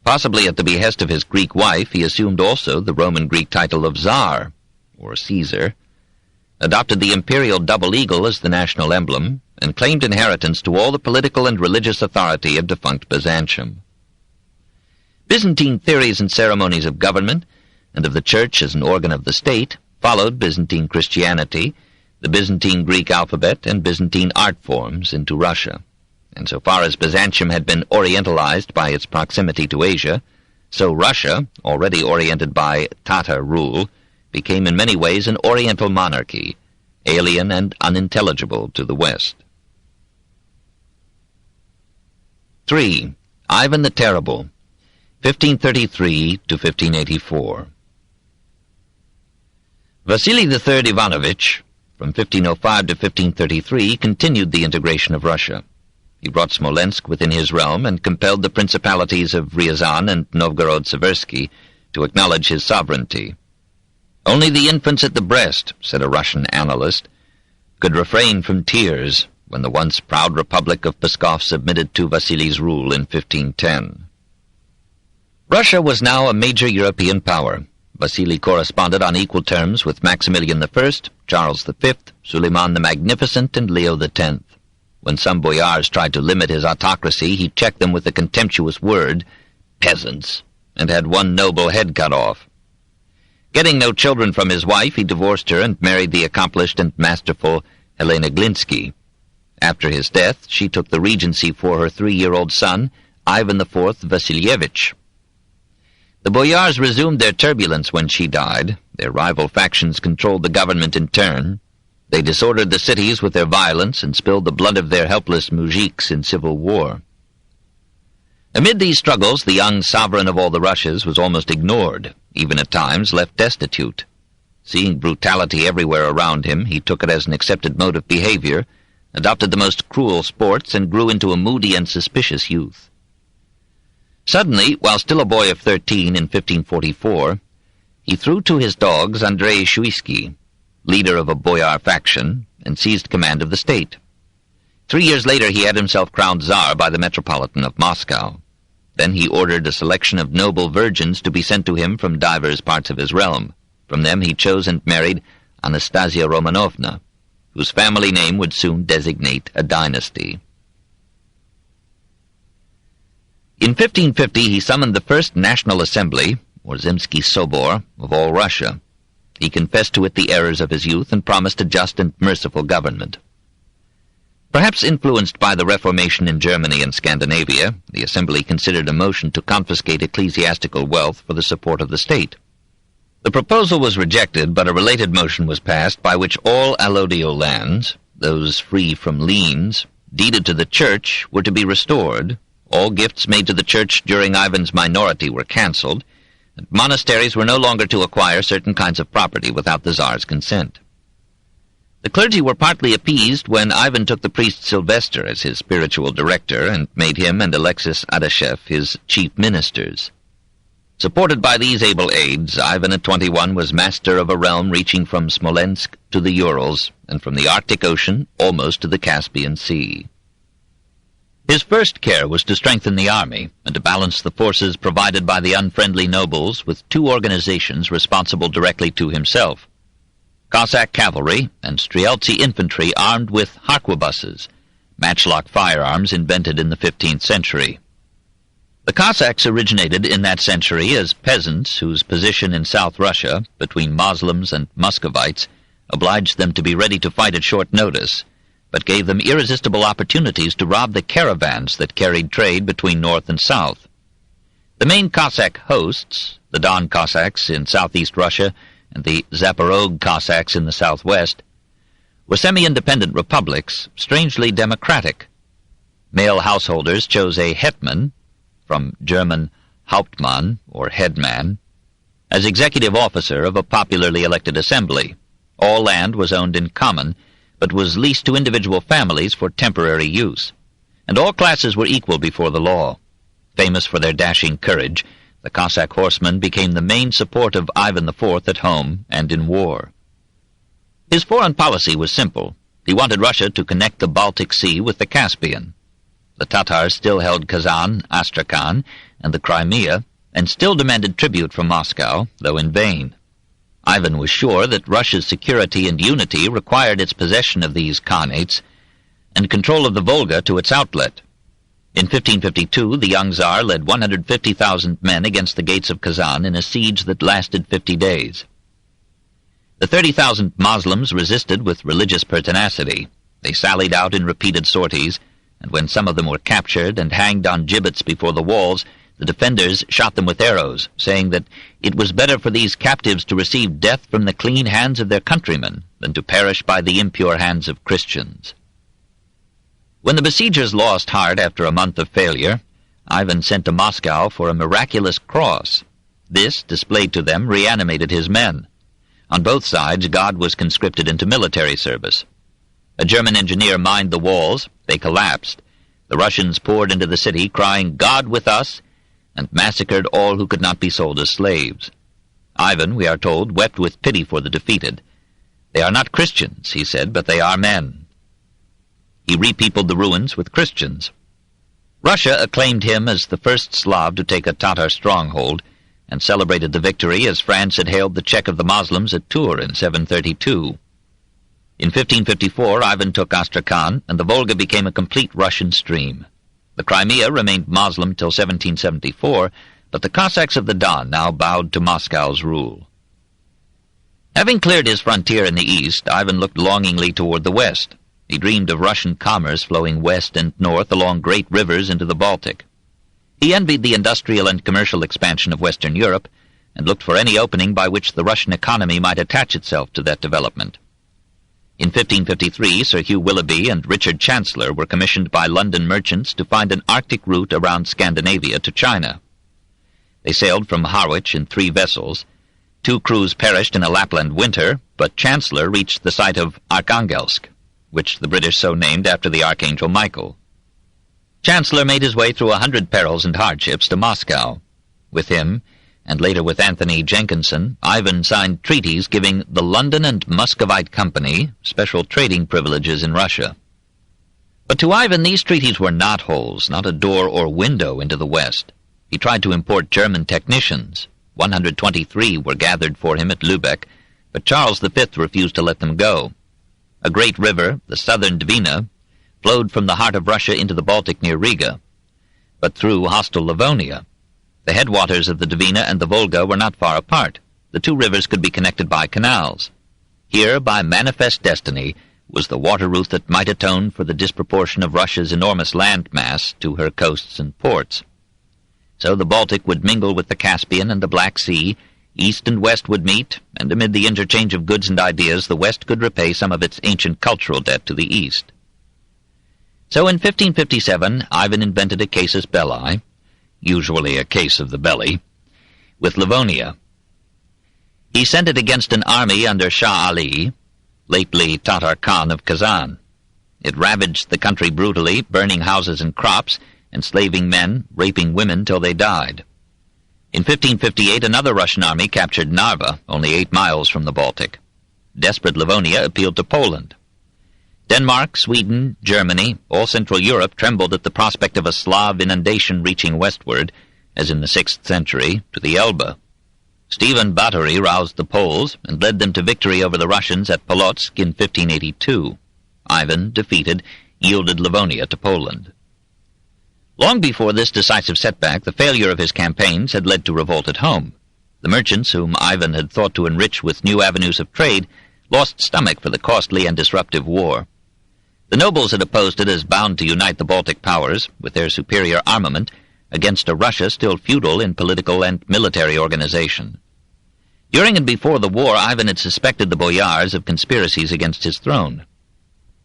Possibly at the behest of his Greek wife, he assumed also the Roman-Greek title of Tsar, or Caesar, adopted the imperial double eagle as the national emblem, and claimed inheritance to all the political and religious authority of defunct Byzantium. Byzantine theories and ceremonies of government, and of the Church as an organ of the state, followed Byzantine Christianity, the Byzantine Greek alphabet, and Byzantine art forms into Russia. And so far as Byzantium had been orientalized by its proximity to Asia, so Russia, already oriented by Tatar rule, became in many ways an oriental monarchy, alien and unintelligible to the West. 3. Ivan the Terrible, 1533 to 1584. Vasily III Ivanovich, from 1505 to 1533, continued the integration of Russia. He brought Smolensk within his realm and compelled the principalities of Ryazan and Novgorod-Seversky to acknowledge his sovereignty. Only the infants at the breast, said a Russian annalist, could refrain from tears when the once proud Republic of Pskov submitted to Vasily's rule in 1510. Russia was now a major European power. Vasily corresponded on equal terms with Maximilian I, Charles V, Suleiman the Magnificent, and Leo X. When some boyars tried to limit his autocracy, he checked them with the contemptuous word, peasants, and had one noble head cut off. Getting no children from his wife, he divorced her and married the accomplished and masterful Helena Glinsky. After his death, she took the regency for her 3-year-old son, Ivan IV Vasilievich. The boyars resumed their turbulence when she died. Their rival factions controlled the government in turn. They disordered the cities with their violence and spilled the blood of their helpless moujiks in civil war. Amid these struggles, the young sovereign of all the Russias was almost ignored, even at times left destitute. Seeing brutality everywhere around him, he took it as an accepted mode of behavior, adopted the most cruel sports, and grew into a moody and suspicious youth. Suddenly, while still a boy of 13 in 1544, he threw to his dogs Andrei Shuisky, leader of a boyar faction, and seized command of the state. 3 years later he had himself crowned Tsar by the Metropolitan of Moscow. Then he ordered a selection of noble virgins to be sent to him from divers parts of his realm. From them he chose and married Anastasia Romanovna, whose family name would soon designate a dynasty. In 1550 he summoned the First National Assembly, or Zemsky Sobor, of all Russia. He confessed to it the errors of his youth and promised a just and merciful government. Perhaps influenced by the Reformation in Germany and Scandinavia, the Assembly considered a motion to confiscate ecclesiastical wealth for the support of the state. The proposal was rejected, but a related motion was passed by which all allodial lands, those free from liens, deeded to the Church, were to be restored. All gifts made to the Church during Ivan's minority were cancelled, and monasteries were no longer to acquire certain kinds of property without the Tsar's consent. The clergy were partly appeased when Ivan took the priest Sylvester as his spiritual director and made him and Alexis Adashev his chief ministers. Supported by these able aids, Ivan at 21 was master of a realm reaching from Smolensk to the Urals, and from the Arctic Ocean almost to the Caspian Sea. His first care was to strengthen the army, and to balance the forces provided by the unfriendly nobles with two organizations responsible directly to himself: Cossack cavalry and Streltsy infantry armed with harquebuses, matchlock firearms invented in the 15th century. The Cossacks originated in that century as peasants whose position in South Russia, between Moslems and Muscovites, obliged them to be ready to fight at short notice, but gave them irresistible opportunities to rob the caravans that carried trade between North and South. The main Cossack hosts, the Don Cossacks in southeast Russia and the Zaporozh Cossacks in the southwest, were semi-independent republics, strangely democratic. Male householders chose a hetman, from German Hauptmann, or headman, as executive officer of a popularly elected assembly. All land was owned in common, but was leased to individual families for temporary use, and all classes were equal before the law. Famous for their dashing courage, the Cossack horsemen became the main support of Ivan IV at home and in war. His foreign policy was simple. He wanted Russia to connect the Baltic Sea with the Caspian. The Tatars still held Kazan, Astrakhan, and the Crimea, and still demanded tribute from Moscow, though in vain. Ivan was sure that Russia's security and unity required its possession of these khanates, and control of the Volga to its outlet. In 1552, the young Tsar led 150,000 men against the gates of Kazan in a siege that lasted 50 days. The 30,000 Moslems resisted with religious pertinacity. They sallied out in repeated sorties, and when some of them were captured and hanged on gibbets before the walls, the defenders shot them with arrows, saying that it was better for these captives to receive death from the clean hands of their countrymen than to perish by the impure hands of Christians. When the besiegers lost heart after a month of failure, Ivan sent to Moscow for a miraculous cross. This, displayed to them, reanimated his men. On both sides, God was conscripted into military service. A German engineer mined the walls. They collapsed. The Russians poured into the city, crying, "God with us," and massacred all who could not be sold as slaves. Ivan, we are told, wept with pity for the defeated. "They are not Christians," he said, "but they are men." He repeopled the ruins with Christians. Russia acclaimed him as the first Slav to take a Tatar stronghold, and celebrated the victory as France had hailed the check of the Moslems at Tours in 732. In 1554, Ivan took Astrakhan, and the Volga became a complete Russian stream. The Crimea remained Moslem till 1774, but the Cossacks of the Don now bowed to Moscow's rule. Having cleared his frontier in the east, Ivan looked longingly toward the west. He dreamed of Russian commerce flowing west and north along great rivers into the Baltic. He envied the industrial and commercial expansion of Western Europe, and looked for any opening by which the Russian economy might attach itself to that development. In 1553, Sir Hugh Willoughby and Richard Chancellor were commissioned by London merchants to find an Arctic route around Scandinavia to China. They sailed from Harwich in 3 vessels. 2 crews perished in a Lapland winter, but Chancellor reached the site of Arkhangelsk, which the British so named after the Archangel Michael. Chancellor made his way through 100 perils and hardships to Moscow. With him, and later with Anthony Jenkinson, Ivan signed treaties giving the London and Muscovite Company special trading privileges in Russia. But to Ivan these treaties were knotholes, not a door or window into the West. He tried to import German technicians. 123 were gathered for him at Lübeck, but Charles V refused to let them go. A great river, the southern Dvina, flowed from the heart of Russia into the Baltic near Riga, but through hostile Livonia. The headwaters of the Dvina and the Volga were not far apart. The two rivers could be connected by canals. Here, by manifest destiny, was the water route that might atone for the disproportion of Russia's enormous land mass to her coasts and ports. So the Baltic would mingle with the Caspian and the Black Sea, east and west would meet, and amid the interchange of goods and ideas, the west could repay some of its ancient cultural debt to the east. So in 1557, Ivan invented a casus belli, usually a case of the belly, with Livonia. He sent it against an army under Shah Ali, lately Tatar Khan of Kazan. It ravaged the country brutally, burning houses and crops, enslaving men, raping women till they died. In 1558, another Russian army captured Narva, only 8 miles from the Baltic. Desperate Livonia appealed to Poland. Denmark, Sweden, Germany, all Central Europe trembled at the prospect of a Slav inundation reaching westward, as in the 6th century, to the Elbe. Stephen Batory roused the Poles and led them to victory over the Russians at Polotsk in 1582. Ivan, defeated, yielded Livonia to Poland. Long before this decisive setback, the failure of his campaigns had led to revolt at home. The merchants, whom Ivan had thought to enrich with new avenues of trade, lost stomach for the costly and disruptive war. The nobles had opposed it as bound to unite the Baltic powers, with their superior armament, against a Russia still feudal in political and military organization. During and before the war, Ivan had suspected the boyars of conspiracies against his throne.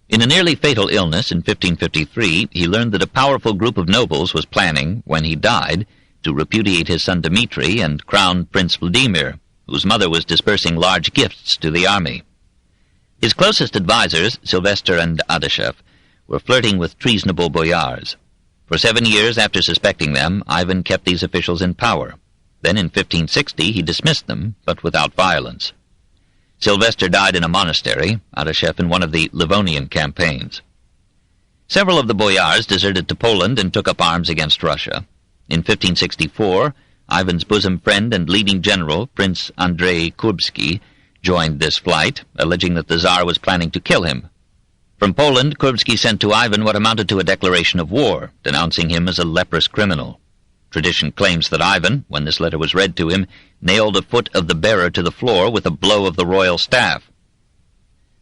In a nearly fatal illness in 1553, he learned that a powerful group of nobles was planning, when he died, to repudiate his son Dmitri and crown Prince Vladimir, whose mother was dispersing large gifts to the army. His closest advisers, Sylvester and Adashev, were flirting with treasonable boyars. For 7 years after suspecting them, Ivan kept these officials in power. Then in 1560 he dismissed them, but without violence. Sylvester died in a monastery, Adashev in one of the Livonian campaigns. Several of the boyars deserted to Poland and took up arms against Russia. In 1564, Ivan's bosom friend and leading general, Prince Andrei Kurbsky, joined this flight, alleging that the Tsar was planning to kill him. From Poland, Kurbsky sent to Ivan what amounted to a declaration of war, denouncing him as a leprous criminal. Tradition claims that Ivan, when this letter was read to him, nailed a foot of the bearer to the floor with a blow of the royal staff.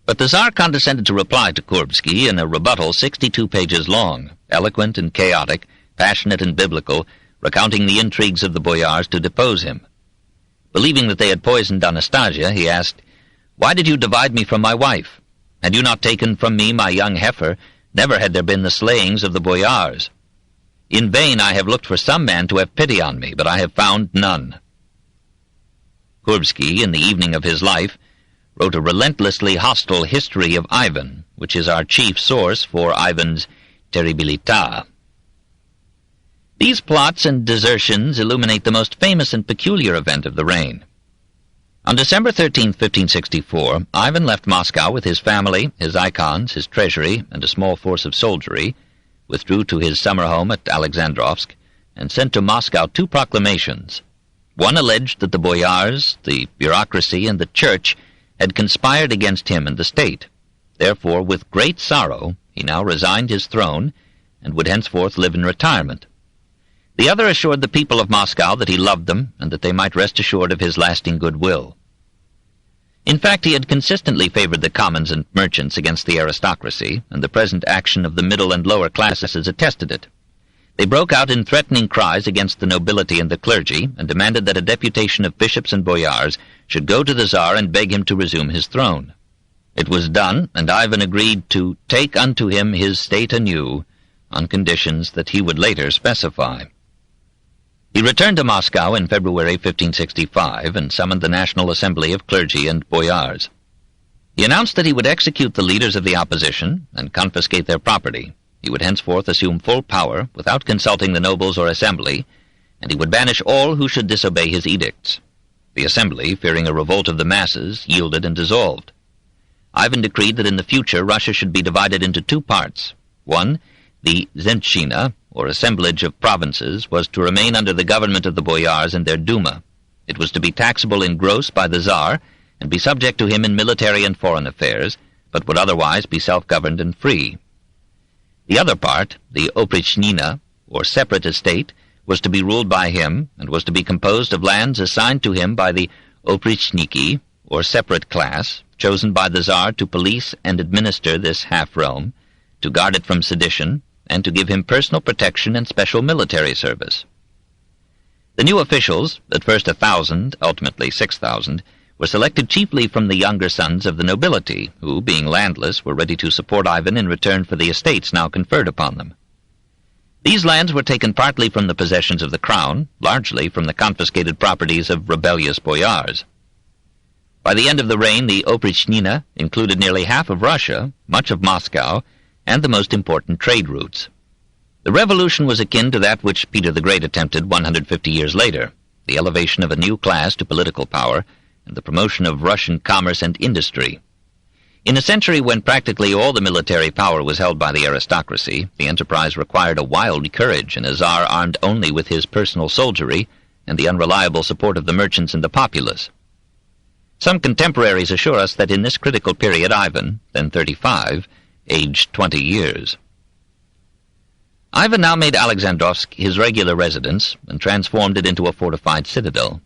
But the Tsar condescended to reply to Kurbsky in a rebuttal 62 pages long, eloquent and chaotic, passionate and biblical, recounting the intrigues of the boyars to depose him. Believing that they had poisoned Anastasia, he asked, "Why did you divide me from my wife? Had you not taken from me my young heifer, never had there been the slayings of the boyars. In vain I have looked for some man to have pity on me, but I have found none." Kurbsky, in the evening of his life, wrote a relentlessly hostile history of Ivan, which is our chief source for Ivan's terribilità. These plots and desertions illuminate the most famous and peculiar event of the reign. On December 13, 1564, Ivan left Moscow with his family, his icons, his treasury, and a small force of soldiery, withdrew to his summer home at Alexandrovsk, and sent to Moscow 2 proclamations. One alleged that the boyars, the bureaucracy, and the church had conspired against him and the state. Therefore, with great sorrow, he now resigned his throne, and would henceforth live in retirement. The other assured the people of Moscow that he loved them, and that they might rest assured of his lasting goodwill. In fact, he had consistently favored the commons and merchants against the aristocracy, and the present action of the middle and lower classes attested it. They broke out in threatening cries against the nobility and the clergy, and demanded that a deputation of bishops and boyars should go to the Tsar and beg him to resume his throne. It was done, and Ivan agreed to take unto him his state anew, on conditions that he would later specify. He returned to Moscow in February 1565 and summoned the National Assembly of clergy and boyars. He announced that he would execute the leaders of the opposition and confiscate their property. He would henceforth assume full power without consulting the nobles or assembly, and he would banish all who should disobey his edicts. The assembly, fearing a revolt of the masses, yielded and dissolved. Ivan decreed that in the future Russia should be divided into 2 parts. One, the Zemshchina, or assemblage of provinces, was to remain under the government of the boyars and their Duma. It was to be taxable in gross by the Tsar, and be subject to him in military and foreign affairs, but would otherwise be self-governed and free. The other part, the oprichnina, or separate estate, was to be ruled by him, and was to be composed of lands assigned to him by the oprichniki, or separate class, chosen by the Tsar to police and administer this half-realm, to guard it from sedition, and to give him personal protection and special military service. The new officials, at first 1,000, ultimately 6,000, were selected chiefly from the younger sons of the nobility, who, being landless, were ready to support Ivan in return for the estates now conferred upon them. These lands were taken partly from the possessions of the crown, largely from the confiscated properties of rebellious boyars. By the end of the reign, the oprichnina included nearly half of Russia, much of Moscow, and the most important trade routes. The revolution was akin to that which Peter the Great attempted 150 years later, the elevation of a new class to political power, and the promotion of Russian commerce and industry. In a century when practically all the military power was held by the aristocracy, the enterprise required a wild courage and a Tsar armed only with his personal soldiery and the unreliable support of the merchants and the populace. Some contemporaries assure us that in this critical period Ivan, then 35, aged 20 years. Ivan now made Alexandrovsk his regular residence and transformed it into a fortified citadel.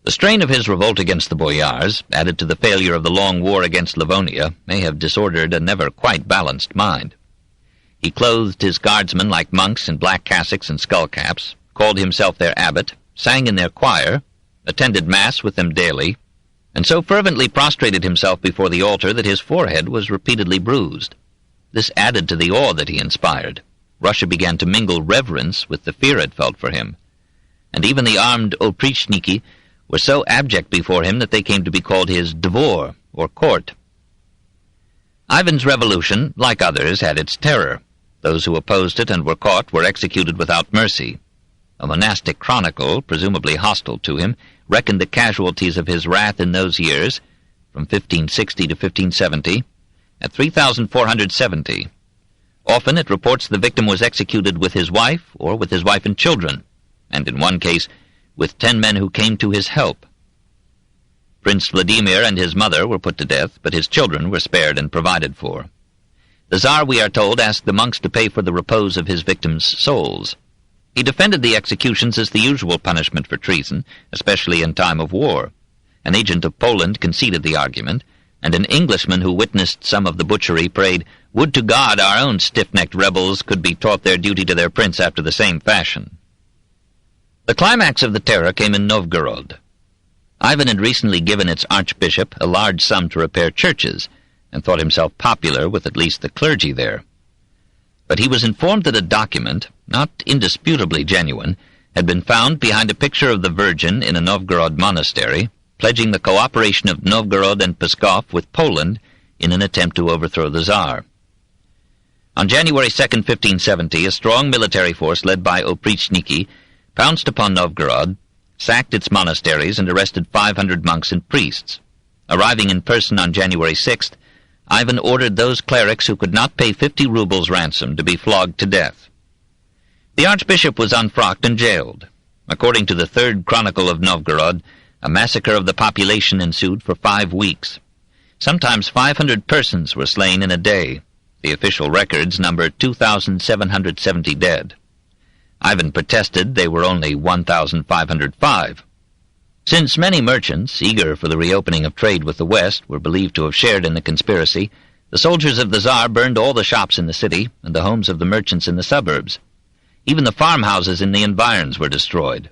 The strain of his revolt against the boyars, added to the failure of the long war against Livonia, may have disordered a never quite balanced mind. He clothed his guardsmen like monks in black cassocks and skullcaps, called himself their abbot, sang in their choir, attended Mass with them daily, and so fervently prostrated himself before the altar that his forehead was repeatedly bruised. This added to the awe that he inspired. Russia began to mingle reverence with the fear it felt for him, and even the armed oprichniki were so abject before him that they came to be called his dvor, or court. Ivan's revolution, like others, had its terror. Those who opposed it and were caught were executed without mercy. A monastic chronicle, presumably hostile to him, reckoned the casualties of his wrath in those years, from 1560 to 1570, at 3,470. Often it reports the victim was executed with his wife, or with his wife and children, and in one case, with 10 men who came to his help. Prince Vladimir and his mother were put to death, but his children were spared and provided for. The Tsar, we are told, asked the monks to pay for the repose of his victims' souls. He defended the executions as the usual punishment for treason, especially in time of war. An agent of Poland conceded the argument, and an Englishman who witnessed some of the butchery prayed, "Would to God our own stiff-necked rebels could be taught their duty to their prince after the same fashion." The climax of the terror came in Novgorod. Ivan had recently given its archbishop a large sum to repair churches, and thought himself popular with at least the clergy there. But he was informed that a document, not indisputably genuine, had been found behind a picture of the Virgin in a Novgorod monastery, pledging the cooperation of Novgorod and Pskov with Poland in an attempt to overthrow the Tsar. On January 2, 1570, a strong military force led by oprichniki pounced upon Novgorod, sacked its monasteries, and arrested 500 monks and priests. Arriving in person on January 6th, Ivan ordered those clerics who could not pay 50 rubles ransom to be flogged to death. The archbishop was unfrocked and jailed. According to the Third Chronicle of Novgorod, a massacre of the population ensued for 5 weeks. Sometimes 500 persons were slain in a day. The official records number 2,770 dead. Ivan protested they were only 1,505. Since many merchants, eager for the reopening of trade with the West, were believed to have shared in the conspiracy, the soldiers of the Tsar burned all the shops in the city and the homes of the merchants in the suburbs. Even the farmhouses in the environs were destroyed.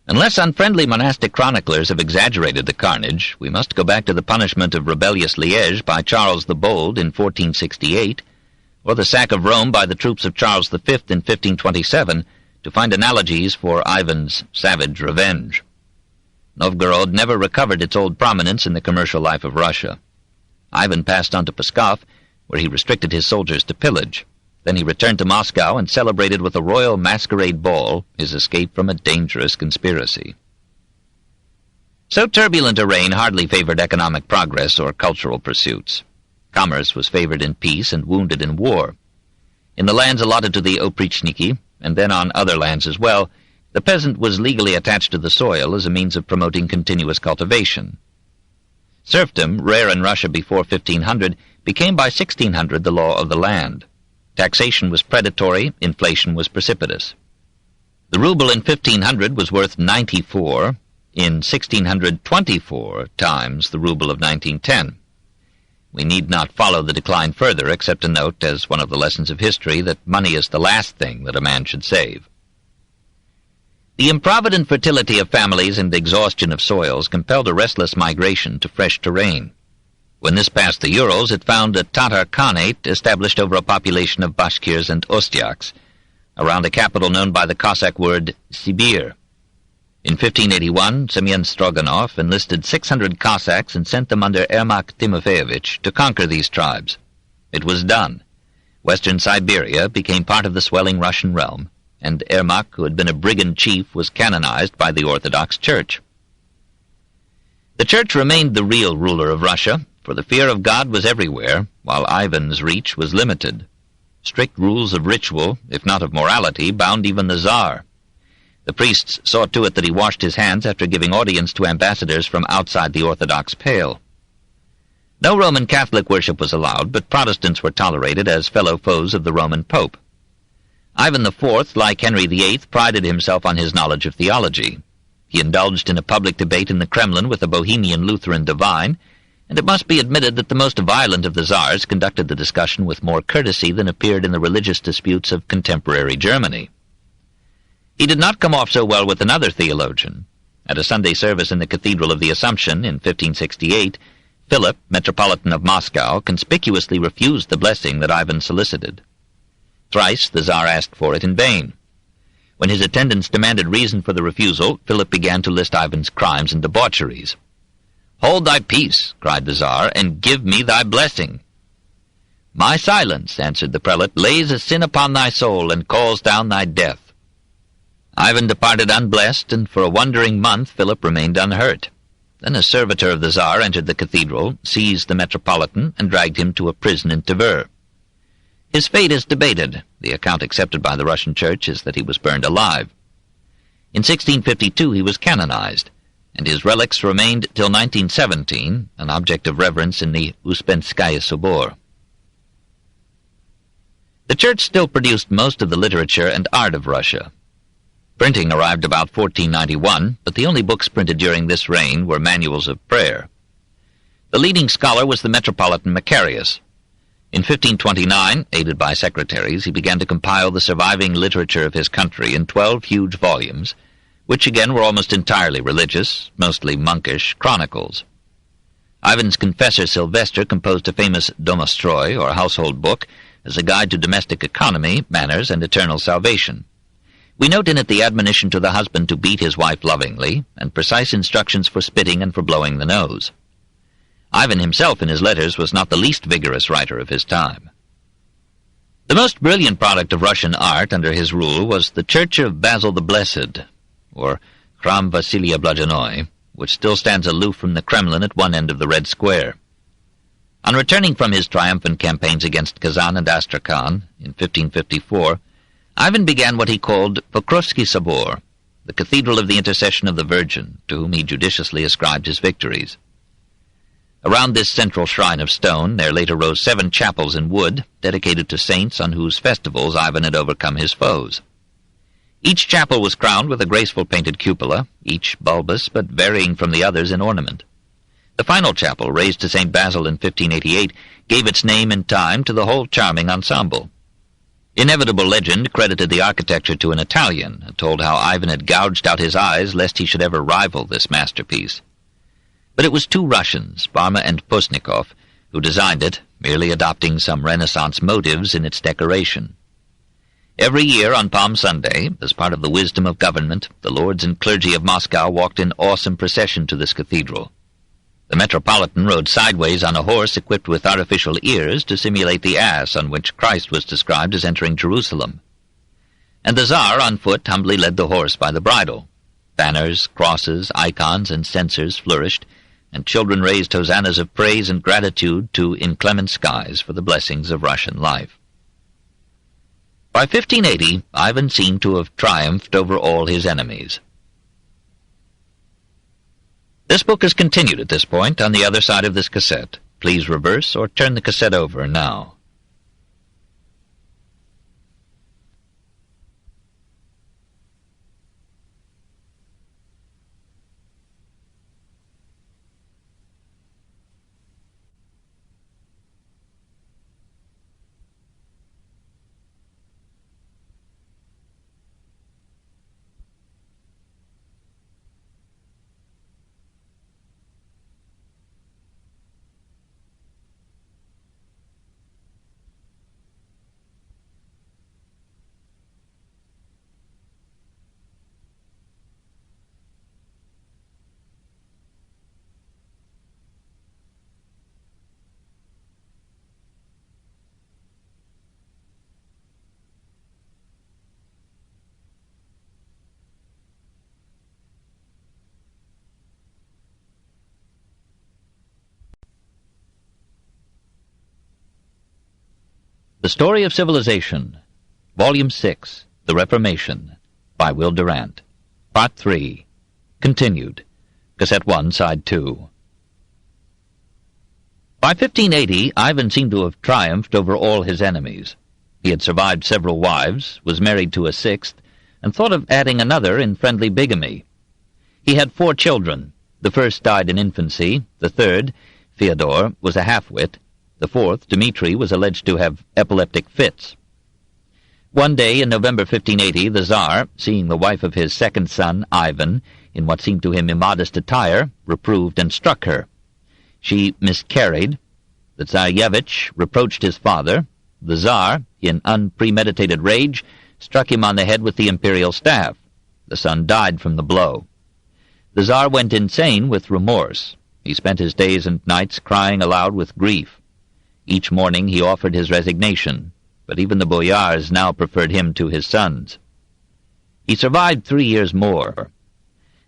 Unless unfriendly monastic chroniclers have exaggerated the carnage, we must go back to the punishment of rebellious Liège by Charles the Bold in 1468, or the sack of Rome by the troops of Charles V in 1527, to find analogies for Ivan's savage revenge. Novgorod never recovered its old prominence in the commercial life of Russia. Ivan passed on to Pskov, where he restricted his soldiers to pillage. Then he returned to Moscow and celebrated with a royal masquerade ball his escape from a dangerous conspiracy. So turbulent a reign hardly favored economic progress or cultural pursuits. Commerce was favored in peace and wounded in war. In the lands allotted to the oprichniki, and then on other lands as well, the peasant was legally attached to the soil as a means of promoting continuous cultivation. Serfdom, rare in Russia before 1500, became by 1600 the law of the land. Taxation was predatory, inflation was precipitous. The ruble in 1500 was worth 94, in 1600 24 times the ruble of 1910. We need not follow the decline further, except to note, as one of the lessons of history, that money is the last thing that a man should save. The improvident fertility of families and the exhaustion of soils compelled a restless migration to fresh terrain. When this passed the Urals, it found a Tatar Khanate established over a population of Bashkirs and Ostyaks, around a capital known by the Cossack word Sibir. In 1581, Semyon Stroganov enlisted 600 Cossacks and sent them under Ermak Timofeyevich to conquer these tribes. It was done. Western Siberia became part of the swelling Russian realm, and Ermak, who had been a brigand chief, was canonized by the Orthodox Church. The Church remained the real ruler of Russia, for the fear of God was everywhere, while Ivan's reach was limited. Strict rules of ritual, if not of morality, bound even the Tsar. The priests saw to it that he washed his hands after giving audience to ambassadors from outside the Orthodox pale. No Roman Catholic worship was allowed, but Protestants were tolerated as fellow foes of the Roman Pope. Ivan IV, like Henry VIII, prided himself on his knowledge of theology. He indulged in a public debate in the Kremlin with a Bohemian Lutheran divine, and it must be admitted that the most violent of the Tsars conducted the discussion with more courtesy than appeared in the religious disputes of contemporary Germany. He did not come off so well with another theologian. At a Sunday service in the Cathedral of the Assumption in 1568, Philip, Metropolitan of Moscow, conspicuously refused the blessing that Ivan solicited. Thrice the Tsar asked for it in vain. When his attendants demanded reason for the refusal, Philip began to list Ivan's crimes and debaucheries. "Hold thy peace," cried the Tsar, "and give me thy blessing." "My silence," answered the prelate, "lays a sin upon thy soul, and calls down thy death." Ivan departed unblessed, and for a wondering month Philip remained unhurt. Then a servitor of the Tsar entered the cathedral, seized the Metropolitan, and dragged him to a prison in Tver. His fate is debated. The account accepted by the Russian Church is that he was burned alive. In 1652 he was canonized, and his relics remained till 1917, an object of reverence in the Uspenskaya Sobor. The Church still produced most of the literature and art of Russia. Printing arrived about 1491, but the only books printed during this reign were manuals of prayer. The leading scholar was the Metropolitan Macarius. In 1529, aided by secretaries, he began to compile the surviving literature of his country in 12 huge volumes, which again were almost entirely religious, mostly monkish, chronicles. Ivan's confessor Sylvester composed a famous Domostroi, or household book, as a guide to domestic economy, manners, and eternal salvation. We note in it the admonition to the husband to beat his wife lovingly, and precise instructions for spitting and for blowing the nose. Ivan himself in his letters was not the least vigorous writer of his time. The most brilliant product of Russian art under his rule was the Church of Basil the Blessed, or Khram Vasilia Blagenoy, which still stands aloof from the Kremlin at one end of the Red Square. On returning from his triumphant campaigns against Kazan and Astrakhan in 1554, Ivan began what he called Pokrovsky Sobor, the Cathedral of the Intercession of the Virgin, to whom he judiciously ascribed his victories. Around this central shrine of stone there later rose 7 chapels in wood, dedicated to saints on whose festivals Ivan had overcome his foes. Each chapel was crowned with a graceful painted cupola, each bulbous but varying from the others in ornament. The final chapel, raised to St. Basil in 1588, gave its name in time to the whole charming ensemble. Inevitable legend credited the architecture to an Italian, and told how Ivan had gouged out his eyes lest he should ever rival this masterpiece. But it was 2 Russians, Barma and Postnikov, who designed it, merely adopting some Renaissance motives in its decoration. Every year on Palm Sunday, as part of the wisdom of government, the lords and clergy of Moscow walked in awesome procession to this cathedral. The Metropolitan rode sideways on a horse equipped with artificial ears to simulate the ass on which Christ was described as entering Jerusalem. And the Tsar on foot humbly led the horse by the bridle. Banners, crosses, icons, and censers flourished, and children raised hosannas of praise and gratitude to inclement skies for the blessings of Russian life. By 1580, Ivan seemed to have triumphed over all his enemies. This book is continued at this point on the other side of this cassette. Please reverse or turn the cassette over now. The Story of Civilization, Volume 6, The Reformation, by Will Durant, Part 3, Continued, Cassette 1, Side 2. By 1580, Ivan seemed to have triumphed over all his enemies. He had survived several wives, was married to a sixth, and thought of adding another in friendly bigamy. He had 4 children. The first died in infancy, the third, Fyodor, was a half-wit, the fourth, Dmitri, was alleged to have epileptic fits. One day in November 1580, the Tsar, seeing the wife of his second son, Ivan, in what seemed to him immodest attire, reproved and struck her. She miscarried. The Tsarevich reproached his father. The Tsar, in unpremeditated rage, struck him on the head with the imperial staff. The son died from the blow. The Tsar went insane with remorse. He spent his days and nights crying aloud with grief. Each morning he offered his resignation, but even the boyars now preferred him to his sons. He survived 3 years more.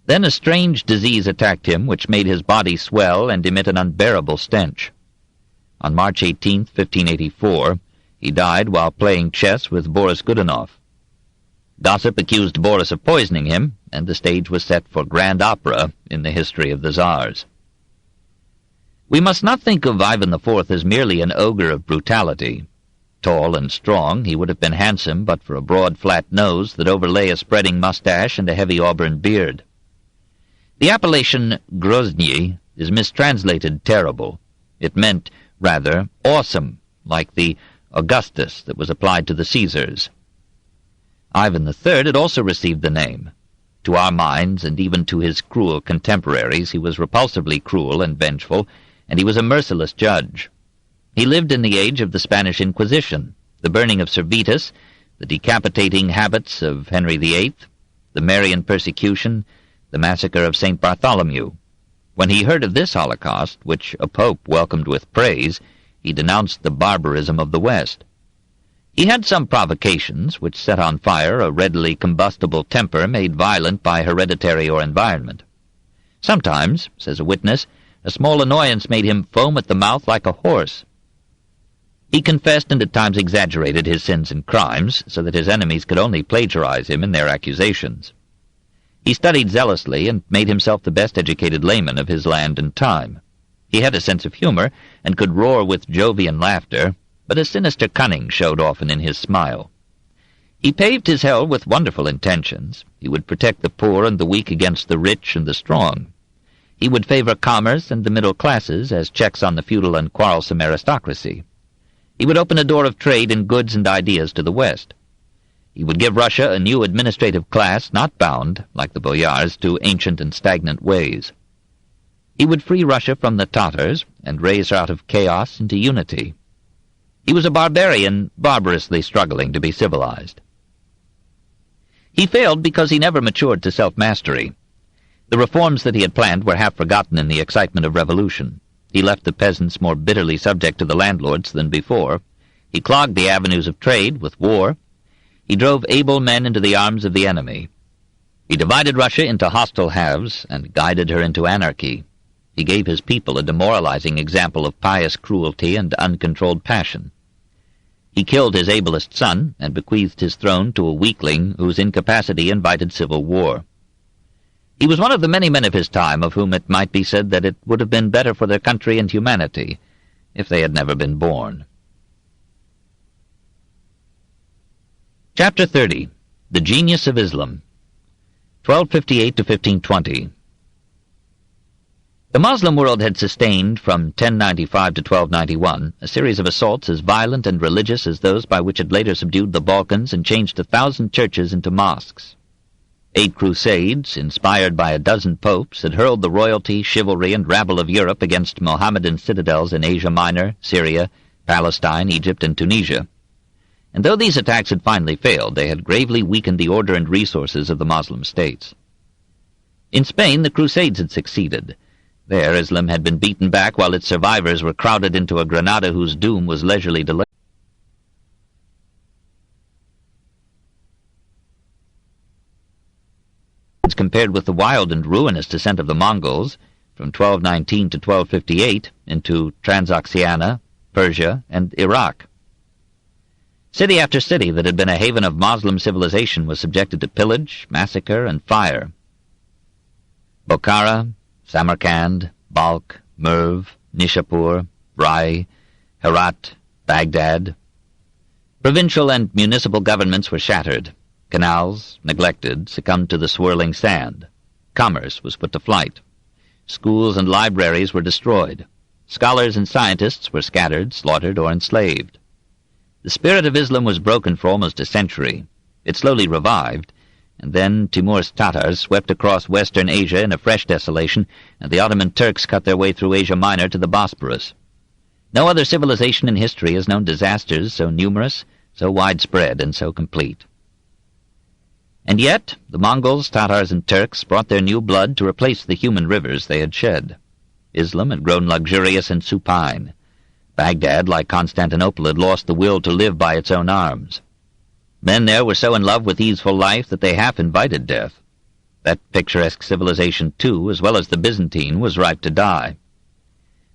Then a strange disease attacked him, which made his body swell and emit an unbearable stench. On March 18, 1584, he died while playing chess with Boris Godunov. Gossip accused Boris of poisoning him, and the stage was set for grand opera in the history of the Tsars. We must not think of Ivan IV as merely an ogre of brutality. Tall and strong, he would have been handsome but for a broad, flat nose that overlay a spreading mustache and a heavy auburn beard. The appellation Grozny is mistranslated terrible. It meant, rather, awesome, like the Augustus that was applied to the Caesars. Ivan III had also received the name. To our minds, and even to his cruel contemporaries, he was repulsively cruel and vengeful, and he was a merciless judge. He lived in the age of the Spanish Inquisition, the burning of Servetus, the decapitating habits of Henry VIII, the Marian persecution, the massacre of St. Bartholomew. When he heard of this Holocaust, which a pope welcomed with praise, he denounced the barbarism of the West. He had some provocations which set on fire a readily combustible temper made violent by hereditary or environment. Sometimes, says a witness, a small annoyance made him foam at the mouth like a horse. He confessed and at times exaggerated his sins and crimes, so that his enemies could only plagiarize him in their accusations. He studied zealously and made himself the best educated layman of his land and time. He had a sense of humor and could roar with Jovian laughter, but a sinister cunning showed often in his smile. He paved his hell with wonderful intentions. He would protect the poor and the weak against the rich and the strong. He would favor commerce and the middle classes as checks on the feudal and quarrelsome aristocracy. He would open a door of trade in goods and ideas to the West. He would give Russia a new administrative class not bound, like the boyars, to ancient and stagnant ways. He would free Russia from the Tatars and raise her out of chaos into unity. He was a barbarian, barbarously struggling to be civilized. He failed because he never matured to self-mastery. The reforms that he had planned were half forgotten in the excitement of revolution. He left the peasants more bitterly subject to the landlords than before. He clogged the avenues of trade with war. He drove able men into the arms of the enemy. He divided Russia into hostile halves and guided her into anarchy. He gave his people a demoralizing example of pious cruelty and uncontrolled passion. He killed his ablest son and bequeathed his throne to a weakling whose incapacity invited civil war. He was one of the many men of his time of whom it might be said that it would have been better for their country and humanity if they had never been born. Chapter 30. The Genius of Islam, 1258 to 1520. The Moslem world had sustained, from 1095 to 1291, a series of assaults as violent and religious as those by which it later subdued the Balkans and changed 1,000 churches into mosques. 8 crusades, inspired by a dozen popes, had hurled the royalty, chivalry, and rabble of Europe against Mohammedan citadels in Asia Minor, Syria, Palestine, Egypt, and Tunisia. And though these attacks had finally failed, they had gravely weakened the order and resources of the Moslem states. In Spain, the Crusades had succeeded. There, Islam had been beaten back while its survivors were crowded into a Granada whose doom was leisurely delayed. Compared with the wild and ruinous descent of the Mongols, from 1219 to 1258, into Transoxiana, Persia, and Iraq. City after city that had been a haven of Moslem civilization was subjected to pillage, massacre, and fire. Bokhara, Samarkand, Balkh, Merv, Nishapur, Rai, Herat, Baghdad. Provincial and municipal governments were shattered. Canals, neglected, succumbed to the swirling sand. Commerce was put to flight. Schools and libraries were destroyed. Scholars and scientists were scattered, slaughtered, or enslaved. The spirit of Islam was broken for almost a century. It slowly revived, and then Timur's Tatars swept across western Asia in a fresh desolation, and the Ottoman Turks cut their way through Asia Minor to the Bosporus. No other civilization in history has known disasters so numerous, so widespread, and so complete. And yet, the Mongols, Tatars, and Turks brought their new blood to replace the human rivers they had shed. Islam had grown luxurious and supine. Baghdad, like Constantinople, had lost the will to live by its own arms. Men there were so in love with easeful life that they half invited death. That picturesque civilization, too, as well as the Byzantine, was ripe to die.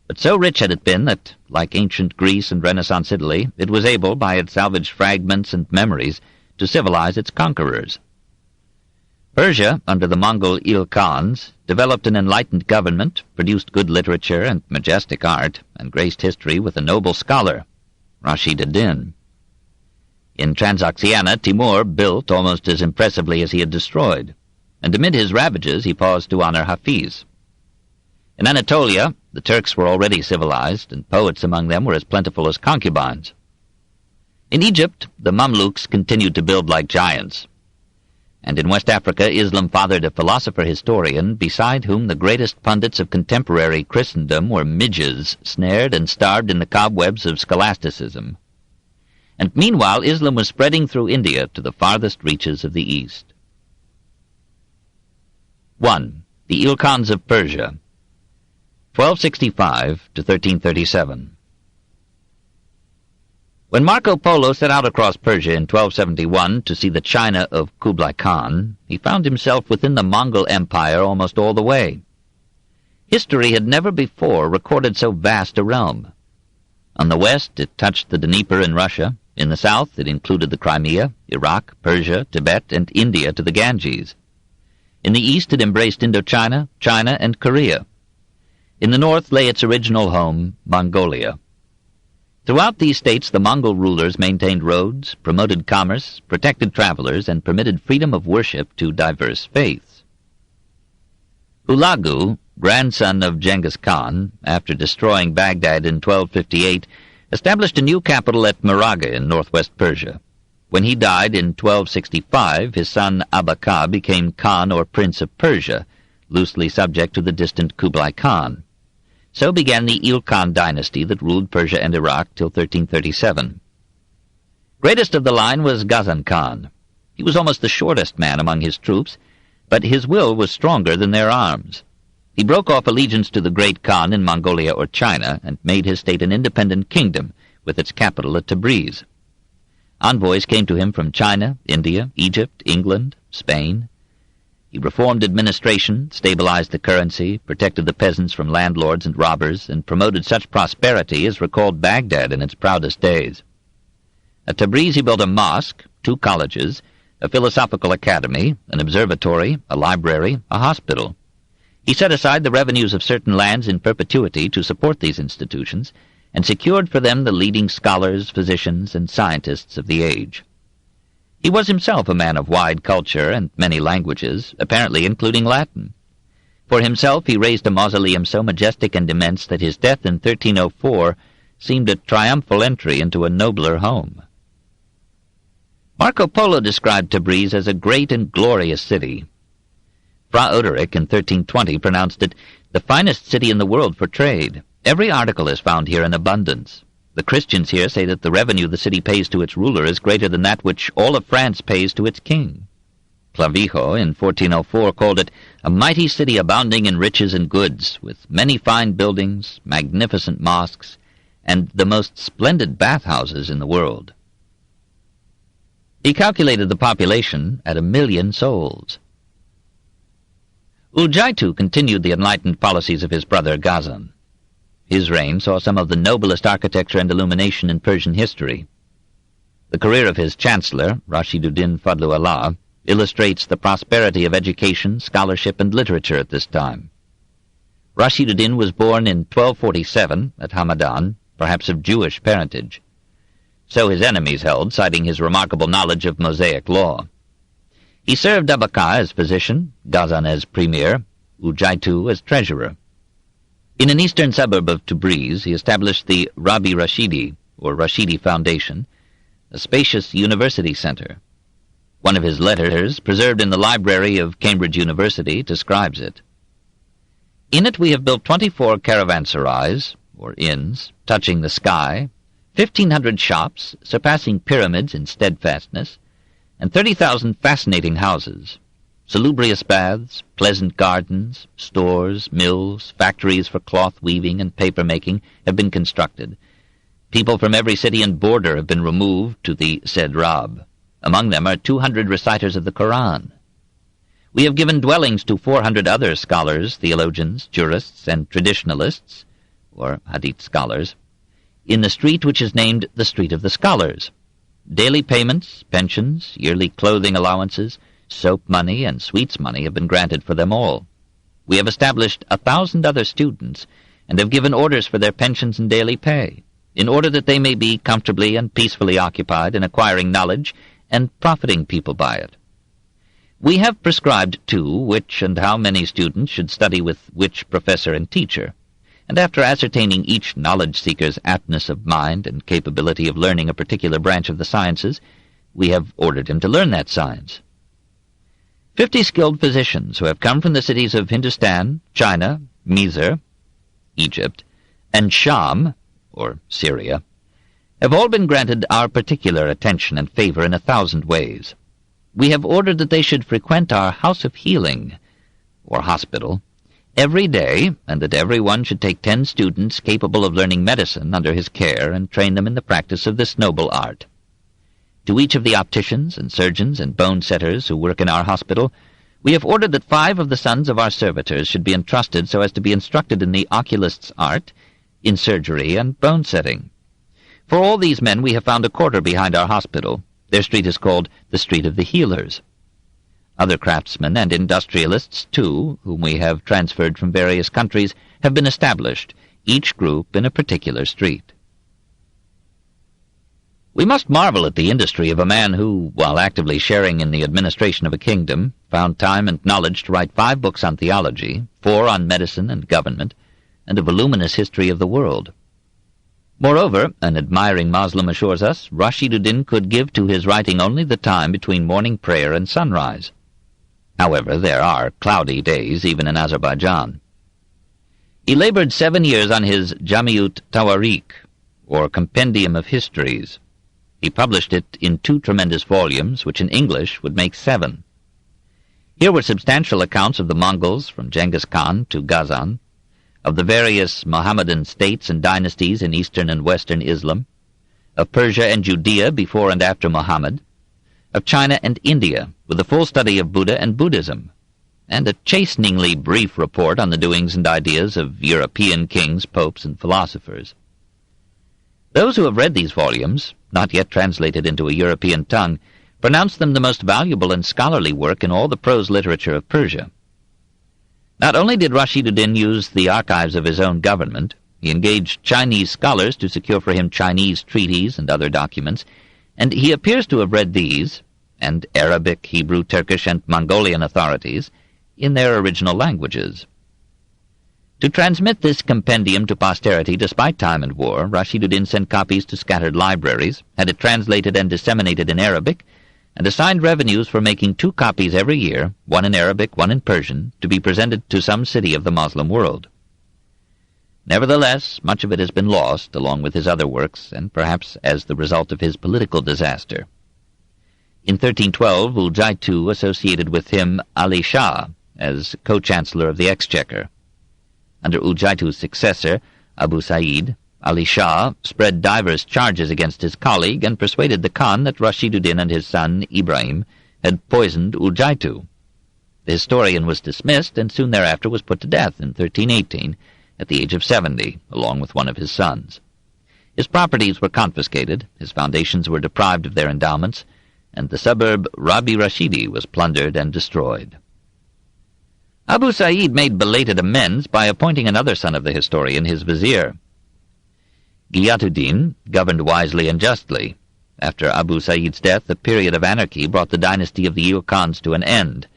But so rich had it been that, like ancient Greece and Renaissance Italy, it was able, by its salvaged fragments and memories, to civilize its conquerors. Persia, under the Mongol Il-Khans, developed an enlightened government, produced good literature and majestic art, and graced history with a noble scholar, Rashid ad-Din. In Transoxiana, Timur built almost as impressively as he had destroyed, and amid his ravages he paused to honor Hafiz. In Anatolia, the Turks were already civilized, and poets among them were as plentiful as concubines. In Egypt, the Mamluks continued to build like giants. And in West Africa, Islam fathered a philosopher-historian, beside whom the greatest pundits of contemporary Christendom were midges, snared and starved in the cobwebs of scholasticism. And meanwhile, Islam was spreading through India to the farthest reaches of the East. 1. The Il-Khans of Persia, 1265 to 1337. When Marco Polo set out across Persia in 1271 to see the China of Kublai Khan, he found himself within the Mongol Empire almost all the way. History had never before recorded so vast a realm. On the west, it touched the Dnieper in Russia. In the south, it included the Crimea, Iraq, Persia, Tibet, and India to the Ganges. In the east, it embraced Indochina, China, and Korea. In the north lay its original home, Mongolia. Throughout these states, the Mongol rulers maintained roads, promoted commerce, protected travelers, and permitted freedom of worship to diverse faiths. Hulagu, grandson of Genghis Khan, after destroying Baghdad in 1258, established a new capital at Maraga in northwest Persia. When he died in 1265, his son Abaka became Khan or Prince of Persia, loosely subject to the distant Kublai Khan. So began the Il-Khan dynasty that ruled Persia and Iraq till 1337. Greatest of the line was Ghazan Khan. He was almost the shortest man among his troops, but his will was stronger than their arms. He broke off allegiance to the great Khan in Mongolia or China and made his state an independent kingdom, with its capital at Tabriz. Envoys came to him from China, India, Egypt, England, Spain. He reformed administration, stabilized the currency, protected the peasants from landlords and robbers, and promoted such prosperity as recalled Baghdad in its proudest days. At Tabriz he built a mosque, 2 colleges, a philosophical academy, an observatory, a library, a hospital. He set aside the revenues of certain lands in perpetuity to support these institutions, and secured for them the leading scholars, physicians, and scientists of the age. He was himself a man of wide culture and many languages, apparently including Latin. For himself he raised a mausoleum so majestic and immense that his death in 1304 seemed a triumphal entry into a nobler home. Marco Polo described Tabriz as a great and glorious city. Fra Odoric in 1320 pronounced it the finest city in the world for trade. Every article is found here in abundance. The Christians here say that the revenue the city pays to its ruler is greater than that which all of France pays to its king. Clavijo in 1404 called it a mighty city abounding in riches and goods, with many fine buildings, magnificent mosques, and the most splendid bathhouses in the world. He calculated the population at 1,000,000 souls. Ujaitu continued the enlightened policies of his brother Ghazan. His reign saw some of the noblest architecture and illumination in Persian history. The career of his chancellor, Rashiduddin Fadlu Allah, illustrates the prosperity of education, scholarship, and literature at this time. Rashiduddin was born in 1247 at Hamadan, perhaps of Jewish parentage. So his enemies held, citing his remarkable knowledge of Mosaic law. He served Abaka as physician, Ghazan as premier, Ujaitu as treasurer. In an eastern suburb of Tabriz, he established the Rabi Rashidi, or Rashidi Foundation, a spacious university center. One of his letters, preserved in the library of Cambridge University, describes it. In it we have built 24 caravanserais, or inns, touching the sky, 1,500 shops, surpassing pyramids in steadfastness, and 30,000 fascinating houses, salubrious baths, pleasant gardens, stores, mills, factories for cloth weaving and paper-making have been constructed. People from every city and border have been removed to the said Rab. Among them are 200 reciters of the Koran. We have given dwellings to 400 other scholars, theologians, jurists, and traditionalists, or hadith scholars, in the street which is named the Street of the Scholars. Daily payments, pensions, yearly clothing allowances, soap money, and sweets money have been granted for them all. We have established 1,000 other students, and have given orders for their pensions and daily pay, in order that they may be comfortably and peacefully occupied in acquiring knowledge and profiting people by it. We have prescribed, too, which and how many students should study with which professor and teacher, and after ascertaining each knowledge-seeker's aptness of mind and capability of learning a particular branch of the sciences, we have ordered him to learn that science. 50 skilled physicians who have come from the cities of Hindustan, China, Misr, Egypt, and Sham, or Syria, have all been granted our particular attention and favor in 1,000 ways. We have ordered that they should frequent our house of healing, or hospital, every day, and that every one should take 10 students capable of learning medicine under his care and train them in the practice of this noble art. To each of the opticians and surgeons and bone-setters who work in our hospital, we have ordered that 5 of the sons of our servitors should be entrusted so as to be instructed in the oculist's art, in surgery and bone-setting. For all these men we have found a quarter behind our hospital. Their street is called the Street of the Healers. Other craftsmen and industrialists, too, whom we have transferred from various countries, have been established, each group in a particular street. We must marvel at the industry of a man who, while actively sharing in the administration of a kingdom, found time and knowledge to write 5 books on theology, 4 on medicine and government, and a voluminous history of the world. Moreover, an admiring Moslem assures us, Rashiduddin could give to his writing only the time between morning prayer and sunrise. However, there are cloudy days even in Azerbaijan. He labored 7 years on his Jamiut Tawarikh, or Compendium of Histories. He published it in 2 tremendous volumes, which in English would make 7. Here were substantial accounts of the Mongols from Genghis Khan to Ghazan, of the various Mohammedan states and dynasties in Eastern and Western Islam, of Persia and Judea before and after Muhammad, of China and India, with a full study of Buddha and Buddhism, and a chasteningly brief report on the doings and ideas of European kings, popes, and philosophers. Those who have read these volumes, not yet translated into a European tongue, pronounced them the most valuable and scholarly work in all the prose literature of Persia. Not only did Rashid-ud-Din use the archives of his own government, he engaged Chinese scholars to secure for him Chinese treaties and other documents, and he appears to have read these, and Arabic, Hebrew, Turkish, and Mongolian authorities, in their original languages. To transmit this compendium to posterity despite time and war, Rashid-ud-Din sent copies to scattered libraries, had it translated and disseminated in Arabic, and assigned revenues for making 2 copies every year, one in Arabic, one in Persian, to be presented to some city of the Moslem world. Nevertheless, much of it has been lost, along with his other works, and perhaps as the result of his political disaster. In 1312, Uljai II associated with him Ali Shah as co-chancellor of the Exchequer. Under Uljai II's successor, Abu Sa'id, Ali Shah spread divers charges against his colleague and persuaded the Khan that Rashid-ud-Din and his son, Ibrahim, had poisoned Uljai II. The historian was dismissed and soon thereafter was put to death in 1318 at the age of 70, along with one of his sons. His properties were confiscated, his foundations were deprived of their endowments, and the suburb Rabi Rashidi was plundered and destroyed. Abu Sa'id made belated amends by appointing another son of the historian his vizier. Ghiyatuddin governed wisely and justly. After Abu Sa'id's death, the period of anarchy brought the dynasty of the Khans to an end,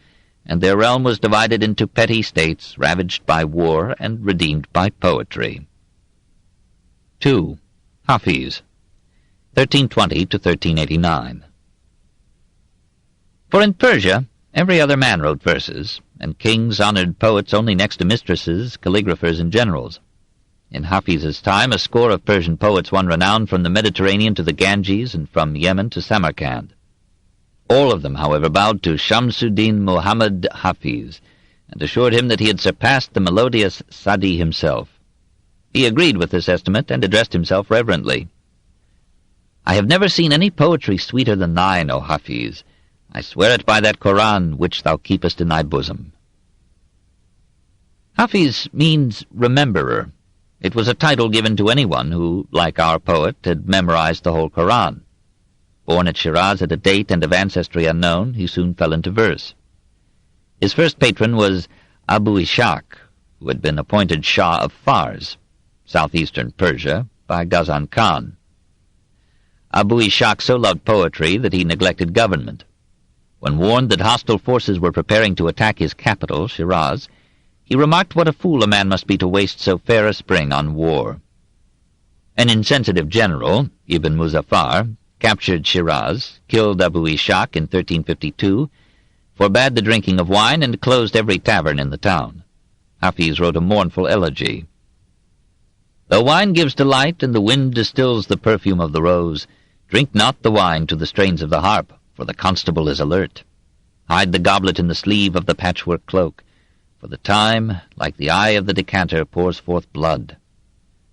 and their realm was divided into petty states, ravaged by war and redeemed by poetry. 2. Hafiz, 1320 to 1389. For in Persia, every other man wrote verses, and kings honored poets only next to mistresses, calligraphers, and generals. In Hafiz's time, a score of Persian poets won renown from the Mediterranean to the Ganges and from Yemen to Samarkand. All of them, however, bowed to Shamsuddin Muhammad Hafiz, and assured him that he had surpassed the melodious Sadi himself. He agreed with this estimate and addressed himself reverently. "I have never seen any poetry sweeter than thine, O Hafiz. I swear it by that Koran which thou keepest in thy bosom." Hafiz means rememberer. It was a title given to anyone who, like our poet, had memorized the whole Koran. Born at Shiraz at a date and of ancestry unknown, he soon fell into verse. His first patron was Abu Ishaq, who had been appointed Shah of Fars, southeastern Persia, by Ghazan Khan. Abu Ishaq so loved poetry that he neglected government. When warned that hostile forces were preparing to attack his capital, Shiraz, he remarked what a fool a man must be to waste so fair a spring on war. An insensitive general, Ibn Muzaffar, captured Shiraz, killed Abu Ishaq in 1352, forbade the drinking of wine, and closed every tavern in the town. Hafiz wrote a mournful elegy. "Though wine gives delight, and the wind distills the perfume of the rose, drink not the wine to the strains of the harp, for the constable is alert. Hide the goblet in the sleeve of the patchwork cloak, for the time, like the eye of the decanter, pours forth blood.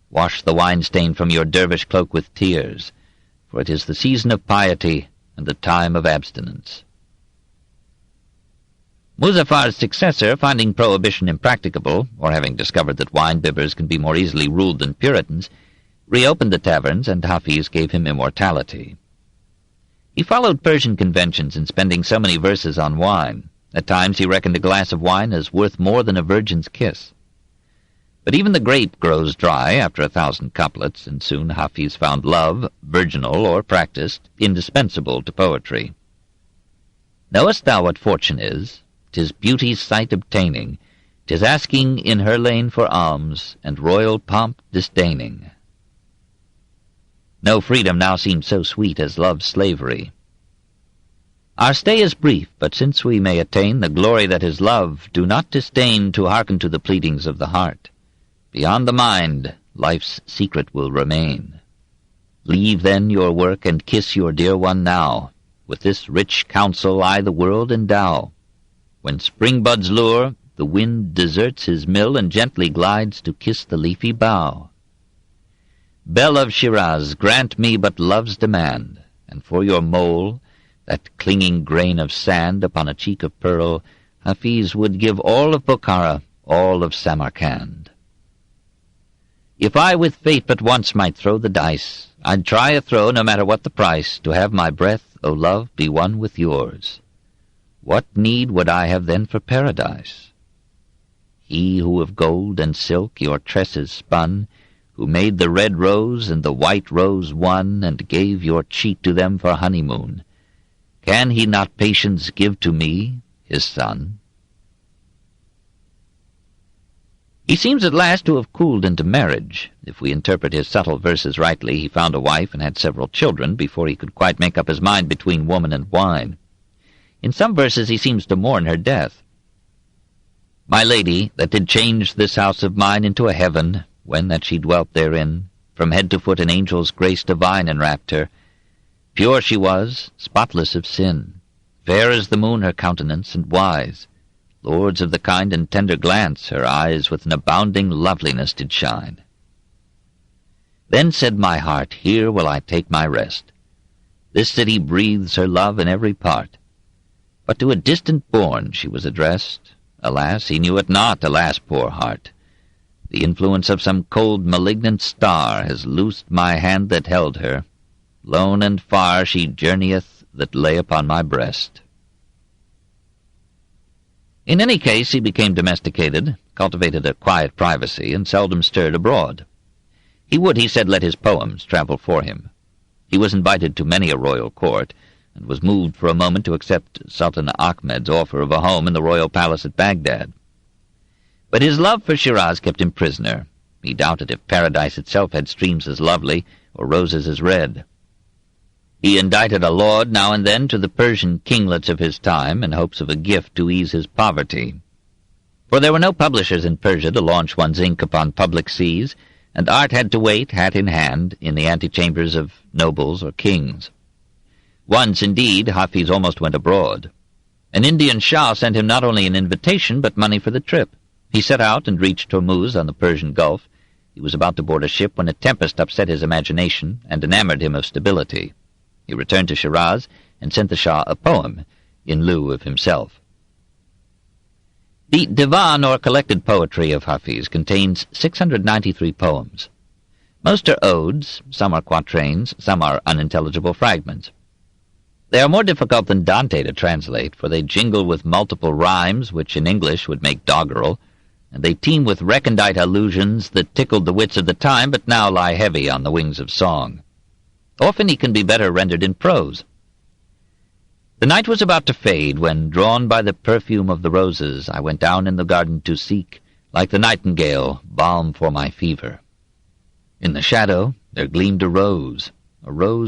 Wash the wine-stain from your dervish cloak with tears, for it is the season of piety and the time of abstinence." Muzaffar's successor, finding prohibition impracticable, or having discovered that wine-bibbers can be more easily ruled than Puritans, reopened the taverns, and Hafiz gave him immortality. He followed Persian conventions in spending so many verses on wine. At times he reckoned a glass of wine as worth more than a virgin's kiss. But even the grape grows dry after 1,000 couplets, and soon Hafiz found love, virginal or practiced, indispensable to poetry. "Knowest thou what fortune is? 'Tis beauty's sight obtaining, 'tis asking in her lane for alms, and royal pomp disdaining." No freedom now seemed so sweet as love's slavery. "Our stay is brief, but since we may attain the glory that is love, do not disdain to hearken to the pleadings of the heart. Beyond the mind, life's secret will remain. Leave then your work and kiss your dear one now. With this rich counsel I the world endow. When spring buds lure, the wind deserts his mill and gently glides to kiss the leafy bough. Belle of Shiraz, grant me but love's demand, and for your mole, that clinging grain of sand upon a cheek of pearl, Hafiz would give all of Bokhara, all of Samarkand." If I with fate but once might throw the dice, I'd try a throw, no matter what the price, to have my breath, O love, be one with yours. What need would I have then for paradise? He who of gold and silk your tresses spun, who made the red rose and the white rose one, and gave your cheek to them for honeymoon, can he not patience give to me, his son? He seems at last to have cooled into marriage. If we interpret his subtle verses rightly, he found a wife and had several children before he could quite make up his mind between woman and wine. In some verses he seems to mourn her death. My lady, that did change this house of mine into a heaven, when that she dwelt therein, from head to foot an angel's grace divine enwrapped her. Pure she was, spotless of sin, fair as the moon her countenance, and wise. Lords of the kind and tender glance, her eyes with an abounding loveliness did shine. Then said my heart, here will I take my rest. This city breathes her love in every part. But to a distant bourne she was addressed. Alas, he knew it not, alas, poor heart. The influence of some cold malignant star has loosed my hand that held her. Lone and far she journeyeth that lay upon my breast. In any case, he became domesticated, cultivated a quiet privacy, and seldom stirred abroad. He would, he said, let his poems travel for him. He was invited to many a royal court, and was moved for a moment to accept Sultan Ahmed's offer of a home in the royal palace at Baghdad. But his love for Shiraz kept him prisoner. He doubted if paradise itself had streams as lovely, or roses as red. He indicted a laud now and then to the Persian kinglets of his time in hopes of a gift to ease his poverty. For there were no publishers in Persia to launch one's ink upon public seas, and art had to wait, hat in hand, in the antechambers of nobles or kings. Once, indeed, Hafiz almost went abroad. An Indian Shah sent him not only an invitation, but money for the trip. He set out and reached Hormuz on the Persian Gulf. He was about to board a ship when a tempest upset his imagination and enamored him of stability. He returned to Shiraz and sent the Shah a poem in lieu of himself. The Divan, or collected poetry of Hafiz, contains 693 poems. Most are odes, some are quatrains, some are unintelligible fragments. They are more difficult than Dante to translate, for they jingle with multiple rhymes, which in English would make doggerel, and they teem with recondite allusions that tickled the wits of the time, but now lie heavy on the wings of song. Often he can be better rendered in prose. The night was about to fade, when, drawn by the perfume of the roses, I went down in the garden to seek, like the nightingale, balm for my fever. In the shadow there gleamed a rose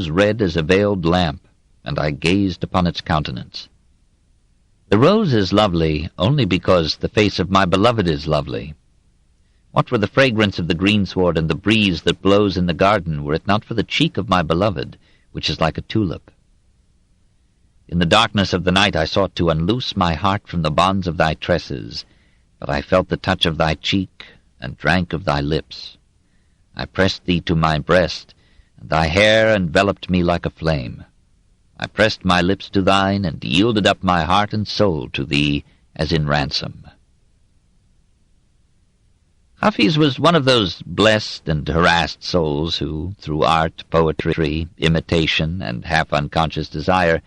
red as a veiled lamp, and I gazed upon its countenance. The rose is lovely only because the face of my beloved is lovely. What were the fragrance of the greensward and the breeze that blows in the garden, were it not for the cheek of my beloved, which is like a tulip? In the darkness of the night I sought to unloose my heart from the bonds of thy tresses, but I felt the touch of thy cheek, and drank of thy lips. I pressed thee to my breast, and thy hair enveloped me like a flame. I pressed my lips to thine, and yielded up my heart and soul to thee as in ransom. Hafiz was one of those blessed and harassed souls who, through art, poetry, imitation, and half-unconscious desire,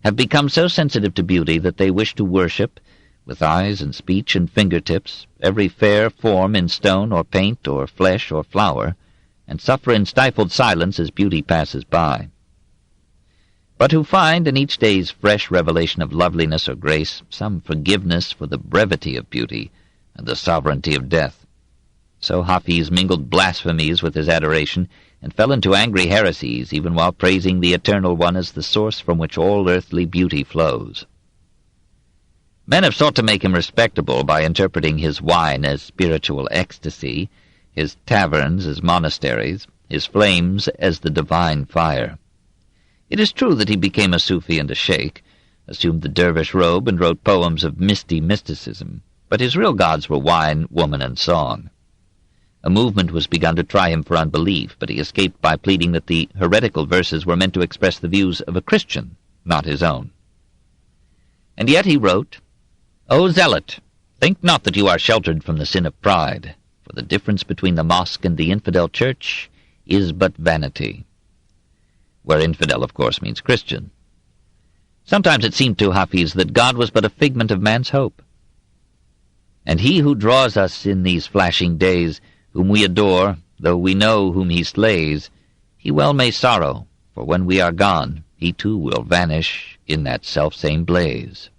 have become so sensitive to beauty that they wish to worship, with eyes and speech and fingertips, every fair form in stone or paint or flesh or flower, and suffer in stifled silence as beauty passes by. But who find in each day's fresh revelation of loveliness or grace some forgiveness for the brevity of beauty and the sovereignty of death. So Hafiz mingled blasphemies with his adoration, and fell into angry heresies, even while praising the Eternal One as the source from which all earthly beauty flows. Men have sought to make him respectable by interpreting his wine as spiritual ecstasy, his taverns as monasteries, his flames as the divine fire. It is true that he became a Sufi and a sheikh, assumed the dervish robe, and wrote poems of misty mysticism, but his real gods were wine, woman, and song. A movement was begun to try him for unbelief, but he escaped by pleading that the heretical verses were meant to express the views of a Christian, not his own. And yet he wrote, O zealot, think not that you are sheltered from the sin of pride, for for the difference between the mosque and the infidel church is but vanity. Where infidel, of course, means Christian. Sometimes it seemed to Hafiz that God was but a figment of man's hope. And he who draws us in these flashing days, whom we adore, though we know whom he slays, he well may sorrow, for when we are gone, he too will vanish in that selfsame blaze.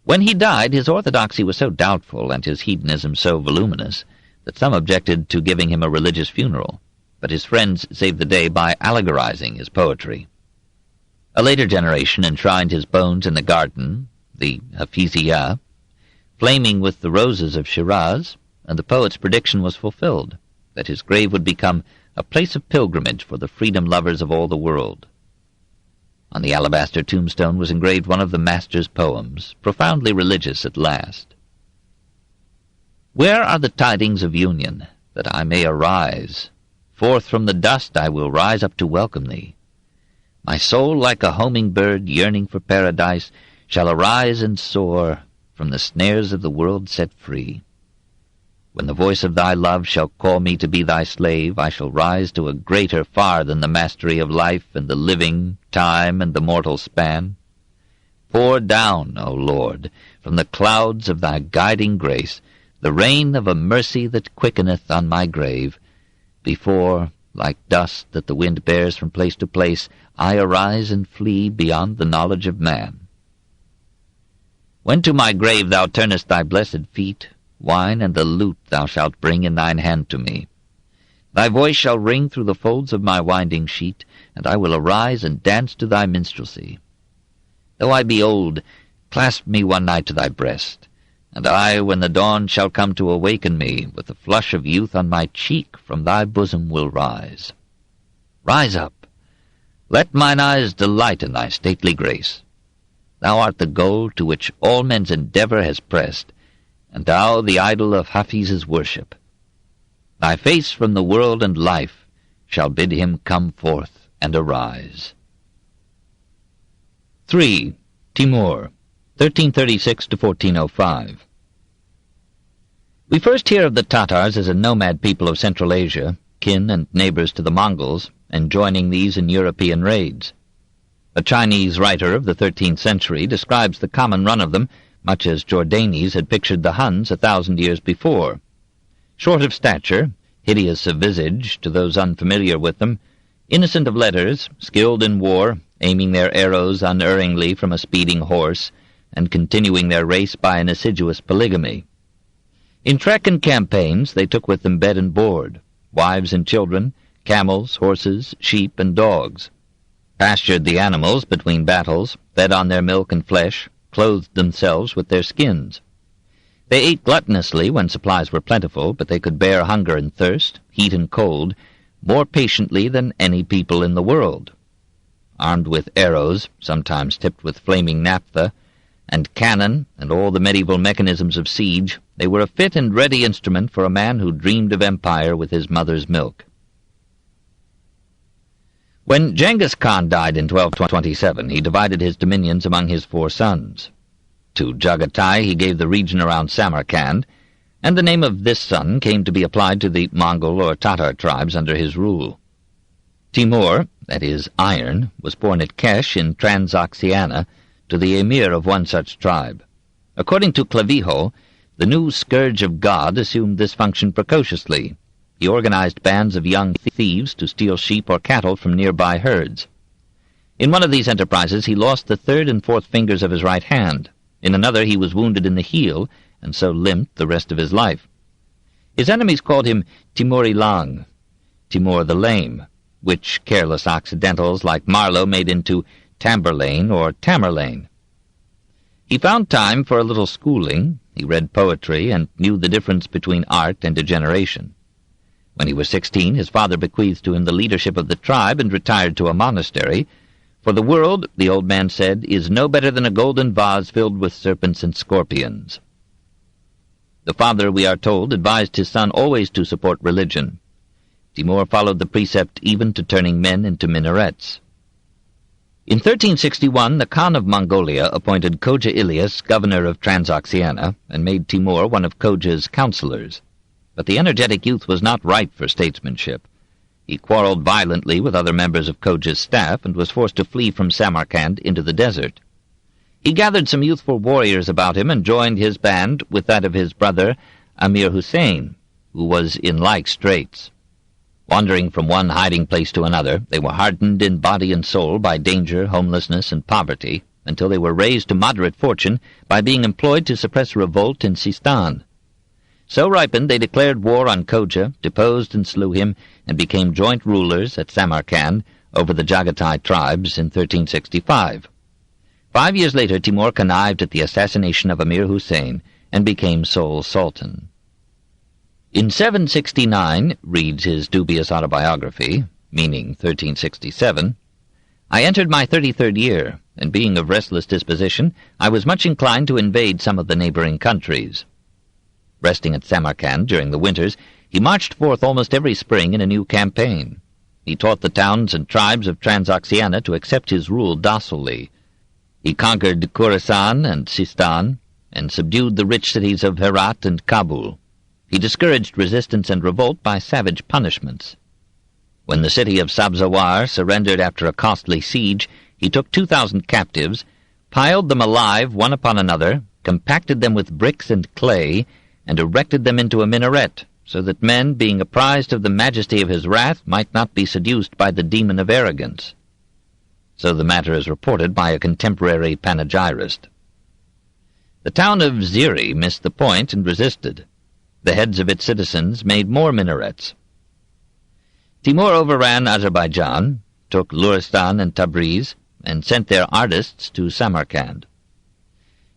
When he died, his orthodoxy was so doubtful and his hedonism so voluminous that some objected to giving him a religious funeral, but his friends saved the day by allegorizing his poetry. A later generation enshrined his bones in the garden, the Hafiziyah, flaming with the roses of Shiraz, and the poet's prediction was fulfilled, that his grave would become a place of pilgrimage for the freedom lovers of all the world. On the alabaster tombstone was engraved one of the master's poems, profoundly religious at last. Where are the tidings of union, that I may arise? Forth from the dust I will rise up to welcome thee. My soul, like a homing bird yearning for paradise, shall arise and soar, from the snares of the world set free. When the voice of thy love shall call me to be thy slave, I shall rise to a greater far than the mastery of life and the living, time, and the mortal span. Pour down, O Lord, from the clouds of thy guiding grace, the rain of a mercy that quickeneth on my grave, before, like dust that the wind bears from place to place, I arise and flee beyond the knowledge of man. When to my grave thou turnest thy blessed feet, wine and the lute thou shalt bring in thine hand to me. Thy voice shall ring through the folds of my winding sheet, and I will arise and dance to thy minstrelsy. Though I be old, clasp me one night to thy breast, and I, when the dawn shall come to awaken me, with the flush of youth on my cheek, from thy bosom will rise. Rise up, let mine eyes delight in thy stately grace. Thou art the goal to which all men's endeavor has pressed, and thou the idol of Hafiz's worship. Thy face from the world and life shall bid him come forth and arise. 3. Timur, 1336 to 1405. We first hear of the Tatars as a nomad people of Central Asia, kin and neighbors to the Mongols, and joining these in European raids. A Chinese writer of the 13th century describes the common run of them, much as Jordanes had pictured the Huns 1,000 years before. Short of stature, hideous of visage to those unfamiliar with them, innocent of letters, skilled in war, aiming their arrows unerringly from a speeding horse, and continuing their race by an assiduous polygamy. In trek and campaigns they took with them bed and board, wives and children, camels, horses, sheep, and dogs, pastured the animals between battles, fed on their milk and flesh, clothed themselves with their skins. They ate gluttonously when supplies were plentiful, but they could bear hunger and thirst, heat and cold, more patiently than any people in the world. Armed with arrows, sometimes tipped with flaming naphtha, and cannon, and all the medieval mechanisms of siege, they were a fit and ready instrument for a man who dreamed of empire with his mother's milk. When Genghis Khan died in 1227, he divided his dominions among his 4 sons. To Jagatai he gave the region around Samarkand, and the name of this son came to be applied to the Mongol or Tatar tribes under his rule. Timur, that is, Iron, was born at Kesh in Transoxiana, to the emir of one such tribe. According to Clavijo, the new scourge of God assumed this function precociously. He organized bands of young thieves to steal sheep or cattle from nearby herds. In one of these enterprises he lost the 3rd and 4th fingers of his right hand. In another he was wounded in the heel, and so limped the rest of his life. His enemies called him Timuri Lang, Timur the Lame, which careless Occidentals like Marlowe made into Tamberlane or Tamerlane. He found time for a little schooling. He read poetry and knew the difference between art and degeneration. When he was 16, his father bequeathed to him the leadership of the tribe and retired to a monastery. For the world, the old man said, is no better than a golden vase filled with serpents and scorpions. The father, we are told, advised his son always to support religion. Timur followed the precept even to turning men into minarets. In 1361, the Khan of Mongolia appointed Khoja Ilyas governor of Transoxiana and made Timur one of Khoja's counselors. But the energetic youth was not ripe for statesmanship. He quarreled violently with other members of Khoja's staff and was forced to flee from Samarkand into the desert. He gathered some youthful warriors about him and joined his band with that of his brother Amir Hussein, who was in like straits. Wandering from one hiding place to another, they were hardened in body and soul by danger, homelessness, and poverty, until they were raised to moderate fortune by being employed to suppress revolt in Sistan. So ripened, they declared war on Khoja, deposed and slew him, and became joint rulers at Samarkand over the Jagatai tribes in 1365. 5 years later, Timur connived at the assassination of Amir Hussein and became sole sultan. In 769, reads his dubious autobiography, meaning 1367, I entered my 33rd year, and being of restless disposition, I was much inclined to invade some of the neighboring countries. Resting at Samarkand during the winters, he marched forth almost every spring in a new campaign. He taught the towns and tribes of Transoxiana to accept his rule docilely. He conquered Khorasan and Sistan, and subdued the rich cities of Herat and Kabul. He discouraged resistance and revolt by savage punishments. When the city of Sabzawar surrendered after a costly siege, he took 2,000 captives, piled them alive one upon another, compacted them with bricks and clay, and erected them into a minaret, so that men, being apprised of the majesty of his wrath, might not be seduced by the demon of arrogance. So the matter is reported by a contemporary panegyrist. The town of Ziri missed the point and resisted. The heads of its citizens made more minarets. Timur overran Azerbaijan, took Luristan and Tabriz, and sent their artists to Samarkand.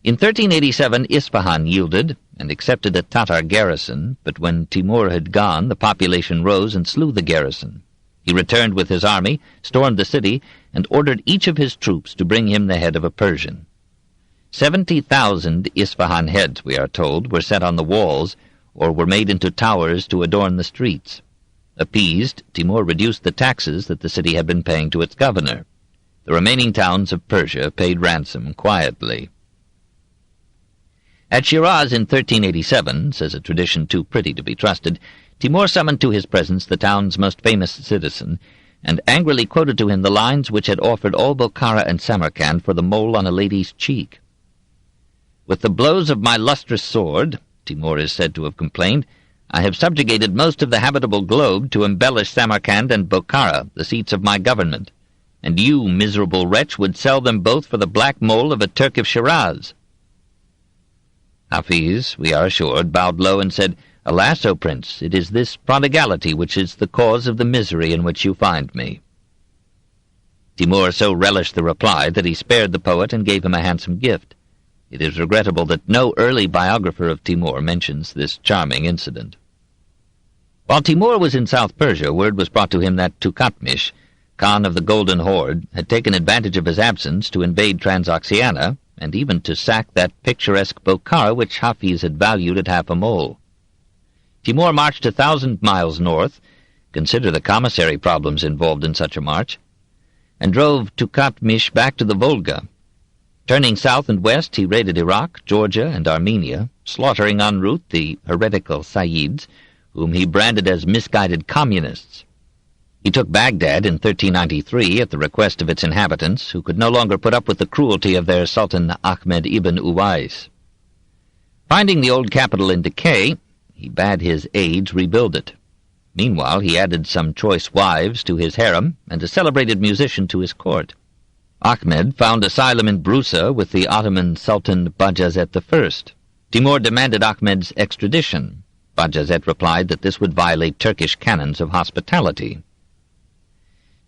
In 1387, Isfahan yielded and accepted a Tatar garrison, but when Timur had gone, the population rose and slew the garrison. He returned with his army, stormed the city, and ordered each of his troops to bring him the head of a Persian. 70,000 Isfahan heads, we are told, were set on the walls, or were made into towers to adorn the streets. Appeased, Timur reduced the taxes that the city had been paying to its governor. The remaining towns of Persia paid ransom quietly. At Shiraz in 1387, says a tradition too pretty to be trusted, Timur summoned to his presence the town's most famous citizen, and angrily quoted to him the lines which had offered all Bokhara and Samarkand for the mole on a lady's cheek. With the blows of my lustrous sword, Timur is said to have complained, I have subjugated most of the habitable globe to embellish Samarkand and Bokhara, the seats of my government, and you, miserable wretch, would sell them both for the black mole of a Turk of Shiraz. Hafiz, we are assured, bowed low and said, Alas, O Prince, it is this prodigality which is the cause of the misery in which you find me. Timur so relished the reply that he spared the poet and gave him a handsome gift. It is regrettable that no early biographer of Timur mentions this charming incident. While Timur was in South Persia, word was brought to him that Tukatmish, Khan of the Golden Horde, had taken advantage of his absence to invade Transoxiana, and even to sack that picturesque Bokhara which Hafiz had valued at half a mole. Timur marched 1,000 miles north, consider the commissary problems involved in such a march, and drove Tukatmish back to the Volga. Turning south and west, he raided Iraq, Georgia, and Armenia, slaughtering en route the heretical Sayyids, whom he branded as misguided communists. He took Baghdad in 1393 at the request of its inhabitants, who could no longer put up with the cruelty of their Sultan Ahmed ibn Uwais. Finding the old capital in decay, he bade his aides rebuild it. Meanwhile, he added some choice wives to his harem and a celebrated musician to his court. Ahmed found asylum in Brusa with the Ottoman Sultan Bajazet I. Timur demanded Ahmed's extradition. Bajazet replied that this would violate Turkish canons of hospitality.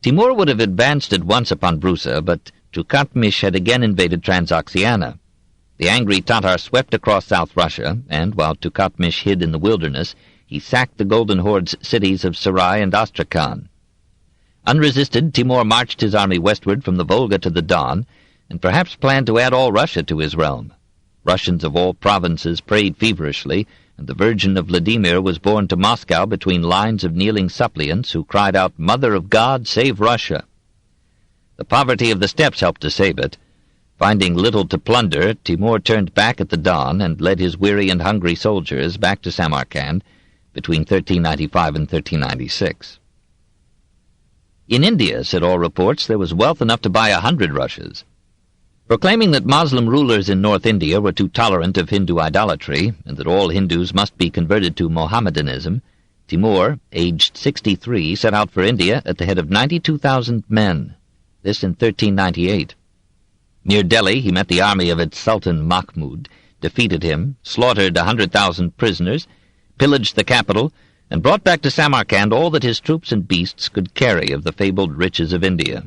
Timur would have advanced at once upon Brusa, but Tukatmish had again invaded Transoxiana. The angry Tatar swept across South Russia, and, while Tukatmish hid in the wilderness, he sacked the Golden Horde's cities of Sarai and Astrakhan. Unresisted, Timur marched his army westward from the Volga to the Don, and perhaps planned to add all Russia to his realm. Russians of all provinces prayed feverishly, and the Virgin of Vladimir was borne to Moscow between lines of kneeling suppliants who cried out, "Mother of God, save Russia!" The The poverty of the steppes helped to save it. Finding little to plunder, Timur turned back at the dawn and led his weary and hungry soldiers back to Samarkand between 1395 and 1396. In India, said all reports, there was wealth enough to buy 100 rushes. Proclaiming that Moslem rulers in North India were too tolerant of Hindu idolatry, and that all Hindus must be converted to Mohammedanism, Timur, aged 63, set out for India at the head of 92,000 men. This in 1398. Near Delhi he met the army of its Sultan Mahmud, defeated him, slaughtered 100,000 prisoners, pillaged the capital, and brought back to Samarkand all that his troops and beasts could carry of the fabled riches of India.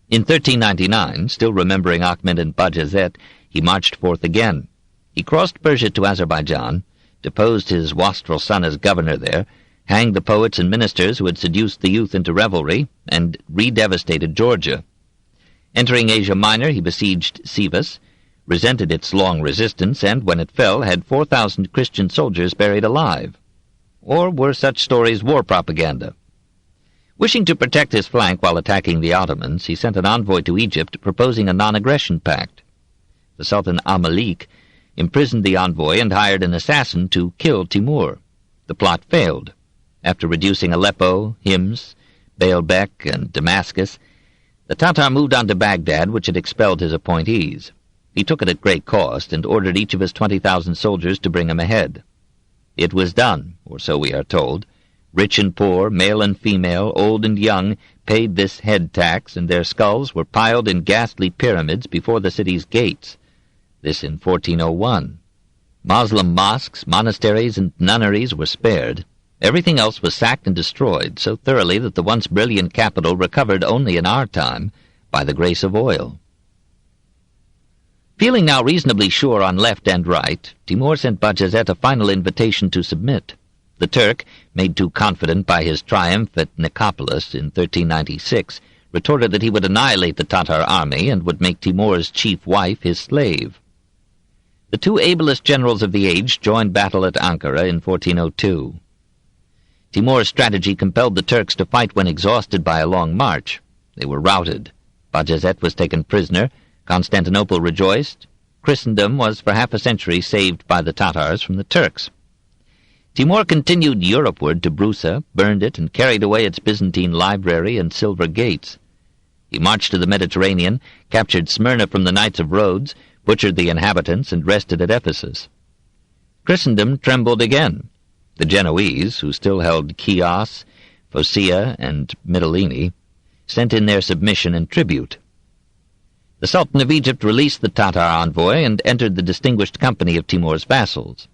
In 1399, still remembering Ahmed and Bajazet, he marched forth again. He crossed Persia to Azerbaijan, deposed his wastrel son as governor there, hanged the poets and ministers who had seduced the youth into revelry, and re-devastated Georgia. Entering Asia Minor, he besieged Sivas, resented its long resistance, and, when it fell, had 4,000 Christian soldiers buried alive. Or were such stories war propaganda? Wishing to protect his flank while attacking the Ottomans, he sent an envoy to Egypt proposing a non-aggression pact. The Sultan al-Malik imprisoned the envoy and hired an assassin to kill Timur. The plot failed. After reducing Aleppo, Hims, Baalbek, and Damascus, the Tatar moved on to Baghdad, which had expelled his appointees. He took it at great cost, and ordered each of his 20,000 soldiers to bring him ahead. It was done, or so we are told. Rich and poor, male and female, old and young, paid this head tax, and their skulls were piled in ghastly pyramids before the city's gates. This in 1401. Moslem mosques, monasteries, and nunneries were spared. Everything else was sacked and destroyed so thoroughly that the once brilliant capital recovered only in our time by the grace of oil. Feeling now reasonably sure on left and right, Timur sent Bajazet a final invitation to submit. The Turk, made too confident by his triumph at Nicopolis in 1396, retorted that he would annihilate the Tatar army and would make Timur's chief wife his slave. The two ablest generals of the age joined battle at Ankara in 1402. Timur's strategy compelled the Turks to fight when exhausted by a long march. They were routed. Bajazet was taken prisoner. Constantinople rejoiced. Christendom was for half a century saved by the Tatars from the Turks. Timur continued Europeward to Brusa, burned it, and carried away its Byzantine library and silver gates. He marched to the Mediterranean, captured Smyrna from the Knights of Rhodes, butchered the inhabitants, and rested at Ephesus. Christendom trembled again. The Genoese, who still held Chios, Phocaea, and Mytilene, sent in their submission and tribute. The Sultan of Egypt released the Tatar envoy and entered the distinguished company of Timur's vassals.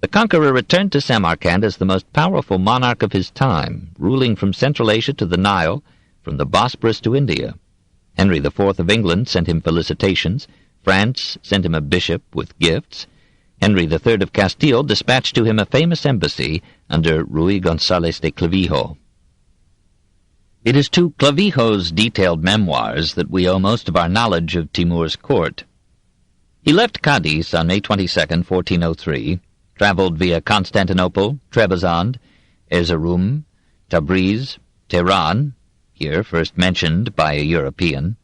The conqueror returned to Samarkand as the most powerful monarch of his time, ruling from Central Asia to the Nile, from the Bosporus to India. Henry IV of England sent him felicitations. France sent him a bishop with gifts. Henry III of Castile dispatched to him a famous embassy under Rui González de Clavijo. It is to Clavijo's detailed memoirs that we owe most of our knowledge of Timur's court. He left Cadiz on May 22, 1403, traveled via Constantinople, Trebizond, Erzurum, Tabriz, Tehran, here first mentioned by a European,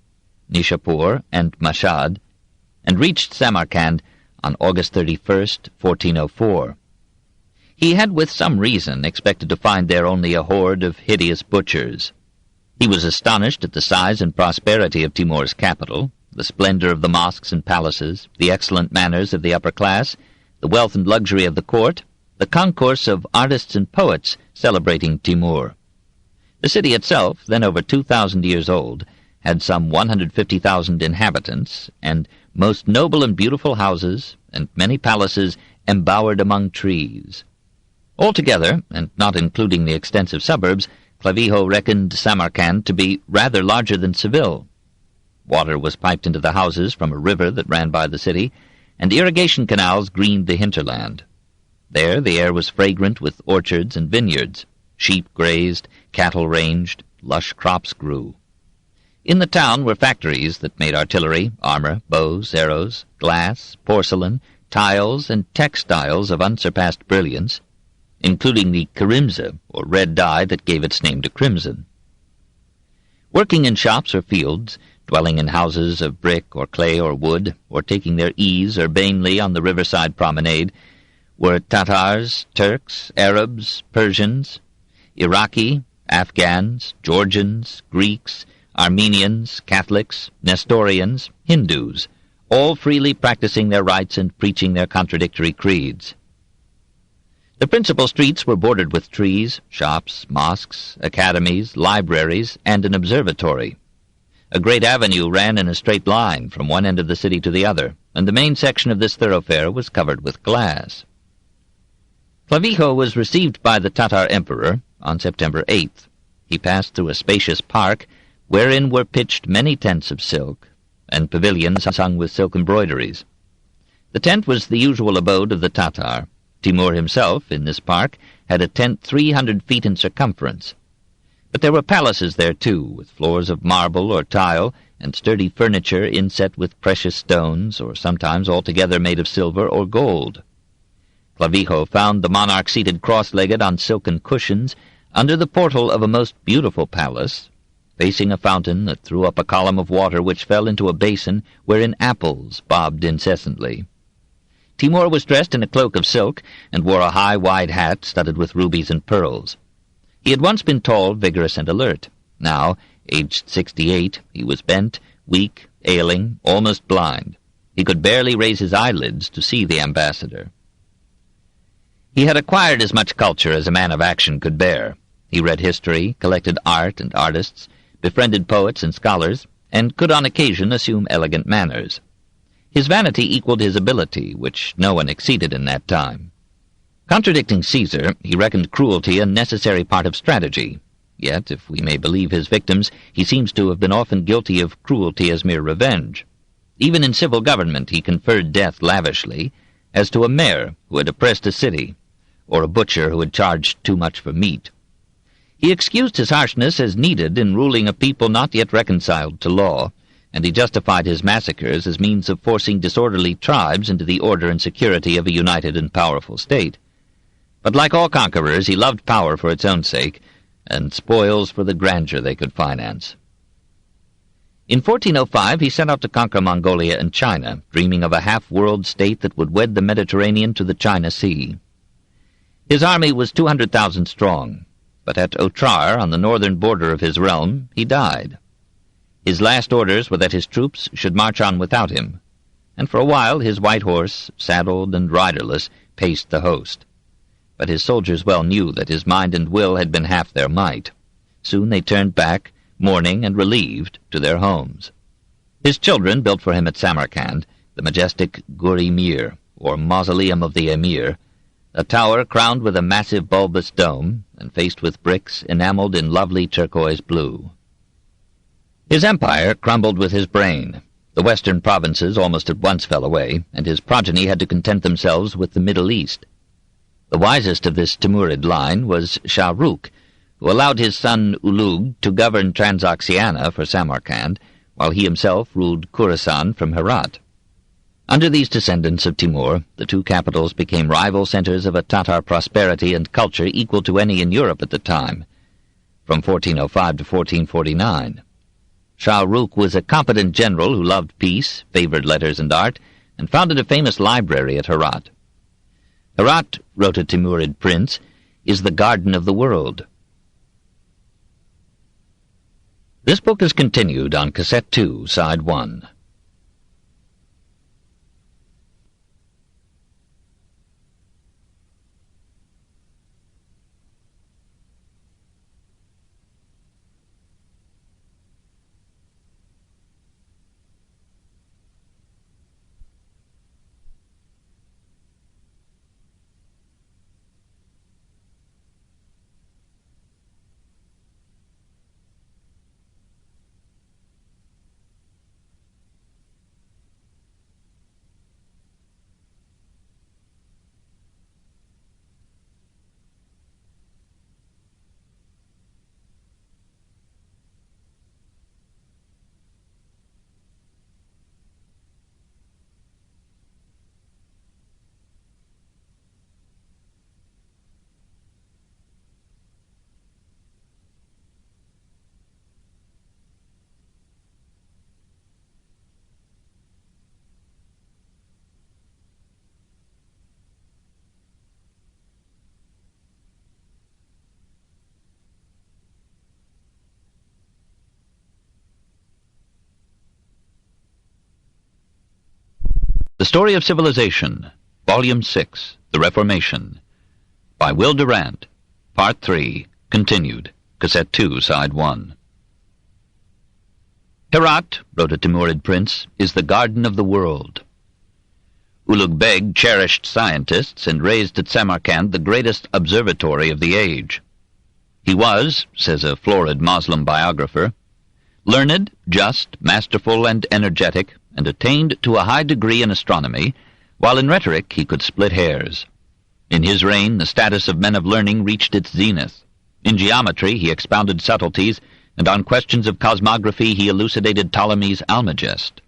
Nishapur, and Mashhad, and reached Samarkand on August 31, 1404. He had with some reason expected to find there only a horde of hideous butchers. He was astonished at the size and prosperity of Timur's capital, the splendor of the mosques and palaces, the excellent manners of the upper class, the wealth and luxury of the court, the concourse of artists and poets celebrating Timur. The city itself, then over 2,000 years old, had some 150,000 inhabitants, and most noble and beautiful houses, and many palaces embowered among trees. Altogether, and not including the extensive suburbs, Clavijo reckoned Samarkand to be rather larger than Seville. Water was piped into the houses from a river that ran by the city, and irrigation canals greened the hinterland. There the air was fragrant with orchards and vineyards. Sheep grazed, cattle ranged, lush crops grew. In the town were factories that made artillery, armor, bows, arrows, glass, porcelain, tiles, and textiles of unsurpassed brilliance, including the karimza, or red dye that gave its name to crimson. Working in shops or fields, dwelling in houses of brick or clay or wood, or taking their ease urbanely on the riverside promenade, were Tatars, Turks, Arabs, Persians, Iraqi, Afghans, Georgians, Greeks, Armenians, Catholics, Nestorians, Hindus, all freely practicing their rites and preaching their contradictory creeds. The principal streets were bordered with trees, shops, mosques, academies, libraries, and an observatory. A great avenue ran in a straight line from one end of the city to the other, and the main section of this thoroughfare was covered with glass. Clavijo was received by the Tatar emperor on September 8th. He passed through a spacious park, wherein were pitched many tents of silk, and pavilions hung with silk embroideries. The tent was the usual abode of the Tatar. Timur himself, in this park, had a tent 300 feet in circumference. But there were palaces there, too, with floors of marble or tile, and sturdy furniture inset with precious stones, or sometimes altogether made of silver or gold. Clavijo found the monarch seated cross-legged on silken cushions under the portal of a most beautiful palace, facing a fountain that threw up a column of water which fell into a basin wherein apples bobbed incessantly. Timur was dressed in a cloak of silk, and wore a high, wide hat studded with rubies and pearls. He had once been tall, vigorous, and alert. Now, aged 68, he was bent, weak, ailing, almost blind. He could barely raise his eyelids to see the ambassador. He had acquired as much culture as a man of action could bear. He read history, collected art and artists, befriended poets and scholars, and could on occasion assume elegant manners. His vanity equaled his ability, which no one exceeded in that time. Contradicting Caesar, he reckoned cruelty a necessary part of strategy. Yet, if we may believe his victims, he seems to have been often guilty of cruelty as mere revenge. Even in civil government he conferred death lavishly, as to a mayor who had oppressed a city, or a butcher who had charged too much for meat. He excused his harshness as needed in ruling a people not yet reconciled to law, and he justified his massacres as means of forcing disorderly tribes into the order and security of a united and powerful state. But like all conquerors, he loved power for its own sake, and spoils for the grandeur they could finance. In 1405 he set out to conquer Mongolia and China, dreaming of a half-world state that would wed the Mediterranean to the China Sea. His army was 200,000 strong, but at Otrar, on the northern border of his realm, he died. His last orders were that his troops should march on without him, and for a while his white horse, saddled and riderless, paced the host. But his soldiers well knew that his mind and will had been half their might. Soon they turned back, mourning and relieved, to their homes. His children built for him at Samarkand the majestic Guri Mir, or Mausoleum of the Emir, a tower crowned with a massive bulbous dome and faced with bricks enameled in lovely turquoise blue. His empire crumbled with his brain. The western provinces almost at once fell away, and his progeny had to content themselves with the Middle East. The wisest of this Timurid line was Shah Rukh, who allowed his son Ulugh to govern Transoxiana for Samarkand, while he himself ruled Khorasan from Herat. Under these descendants of Timur, the two capitals became rival centers of a Tatar prosperity and culture equal to any in Europe at the time, from 1405 to 1449. Shah Rukh was a competent general who loved peace, favored letters and art, and founded a famous library at Herat. Herat, wrote a Timurid prince, is the garden of the world. This book is continued on Cassette 2, Side 1. The Story of Civilization, Volume 6, The Reformation, by Will Durant, Part 3, Continued, Cassette 2, Side 1. Herat, wrote a Timurid prince, is the garden of the world. Ulugh Beg cherished scientists and raised at Samarkand the greatest observatory of the age. He was, says a florid Moslem biographer, learned, just, masterful, and energetic, and attained to a high degree in astronomy, while in rhetoric he could split hairs. In his reign the status of men of learning reached its zenith. In geometry he expounded subtleties, and on questions of cosmography he elucidated Ptolemy's Almagest.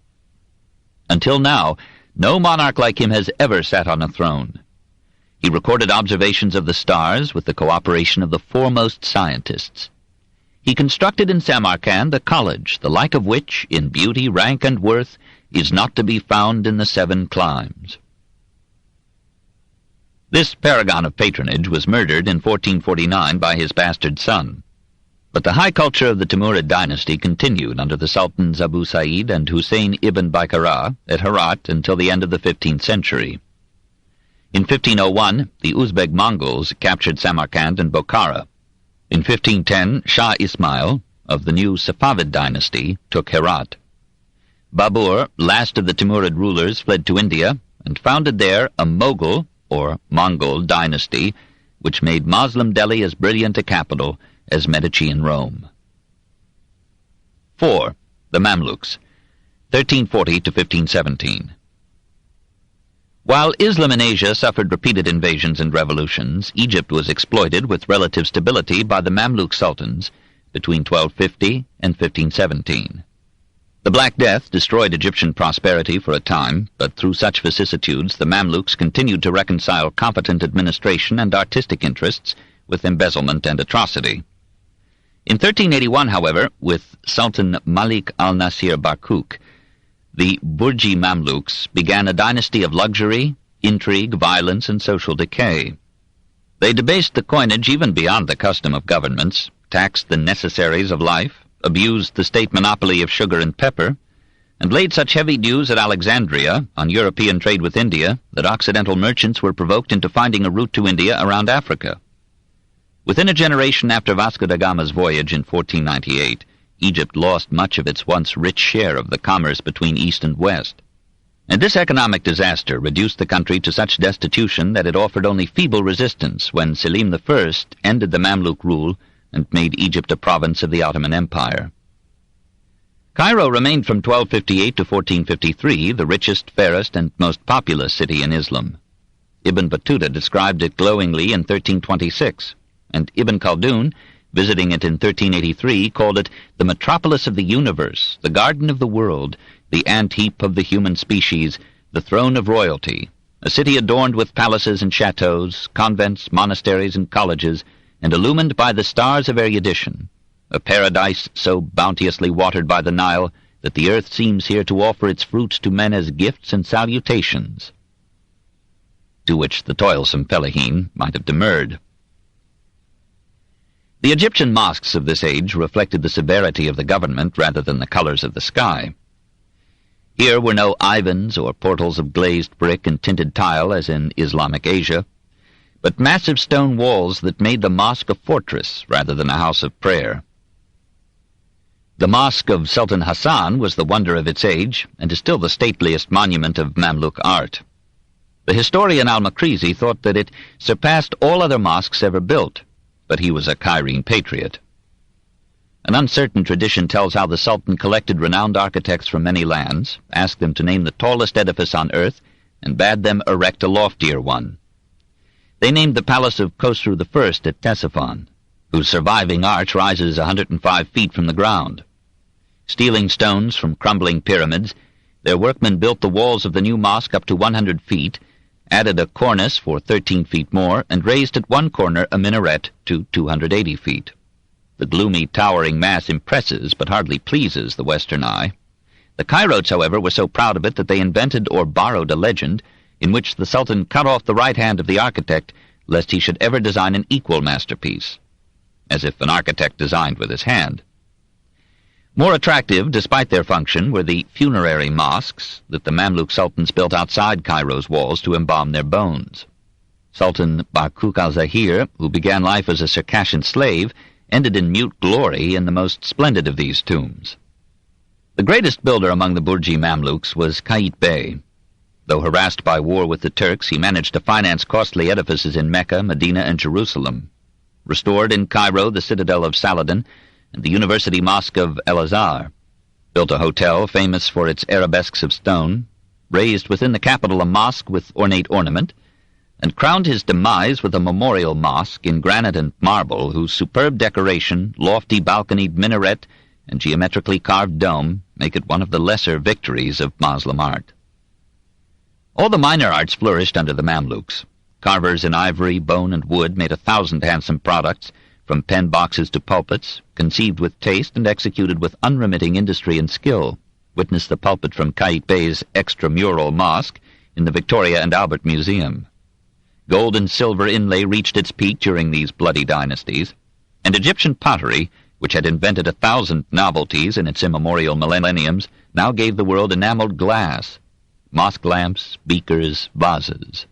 Until now, no monarch like him has ever sat on a throne. He recorded observations of the stars with the cooperation of the foremost scientists. He constructed in Samarkand a college, the like of which, in beauty, rank, and worth, is not to be found in the 7 climes. This paragon of patronage was murdered in 1449 by his bastard son. But the high culture of the Timurid dynasty continued under the Sultans Abu Sa'id and Hussein ibn Baykara at Herat until the end of the 15th century. In 1501, the Uzbek Mongols captured Samarkand and Bokhara. In 1510, Shah Ismail, of the new Safavid dynasty, took Herat. Babur, last of the Timurid rulers, fled to India and founded there a Mughal, or Mongol, dynasty, which made Moslem Delhi as brilliant a capital as Medicean Rome. 4. The Mamluks, 1340 to 1517. While Islam in Asia suffered repeated invasions and revolutions, Egypt was exploited with relative stability by the Mamluk sultans between 1250 and 1517. The Black Death destroyed Egyptian prosperity for a time, but through such vicissitudes the Mamluks continued to reconcile competent administration and artistic interests with embezzlement and atrocity. In 1381, however, with Sultan Malik al-Nasir Barkuk, the Burji Mamluks began a dynasty of luxury, intrigue, violence, and social decay. They debased the coinage even beyond the custom of governments, taxed the necessaries of life, abused the state monopoly of sugar and pepper, and laid such heavy dues at Alexandria on European trade with India that Occidental merchants were provoked into finding a route to India around Africa. Within a generation after Vasco da Gama's voyage in 1498, Egypt lost much of its once rich share of the commerce between East and West. And this economic disaster reduced the country to such destitution that it offered only feeble resistance when Selim I ended the Mamluk rule and made Egypt a province of the Ottoman Empire. Cairo remained from 1258 to 1453 the richest, fairest, and most populous city in Islam. Ibn Battuta described it glowingly in 1326, and Ibn Khaldun, visiting it in 1383, called it the metropolis of the universe, the garden of the world, the ant-heap of the human species, the throne of royalty, a city adorned with palaces and chateaux, convents, monasteries, and colleges, and illumined by the stars of erudition, a paradise so bounteously watered by the Nile that the earth seems here to offer its fruits to men as gifts and salutations. To which the toilsome Fellahin might have demurred. The Egyptian mosques of this age reflected the severity of the government rather than the colors of the sky. Here were no ivans or portals of glazed brick and tinted tile as in Islamic Asia, but massive stone walls that made the mosque a fortress rather than a house of prayer. The mosque of Sultan Hassan was the wonder of its age and is still the stateliest monument of Mamluk art. The historian al-Makrizi thought that it surpassed all other mosques ever built, but he was a Cairene patriot. An uncertain tradition tells how the Sultan collected renowned architects from many lands, asked them to name the tallest edifice on earth, and bade them erect a loftier one. They named the palace of Khosru I at Ctesiphon, whose surviving arch rises 105 feet from the ground. Stealing stones from crumbling pyramids, their workmen built the walls of the new mosque up to 100 feet, added a cornice for 13 feet more, and raised at one corner a minaret to 280 feet. The gloomy, towering mass impresses but hardly pleases the Western eye. The Cairotes, however, were so proud of it that they invented or borrowed a legend in which the Sultan cut off the right hand of the architect lest he should ever design an equal masterpiece, as if an architect designed with his hand. More attractive, despite their function, were the funerary mosques that the Mamluk sultans built outside Cairo's walls to embalm their bones. Sultan Barkuk al-Zahir, who began life as a Circassian slave, ended in mute glory in the most splendid of these tombs. The greatest builder among the Burji Mamluks was Kait Bey. Though harassed by war with the Turks, he managed to finance costly edifices in Mecca, Medina, and Jerusalem. Restored in Cairo the citadel of Saladin and the University Mosque of El-Azhar, built a hotel famous for its arabesques of stone, raised within the capital a mosque with ornate ornament, and crowned his demise with a memorial mosque in granite and marble whose superb decoration, lofty balconied minaret, and geometrically carved dome make it one of the lesser victories of Moslem art. All the minor arts flourished under the Mamluks. Carvers in ivory, bone, and wood made 1,000 handsome products, from pen boxes to pulpits, conceived with taste and executed with unremitting industry and skill. Witness the pulpit from Kait Bey's extramural mosque in the Victoria and Albert Museum. Gold and silver inlay reached its peak during these bloody dynasties, and Egyptian pottery, which had invented 1,000 novelties in its immemorial millenniums, now gave the world enameled glass, mosque lamps, beakers, vases,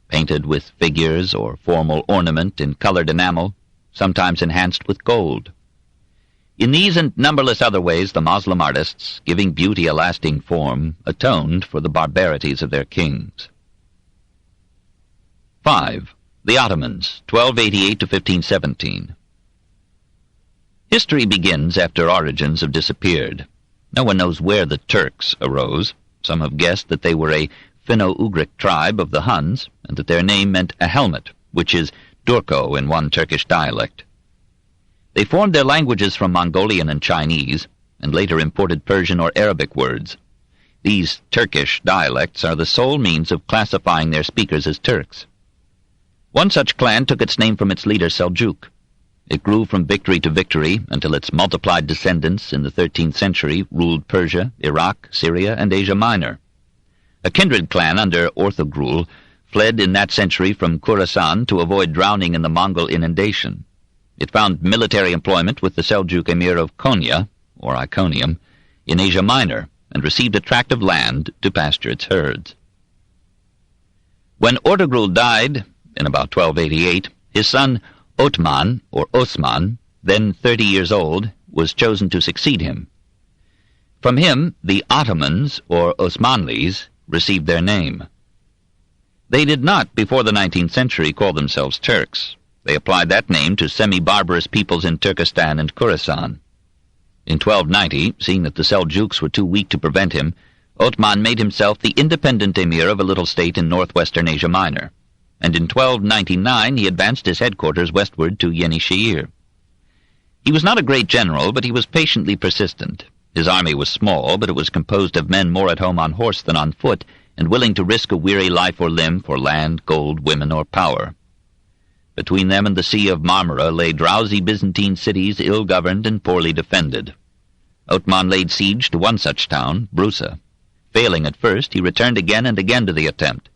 painted with figures or formal ornament in colored enamel, sometimes enhanced with gold. In these and numberless other ways the Moslem artists, giving beauty a lasting form, atoned for the barbarities of their kings. 5. The Ottomans, 1288 to 1517. History begins after origins have disappeared. No one knows where the Turks arose. Some have guessed that they were a Finno-Ugric tribe of the Huns, and that their name meant a helmet, which is Durko in one Turkish dialect. They formed their languages from Mongolian and Chinese, and later imported Persian or Arabic words. These Turkish dialects are the sole means of classifying their speakers as Turks. One such clan took its name from its leader Seljuk. It grew from victory to victory until its multiplied descendants in the 13th century ruled Persia, Iraq, Syria, and Asia Minor. A kindred clan under Orthogrul fled in that century from Khorasan to avoid drowning in the Mongol inundation. It found military employment with the Seljuk emir of Konya, or Iconium, in Asia Minor, and received a tract of land to pasture its herds. When Orthogrul died, in about 1288, his son Otman, or Osman, then 30 years old, was chosen to succeed him. From him, the Ottomans, or Osmanlis, received their name. They did not, before the 19th century, call themselves Turks. They applied that name to semi-barbarous peoples in Turkestan and Khorasan. In 1290, seeing that the Seljuks were too weak to prevent him, Otman made himself the independent emir of a little state in northwestern Asia Minor, and in 1299 he advanced his headquarters westward to Yenişehir. He was not a great general, but he was patiently persistent. His army was small, but it was composed of men more at home on horse than on foot, and willing to risk a weary life or limb for land, gold, women, or power. Between them and the Sea of Marmara lay drowsy Byzantine cities ill-governed and poorly defended. Otman laid siege to one such town, Brusa. Failing at first, he returned again and again to the attempt.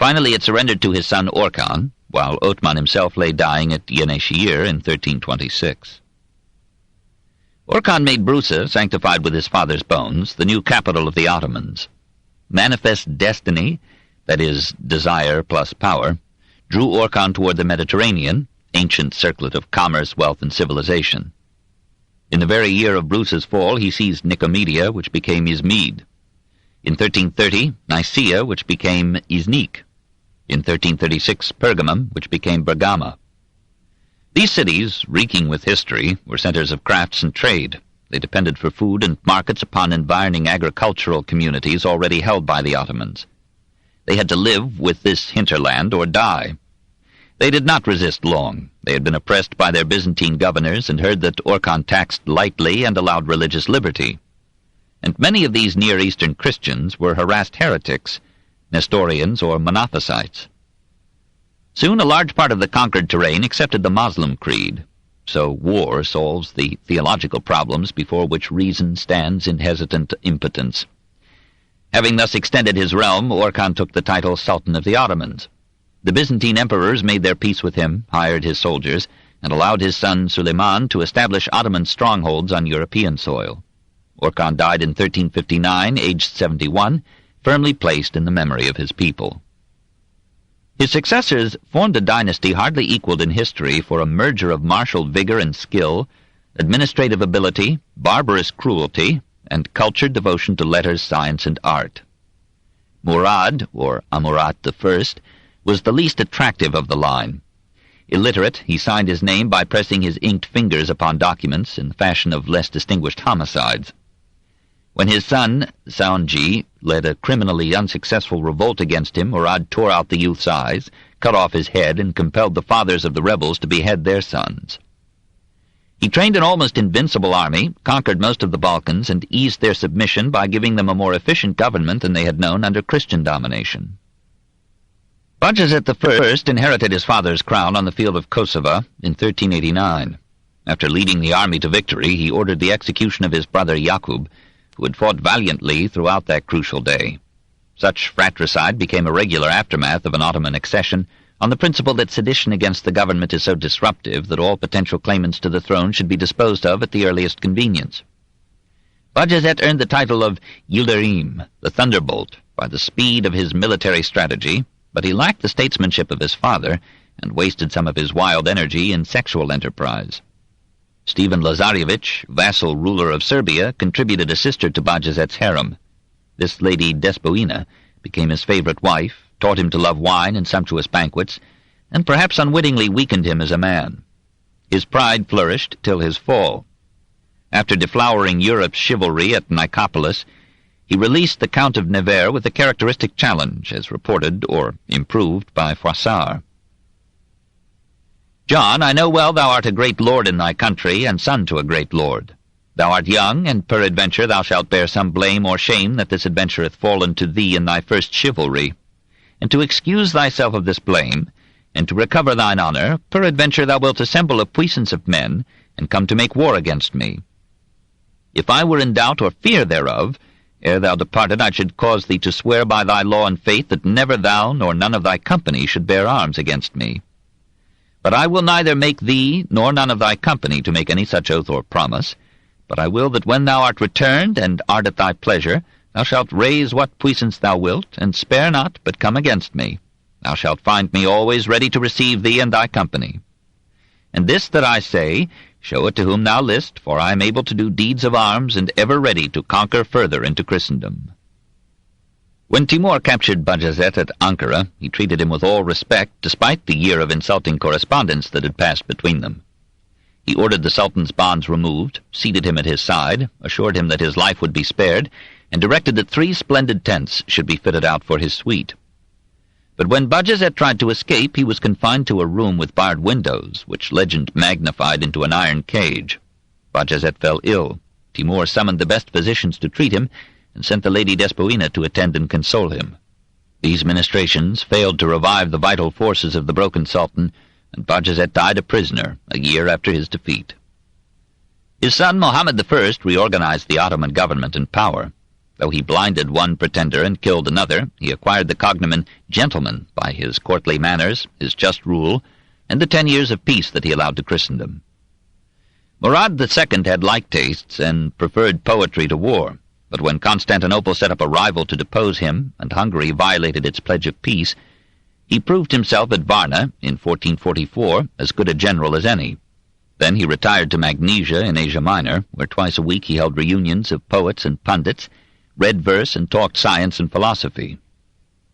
Finally it surrendered to his son Orkhan, while Otman himself lay dying at Yenişehir in 1326. Orkhan made Brusa, sanctified with his father's bones, the new capital of the Ottomans. Manifest destiny, that is, desire plus power, drew Orkhan toward the Mediterranean, ancient circlet of commerce, wealth, and civilization. In the very year of Brusa's fall, he seized Nicomedia, which became Izmid. In 1330, Nicaea, which became Iznik. In 1336, Pergamum, which became Bergama. These cities, reeking with history, were centers of crafts and trade. They depended for food and markets upon environing agricultural communities already held by the Ottomans. They had to live with this hinterland or die. They did not resist long. They had been oppressed by their Byzantine governors and heard that Orkhan taxed lightly and allowed religious liberty. And many of these Near Eastern Christians were harassed heretics, Nestorians or Monophysites. Soon a large part of the conquered terrain accepted the Moslem creed, so war solves the theological problems before which reason stands in hesitant impotence. Having thus extended his realm, Orkhan took the title Sultan of the Ottomans. The Byzantine emperors made their peace with him, hired his soldiers, and allowed his son Suleiman to establish Ottoman strongholds on European soil. Orkhan died in 1359, aged 71, firmly placed in the memory of his people. His successors formed a dynasty hardly equaled in history for a merger of martial vigor and skill, administrative ability, barbarous cruelty, and cultured devotion to letters, science, and art. Murad, or Amurat I, was the least attractive of the line. Illiterate, he signed his name by pressing his inked fingers upon documents in the fashion of less distinguished homicides. When his son, Saonji, led a criminally unsuccessful revolt against him, Murad tore out the youth's eyes, cut off his head, and compelled the fathers of the rebels to behead their sons. He trained an almost invincible army, conquered most of the Balkans, and eased their submission by giving them a more efficient government than they had known under Christian domination. Bajazet I inherited his father's crown on the field of Kosovo in 1389. After leading the army to victory, he ordered the execution of his brother Yakub, who had fought valiantly throughout that crucial day. Such fratricide became a regular aftermath of an Ottoman accession, on the principle that sedition against the government is so disruptive that all potential claimants to the throne should be disposed of at the earliest convenience. Bajazet earned the title of Yildirim, the Thunderbolt, by the speed of his military strategy, but he lacked the statesmanship of his father and wasted some of his wild energy in sexual enterprise. Stephen Lazarevich, vassal ruler of Serbia, contributed a sister to Bajazet's harem. This lady Despoina became his favorite wife, taught him to love wine and sumptuous banquets, and perhaps unwittingly weakened him as a man. His pride flourished till his fall. After deflowering Europe's chivalry at Nicopolis, he released the Count of Nevers with a characteristic challenge, as reported, or improved, by Froissart. "John, I know well thou art a great lord in thy country, and son to a great lord. Thou art young, and peradventure thou shalt bear some blame or shame that this adventure hath fallen to thee in thy first chivalry. And to excuse thyself of this blame, and to recover thine honour, peradventure thou wilt assemble a puissance of men, and come to make war against me. If I were in doubt or fear thereof, ere thou departed I should cause thee to swear by thy law and faith that never thou nor none of thy company should bear arms against me. But I will neither make thee nor none of thy company to make any such oath or promise, but I will that when thou art returned, and art at thy pleasure, thou shalt raise what puissance thou wilt, and spare not, but come against me. Thou shalt find me always ready to receive thee and thy company. And this that I say, show it to whom thou list, for I am able to do deeds of arms, and ever ready to conquer further into Christendom." When Timur captured Bajazet at Ankara, he treated him with all respect, despite the year of insulting correspondence that had passed between them. He ordered the Sultan's bonds removed, seated him at his side, assured him that his life would be spared, and directed that 3 splendid tents should be fitted out for his suite. But when Bajazet tried to escape, he was confined to a room with barred windows, which legend magnified into an iron cage. Bajazet fell ill. Timur summoned the best physicians to treat him, and sent the Lady Despoina to attend and console him. These ministrations failed to revive the vital forces of the broken Sultan, and Bajazet died a prisoner a year after his defeat. His son Mohammed I reorganized the Ottoman government and power. Though he blinded one pretender and killed another, he acquired the cognomen gentleman by his courtly manners, his just rule, and the 10 years of peace that he allowed to Christendom. Murad II had like tastes and preferred poetry to war, but when Constantinople set up a rival to depose him, and Hungary violated its pledge of peace, he proved himself at Varna in 1444 as good a general as any. Then he retired to Magnesia in Asia Minor, where twice a week he held reunions of poets and pundits, read verse and talked science and philosophy.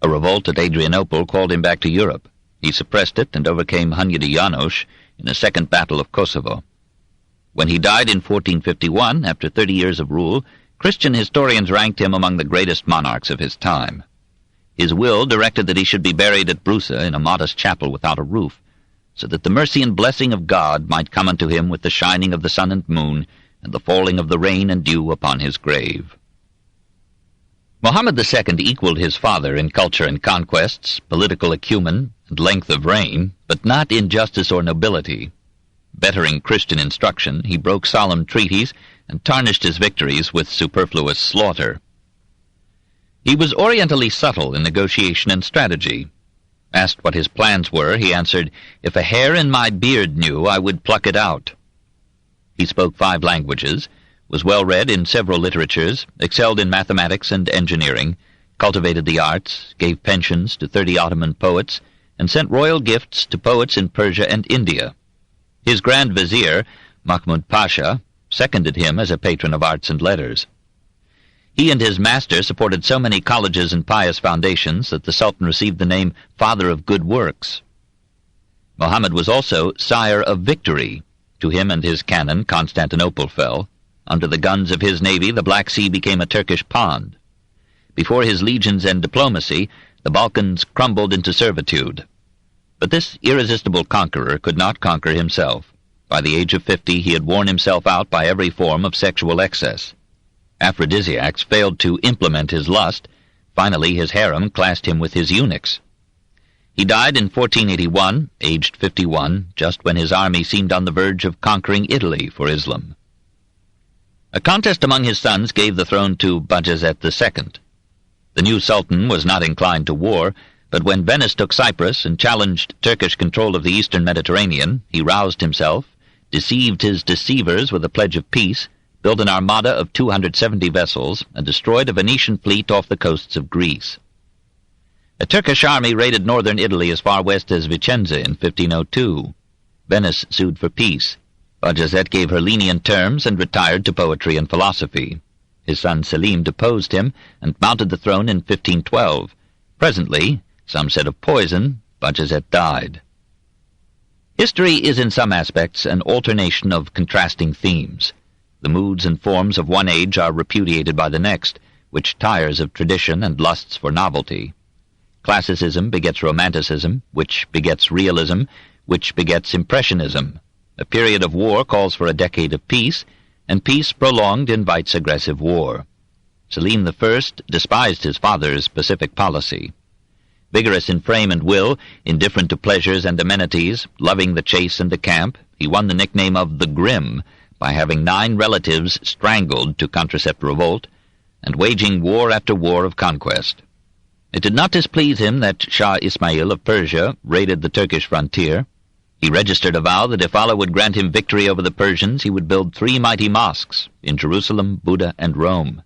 A revolt at Adrianople called him back to Europe. He suppressed it and overcame Hunyadi János in the Second Battle of Kosovo. When he died in 1451, after 30 years of rule, Christian historians ranked him among the greatest monarchs of his time. His will directed that he should be buried at Brusa in a modest chapel without a roof, so that the mercy and blessing of God might come unto him with the shining of the sun and moon, and the falling of the rain and dew upon his grave. Mohammed II equaled his father in culture and conquests, political acumen, and length of reign, but not in justice or nobility. Bettering Christian instruction, he broke solemn treaties and tarnished his victories with superfluous slaughter. He was orientally subtle in negotiation and strategy. Asked what his plans were, he answered, "If a hair in my beard knew, I would pluck it out." He spoke 5 languages, was well read in several literatures, excelled in mathematics and engineering, cultivated the arts, gave pensions to 30 Ottoman poets, and sent royal gifts to poets in Persia and India. His Grand Vizier, Mahmud Pasha, seconded him as a patron of arts and letters. He and his master supported so many colleges and pious foundations that the Sultan received the name Father of Good Works. Mohammed was also Sire of Victory. To him and his cannon Constantinople fell. Under the guns of his navy the Black Sea became a Turkish pond. Before his legions and diplomacy, the Balkans crumbled into servitude. But this irresistible conqueror could not conquer himself. By the age of 50 he had worn himself out by every form of sexual excess. Aphrodisiacs failed to implement his lust. Finally his harem classed him with his eunuchs. He died in 1481, aged 51, just when his army seemed on the verge of conquering Italy for Islam. A contest among his sons gave the throne to Bajazet II. The new sultan was not inclined to war, but when Venice took Cyprus and challenged Turkish control of the eastern Mediterranean, he roused himself, deceived his deceivers with a pledge of peace, built an armada of 270 vessels, and destroyed a Venetian fleet off the coasts of Greece. A Turkish army raided northern Italy as far west as Vicenza in 1502. Venice sued for peace. Bajazet gave her lenient terms and retired to poetry and philosophy. His son Selim deposed him and mounted the throne in 1512. Presently, some said of poison, Bajazet died. History is in some aspects an alternation of contrasting themes. The moods and forms of one age are repudiated by the next, which tires of tradition and lusts for novelty. Classicism begets Romanticism, which begets realism, which begets Impressionism. A period of war calls for a decade of peace, and peace prolonged invites aggressive war. Selim I despised his father's pacific policy. Vigorous in frame and will, indifferent to pleasures and amenities, loving the chase and the camp, he won the nickname of the Grim by having 9 relatives strangled to contracept revolt, and waging war after war of conquest. It did not displease him that Shah Ismail of Persia raided the Turkish frontier. He registered a vow that if Allah would grant him victory over the Persians, he would build 3 mighty mosques in Jerusalem, Buda, and Rome.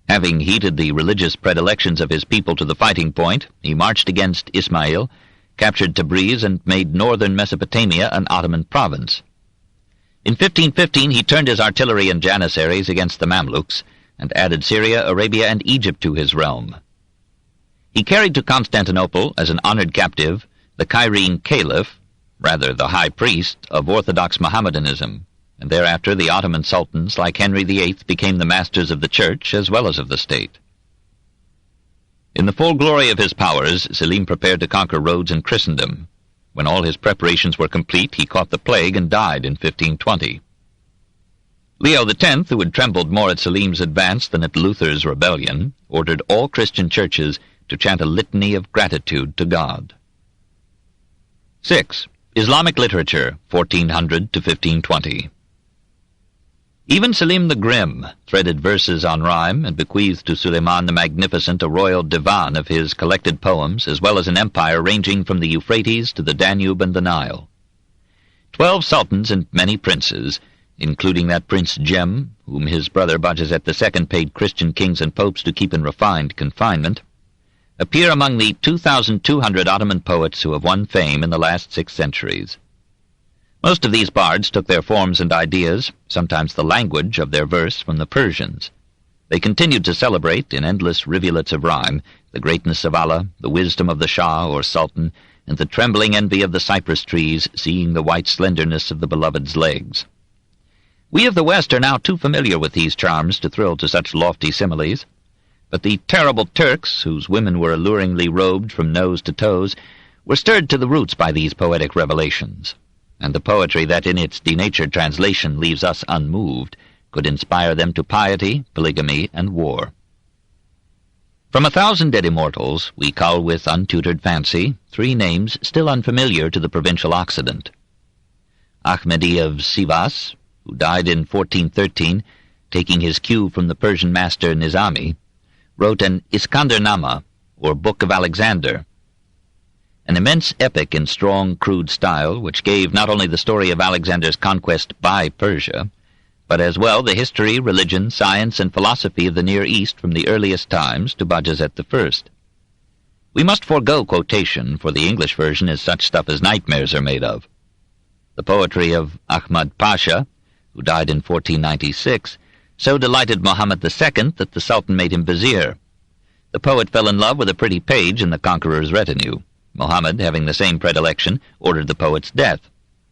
Having heated the religious predilections of his people to the fighting point, he marched against Ismail, captured Tabriz, and made northern Mesopotamia an Ottoman province. In 1515 he turned his artillery and janissaries against the Mamluks, and added Syria, Arabia, and Egypt to his realm. He carried to Constantinople, as an honored captive, the Cairene Caliph, rather the high priest, of Orthodox Mohammedanism, and thereafter the Ottoman sultans, like Henry VIII, became the masters of the church as well as of the state. In the full glory of his powers, Selim prepared to conquer Rhodes and Christendom. When all his preparations were complete, he caught the plague and died in 1520. Leo X, who had trembled more at Selim's advance than at Luther's rebellion, ordered all Christian churches to chant a litany of gratitude to God. 6. Islamic literature, 1400 to 1520. Even Selim the Grim threaded verses on rhyme and bequeathed to Suleiman the Magnificent a royal divan of his collected poems, as well as an empire ranging from the Euphrates to the Danube and the Nile. 12 sultans and many princes, including that Prince Jem, whom his brother Bajazet II paid Christian kings and popes to keep in refined confinement, appear among the 2,200 Ottoman poets who have won fame in the last 6 centuries. Most of these bards took their forms and ideas, sometimes the language of their verse, from the Persians. They continued to celebrate, in endless rivulets of rhyme, the greatness of Allah, the wisdom of the Shah or Sultan, and the trembling envy of the cypress trees, seeing the white slenderness of the beloved's legs. We of the West are now too familiar with these charms to thrill to such lofty similes. But the terrible Turks, whose women were alluringly robed from nose to toes, were stirred to the roots by these poetic revelations, and the poetry that in its denatured translation leaves us unmoved could inspire them to piety, polygamy, and war. From 1,000 dead immortals we cull with untutored fancy 3 names still unfamiliar to the provincial Occident. Ahmedi of Sivas, who died in 1413, taking his cue from the Persian master Nizami, wrote an Iskandernama, or Book of Alexander, an immense epic in strong, crude style, which gave not only the story of Alexander's conquest by Persia, but as well the history, religion, science, and philosophy of the Near East from the earliest times to Bajazet I. We must forego quotation, for the English version is such stuff as nightmares are made of. The poetry of Ahmad Pasha, who died in 1496, so delighted Muhammad II that the Sultan made him vizier. The poet fell in love with a pretty page in the conqueror's retinue. Muhammad, having the same predilection, ordered the poet's death.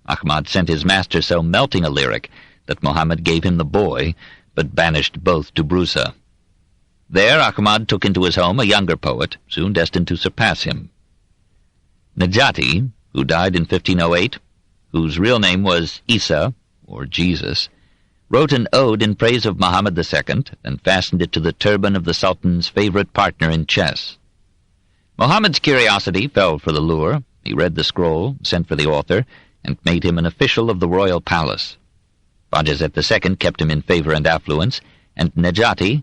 Ahmad sent his master so melting a lyric that Muhammad gave him the boy, but banished both to Brusa. There Ahmad took into his home a younger poet, soon destined to surpass him. Najati, who died in 1508, whose real name was Isa, or Jesus, wrote an ode in praise of Muhammad II and fastened it to the turban of the Sultan's favorite partner in chess. Muhammad's curiosity fell for the lure. He read the scroll, sent for the author, and made him an official of the royal palace. Bajazet II kept him in favor and affluence, and Najati,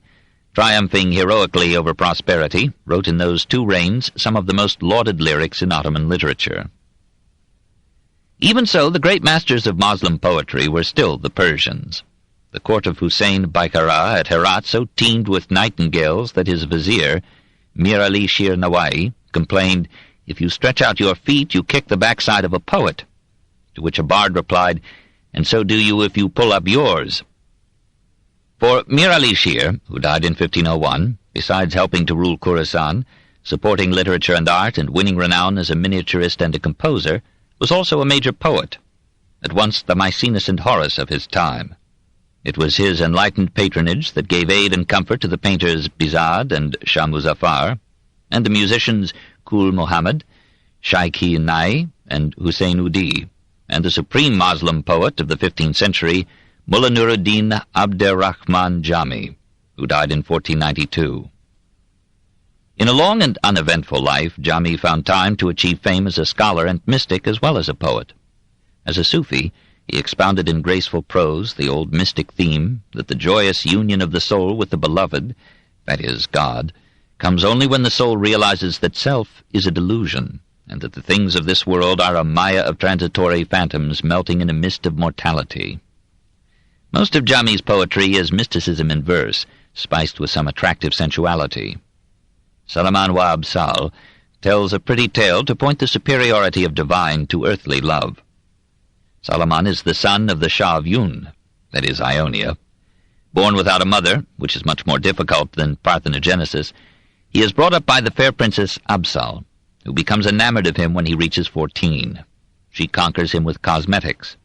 triumphing heroically over prosperity, wrote in those 2 reigns some of the most lauded lyrics in Ottoman literature. Even so, the great masters of Moslem poetry were still the Persians. The court of Hussein Baikara at Herat so teemed with nightingales that his vizier, Mir Ali Shir Nawai, complained, "If you stretch out your feet, you kick the backside of a poet," to which a bard replied, "And so do you if you pull up yours." For Mir Ali Shir, who died in 1501, besides helping to rule Khorasan, supporting literature and art, and winning renown as a miniaturist and a composer, was also a major poet, at once the Maecenas and Horace of his time. It was his enlightened patronage that gave aid and comfort to the painters Bizad and Shah Muzaffar, and the musicians Kul Muhammad, Shaikh Nai, and Hussein Udi, and the supreme Moslem poet of the 15th century, Mullah Nuruddin Abderrahman Jami, who died in 1492. In a long and uneventful life, Jami found time to achieve fame as a scholar and mystic as well as a poet. As a Sufi, he expounded in graceful prose the old mystic theme that the joyous union of the soul with the beloved, that is, God, comes only when the soul realizes that self is a delusion, and that the things of this world are a maya of transitory phantoms melting in a mist of mortality. Most of Jami's poetry is mysticism in verse, spiced with some attractive sensuality. Suleiman wa Absal tells a pretty tale to point the superiority of divine to earthly love. Suleiman is the son of the Shah of Yun, that is, Ionia. Born without a mother, which is much more difficult than parthenogenesis, he is brought up by the fair princess Absal, who becomes enamored of him when he reaches 14. She conquers him with cosmetics.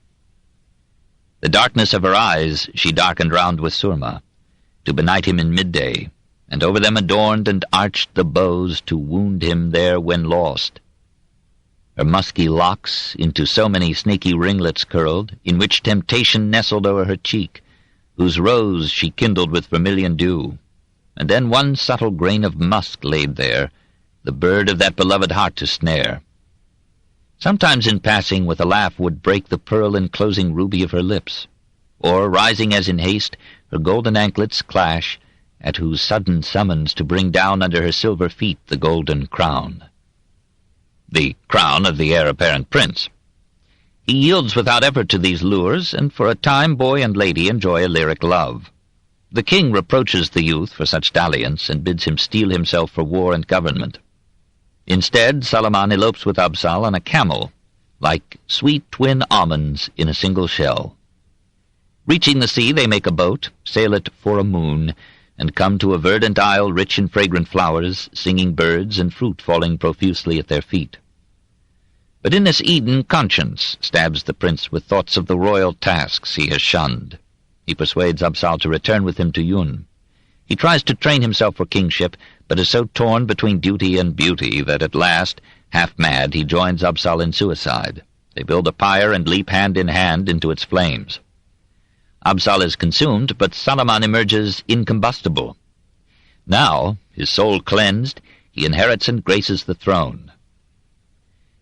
The darkness of her eyes she darkened round with surma, to benight him in midday, and over them adorned and arched the bows to wound him there when lost. Her musky locks into so many snaky ringlets curled, in which temptation nestled o'er her cheek, whose rose she kindled with vermilion dew, and then one subtle grain of musk laid there, the bird of that beloved heart to snare. Sometimes in passing with a laugh would break the pearl-enclosing ruby of her lips, or, rising as in haste, her golden anklets clash, at whose sudden summons to bring down under her silver feet the golden crown. The crown of the heir-apparent prince. He yields without effort to these lures, and for a time boy and lady enjoy a lyric love. The king reproaches the youth for such dalliance, and bids him steel himself for war and government. Instead, Suleiman elopes with Absal on a camel, like sweet twin almonds in a single shell. Reaching the sea, they make a boat, sail it for a moon, and come to a verdant isle rich in fragrant flowers, singing birds, and fruit falling profusely at their feet. But in this Eden conscience stabs the prince with thoughts of the royal tasks he has shunned. He persuades Absal to return with him to Yun. He tries to train himself for kingship, but is so torn between duty and beauty that at last, half-mad, he joins Absal in suicide. They build a pyre and leap hand in hand into its flames. Absal is consumed, but Suleiman emerges incombustible. Now, his soul cleansed, he inherits and graces the throne.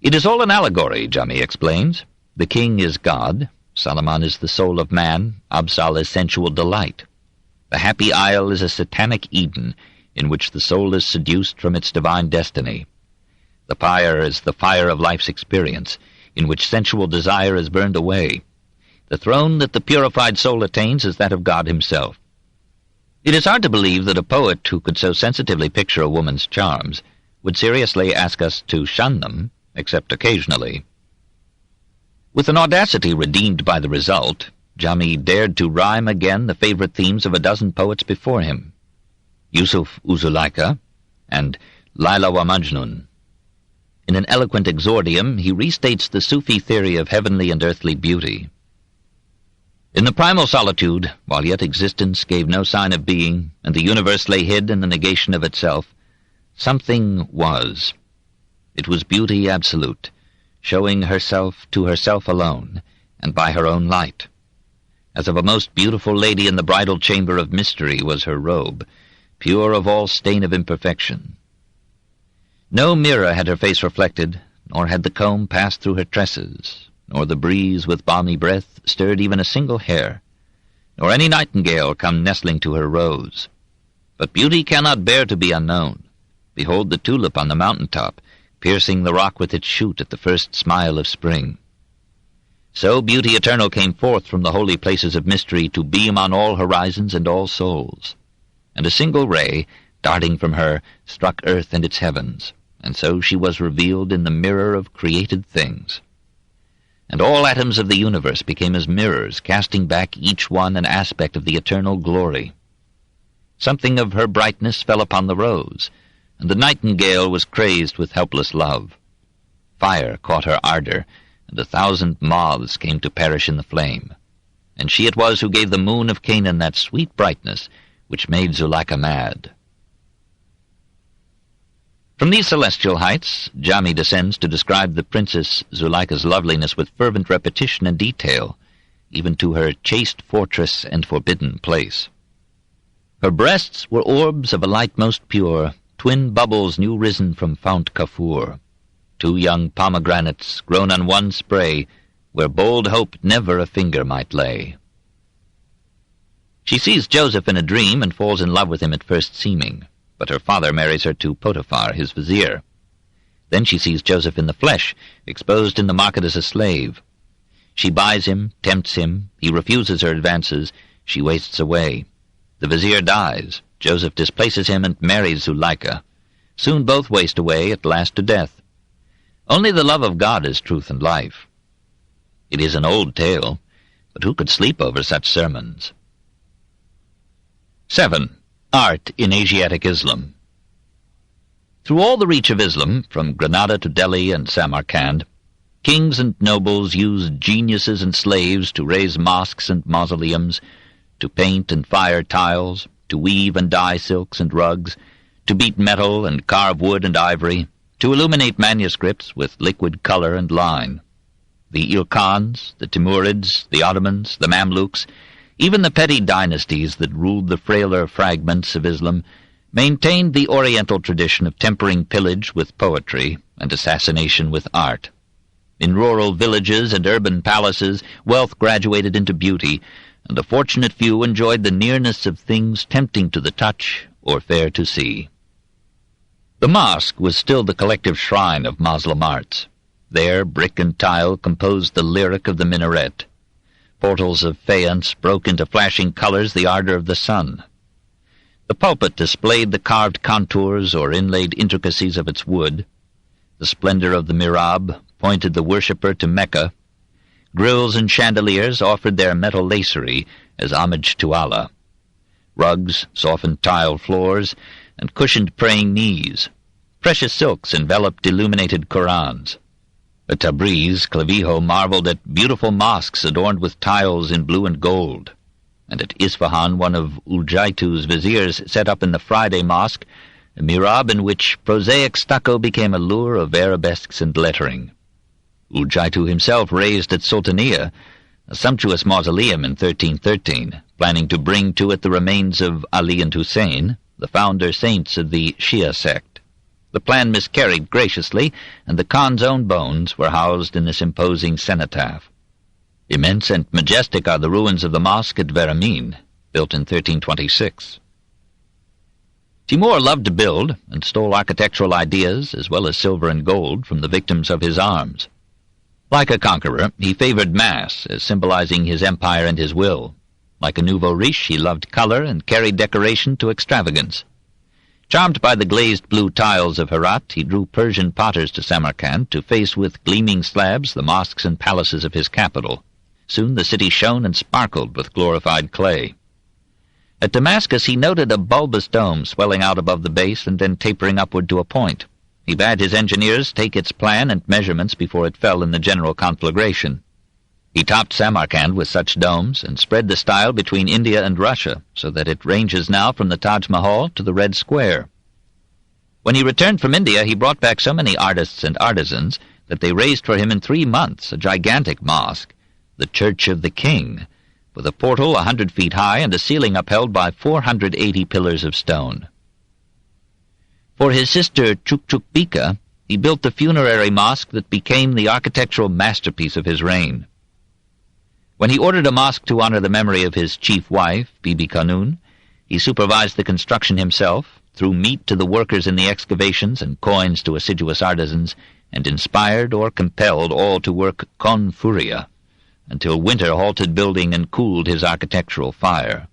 It is all an allegory, Jami explains. The king is God, Suleiman is the soul of man, Absal is sensual delight. The happy isle is a satanic Eden, in which the soul is seduced from its divine destiny. The pyre is the fire of life's experience, in which sensual desire is burned away. The throne that the purified soul attains is that of God himself. It is hard to believe that a poet who could so sensitively picture a woman's charms would seriously ask us to shun them, except occasionally. With an audacity redeemed by the result, Jami dared to rhyme again the favorite themes of a dozen poets before him, Yusuf u Zulaika and Laila wa Majnun. In an eloquent exordium, he restates the Sufi theory of heavenly and earthly beauty. In the primal solitude, while yet existence gave no sign of being, and the universe lay hid in the negation of itself, something was. It was beauty absolute, showing herself to herself alone, and by her own light. As of a most beautiful lady in the bridal chamber of mystery was her robe, pure of all stain of imperfection. No mirror had her face reflected, nor had the comb passed through her tresses, nor the breeze with balmy breath stirred even a single hair, nor any nightingale come nestling to her rose. But beauty cannot bear to be unknown. Behold the tulip on the mountain-top, piercing the rock with its shoot at the first smile of spring. So beauty eternal came forth from the holy places of mystery to beam on all horizons and all souls. And a single ray, darting from her, struck earth and its heavens, and so she was revealed in the mirror of created things. And all atoms of the universe became as mirrors, casting back each one an aspect of the eternal glory. Something of her brightness fell upon the rose, and the nightingale was crazed with helpless love. Fire caught her ardor, and 1,000 moths came to perish in the flame. And she it was who gave the moon of Canaan that sweet brightness which made Zuleika mad. From these celestial heights, Jami descends to describe the Princess Zuleika's loveliness with fervent repetition and detail, even to her chaste fortress and forbidden place. Her breasts were orbs of a light most pure, twin bubbles new risen from Fount Kafur, 2 young pomegranates grown on one spray, where bold hope never a finger might lay. She sees Joseph in a dream and falls in love with him at first seeming, but her father marries her to Potiphar, his vizier. Then she sees Joseph in the flesh, exposed in the market as a slave. She buys him, tempts him, he refuses her advances, she wastes away. The vizier dies, Joseph displaces him and marries Zuleika. Soon both waste away, at last to death. Only the love of God is truth and life. It is an old tale, but who could sleep over such sermons? 7. Art in Asiatic Islam. Through all the reach of Islam, from Granada to Delhi and Samarkand, kings and nobles used geniuses and slaves to raise mosques and mausoleums, to paint and fire tiles, to weave and dye silks and rugs, to beat metal and carve wood and ivory, to illuminate manuscripts with liquid color and line. The Ilkhans, the Timurids, the Ottomans, the Mamluks, even the petty dynasties that ruled the frailer fragments of Islam, maintained the Oriental tradition of tempering pillage with poetry and assassination with art. In rural villages and urban palaces, wealth graduated into beauty, and the fortunate few enjoyed the nearness of things tempting to the touch or fair to see. The mosque was still the collective shrine of Moslem arts. There, brick and tile composed the lyric of the minaret. Portals of faience broke into flashing colors the ardor of the sun. The pulpit displayed the carved contours or inlaid intricacies of its wood. The splendor of the mihrab pointed the worshipper to Mecca. Grills and chandeliers offered their metal lacery as homage to Allah. Rugs softened tile floors and cushioned praying knees. Precious silks enveloped illuminated Qurans. At Tabriz, Clavijo marveled at beautiful mosques adorned with tiles in blue and gold, and at Isfahan one of Uljaitu's viziers set up in the Friday mosque a mihrab in which prosaic stucco became a lure of arabesques and lettering. Uljaitu himself raised at Sultaniya a sumptuous mausoleum in 1313, planning to bring to it the remains of Ali and Hussein, the founder saints of the Shia sect. The plan miscarried graciously, and the Khan's own bones were housed in this imposing cenotaph. Immense and majestic are the ruins of the mosque at Veramin, built in 1326. Timur loved to build, and stole architectural ideas, as well as silver and gold, from the victims of his arms. Like a conqueror, he favored mass as symbolizing his empire and his will. Like a nouveau riche, he loved color and carried decoration to extravagance. Charmed by the glazed blue tiles of Herat, he drew Persian potters to Samarkand to face with gleaming slabs the mosques and palaces of his capital. Soon the city shone and sparkled with glorified clay. At Damascus he noted a bulbous dome swelling out above the base and then tapering upward to a point. He bade his engineers take its plan and measurements before it fell in the general conflagration. He topped Samarkand with such domes and spread the style between India and Russia, so that it ranges now from the Taj Mahal to the Red Square. When he returned from India, he brought back so many artists and artisans that they raised for him in 3 months a gigantic mosque, the Church of the King, with a portal 100 feet high and a ceiling upheld by 480 pillars of stone. For his sister Chukchukbika, he built the funerary mosque that became the architectural masterpiece of his reign. When he ordered a mosque to honor the memory of his chief wife, Bibi Khanun, he supervised the construction himself, threw meat to the workers in the excavations and coins to assiduous artisans, and inspired or compelled all to work con furia, until winter halted building and cooled his architectural fire.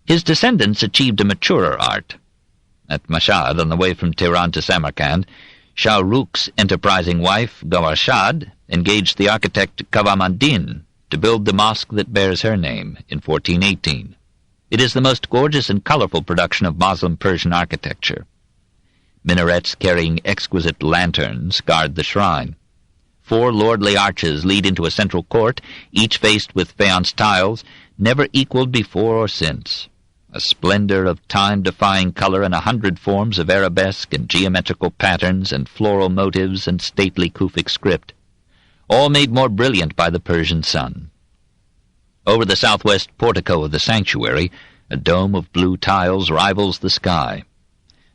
His descendants achieved a maturer art. At Mashhad, on the way from Tehran to Samarkand, Shah Rukh's enterprising wife, Gawhar Shad, engaged the architect Kavamanddin to build the mosque that bears her name in 1418. It is the most gorgeous and colorful production of Moslem Persian architecture. Minarets carrying exquisite lanterns guard the shrine. 4 lordly arches lead into a central court, each faced with faience tiles, never equaled before or since. A splendor of time-defying color in 100 forms of arabesque and geometrical patterns and floral motifs and stately Kufic script, all made more brilliant by the Persian sun. Over the southwest portico of the sanctuary, a dome of blue tiles rivals the sky,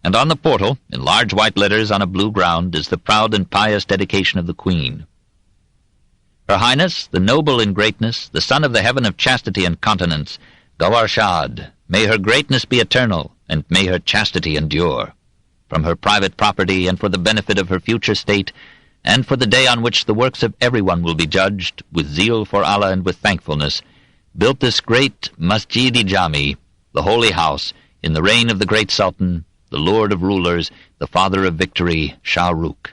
and on the portal, in large white letters on a blue ground, is the proud and pious dedication of the Queen. Her Highness, the noble in greatness, the son of the heaven of chastity and continence, Gawhar Shad, may her greatness be eternal, and may her chastity endure. From her private property, and for the benefit of her future state, and for the day on which the works of everyone will be judged, with zeal for Allah and with thankfulness, built this great Masjid-i-Jami, the holy house, in the reign of the great Sultan, the Lord of rulers, the Father of victory, Shah Rukh.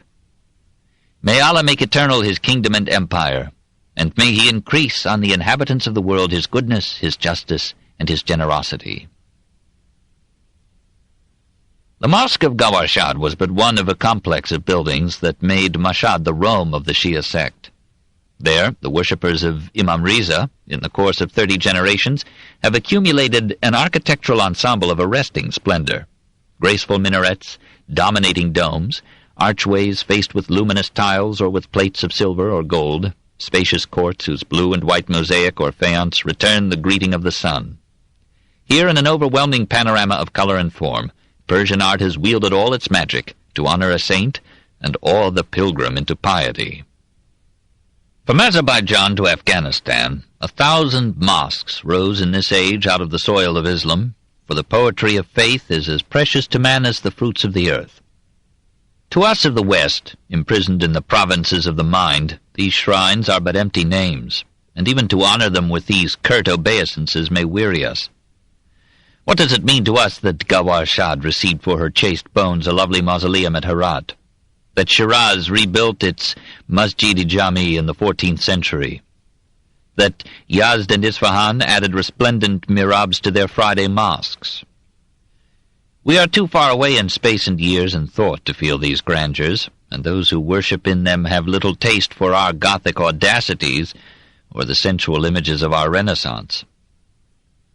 May Allah make eternal his kingdom and empire, and may he increase on the inhabitants of the world his goodness, his justice, and his generosity. The Mosque of Gawhar Shad was but one of a complex of buildings that made Mashhad the Rome of the Shia sect. There, the worshippers of Imam Riza, in the course of 30 generations, have accumulated an architectural ensemble of arresting splendor. Graceful minarets, dominating domes, archways faced with luminous tiles or with plates of silver or gold, spacious courts whose blue and white mosaic or faience return the greeting of the sun. Here, in an overwhelming panorama of color and form, Persian art has wielded all its magic to honor a saint and awe the pilgrim into piety. From Azerbaijan to Afghanistan, 1,000 mosques rose in this age out of the soil of Islam, for the poetry of faith is as precious to man as the fruits of the earth. To us of the West, imprisoned in the provinces of the mind, these shrines are but empty names, and even to honor them with these curt obeisances may weary us. What does it mean to us that Gawhar Shad received for her chaste bones a lovely mausoleum at Herat, that Shiraz rebuilt its Masjid-i-Jami in the 14th century, that Yazd and Isfahan added resplendent mihrabs to their Friday mosques? We are too far away in space and years and thought to feel these grandeurs, and those who worship in them have little taste for our Gothic audacities or the sensual images of our Renaissance.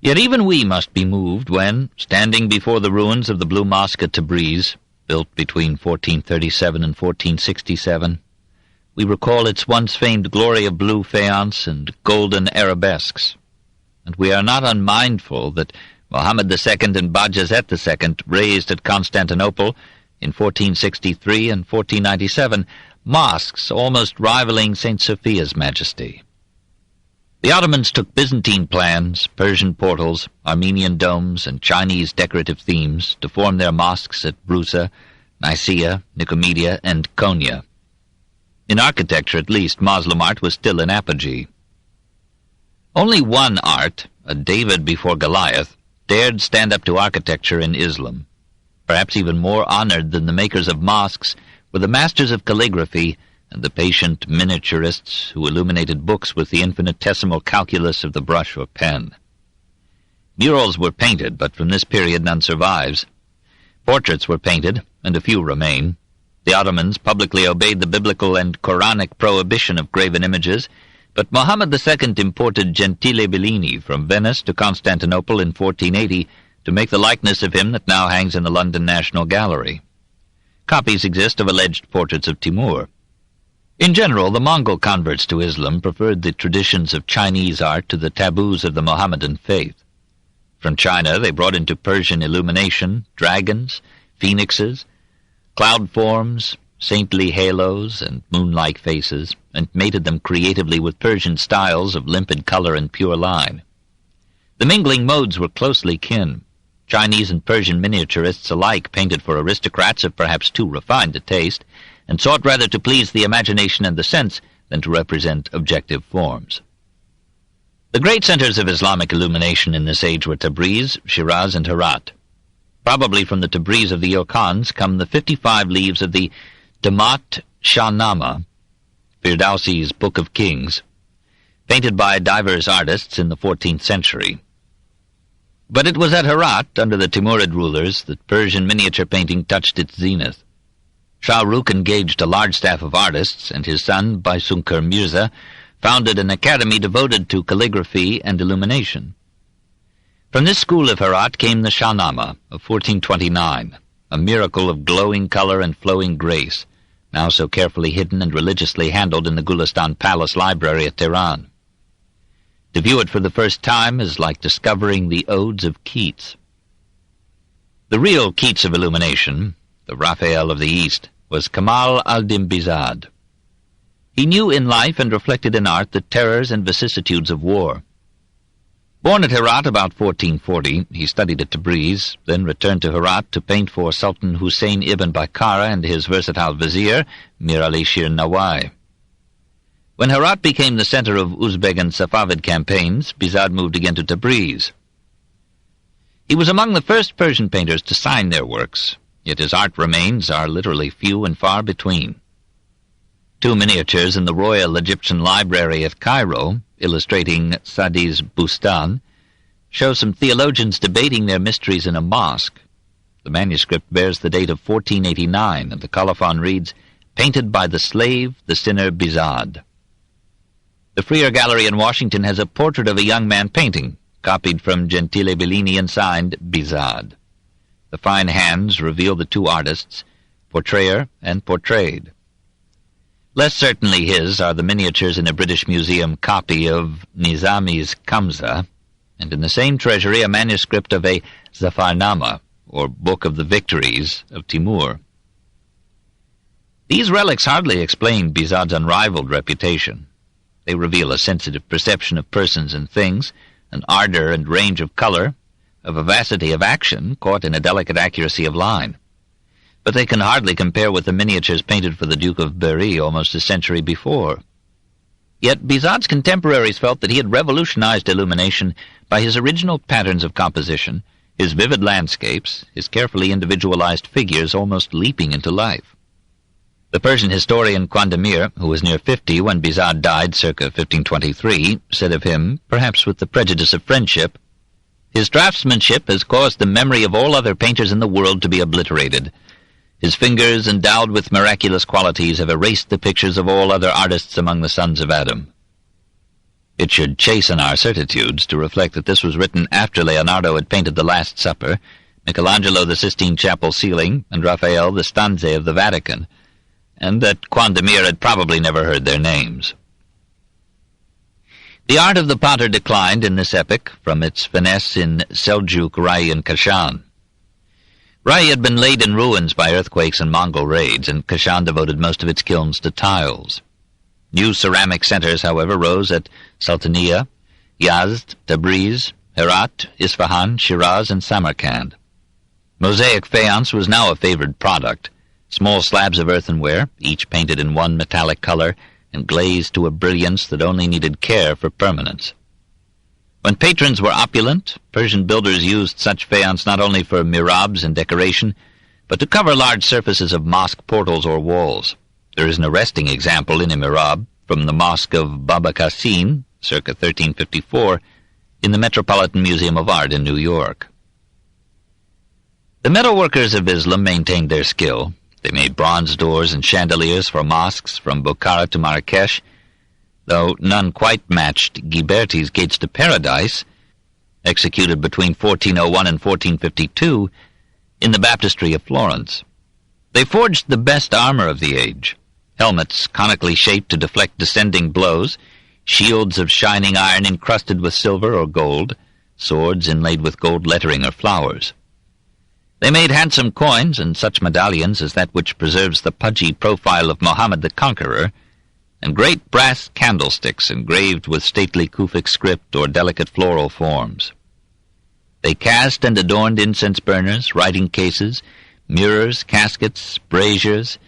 Yet even we must be moved when, standing before the ruins of the Blue Mosque at Tabriz, built between 1437 and 1467, we recall its once famed glory of blue faience and golden arabesques, and we are not unmindful that Mohammed II and Bajazet II raised at Constantinople in 1463 and 1497 mosques almost rivaling St. Sophia's majesty. The Ottomans took Byzantine plans, Persian portals, Armenian domes, and Chinese decorative themes to form their mosques at Brusa, Nicaea, Nicomedia, and Konya. In architecture, at least, Moslem art was still in apogee. Only one art, a David before Goliath, dared stand up to architecture in Islam. Perhaps even more honored than the makers of mosques were the masters of calligraphy and the patient miniaturists who illuminated books with the infinitesimal calculus of the brush or pen. Murals were painted, but from this period none survives. Portraits were painted, and a few remain. The Ottomans publicly obeyed the biblical and Quranic prohibition of graven images, but Mohammed II imported Gentile Bellini from Venice to Constantinople in 1480 to make the likeness of him that now hangs in the London National Gallery. Copies exist of alleged portraits of Timur. In general, the Mongol converts to Islam preferred the traditions of Chinese art to the taboos of the Mohammedan faith. From China they brought into Persian illumination, dragons, phoenixes, cloud forms, saintly halos, and moon-like faces, and mated them creatively with Persian styles of limpid color and pure line. The mingling modes were closely kin. Chinese and Persian miniaturists alike painted for aristocrats of perhaps too refined a taste, and sought rather to please the imagination and the sense than to represent objective forms. The great centers of Islamic illumination in this age were Tabriz, Shiraz, and Herat. Probably from the Tabriz of the Irkans come the 55 leaves of the Damat Shahnama, Firdausi's Book of Kings, painted by divers artists in the 14th century. But it was at Herat, under the Timurid rulers, that Persian miniature painting touched its zenith. Shah Rukh engaged a large staff of artists, and his son, Baysunkur Mirza, founded an academy devoted to calligraphy and illumination. From this school of Herat came the Shahnama of 1429, a miracle of glowing color and flowing grace, now so carefully hidden and religiously handled in the Gulistan Palace Library at Tehran. To view it for the first time is like discovering the odes of Keats. The real Keats of illumination, the Raphael of the East, was Kamal al-Din Bizad. He knew in life and reflected in art the terrors and vicissitudes of war. Born at Herat about 1440, he studied at Tabriz, then returned to Herat to paint for Sultan Hussein ibn Baykara and his versatile vizier, Mir Ali Shir Nawai. When Herat became the center of Uzbek and Safavid campaigns, Bizad moved again to Tabriz. He was among the first Persian painters to sign their works, yet his art remains are literally few and far between. 2 miniatures in the Royal Egyptian Library at Cairo, illustrating Sadi's Bustan, show some theologians debating their mysteries in a mosque. The manuscript bears the date of 1489, and the colophon reads, "Painted by the slave, the sinner Bizad." The Freer Gallery in Washington has a portrait of a young man painting, copied from Gentile Bellini and signed Bizad. The fine hands reveal the 2 artists, portrayer and portrayed. Less certainly his are the miniatures in a British Museum copy of Nizami's Kamsa, and in the same treasury a manuscript of a Zafarnama, or Book of the Victories, of Timur. These relics hardly explain Bizad's unrivaled reputation. They reveal a sensitive perception of persons and things, an ardor and range of color, a vivacity of action caught in a delicate accuracy of line. But they can hardly compare with the miniatures painted for the Duke of Berry almost a century before. Yet Bizad's contemporaries felt that he had revolutionized illumination by his original patterns of composition, his vivid landscapes, his carefully individualized figures almost leaping into life. The Persian historian Kandemir, who was near 50 when Bizad died circa 1523, said of him, perhaps with the prejudice of friendship, "His draftsmanship has caused the memory of all other painters in the world to be obliterated. His fingers, endowed with miraculous qualities, have erased the pictures of all other artists among the sons of Adam." It should chasten our certitudes to reflect that this was written after Leonardo had painted the Last Supper, Michelangelo the Sistine Chapel ceiling, and Raphael the stanze of the Vatican, and that Kandemir had probably never heard their names. The art of the potter declined in this epoch from its finesse in Seljuk, Rai, and Kashan. Rai had been laid in ruins by earthquakes and Mongol raids, and Kashan devoted most of its kilns to tiles. New ceramic centers, however, rose at Sultaniya, Yazd, Tabriz, Herat, Isfahan, Shiraz, and Samarkand. Mosaic faience was now a favored product. small slabs of earthenware, each painted in one metallic color and glazed to a brilliance that only needed care for permanence. When patrons were opulent, Persian builders used such faience not only for mihrabs and decoration, but to cover large surfaces of mosque portals or walls. There is an arresting example in a mihrab from the Mosque of Baba Qasim, circa 1354, in the Metropolitan Museum of Art in New York. The metalworkers of Islam maintained their skill. They made bronze doors and chandeliers for mosques from Bukhara to Marrakesh, though none quite matched Ghiberti's Gates to Paradise, executed between 1401 and 1452, in the baptistry of Florence. They forged the best armor of the age, helmets conically shaped to deflect descending blows, shields of shining iron encrusted with silver or gold, swords inlaid with gold lettering or flowers. They made handsome coins and such medallions as that which preserves the pudgy profile of Mohammed the Conqueror, and great brass candlesticks engraved with stately Kufic script or delicate floral forms. They cast and adorned incense burners, writing cases, mirrors, caskets, braziers,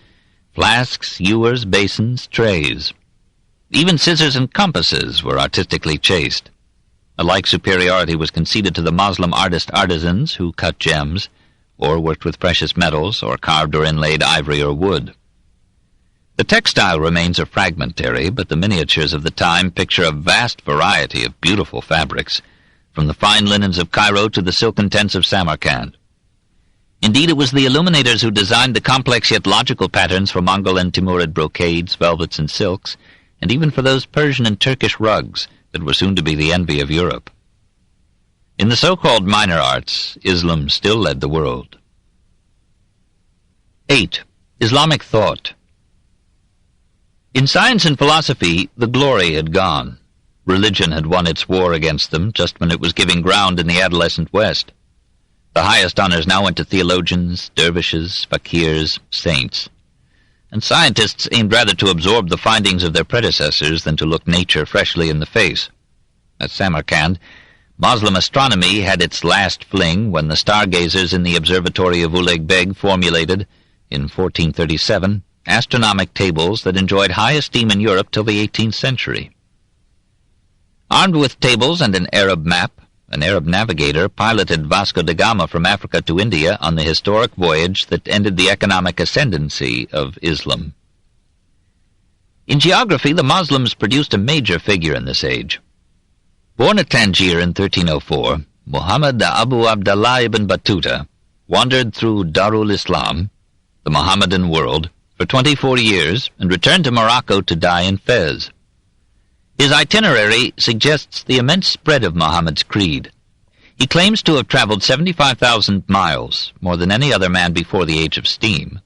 flasks, ewers, basins, trays. Even scissors and compasses were artistically chased. A like superiority was conceded to the Moslem artisans who cut gems, or worked with precious metals, or carved or inlaid ivory or wood. The textile remains are fragmentary, but the miniatures of the time picture a vast variety of beautiful fabrics, from the fine linens of Cairo to the silken tents of Samarkand. Indeed, it was the illuminators who designed the complex yet logical patterns for Mongol and Timurid brocades, velvets, and silks, and even for those Persian and Turkish rugs that were soon to be the envy of Europe. In the so-called minor arts, Islam still led the world. 8. Islamic thought. In science and philosophy, the glory had gone. Religion had won its war against them just when it was giving ground in the adolescent West. The highest honors now went to theologians, dervishes, fakirs, saints. And scientists aimed rather to absorb the findings of their predecessors than to look nature freshly in the face. At Samarkand, Moslem astronomy had its last fling when the stargazers in the observatory of Uleg Beg formulated, in 1437, astronomic tables that enjoyed high esteem in Europe till the 18th century. Armed with tables and an Arab map, an Arab navigator piloted Vasco da Gama from Africa to India on the historic voyage that ended the economic ascendancy of Islam. In geography, the Muslims produced a major figure in this age. Born at Tangier in 1304, Muhammad Abu Abdallah ibn Battuta wandered through Darul Islam, the Mohammedan world, for 24 years and returned to Morocco to die in Fez. His itinerary suggests the immense spread of Muhammad's creed. He claims to have traveled 75,000 miles, more than any other man before the age of steam,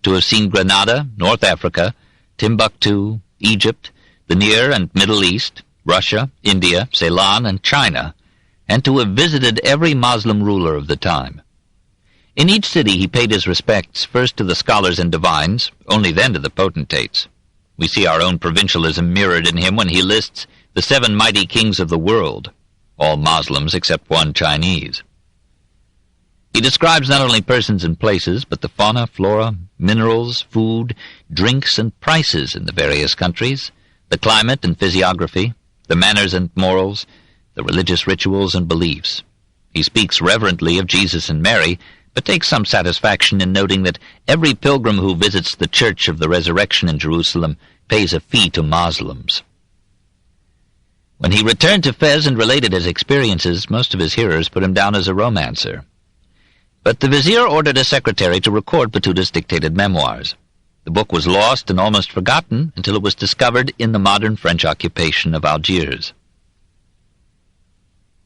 to have seen Granada, North Africa, Timbuktu, Egypt, the Near and Middle East, Russia, India, Ceylon, and China, and to have visited every Moslem ruler of the time. In each city he paid his respects first to the scholars and divines, only then to the potentates. We see our own provincialism mirrored in him when he lists the 7 mighty kings of the world, all Moslems except one Chinese. He describes not only persons and places, but the fauna, flora, minerals, food, drinks, and prices in the various countries, the climate and physiography, the manners and morals, the religious rituals and beliefs. He speaks reverently of Jesus and Mary, but takes some satisfaction in noting that every pilgrim who visits the Church of the Resurrection in Jerusalem pays a fee to Moslems. When he returned to Fez and related his experiences, most of his hearers put him down as a romancer. But the vizier ordered a secretary to record Batuta's dictated memoirs. The book was lost and almost forgotten until it was discovered in the modern French occupation of Algiers.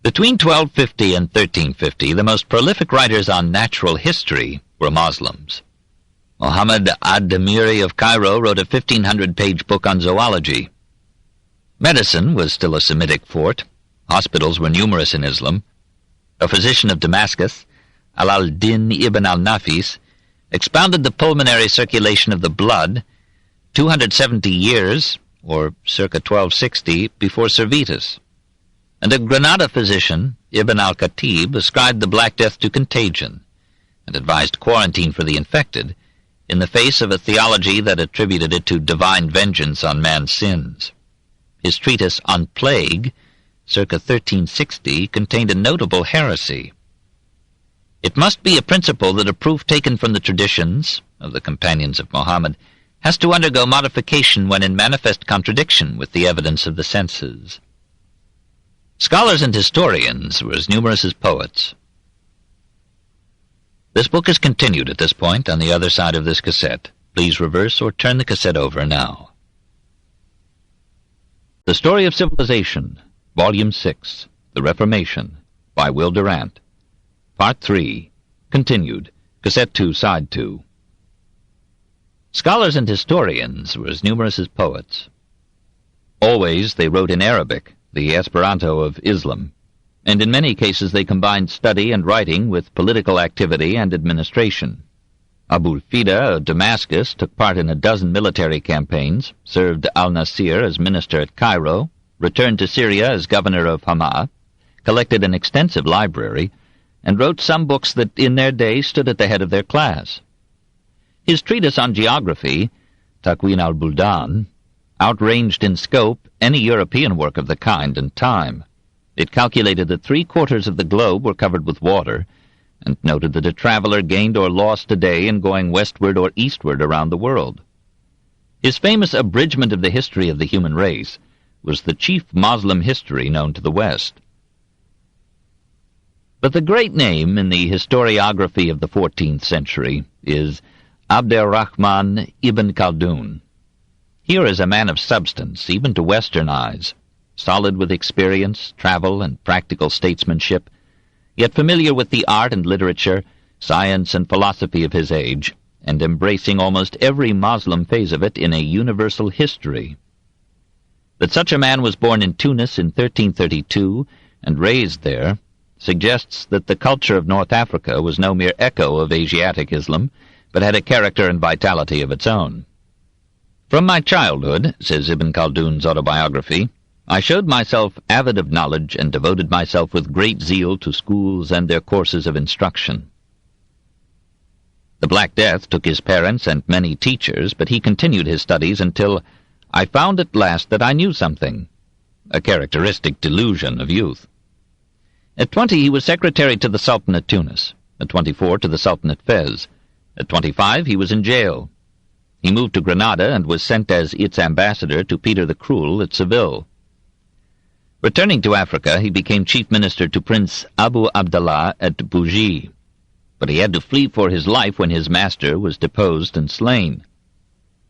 Between 1250 and 1350, the most prolific writers on natural history were Moslems. Muhammad ad-Damiri of Cairo wrote a 1,500-page book on zoology. Medicine was still a Semitic fort. Hospitals were numerous in Islam. A physician of Damascus, Al-al-Din ibn al-Nafis, expounded the pulmonary circulation of the blood 270 years, or circa 1260, before Servetus. And a Granada physician, Ibn al-Khatib, ascribed the Black Death to contagion, and advised quarantine for the infected, in the face of a theology that attributed it to divine vengeance on man's sins. His treatise on plague, circa 1360, contained a notable heresy. It must be a principle that a proof taken from the traditions of the companions of Mohammed has to undergo modification when in manifest contradiction with the evidence of the senses. Scholars and historians were as numerous as poets. This book is continued at this point on the other side of this cassette. Please reverse or turn the cassette over now. The Story of Civilization, Volume 6, The Reformation, by Will Durant. Part 3, continued, Cassette 2, Side 2. Scholars and historians were as numerous as poets. Always they wrote in Arabic, the Esperanto of Islam, and in many cases they combined study and writing with political activity and administration. Abul Fida of Damascus took part in a dozen military campaigns, served al-Nasir as minister at Cairo, returned to Syria as governor of Hama, collected an extensive library, and wrote some books that in their day stood at the head of their class. His treatise on geography, Taqwin al-Buldan, outranged in scope any European work of the kind and time. It calculated that 3/4 of the globe were covered with water, and noted that a traveler gained or lost a day in going westward or eastward around the world. His famous abridgment of the history of the human race was the chief Moslem history known to the West. But the great name in the historiography of the 14th century is Abderrahman ibn Khaldun. Here is a man of substance, even to Western eyes, solid with experience, travel, and practical statesmanship, yet familiar with the art and literature, science and philosophy of his age, and embracing almost every Moslem phase of it in a universal history. That such a man was born in Tunis in 1332 and raised there suggests that the culture of North Africa was no mere echo of Asiatic Islam, but had a character and vitality of its own. From my childhood, says Ibn Khaldun's autobiography, I showed myself avid of knowledge and devoted myself with great zeal to schools and their courses of instruction. The Black Death took his parents and many teachers, but he continued his studies until I found at last that I knew something, a characteristic delusion of youth. At 20 he was secretary to the Sultan at Tunis, at 24 to the Sultan at Fez. At 25 he was in jail. He moved to Granada and was sent as its ambassador to Peter the Cruel at Seville. Returning to Africa, he became chief minister to Prince Abu Abdallah at Bougie, but he had to flee for his life when his master was deposed and slain.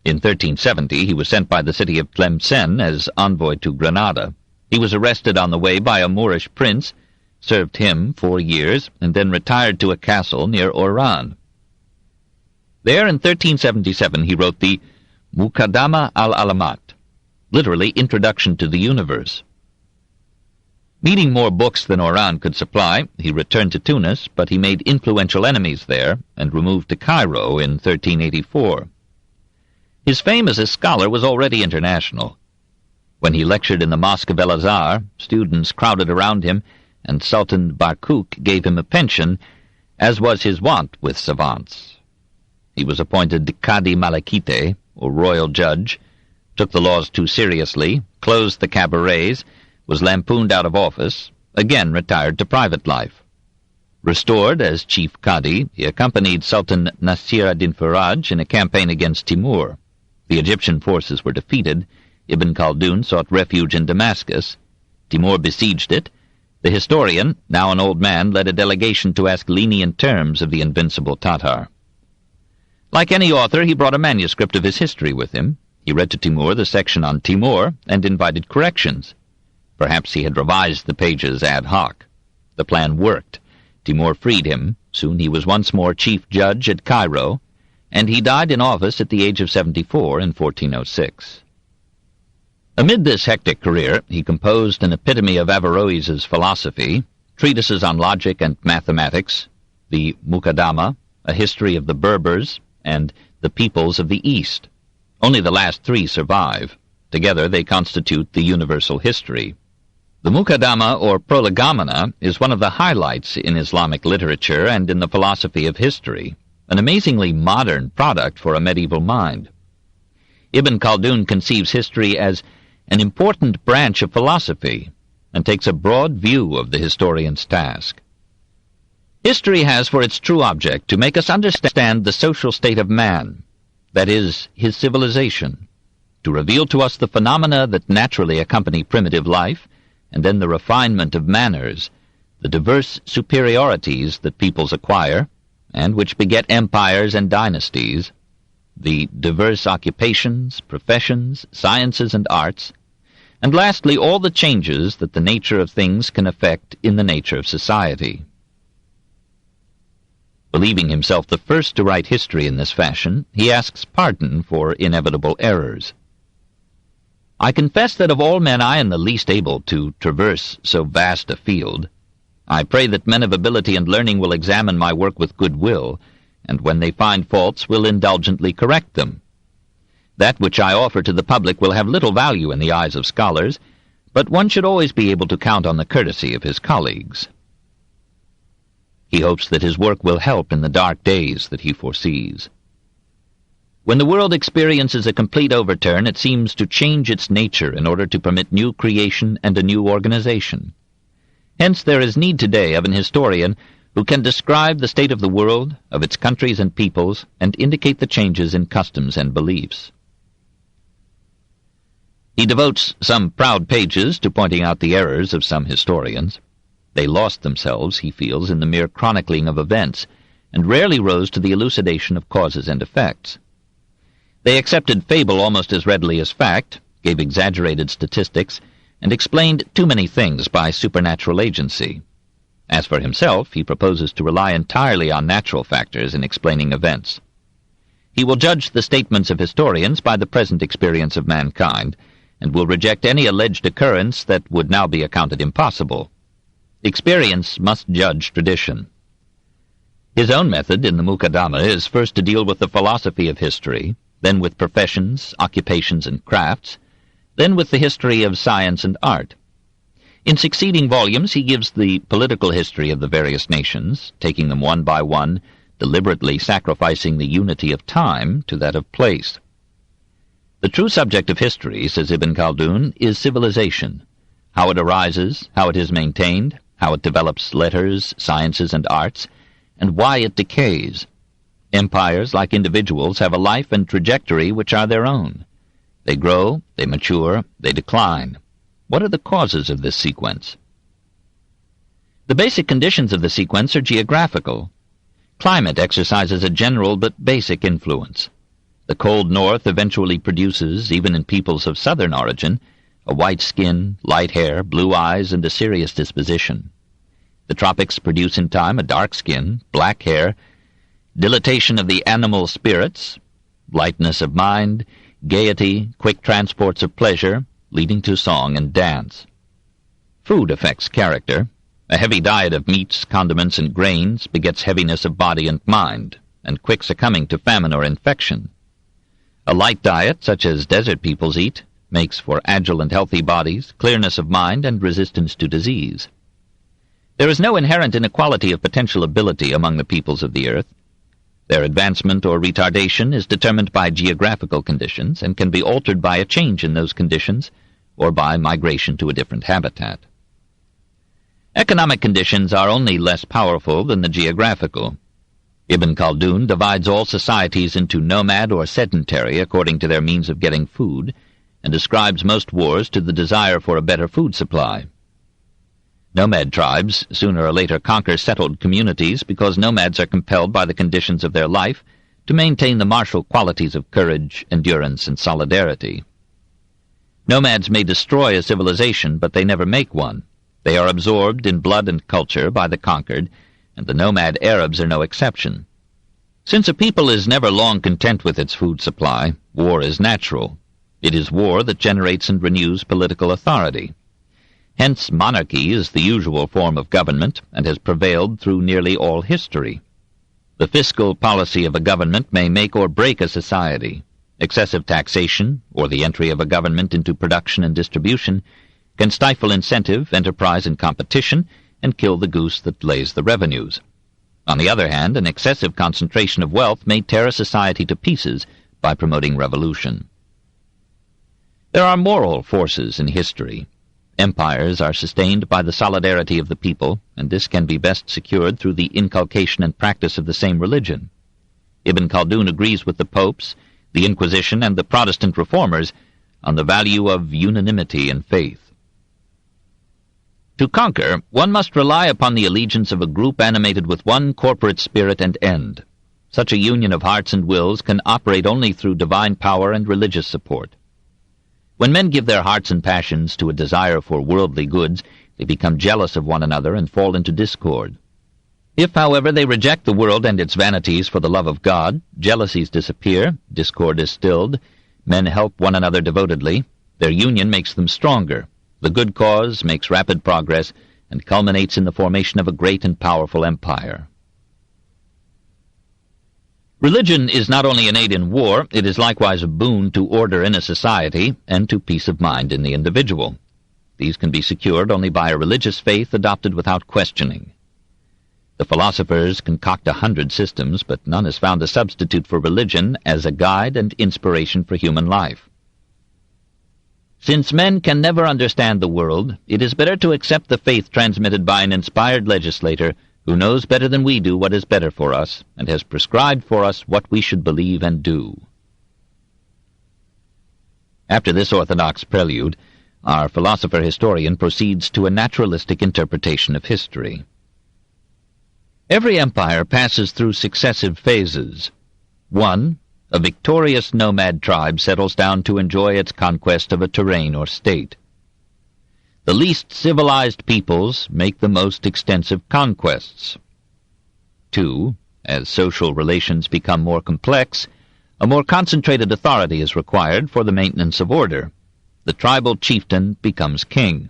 In 1370 he was sent by the city of Tlemcen as envoy to Granada. He was arrested on the way by a Moorish prince, served him 4 years, and then retired to a castle near Oran. There in 1377 he wrote the Muqaddama al-Alamat, literally Introduction to the Universe. Needing more books than Oran could supply, he returned to Tunis, but he made influential enemies there and removed to Cairo in 1384. His fame as a scholar was already international. When he lectured in the Mosque of El-Azhar, students crowded around him, and Sultan Barkuk gave him a pension, as was his wont with savants. He was appointed Qadi Malakite, or royal judge, took the laws too seriously, closed the cabarets, was lampooned out of office, again retired to private life. Restored as chief Qadi, he accompanied Sultan Nasir ad-Din Faraj in a campaign against Timur. The Egyptian forces were defeated. Ibn Khaldun sought refuge in Damascus. Timur besieged it. The historian, now an old man, led a delegation to ask lenient terms of the invincible Tatar. Like any author, he brought a manuscript of his history with him. He read to Timur the section on Timur and invited corrections. Perhaps he had revised the pages ad hoc. The plan worked. Timur freed him. Soon he was once more chief judge at Cairo, and he died in office at the age of 74 in 1406. Amid this hectic career, he composed an epitome of Averroes's philosophy, treatises on logic and mathematics, the Muqaddama, a history of the Berbers, and the peoples of the East. Only the last 3 survive. Together they constitute the universal history. The Muqaddama, or Prolegomena, is one of the highlights in Islamic literature and in the philosophy of history, an amazingly modern product for a medieval mind. Ibn Khaldun conceives history as an important branch of philosophy and takes a broad view of the historian's task. History has for its true object to make us understand the social state of man, that is, his civilization, to reveal to us the phenomena that naturally accompany primitive life, and then the refinement of manners, the diverse superiorities that peoples acquire, and which beget empires and dynasties, the diverse occupations, professions, sciences, and arts, and lastly all the changes that the nature of things can effect in the nature of society. Believing himself the first to write history in this fashion, he asks pardon for inevitable errors. I confess that of all men I am the least able to traverse so vast a field. I pray that men of ability and learning will examine my work with good will, and when they find faults will indulgently correct them. That which I offer to the public will have little value in the eyes of scholars, but one should always be able to count on the courtesy of his colleagues. He hopes that his work will help in the dark days that he foresees. When the world experiences a complete overturn, it seems to change its nature in order to permit new creation and a new organization. Hence there is need today of an historian who can describe the state of the world, of its countries and peoples, and indicate the changes in customs and beliefs. He devotes some proud pages to pointing out the errors of some historians. They lost themselves, he feels, in the mere chronicling of events, and rarely rose to the elucidation of causes and effects. They accepted fable almost as readily as fact, gave exaggerated statistics, and explained too many things by supernatural agency. As for himself, he proposes to rely entirely on natural factors in explaining events. He will judge the statements of historians by the present experience of mankind, and will reject any alleged occurrence that would now be accounted impossible. Experience must judge tradition. His own method in the Muqaddamah is first to deal with the philosophy of history, then with professions, occupations, and crafts, then with the history of science and art. In succeeding volumes he gives the political history of the various nations, taking them one by one, deliberately sacrificing the unity of time to that of place. The true subject of history, says Ibn Khaldun, is civilization, how it arises, how it is maintained, how it develops letters, sciences, and arts, and why it decays. Empires, like individuals, have a life and trajectory which are their own. They grow, they mature, they decline. What are the causes of this sequence? The basic conditions of the sequence are geographical. Climate exercises a general but basic influence. The cold north eventually produces, even in peoples of southern origin, a white skin, light hair, blue eyes, and a serious disposition. The tropics produce in time a dark skin, black hair, dilatation of the animal spirits, lightness of mind, gaiety, quick transports of pleasure, leading to song and dance. Food affects character. A heavy diet of meats, condiments, and grains begets heaviness of body and mind, and quick succumbing to famine or infection. A light diet, such as desert peoples eat, makes for agile and healthy bodies, clearness of mind, and resistance to disease. There is no inherent inequality of potential ability among the peoples of the earth. Their advancement or retardation is determined by geographical conditions and can be altered by a change in those conditions or by migration to a different habitat. Economic conditions are only less powerful than the geographical. Ibn Khaldun divides all societies into nomad or sedentary according to their means of getting food, and ascribes most wars to the desire for a better food supply. Nomad tribes sooner or later conquer settled communities because nomads are compelled by the conditions of their life to maintain the martial qualities of courage, endurance, and solidarity. Nomads may destroy a civilization, but they never make one. They are absorbed in blood and culture by the conquered, and the nomad Arabs are no exception. Since a people is never long content with its food supply, war is natural. It is war that generates and renews political authority. Hence, monarchy is the usual form of government and has prevailed through nearly all history. The fiscal policy of a government may make or break a society. Excessive taxation, or the entry of a government into production and distribution, can stifle incentive, enterprise, and competition, and kill the goose that lays the revenues. On the other hand, an excessive concentration of wealth may tear a society to pieces by promoting revolution. There are moral forces in history. Empires are sustained by the solidarity of the people, and this can be best secured through the inculcation and practice of the same religion. Ibn Khaldun agrees with the popes, the Inquisition, and the Protestant reformers on the value of unanimity in faith. To conquer, one must rely upon the allegiance of a group animated with one corporate spirit and end. Such a union of hearts and wills can operate only through divine power and religious support. When men give their hearts and passions to a desire for worldly goods, they become jealous of one another and fall into discord. If, however, they reject the world and its vanities for the love of God, jealousies disappear, discord is stilled, men help one another devotedly, their union makes them stronger. The good cause makes rapid progress and culminates in the formation of a great and powerful empire. Religion is not only an aid in war, it is likewise a boon to order in a society and to peace of mind in the individual. These can be secured only by a religious faith adopted without questioning. The philosophers concoct 100 systems, but none has found a substitute for religion as a guide and inspiration for human life. Since men can never understand the world, it is better to accept the faith transmitted by an inspired legislator who knows better than we do what is better for us, and has prescribed for us what we should believe and do. After this orthodox prelude, our philosopher-historian proceeds to a naturalistic interpretation of history. Every empire passes through successive phases. 1. A victorious nomad tribe settles down to enjoy its conquest of a terrain or state. The least civilized peoples make the most extensive conquests. 2. As social relations become more complex, a more concentrated authority is required for the maintenance of order. The tribal chieftain becomes king.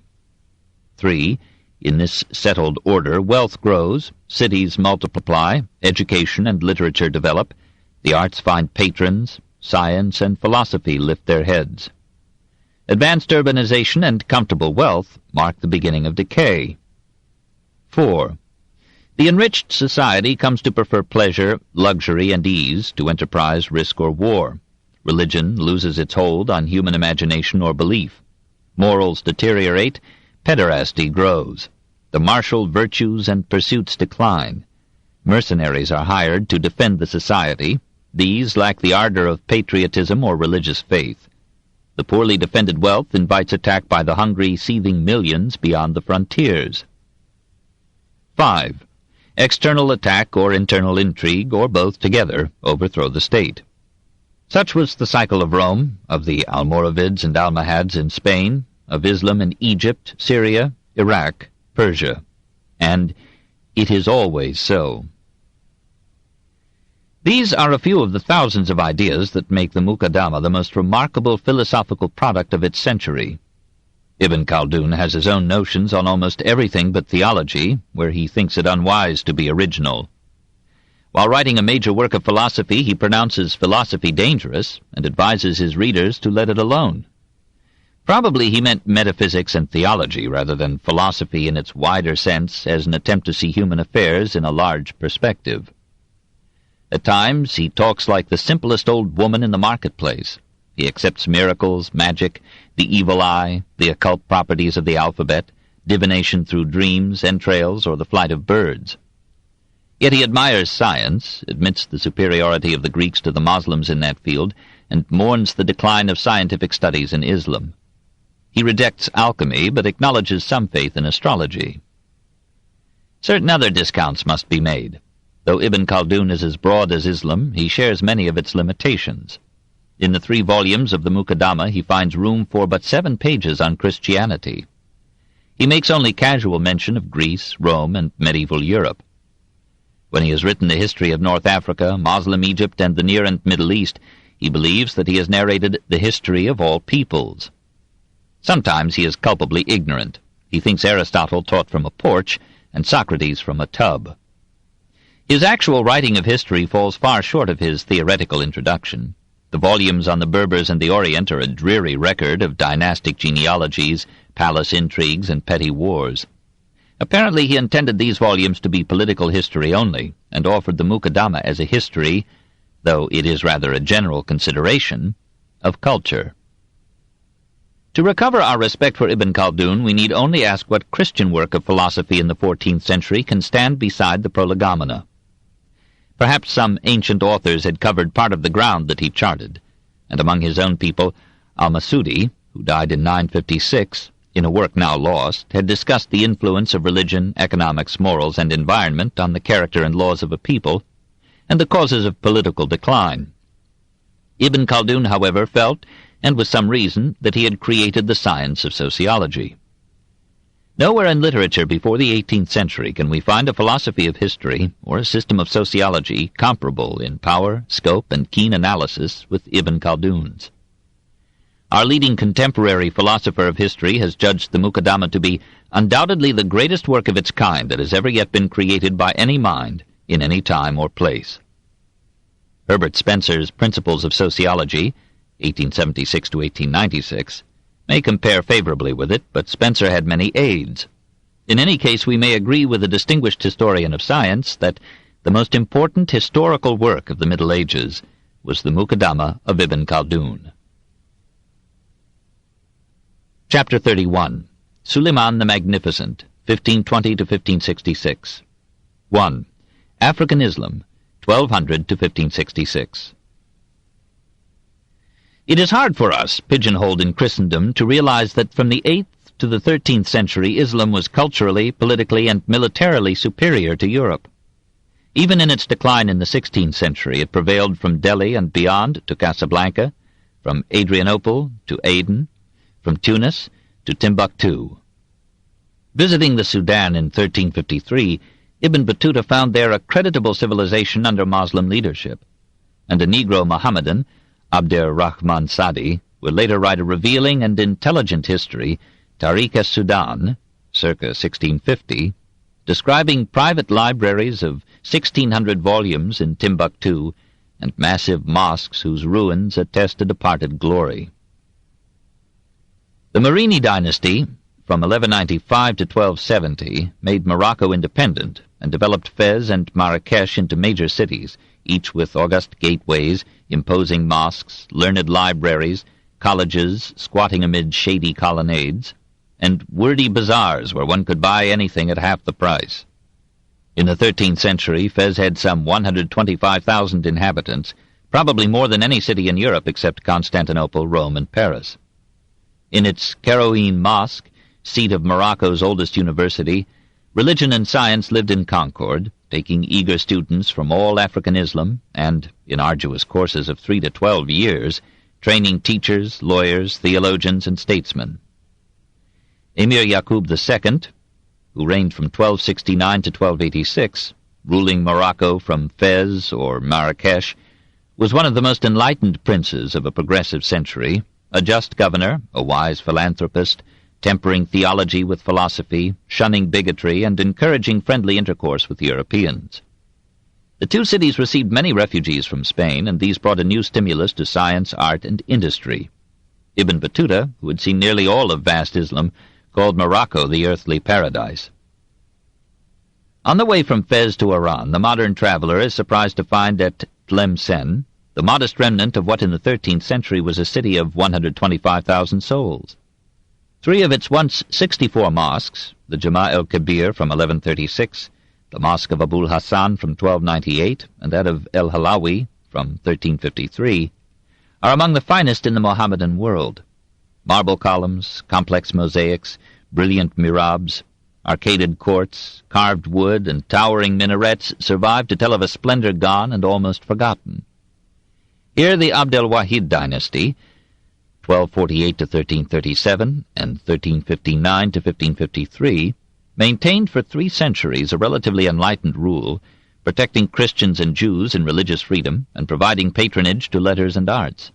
3. In this settled order, wealth grows, cities multiply, education and literature develop, the arts find patrons, science and philosophy lift their heads. Advanced urbanization and comfortable wealth mark the beginning of decay. 4. The enriched society comes to prefer pleasure, luxury, and ease to enterprise, risk, or war. Religion loses its hold on human imagination or belief. Morals deteriorate, pederasty grows. The martial virtues and pursuits decline. Mercenaries are hired to defend the society. These lack the ardor of patriotism or religious faith. The poorly defended wealth invites attack by the hungry, seething millions beyond the frontiers. 5. External attack or internal intrigue, or both together, overthrow the state. Such was the cycle of Rome, of the Almoravids and Almohads in Spain, of Islam in Egypt, Syria, Iraq, Persia. And it is always so. These are a few of the thousands of ideas that make the Muqaddamah the most remarkable philosophical product of its century. Ibn Khaldun has his own notions on almost everything but theology, where he thinks it unwise to be original. While writing a major work of philosophy, he pronounces philosophy dangerous and advises his readers to let it alone. Probably he meant metaphysics and theology rather than philosophy in its wider sense as an attempt to see human affairs in a large perspective. At times, he talks like the simplest old woman in the marketplace. He accepts miracles, magic, the evil eye, the occult properties of the alphabet, divination through dreams, entrails, or the flight of birds. Yet he admires science, admits the superiority of the Greeks to the Moslems in that field, and mourns the decline of scientific studies in Islam. He rejects alchemy, but acknowledges some faith in astrology. Certain other discounts must be made. Though Ibn Khaldun is as broad as Islam, he shares many of its limitations. In the 3 volumes of the Muqaddamah he finds room for but 7 pages on Christianity. He makes only casual mention of Greece, Rome, and medieval Europe. When he has written the history of North Africa, Moslem Egypt, and the Near and Middle East, he believes that he has narrated the history of all peoples. Sometimes he is culpably ignorant. He thinks Aristotle taught from a porch, and Socrates from a tub. His actual writing of history falls far short of his theoretical introduction. The volumes on the Berbers and the Orient are a dreary record of dynastic genealogies, palace intrigues, and petty wars. Apparently he intended these volumes to be political history only, and offered the Mukaddama as a history, though it is rather a general consideration, of culture. To recover our respect for Ibn Khaldun, we need only ask what Christian work of philosophy in the 14th century can stand beside the Prolegomena. Perhaps some ancient authors had covered part of the ground that he charted, and among his own people, al-Masudi, who died in 956, in a work now lost, had discussed the influence of religion, economics, morals, and environment on the character and laws of a people, and the causes of political decline. Ibn Khaldun, however, felt, and with some reason, that he had created the science of sociology. Nowhere in literature before the 18th century can we find a philosophy of history or a system of sociology comparable in power, scope, and keen analysis with Ibn Khaldun's. Our leading contemporary philosopher of history has judged the Mukaddama to be undoubtedly the greatest work of its kind that has ever yet been created by any mind in any time or place. Herbert Spencer's Principles of Sociology, 1876 to 1896, may compare favorably with it, but Spencer had many aids. In any case, we may agree with the distinguished historian of science that the most important historical work of the Middle Ages was the Mukaddama of Ibn Khaldun. Chapter 31. Suleiman the Magnificent, 1520 to 1566. 1. African Islam, 1200 to 1566. It is hard for us, pigeonholed in Christendom, to realize that from the 8th to the 13th century Islam was culturally, politically, and militarily superior to Europe. Even in its decline in the 16th century, it prevailed from Delhi and beyond to Casablanca, from Adrianople to Aden, from Tunis to Timbuktu. Visiting the Sudan in 1353, Ibn Battuta found there a creditable civilization under Moslem leadership, and a Negro Mohammedan, Abder Rahman Sadi, would later write a revealing and intelligent history, Tariq-e-Sudan, circa 1650, describing private libraries of 1,600 volumes in Timbuktu and massive mosques whose ruins attest a departed glory. The Marini dynasty, from 1195 to 1270, made Morocco independent and developed Fez and Marrakesh into major cities, each with august gateways, imposing mosques, learned libraries, colleges squatting amid shady colonnades, and wordy bazaars where one could buy anything at half the price. In the 13th century, Fez had some 125,000 inhabitants, probably more than any city in Europe except Constantinople, Rome, and Paris. In its Carouine Mosque, seat of Morocco's oldest university, religion and science lived in concord, taking eager students from all African Islam and, in arduous courses of 3 to 12 years, training teachers, lawyers, theologians, and statesmen. Emir Yaqub II, who reigned from 1269 to 1286, ruling Morocco from Fez or Marrakesh, was one of the most enlightened princes of a progressive century, a just governor, a wise philanthropist, tempering theology with philosophy, shunning bigotry, and encouraging friendly intercourse with Europeans. The two cities received many refugees from Spain, and these brought a new stimulus to science, art, and industry. Ibn Battuta, who had seen nearly all of vast Islam, called Morocco the earthly paradise. On the way from Fez to Oran, the modern traveler is surprised to find at Tlemcen the modest remnant of what in the 13th century was a city of 125,000 souls. 3 of its once 64 mosques, the Jama' el-Kabir from 1136, the Mosque of Abul Hassan from 1298, and that of El-Halawi from 1353, are among the finest in the Mohammedan world. Marble columns, complex mosaics, brilliant mihrabs, arcaded courts, carved wood, and towering minarets survive to tell of a splendor gone and almost forgotten. Here the Abdel-Wahid dynasty, 1248 to 1337 and 1359 to 1553, maintained for 3 centuries a relatively enlightened rule, protecting Christians and Jews in religious freedom and providing patronage to letters and arts.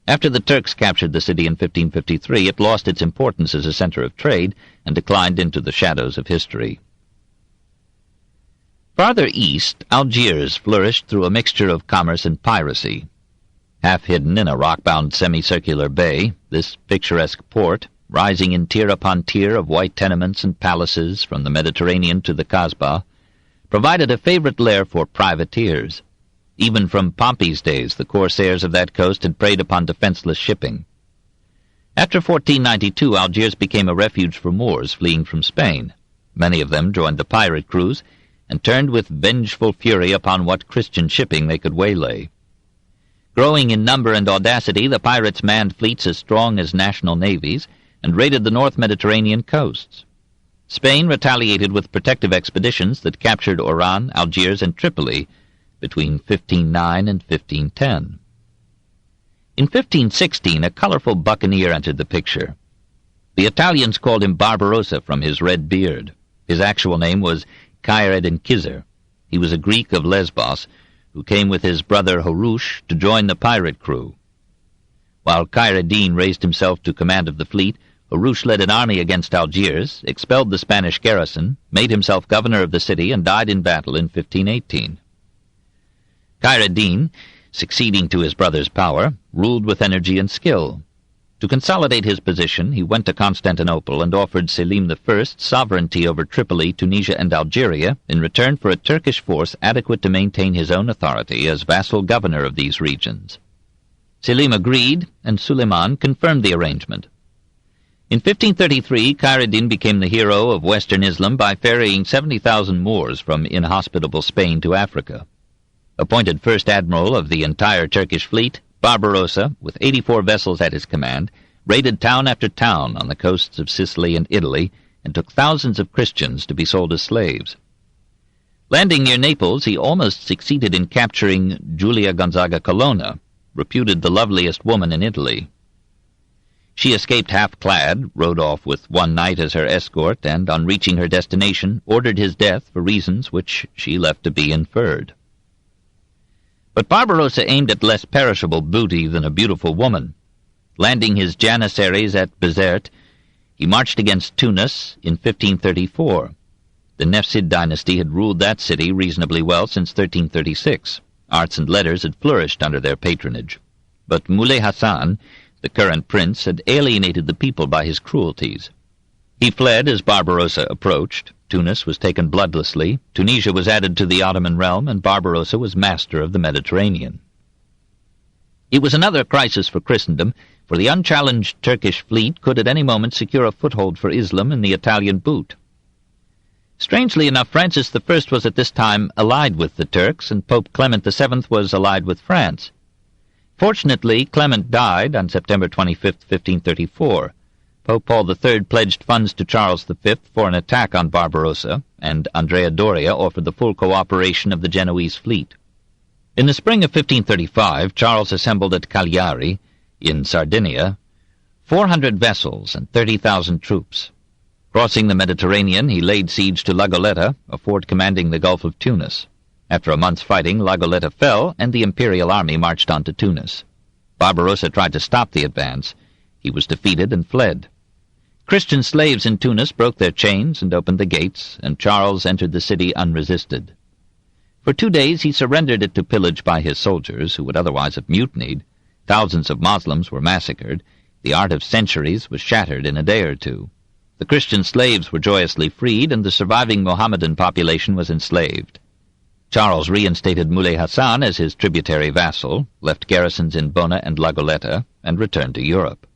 After the Turks captured the city in 1553, it lost its importance as a center of trade and declined into the shadows of history. Farther east, Algiers flourished through a mixture of commerce and piracy. Half hidden in a rock-bound semicircular bay, this picturesque port, rising in tier upon tier of white tenements and palaces from the Mediterranean to the Kasbah, provided a favorite lair for privateers. Even from Pompey's days, the corsairs of that coast had preyed upon defenseless shipping. After 1492, Algiers became a refuge for Moors fleeing from Spain. Many of them joined the pirate crews and turned with vengeful fury upon what Christian shipping they could waylay. Growing in number and audacity, the pirates manned fleets as strong as national navies and raided the North Mediterranean coasts. Spain retaliated with protective expeditions that captured Oran, Algiers, and Tripoli between 1509 and 1510. In 1516, a colorful buccaneer entered the picture. The Italians called him Barbarossa from his red beard. His actual name was Khayr-ed-Din-Khizr. He was a Greek of Lesbos, who came with his brother Harush to join the pirate crew. While Khayr-ed-Din raised himself to command of the fleet, Harush led an army against Algiers, expelled the Spanish garrison, made himself governor of the city, and died in battle in 1518. Khayr-ed-Din, succeeding to his brother's power, ruled with energy and skill. To consolidate his position, he went to Constantinople and offered Selim I sovereignty over Tripoli, Tunisia, and Algeria in return for a Turkish force adequate to maintain his own authority as vassal governor of these regions. Selim agreed, and SULEIMAN confirmed the arrangement. In 1533, Khayr-ed-Din became the hero of Western Islam by ferrying 70,000 Moors from inhospitable Spain to Africa. Appointed first admiral of the entire Turkish fleet, Barbarossa, with 84 vessels at his command, raided town after town on the coasts of Sicily and Italy and took thousands of Christians to be sold as slaves. Landing near Naples, he almost succeeded in capturing Giulia Gonzaga Colonna, reputed the loveliest woman in Italy. She escaped half-clad, rode off with one knight as her escort, and, on reaching her destination, ordered his death for reasons which she left to be inferred. But Barbarossa aimed at less perishable booty than a beautiful woman. Landing his janissaries at Bizerte, he marched against Tunis in 1534. The Nefsid dynasty had ruled that city reasonably well since 1336. Arts and letters had flourished under their patronage. But Muley Hassan, the current prince, had alienated the people by his cruelties. He fled as Barbarossa approached. Tunis was taken bloodlessly, Tunisia was added to the Ottoman realm, and Barbarossa was master of the Mediterranean. It was another crisis for Christendom, for the unchallenged Turkish fleet could at any moment secure a foothold for Islam in the Italian boot. Strangely enough, Francis I was at this time allied with the Turks, and Pope Clement VII was allied with France. Fortunately, Clement died on September 25, 1534. Pope Paul III pledged funds to Charles V for an attack on Barbarossa, and Andrea Doria offered the full cooperation of the Genoese fleet. In the spring of 1535, Charles assembled at Cagliari, in Sardinia, 400 vessels and 30,000 troops. Crossing the Mediterranean, he laid siege to La Goletta, a fort commanding the Gulf of Tunis. After a month's fighting, La Goletta fell, and the imperial army marched on to Tunis. Barbarossa tried to stop the advance. He was defeated and fled. Christian slaves in Tunis broke their chains and opened the gates, and Charles entered the city unresisted. For 2 days he surrendered it to pillage by his soldiers, who would otherwise have mutinied. Thousands of Moslems were massacred. The art of centuries was shattered in a day or two. The Christian slaves were joyously freed, and the surviving Mohammedan population was enslaved. Charles reinstated Muley Hassan as his tributary vassal, left garrisons in Bona and La Goletta, and returned to Europe.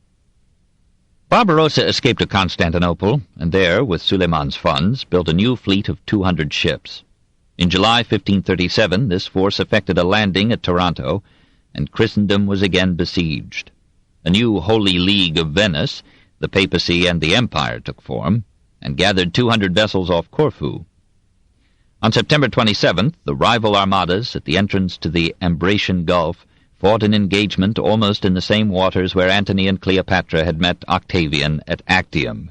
Barbarossa escaped to Constantinople, and there, with Suleiman's funds, built a new fleet of 200 ships. In July 1537, this force effected a landing at Taranto, and Christendom was again besieged. A new Holy League of Venice, the papacy and the empire, took form, and gathered 200 vessels off Corfu. On September 27th, the rival armadas at the entrance to the Ambracian Gulf fought an engagement almost in the same waters where Antony and Cleopatra had met Octavian at Actium.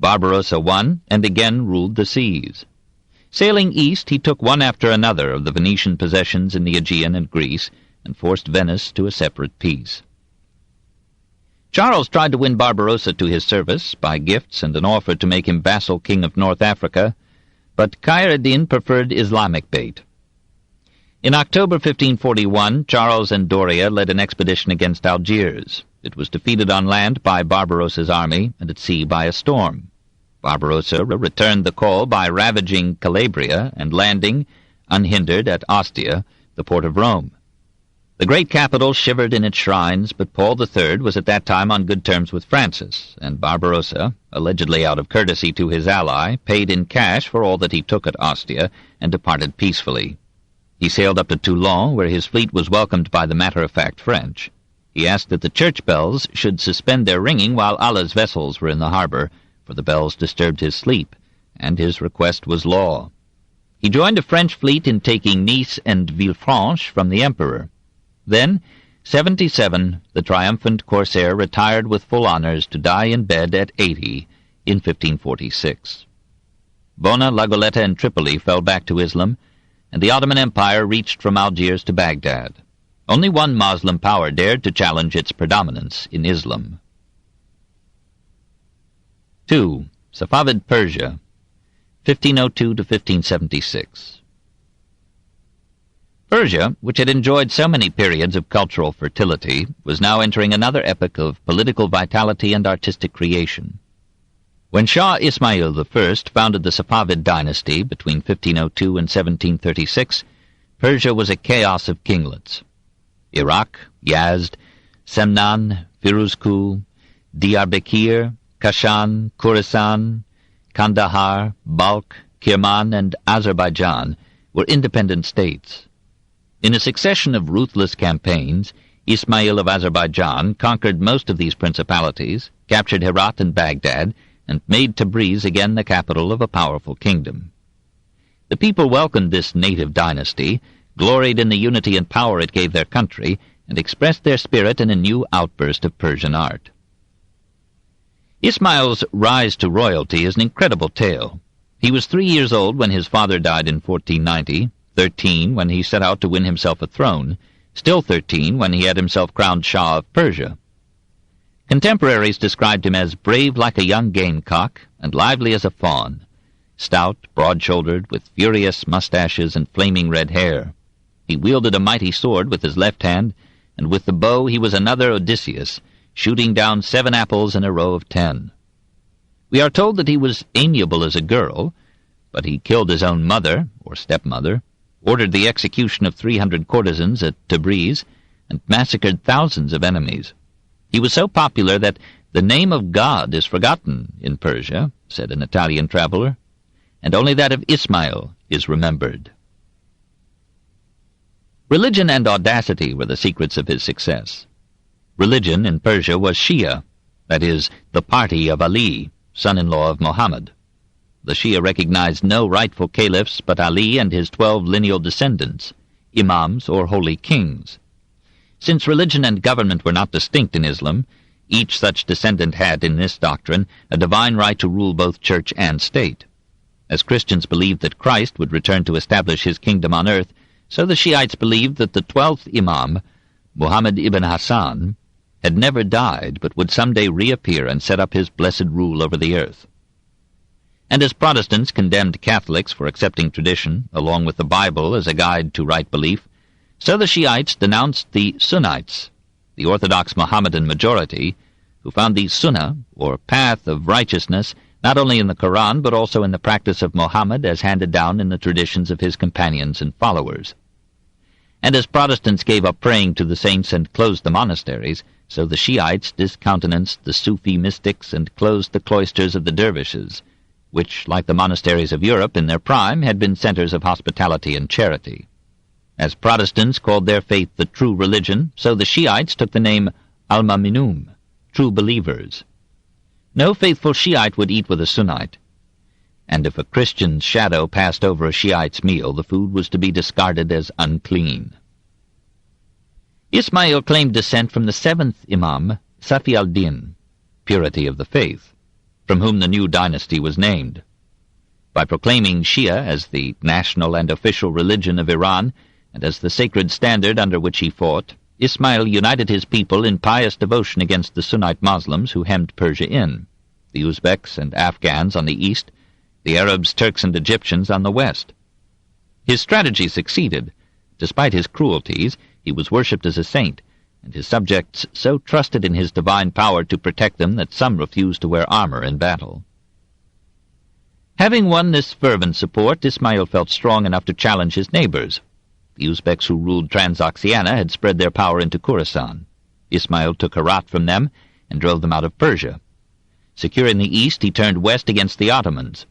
Barbarossa won and again ruled the seas. Sailing east, he took one after another of the Venetian possessions in the Aegean and Greece and forced Venice to a separate peace. Charles tried to win Barbarossa to his service by gifts and an offer to make him vassal king of North Africa, but Khayr-ed-Din preferred Islamic bait. In October 1541, Charles and Doria led an expedition against Algiers. It was defeated on land by Barbarossa's army and at sea by a storm. Barbarossa returned the call by ravaging Calabria and landing, unhindered, at Ostia, the port of Rome. The great capital shivered in its shrines, but Paul III was at that time on good terms with Francis, and Barbarossa, allegedly out of courtesy to his ally, paid in cash for all that he took at Ostia and departed peacefully. He sailed up to Toulon, where his fleet was welcomed by the matter-of-fact French. He asked that the church bells should suspend their ringing while Allah's vessels were in the harbor, for the bells disturbed his sleep, and his request was law. He joined a French fleet in taking Nice and Villefranche from the emperor. Then, 77, the triumphant corsair retired with full honors to die in bed at 80 in 1546. Bona, La Goletta, and Tripoli fell back to Islam, and the Ottoman Empire reached from Algiers to Baghdad. Only one Moslem power dared to challenge its predominance in Islam. 2. Safavid Persia, 1502 to 1576. Persia, which had enjoyed so many periods of cultural fertility, was now entering another epoch of political vitality and artistic creation. When Shah Ismail I founded the Safavid dynasty between 1502 and 1736, Persia was a chaos of kinglets. Iraq, Yazd, Semnan, Firuzkool, Diyarbakir, Kashan, Khorasan, Kandahar, Balkh, Kirman, and Azerbaijan were independent states. In a succession of ruthless campaigns, Ismail of Azerbaijan conquered most of these principalities, captured Herat and Baghdad, and made Tabriz again the capital of a powerful kingdom. The people welcomed this native dynasty, gloried in the unity and power it gave their country, and expressed their spirit in a new outburst of Persian art. Ismail's rise to royalty is an incredible tale. He was 3 years old when his father died in 1490, 13 when he set out to win himself a throne, still 13 when he had himself crowned Shah of Persia. Contemporaries described him as brave like a young gamecock and lively as a fawn, stout, broad-shouldered, with furious mustaches and flaming red hair. He wielded a mighty sword with his left hand, and with the bow he was another Odysseus, shooting down 7 apples in a row of 10. We are told that he was amiable as a girl, but he killed his own mother, or stepmother, ordered the execution of 300 courtesans at Tabriz, and massacred thousands of enemies. He was so popular that the name of God is forgotten in Persia, said an Italian traveler, and only that of Ismail is remembered. Religion and audacity were the secrets of his success. Religion in Persia was Shia, that is, the party of Ali, son-in-law of Muhammad. The Shia recognized no rightful caliphs but Ali and his 12 lineal descendants, imams or holy kings. Since religion and government were not distinct in Islam, each such descendant had, in this doctrine, a divine right to rule both church and state. As Christians believed that Christ would return to establish his kingdom on earth, so the Shiites believed that the 12th imam, Muhammad ibn Hassan, had never died but would someday reappear and set up his blessed rule over the earth. And as Protestants condemned Catholics for accepting tradition, along with the Bible as a guide to right belief, so the Shiites denounced the Sunnites, the Orthodox Mohammedan majority, who found the Sunnah, or path of righteousness, not only in the Quran but also in the practice of Muhammad as handed down in the traditions of his companions and followers. And as Protestants gave up praying to the saints and closed the monasteries, so the Shiites discountenanced the Sufi mystics and closed the cloisters of the dervishes, which, like the monasteries of Europe in their prime, had been centers of hospitality and charity. As Protestants called their faith the true religion, so the Shiites took the name al-Mu'minun, true believers. No faithful Shiite would eat with a Sunnite, and if a Christian's shadow passed over a Shiite's meal, the food was to be discarded as unclean. Ismail claimed descent from the 7th Imam, Safi al-Din, purity of the faith, from whom the new dynasty was named. By proclaiming Shia as the national and official religion of Iran, and as the sacred standard under which he fought, Ismail united his people in pious devotion against the Sunnite Muslims who hemmed Persia in, the Uzbeks and Afghans on the east, the Arabs, Turks, and Egyptians on the west. His strategy succeeded. Despite his cruelties, he was worshipped as a saint, and his subjects so trusted in his divine power to protect them that some refused to wear armor in battle. Having won this fervent support, Ismail felt strong enough to challenge his neighbors. The Uzbeks who ruled Transoxiana had spread their power into Khorasan. Ismail took Herat from them and drove them out of Persia. Secure in the east, he turned west against the Ottomans.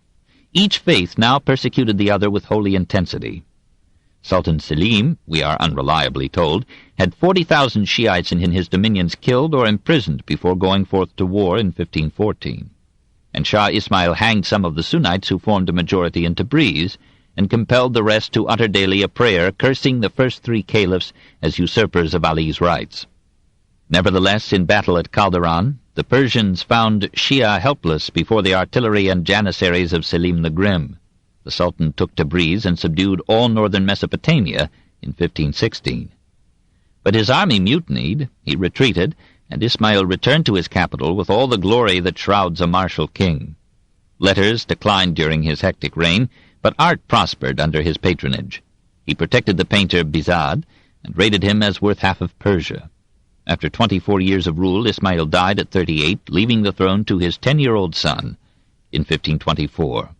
Each faith now persecuted the other with holy intensity. Sultan Selim, we are unreliably told, had 40,000 Shiites in his dominions killed or imprisoned before going forth to war in 1514. And Shah Ismail hanged some of the Sunnites who formed a majority in Tabriz, and compelled the rest to utter daily a prayer cursing the first 3 caliphs as usurpers of Ali's rights. Nevertheless, in battle at Calderon, the Persians found Shia helpless before the artillery and janissaries of Selim the Grim. The Sultan took Tabriz and subdued all northern Mesopotamia in 1516. But his army mutinied, he retreated, and Ismail returned to his capital with all the glory that shrouds a martial king. Letters declined during his hectic reign, but art prospered under his patronage. He protected the painter Bizad, and rated him as worth half of Persia. After 24 years of rule, Ismail died at 38, leaving the throne to his 10-year-old son in 1524.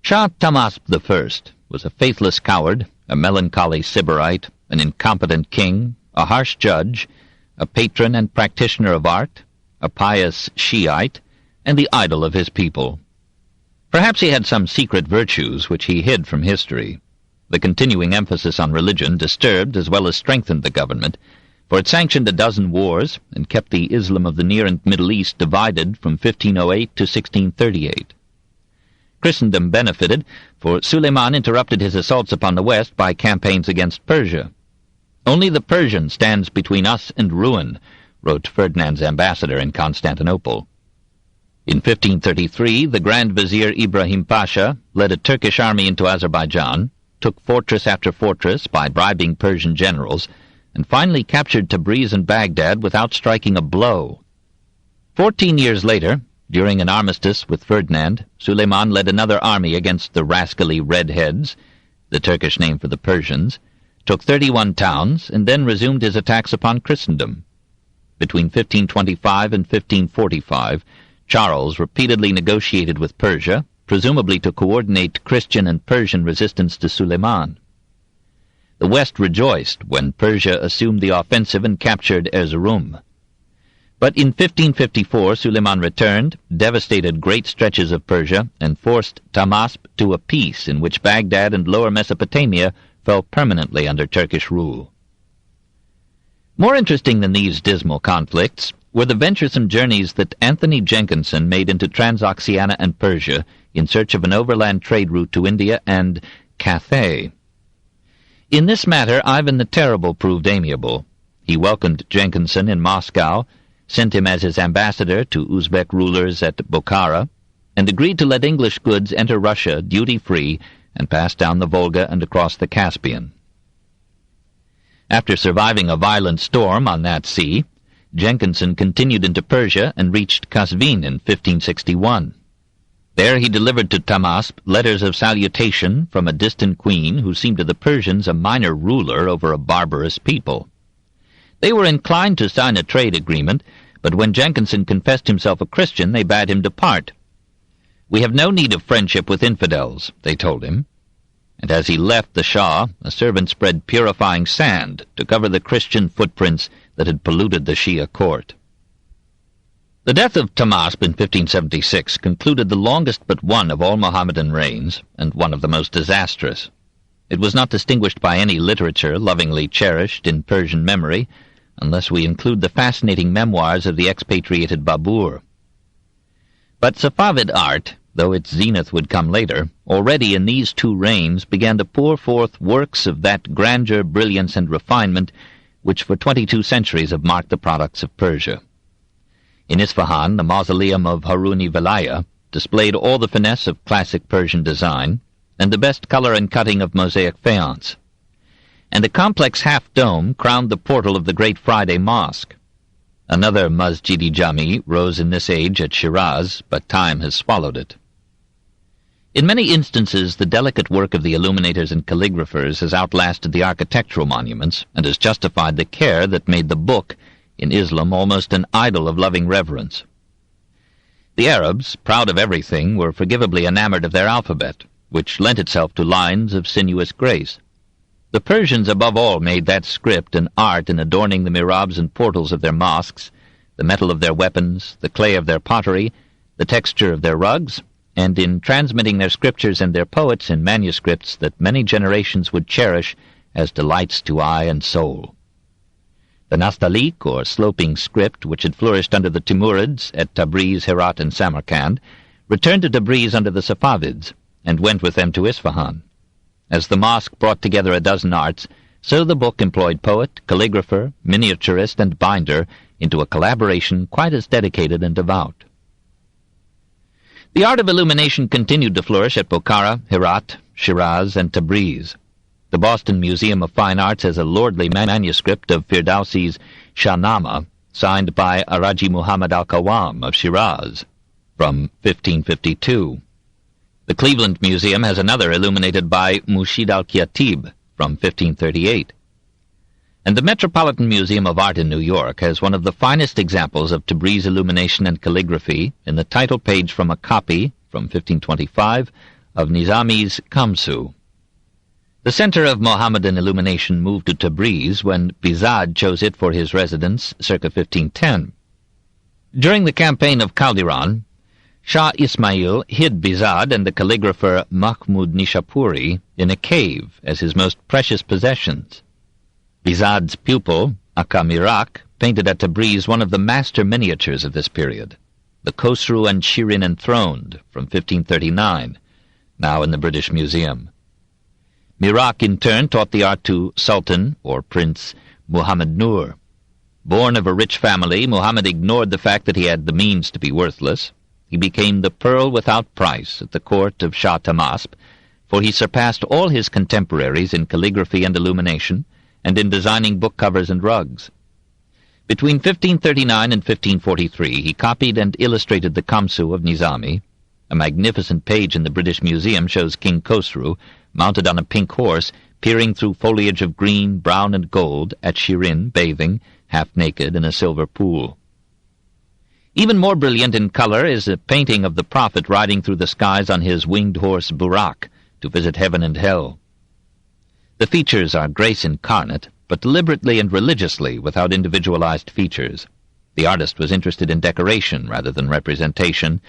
Shah Tahmasp I was a faithless coward, a melancholy sybarite, an incompetent king, a harsh judge, a patron and practitioner of art, a pious Shiite, and the idol of his people. Perhaps he had some secret virtues which he hid from history. The continuing emphasis on religion disturbed as well as strengthened the government, for it sanctioned a dozen wars and kept the Islam of the Near and Middle East divided from 1508 to 1638. Christendom benefited, for Suleiman interrupted his assaults upon the West by campaigns against Persia. "Only the Persian stands between us and ruin," wrote Ferdinand's ambassador in Constantinople. In 1533, the Grand Vizier Ibrahim Pasha led a Turkish army into Azerbaijan, took fortress after fortress by bribing Persian generals, and finally captured Tabriz and Baghdad without striking a blow. 14 years later, during an armistice with Ferdinand, Suleiman led another army against the rascally Redheads, the Turkish name for the Persians, took 31 towns, and then resumed his attacks upon Christendom. Between 1525 and 1545, Charles repeatedly negotiated with Persia, presumably to coordinate Christian and Persian resistance to Suleiman. The West rejoiced when Persia assumed the offensive and captured Erzurum. But in 1554 Suleiman returned, devastated great stretches of Persia, and forced Tahmasp to a peace in which Baghdad and Lower Mesopotamia fell permanently under Turkish rule. More interesting than these dismal conflicts were the venturesome journeys that Anthony Jenkinson made into Transoxiana and Persia in search of an overland trade route to India and Cathay. In this matter, Ivan the Terrible proved amiable. He welcomed Jenkinson in Moscow, sent him as his ambassador to Uzbek rulers at Bokhara, and agreed to let English goods enter Russia duty-free and pass down the Volga and across the Caspian. After surviving a violent storm on that sea, Jenkinson continued into Persia and reached Qazvin in 1561. There he delivered to Tahmasp letters of salutation from a distant queen who seemed to the Persians a minor ruler over a barbarous people. They were inclined to sign a trade agreement, but when Jenkinson confessed himself a Christian, they bade him depart. "We have no need of friendship with infidels," they told him. And as he left the Shah, a servant spread purifying sand to cover the Christian footprints that had polluted the Shia court. The death of Tahmasp in 1576 concluded the longest but one of all Mohammedan reigns, and one of the most disastrous. It was not distinguished by any literature lovingly cherished in Persian memory, unless we include the fascinating memoirs of the expatriated Babur. But Safavid art, though its zenith would come later, already in these 2 reigns began to pour forth works of that grandeur, brilliance, and refinement which for 22 centuries have marked the products of Persia. In Isfahan, the mausoleum of Haruni Velaya displayed all the finesse of classic Persian design, and the best color and cutting of mosaic faience. And a complex half-dome crowned the portal of the Great Friday Mosque. Another Masjid-i Jami rose in this age at Shiraz, but time has swallowed it. In many instances, the delicate work of the illuminators and calligraphers has outlasted the architectural monuments, and has justified the care that made the book, in Islam, almost an idol of loving reverence. The Arabs, proud of everything, were forgivably enamored of their alphabet, which lent itself to lines of sinuous grace. The Persians above all made that script an art in adorning the mihrabs and portals of their mosques, the metal of their weapons, the clay of their pottery, the texture of their rugs, and in transmitting their scriptures and their poets in manuscripts that many generations would cherish as delights to eye and soul. The Nastaliq, or sloping script, which had flourished under the Timurids at Tabriz, Herat, and Samarkand, returned to Tabriz under the Safavids, and went with them to Isfahan. As the mosque brought together a dozen arts, so the book employed poet, calligrapher, miniaturist, and binder into a collaboration quite as dedicated and devout. The art of illumination continued to flourish at Bokhara, Herat, Shiraz, and Tabriz. The Boston Museum of Fine Arts has a lordly manuscript of Firdausi's Shahnama, signed by Araji Muhammad al-Qawam of Shiraz, from 1552. The Cleveland Museum has another illuminated by Mushid al-Khatib, from 1538. And the Metropolitan Museum of Art in New York has one of the finest examples of Tabriz illumination and calligraphy in the title page from a copy, from 1525, of Nizami's Kamsu. The center of Mohammedan illumination moved to Tabriz when Bizad chose it for his residence circa 1510. During the campaign of Calderon, Shah Ismail hid Bizad and the calligrapher Mahmud Nishapuri in a cave as his most precious possessions. Bizad's pupil, Aka Mirak, painted at Tabriz one of the master miniatures of this period, the Khosru and Shirin Enthroned, from 1539, now in the British Museum. Mirak in turn taught the art to Sultan, or Prince, Muhammad Nur. Born of a rich family, Muhammad ignored the fact that he had the means to be worthless. He became the pearl without price at the court of Shah Tahmasp, for he surpassed all his contemporaries in calligraphy and illumination, and in designing book covers and rugs. Between 1539 and 1543 he copied and illustrated the Kamsu of Nizami. A magnificent page in the British Museum shows King Khosru, mounted on a pink horse, peering through foliage of green, brown, and gold, at Shirin bathing, half-naked, in a silver pool. Even more brilliant in color is a painting of the Prophet riding through the skies on his winged horse Burak to visit heaven and hell. The features are grace incarnate, but deliberately and religiously without individualized features. The artist was interested in decoration rather than representation,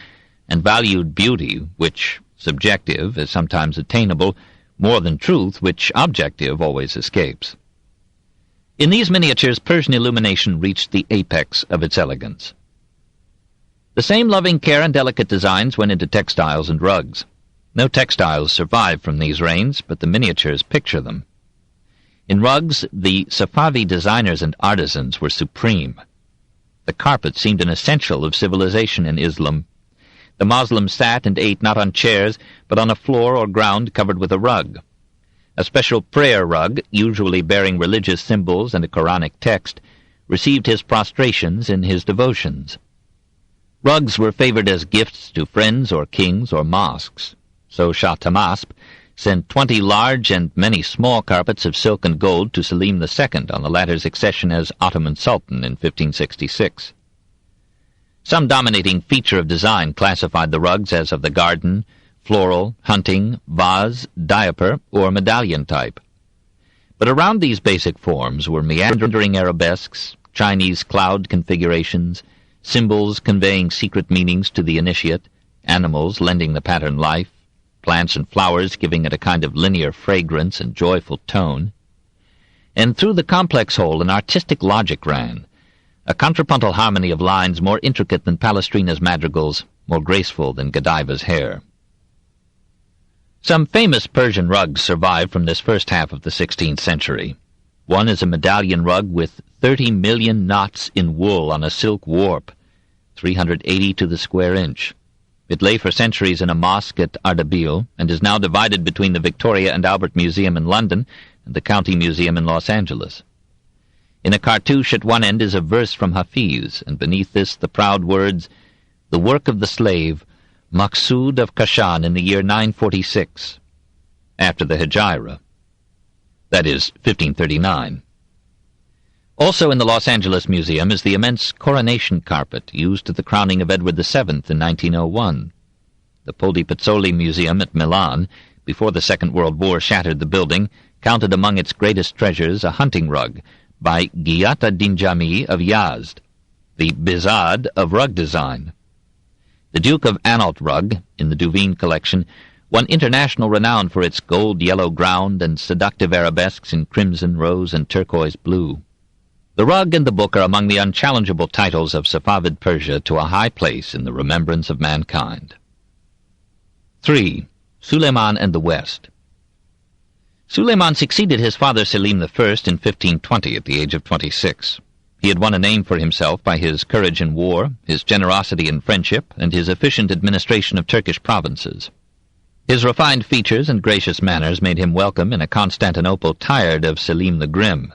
and valued beauty, which, subjective, is sometimes attainable, more than truth, which, objective, always escapes. In these miniatures, Persian illumination reached the apex of its elegance. The same loving care and delicate designs went into textiles and rugs. No textiles survive from these reigns, but the miniatures picture them. In rugs, the Safavi designers and artisans were supreme. The carpet seemed an essential of civilization in Islam. The Moslems sat and ate not on chairs, but on a floor or ground covered with a rug. A special prayer rug, usually bearing religious symbols and a Quranic text, received his prostrations in his devotions. Rugs were favored as gifts to friends or kings or mosques. So Shah Tahmasp sent 20 large and many small carpets of silk and gold to Selim II on the latter's accession as Ottoman Sultan in 1566. Some dominating feature of design classified the rugs as of the garden, floral, hunting, vase, diaper, or medallion type. But around these basic forms were meandering arabesques, Chinese cloud configurations, symbols conveying secret meanings to the initiate, animals lending the pattern life, plants and flowers giving it a kind of linear fragrance and joyful tone. And through the complex whole an artistic logic ran, a contrapuntal harmony of lines more intricate than Palestrina's madrigals, more graceful than Godiva's hair. Some famous Persian rugs survive from this first half of the 16th century. One is a medallion rug with 30 million knots in wool on a silk warp, 380 to the square inch. It lay for centuries in a mosque at Ardabil, and is now divided between the Victoria and Albert Museum in London and the County Museum in Los Angeles. In a cartouche at one end is a verse from Hafiz, and beneath this the proud words, "The work of the slave, Maqsood of Kashan in the year 946, after the Hegira. That is, 1539. Also in the Los Angeles Museum is the immense coronation carpet used at the crowning of Edward VII in 1901. The Poldi Pezzoli Museum at Milan, before the Second World War shattered the building, counted among its greatest treasures a hunting rug by Ghiata Dinjami of Yazd, the Bizad of rug design. The Duke of Anhalt rug, in the Duveen collection, won international renown for its gold-yellow ground and seductive arabesques in crimson, rose, and turquoise blue. The rug and the book are among the unchallengeable titles of Safavid Persia to a high place in the remembrance of mankind. 3. Suleiman and the West. Suleiman succeeded his father Selim I in 1520 at the age of 26. He had won a name for himself by his courage in war, his generosity in friendship, and his efficient administration of Turkish provinces. His refined features and gracious manners made him welcome in a Constantinople tired of Selim the Grim.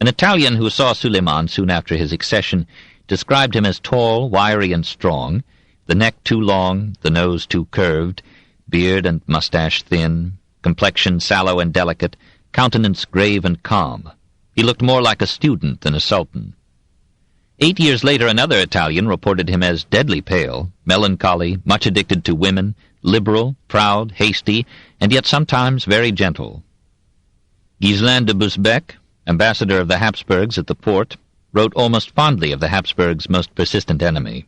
An Italian who saw Suleiman soon after his accession described him as tall, wiry, and strong, the neck too long, the nose too curved, beard and mustache thin, complexion sallow and delicate, countenance grave and calm. He looked more like a student than a sultan. 8 years later another Italian reported him as deadly pale, melancholy, much addicted to women, liberal, proud, hasty, and yet sometimes very gentle. Ghislain de Busbecq, ambassador of the Hapsburgs at the Porte, wrote almost fondly of the Hapsburgs' most persistent enemy.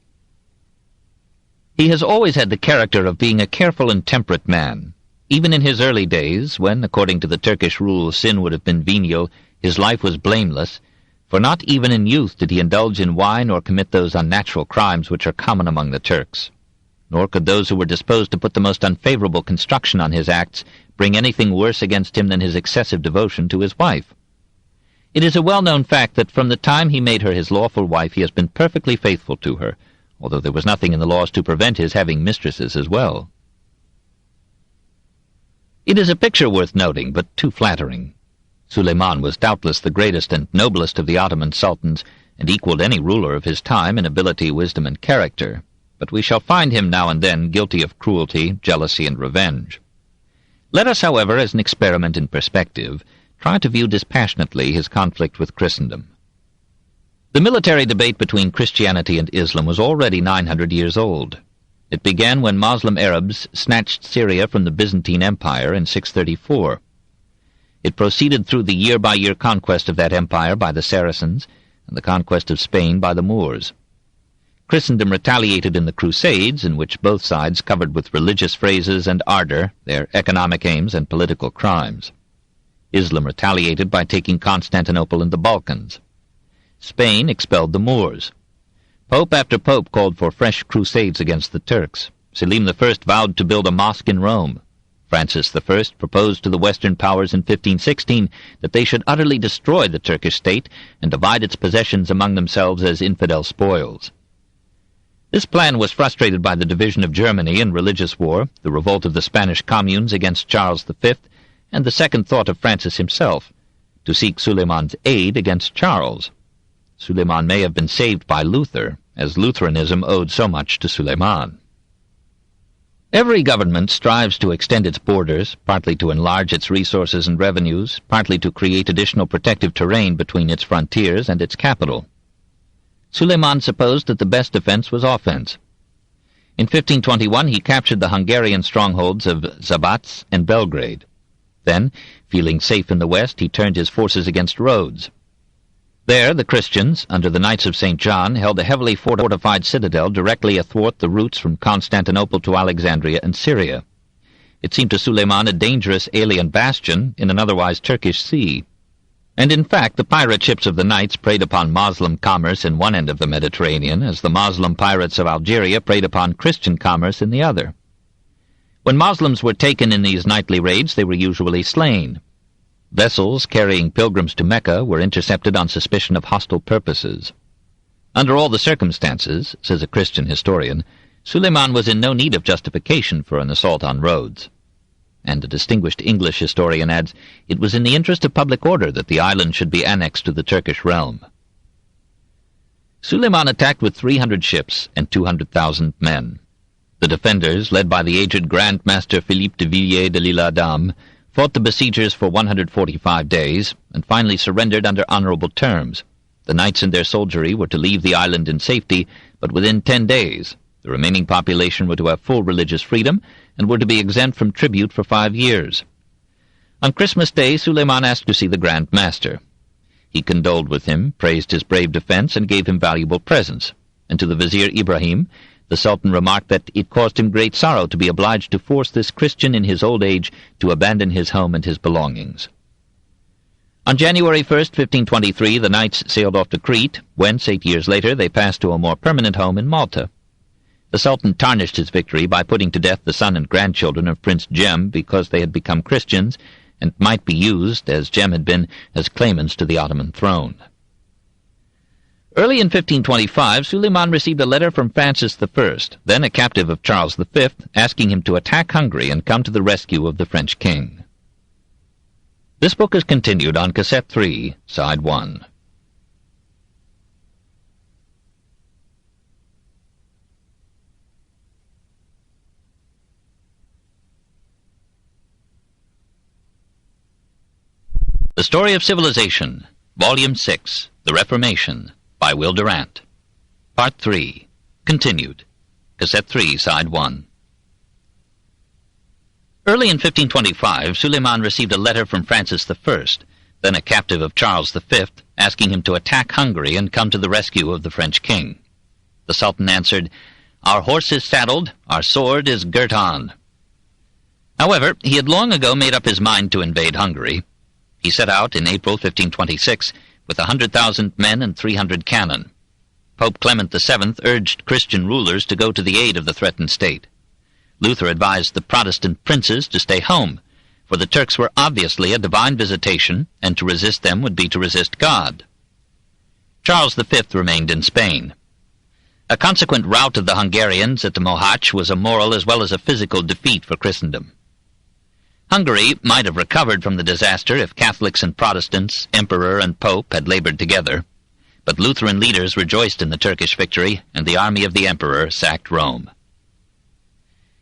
He has always had the character of being a careful and temperate man. Even in his early days, when, according to the Turkish rule, sin would have been venial, his life was blameless, for not even in youth did he indulge in wine or commit those unnatural crimes which are common among the Turks. Nor could those who were disposed to put the most unfavorable construction on his acts bring anything worse against him than his excessive devotion to his wife. It is a well-known fact that from the time he made her his lawful wife he has been perfectly faithful to her, although there was nothing in the laws to prevent his having mistresses as well. It is a picture worth noting, but too flattering. Suleiman was doubtless the greatest and noblest of the Ottoman sultans, and equaled any ruler of his time in ability, wisdom, and character, but we shall find him now and then guilty of cruelty, jealousy, and revenge. Let us, however, as an experiment in perspective, try to view dispassionately his conflict with Christendom. The military debate between Christianity and Islam was already 900 years old. It began when Moslem Arabs snatched Syria from the Byzantine Empire in 634. It proceeded through the year-by-year conquest of that empire by the Saracens and the conquest of Spain by the Moors. Christendom retaliated in the Crusades, in which both sides covered with religious phrases and ardor their economic aims and political crimes. Islam retaliated by taking Constantinople and the Balkans. Spain expelled the Moors. Pope after pope called for fresh crusades against the Turks. Selim I vowed to build a mosque in Rome. Francis I proposed to the Western powers in 1516 that they should utterly destroy the Turkish state and divide its possessions among themselves as infidel spoils. This plan was frustrated by the division of Germany in religious war, the revolt of the Spanish communes against Charles V, and the second thought of Francis himself, to seek Suleiman's aid against Charles. Suleiman may have been saved by Luther, as Lutheranism owed so much to Suleiman. Every government strives to extend its borders, partly to enlarge its resources and revenues, partly to create additional protective terrain between its frontiers and its capital. Suleiman supposed that the best defense was offense. In 1521 he captured the Hungarian strongholds of Zabatz and Belgrade. Then, feeling safe in the west, he turned his forces against Rhodes. There, the Christians, under the Knights of St. John, held a heavily fortified citadel directly athwart the routes from Constantinople to Alexandria and Syria. It seemed to Suleiman a dangerous alien bastion in an otherwise Turkish sea. And in fact, the pirate ships of the Knights preyed upon Moslem commerce in one end of the Mediterranean, as the Moslem pirates of Algeria preyed upon Christian commerce in the other. When Moslems were taken in these nightly raids, they were usually slain. Vessels carrying pilgrims to Mecca were intercepted on suspicion of hostile purposes. Under all the circumstances, says a Christian historian, Suleiman was in no need of justification for an assault on Rhodes. And a distinguished English historian adds, it was in the interest of public order that the island should be annexed to the Turkish realm. Suleiman attacked with 300 ships and 200,000 men. The defenders, led by the aged Grand Master Philippe de Villiers de l'Isle Adam, fought the besiegers for 145 days, and finally surrendered under honourable terms. The knights and their soldiery were to leave the island in safety, but within 10 days. The remaining population were to have full religious freedom, and were to be exempt from tribute for 5 years. On Christmas Day, SULEIMAN asked to see the Grand Master. He condoled with him, praised his brave defence, and gave him valuable presents. And to the Vizier Ibrahim, the Sultan remarked that it caused him great sorrow to be obliged to force this Christian in his old age to abandon his home and his belongings. On January 1st, 1523, the knights sailed off to Crete, whence 8 years later they passed to a more permanent home in Malta. The Sultan tarnished his victory by putting to death the son and grandchildren of Prince Jem because they had become Christians, and might be used, as Jem had been, as claimants to the Ottoman throne. Early in 1525, Suleiman received a letter from Francis I, then a captive of Charles V, asking him to attack Hungary and come to the rescue of the French king. This book is continued on Cassette 3, Side 1. The Story of Civilization, Volume 6, The Reformation, by Will Durant. Part 3, continued. Cassette 3, Side 1. Early in 1525, Suleiman received a letter from Francis I, then a captive of Charles V, asking him to attack Hungary and come to the rescue of the French king. The Sultan answered, "Our horse is saddled, our sword is girt on." However, he had long ago made up his mind to invade Hungary. He set out in April 1526 with 100,000 men and 300 cannon. Pope Clement VII urged Christian rulers to go to the aid of the threatened state. Luther advised the Protestant princes to stay home, for the Turks were obviously a divine visitation, and to resist them would be to resist God. Charles V remained in Spain. A consequent rout of the Hungarians at the Mohács was a moral as well as a physical defeat for Christendom. Hungary might have recovered from the disaster if Catholics and Protestants, Emperor and Pope, had labored together, but Lutheran leaders rejoiced in the Turkish victory, and the army of the Emperor sacked Rome.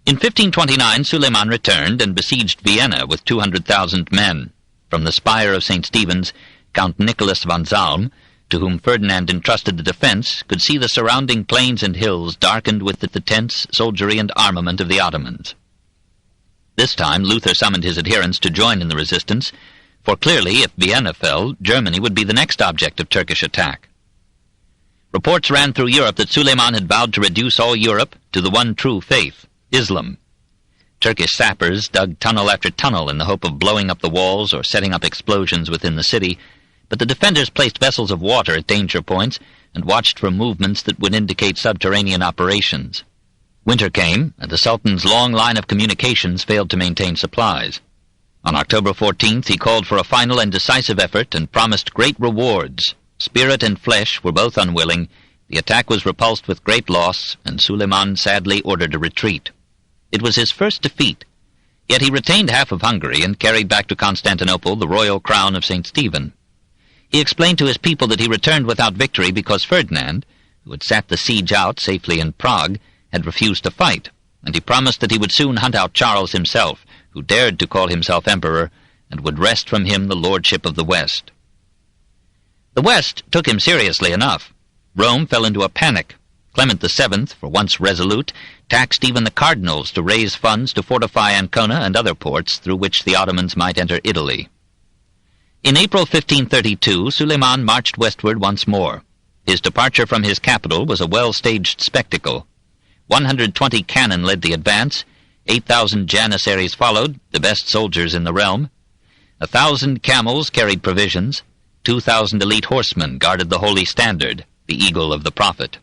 In 1529, Suleiman returned and besieged Vienna with 200,000 men. From the spire of St. Stephen's, Count Nicholas von Salm, to whom Ferdinand entrusted the defence, could see the surrounding plains and hills darkened with the tents, soldiery, and armament of the Ottomans. This time Luther summoned his adherents to join in the resistance, for clearly, if Vienna fell, Germany would be the next object of Turkish attack. Reports ran through Europe that Suleiman had vowed to reduce all Europe to the one true faith, Islam. Turkish sappers dug tunnel after tunnel in the hope of blowing up the walls or setting up explosions within the city, but the defenders placed vessels of water at danger points and watched for movements that would indicate subterranean operations. Winter came, and the Sultan's long line of communications failed to maintain supplies. On October 14th, he called for a final and decisive effort and promised great rewards. Spirit and flesh were both unwilling. The attack was repulsed with great loss, and Suleiman sadly ordered a retreat. It was his first defeat, yet he retained half of Hungary and carried back to Constantinople the royal crown of St. Stephen. He explained to his people that he returned without victory because Ferdinand, who had sat the siege out safely in Prague, had refused to fight, and he promised that he would soon hunt out Charles himself, who dared to call himself emperor, and would wrest from him the lordship of the West. The West took him seriously enough. Rome fell into a panic. Clement VII, for once resolute, taxed even the cardinals to raise funds to fortify Ancona and other ports through which the Ottomans might enter Italy. In April 1532, Suleiman marched westward once more. His departure from his capital was a well-staged spectacle. 120 cannon led the advance, 8,000 janissaries followed, the best soldiers in the realm. 1,000 camels carried provisions, 2,000 elite horsemen guarded the holy standard, the eagle of the prophet.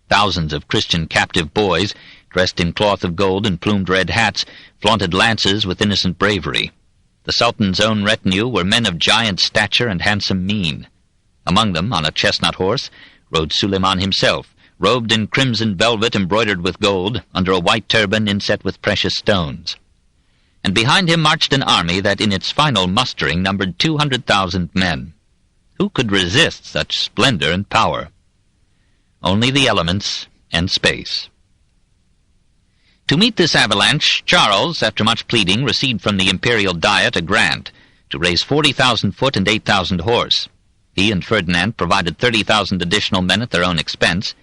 Thousands of Christian captive boys, dressed in cloth of gold and plumed red hats, flaunted lances with innocent bravery. The Sultan's own retinue were men of giant stature and handsome mien. Among them, on a chestnut horse, rode Suleiman himself, robed in crimson velvet embroidered with gold, under a white turban inset with precious stones. And behind him marched an army that in its final mustering numbered 200,000 men. Who could resist such splendor and power? Only the elements and space. To meet this avalanche, Charles, after much pleading, received from the imperial diet a grant to raise 40,000 foot and 8,000 horse. He and Ferdinand provided 30,000 additional men at their own expense,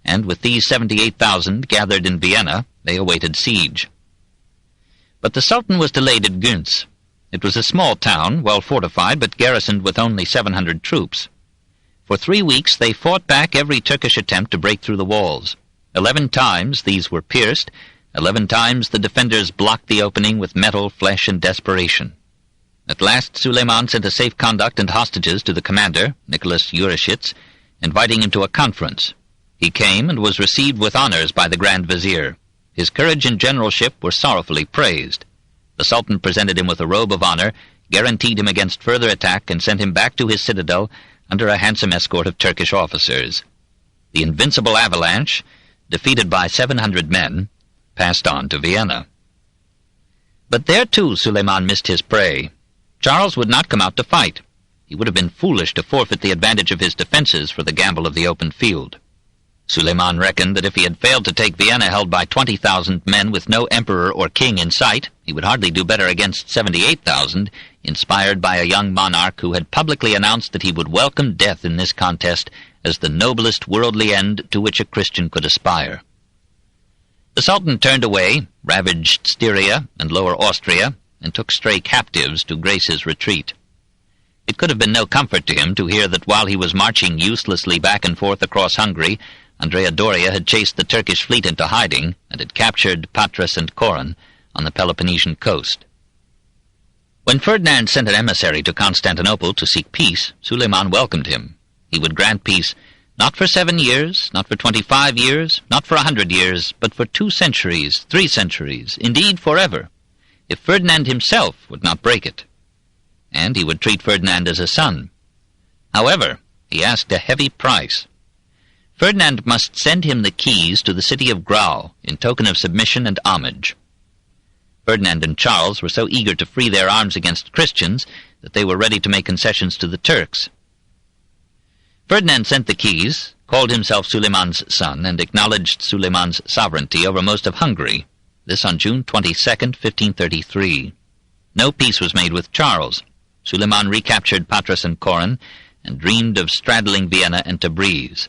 and with these 78,000 gathered in Vienna, they awaited siege. But the Sultan was delayed at Günz. It was a small town, well fortified, but garrisoned with only 700 troops. For 3 weeks they fought back every Turkish attempt to break through the walls. 11 times these were pierced. 11 times the defenders blocked the opening with metal, flesh, and desperation. At last Suleiman sent a safe-conduct and hostages to the commander, Nicholas Urischitz, inviting him to a conference. He came and was received with honors by the Grand Vizier. His courage and generalship were sorrowfully praised. The Sultan presented him with a robe of honor, guaranteed him against further attack, and sent him back to his citadel under a handsome escort of Turkish officers. The invincible avalanche, defeated by 700 men, passed on to Vienna. But there too Suleiman missed his prey. Charles would not come out to fight. He would have been foolish to forfeit the advantage of his defences for the gamble of the open field. Suleiman reckoned that if he had failed to take Vienna held by 20,000 men with no emperor or king in sight, he would hardly do better against 78,000, inspired by a young monarch who had publicly announced that he would welcome death in this contest as the noblest worldly end to which a Christian could aspire. The Sultan turned away, ravaged Styria and Lower Austria, and took stray captives to grace his retreat. It could have been no comfort to him to hear that while he was marching uselessly back and forth across Hungary, Andrea Doria had chased the Turkish fleet into hiding and had captured Patras and Coron on the Peloponnesian coast. When Ferdinand sent an emissary to Constantinople to seek peace, Suleiman welcomed him. He would grant peace not for 7 years, not for 25 years, not for 100 years, but for 2 centuries, 3 centuries, indeed forever, if Ferdinand himself would not break it. And he would treat Ferdinand as a son. However, he asked a heavy price. Ferdinand must send him the keys to the city of Grau in token of submission and homage. Ferdinand and Charles were so eager to free their arms against Christians that they were ready to make concessions to the Turks. Ferdinand sent the keys, called himself Suleiman's son, and acknowledged Suleiman's sovereignty over most of Hungary, this on June 22nd, 1533. No peace was made with Charles. Suleiman recaptured Patras and Coron, and dreamed of straddling Vienna and Tabriz.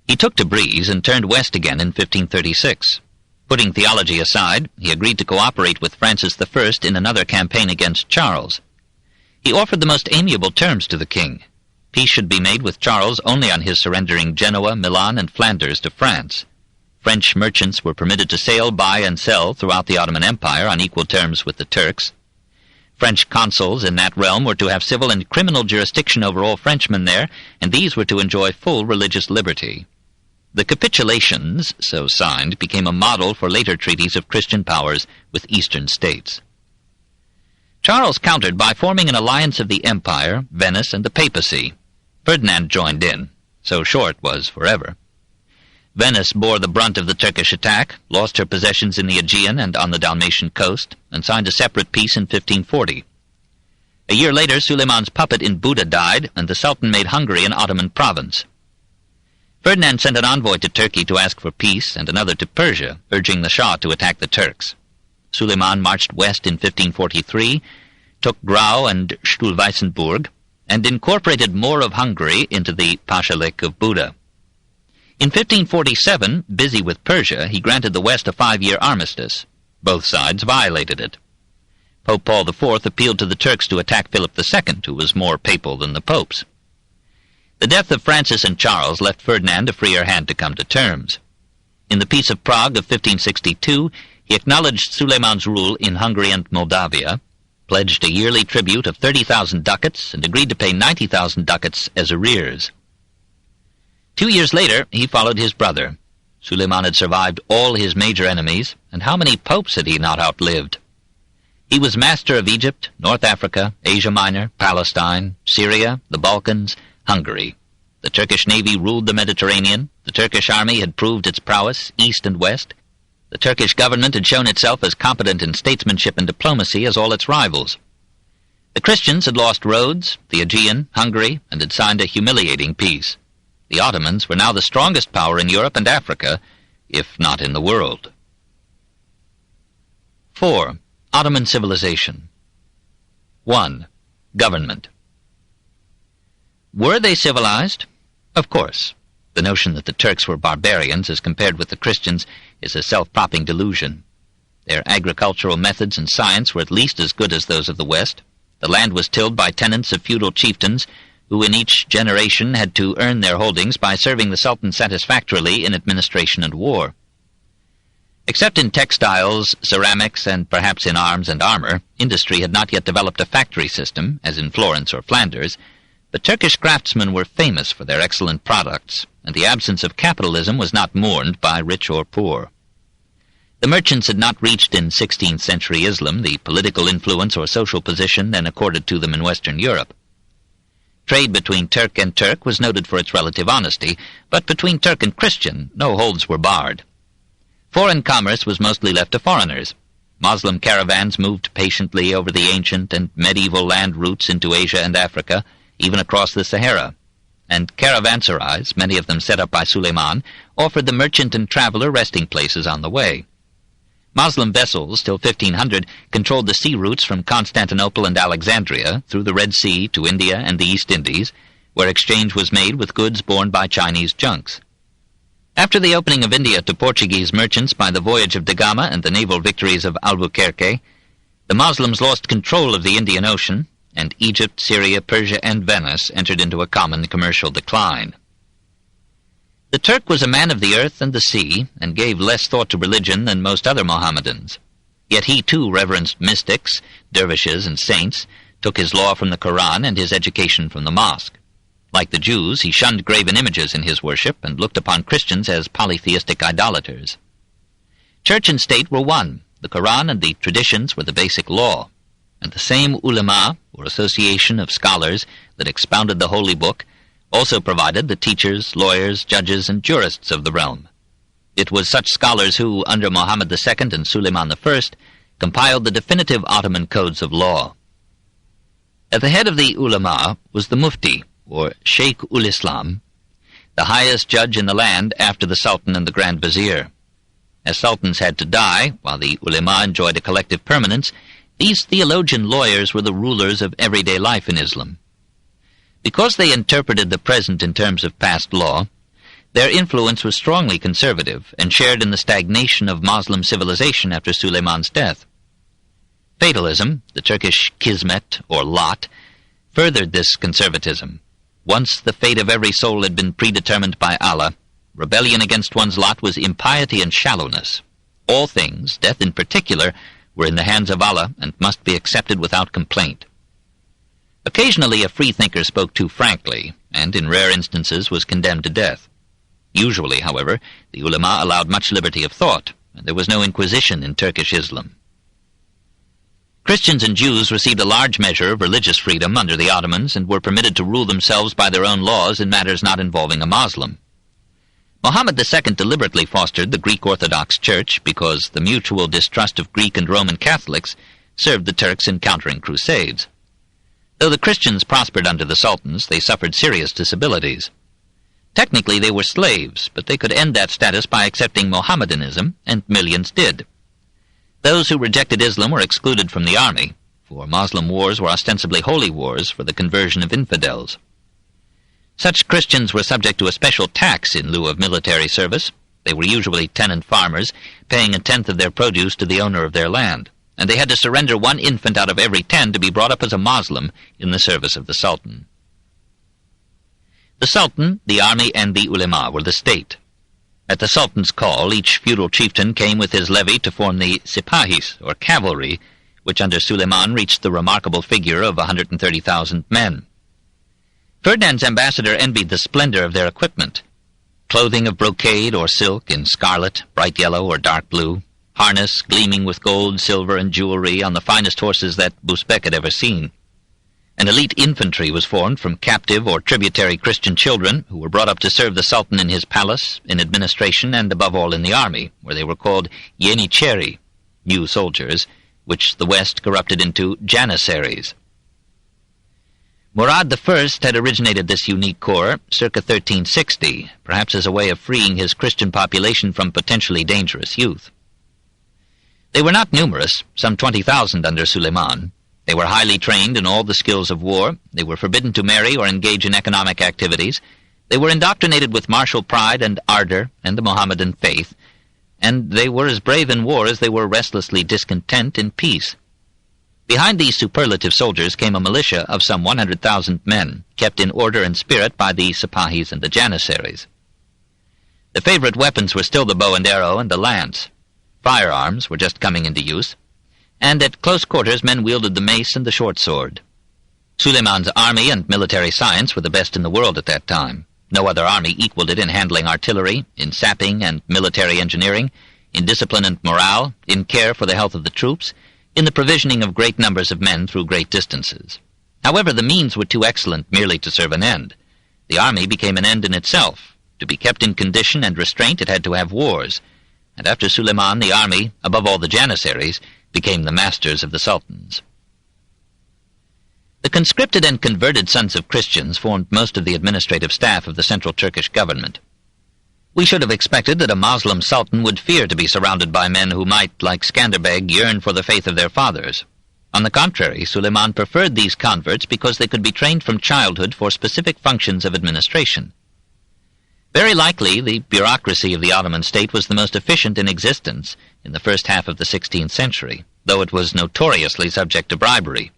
He took Tabriz and turned west again in 1536. Putting theology aside, he agreed to cooperate with Francis I in another campaign against Charles. He offered the most amiable terms to the king. Peace should be made with Charles only on his surrendering Genoa, Milan, and Flanders to France. French merchants were permitted to sail, buy, and sell throughout the Ottoman Empire on equal terms with the Turks. French consuls in that realm were to have civil and criminal jurisdiction over all Frenchmen there, and these were to enjoy full religious liberty. The capitulations, so signed, became a model for later treaties of Christian powers with Eastern states. Charles countered by forming an alliance of the Empire, Venice, and the Papacy. Ferdinand joined in, so short was forever. Venice bore the brunt of the Turkish attack, lost her possessions in the Aegean and on the Dalmatian coast, and signed a separate peace in 1540. A year later, Suleiman's puppet in Buda died, and the Sultan made Hungary an Ottoman province. Ferdinand sent an envoy to Turkey to ask for peace, and another to Persia, urging the Shah to attack the Turks. Suleiman marched west in 1543, took Grau and Stulweisenburg, and incorporated more of Hungary into the Pashalik of Buda. In 1547, busy with Persia, he granted the West a 5-year armistice. Both sides violated it. Pope Paul IV appealed to the Turks to attack Philip II, who was more papal than the popes. The death of Francis and Charles left Ferdinand a freer hand to come to terms. In the Peace of Prague of 1562, he acknowledged Suleiman's rule in Hungary and Moldavia, pledged a yearly tribute of 30,000 ducats, and agreed to pay 90,000 ducats as arrears. 2 years later, he followed his brother. Suleiman had survived all his major enemies, and how many popes had he not outlived? He was master of Egypt, North Africa, Asia Minor, Palestine, Syria, the Balkans, Hungary. The Turkish navy ruled the Mediterranean. The Turkish army had proved its prowess, east and west. The Turkish government had shown itself as competent in statesmanship and diplomacy as all its rivals. The Christians had lost Rhodes, the Aegean, Hungary, and had signed a humiliating peace. The Ottomans were now the strongest power in Europe and Africa, if not in the world. 4. Ottoman civilization. 1. Government. Were they civilized? Of course. The notion that the Turks were barbarians as compared with the Christians is a self-propping delusion. Their agricultural methods and science were at least as good as those of the West. The land was tilled by tenants of feudal chieftains, who in each generation had to earn their holdings by serving the Sultan satisfactorily in administration and war. Except in textiles, ceramics, and perhaps in arms and armor, industry had not yet developed a factory system, as in Florence or Flanders, but Turkish craftsmen were famous for their excellent products, and the absence of capitalism was not mourned by rich or poor. The merchants had not reached in 16th century Islam the political influence or social position then accorded to them in Western Europe. Trade between Turk and Turk was noted for its relative honesty, but between Turk and Christian no holds were barred. Foreign commerce was mostly left to foreigners. Moslem caravans moved patiently over the ancient and medieval land routes into Asia and Africa, even across the Sahara, and caravanserais, many of them set up by Suleiman, offered the merchant and traveler resting places on the way. Moslem vessels, till 1500, controlled the sea routes from Constantinople and Alexandria through the Red Sea to India and the East Indies, where exchange was made with goods borne by Chinese junks. After the opening of India to Portuguese merchants by the voyage of da Gama and the naval victories of Albuquerque, the Moslems lost control of the Indian Ocean, and Egypt, Syria, Persia, and Venice entered into a common commercial decline. The Turk was a man of the earth and the sea, and gave less thought to religion than most other Mohammedans. Yet he too reverenced mystics, dervishes, and saints, took his law from the Koran and his education from the mosque. Like the Jews, he shunned graven images in his worship and looked upon Christians as polytheistic idolaters. Church and state were one. The Koran and the traditions were the basic law, and the same ulama, or association of scholars, that expounded the holy book, also provided the teachers, lawyers, judges, and jurists of the realm. It was such scholars who, under Muhammad II and Suleiman I, compiled the definitive Ottoman codes of law. At the head of the ulama was the mufti, or Sheikh-ul-Islam, the highest judge in the land after the Sultan and the Grand Vizier. As sultans had to die, while the ulama enjoyed a collective permanence, these theologian lawyers were the rulers of everyday life in Islam. Because they interpreted the present in terms of past law, their influence was strongly conservative and shared in the stagnation of Moslem civilization after Suleiman's death. Fatalism, the Turkish kismet, or lot, furthered this conservatism. Once the fate of every soul had been predetermined by Allah, rebellion against one's lot was impiety and shallowness. All things, death in particular, were in the hands of Allah and must be accepted without complaint. Occasionally a freethinker spoke too frankly, and in rare instances was condemned to death. Usually, however, the ulama allowed much liberty of thought, and there was no inquisition in Turkish Islam. Christians and Jews received a large measure of religious freedom under the Ottomans and were permitted to rule themselves by their own laws in matters not involving a Moslem. Muhammad II deliberately fostered the Greek Orthodox Church because the mutual distrust of Greek and Roman Catholics served the Turks in countering crusades. Though the Christians prospered under the sultans, they suffered serious disabilities. Technically they were slaves, but they could end that status by accepting Mohammedanism, and millions did. Those who rejected Islam were excluded from the army, for Moslem wars were ostensibly holy wars for the conversion of infidels. Such Christians were subject to a special tax in lieu of military service. They were usually tenant farmers, paying a tenth of their produce to the owner of their land, and they had to surrender 1 infant out of every 10 to be brought up as a Moslem in the service of the Sultan. The Sultan, the army, and the ulema were the state. At the Sultan's call, each feudal chieftain came with his levy to form the sipahis, or cavalry, which under Suleiman reached the remarkable figure of 130,000 men. Ferdinand's ambassador envied the splendor of their equipment. Clothing of brocade or silk in scarlet, bright yellow, or dark blue, harness gleaming with gold, silver, and jewelry on the finest horses that Busbek had ever seen. An elite infantry was formed from captive or tributary Christian children who were brought up to serve the Sultan in his palace, in administration, and above all in the army, where they were called Yenicheri, new soldiers, which the West corrupted into Janissaries. Murad I had originated this unique corps circa 1360, perhaps as a way of freeing his Christian population from potentially dangerous youth. They were not numerous, some 20,000 under Suleiman. They were highly trained in all the skills of war. They were forbidden to marry or engage in economic activities. They were indoctrinated with martial pride and ardor and the Mohammedan faith, and they were as brave in war as they were restlessly discontent in peace. Behind these superlative soldiers came a militia of some 100,000 men, kept in order and spirit by the Sipahis and the Janissaries. The favorite weapons were still the bow and arrow and the lance. Firearms were just coming into use, and at close quarters men wielded the mace and the short sword. Suleiman's army and military science were the best in the world at that time. No other army equaled it in handling artillery, in sapping and military engineering, in discipline and morale, in care for the health of the troops, in the provisioning of great numbers of men through great distances. However, the means were too excellent merely to serve an end. The army became an end in itself. To be kept in condition and restraint, it had to have wars. And after Suleiman, the army, above all the Janissaries, became the masters of the sultans. The conscripted and converted sons of Christians formed most of the administrative staff of the central Turkish government. We should have expected that a Moslem sultan would fear to be surrounded by men who might, like Skanderbeg, yearn for the faith of their fathers. On the contrary, Suleiman preferred these converts because they could be trained from childhood for specific functions of administration. Very likely, the bureaucracy of the Ottoman state was the most efficient in existence in the first half of the 16th century, though it was notoriously subject to bribery.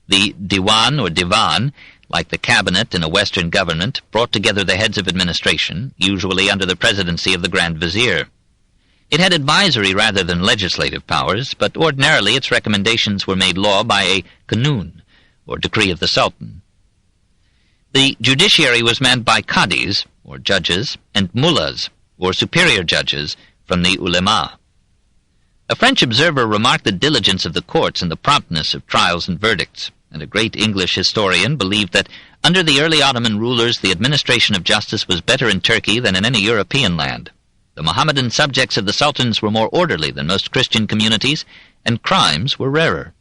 The Diwan or Divan, like the cabinet in a Western government, brought together the heads of administration, usually under the presidency of the Grand Vizier. It had advisory rather than legislative powers, but ordinarily its recommendations were made law by a kanun, or decree of the Sultan. The judiciary was manned by qadis, or judges, and mullahs, or superior judges, from the ulema. A French observer remarked the diligence of the courts and the promptness of trials and verdicts, and a great English historian believed that under the early Ottoman rulers the administration of justice was better in Turkey than in any European land. The Mohammedan subjects of the sultans were more orderly than most Christian communities, and crimes were rarer.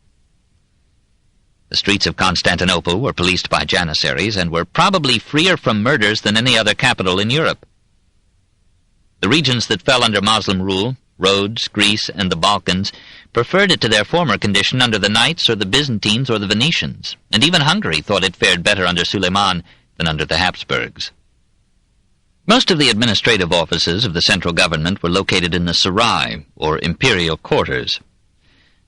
The streets of Constantinople were policed by Janissaries and were probably freer from murders than any other capital in Europe. The regions that fell under Moslem rule, Rhodes, Greece, and the Balkans, preferred it to their former condition under the Knights or the Byzantines or the Venetians, and even Hungary thought it fared better under Suleiman than under the Hapsburgs. Most of the administrative offices of the central government were located in the Sarai, or imperial quarters.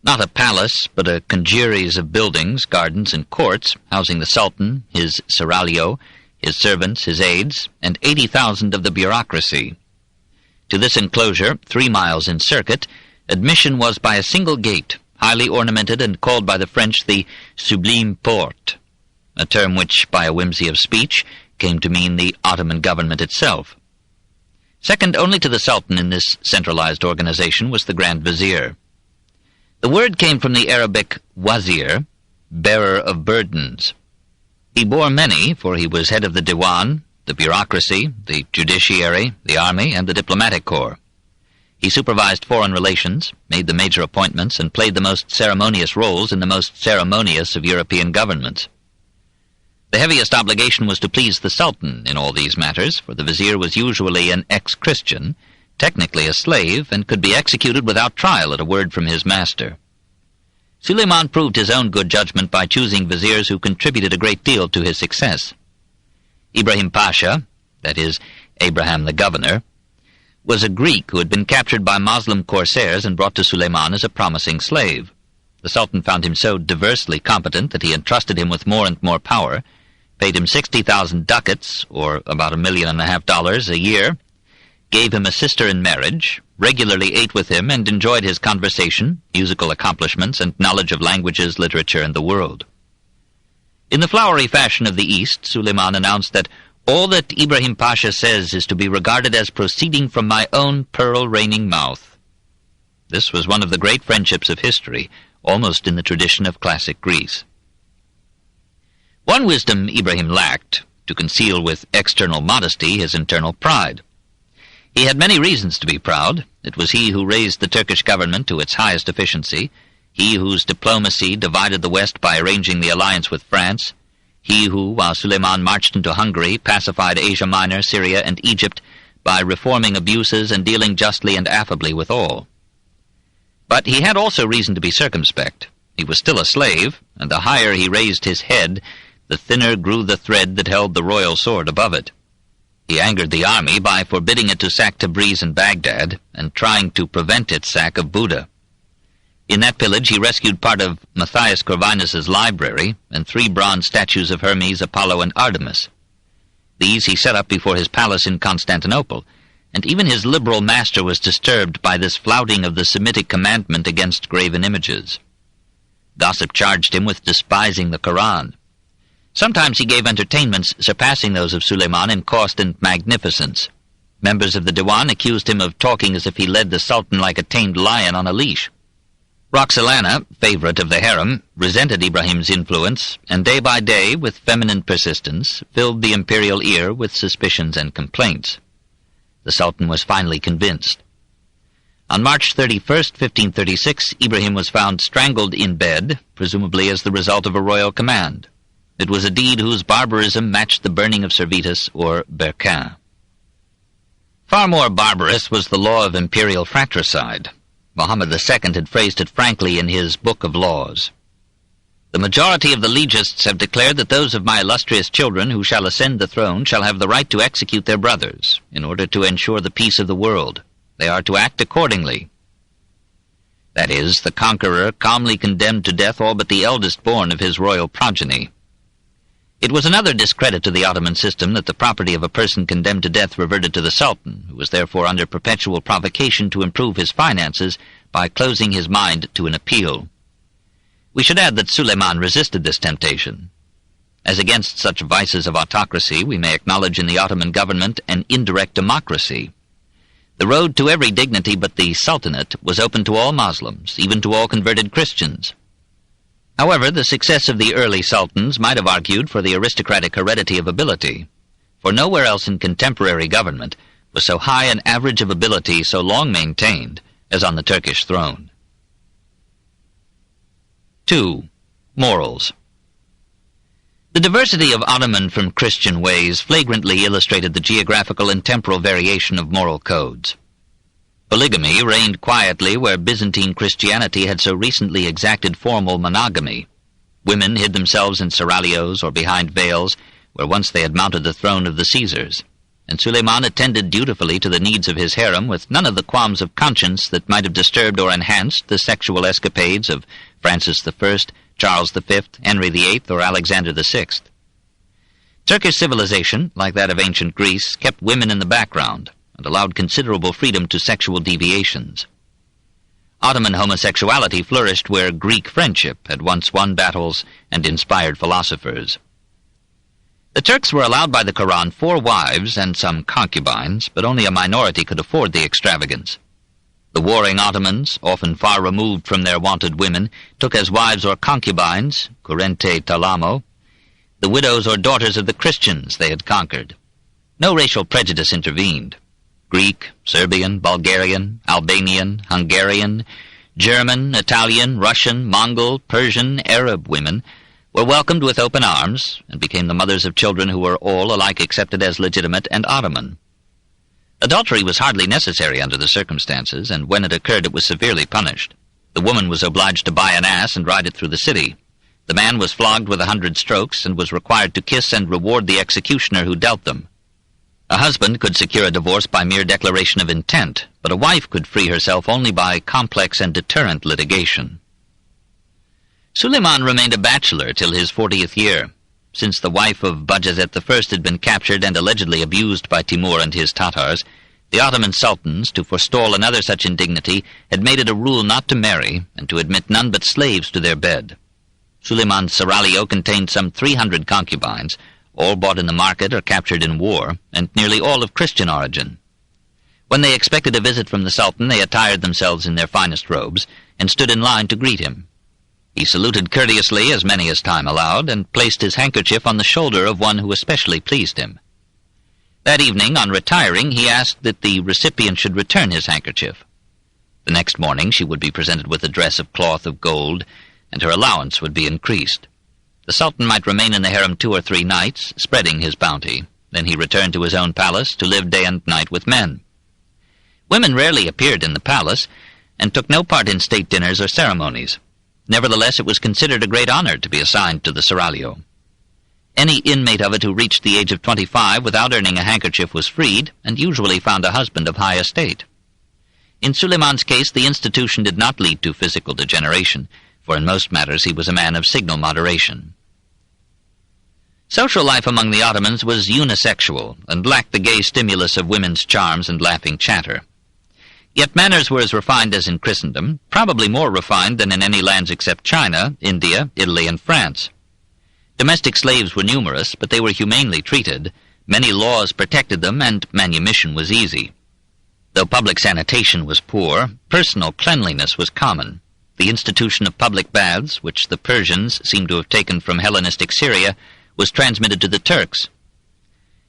Not a palace, but a congeries of buildings, gardens, and courts, housing the Sultan, his seraglio, his servants, his aides, and 80,000 of the bureaucracy. To this enclosure, 3 miles in circuit, admission was by a single gate, highly ornamented and called by the French the sublime porte, a term which, by a whimsy of speech, came to mean the Ottoman government itself. Second only to the Sultan in this centralized organization was the Grand Vizier. The word came from the Arabic wazir, bearer of burdens. He bore many, for he was head of the Diwan, the bureaucracy, the judiciary, the army, and the diplomatic corps. He supervised foreign relations, made the major appointments, and played the most ceremonious roles in the most ceremonious of European governments. The heaviest obligation was to please the Sultan in all these matters, for the vizier was usually an ex-Christian, technically a slave, and could be executed without trial at a word from his master. Suleiman proved his own good judgment by choosing viziers who contributed a great deal to his success. Ibrahim Pasha, that is, Abraham the governor, was a Greek who had been captured by Moslem corsairs and brought to Suleiman as a promising slave. The Sultan found him so diversely competent that he entrusted him with more and more power, paid him 60,000 ducats, or about $1.5 million a year, gave him a sister in marriage, regularly ate with him, and enjoyed his conversation, musical accomplishments, and knowledge of languages, literature, and the world. In the flowery fashion of the East, Suleiman announced that all that Ibrahim Pasha says is to be regarded as proceeding from my own pearl-raining mouth. This was one of the great friendships of history, almost in the tradition of classic Greece. One wisdom Ibrahim lacked, to conceal with external modesty his internal pride. He had many reasons to be proud. It was he who raised the Turkish government to its highest efficiency, he whose diplomacy divided the West by arranging the alliance with France, he who, while Suleiman marched into Hungary, pacified Asia Minor, Syria, and Egypt by reforming abuses and dealing justly and affably with all. But he had also reason to be circumspect. He was still a slave, and the higher he raised his head, the thinner grew the thread that held the royal sword above it. He angered the army by forbidding it to sack Tabriz and Baghdad, and trying to prevent its sack of Buda. In that pillage he rescued part of Matthias Corvinus's library, and 3 bronze statues of Hermes, Apollo, and Artemis. These he set up before his palace in Constantinople, and even his liberal master was disturbed by this flouting of the Semitic commandment against graven images. Gossip charged him with despising the Koran. Sometimes he gave entertainments surpassing those of Suleiman in cost and magnificence. Members of the Diwan accused him of talking as if he led the Sultan like a tamed lion on a leash. Roxolana, favorite of the harem, resented Ibrahim's influence, and day by day, with feminine persistence, filled the imperial ear with suspicions and complaints. The Sultan was finally convinced. On March 31st, 1536, Ibrahim was found strangled in bed, presumably as the result of a royal command. It was a deed whose barbarism matched the burning of Servetus or Berquin. Far more barbarous was the law of imperial fratricide. Mohammed II had phrased it frankly in his Book of Laws. The majority of the legists have declared that those of my illustrious children who shall ascend the throne shall have the right to execute their brothers, in order to ensure the peace of the world. They are to act accordingly. That is, the conqueror calmly condemned to death all but the eldest born of his royal progeny. It was another discredit to the Ottoman system that the property of a person condemned to death reverted to the Sultan, who was therefore under perpetual provocation to improve his finances by closing his mind to an appeal. We should add that Suleiman resisted this temptation. As against such vices of autocracy, we may acknowledge in the Ottoman government an indirect democracy. The road to every dignity but the Sultanate was open to all Muslims, even to all converted Christians. However, the success of the early sultans might have argued for the aristocratic heredity of ability, for nowhere else in contemporary government was so high an average of ability so long maintained as on the Turkish throne. 2. Morals. The diversity of Ottoman from Christian ways flagrantly illustrated the geographical and temporal variation of moral codes. Polygamy reigned quietly where Byzantine Christianity had so recently exacted formal monogamy. Women hid themselves in seraglios or behind veils, where once they had mounted the throne of the Caesars, and Suleiman attended dutifully to the needs of his harem with none of the qualms of conscience that might have disturbed or enhanced the sexual escapades of Francis I, Charles V, Henry VIII, or Alexander VI. Turkish civilization, like that of ancient Greece, kept women in the background, and allowed considerable freedom to sexual deviations. Ottoman homosexuality flourished where Greek friendship had once won battles and inspired philosophers. The Turks were allowed by the Koran 4 wives and some concubines, but only a minority could afford the extravagance. The warring Ottomans, often far removed from their wonted women, took as wives or concubines, currente talamo, the widows or daughters of the Christians they had conquered. No racial prejudice intervened. Greek, Serbian, Bulgarian, Albanian, Hungarian, German, Italian, Russian, Mongol, Persian, Arab women were welcomed with open arms and became the mothers of children who were all alike accepted as legitimate and Ottoman. Adultery was hardly necessary under the circumstances, and when it occurred it was severely punished. The woman was obliged to buy an ass and ride it through the city. The man was flogged with 100 strokes and was required to kiss and reward the executioner who dealt them. A husband could secure a divorce by mere declaration of intent, but a wife could free herself only by complex and deterrent litigation. Suleiman remained a bachelor till his 40th year. Since the wife of Bajazet I had been captured and allegedly abused by Timur and his Tatars, the Ottoman sultans, to forestall another such indignity, had made it a rule not to marry and to admit none but slaves to their bed. Suleiman's seraglio contained some 300 concubines, all bought in the market or captured in war, and nearly all of Christian origin. When they expected a visit from the Sultan, they attired themselves in their finest robes, and stood in line to greet him. He saluted courteously as many as time allowed, and placed his handkerchief on the shoulder of one who especially pleased him. That evening, on retiring, he asked that the recipient should return his handkerchief. The next morning she would be presented with a dress of cloth of gold, and her allowance would be increased. The Sultan might remain in the harem 2 or 3 nights, spreading his bounty. Then he returned to his own palace to live day and night with men. Women rarely appeared in the palace, and took no part in state dinners or ceremonies. Nevertheless, it was considered a great honor to be assigned to the seraglio. Any inmate of it who reached the age of 25 without earning a handkerchief was freed, and usually found a husband of high estate. In SULEIMAN's case, the institution did not lead to physical degeneration, for in most matters he was a man of signal moderation. Social life among the Ottomans was unisexual, and lacked the gay stimulus of women's charms and laughing chatter. Yet manners were as refined as in Christendom, probably more refined than in any lands except China, India, Italy, and France. Domestic slaves were numerous, but they were humanely treated. Many laws protected them, and manumission was easy. Though public sanitation was poor, personal cleanliness was common. The institution of public baths, which the Persians seem to have taken from Hellenistic Syria, was transmitted to the Turks.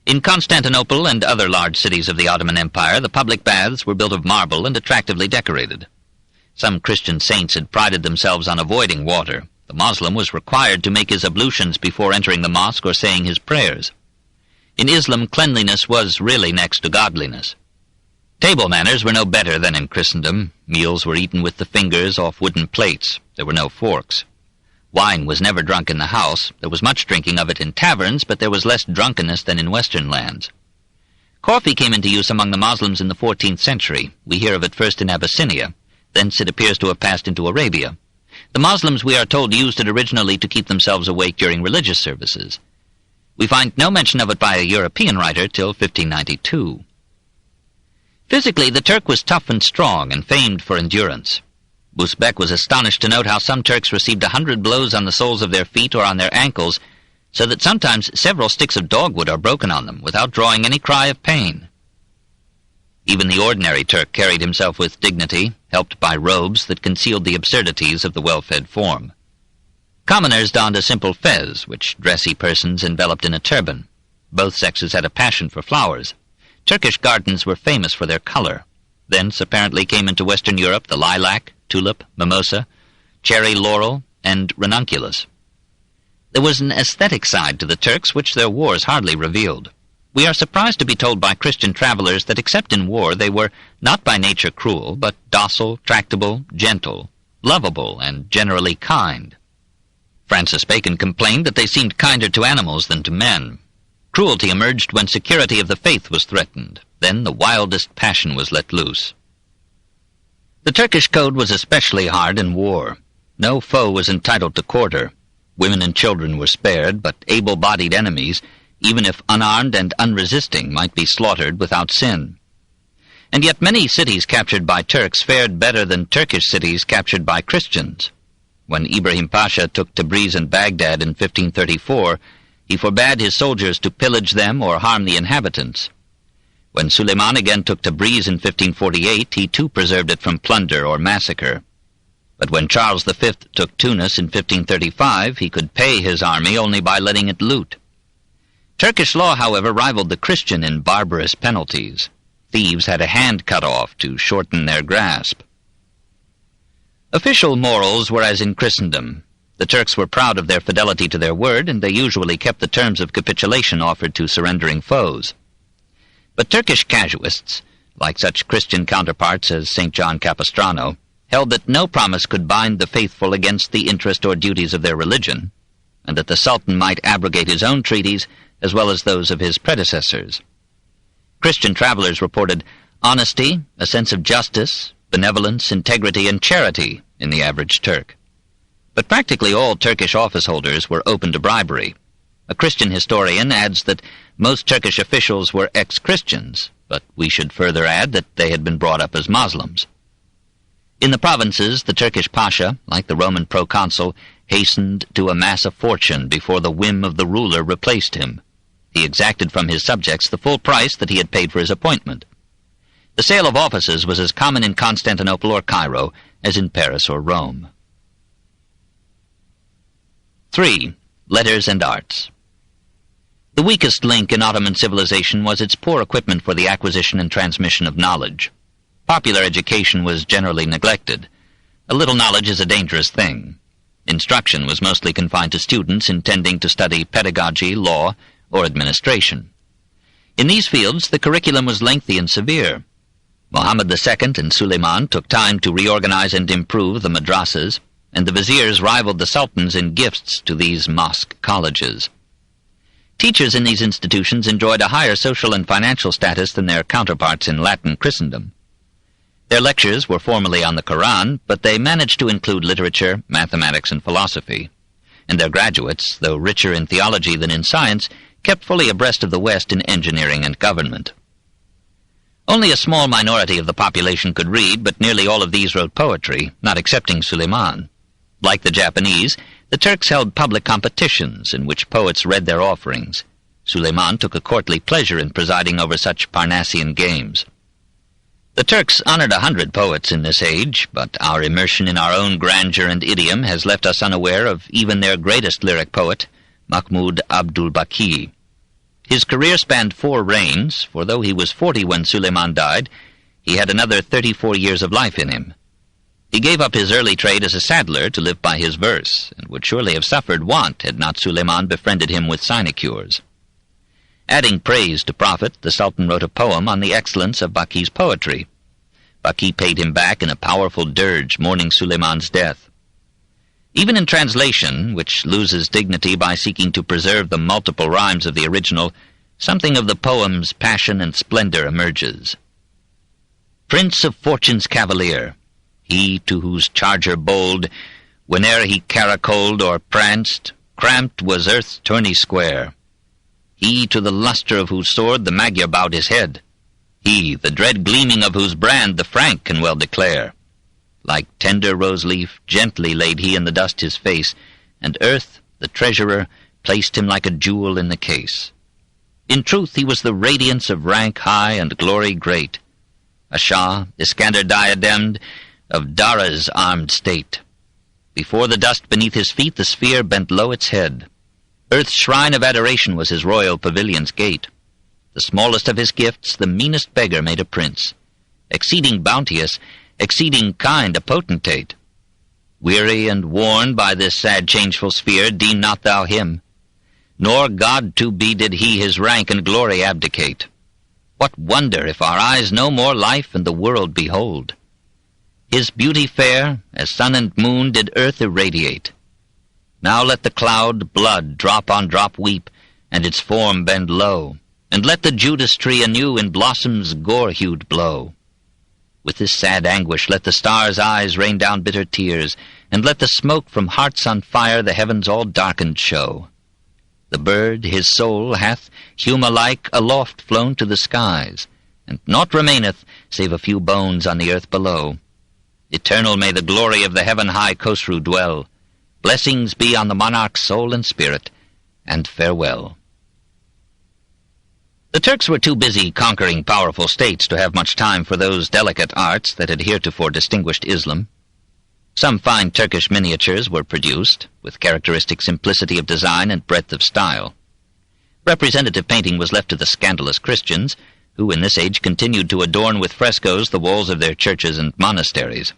In Constantinople and other large cities of the Ottoman Empire, the public baths were built of marble and attractively decorated. Some Christian saints had prided themselves on avoiding water. The Moslem was required to make his ablutions before entering the mosque or saying his prayers. In Islam, cleanliness was really next to godliness. Table manners were no better than in Christendom. Meals were eaten with the fingers off wooden plates. There were no forks. Wine was never drunk in the house. There was much drinking of it in taverns, but there was less drunkenness than in Western lands. Coffee came into use among the Moslems in the 14th century. We hear of it first in Abyssinia. Thence it appears to have passed into Arabia. The Moslems, we are told, used it originally to keep themselves awake during religious services. We find no mention of it by a European writer till 1592. Physically, the Turk was tough and strong and famed for endurance. Busbek was astonished to note how some Turks received 100 blows on the soles of their feet or on their ankles, so that sometimes several sticks of dogwood are broken on them without drawing any cry of pain. Even the ordinary Turk carried himself with dignity, helped by robes that concealed the absurdities of the well-fed form. Commoners donned a simple fez, which dressy persons enveloped in a turban. Both sexes had a passion for flowers. Turkish gardens were famous for their color. Thence apparently came into Western Europe the lilac, tulip, mimosa, cherry laurel, and ranunculus. There was an aesthetic side to the Turks which their wars hardly revealed. We are surprised to be told by Christian travelers that except in war they were not by nature cruel, but docile, tractable, gentle, lovable, and generally kind. Francis Bacon complained that they seemed kinder to animals than to men. Cruelty emerged when security of the faith was threatened. Then the wildest passion was let loose. The Turkish code was especially hard in war. No foe was entitled to quarter. Women and children were spared, but able-bodied enemies, even if unarmed and unresisting, might be slaughtered without sin. And yet many cities captured by Turks fared better than Turkish cities captured by Christians. When Ibrahim Pasha took Tabriz and Baghdad in 1534, he forbade his soldiers to pillage them or harm the inhabitants. When SULEIMAN again took Tabriz in 1548, he too preserved it from plunder or massacre. But when Charles V took Tunis in 1535, he could pay his army only by letting it loot. Turkish law, however, rivaled the Christian in barbarous penalties. Thieves had a hand cut off to shorten their grasp. Official morals were as in Christendom. The Turks were proud of their fidelity to their word, and they usually kept the terms of capitulation offered to surrendering foes. But Turkish casuists, like such Christian counterparts as St. John Capistrano, held that no promise could bind the faithful against the interest or duties of their religion, and that the Sultan might abrogate his own treaties as well as those of his predecessors. Christian travelers reported honesty, a sense of justice, benevolence, integrity, and charity in the average Turk. But practically all Turkish office-holders were open to bribery. A Christian historian adds that most Turkish officials were ex-Christians, but we should further add that they had been brought up as Muslims. In the provinces, the Turkish pasha, like the Roman proconsul, hastened to amass a fortune before the whim of the ruler replaced him. He exacted from his subjects the full price that he had paid for his appointment. The sale of offices was as common in Constantinople or Cairo as in Paris or Rome. 3. Letters and arts. The weakest link in Ottoman civilization was its poor equipment for the acquisition and transmission of knowledge. Popular education was generally neglected. A little knowledge is a dangerous thing. Instruction was mostly confined to students intending to study pedagogy, law, or administration. In these fields, the curriculum was lengthy and severe. Mohammed II and Suleiman took time to reorganize and improve the madrasas, and the viziers rivaled the sultans in gifts to these mosque colleges. Teachers in these institutions enjoyed a higher social and financial status than their counterparts in Latin Christendom. Their lectures were formally on the Quran, but they managed to include literature, mathematics, and philosophy, and their graduates, though richer in theology than in science, kept fully abreast of the West in engineering and government. Only a small minority of the population could read, but nearly all of these wrote poetry, not excepting Suleiman. Like the Japanese, the Turks held public competitions in which poets read their offerings. Suleiman took a courtly pleasure in presiding over such Parnassian games. The Turks honored 100 poets in this age, but our immersion in our own grandeur and idiom has left us unaware of even their greatest lyric poet, Mahmud Abdul-Baqi. His career spanned 4 reigns, for though he was 40 when Suleiman died, he had another 34 years of life in him. He gave up his early trade as a saddler to live by his verse, and would surely have suffered want had not Suleiman befriended him with sinecures. Adding praise to profit, the Sultan wrote a poem on the excellence of Baqi's poetry. Baqi paid him back in a powerful dirge mourning Suleiman's death. Even in translation, which loses dignity by seeking to preserve the multiple rhymes of the original, something of the poem's passion and splendor emerges. Prince of Fortune's cavalier, he to whose charger bold, whene'er he caracoled or pranced, cramped was earth's tourney square. He to the lustre of whose sword the Magyar bowed his head, he, the dread gleaming of whose brand the Frank can well declare. Like tender rose-leaf, gently laid he in the dust his face, and earth, the treasurer, placed him like a jewel in the case. In truth he was the radiance of rank high and glory great, a Shah, Iskander diademed, of Dara's armed state. Before the dust beneath his feet the sphere bent low its head. Earth's shrine of adoration was his royal pavilion's gate. The smallest of his gifts the meanest beggar made a prince, exceeding bounteous, exceeding kind a potentate. Weary and worn by this sad changeful sphere, deem not thou him, nor God to be did he his rank and glory abdicate. What wonder if our eyes no more life and the world behold? His beauty fair, as sun and moon, did earth irradiate. Now let the cloud blood drop on drop weep, and its form bend low, and let the Judas tree anew in blossoms gore-hued blow. With this sad anguish let the stars' eyes rain down bitter tears, and let the smoke from hearts on fire the heavens all darkened show. The bird, his soul, hath, Huma-like, aloft flown to the skies, and naught remaineth save a few bones on the earth below. Eternal may the glory of the heaven-high Khosrou dwell. Blessings be on the monarch's soul and spirit, and farewell. The Turks were too busy conquering powerful states to have much time for those delicate arts that had heretofore distinguished Islam. Some fine Turkish miniatures were produced, with characteristic simplicity of design and breadth of style. Representative painting was left to the scandalous Christians, who in this age continued to adorn with frescoes the walls of their churches and monasteries.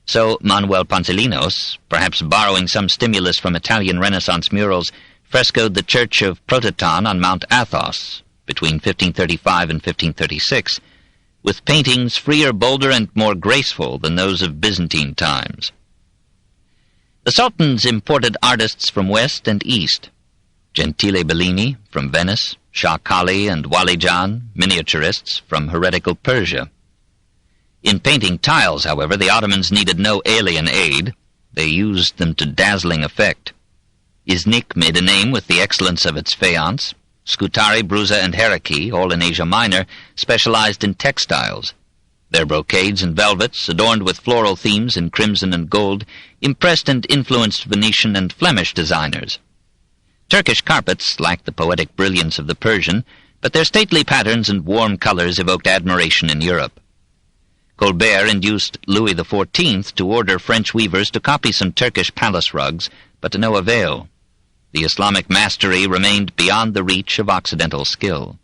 So Manuel Ponzilinos, perhaps borrowing some stimulus from Italian Renaissance murals, frescoed the church of Prototon on Mount Athos between 1535 and 1536, with paintings freer, bolder, and more graceful than those of Byzantine times. The Sultans imported artists from west and east. Gentile Bellini from Venice, Shah Kali and Wali Jan, miniaturists from heretical Persia. In painting tiles, however, the Ottomans needed no alien aid. They used them to dazzling effect. Iznik made a name with the excellence of its faience. Scutari, Brusa, and Heraki, all in Asia Minor, specialized in textiles. Their brocades and velvets, adorned with floral themes in crimson and gold, impressed and influenced Venetian and Flemish designers. Turkish carpets lacked the poetic brilliance of the Persian, but their stately patterns and warm colors evoked admiration in Europe. Colbert induced Louis XIV to order French weavers to copy some Turkish palace rugs, but to no avail. The Islamic mastery remained beyond the reach of Occidental skill.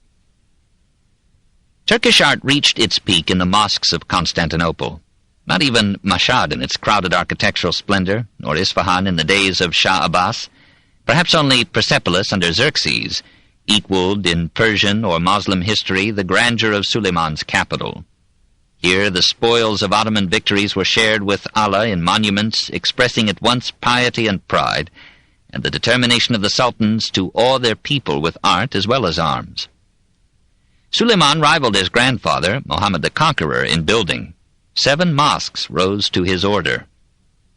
Turkish art reached its peak in the mosques of Constantinople. Not even Mashhad in its crowded architectural splendor, nor Isfahan in the days of Shah Abbas, perhaps only Persepolis under Xerxes, equaled in Persian or Moslem history the grandeur of Suleiman's capital. Here the spoils of Ottoman victories were shared with Allah in monuments expressing at once piety and pride, and the determination of the sultans to awe their people with art as well as arms. Suleiman rivaled his grandfather, Mohammed the Conqueror, in building. 7 mosques rose to his order,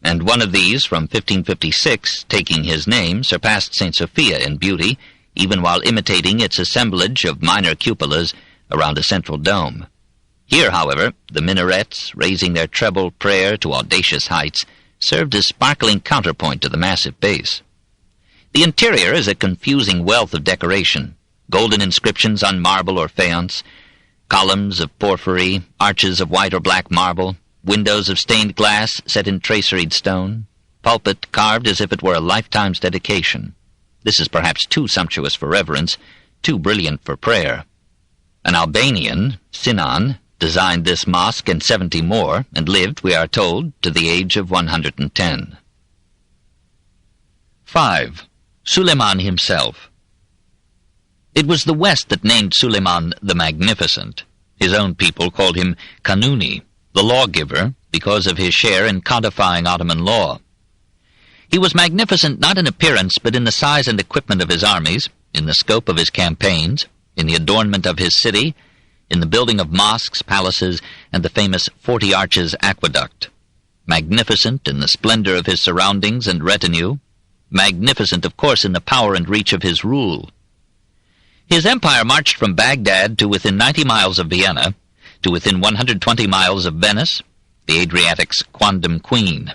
and one of these, from 1556, taking his name, surpassed St. Sophia in beauty, even while imitating its assemblage of minor cupolas around a central dome. Here, however, the minarets, raising their treble prayer to audacious heights, served as sparkling counterpoint to the massive base. The interior is a confusing wealth of decoration, golden inscriptions on marble or faience, columns of porphyry, arches of white or black marble, windows of stained glass set in traceried stone, pulpit carved as if it were a lifetime's dedication. This is perhaps too sumptuous for reverence, too brilliant for prayer. An Albanian, Sinan, designed this mosque and 70 more, and lived, we are told, to the age of 110. 5. Suleiman himself. It was the West that named Suleiman the Magnificent. His own people called him Kanuni, the lawgiver, because of his share in codifying Ottoman law. He was magnificent not in appearance, but in the size and equipment of his armies, in the scope of his campaigns, in the adornment of his city, in the building of mosques, palaces, and the famous 40 Arches aqueduct. Magnificent in the splendor of his surroundings and retinue, magnificent, of course, in the power and reach of his rule. His empire marched from Baghdad to within 90 miles of Vienna, to within 120 miles of Venice, the Adriatic's quondam queen.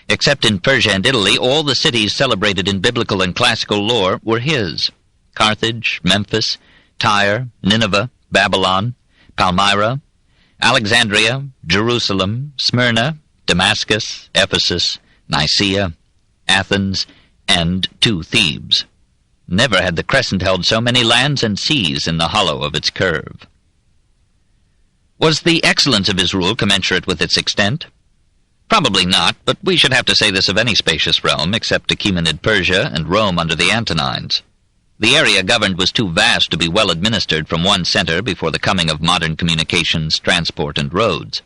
Except in Persia and Italy, all the cities celebrated in biblical and classical lore were his: Carthage, Memphis, Tyre, Nineveh, Babylon, Palmyra, Alexandria, Jerusalem, Smyrna, Damascus, Ephesus, Nicaea, Athens, and 2 Thebes. Never had the crescent held so many lands and seas in the hollow of its curve. Was the excellence of his rule commensurate with its extent? Probably not, but we should have to say this of any spacious realm except Achaemenid Persia and Rome under the Antonines. The area governed was too vast to be well administered from one center before the coming of modern communications, transport, and roads.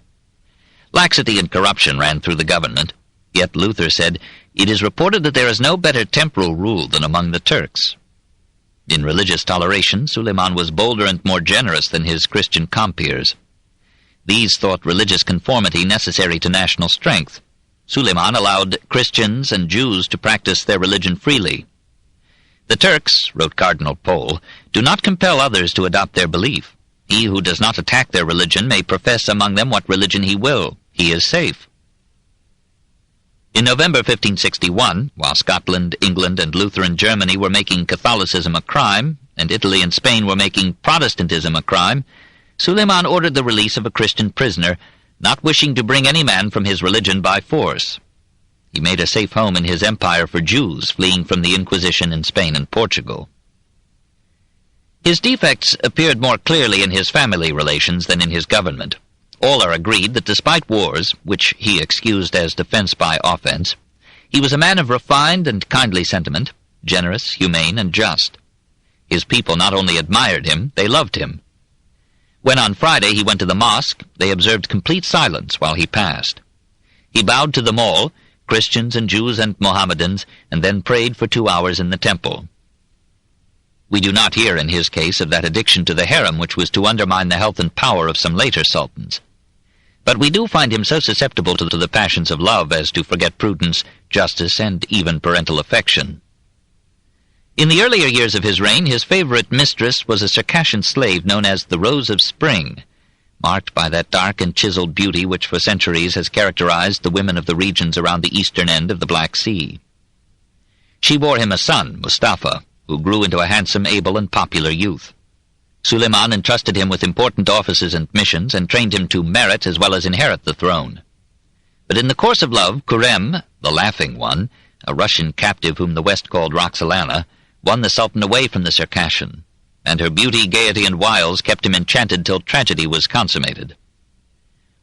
Laxity and corruption ran through the government, yet Luther said, "It is reported that there is no better temporal rule than among the Turks." In religious toleration, Suleiman was bolder and more generous than his Christian compeers. These thought religious conformity necessary to national strength. Suleiman allowed Christians and Jews to practice their religion freely. "The Turks," wrote Cardinal Pole, "do not compel others to adopt their belief. He who does not attack their religion may profess among them what religion he will. He is safe." In November 1561, while Scotland, England, and Lutheran Germany were making Catholicism a crime, and Italy and Spain were making Protestantism a crime, Suleiman ordered the release of a Christian prisoner, not wishing to bring any man from his religion by force. He made a safe home in his empire for Jews fleeing from the Inquisition in Spain and Portugal. His defects appeared more clearly in his family relations than in his government. All are agreed that despite wars, which he excused as defense by offense, he was a man of refined and kindly sentiment, generous, humane, and just. His people not only admired him, they loved him. When on Friday he went to the mosque, they observed complete silence while he passed. He bowed to them all, Christians and Jews and Mohammedans, and then prayed for 2 hours in the temple. We do not hear in his case of that addiction to the harem which was to undermine the health and power of some later sultans. But we do find him so susceptible to the passions of love as to forget prudence, justice, and even parental affection. In the earlier years of his reign, his favorite mistress was a Circassian slave known as the Rose of Spring, marked by that dark and chiseled beauty which for centuries has characterized the women of the regions around the eastern end of the Black Sea. She bore him a son, Mustafa, who grew into a handsome, able, and popular youth. Suleiman entrusted him with important offices and missions, and trained him to merit as well as inherit the throne. But in the course of love, Khurrem, the Laughing One, a Russian captive whom the West called Roxolana, won the Sultan away from the Circassian, and her beauty, gaiety, and wiles kept him enchanted till tragedy was consummated.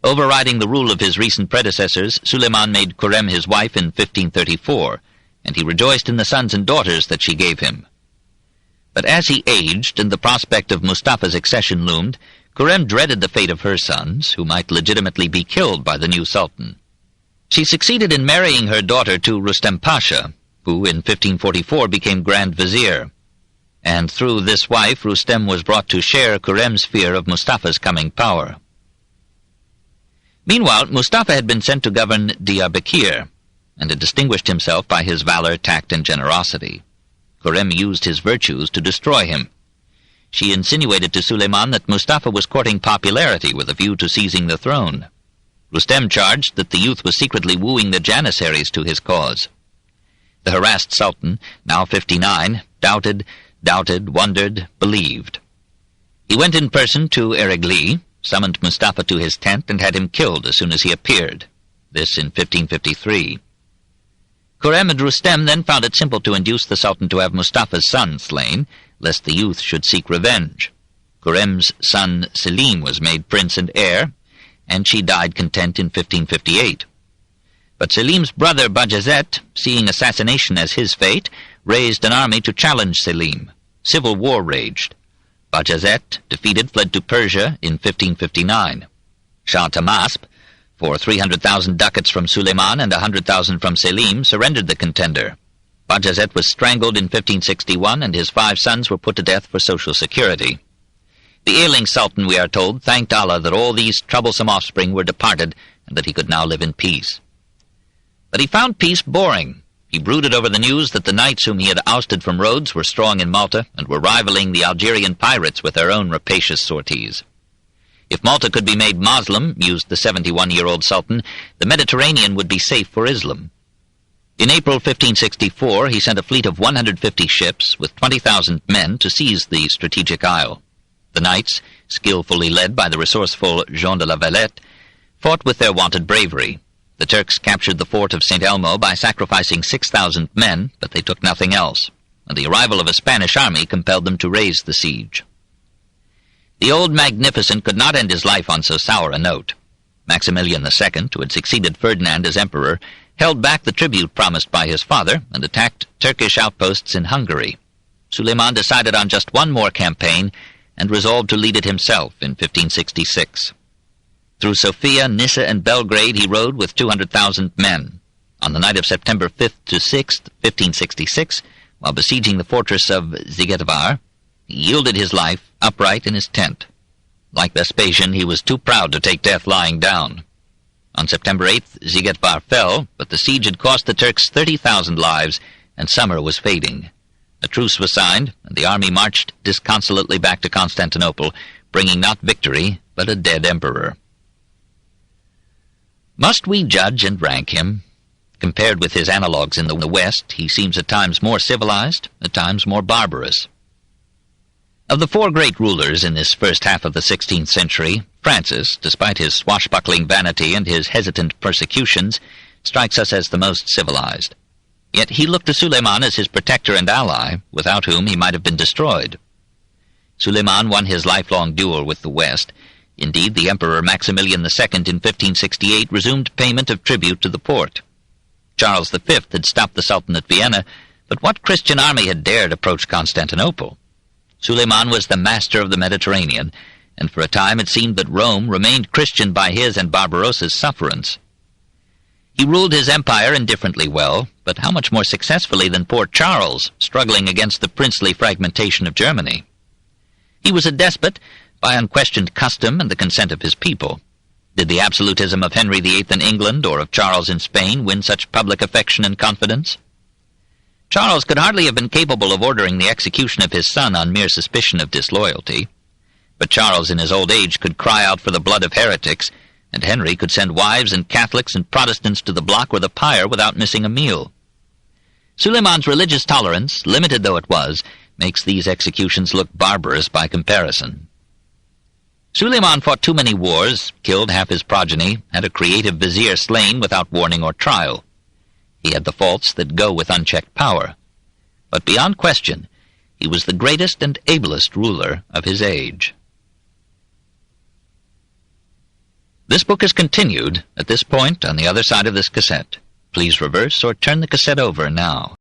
Overriding the rule of his recent predecessors, Suleiman made Khurrem his wife in 1534, and he rejoiced in the sons and daughters that she gave him. But as he aged and the prospect of Mustafa's accession loomed, Khurram dreaded the fate of her sons, who might legitimately be killed by the new sultan. She succeeded in marrying her daughter to Rustem Pasha, who in 1544 became Grand Vizier, and through this wife Rustem was brought to share Khurram's fear of Mustafa's coming power. Meanwhile, Mustafa had been sent to govern Diyarbakir, and had distinguished himself by his valor, tact, and generosity. Khurram used his virtues to destroy him. She insinuated to Suleiman that Mustafa was courting popularity with a view to seizing the throne. Rustem charged that the youth was secretly wooing the Janissaries to his cause. The harassed Sultan, now 59, doubted, wondered, believed. He went in person to Eregli, summoned Mustafa to his tent, and had him killed as soon as he appeared. This in 1553. Khurram and Rustem then found it simple to induce the Sultan to have Mustafa's son slain, lest the youth should seek revenge. Khurram's son Selim was made prince and heir, and she died content in 1558. But Selim's brother Bajazet, seeing assassination as his fate, raised an army to challenge Selim. Civil war raged. Bajazet, defeated, fled to Persia in 1559. Shah Tahmasp, for 300,000 ducats from Suleiman and 100,000 from Selim, surrendered the contender. Bajazet was strangled in 1561, and his 5 sons were put to death for social security. The ailing Sultan, we are told, thanked Allah that all these troublesome offspring were departed, and that he could now live in peace. But he found peace boring. He brooded over the news that the knights whom he had ousted from Rhodes were strong in Malta, and were rivaling the Algerian pirates with their own rapacious sorties. If Malta could be made Moslem, mused the 71-year-old Sultan, the Mediterranean would be safe for Islam. In April 1564, he sent a fleet of 150 ships with 20,000 men to seize the strategic isle. The knights, skillfully led by the resourceful Jean de la Valette, fought with their wonted bravery. The Turks captured the fort of St. Elmo by sacrificing 6,000 men, but they took nothing else, and the arrival of a Spanish army compelled them to raise the siege. The old Magnificent could not end his life on so sour a note. Maximilian II, who had succeeded Ferdinand as emperor, held back the tribute promised by his father and attacked Turkish outposts in Hungary. Suleiman decided on just one more campaign and resolved to lead it himself in 1566. Through Sofia, Nissa, and Belgrade he rode with 200,000 men. On the night of September 5th to 6th, 1566, while besieging the fortress of Zigetvar, he yielded his life upright in his tent. Like Vespasian, he was too proud to take death lying down. On September 8th, Zigetvar fell, but the siege had cost the Turks 30,000 lives, and summer was fading. A truce was signed, and the army marched disconsolately back to Constantinople, bringing not victory, but a dead emperor. Must we judge and rank him? Compared with his analogues in the West, he seems at times more civilized, at times more barbarous. Of the 4 great rulers in this first half of the 16th century, Francis, despite his swashbuckling vanity and his hesitant persecutions, strikes us as the most civilized. Yet he looked to Suleiman as his protector and ally, without whom he might have been destroyed. Suleiman won his lifelong duel with the West. Indeed, the Emperor Maximilian II in 1568 resumed payment of tribute to the Porte. Charles V had stopped the Sultan at Vienna, but what Christian army had dared approach Constantinople? Suleiman was the master of the Mediterranean, and for a time it seemed that Rome remained Christian by his and Barbarossa's sufferance. He ruled his empire indifferently well, but how much more successfully than poor Charles, struggling against the princely fragmentation of Germany? He was a despot by unquestioned custom and the consent of his people. Did the absolutism of Henry VIII in England or of Charles in Spain win such public affection and confidence? Charles could hardly have been capable of ordering the execution of his son on mere suspicion of disloyalty. But Charles in his old age could cry out for the blood of heretics, and Henry could send wives and Catholics and Protestants to the block or the pyre without missing a meal. Suleiman's religious tolerance, limited though it was, makes these executions look barbarous by comparison. Suleiman fought too many wars, killed half his progeny, had a creative vizier slain without warning or trial. He had the faults that go with unchecked power. But beyond question, he was the greatest and ablest ruler of his age. This book is continued at this point on the other side of this cassette. Please reverse or turn the cassette over now.